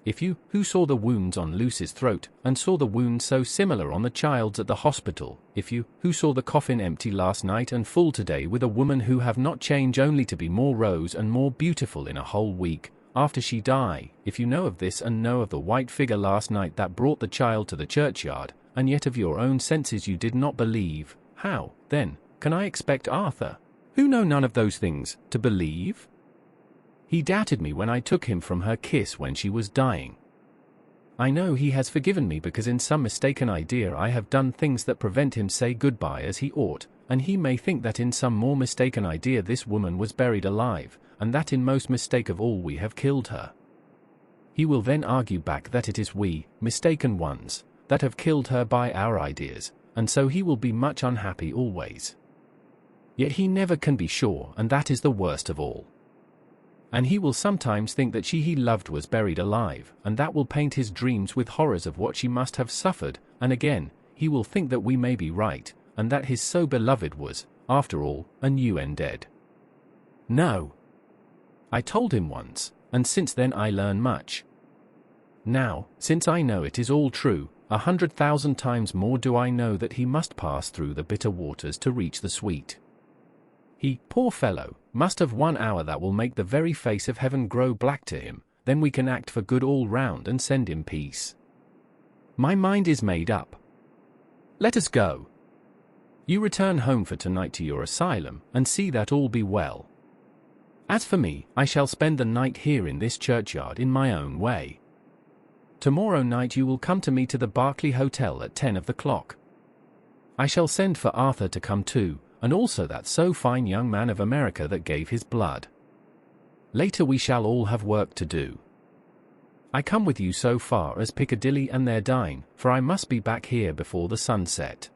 [SPEAKER 2] If you, who saw the wounds on Lucy's throat, and saw the wounds so similar on the child's at the hospital, if you, who saw the coffin empty last night and full today with a woman who have not changed only to be more rose and more beautiful in a whole week, after she die, if you know of this and know of the white figure last night that brought the child to the churchyard, and yet of your own senses you did not believe, how, then, can I expect Arthur, who know none of those things, to believe? He doubted me when I took him from her kiss when she was dying. I know he has forgiven me because in some mistaken idea I have done things that prevent him say goodbye as he ought, and he may think that in some more mistaken idea this woman was buried alive, and that in most mistake of all we have killed her. He will then argue back that it is we, mistaken ones, that have killed her by our ideas, and so he will be much unhappy always. Yet he never can be sure, and that is the worst of all. And he will sometimes think that she he loved was buried alive, and that will paint his dreams with horrors of what she must have suffered, and again, he will think that we may be right, and that his so beloved was, after all, a dead. No. I told him once, and since then I learn much. Now, since I know it is all true, 100,000 times more do I know that he must pass through the bitter waters to reach the sweet. He, poor fellow, must have 1 hour that will make the very face of heaven grow black to him, then we can act for good all round and send him peace. My mind is made up. Let us go. You return home for tonight to your asylum, and see that all be well. As for me, I shall spend the night here in this churchyard in my own way. Tomorrow night you will come to me to the Berkeley Hotel at 10 of the clock. I shall send for Arthur to come too, and also that so fine young man of America that gave his blood. Later we shall all have work to do. I come with you so far as Piccadilly and there dine, for I must be back here before the sun set.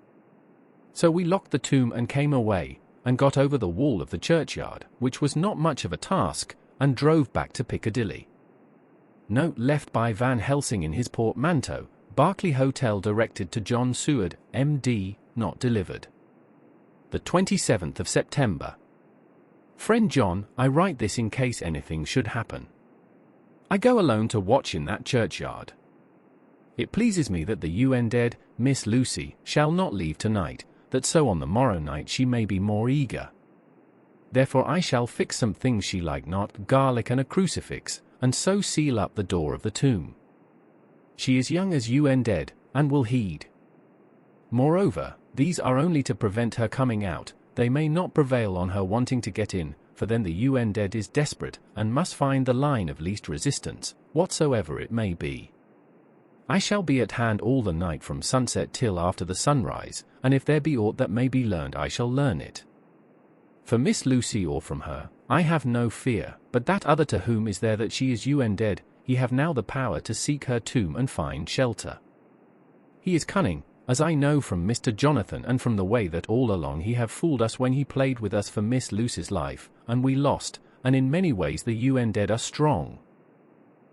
[SPEAKER 2] So we locked the tomb and came away, and got over the wall of the churchyard, which was not much of a task, and drove back to Piccadilly. Note left by Van Helsing in his portmanteau, Berkeley Hotel directed to John Seward, M.D., not delivered. The 27th of September. Friend John, I write this in case anything should happen. I go alone to watch in that churchyard. It pleases me that the dead, Miss Lucy, shall not leave tonight, that so on the morrow night she may be more eager. Therefore I shall fix some things she like not, garlic and a crucifix, and so seal up the door of the tomb. She is young as dead, and will heed. Moreover, these are only to prevent her coming out, they may not prevail on her wanting to get in, for then the undead is desperate, and must find the line of least resistance, whatsoever it may be. I shall be at hand all the night from sunset till after the sunrise, and if there be aught that may be learned I shall learn it. For Miss Lucy or from her, I have no fear, but that other to whom is there that she is undead, he have now the power to seek her tomb and find shelter. He is cunning, as I know from Mr. Jonathan and from the way that all along he have fooled us when he played with us for Miss Lucy's life, and we lost, and in many ways the undead are strong.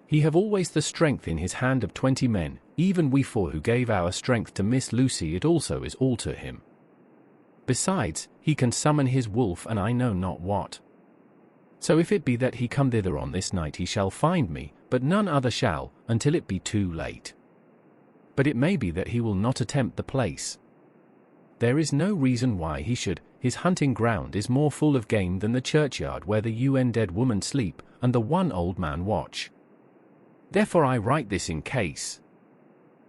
[SPEAKER 2] He have always the strength in his hand of 20 men, even we 4 who gave our strength to Miss Lucy it also is all to him. Besides, he can summon his wolf and I know not what. So if it be that he come thither on this night he shall find me, but none other shall, until it be too late. But it may be that he will not attempt the place. There is no reason why he should. His hunting ground is more full of game than the churchyard where the undead woman sleep, and the one old man watch. Therefore I write this in case.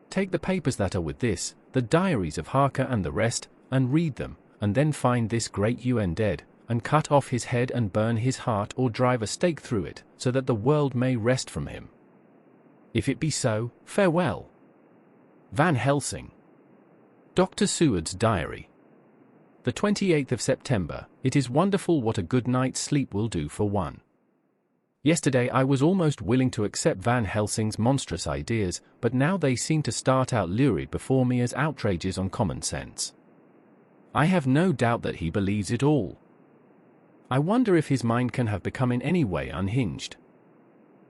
[SPEAKER 2] Take the papers that are with this, the diaries of Harker and the rest, and read them, and then find this great undead, and cut off his head and burn his heart or drive a stake through it, so that the world may rest from him. If it be so, farewell. Van Helsing. Dr. Seward's Diary. The 28th of September, it is wonderful what a good night's sleep will do for one. Yesterday I was almost willing to accept Van Helsing's monstrous ideas, but now they seem to start out lurid before me as outrages on common sense. I have no doubt that he believes it all. I wonder if his mind can have become in any way unhinged.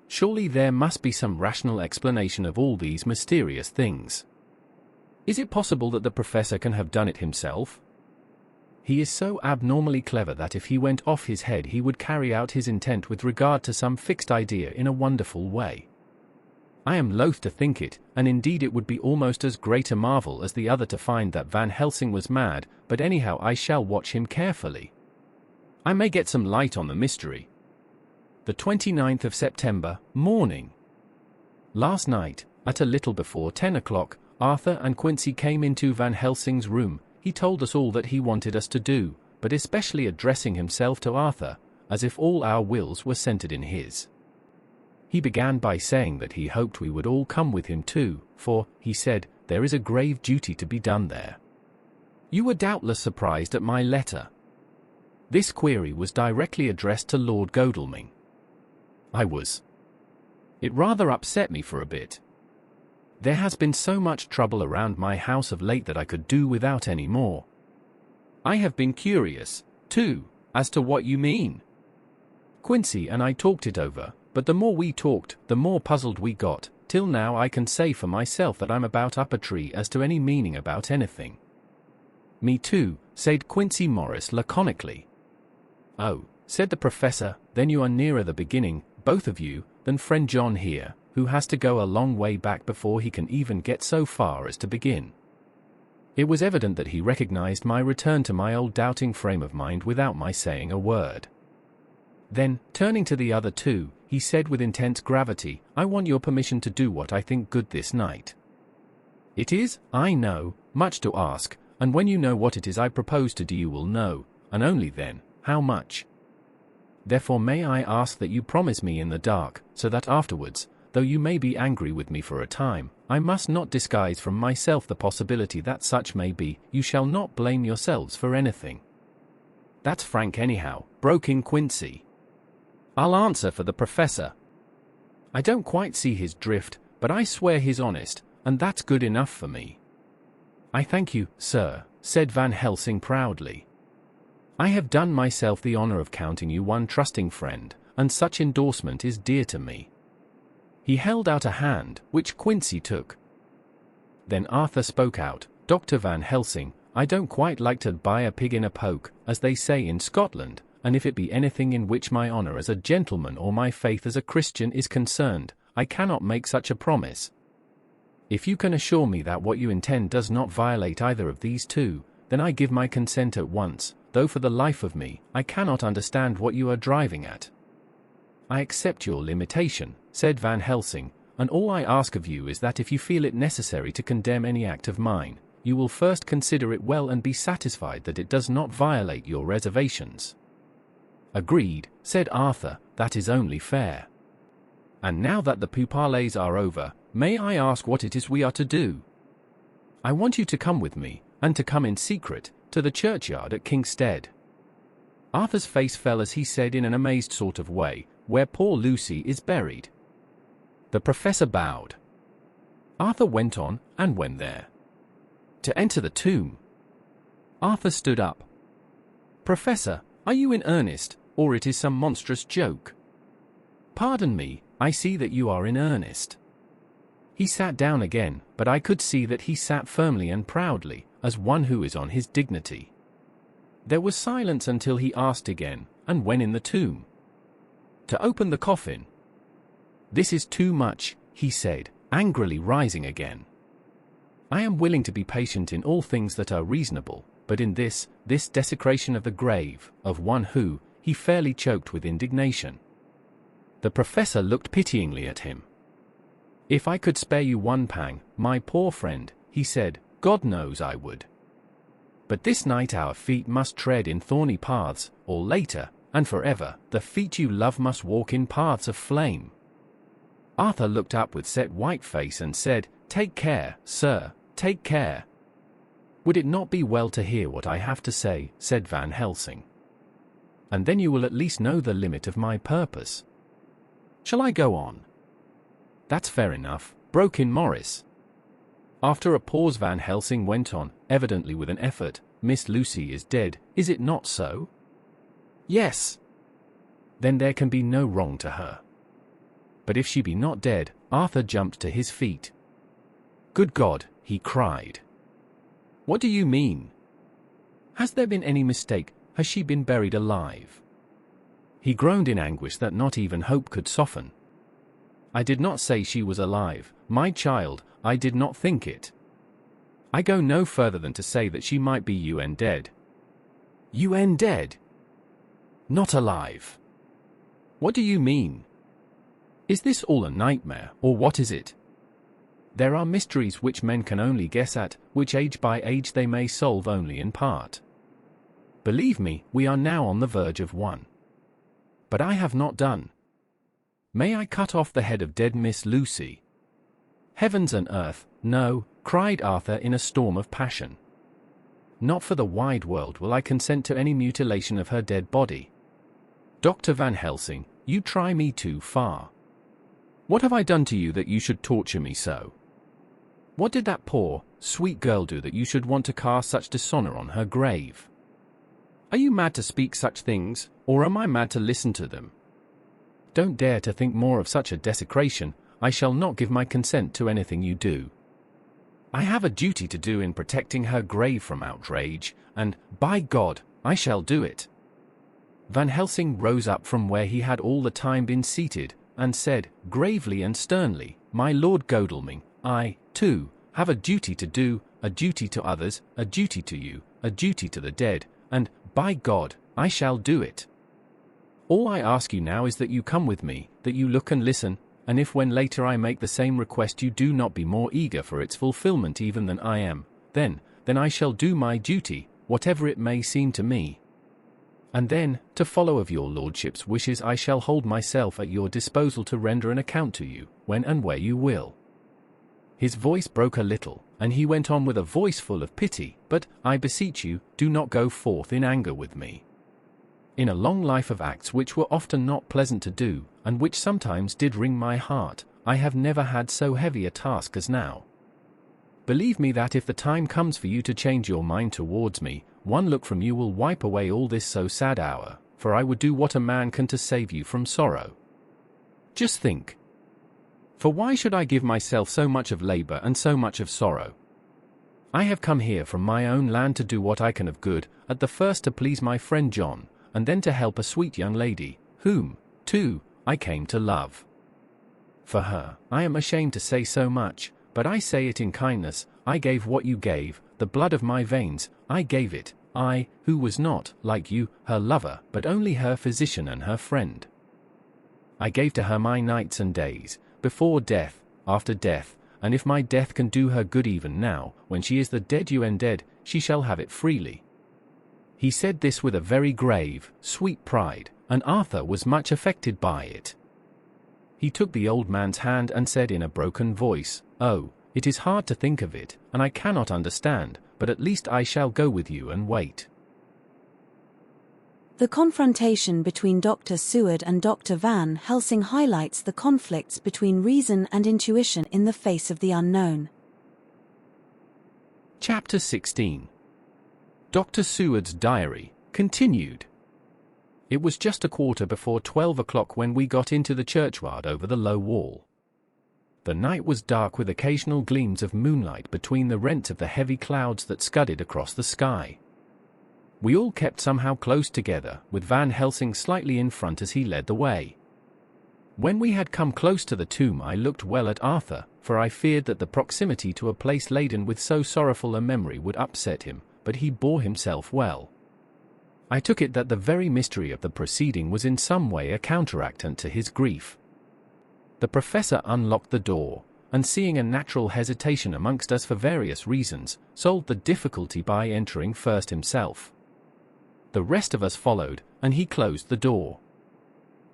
[SPEAKER 2] Surely there must be some rational explanation of all these mysterious things. Is it possible that the professor can have done it himself? He is so abnormally clever that if he went off his head he would carry out his intent with regard to some fixed idea in a wonderful way. I am loath to think it, and indeed it would be almost as great a marvel as the other to find that Van Helsing was mad, but anyhow I shall watch him carefully. I may get some light on the mystery. The 29th of September, morning. Last night, at a little before 10 o'clock, Arthur and Quincy came into Van Helsing's room. He told us all that he wanted us to do, but especially addressing himself to Arthur, as if all our wills were centered in his. He began by saying that he hoped we would all come with him too, for, he said, there is a grave duty to be done there. You were doubtless surprised at my letter. This query was directly addressed to Lord Godalming. I was. It rather upset me for a bit. There has been so much trouble around my house of late that I could do without any more. I have been curious, too, as to what you mean. Quincy and I talked it over, but the more we talked, the more puzzled we got, till now I can say for myself that I'm about up a tree as to any meaning about anything. Me too, said Quincy Morris laconically. Oh, said the professor, then you are nearer the beginning, both of you, than friend John here, who has to go a long way back before he can even get so far as to begin. It was evident that he recognized my return to my old doubting frame of mind without my saying a word. Then, turning to the other two, he said with intense gravity, I want your permission to do what I think good this night. It is, I know, much to ask, and when you know what it is I propose to do you will know, and only then, how much. Therefore may I ask that you promise me in the dark, so that afterwards, though you may be angry with me for a time, I must not disguise from myself the possibility that such may be, you shall not blame yourselves for anything. That's frank anyhow, broke in Quincy. I'll answer for the professor. I don't quite see his drift, but I swear he's honest, and that's good enough for me. I thank you, sir, said Van Helsing proudly. I have done myself the honor of counting you one trusting friend, and such endorsement is dear to me. He held out a hand, which Quincy took. Then Arthur spoke out, Dr. Van Helsing, I don't quite like to buy a pig in a poke, as they say in Scotland, and if it be anything in which my honor as a gentleman or my faith as a Christian is concerned, I cannot make such a promise. If you can assure me that what you intend does not violate either of these two, then I give my consent at once, though for the life of me, I cannot understand what you are driving at. I accept your limitation, said Van Helsing, and all I ask of you is that if you feel it necessary to condemn any act of mine, you will first consider it well and be satisfied that it does not violate your reservations. Agreed, said Arthur, that is only fair. And now that the pourparlers are over, may I ask what it is we are to do? I want you to come with me, and to come in secret, to the churchyard at Kingstead. Arthur's face fell as he said in an amazed sort of way, where poor Lucy is buried. The professor bowed. Arthur went on, and went there. To enter the tomb. Arthur stood up. Professor, are you in earnest, or it is some monstrous joke? Pardon me, I see that you are in earnest. He sat down again, but I could see that he sat firmly and proudly, as one who is on his dignity. There was silence until he asked again, and when in the tomb? To open the coffin. This is too much, he said, angrily rising again. I am willing to be patient in all things that are reasonable, but in this desecration of the grave, of one who, he fairly choked with indignation. The professor looked pityingly at him. If I could spare you one pang, my poor friend, he said, God knows I would. But this night our feet must tread in thorny paths, or later, and forever, the feet you love must walk in paths of flame. Arthur looked up with set white face and said, Take care, sir, take care. Would it not be well to hear what I have to say, said Van Helsing. And then you will at least know the limit of my purpose. Shall I go on? That's fair enough, broke in Morris. After a pause Van Helsing went on, evidently with an effort, Miss Lucy is dead, is it not so? Yes. Then there can be no wrong to her. But if she be not dead, Arthur jumped to his feet. Good God, he cried. What do you mean? Has there been any mistake? Has she been buried alive? He groaned in anguish that not even hope could soften. I did not say she was alive, my child, I did not think it. I go no further than to say that she might be dead. Dead? Not alive. What do you mean? Is this all a nightmare, or what is it? There are mysteries which men can only guess at, which age by age they may solve only in part. Believe me, we are now on the verge of one. But I have not done. May I cut off the head of dead Miss Lucy? Heavens and earth, no, cried Arthur in a storm of passion. Not for the wide world will I consent to any mutilation of her dead body. Dr. Van Helsing, you try me too far. What have I done to you that you should torture me so? What did that poor, sweet girl do that you should want to cast such dishonor on her grave? Are you mad to speak such things, or am I mad to listen to them? Don't dare to think more of such a desecration. I shall not give my consent to anything you do. I have a duty to do in protecting her grave from outrage, and, by God, I shall do it. Van Helsing rose up from where he had all the time been seated, and said, gravely and sternly, My Lord Godalming, I, too, have a duty to do, a duty to others, a duty to you, a duty to the dead, and, by God, I shall do it. All I ask you now is that you come with me, that you look and listen, and if when later I make the same request you do not be more eager for its fulfillment even than I am, then I shall do my duty, whatever it may seem to me. And then, to follow of your lordship's wishes I shall hold myself at your disposal to render an account to you, when and where you will. His voice broke a little, and he went on with a voice full of pity, But, I beseech you, do not go forth in anger with me. In a long life of acts which were often not pleasant to do, and which sometimes did wring my heart, I have never had so heavy a task as now. Believe me that if the time comes for you to change your mind towards me, one look from you will wipe away all this so sad hour, for I would do what a man can to save you from sorrow. Just think. For why should I give myself so much of labor and so much of sorrow? I have come here from my own land to do what I can of good, at the first to please my friend John, and then to help a sweet young lady, whom, too, I came to love. For her, I am ashamed to say so much, but I say it in kindness, I gave what you gave, the blood of my veins, I gave it, I, who was not, like you, her lover, but only her physician and her friend. I gave to her my nights and days, before death, after death, and if my death can do her good even now, when she is the dead dead, she shall have it freely. He said this with a very grave, sweet pride, and Arthur was much affected by it. He took the old man's hand and said in a broken voice, "Oh, it is hard to think of it, and I cannot understand, but at least I shall go with you and wait."
[SPEAKER 1] The confrontation between Dr. Seward and Dr. Van Helsing highlights the conflicts between reason and intuition in the face of the unknown.
[SPEAKER 2] Chapter 16. Dr. Seward's Diary, continued. It was just a quarter before 12 o'clock when we got into the churchyard over the low wall. The night was dark with occasional gleams of moonlight between the rents of the heavy clouds that scudded across the sky. We all kept somehow close together, with Van Helsing slightly in front as he led the way. When we had come close to the tomb I looked well at Arthur, for I feared that the proximity to a place laden with so sorrowful a memory would upset him, but he bore himself well. I took it that the very mystery of the proceeding was in some way a counteractant to his grief. The professor unlocked the door, and seeing a natural hesitation amongst us for various reasons, solved the difficulty by entering first himself. The rest of us followed, and he closed the door.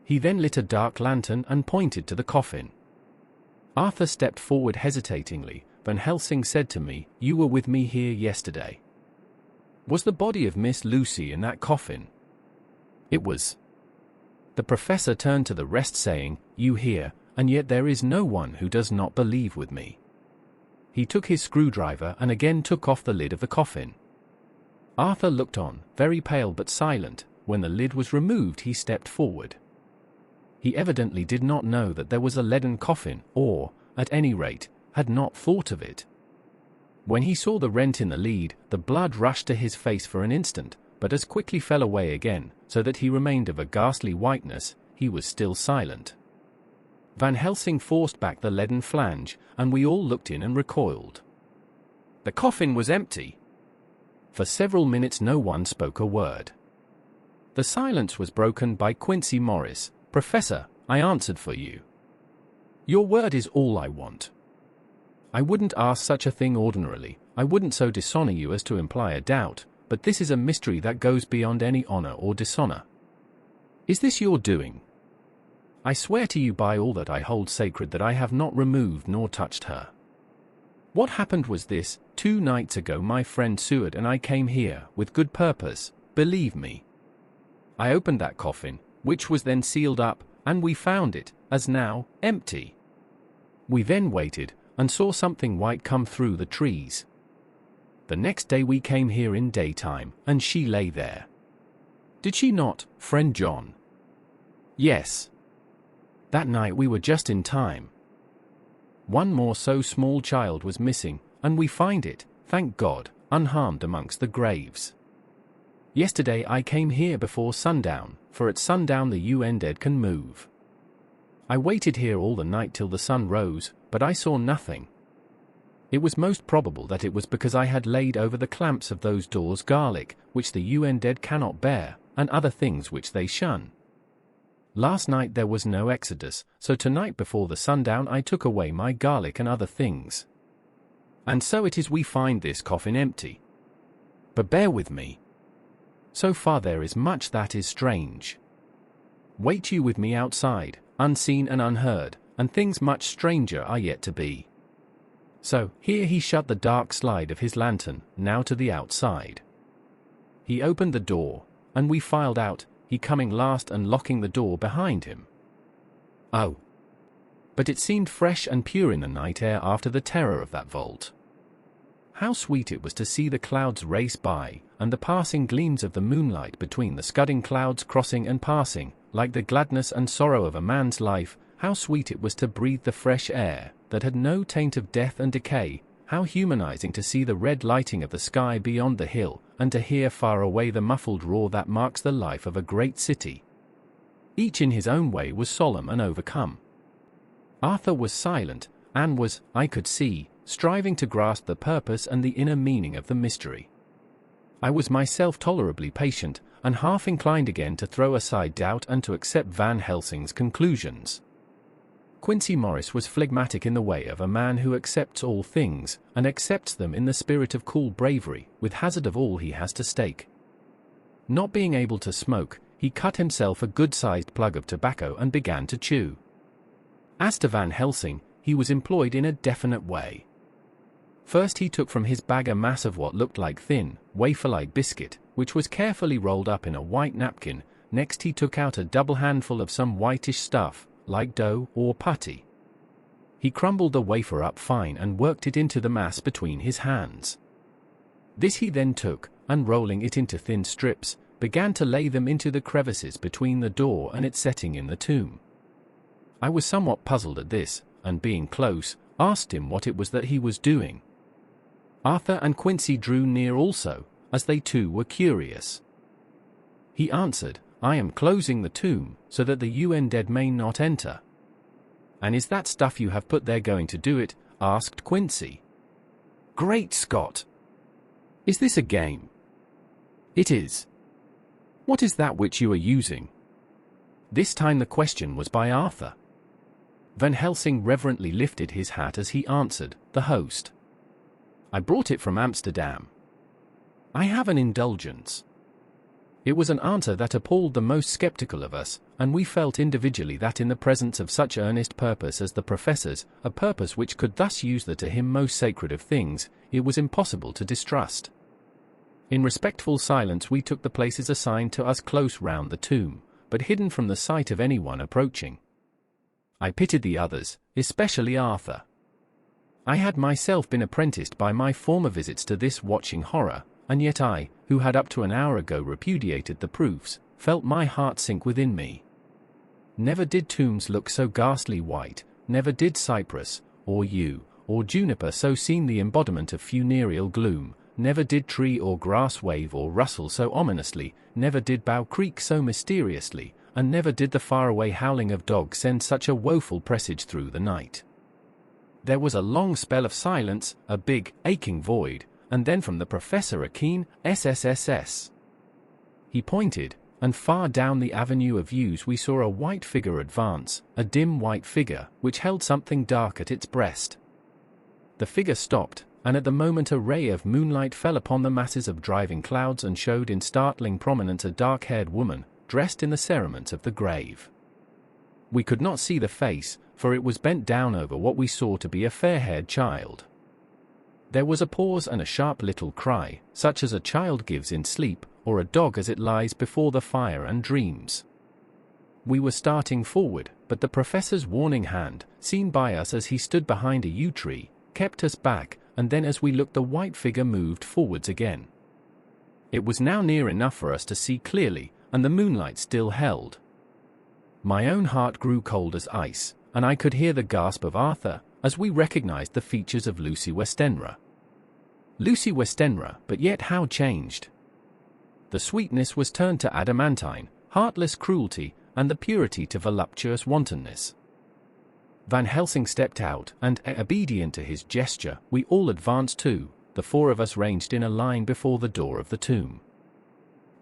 [SPEAKER 2] He then lit a dark lantern and pointed to the coffin. Arthur stepped forward hesitatingly. Van Helsing said to me, "You were with me here yesterday. Was the body of Miss Lucy in that coffin?" "It was." The professor turned to the rest saying, "You hear, and yet there is no one who does not believe with me." He took his screwdriver and again took off the lid of the coffin. Arthur looked on, very pale but silent. When the lid was removed he stepped forward. He evidently did not know that there was a leaden coffin, or, at any rate, had not thought of it. When he saw the rent in the lid, the blood rushed to his face for an instant, but as quickly fell away again, so that he remained of a ghastly whiteness. He was still silent. Van Helsing forced back the leaden flange, and we all looked in and recoiled. The coffin was empty. For several minutes no one spoke a word. The silence was broken by Quincy Morris. "Professor, I answered for you. Your word is all I want. I wouldn't ask such a thing ordinarily, I wouldn't so dishonor you as to imply a doubt, but this is a mystery that goes beyond any honor or dishonor. Is this your doing? I swear to you by all that I hold sacred that I have not removed nor touched her. What happened was this: 2 nights ago my friend Seward and I came here, with good purpose, believe me. I opened that coffin, which was then sealed up, and we found it, as now, empty. We then waited, and saw something white come through the trees. The next day we came here in daytime, and she lay there. Did she not, friend John?" "Yes. That night we were just in time. One more so small child was missing, and we find it, thank God, unharmed amongst the graves. Yesterday I came here before sundown, for at sundown the undead can move. I waited here all the night till the sun rose, but I saw nothing. It was most probable that it was because I had laid over the clamps of those doors garlic, which the undead cannot bear, and other things which they shun. Last night there was no exodus, so tonight before the sundown I took away my garlic and other things. And so it is we find this coffin empty. But bear with me. So far there is much that is strange. Wait you with me outside, unseen and unheard, and things much stranger are yet to be." So, here he shut the dark slide of his lantern, now to the outside. He opened the door, and we filed out, he coming last and locking the door behind him. Oh! But it seemed fresh and pure in the night air after the terror of that vault. How sweet it was to see the clouds race by, and the passing gleams of the moonlight between the scudding clouds crossing and passing, like the gladness and sorrow of a man's life. How sweet it was to breathe the fresh air, that had no taint of death and decay. How humanizing to see the red lighting of the sky beyond the hill, and to hear far away the muffled roar that marks the life of a great city. Each in his own way was solemn and overcome. Arthur was silent, and was, I could see, striving to grasp the purpose and the inner meaning of the mystery. I was myself tolerably patient, and half inclined again to throw aside doubt and to accept Van Helsing's conclusions. Quincy Morris was phlegmatic in the way of a man who accepts all things, and accepts them in the spirit of cool bravery, with hazard of all he has to stake. Not being able to smoke, he cut himself a good-sized plug of tobacco and began to chew. As to Van Helsing, he was employed in a definite way. First he took from his bag a mass of what looked like thin, wafer-like biscuit, which was carefully rolled up in a white napkin. Next he took out a double handful of some whitish stuff, like dough or putty. He crumbled the wafer up fine and worked it into the mass between his hands. This he then took, unrolling it into thin strips, began to lay them into the crevices between the door and its setting in the tomb. I was somewhat puzzled at this, and being close, asked him what it was that he was doing. Arthur and Quincy drew near also, as they too were curious. He answered, "I am closing the tomb, so that the undead may not enter." "And is that stuff you have put there going to do it?" asked Quincy. "Great Scott! Is this a game?" "It is." "What is that which you are using?" This time the question was by Arthur. Van Helsing reverently lifted his hat as he answered, "The host. I brought it from Amsterdam. I have an indulgence." It was an answer that appalled the most skeptical of us, and we felt individually that in the presence of such earnest purpose as the professor's, a purpose which could thus use the to him most sacred of things, it was impossible to distrust. In respectful silence we took the places assigned to us close round the tomb, but hidden from the sight of anyone approaching. I pitied the others, especially Arthur. I had myself been apprenticed by my former visits to this watching horror, and yet I, who had up to an hour ago repudiated the proofs, felt my heart sink within me. Never did tombs look so ghastly white, never did cypress, or yew, or juniper so seem the embodiment of funereal gloom, never did tree or grass wave or rustle so ominously, never did bough creak so mysteriously, and never did the faraway howling of dogs send such a woeful presage through the night. There was a long spell of silence, a big, aching void, and then from the professor a keen SSSS. He pointed, and far down the avenue of yews we saw a white figure advance, a dim white figure, which held something dark at its breast. The figure stopped, and at the moment a ray of moonlight fell upon the masses of driving clouds and showed in startling prominence a dark-haired woman, dressed in the cerements of the grave. We could not see the face, for it was bent down over what we saw to be a fair-haired child. There was a pause and a sharp little cry, such as a child gives in sleep, or a dog as it lies before the fire and dreams. We were starting forward, but the professor's warning hand, seen by us as he stood behind a yew tree, kept us back, and then as we looked the white figure moved forwards again. It was now near enough for us to see clearly, and the moonlight still held. My own heart grew cold as ice, and I could hear the gasp of Arthur, as we recognized the features of Lucy Westenra. Lucy Westenra, but yet how changed! The sweetness was turned to adamantine, heartless cruelty, and the purity to voluptuous wantonness. Van Helsing stepped out, and, obedient to his gesture, we all advanced too, the four of us ranged in a line before the door of the tomb.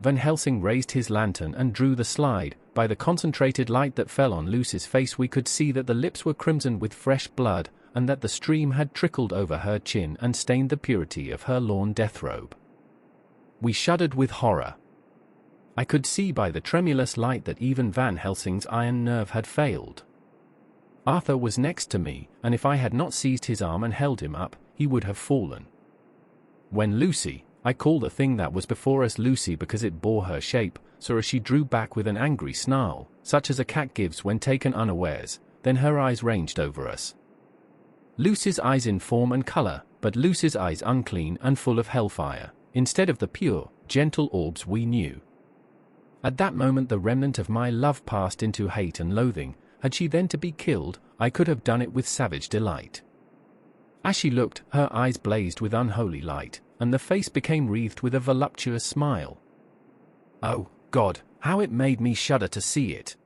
[SPEAKER 2] Van Helsing raised his lantern and drew the slide. By the concentrated light that fell on Lucy's face we could see that the lips were crimsoned with fresh blood, and that the stream had trickled over her chin and stained the purity of her lawn deathrobe. We shuddered with horror. I could see by the tremulous light that even Van Helsing's iron nerve had failed. Arthur was next to me, and if I had not seized his arm and held him up, he would have fallen. When Lucy, I call the thing that was before us Lucy because it bore her shape, saw as she drew back with an angry snarl, such as a cat gives when taken unawares, then her eyes ranged over us. Lucy's eyes in form and color, but Lucy's eyes unclean and full of hellfire, instead of the pure, gentle orbs we knew. At that moment the remnant of my love passed into hate and loathing. Had she then to be killed, I could have done it with savage delight. As she looked, her eyes blazed with unholy light, and the face became wreathed with a voluptuous smile. Oh, God, how it made me shudder to see it!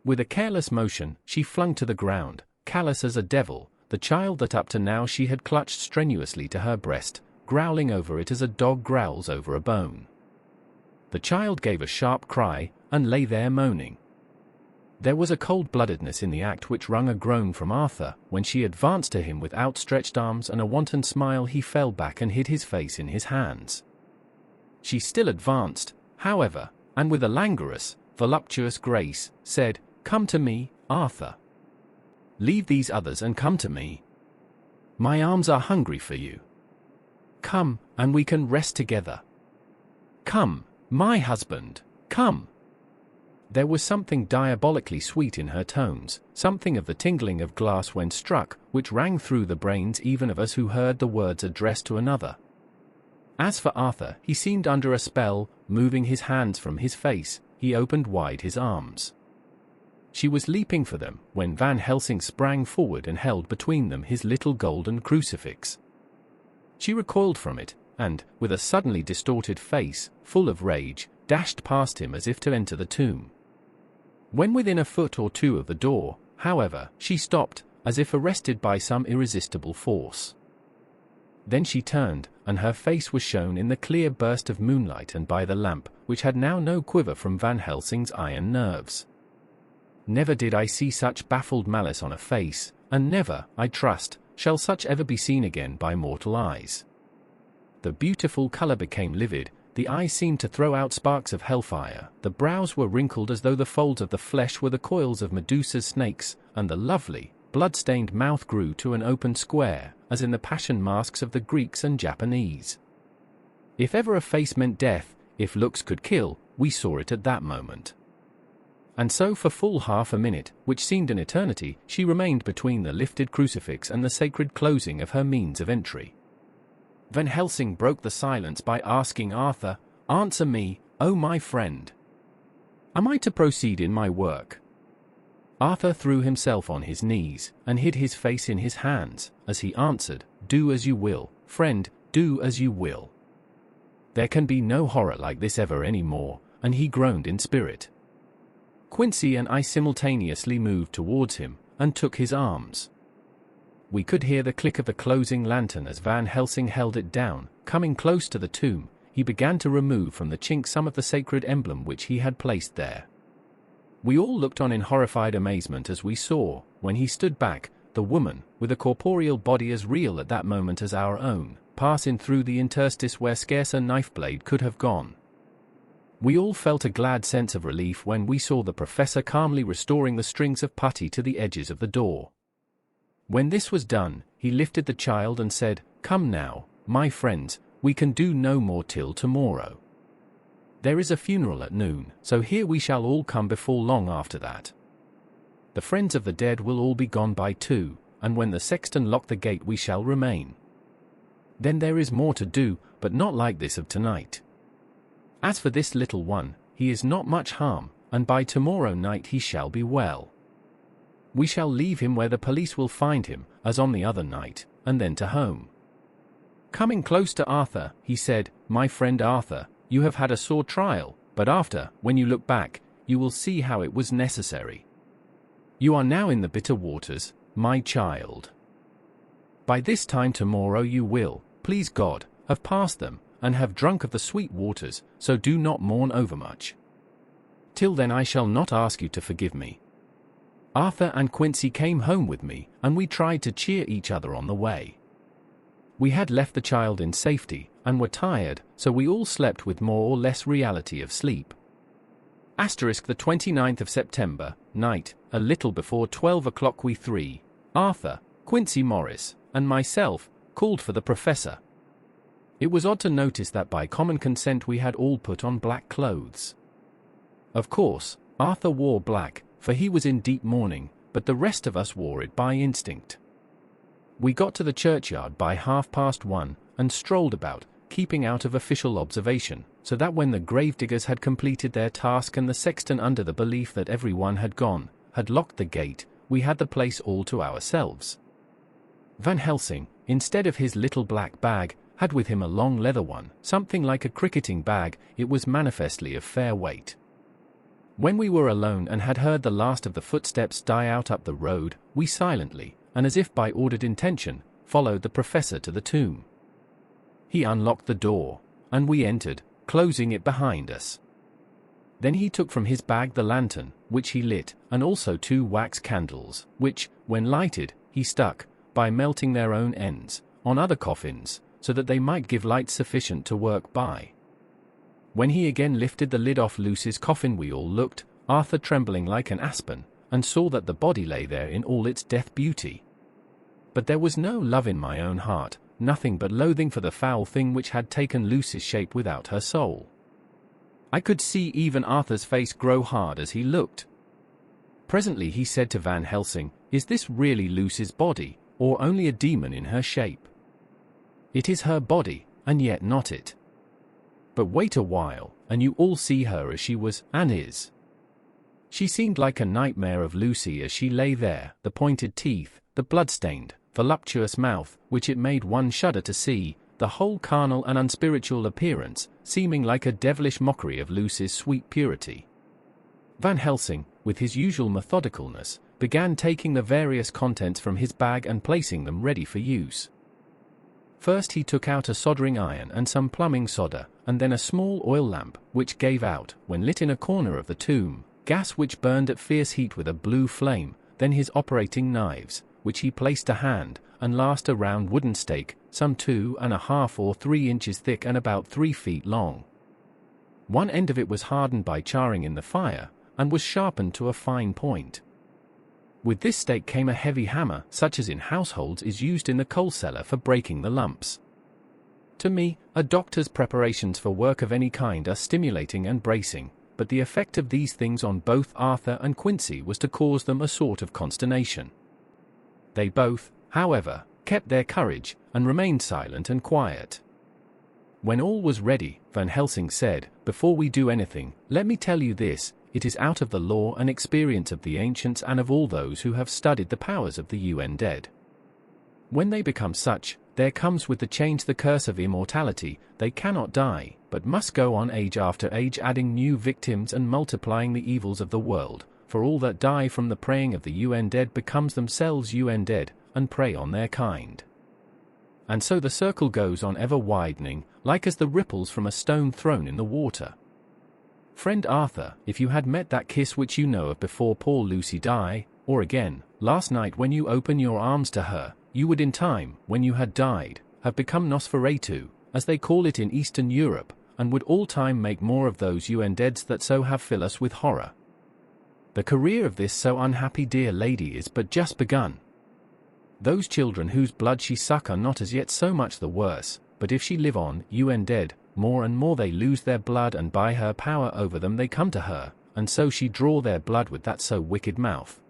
[SPEAKER 2] With a careless motion, she flung to the ground, callous as a devil, the child that up to now she had clutched strenuously to her breast, growling over it as a dog growls over a bone. The child gave a sharp cry, and lay there moaning. There was a cold-bloodedness in the act which wrung a groan from Arthur. When she advanced to him with outstretched arms and a wanton smile, he fell back and hid his face in his hands. She still advanced, however, and with a languorous, voluptuous grace, said, "Come to me, Arthur. Leave these others and come to me. My arms are hungry for you. Come, and we can rest together. Come, my husband, come." There was something diabolically sweet in her tones, something of the tingling of glass when struck, which rang through the brains even of us who heard the words addressed to another. As for Arthur, he seemed under a spell, moving his hands from his face, he opened wide his arms. She was leaping for them, when Van Helsing sprang forward and held between them his little golden crucifix. She recoiled from it, and, with a suddenly distorted face, full of rage, dashed past him as if to enter the tomb. When within a foot or two of the door, however, she stopped, as if arrested by some irresistible force. Then she turned, and her face was shown in the clear burst of moonlight and by the lamp, which had now no quiver from Van Helsing's iron nerves. Never did I see such baffled malice on a face, and never, I trust, shall such ever be seen again by mortal eyes. The beautiful color became livid, the eyes seemed to throw out sparks of hellfire, the brows were wrinkled as though the folds of the flesh were the coils of Medusa's snakes, and the lovely, blood-stained mouth grew to an open square, as in the passion masks of the Greeks and Japanese. If ever a face meant death, if looks could kill, we saw it at that moment. And so for full half a minute, which seemed an eternity, she remained between the lifted crucifix and the sacred closing of her means of entry. Van Helsing broke the silence by asking Arthur, "Answer me, O my friend. Am I to proceed in my work?" Arthur threw himself on his knees, and hid his face in his hands, as he answered, "Do as you will, friend, do as you will. There can be no horror like this ever any more," and he groaned in spirit. Quincy and I simultaneously moved towards him, and took his arms. We could hear the click of the closing lantern as Van Helsing held it down. Coming close to the tomb, he began to remove from the chink some of the sacred emblem which he had placed there. We all looked on in horrified amazement as we saw, when he stood back, the woman, with a corporeal body as real at that moment as our own, pass in through the interstice where scarce a knife blade could have gone. We all felt a glad sense of relief when we saw the professor calmly restoring the strings of putty to the edges of the door. When this was done, he lifted the child and said, "Come now, my friends, we can do no more till tomorrow. There is a funeral at noon, so here we shall all come before long after that. The friends of the dead will all be gone by 2, and when the sexton lock the gate we shall remain. Then there is more to do, but not like this of tonight. As for this little one, he is not much harm, and by tomorrow night he shall be well. We shall leave him where the police will find him, as on the other night, and then to home." Coming close to Arthur, he said, "My friend Arthur, you have had a sore trial, but after, when you look back, you will see how it was necessary. You are now in the bitter waters, my child. By this time tomorrow you will, please God, have passed them, and have drunk of the sweet waters, so do not mourn overmuch. Till then I shall not ask you to forgive me." Arthur and Quincy came home with me, and we tried to cheer each other on the way. We had left the child in safety, and were tired, so we all slept with more or less reality of sleep. The 29th of September, night, a little before 12 o'clock we three, Arthur, Quincy Morris, and myself, called for the professor. It was odd to notice that by common consent we had all put on black clothes. Of course, Arthur wore black, for he was in deep mourning, but the rest of us wore it by instinct. We got to the churchyard by 1:30, and strolled about, keeping out of official observation, so that when the gravediggers had completed their task and the sexton, under the belief that everyone had gone, had locked the gate, we had the place all to ourselves. Van Helsing, instead of his little black bag, had with him a long leather one, something like a cricketing bag. It was manifestly of fair weight. When we were alone and had heard the last of the footsteps die out up the road, we silently, and as if by ordered intention, followed the professor to the tomb. He unlocked the door, and we entered, closing it behind us. Then he took from his bag the lantern, which he lit, and also 2 wax candles, which, when lighted, he stuck, by melting their own ends, on other coffins, so that they might give light sufficient to work by. When he again lifted the lid off Lucy's coffin, we all looked, Arthur trembling like an aspen, and saw that the body lay there in all its death beauty. But there was no love in my own heart, nothing but loathing for the foul thing which had taken Lucy's shape without her soul. I could see even Arthur's face grow hard as he looked. Presently he said to Van Helsing, "Is this really Lucy's body, or only a demon in her shape?" "It is her body, and yet not it. But wait a while, and you all see her as she was, and is. She seemed like a nightmare of Lucy as she lay there, the pointed teeth, the blood-stained, voluptuous mouth, which it made one shudder to see, the whole carnal and unspiritual appearance, seeming like a devilish mockery of Lucy's sweet purity." Van Helsing, with his usual methodicalness, began taking the various contents from his bag and placing them ready for use. First he took out a soldering iron and some plumbing solder, and then a small oil lamp, which gave out, when lit in a corner of the tomb, gas which burned at fierce heat with a blue flame, then his operating knives, which he placed to hand, and last a round wooden stake, some 2½ or 3 inches thick and about 3 feet long. One end of it was hardened by charring in the fire, and was sharpened to a fine point. With this stake came a heavy hammer, such as in households is used in the coal cellar for breaking the lumps. To me, a doctor's preparations for work of any kind are stimulating and bracing, but the effect of these things on both Arthur and Quincy was to cause them a sort of consternation. They both, however, kept their courage, and remained silent and quiet. When all was ready, Van Helsing said, "Before we do anything, let me tell you this, it is out of the law and experience of the ancients and of all those who have studied the powers of the undead. When they become such, there comes with the change the curse of immortality. They cannot die, but must go on age after age, adding new victims and multiplying the evils of the world, for all that die from the preying of the undead becomes themselves undead, and prey on their kind. And so the circle goes on ever widening, like as the ripples from a stone thrown in the water. Friend Arthur, if you had met that kiss which you know of before poor Lucy died, or again, last night when you opened your arms to her, you would in time, when you had died, have become Nosferatu, as they call it in Eastern Europe, and would all time make more of those undeads that so have fill us with horror. The career of this so unhappy dear lady is but just begun. Those children whose blood she suck are not as yet so much the worse, but if she live on, undead, more and more they lose their blood, and by her power over them they come to her, and so she draw their blood with that so wicked mouth.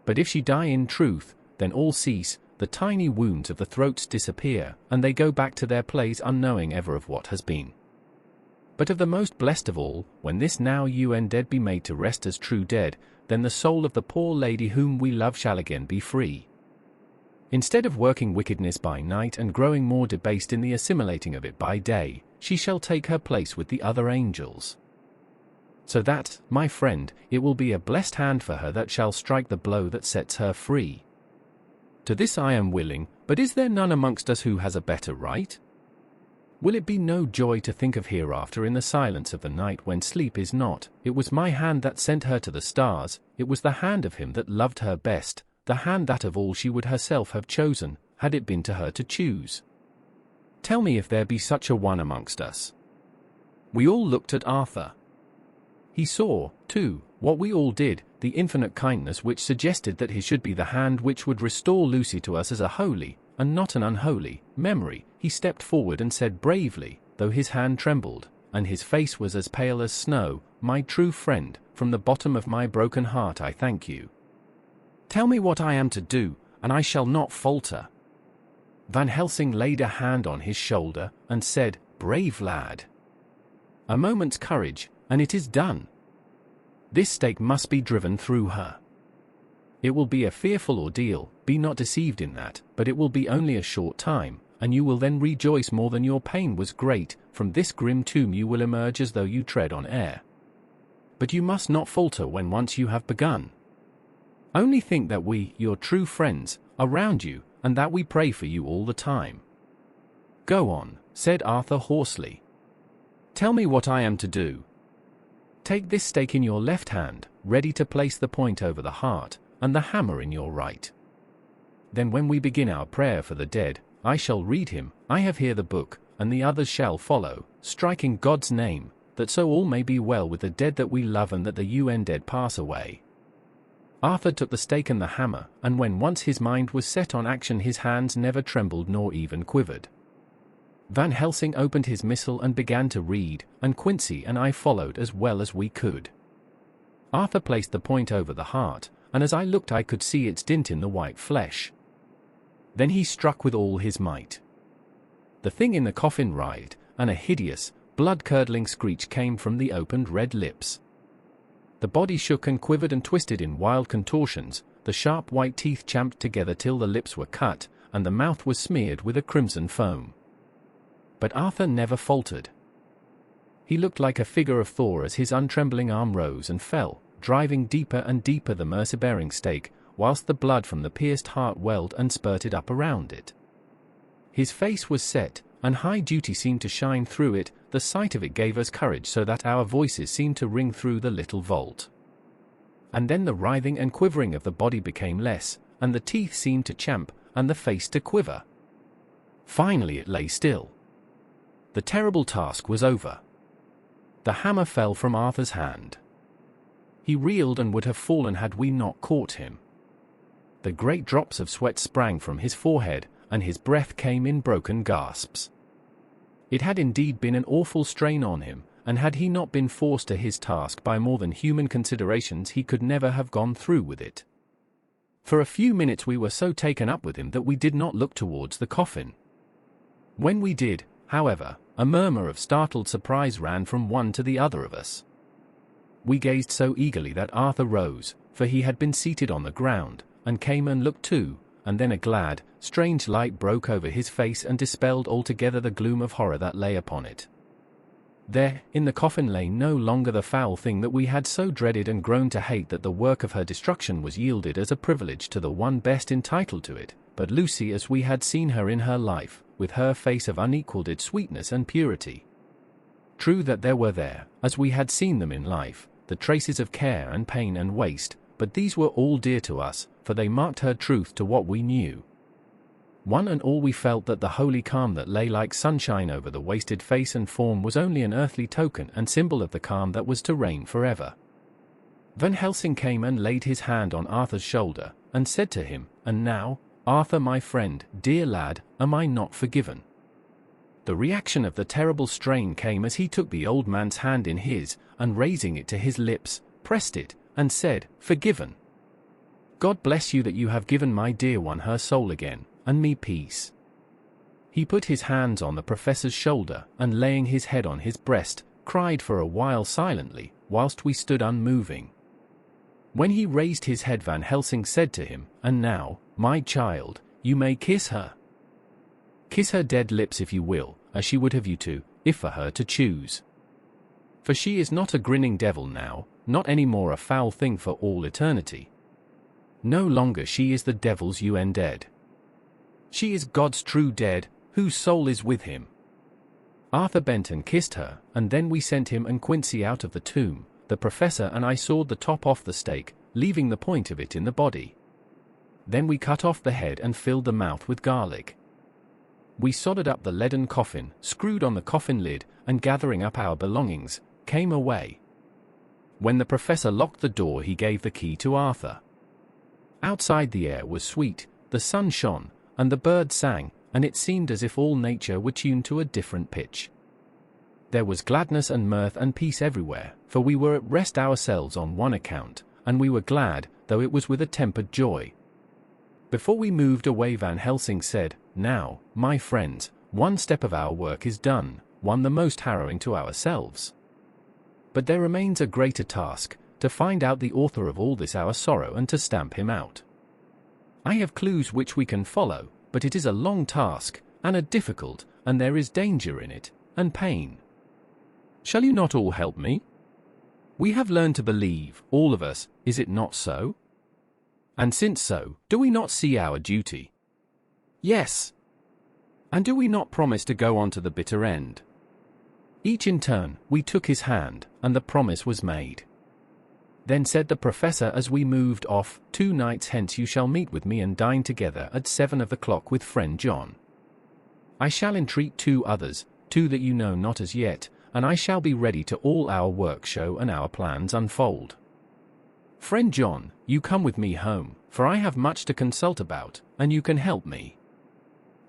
[SPEAKER 2] But if she die in truth, then all cease, the tiny wounds of the throats disappear, and they go back to their place unknowing ever of what has been. But of the most blessed of all, when this now undead be made to rest as true dead, then the soul of the poor lady whom we love shall again be free. Instead of working wickedness by night and growing more debased in the assimilating of it by day, she shall take her place with the other angels. So that, my friend, it will be a blessed hand for her that shall strike the blow that sets her free. To this I am willing, but is there none amongst us who has a better right? Will it be no joy to think of hereafter in the silence of the night when sleep is not? It was my hand that sent her to the stars, it was the hand of him that loved her best, the hand that of all she would herself have chosen, had it been to her to choose. Tell me if there be such a one amongst us." We all looked at Arthur. He saw, too, what we all did, the infinite kindness which suggested that his should be the hand which would restore Lucy to us as a holy, and not an unholy, memory. He stepped forward and said bravely, though his hand trembled, and his face was as pale as snow, "My true friend, from the bottom of my broken heart I thank you. Tell me what I am to do, and I shall not falter." Van Helsing laid a hand on his shoulder, and said, "Brave lad. A moment's courage, and it is done. This stake must be driven through her. It will be a fearful ordeal, be not deceived in that, but it will be only a short time, and you will then rejoice more than your pain was great. From this grim tomb you will emerge as though you tread on air. But you must not falter when once you have begun. Only think that we, your true friends, are round you, and that we pray for you all the time." "Go on," said Arthur hoarsely. "Tell me what I am to do." "Take this stake in your left hand, ready to place the point over the heart, and the hammer in your right. Then when we begin our prayer for the dead, I shall read him, I have here the book, and the others shall follow, striking God's name, that so all may be well with the dead that we love and that the undead pass away. Arthur took the stake and the hammer, and when once his mind was set on action his hands never trembled nor even quivered. Van Helsing opened his missal and began to read, and Quincy and I followed as well as we could. Arthur placed the point over the heart, and as I looked I could see its dint in the white flesh. Then he struck with all his might. The thing in the coffin writhed, and a hideous, blood-curdling screech came from the opened red lips. The body shook and quivered and twisted in wild contortions, the sharp white teeth champed together till the lips were cut, and the mouth was smeared with a crimson foam. But Arthur never faltered. He looked like a figure of Thor as his untrembling arm rose and fell, driving deeper and deeper the mercy-bearing stake, whilst the blood from the pierced heart welled and spurted up around it. His face was set, and high duty seemed to shine through it. The sight of it gave us courage so that our voices seemed to ring through the little vault. And then the writhing and quivering of the body became less, and the teeth seemed to champ, and the face to quiver. Finally it lay still. The terrible task was over. The hammer fell from Arthur's hand. He reeled and would have fallen had we not caught him. The great drops of sweat sprang from his forehead, and his breath came in broken gasps. It had indeed been an awful strain on him, and had he not been forced to his task by more than human considerations he could never have gone through with it. For a few minutes we were so taken up with him that we did not look towards the coffin. When we did, however, a murmur of startled surprise ran from one to the other of us. We gazed so eagerly that Arthur rose, for he had been seated on the ground, and came and looked too, and then a glad, strange light broke over his face and dispelled altogether the gloom of horror that lay upon it. There, in the coffin lay no longer the foul thing that we had so dreaded and grown to hate that the work of her destruction was yielded as a privilege to the one best entitled to it, but Lucy as we had seen her in her life, with her face of unequalled sweetness and purity. True that there were there, as we had seen them in life, the traces of care and pain and waste, but these were all dear to us, for they marked her truth to what we knew. One and all we felt that the holy calm that lay like sunshine over the wasted face and form was only an earthly token and symbol of the calm that was to reign forever. Van Helsing came and laid his hand on Arthur's shoulder, and said to him, "And now, Arthur my friend, dear lad, am I not forgiven?" The reaction of the terrible strain came as he took the old man's hand in his, and raising it to his lips, pressed it, and said, "Forgiven. God bless you that you have given my dear one her soul again, and me peace." He put his hands on the professor's shoulder, and laying his head on his breast, cried for a while silently, whilst we stood unmoving. When he raised his head Van Helsing said to him, "And now, my child, you may kiss her. Kiss her dead lips if you will, as she would have you to, if for her to choose. For she is not a grinning devil now, not any more a foul thing for all eternity. No longer she is the devil's dead. She is God's true dead, whose soul is with him." Arthur bent and kissed her, and then we sent him and Quincy out of the tomb. The professor and I sawed the top off the stake, leaving the point of it in the body. Then we cut off the head and filled the mouth with garlic. We soldered up the leaden coffin, screwed on the coffin lid, and gathering up our belongings, came away. When the professor locked the door he gave the key to Arthur. Outside the air was sweet, the sun shone, and the birds sang, and it seemed as if all nature were tuned to a different pitch. There was gladness and mirth and peace everywhere, for we were at rest ourselves on one account, and we were glad, though it was with a tempered joy. Before we moved away Van Helsing said, "Now, my friends, one step of our work is done, one the most harrowing to ourselves. But there remains a greater task, to find out the author of all this our sorrow and to stamp him out. I have clues which we can follow, but it is a long task, and a difficult, and there is danger in it, and pain. Shall you not all help me? We have learned to believe, all of us, is it not so? And since so, do we not see our duty? Yes. And do we not promise to go on to the bitter end?" Each in turn, we took his hand, and the promise was made. Then said the professor as we moved off, "2 nights hence you shall meet with me and dine together at 7 of the clock with friend John. I shall entreat 2 others, 2 that you know not as yet, and I shall be ready to all our work show and our plans unfold. Friend John, you come with me home, for I have much to consult about, and you can help me.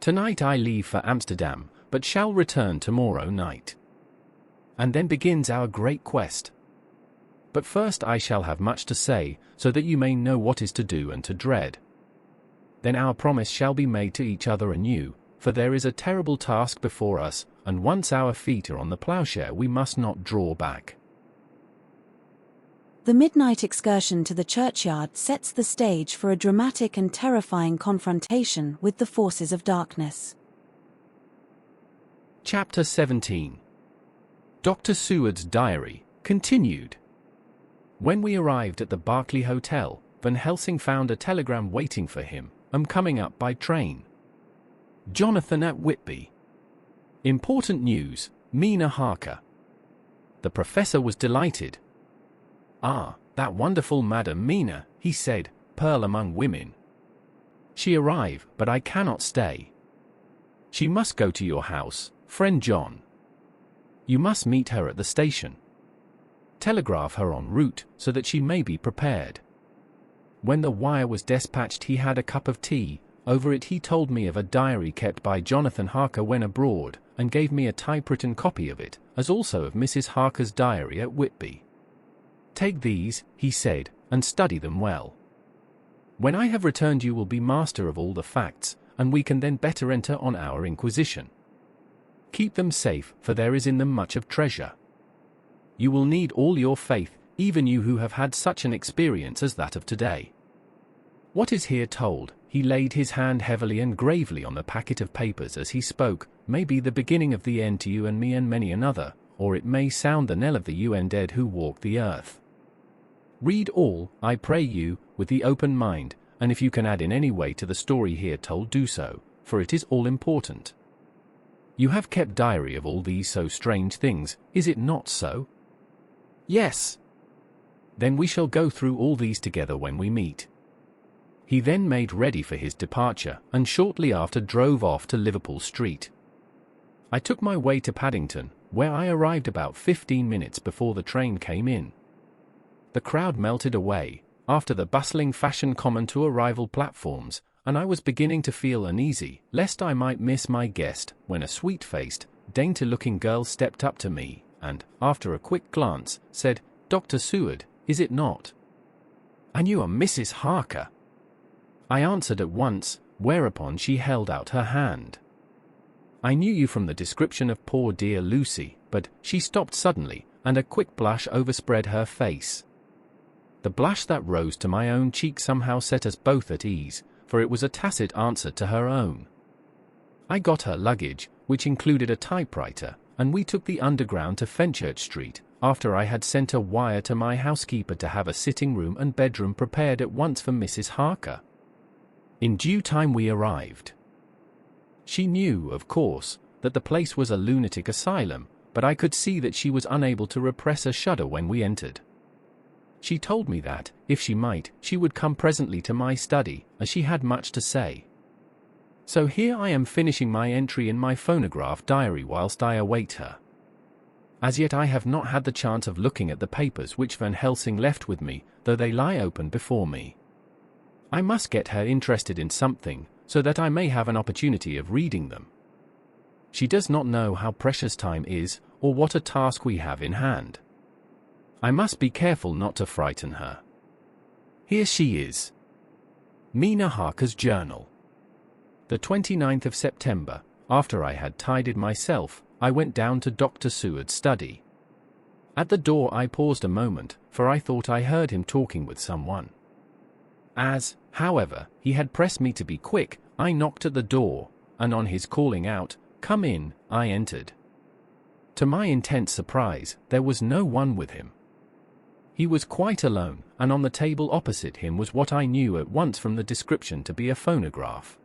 [SPEAKER 2] Tonight I leave for Amsterdam, but shall return tomorrow night. And then begins our great quest. But first I shall have much to say, so that you may know what is to do and to dread. Then our promise shall be made to each other anew, for there is a terrible task before us, and once our feet are on the ploughshare we must not draw back.
[SPEAKER 1] The midnight excursion to the churchyard sets the stage for a dramatic and terrifying confrontation with the forces of darkness.
[SPEAKER 2] Chapter 17. Dr. Seward's Diary, continued. When we arrived at the Berkeley Hotel, Van Helsing found a telegram waiting for him. I'm coming up by train. Jonathan at Whitby. Important news, Mina Harker. The professor was delighted. Ah, that wonderful Madam Mina, he said, pearl among women. She arrive, but I cannot stay. She must go to your house, friend John. You must meet her at the station. Telegraph her en route, so that she may be prepared. When the wire was dispatched he had a cup of tea. Over it he told me of a diary kept by Jonathan Harker when abroad, and gave me a typewritten copy of it, as also of Mrs. Harker's diary at Whitby. Take these, he said, and study them well. When I have returned you will be master of all the facts, and we can then better enter on our inquisition. Keep them safe, for there is in them much of treasure. You will need all your faith, even you who have had such an experience as that of today. What is here told, he laid his hand heavily and gravely on the packet of papers as he spoke, may be the beginning of the end to you and me and many another, or it may sound the knell of the UN dead who walk the earth. Read all, I pray you, with the open mind, and if you can add in any way to the story here told, do so, for it is all important. You have kept diary of all these so strange things, is it not so? Yes. Then we shall go through all these together when we meet. He then made ready for his departure, and shortly after drove off to Liverpool Street. I took my way to Paddington, where I arrived about 15 minutes before the train came in. The crowd melted away, after the bustling fashion common to arrival platforms, and I was beginning to feel uneasy, lest I might miss my guest, when a sweet-faced, dainty-looking girl stepped up to me, and, after a quick glance, said, "Dr. Seward, is it not? And you are Mrs. Harker?" I answered at once, whereupon she held out her hand. "I knew you from the description of poor dear Lucy," but she stopped suddenly, and a quick blush overspread her face. The blush that rose to my own cheek somehow set us both at ease, for it was a tacit answer to her own. I got her luggage, which included a typewriter, and we took the Underground to Fenchurch Street, after I had sent a wire to my housekeeper to have a sitting room and bedroom prepared at once for Mrs. Harker. In due time we arrived. She knew, of course, that the place was a lunatic asylum, but I could see that she was unable to repress a shudder when we entered. She told me that, if she might, she would come presently to my study, as she had much to say. So here I am finishing my entry in my phonograph diary whilst I await her. As yet I have not had the chance of looking at the papers which Van Helsing left with me, though they lie open before me. I must get her interested in something, so that I may have an opportunity of reading them. She does not know how precious time is, or what a task we have in hand. I must be careful not to frighten her. Here she is. Mina Harker's Journal. The 29th of September, after I had tidied myself, I went down to Dr. Seward's study. At the door I paused a moment, for I thought I heard him talking with someone. As, however, he had pressed me to be quick, I knocked at the door, and on his calling out, "Come in," I entered. To my intense surprise, there was no one with him. He was quite alone, and on the table opposite him was what I knew at once from the description to be a phonograph.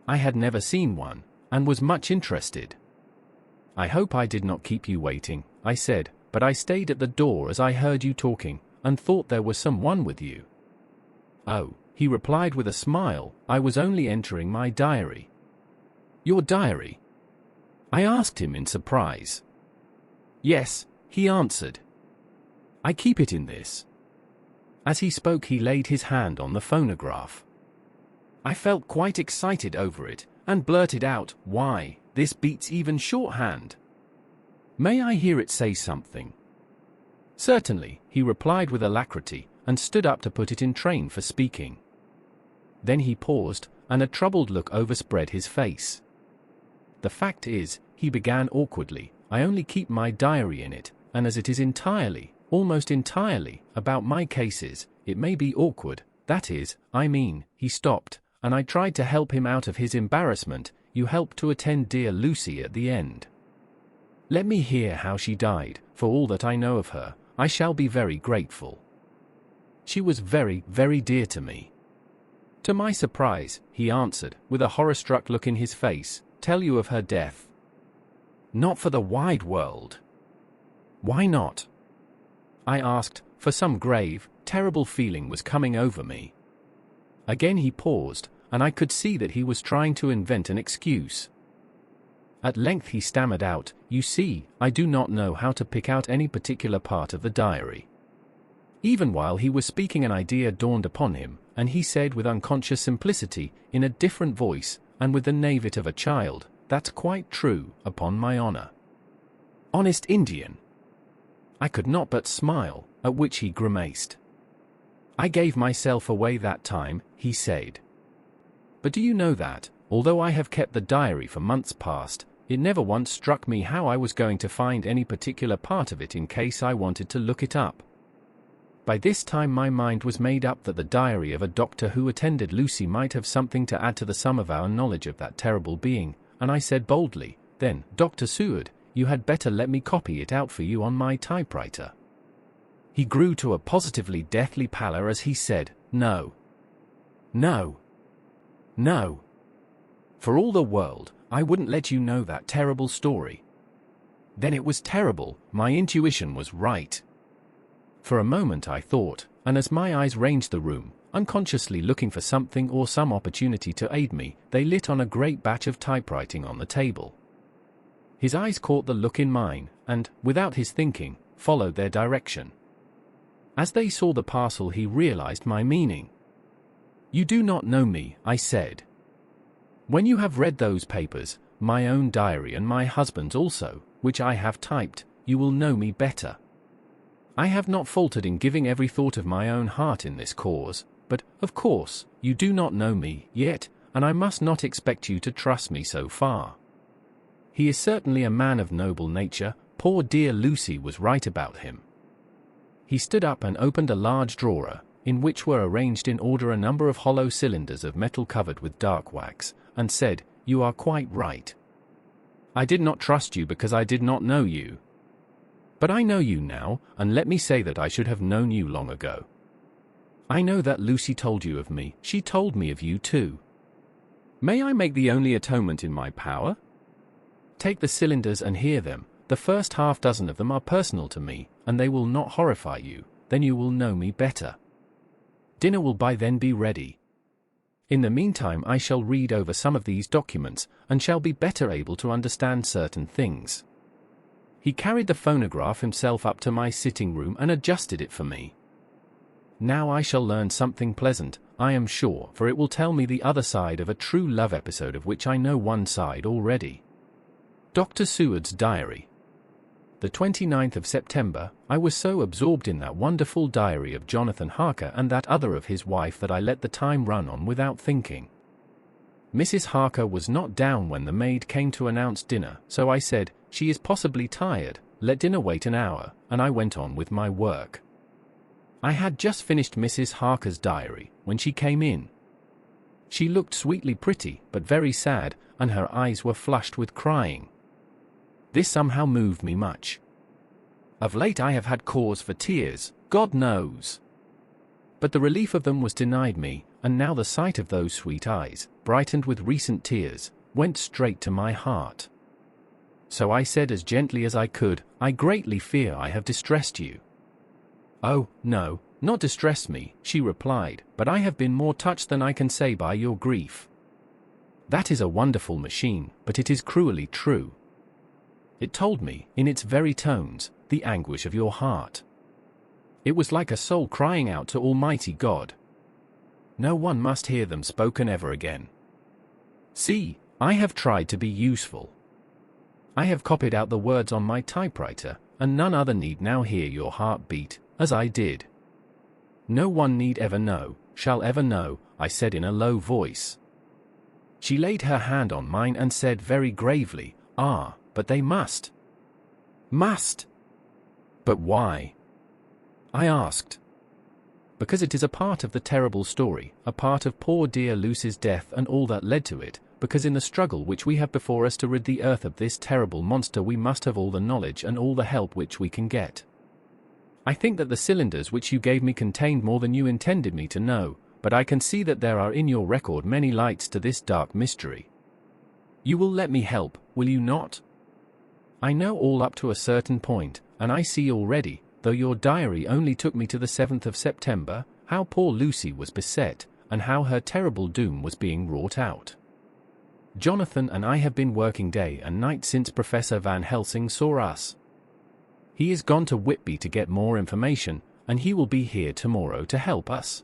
[SPEAKER 2] I had never seen one, and was much interested. "I hope I did not keep you waiting," I said, "but I stayed at the door as I heard you talking, and thought there was some one with you." "Oh," he replied with a smile, "I was only entering my diary." "Your diary?" I asked him in surprise. Yes, he answered. I keep it in this. As he spoke, he laid his hand on the phonograph. I felt quite excited over it, and blurted out, "Why, this beats even shorthand. May I hear it say something?" "Certainly," he replied with alacrity, and stood up to put it in train for speaking. Then he paused, and a troubled look overspread his face. "The fact is," he began awkwardly, "I only keep my diary in it, and as it is entirely, almost entirely, about my cases, it may be awkward, that is, I mean," he stopped, and I tried to help him out of his embarrassment. "You helped to attend dear Lucy at the end. Let me hear how she died. For all that I know of her, I shall be very grateful. She was very, very dear to me." "To my surprise," he answered, with a horror-struck look in his face, "tell you of her death. Not for the wide world." "Why not?" I asked, for some grave, terrible feeling was coming over me. Again he paused, and I could see that he was trying to invent an excuse. At length he stammered out, "You see, I do not know how to pick out any particular part of the diary." Even while he was speaking, an idea dawned upon him, and he said with unconscious simplicity, in a different voice, and with the naivete of a child, "That's quite true, upon my honor." Honest Indian! I could not but smile, at which he grimaced. "I gave myself away that time," he said. "But do you know that, although I have kept the diary for months past, it never once struck me how I was going to find any particular part of it in case I wanted to look it up. By this time my mind was made up that the diary of a doctor who attended Lucy might have something to add to the sum of our knowledge of that terrible being, and I said boldly, 'Then, Dr. Seward, you had better let me copy it out for you on my typewriter.' He grew to a positively deathly pallor as he said, 'No. No. No. For all the world, I wouldn't let you know that terrible story.' Then it was terrible, my intuition was right. For a moment I thought, and as my eyes ranged the room, unconsciously looking for something or some opportunity to aid me, they lit on a great batch of typewriting on the table. His eyes caught the look in mine, and, without his thinking, followed their direction. As they saw the parcel, he realized my meaning. "You do not know me," I said. "When you have read those papers, my own diary and my husband's also, which I have typed, you will know me better. I have not faltered in giving every thought of my own heart in this cause, but, of course, you do not know me yet, and I must not expect you to trust me so far. He is certainly a man of noble nature. Poor dear Lucy was right about him." He stood up and opened a large drawer, in which were arranged in order a number of hollow cylinders of metal covered with dark wax, and said, "You are quite right. I did not trust you because I did not know you. But I know you now, and let me say that I should have known you long ago. I know that Lucy told you of me. She told me of you too. May I make the only atonement in my power? Take the cylinders and hear them. The first half dozen of them are personal to me, and they will not horrify you. Then you will know me better. Dinner will by then be ready. In the meantime I shall read over some of these documents, and shall be better able to understand certain things." He carried the phonograph himself up to my sitting room and adjusted it for me. "Now I shall learn something pleasant, I am sure, for it will tell me the other side of a true love episode of which I know one side already." Dr. Seward's diary. The 29th of September, I was so absorbed in that wonderful diary of Jonathan Harker and that other of his wife that I let the time run on without thinking. Mrs. Harker was not down when the maid came to announce dinner, so I said, "She is possibly tired, let dinner wait an hour," and I went on with my work. I had just finished Mrs. Harker's diary when she came in. She looked sweetly pretty, but very sad, and her eyes were flushed with crying. This somehow moved me much. Of late I have had cause for tears, God knows. But the relief of them was denied me, and now the sight of those sweet eyes, brightened with recent tears, went straight to my heart. So I said as gently as I could, "I greatly fear I have distressed you." "Oh, no, not distressed me," she replied, "but I have been more touched than I can say by your grief. That is a wonderful machine, but it is cruelly true. It told me, in its very tones, the anguish of your heart. It was like a soul crying out to Almighty God. No one must hear them spoken ever again. See, I have tried to be useful. I have copied out the words on my typewriter, and none other need now hear your heart beat, as I did. No one need ever know, shall ever know, I said in a low voice. She laid her hand on mine and said very gravely, "Ah, but they must." Must? But why? I asked. Because it is a part of the terrible story, a part of poor dear Lucy's death and all that led to it, because in the struggle which we have before us to rid the earth of this terrible monster we must have all the knowledge and all the help which we can get. I think that the cylinders which you gave me contained more than you intended me to know, but I can see that there are in your record many lights to this dark mystery. You will let me help, will you not? I know all up to a certain point, and I see already, though your diary only took me to the 7th of September, how poor Lucy was beset, and how her terrible doom was being wrought out. Jonathan and I have been working day and night since Professor Van Helsing saw us. He is gone to Whitby to get more information, and he will be here tomorrow to help us.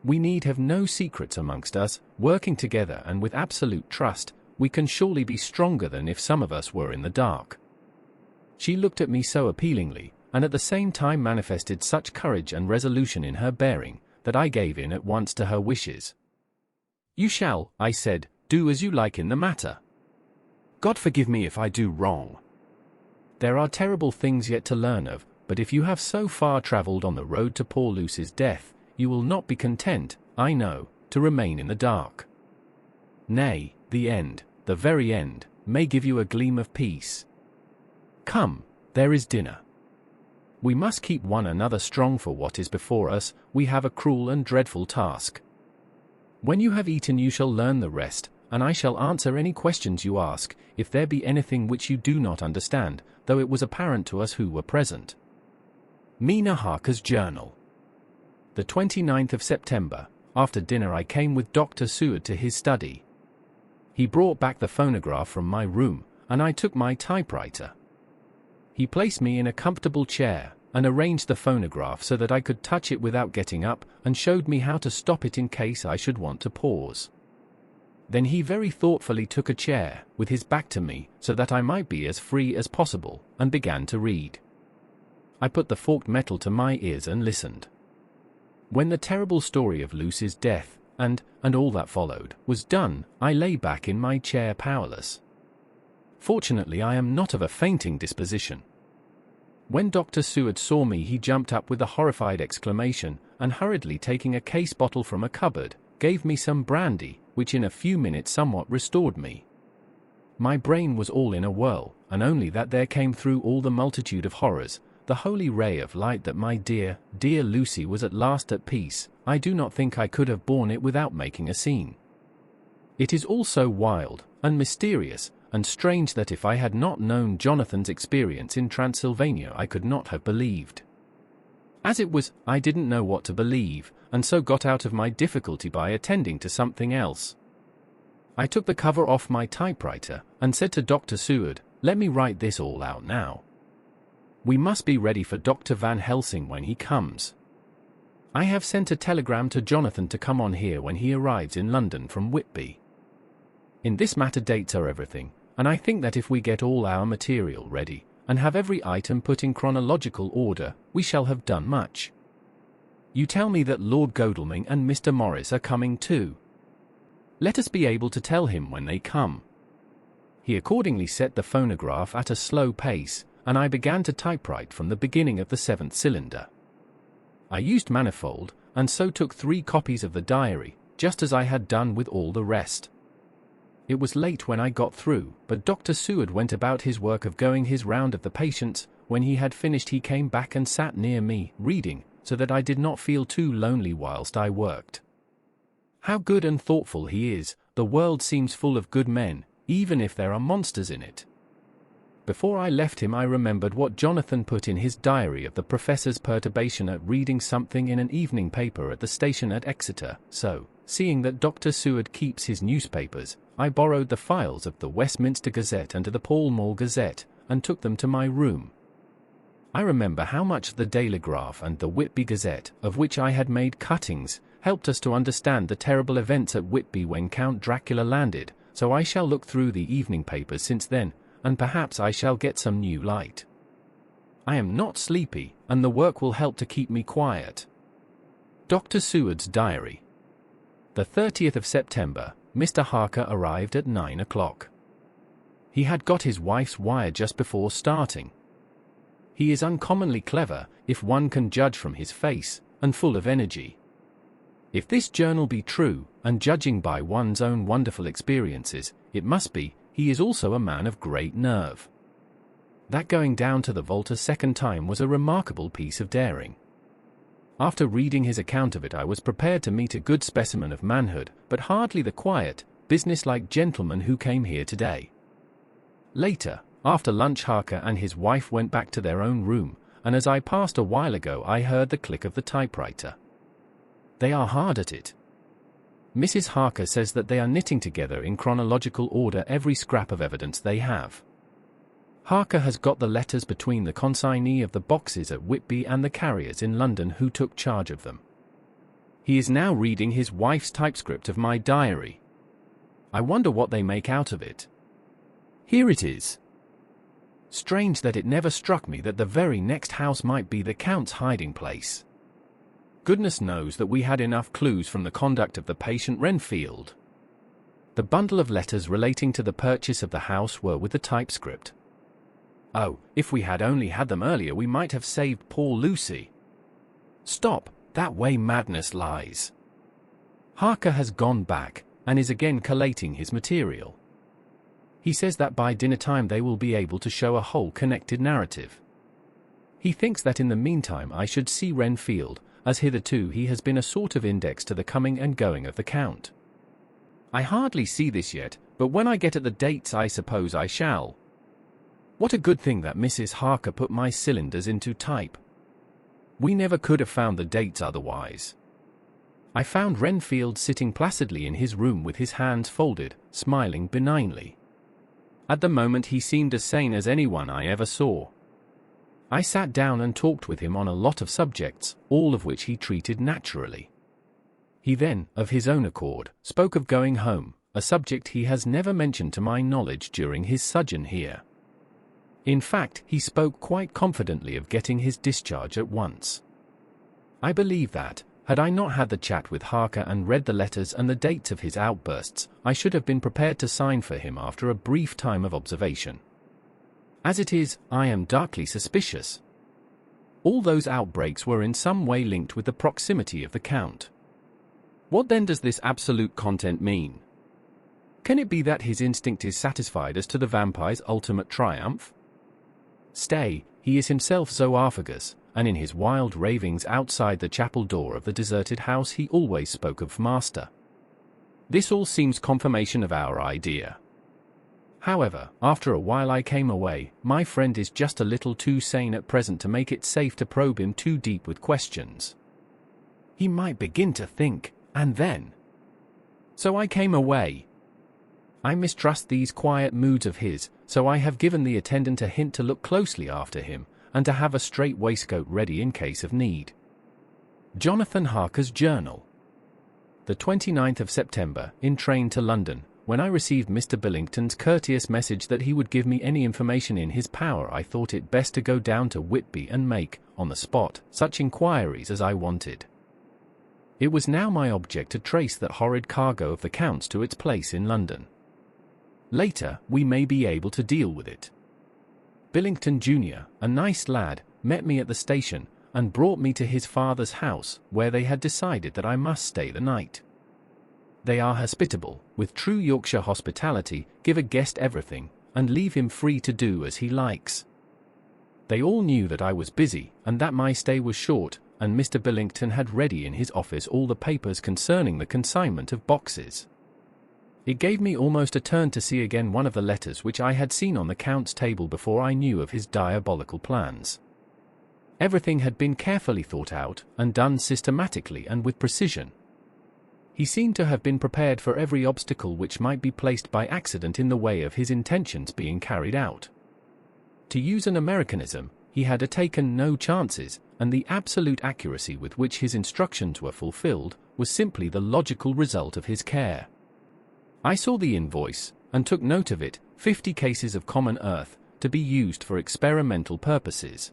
[SPEAKER 2] We need have no secrets amongst us, working together and with absolute trust, we can surely be stronger than if some of us were in the dark. She looked at me so appealingly, and at the same time manifested such courage and resolution in her bearing, that I gave in at once to her wishes. You shall, I said, do as you like in the matter. God forgive me if I do wrong. There are terrible things yet to learn of, but if you have so far travelled on the road to poor Lucy's death, you will not be content, I know, to remain in the dark. Nay, the end, the very end, may give you a gleam of peace. Come, there is dinner. We must keep one another strong for what is before us, we have a cruel and dreadful task. When you have eaten you shall learn the rest, and I shall answer any questions you ask, if there be anything which you do not understand, though it was apparent to us who were present. Mina Harker's Journal. The 29th of September, after dinner I came with Dr. Seward to his study. He brought back the phonograph from my room, and I took my typewriter. He placed me in a comfortable chair, and arranged the phonograph so that I could touch it without getting up, and showed me how to stop it in case I should want to pause. Then he very thoughtfully took a chair, with his back to me, so that I might be as free as possible, and began to read. I put the forked metal to my ears and listened. When the terrible story of Lucy's death, and all that followed, was done, I lay back in my chair powerless. Fortunately I am not of a fainting disposition. When Dr. Seward saw me he jumped up with a horrified exclamation, and hurriedly taking a case bottle from a cupboard, gave me some brandy, which in a few minutes somewhat restored me. My brain was all in a whirl, and only that there came through all the multitude of horrors, the holy ray of light that my dear, dear Lucy was at last at peace. I do not think I could have borne it without making a scene. It is all so wild, and mysterious, and strange that if I had not known Jonathan's experience in Transylvania I could not have believed. As it was, I didn't know what to believe, and so got out of my difficulty by attending to something else. I took the cover off my typewriter, and said to Dr. Seward, "Let me write this all out now. We must be ready for Dr. Van Helsing when he comes. I have sent a telegram to Jonathan to come on here when he arrives in London from Whitby. In this matter dates are everything, and I think that if we get all our material ready, and have every item put in chronological order, we shall have done much. You tell me that Lord Godalming and Mr. Morris are coming too. Let us be able to tell him when they come." He accordingly set the phonograph at a slow pace, and I began to typewrite from the beginning of the 7th cylinder. I used manifold, and so took 3 copies of the diary, just as I had done with all the rest. It was late when I got through, but Dr. Seward went about his work of going his round of the patients. When he had finished he came back and sat near me, reading, so that I did not feel too lonely whilst I worked. How good and thoughtful he is! The world seems full of good men, even if there are monsters in it. Before I left him I remembered what Jonathan put in his diary of the professor's perturbation at reading something in an evening paper at the station at Exeter, so, seeing that Dr. Seward keeps his newspapers, I borrowed the files of the Westminster Gazette and the Pall Mall Gazette, and took them to my room. I remember how much the Daily Graph and the Whitby Gazette, of which I had made cuttings, helped us to understand the terrible events at Whitby when Count Dracula landed, so I shall look through the evening papers since then, and perhaps I shall get some new light. I am not sleepy, and the work will help to keep me quiet. Dr. Seward's Diary. The 30th of September, Mr. Harker arrived at 9 o'clock. He had got his wife's wire just before starting. He is uncommonly clever, if one can judge from his face, and full of energy. If this journal be true, and judging by one's own wonderful experiences, it must be, he is also a man of great nerve. That going down to the vault a second time was a remarkable piece of daring. After reading his account of it, I was prepared to meet a good specimen of manhood, but hardly the quiet, businesslike gentleman who came here today. Later, after lunch, Harker and his wife went back to their own room, and as I passed a while ago I heard the click of the typewriter. They are hard at it. Mrs. Harker says that they are knitting together in chronological order every scrap of evidence they have. Harker has got the letters between the consignee of the boxes at Whitby and the carriers in London who took charge of them. He is now reading his wife's typescript of my diary. I wonder what they make out of it. Here it is. Strange that it never struck me that the very next house might be the Count's hiding place. Goodness knows that we had enough clues from the conduct of the patient Renfield. The bundle of letters relating to the purchase of the house were with the typescript. Oh, if we had only had them earlier we might have saved poor Lucy. Stop, that way madness lies. Harker has gone back, and is again collating his material. He says that by dinner time they will be able to show a whole connected narrative. He thinks that in the meantime I should see Renfield, as hitherto he has been a sort of index to the coming and going of the Count. I hardly see this yet, but when I get at the dates I suppose I shall. What a good thing that Mrs. Harker put my cylinders into type. We never could have found the dates otherwise. I found Renfield sitting placidly in his room with his hands folded, smiling benignly. At the moment he seemed as sane as anyone I ever saw. I sat down and talked with him on a lot of subjects, all of which he treated naturally. He then, of his own accord, spoke of going home, a subject he has never mentioned to my knowledge during his sojourn here. In fact, he spoke quite confidently of getting his discharge at once. I believe that, had I not had the chat with Harker and read the letters and the dates of his outbursts, I should have been prepared to sign for him after a brief time of observation. As it is, I am darkly suspicious. All those outbreaks were in some way linked with the proximity of the Count. What then does this absolute content mean? Can it be that his instinct is satisfied as to the vampire's ultimate triumph? Stay, he is himself zoophagus, and in his wild ravings outside the chapel door of the deserted house he always spoke of master. This all seems confirmation of our idea. However, after a while I came away. My friend is just a little too sane at present to make it safe to probe him too deep with questions. He might begin to think, and then. So I came away. I mistrust these quiet moods of his, so I have given the attendant a hint to look closely after him, and to have a strait waistcoat ready in case of need. Jonathan Harker's Journal. The 29th of September, in train to London, when I received Mr. Billington's courteous message that he would give me any information in his power, I thought it best to go down to Whitby and make, on the spot, such inquiries as I wanted. It was now my object to trace that horrid cargo of the Count's to its place in London. Later, we may be able to deal with it. Billington Jr., a nice lad, met me at the station, and brought me to his father's house, where they had decided that I must stay the night. They are hospitable, with true Yorkshire hospitality, give a guest everything, and leave him free to do as he likes. They all knew that I was busy, and that my stay was short, and Mr. Billington had ready in his office all the papers concerning the consignment of boxes. It gave me almost a turn to see again one of the letters which I had seen on the Count's table before I knew of his diabolical plans. Everything had been carefully thought out, and done systematically and with precision. He seemed to have been prepared for every obstacle which might be placed by accident in the way of his intentions being carried out. To use an Americanism, he had taken no chances, and the absolute accuracy with which his instructions were fulfilled was simply the logical result of his care. I saw the invoice, and took note of it, 50 cases of common earth, to be used for experimental purposes.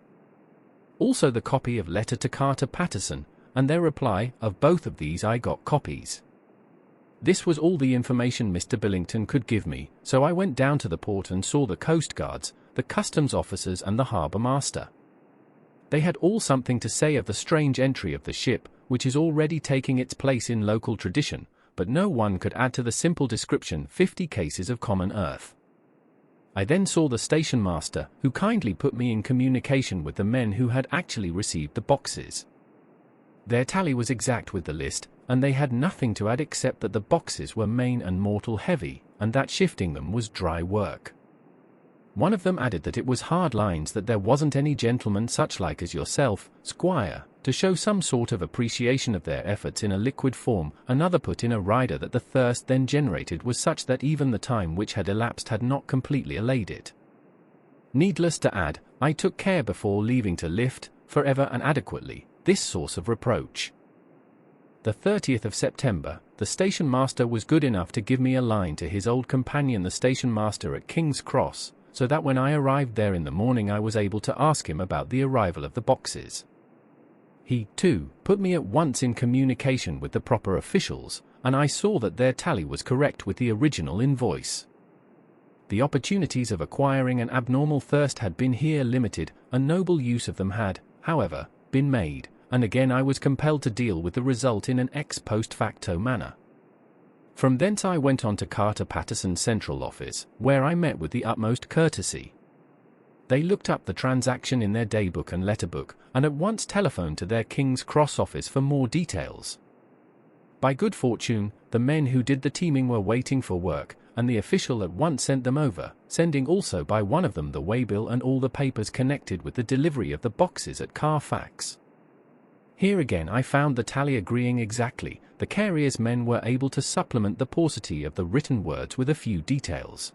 [SPEAKER 2] Also the copy of letter to Carter Patterson, and their reply. Of both of these I got copies. This was all the information Mr. Billington could give me, so I went down to the port and saw the coast guards, the customs officers and the harbour master. They had all something to say of the strange entry of the ship, which is already taking its place in local tradition, but no one could add to the simple description 50 cases of common earth. I then saw the station master, who kindly put me in communication with the men who had actually received the boxes. Their tally was exact with the list, and they had nothing to add except that the boxes were main and mortal heavy, and that shifting them was dry work. One of them added that it was hard lines, that there wasn't any gentleman such like as yourself, squire, to show some sort of appreciation of their efforts in a liquid form. Another put in a rider that the thirst then generated was such that even the time which had elapsed had not completely allayed it. Needless to add, I took care before leaving to lift, forever and adequately, this source of reproach. The 30th of September, the station master was good enough to give me a line to his old companion the station master at King's Cross, so that when I arrived there in the morning I was able to ask him about the arrival of the boxes. He, too, put me at once in communication with the proper officials, and I saw that their tally was correct with the original invoice. The opportunities of acquiring an abnormal thirst had been here limited, a noble use of them had, however, been made, and again I was compelled to deal with the result in an ex post facto manner. From thence I went on to Carter Patterson's central office, where I met with the utmost courtesy. They looked up the transaction in their daybook and letterbook, and at once telephoned to their King's Cross office for more details. By good fortune, the men who did the teaming were waiting for work, and the official at once sent them over, sending also by one of them the waybill and all the papers connected with the delivery of the boxes at Carfax. Here again I found the tally agreeing exactly. The carrier's men were able to supplement the paucity of the written words with a few details.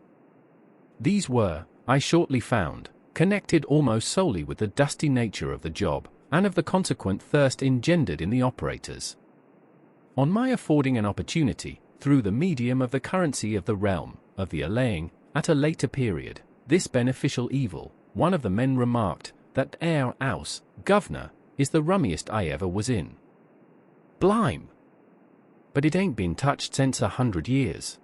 [SPEAKER 2] These were, I shortly found, connected almost solely with the dusty nature of the job, and of the consequent thirst engendered in the operators. On my affording an opportunity, through the medium of the currency of the realm, of the allaying, at a later period, this beneficial evil, one of the men remarked, that our house, governor, is the rummiest I ever was in. Blime! But it ain't been touched since 100 years.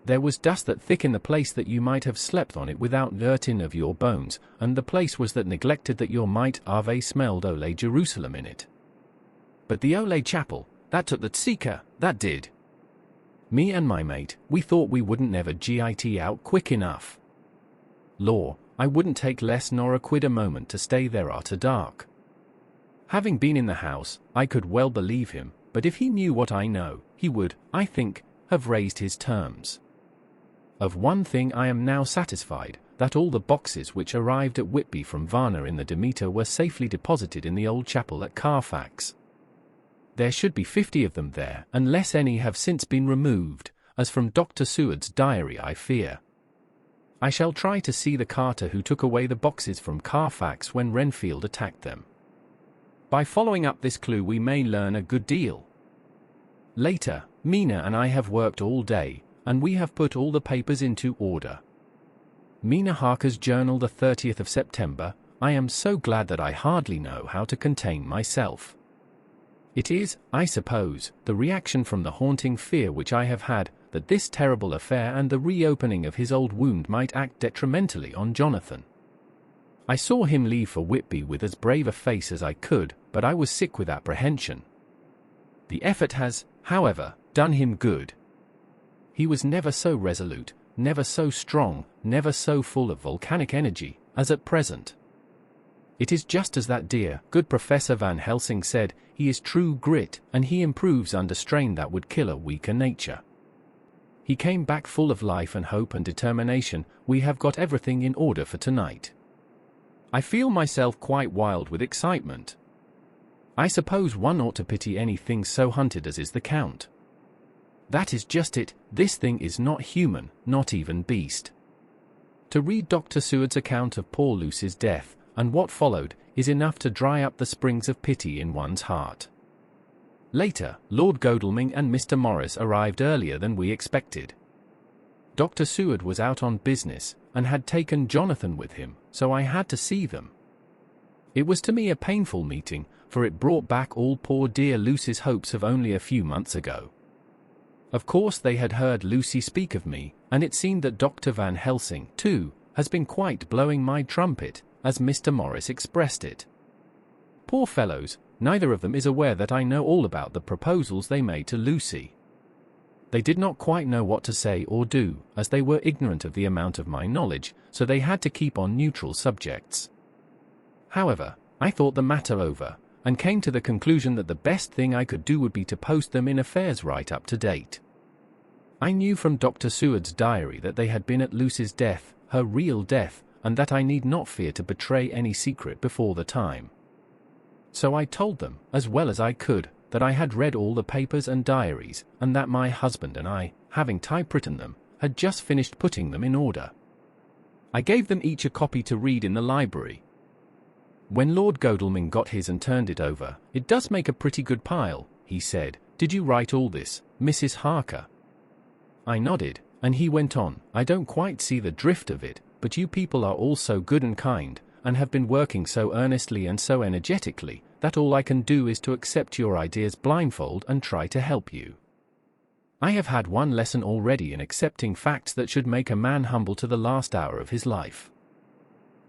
[SPEAKER 2] There was dust that thick in the place that you might have slept on it without hurtin' of your bones, and the place was that neglected that you might have smelled Ole Jerusalem in it. But the Ole Chapel, that took the seeker, that did. Me and my mate, we thought we wouldn't never git out quick enough. Law, I wouldn't take less nor a quid a moment to stay there after dark. Having been in the house, I could well believe him, but if he knew what I know, he would, I think, have raised his terms. Of one thing I am now satisfied, that all the boxes which arrived at Whitby from Varna in the Demeter were safely deposited in the old chapel at Carfax. There should be 50 of them there, unless any have since been removed, as from Dr. Seward's diary I fear. I shall try to see the carter who took away the boxes from Carfax when Renfield attacked them. By following up this clue we may learn a good deal. Later, Mina and I have worked all day, and we have put all the papers into order. Mina Harker's journal, the 30th of September. I am so glad that I hardly know how to contain myself. It is, I suppose, the reaction from the haunting fear which I have had, that this terrible affair and the reopening of his old wound might act detrimentally on Jonathan. I saw him leave for Whitby with as brave a face as I could, but I was sick with apprehension. The effort has, however, done him good. He was never so resolute, never so strong, never so full of volcanic energy, as at present. It is just as that dear, good Professor Van Helsing said, he is true grit, and he improves under strain that would kill a weaker nature. He came back full of life and hope and determination. We have got everything in order for tonight. I feel myself quite wild with excitement. I suppose one ought to pity anything so hunted as is the Count. That is just it, this thing is not human, not even beast. To read Dr. Seward's account of poor Lucy's death, and what followed, is enough to dry up the springs of pity in one's heart. Later, Lord Godalming and Mr. Morris arrived earlier than we expected. Dr. Seward was out on business, and had taken Jonathan with him, so I had to see them. It was to me a painful meeting, for it brought back all poor dear Lucy's hopes of only a few months ago. Of course they had heard Lucy speak of me, and it seemed that Dr. Van Helsing, too, has been quite blowing my trumpet, as Mr. Morris expressed it. Poor fellows, neither of them is aware that I know all about the proposals they made to Lucy. They did not quite know what to say or do, as they were ignorant of the amount of my knowledge, so they had to keep on neutral subjects. However, I thought the matter over, and came to the conclusion that the best thing I could do would be to post them in affairs right up to date. I knew from Dr. Seward's diary that they had been at Lucy's death, her real death, and that I need not fear to betray any secret before the time. So I told them, as well as I could, that I had read all the papers and diaries, and that my husband and I, having typewritten them, had just finished putting them in order. I gave them each a copy to read in the library. When Lord Godalming got his and turned it over, "It does make a pretty good pile," he said. "Did you write all this, Mrs. Harker?" I nodded, and he went on, "I don't quite see the drift of it, but you people are all so good and kind, and have been working so earnestly and so energetically, that all I can do is to accept your ideas blindfold and try to help you. I have had one lesson already in accepting facts that should make a man humble to the last hour of his life.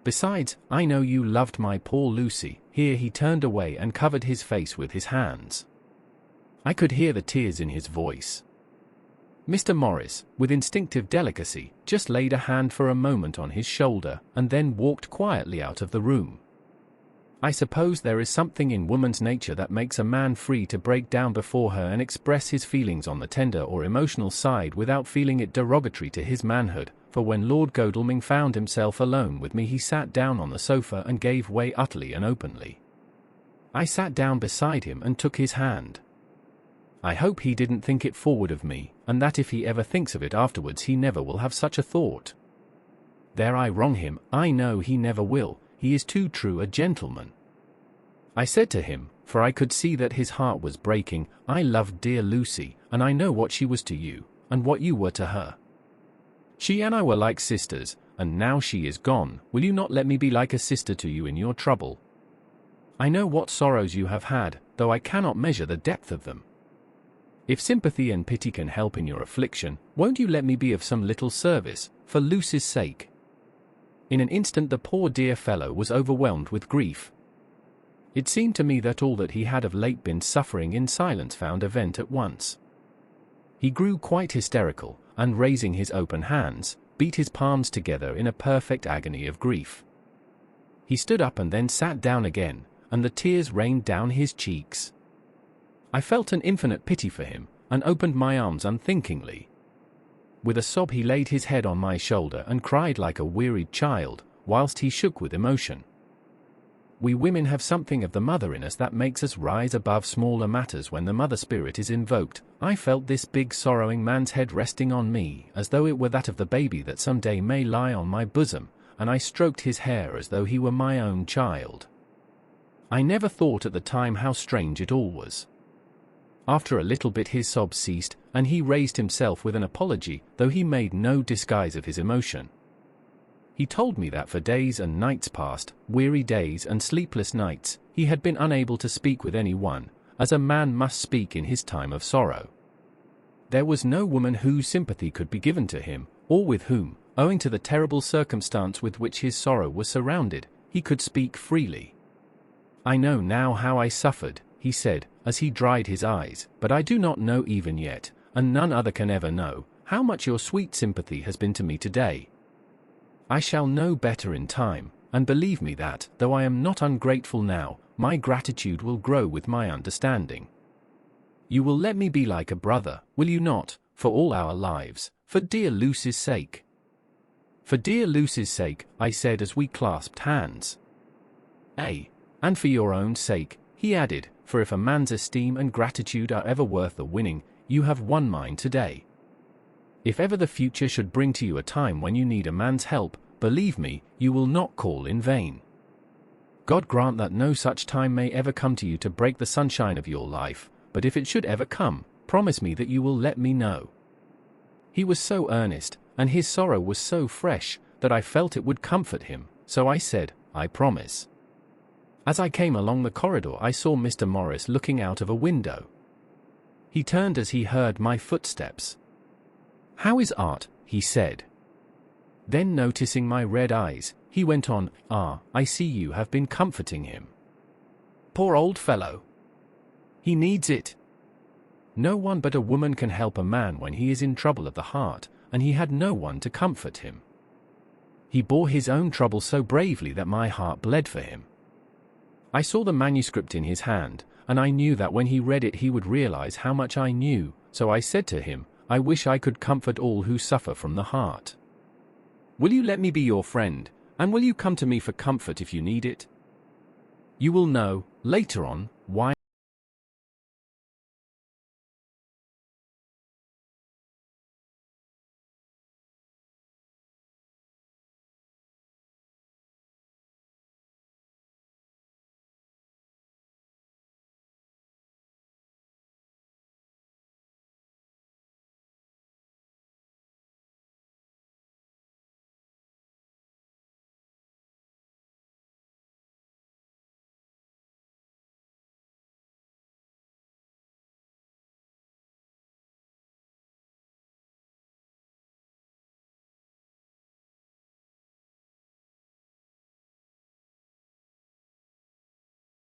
[SPEAKER 2] Besides, I know you loved my poor Lucy." Here he turned away and covered his face with his hands. I could hear the tears in his voice. Mr. Morris, with instinctive delicacy, just laid a hand for a moment on his shoulder, and then walked quietly out of the room. I suppose there is something in woman's nature that makes a man free to break down before her and express his feelings on the tender or emotional side without feeling it derogatory to his manhood, for when Lord Godalming found himself alone with me he sat down on the sofa and gave way utterly and openly. I sat down beside him and took his hand. I hope he didn't think it forward of me, and that if he ever thinks of it afterwards he never will have such a thought. There I wrong him, I know he never will, he is too true a gentleman. I said to him, for I could see that his heart was breaking, "I loved dear Lucy, and I know what she was to you, and what you were to her. She and I were like sisters, and now she is gone, will you not let me be like a sister to you in your trouble? I know what sorrows you have had, though I cannot measure the depth of them. If sympathy and pity can help in your affliction, won't you let me be of some little service, for Lucy's sake?" In an instant the poor dear fellow was overwhelmed with grief. It seemed to me that all that he had of late been suffering in silence found a vent at once. He grew quite hysterical, and raising his open hands, beat his palms together in a perfect agony of grief. He stood up and then sat down again, and the tears rained down his cheeks. I felt an infinite pity for him, and opened my arms unthinkingly. With a sob he laid his head on my shoulder and cried like a wearied child, whilst he shook with emotion. We women have something of the mother in us that makes us rise above smaller matters when the mother spirit is invoked. I felt this big sorrowing man's head resting on me, as though it were that of the baby that some day may lie on my bosom, and I stroked his hair as though he were my own child. I never thought at the time how strange it all was. After a little bit his sobs ceased, and he raised himself with an apology, though he made no disguise of his emotion. He told me that for days and nights past, weary days and sleepless nights, he had been unable to speak with any one, as a man must speak in his time of sorrow. There was no woman whose sympathy could be given to him, or with whom, owing to the terrible circumstance with which his sorrow was surrounded, he could speak freely. "I know now how I suffered," he said, as he dried his eyes, "but I do not know even yet, and none other can ever know, how much your sweet sympathy has been to me today. I shall know better in time, and believe me that, though I am not ungrateful now, my gratitude will grow with my understanding. You will let me be like a brother, will you not, for all our lives, for dear Lucy's sake?" "For dear Lucy's sake," I said as we clasped hands. "Ay, and for your own sake," he added, "for if a man's esteem and gratitude are ever worth the winning, you have won mine today. If ever the future should bring to you a time when you need a man's help, believe me, you will not call in vain. God grant that no such time may ever come to you to break the sunshine of your life, but if it should ever come, promise me that you will let me know." He was so earnest, and his sorrow was so fresh, that I felt it would comfort him, so I said, "I promise." As I came along the corridor, I saw Mr. Morris looking out of a window. He turned as he heard my footsteps. "How is Art?" he said. Then noticing my red eyes, he went on, "I see you have been comforting him. Poor old fellow. He needs it. No one but a woman can help a man when he is in trouble of the heart, and he had no one to comfort him. He bore his own trouble so bravely that my heart bled for him." I saw the manuscript in his hand, and I knew that when he read it he would realize how much I knew, so I said to him, "I wish I could comfort all who suffer from the heart. Will you let me be your friend, and will you come to me for comfort if you need it? You will know, later on, why